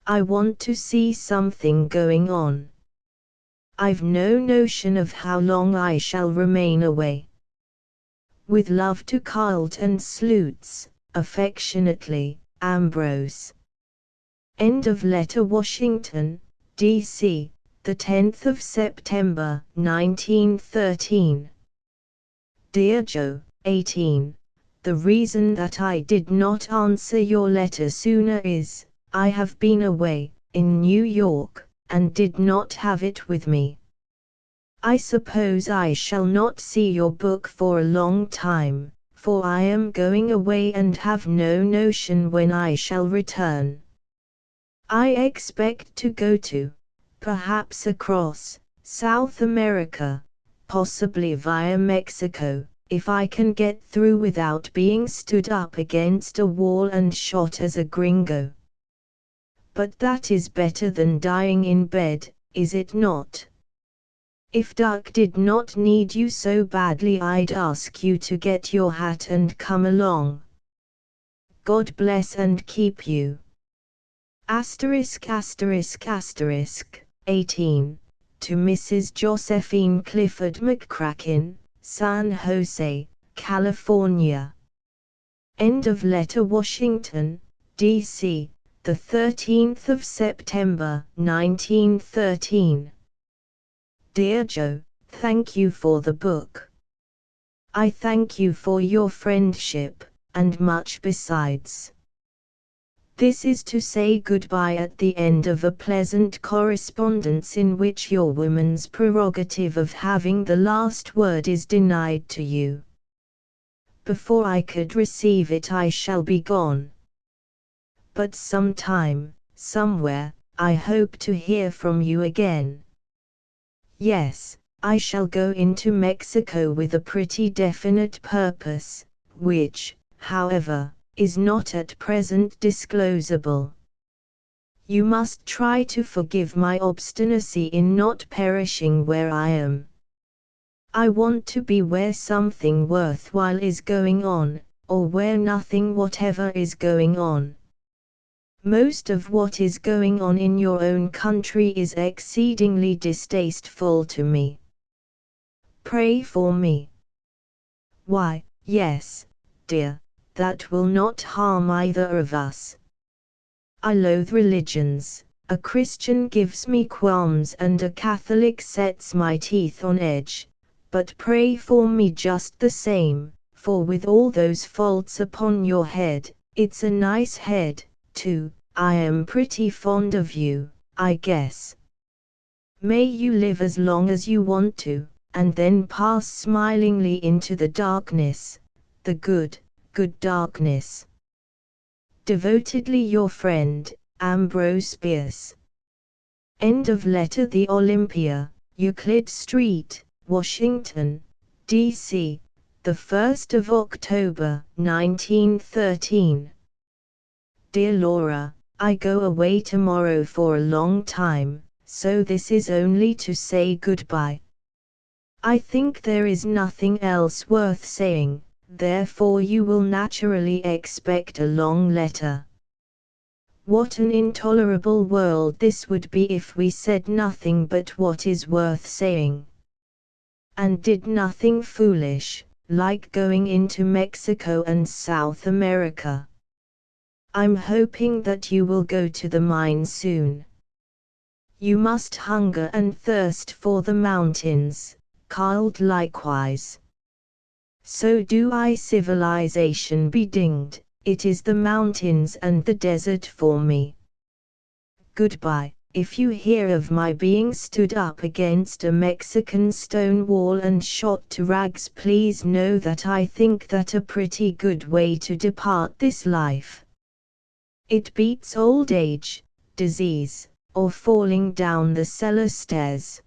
I want to see something going on. I've no notion of how long I shall remain away. With love to Carlton Sloots, affectionately, Ambrose. End of letter. Washington, D.C., the 10th of September, 1913. Dear Joe, 18. The reason that I did not answer your letter sooner is, I have been away, in New York, and did not have it with me. I suppose I shall not see your book for a long time, for I am going away and have no notion when I shall return. I expect to go to, perhaps across, South America, possibly via Mexico, if I can get through without being stood up against a wall and shot as a gringo. But that is better than dying in bed, is it not? If Duck did not need you so badly, I'd ask you to get your hat and come along. God bless and keep you. Asterisk asterisk asterisk 18. To Mrs. Josephine Clifford McCracken, San Jose, California. End of letter. Washington, D.C., the 13th of September, 1913. Dear Joe, thank you for the book. I thank you for your friendship, and much besides. This is to say goodbye at the end of a pleasant correspondence in which your woman's prerogative of having the last word is denied to you. Before I could receive it I shall be gone. But sometime, somewhere, I hope to hear from you again. Yes, I shall go into Mexico with a pretty definite purpose, which, however, is not at present disclosable. You must try to forgive my obstinacy in not perishing where I am. I want to be where something worthwhile is going on, or where nothing whatever is going on. Most of what is going on in your own country is exceedingly distasteful to me. Pray for me. Why, yes, dear, that will not harm either of us. I loathe religions. A Christian gives me qualms and a Catholic sets my teeth on edge, but pray for me just the same, for with all those faults upon your head, it's a nice head, too. I am pretty fond of you, I guess. May you live as long as you want to, and then pass smilingly into the darkness, the good, good darkness. Devotedly your friend, Ambrose Bierce. End of letter. The Olympia, Euclid Street, Washington, D.C., the 1st of October, 1913. Dear Laura, I go away tomorrow for a long time, so this is only to say goodbye. I think there is nothing else worth saying, therefore you will naturally expect a long letter. What an intolerable world this would be if we said nothing but what is worth saying, and did nothing foolish, like going into Mexico and South America. I'm hoping that you will go to the mine soon. You must hunger and thirst for the mountains, cold likewise. So do I. Civilization be dinged, it is the mountains and the desert for me. Goodbye. If you hear of my being stood up against a Mexican stone wall and shot to rags, please know that I think that a pretty good way to depart this life. It beats old age, disease, or falling down the cellar stairs.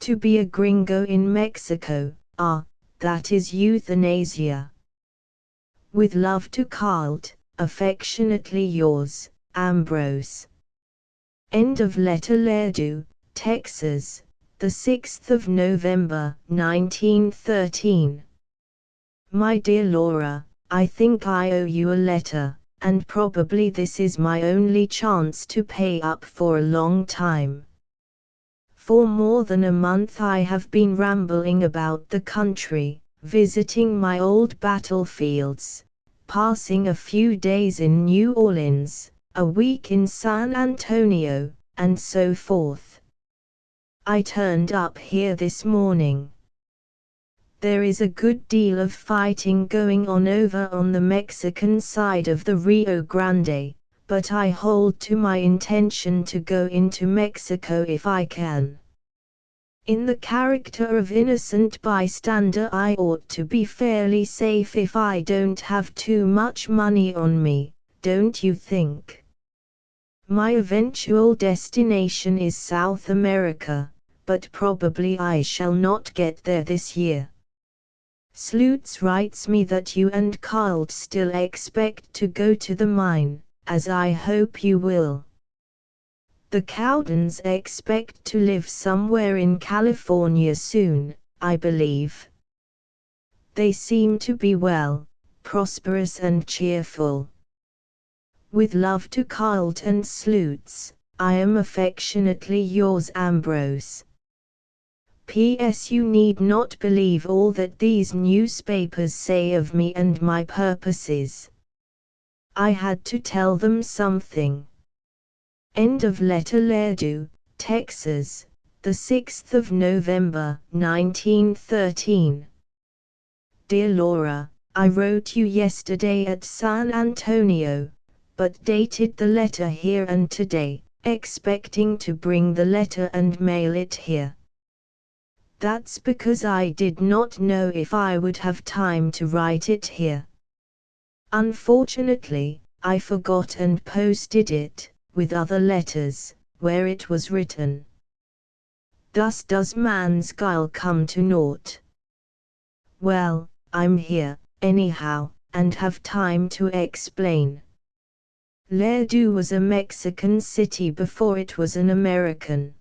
To be a gringo in Mexico, that is euthanasia. With love to Carl, affectionately yours, Ambrose. End of letter. Lerdo, Texas, the 6th of November, 1913. My dear Laura, I think I owe you a letter, and probably this is my only chance to pay up for a long time. For more than a month I have been rambling about the country, visiting my old battlefields, passing a few days in New Orleans, a week in San Antonio, and so forth. I turned up here this morning. There is a good deal of fighting going on over on the Mexican side of the Rio Grande, but I hold to my intention to go into Mexico if I can. In the character of innocent bystander I ought to be fairly safe if I don't have too much money on me, don't you think? My eventual destination is South America, but probably I shall not get there this year. Slutz writes me that you and Carl still expect to go to the mine, as I hope you will. The Cowdens expect to live somewhere in California soon, I believe. They seem to be well, prosperous and cheerful. With love to Carlton Sloots, I am affectionately yours, Ambrose. P.S. You need not believe all that these newspapers say of me and my purposes. I had to tell them something. End of letter. Lerdo, Texas, the 6th of November, 1913. Dear Laura, I wrote you yesterday at San Antonio, but dated the letter here and today, expecting to bring the letter and mail it here. That's because I did not know if I would have time to write it here. Unfortunately, I forgot and posted it, with other letters, where it was written. Thus does man's guile come to naught. Well, I'm here, anyhow, and have time to explain. Lerdo was a Mexican city before it was an American.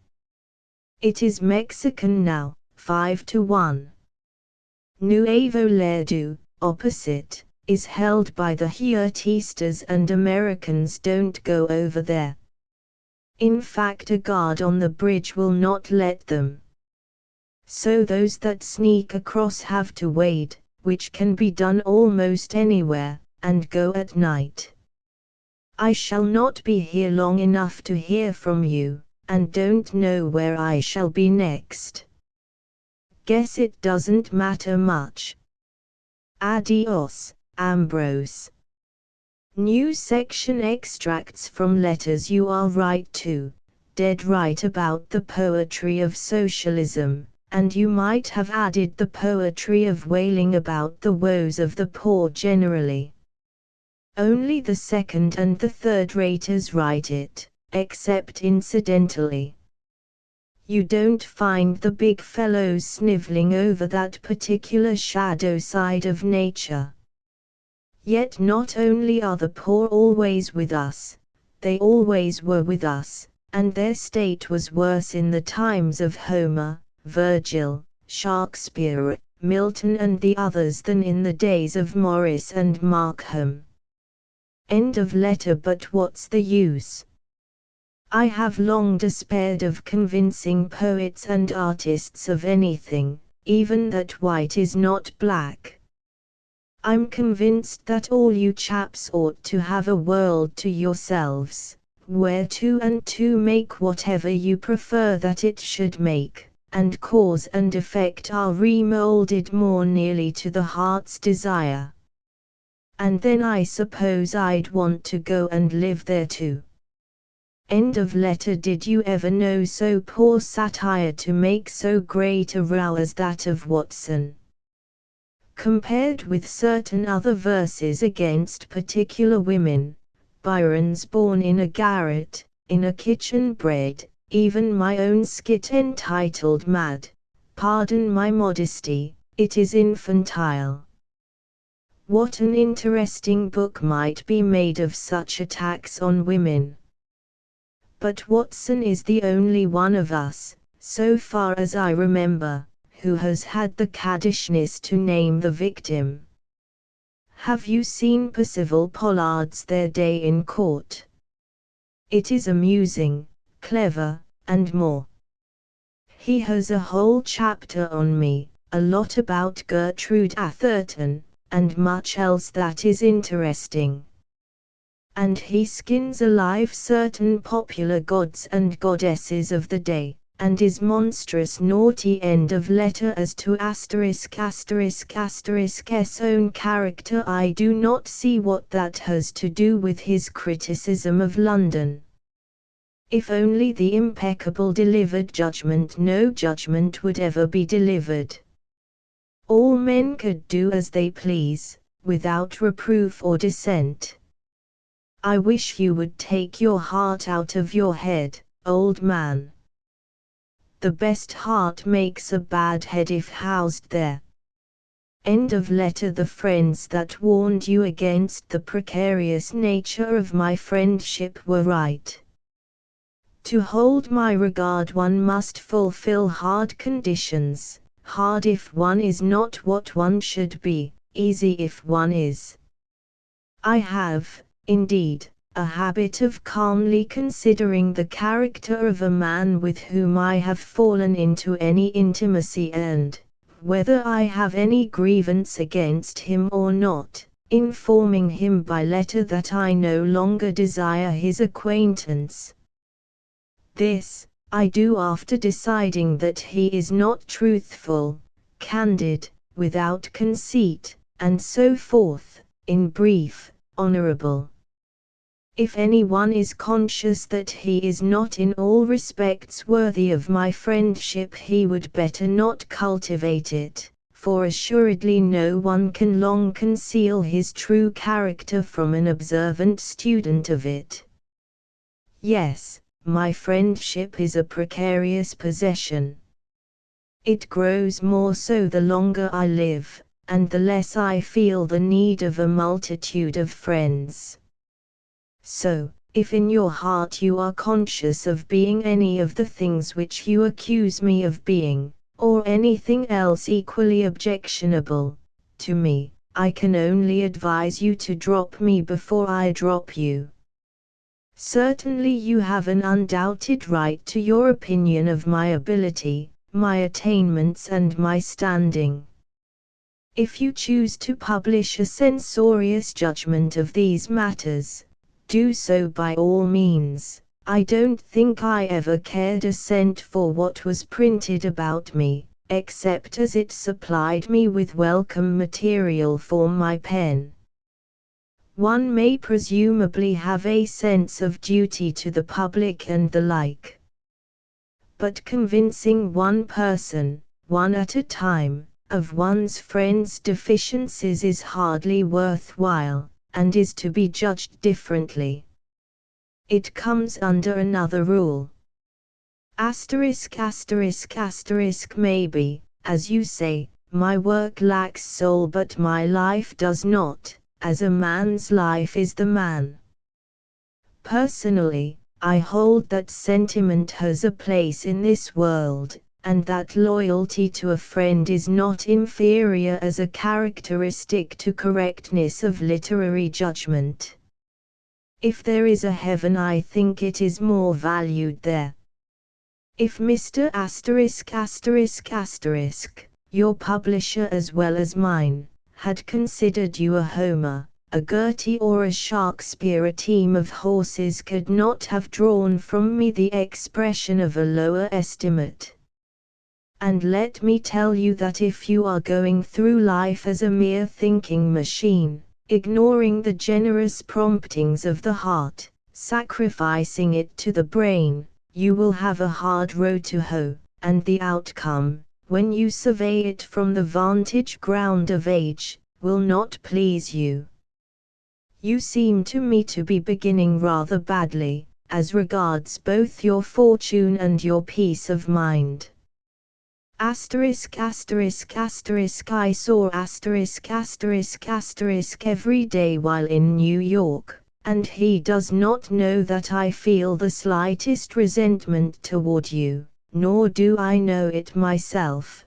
It is Mexican now, 5-1. Nuevo Lerdo, opposite, is held by the Huertistas and Americans don't go over there. In fact, a guard on the bridge will not let them. So those that sneak across have to wade, which can be done almost anywhere, and go at night. I shall not be here long enough to hear from you, and don't know where I shall be next. Guess it doesn't matter much. Adios, Ambrose. New section: extracts from letters. You are right too, dead right about the poetry of socialism, and you might have added the poetry of wailing about the woes of the poor generally. Only the second and the third raters write it, except incidentally. You don't find the big fellows sniveling over that particular shadow side of nature. Yet not only are the poor always with us, they always were with us, and their state was worse in the times of Homer, Virgil, Shakespeare, Milton and the others than in the days of Morris and Markham. End of letter. But what's the use? I have long despaired of convincing poets and artists of anything, even that white is not black. I'm convinced that all you chaps ought to have a world to yourselves, where 2 and 2 make whatever you prefer that it should make, and cause and effect are remoulded more nearly to the heart's desire. And then I suppose I'd want to go and live there too. End of letter. Did you ever know so poor satire to make so great a row as that of Watson? Compared with certain other verses against particular women, Byron's Born in a Garret, in a Kitchen Bred, even my own skit entitled Mad, pardon my modesty, it is infantile. What an interesting book might be made of such attacks on women. But Watson is the only one of us, so far as I remember, who has had the caddishness to name the victim. Have you seen Percival Pollard's Their Day in Court? It is amusing, clever, and more. He has a whole chapter on me, a lot about Gertrude Atherton, and much else that is interesting. And he skins alive certain popular gods and goddesses of the day, and his monstrous naughty end of letter as to **************************************************************************************************************************************************************************************************************************************************************************** of London. If only the impeccable delivered judgment, no judgment would ever be delivered. All men could do as they please, without reproof or dissent. I wish you would take your heart out of your head, old man. The best heart makes a bad head if housed there. End of letter. The friends that warned you against the precarious nature of my friendship were right. To hold my regard one must fulfill hard conditions, hard if one is not what one should be, easy if one is. I have, indeed, a habit of calmly considering the character of a man with whom I have fallen into any intimacy and, whether I have any grievance against him or not, informing him by letter that I no longer desire his acquaintance. This, I do after deciding that he is not truthful, candid, without conceit, and so forth, in brief, honorable. If anyone is conscious that he is not in all respects worthy of my friendship, he would better not cultivate it, for assuredly no one can long conceal his true character from an observant student of it. Yes, my friendship is a precarious possession. It grows more so the longer I live, and the less I feel the need of a multitude of friends. So, if in your heart you are conscious of being any of the things which you accuse me of being, or anything else equally objectionable to me, I can only advise you to drop me before I drop you. Certainly you have an undoubted right to your opinion of my ability, my attainments and my standing. If you choose to publish a censorious judgment of these matters, do so by all means. I don't think I ever cared a cent for what was printed about me, except as it supplied me with welcome material for my pen. One may presumably have a sense of duty to the public and the like. But convincing one person, one at a time, of one's friends' deficiencies is hardly worthwhile, and is to be judged differently. It comes under another rule. Maybe, as you say, my work lacks soul but my life does not, as a man's life is the man. Personally, I hold that sentiment has a place in this world, and that loyalty to a friend is not inferior as a characteristic to correctness of literary judgment. If there is a heaven, I think it is more valued there. If Mr. Your publisher as well as mine, had considered you a Homer, a Goethe or a Shakespeare, a team of horses could not have drawn from me the expression of a lower estimate. And let me tell you that if you are going through life as a mere thinking machine, ignoring the generous promptings of the heart, sacrificing it to the brain, you will have a hard row to hoe, and the outcome, when you survey it from the vantage ground of age, will not please you. You seem to me to be beginning rather badly, as regards both your fortune and your peace of mind. I saw every day while in New York, and he does not know that I feel the slightest resentment toward you, nor do I know it myself.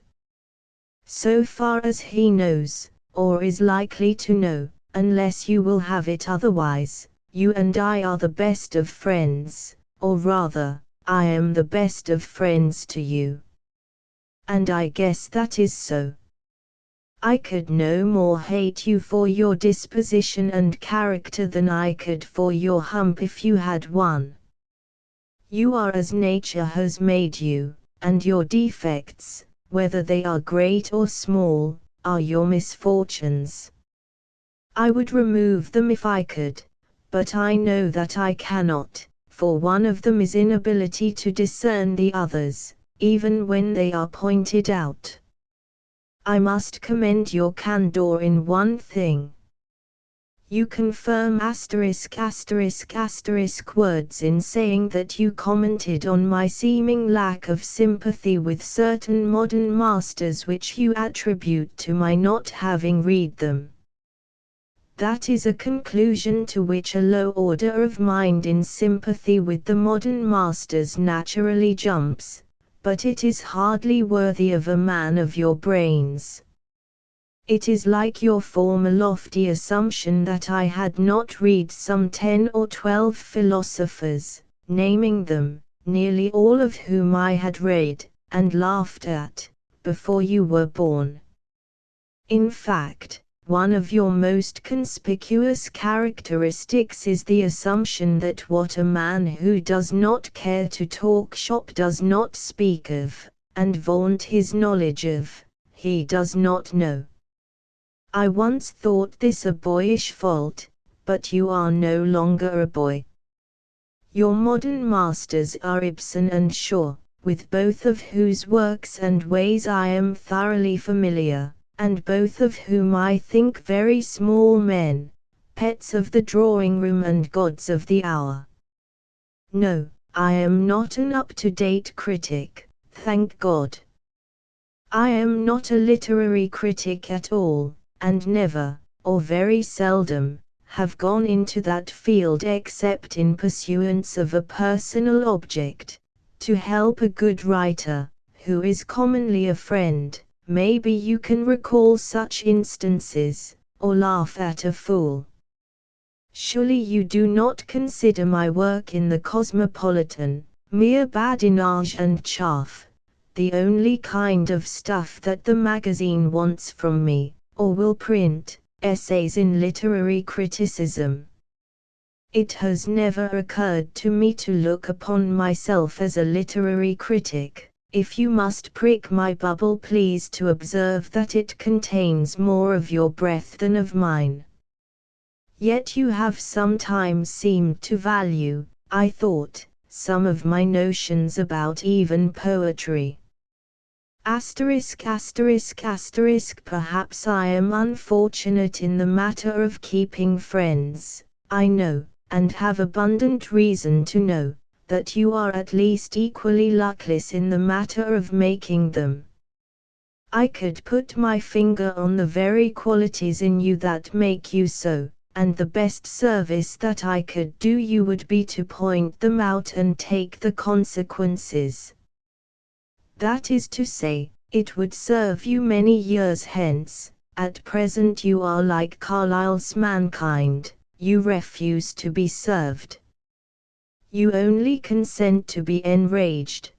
So far as he knows, or is likely to know, unless you will have it otherwise, you and I are the best of friends, or rather, I am the best of friends to you. And I guess that is so. I could no more hate you for your disposition and character than I could for your hump if you had one. You are as nature has made you, and your defects, whether they are great or small, are your misfortunes. I would remove them if I could, but I know that I cannot, for one of them is inability to discern the others, even when they are pointed out. I must commend your candor in one thing. You confirm words in saying that you commented on my seeming lack of sympathy with certain modern masters which you attribute to my not having read them. That is a conclusion to which a low order of mind in sympathy with the modern masters naturally jumps, but it is hardly worthy of a man of your brains. It is like your former lofty assumption that I had not read some 10 or 12 philosophers, naming them, nearly all of whom I had read, and laughed at, before you were born. In fact, one of your most conspicuous characteristics is the assumption that what a man who does not care to talk shop does not speak of, and vaunt his knowledge of, he does not know. I once thought this a boyish fault, but you are no longer a boy. Your modern masters are Ibsen and Shaw, with both of whose works and ways I am thoroughly familiar, and both of whom I think very small men, pets of the drawing room and gods of the hour. No, I am not an up-to-date critic, thank God. I am not a literary critic at all, and never, or very seldom, have gone into that field except in pursuance of a personal object, to help a good writer, who is commonly a friend. Maybe you can recall such instances, or laugh at a fool. Surely you do not consider my work in the Cosmopolitan, mere badinage and chaff, the only kind of stuff that the magazine wants from me, or will print, essays in literary criticism. It has never occurred to me to look upon myself as a literary critic. If you must prick my bubble, please to observe that it contains more of your breath than of mine. Yet you have sometimes seemed to value, I thought, some of my notions about even poetry. Perhaps I am unfortunate in the matter of keeping friends, I know, and have abundant reason to know, that you are at least equally luckless in the matter of making them. I could put my finger on the very qualities in you that make you so, and the best service that I could do you would be to point them out and take the consequences. That is to say, it would serve you many years hence. At present you are like Carlyle's mankind, you refuse to be served. You only consent to be enraged.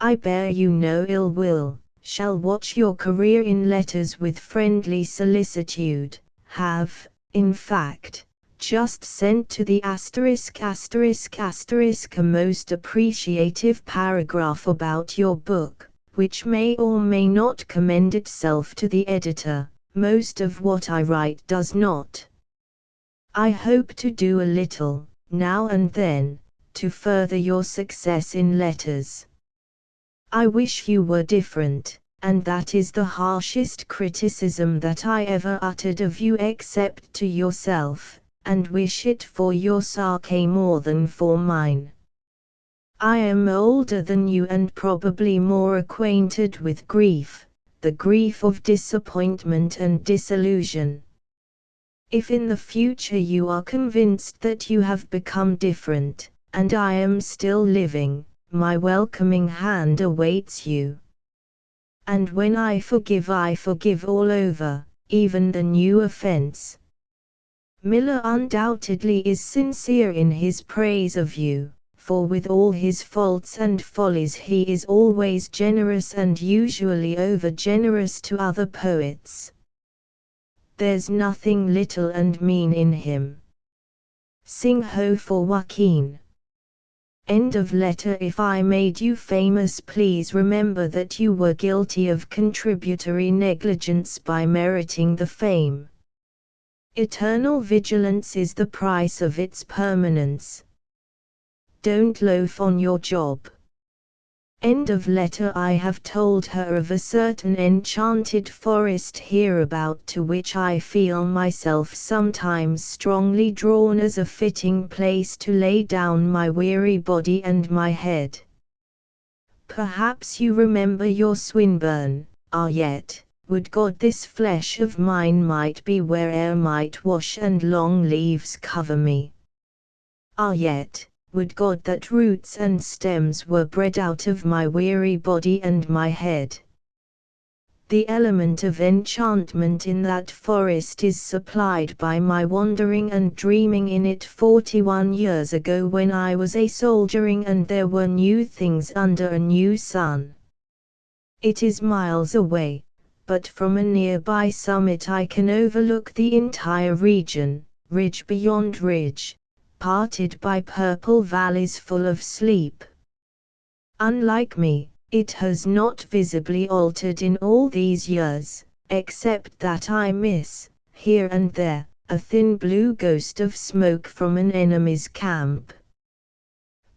I bear you no ill will, shall watch your career in letters with friendly solicitude, have, in fact, just sent to the **** a most appreciative paragraph about your book, which may or may not commend itself to the editor. Most of what I write does not. I hope to do a little, now and then, to further your success in letters. I wish you were different, and that is the harshest criticism that I ever uttered of you except to yourself, and wish it for your sake more than for mine. I am older than you and probably more acquainted with grief, the grief of disappointment and disillusion. If in the future you are convinced that you have become different, and I am still living, my welcoming hand awaits you. And when I forgive all over, even the new offense. Miller undoubtedly is sincere in his praise of you, for with all his faults and follies he is always generous and usually over-generous to other poets. There's nothing little and mean in him. Sing ho for Joaquin. End of letter. If I made you famous, please remember that you were guilty of contributory negligence by meriting the fame. Eternal vigilance is the price of its permanence. Don't loaf on your job. End of letter. I have told her of a certain enchanted forest hereabout to which I feel myself sometimes strongly drawn as a fitting place to lay down my weary body and my head. Perhaps you remember your Swinburne, yet, would God this flesh of mine might be where air might wash and long leaves cover me. Ah yet, would God that roots and stems were bred out of my weary body and my head. The element of enchantment in that forest is supplied by my wandering and dreaming in it 41 years ago when I was a soldiering and there were new things under a new sun. It is miles away, but from a nearby summit I can overlook the entire region, ridge beyond ridge, parted by purple valleys full of sleep. Unlike me, it has not visibly altered in all these years, except that I miss, here and there, a thin blue ghost of smoke from an enemy's camp.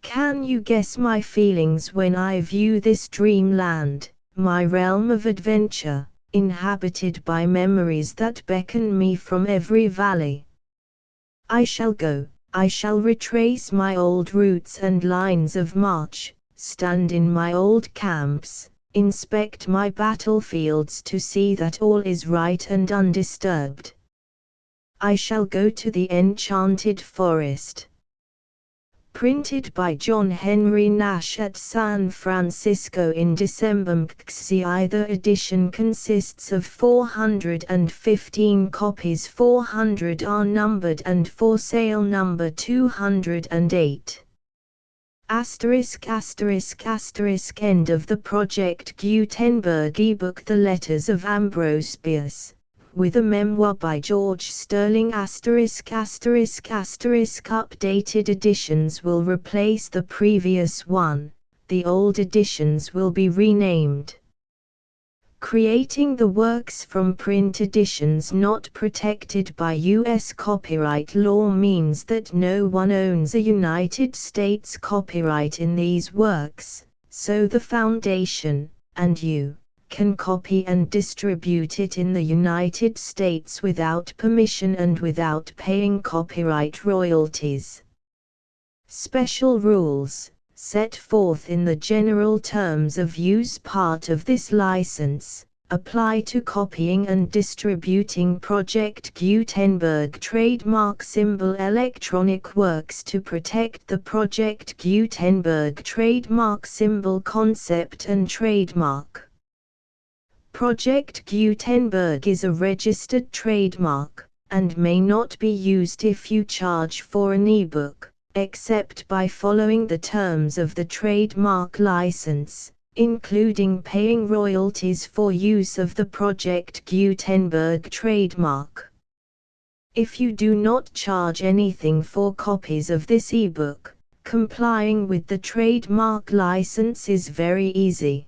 Can you guess my feelings when I view this dreamland, my realm of adventure, inhabited by memories that beckon me from every valley? I shall go, I shall retrace my old routes and lines of march, stand in my old camps, inspect my battlefields to see that all is right and undisturbed. I shall go to the enchanted forest. Printed by John Henry Nash at San Francisco in December. MXC. Either edition consists of 415 copies. 400 are numbered and for sale number 208. ****** End of the Project Gutenberg ebook. The Letters of Ambrose Bierce, with a memoir by George Sterling. ****** Updated editions will replace the previous one, the old editions will be renamed. Creating the works from print editions not protected by U.S. copyright law means that no one owns a United States copyright in these works, so the Foundation, and you, can copy and distribute it in the United States without permission and without paying copyright royalties. Special rules, set forth in the general terms of use part of this license, apply to copying and distributing Project Gutenberg trademark symbol electronic works to protect the Project Gutenberg trademark symbol concept and trademark. Project Gutenberg is a registered trademark, and may not be used if you charge for an ebook, except by following the terms of the trademark license, including paying royalties for use of the Project Gutenberg trademark. If you do not charge anything for copies of this ebook, complying with the trademark license is very easy.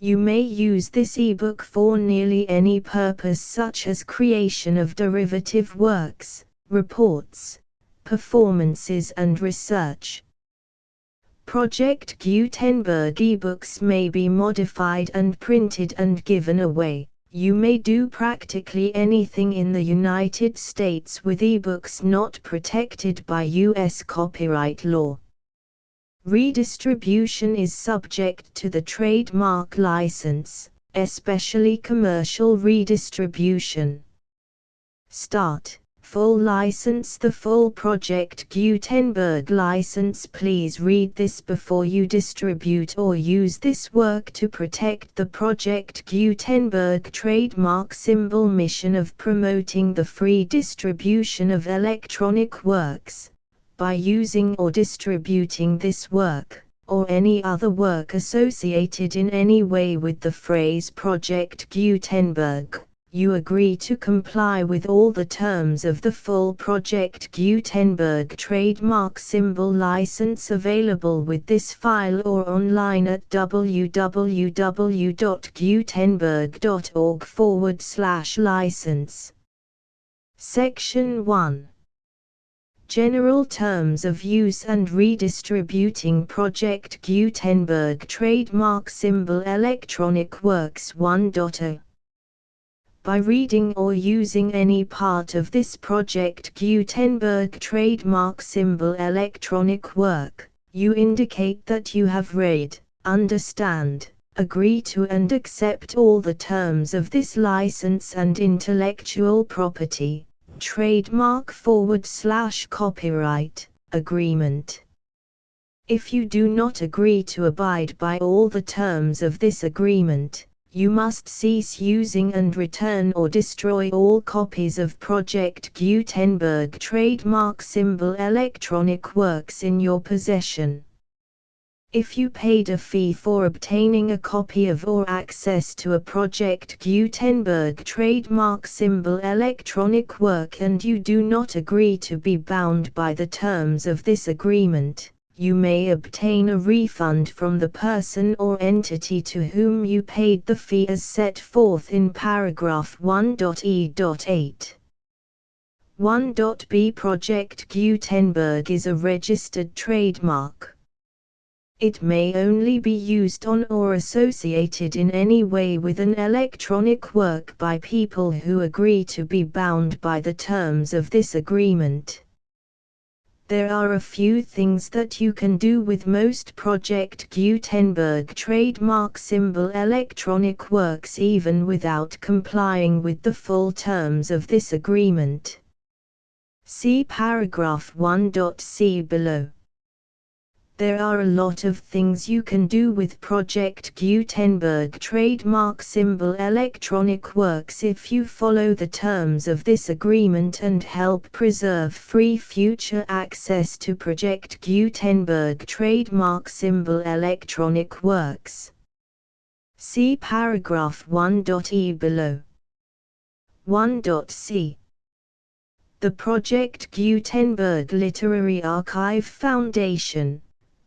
You may use this ebook for nearly any purpose such as creation of derivative works, reports, performances and research. Project Gutenberg ebooks may be modified and printed and given away. You may do practically anything in the United States with ebooks not protected by U.S. copyright law. Redistribution is subject to the trademark license, especially commercial redistribution. Start. Full license. The full Project Gutenberg license. Please read this before you distribute or use this work to protect the Project Gutenberg trademark symbol mission of promoting the free distribution of electronic works. By using or distributing this work, or any other work associated in any way with the phrase Project Gutenberg, you agree to comply with all the terms of the full Project Gutenberg trademark symbol license available with this file or online at www.gutenberg.org/license. Section 1. General Terms of Use and Redistributing Project Gutenberg Trademark Symbol Electronic Works 1.0. By reading or using any part of this Project Gutenberg trademark symbol electronic work, you indicate that you have read, understand, agree to and accept all the terms of this license and intellectual property, trademark/copyright, agreement. If you do not agree to abide by all the terms of this agreement, you must cease using and return or destroy all copies of Project Gutenberg trademark symbol electronic works in your possession. If you paid a fee for obtaining a copy of or access to a Project Gutenberg trademark symbol electronic work and you do not agree to be bound by the terms of this agreement, you may obtain a refund from the person or entity to whom you paid the fee as set forth in paragraph 1.e.8. 1.b Project Gutenberg is a registered trademark. It may only be used on or associated in any way with an electronic work by people who agree to be bound by the terms of this agreement. There are a few things that you can do with most Project Gutenberg trademark symbol electronic works even without complying with the full terms of this agreement. See paragraph 1.c below. There are a lot of things you can do with Project Gutenberg trademark symbol electronic works if you follow the terms of this agreement and help preserve free future access to Project Gutenberg trademark symbol electronic works. See paragraph 1.e below. 1.c The Project Gutenberg Literary Archive Foundation,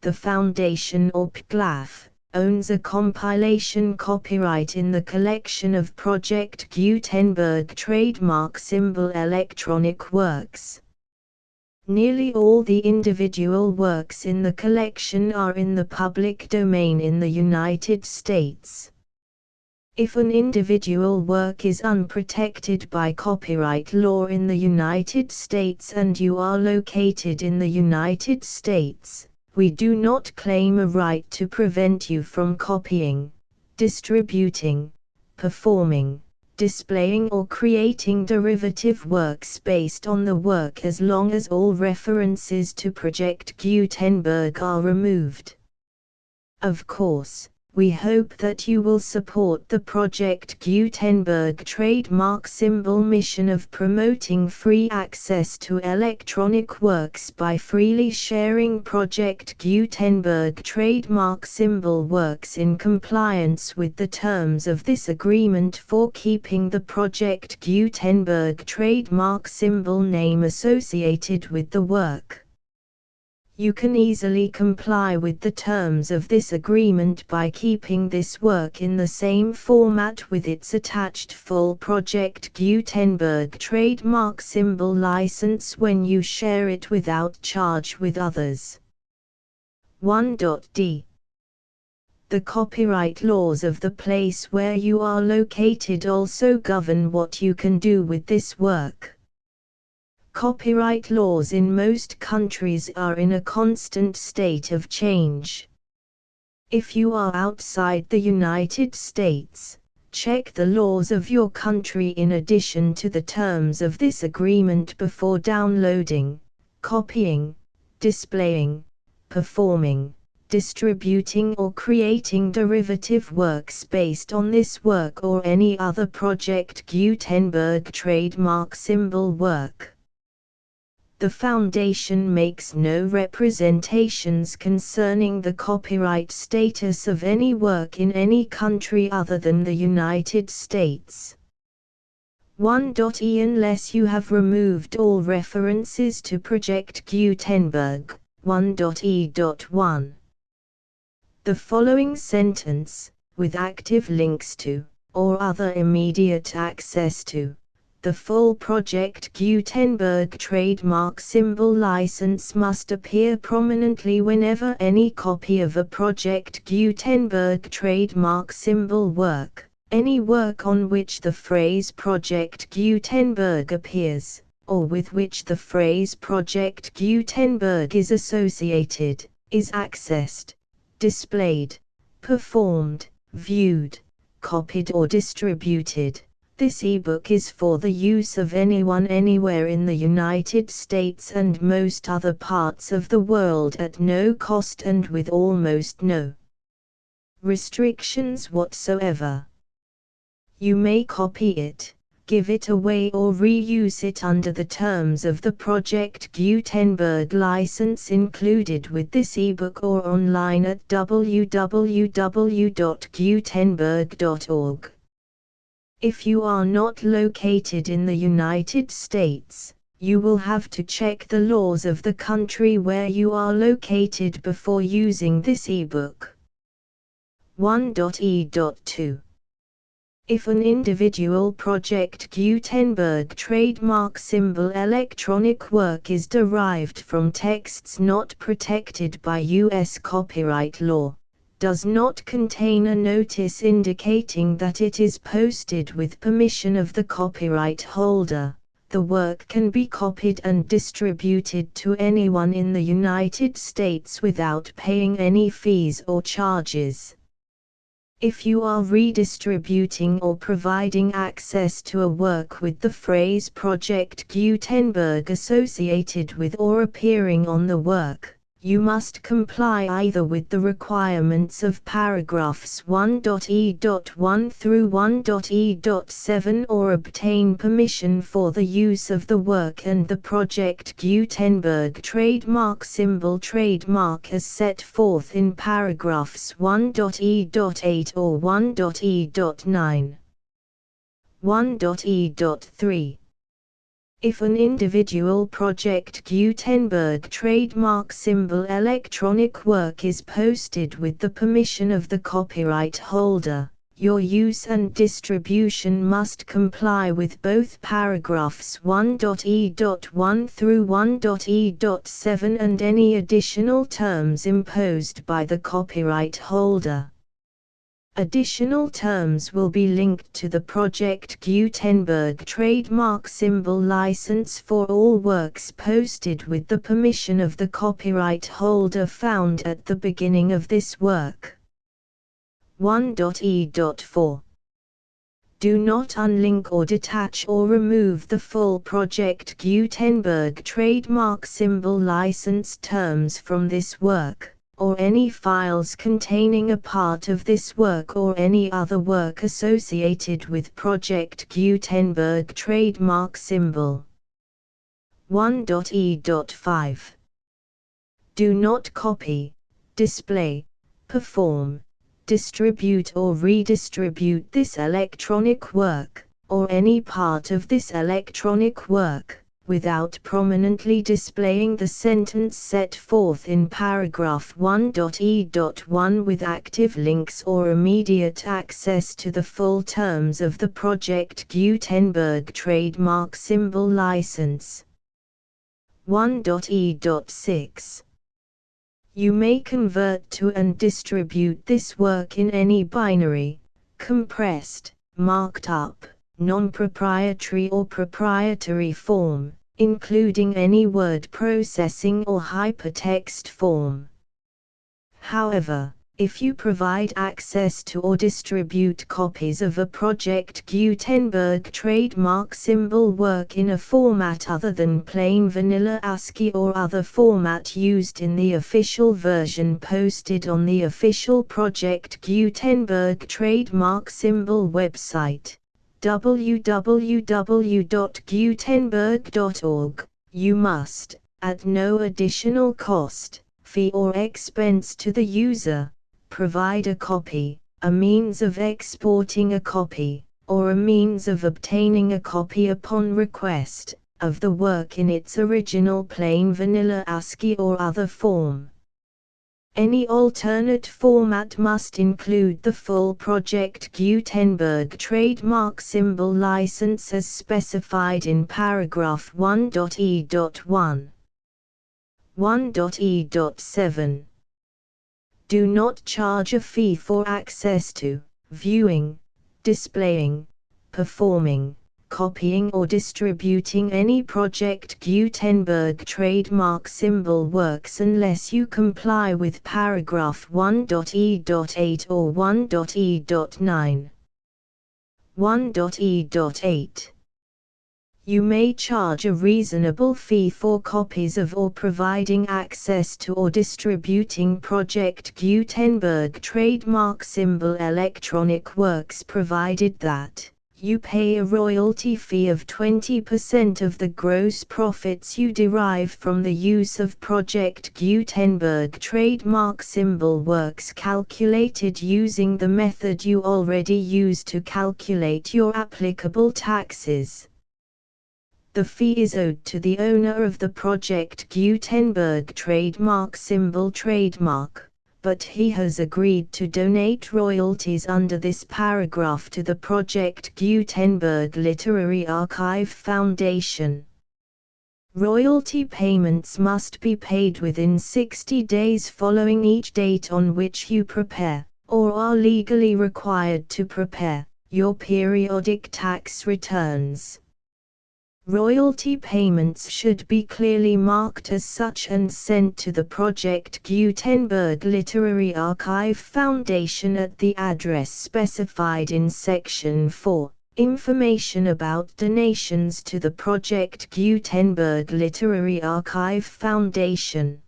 the Foundation or PGLAF, owns a compilation copyright in the collection of Project Gutenberg trademark symbol electronic works. Nearly all the individual works in the collection are in the public domain in the United States. If an individual work is unprotected by copyright law in the United States and you are located in the United States, we do not claim a right to prevent you from copying, distributing, performing, displaying or creating derivative works based on the work as long as all references to Project Gutenberg are removed. Of course, we hope that you will support the Project Gutenberg trademark symbol mission of promoting free access to electronic works by freely sharing Project Gutenberg trademark symbol works in compliance with the terms of this agreement for keeping the Project Gutenberg trademark symbol name associated with the work. You can easily comply with the terms of this agreement by keeping this work in the same format with its attached full Project Gutenberg trademark symbol license when you share it without charge with others. 1.d The copyright laws of the place where you are located also govern what you can do with this work. Copyright laws in most countries are in a constant state of change. If you are outside the United States, check the laws of your country in addition to the terms of this agreement before downloading, copying, displaying, performing, distributing or creating derivative works based on this work or any other Project Gutenberg trademark symbol work. The Foundation makes no representations concerning the copyright status of any work in any country other than the United States. 1.e Unless you have removed all references to Project Gutenberg. 1.e.1 The following sentence, with active links to, or other immediate access to, the full Project Gutenberg trademark symbol license must appear prominently whenever any copy of a Project Gutenberg trademark symbol work, any work on which the phrase Project Gutenberg appears, or with which the phrase Project Gutenberg is associated, is accessed, displayed, performed, viewed, copied or distributed. This ebook is for the use of anyone anywhere in the United States and most other parts of the world at no cost and with almost no restrictions whatsoever. You may copy it, give it away or reuse it under the terms of the Project Gutenberg license included with this ebook or online at www.gutenberg.org. If you are not located in the United States, you will have to check the laws of the country where you are located before using this ebook. 1.e.2. If an individual Project Gutenberg trademark symbol electronic work is derived from texts not protected by U.S. copyright law, does not contain a notice indicating that it is posted with permission of the copyright holder, the work can be copied and distributed to anyone in the United States without paying any fees or charges. If you are redistributing or providing access to a work with the phrase Project Gutenberg associated with or appearing on the work, you must comply either with the requirements of paragraphs 1.e.1 through 1.e.7 or obtain permission for the use of the work and the Project Gutenberg trademark symbol trademark as set forth in paragraphs 1.e.8 or 1.e.9. 1.e.3. If an individual Project Gutenberg trademark symbol electronic work is posted with the permission of the copyright holder, your use and distribution must comply with both paragraphs 1.e.1 through 1.e.7 and any additional terms imposed by the copyright holder. Additional terms will be linked to the Project Gutenberg trademark symbol license for all works posted with the permission of the copyright holder found at the beginning of this work. 1.e.4. Do not unlink or detach or remove the full Project Gutenberg trademark symbol license terms from this work, or any files containing a part of this work or any other work associated with Project Gutenberg trademark symbol. 1.e.5. Do not copy, display, perform, distribute or redistribute this electronic work, or any part of this electronic work, without prominently displaying the sentence set forth in paragraph 1.e.1 with active links or immediate access to the full terms of the Project Gutenberg trademark symbol license. 1.e.6. You may convert to and distribute this work in any binary, compressed, marked up, non-proprietary or proprietary form, including any word processing or hypertext form. However, if you provide access to or distribute copies of a Project Gutenberg trademark symbol work in a format other than plain vanilla ASCII or other format used in the official version posted on the official Project Gutenberg trademark symbol website, www.gutenberg.org, you must, at no additional cost, fee or expense to the user, provide a copy, a means of exporting a copy, or a means of obtaining a copy upon request, of the work in its original plain vanilla ASCII or other form. Any alternate format must include the full Project Gutenberg trademark symbol license as specified in paragraph 1.e.1. 1.e.7. Do not charge a fee for access to, viewing, displaying, performing, copying or distributing any Project Gutenberg trademark symbol works unless you comply with paragraph 1.e.8 or 1.e.9. 1.e.8. You may charge a reasonable fee for copies of or providing access to or distributing Project Gutenberg trademark symbol electronic works provided that you pay a royalty fee of 20% of the gross profits you derive from the use of Project Gutenberg trademark symbol works calculated using the method you already use to calculate your applicable taxes. The fee is owed to the owner of the Project Gutenberg trademark symbol trademark, but he has agreed to donate royalties under this paragraph to the Project Gutenberg Literary Archive Foundation. Royalty payments must be paid within 60 days following each date on which you prepare, or are legally required to prepare, your periodic tax returns. Royalty payments should be clearly marked as such and sent to the Project Gutenberg Literary Archive Foundation at the address specified in Section 4. Information about donations to the Project Gutenberg Literary Archive Foundation.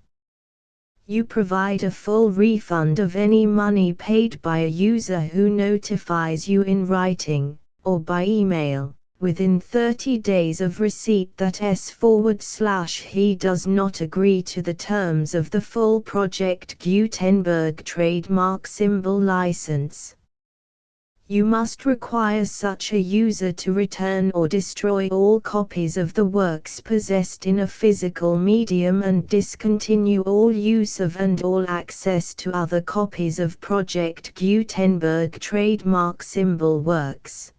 You provide a full refund of any money paid by a user who notifies you in writing, or by email, within 30 days of receipt that he does not agree to the terms of the full Project Gutenberg trademark symbol license. You must require such a user to return or destroy all copies of the works possessed in a physical medium and discontinue all use of and all access to other copies of Project Gutenberg trademark symbol works.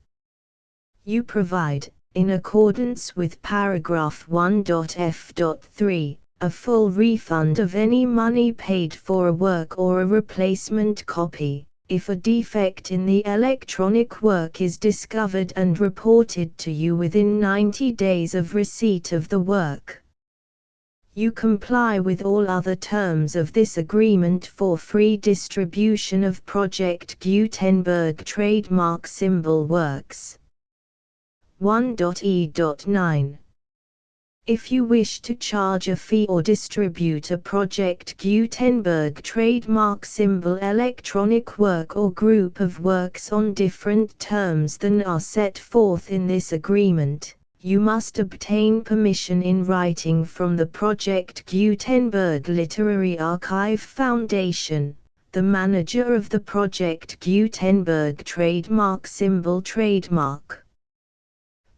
You provide, in accordance with paragraph 1.f.3, a full refund of any money paid for a work or a replacement copy, if a defect in the electronic work is discovered and reported to you within 90 days of receipt of the work. You comply with all other terms of this agreement for free distribution of Project Gutenberg trademark symbol works. 1.e.9. If you wish to charge a fee or distribute a Project Gutenberg trademark symbol electronic work or group of works on different terms than are set forth in this agreement, you must obtain permission in writing from the Project Gutenberg Literary Archive Foundation, the manager of the Project Gutenberg trademark symbol trademark.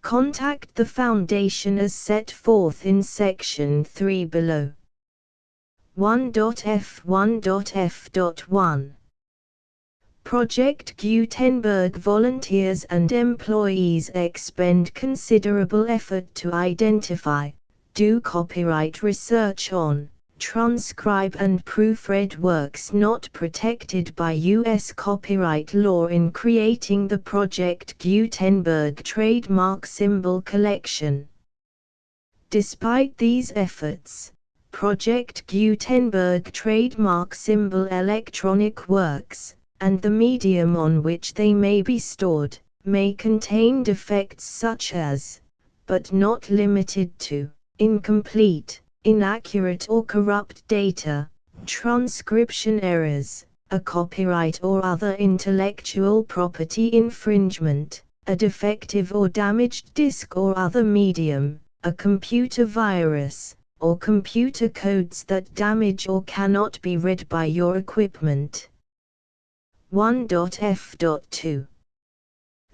Contact the Foundation as set forth in Section 3 below. 1.f1.f.1. Project Gutenberg volunteers and employees expend considerable effort to identify, do copyright research on, transcribe and proofread works not protected by U.S. copyright law in creating the Project Gutenberg trademark symbol collection. Despite these efforts, Project Gutenberg trademark symbol electronic works, and the medium on which they may be stored, may contain defects such as, but not limited to, incomplete, inaccurate or corrupt data, transcription errors, a copyright or other intellectual property infringement, a defective or damaged disk or other medium, a computer virus, or computer codes that damage or cannot be read by your equipment. 1.f.2.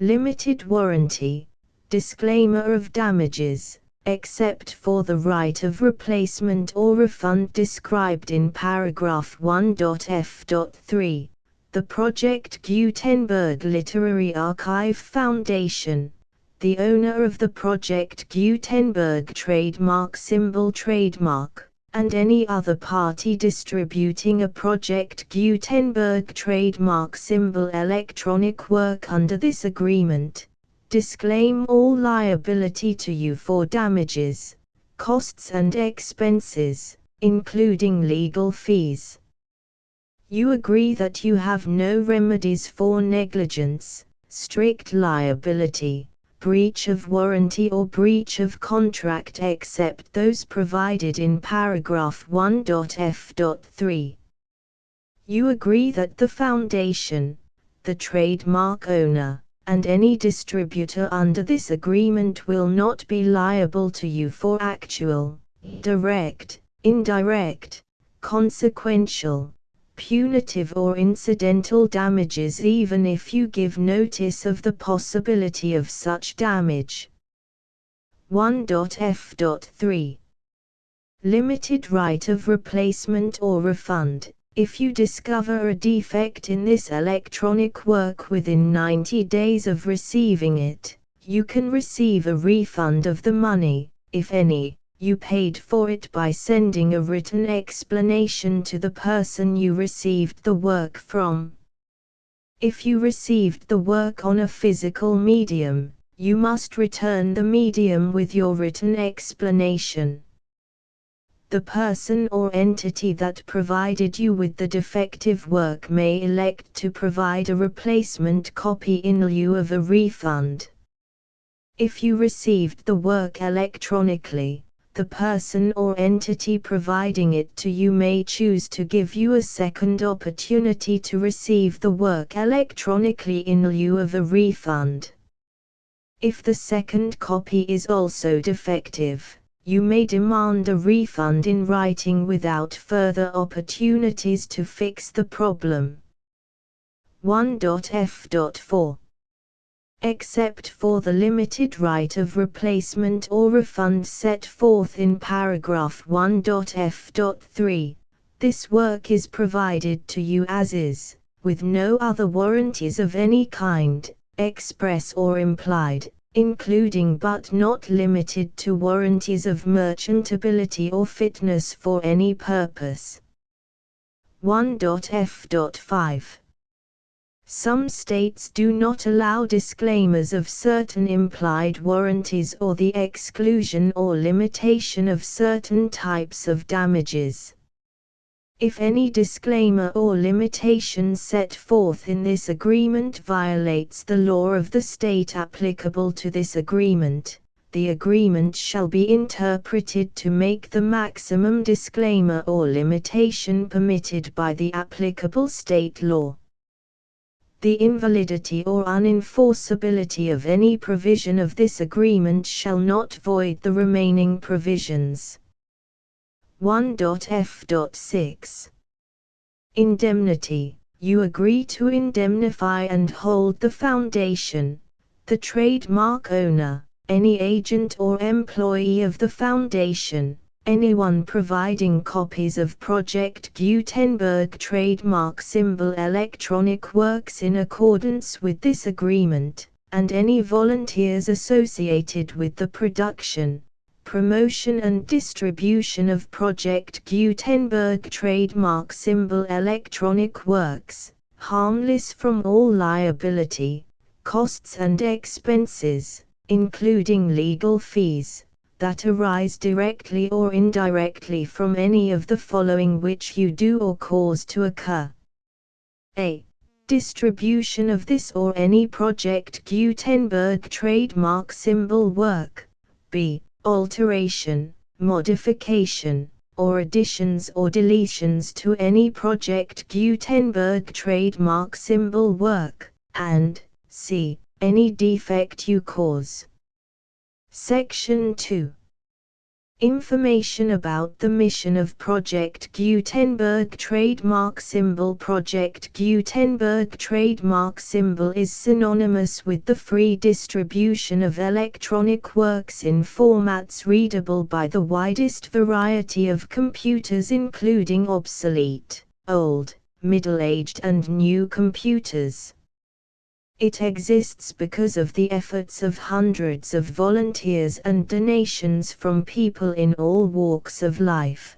Limited warranty, disclaimer of damages, except for the right of replacement or refund described in paragraph 1.f.3, the Project Gutenberg Literary Archive Foundation, the owner of the Project Gutenberg trademark symbol trademark, and any other party distributing a Project Gutenberg trademark symbol electronic work under this agreement, disclaim all liability to you for damages, costs and expenses, including legal fees. You agree that you have no remedies for negligence, strict liability, breach of warranty or breach of contract except those provided in paragraph 1.f.3. You agree that the foundation, the trademark owner, and any distributor under this agreement will not be liable to you for actual, direct, indirect, consequential, punitive or incidental damages even if you give notice of the possibility of such damage. 1.f.3. Limited right of replacement or refund. If you discover a defect in this electronic work within 90 days of receiving it, you can receive a refund of the money, if any, you paid for it by sending a written explanation to the person you received the work from. If you received the work on a physical medium, you must return the medium with your written explanation. The person or entity that provided you with the defective work may elect to provide a replacement copy in lieu of a refund. If you received the work electronically, the person or entity providing it to you may choose to give you a second opportunity to receive the work electronically in lieu of a refund. If the second copy is also defective, you may demand a refund in writing without further opportunities to fix the problem. 1.f.4. Except for the limited right of replacement or refund set forth in paragraph 1.f.3, this work is provided to you as is, with no other warranties of any kind, express or implied, including but not limited to warranties of merchantability or fitness for any purpose. 1.f.5. Some states do not allow disclaimers of certain implied warranties or the exclusion or limitation of certain types of damages. If any disclaimer or limitation set forth in this agreement violates the law of the state applicable to this agreement, the agreement shall be interpreted to make the maximum disclaimer or limitation permitted by the applicable state law. The invalidity or unenforceability of any provision of this agreement shall not void the remaining provisions. 1.f.6. Indemnity. You agree to indemnify and hold the foundation, the trademark owner, any agent or employee of the foundation, anyone providing copies of Project Gutenberg trademark symbol electronic works in accordance with this agreement, and any volunteers associated with the production, promotion and distribution of Project Gutenberg trademark symbol electronic works, harmless from all liability, costs and expenses, including legal fees, that arise directly or indirectly from any of the following which you do or cause to occur. A. Distribution of this or any Project Gutenberg trademark symbol work. B. Alteration, modification, or additions or deletions to any Project Gutenberg trademark symbol work, and C. Any defect you cause. Section 2. Information about the mission of Project Gutenberg trademark symbol. Project Gutenberg trademark symbol is synonymous with the free distribution of electronic works in formats readable by the widest variety of computers, including obsolete, old, middle-aged and new computers. It exists because of the efforts of hundreds of volunteers and donations from people in all walks of life.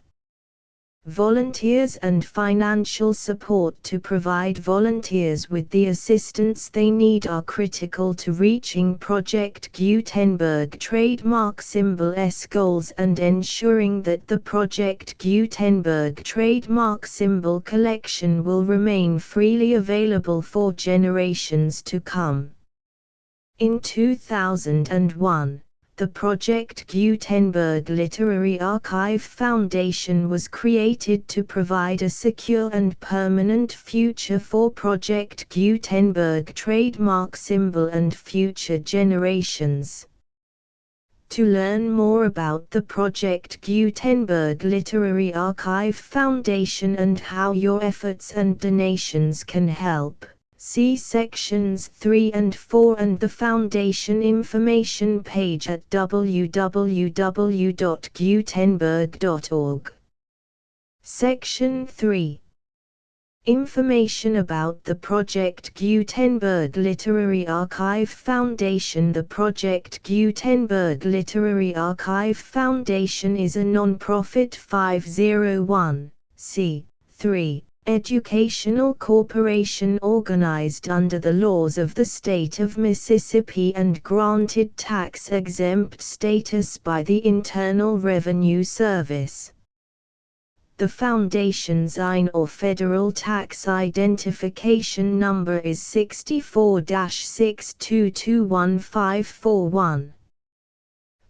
Volunteers and financial support to provide volunteers with the assistance they need are critical to reaching Project Gutenberg trademark symbol's goals and ensuring that the Project Gutenberg trademark symbol collection will remain freely available for generations to come. In 2001, the Project Gutenberg Literary Archive Foundation was created to provide a secure and permanent future for Project Gutenberg trademark symbol and future generations. To learn more about the Project Gutenberg Literary Archive Foundation and how your efforts and donations can help, see sections 3 and 4 and the Foundation information page at www.gutenberg.org. Section 3. Information about the Project Gutenberg Literary Archive Foundation. The Project Gutenberg Literary Archive Foundation is a non-profit 501(c)(3) educational corporation organized under the laws of the state of Mississippi and granted tax-exempt status by the Internal Revenue Service. The Foundation's IN or Federal Tax Identification Number is 64-6221541.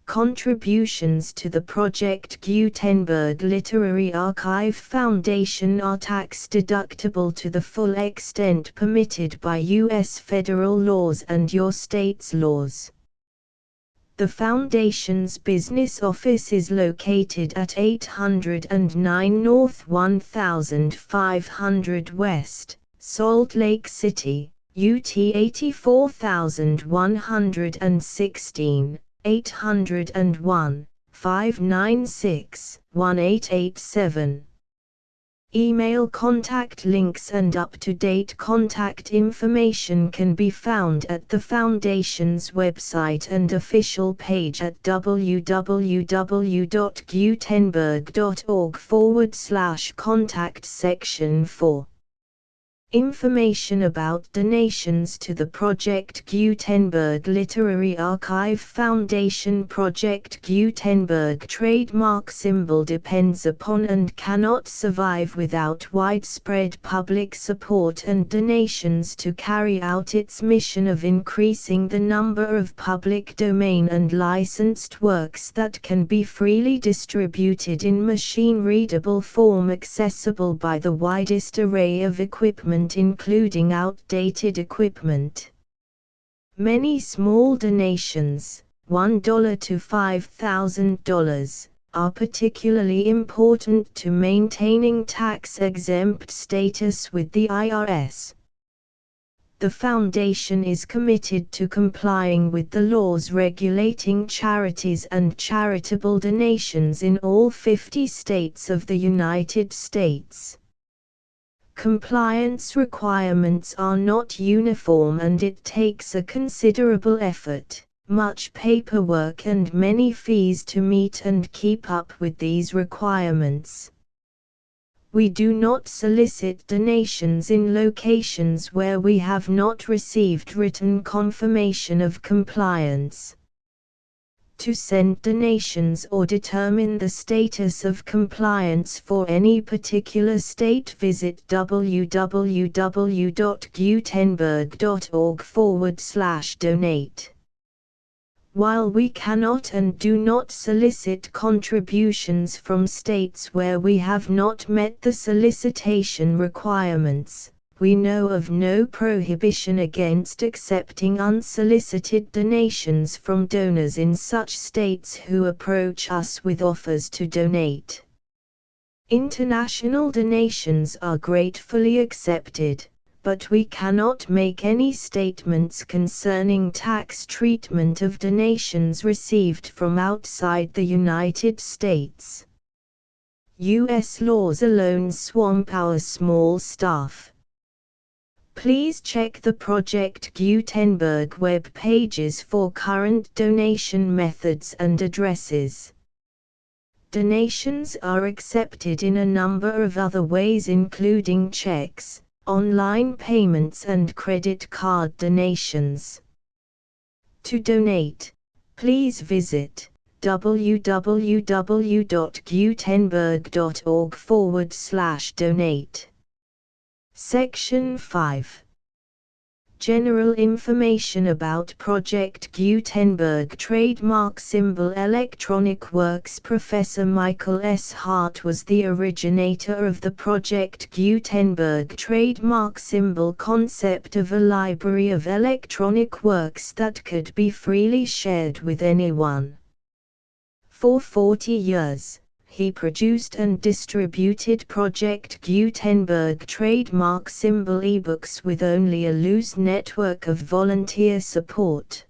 Contributions to the Project Gutenberg Literary Archive Foundation are tax-deductible to the full extent permitted by U.S. federal laws and your state's laws. The Foundation's business office is located at 809 North 1500 West, Salt Lake City, UT 84116, 801-596-1887. Email contact links and up-to-date contact information can be found at the Foundation's website and official page at www.gutenberg.org/contact section 4. Information about donations to the Project Gutenberg Literary Archive Foundation. Project Gutenberg trademark symbol depends upon and cannot survive without widespread public support and donations to carry out its mission of increasing the number of public domain and licensed works that can be freely distributed in machine-readable form accessible by the widest array of equipment including outdated equipment. Many small donations, $1 to $5,000, are particularly important to maintaining tax-exempt status with the IRS. The Foundation is committed to complying with the laws regulating charities and charitable donations in all 50 states of the United States. Compliance requirements are not uniform and it takes a considerable effort, much paperwork and many fees to meet and keep up with these requirements. We do not solicit donations in locations where we have not received written confirmation of compliance. To send donations or determine the status of compliance for any particular state, visit www.gutenberg.org/donate. While we cannot and do not solicit contributions from states where we have not met the solicitation requirements, we know of no prohibition against accepting unsolicited donations from donors in such states who approach us with offers to donate. International donations are gratefully accepted, but we cannot make any statements concerning tax treatment of donations received from outside the United States. U.S. laws alone swamp our small staff. Please check the Project Gutenberg web pages for current donation methods and addresses. Donations are accepted in a number of other ways, including checks, online payments and credit card donations. To donate, please visit www.gutenberg.org/donate. Section 5. General information about Project Gutenberg Trademark Symbol Electronic Works. Professor Michael S. Hart was the originator of the Project Gutenberg trademark symbol concept of a library of electronic works that could be freely shared with anyone. For 40 years, he produced and distributed Project Gutenberg trademark symbol ebooks with only a loose network of volunteer support.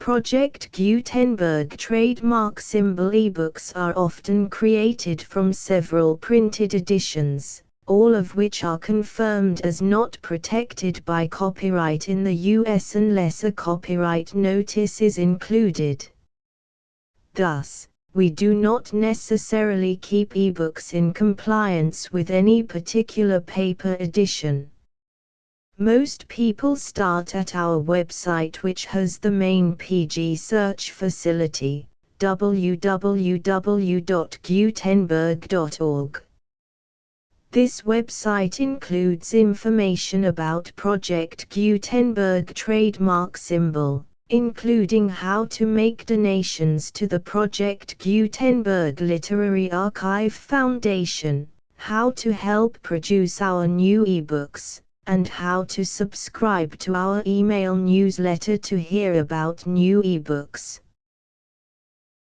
Project Gutenberg trademark symbol ebooks are often created from several printed editions, all of which are confirmed as not protected by copyright in the US unless a copyright notice is included. Thus, we do not necessarily keep ebooks in compliance with any particular paper edition. Most people start at our website, which has the main PG search facility, www.gutenberg.org. This website includes information about Project Gutenberg trademark symbol, including how to make donations to the Project Gutenberg Literary Archive Foundation, how to help produce our new ebooks, and how to subscribe to our email newsletter to hear about new ebooks.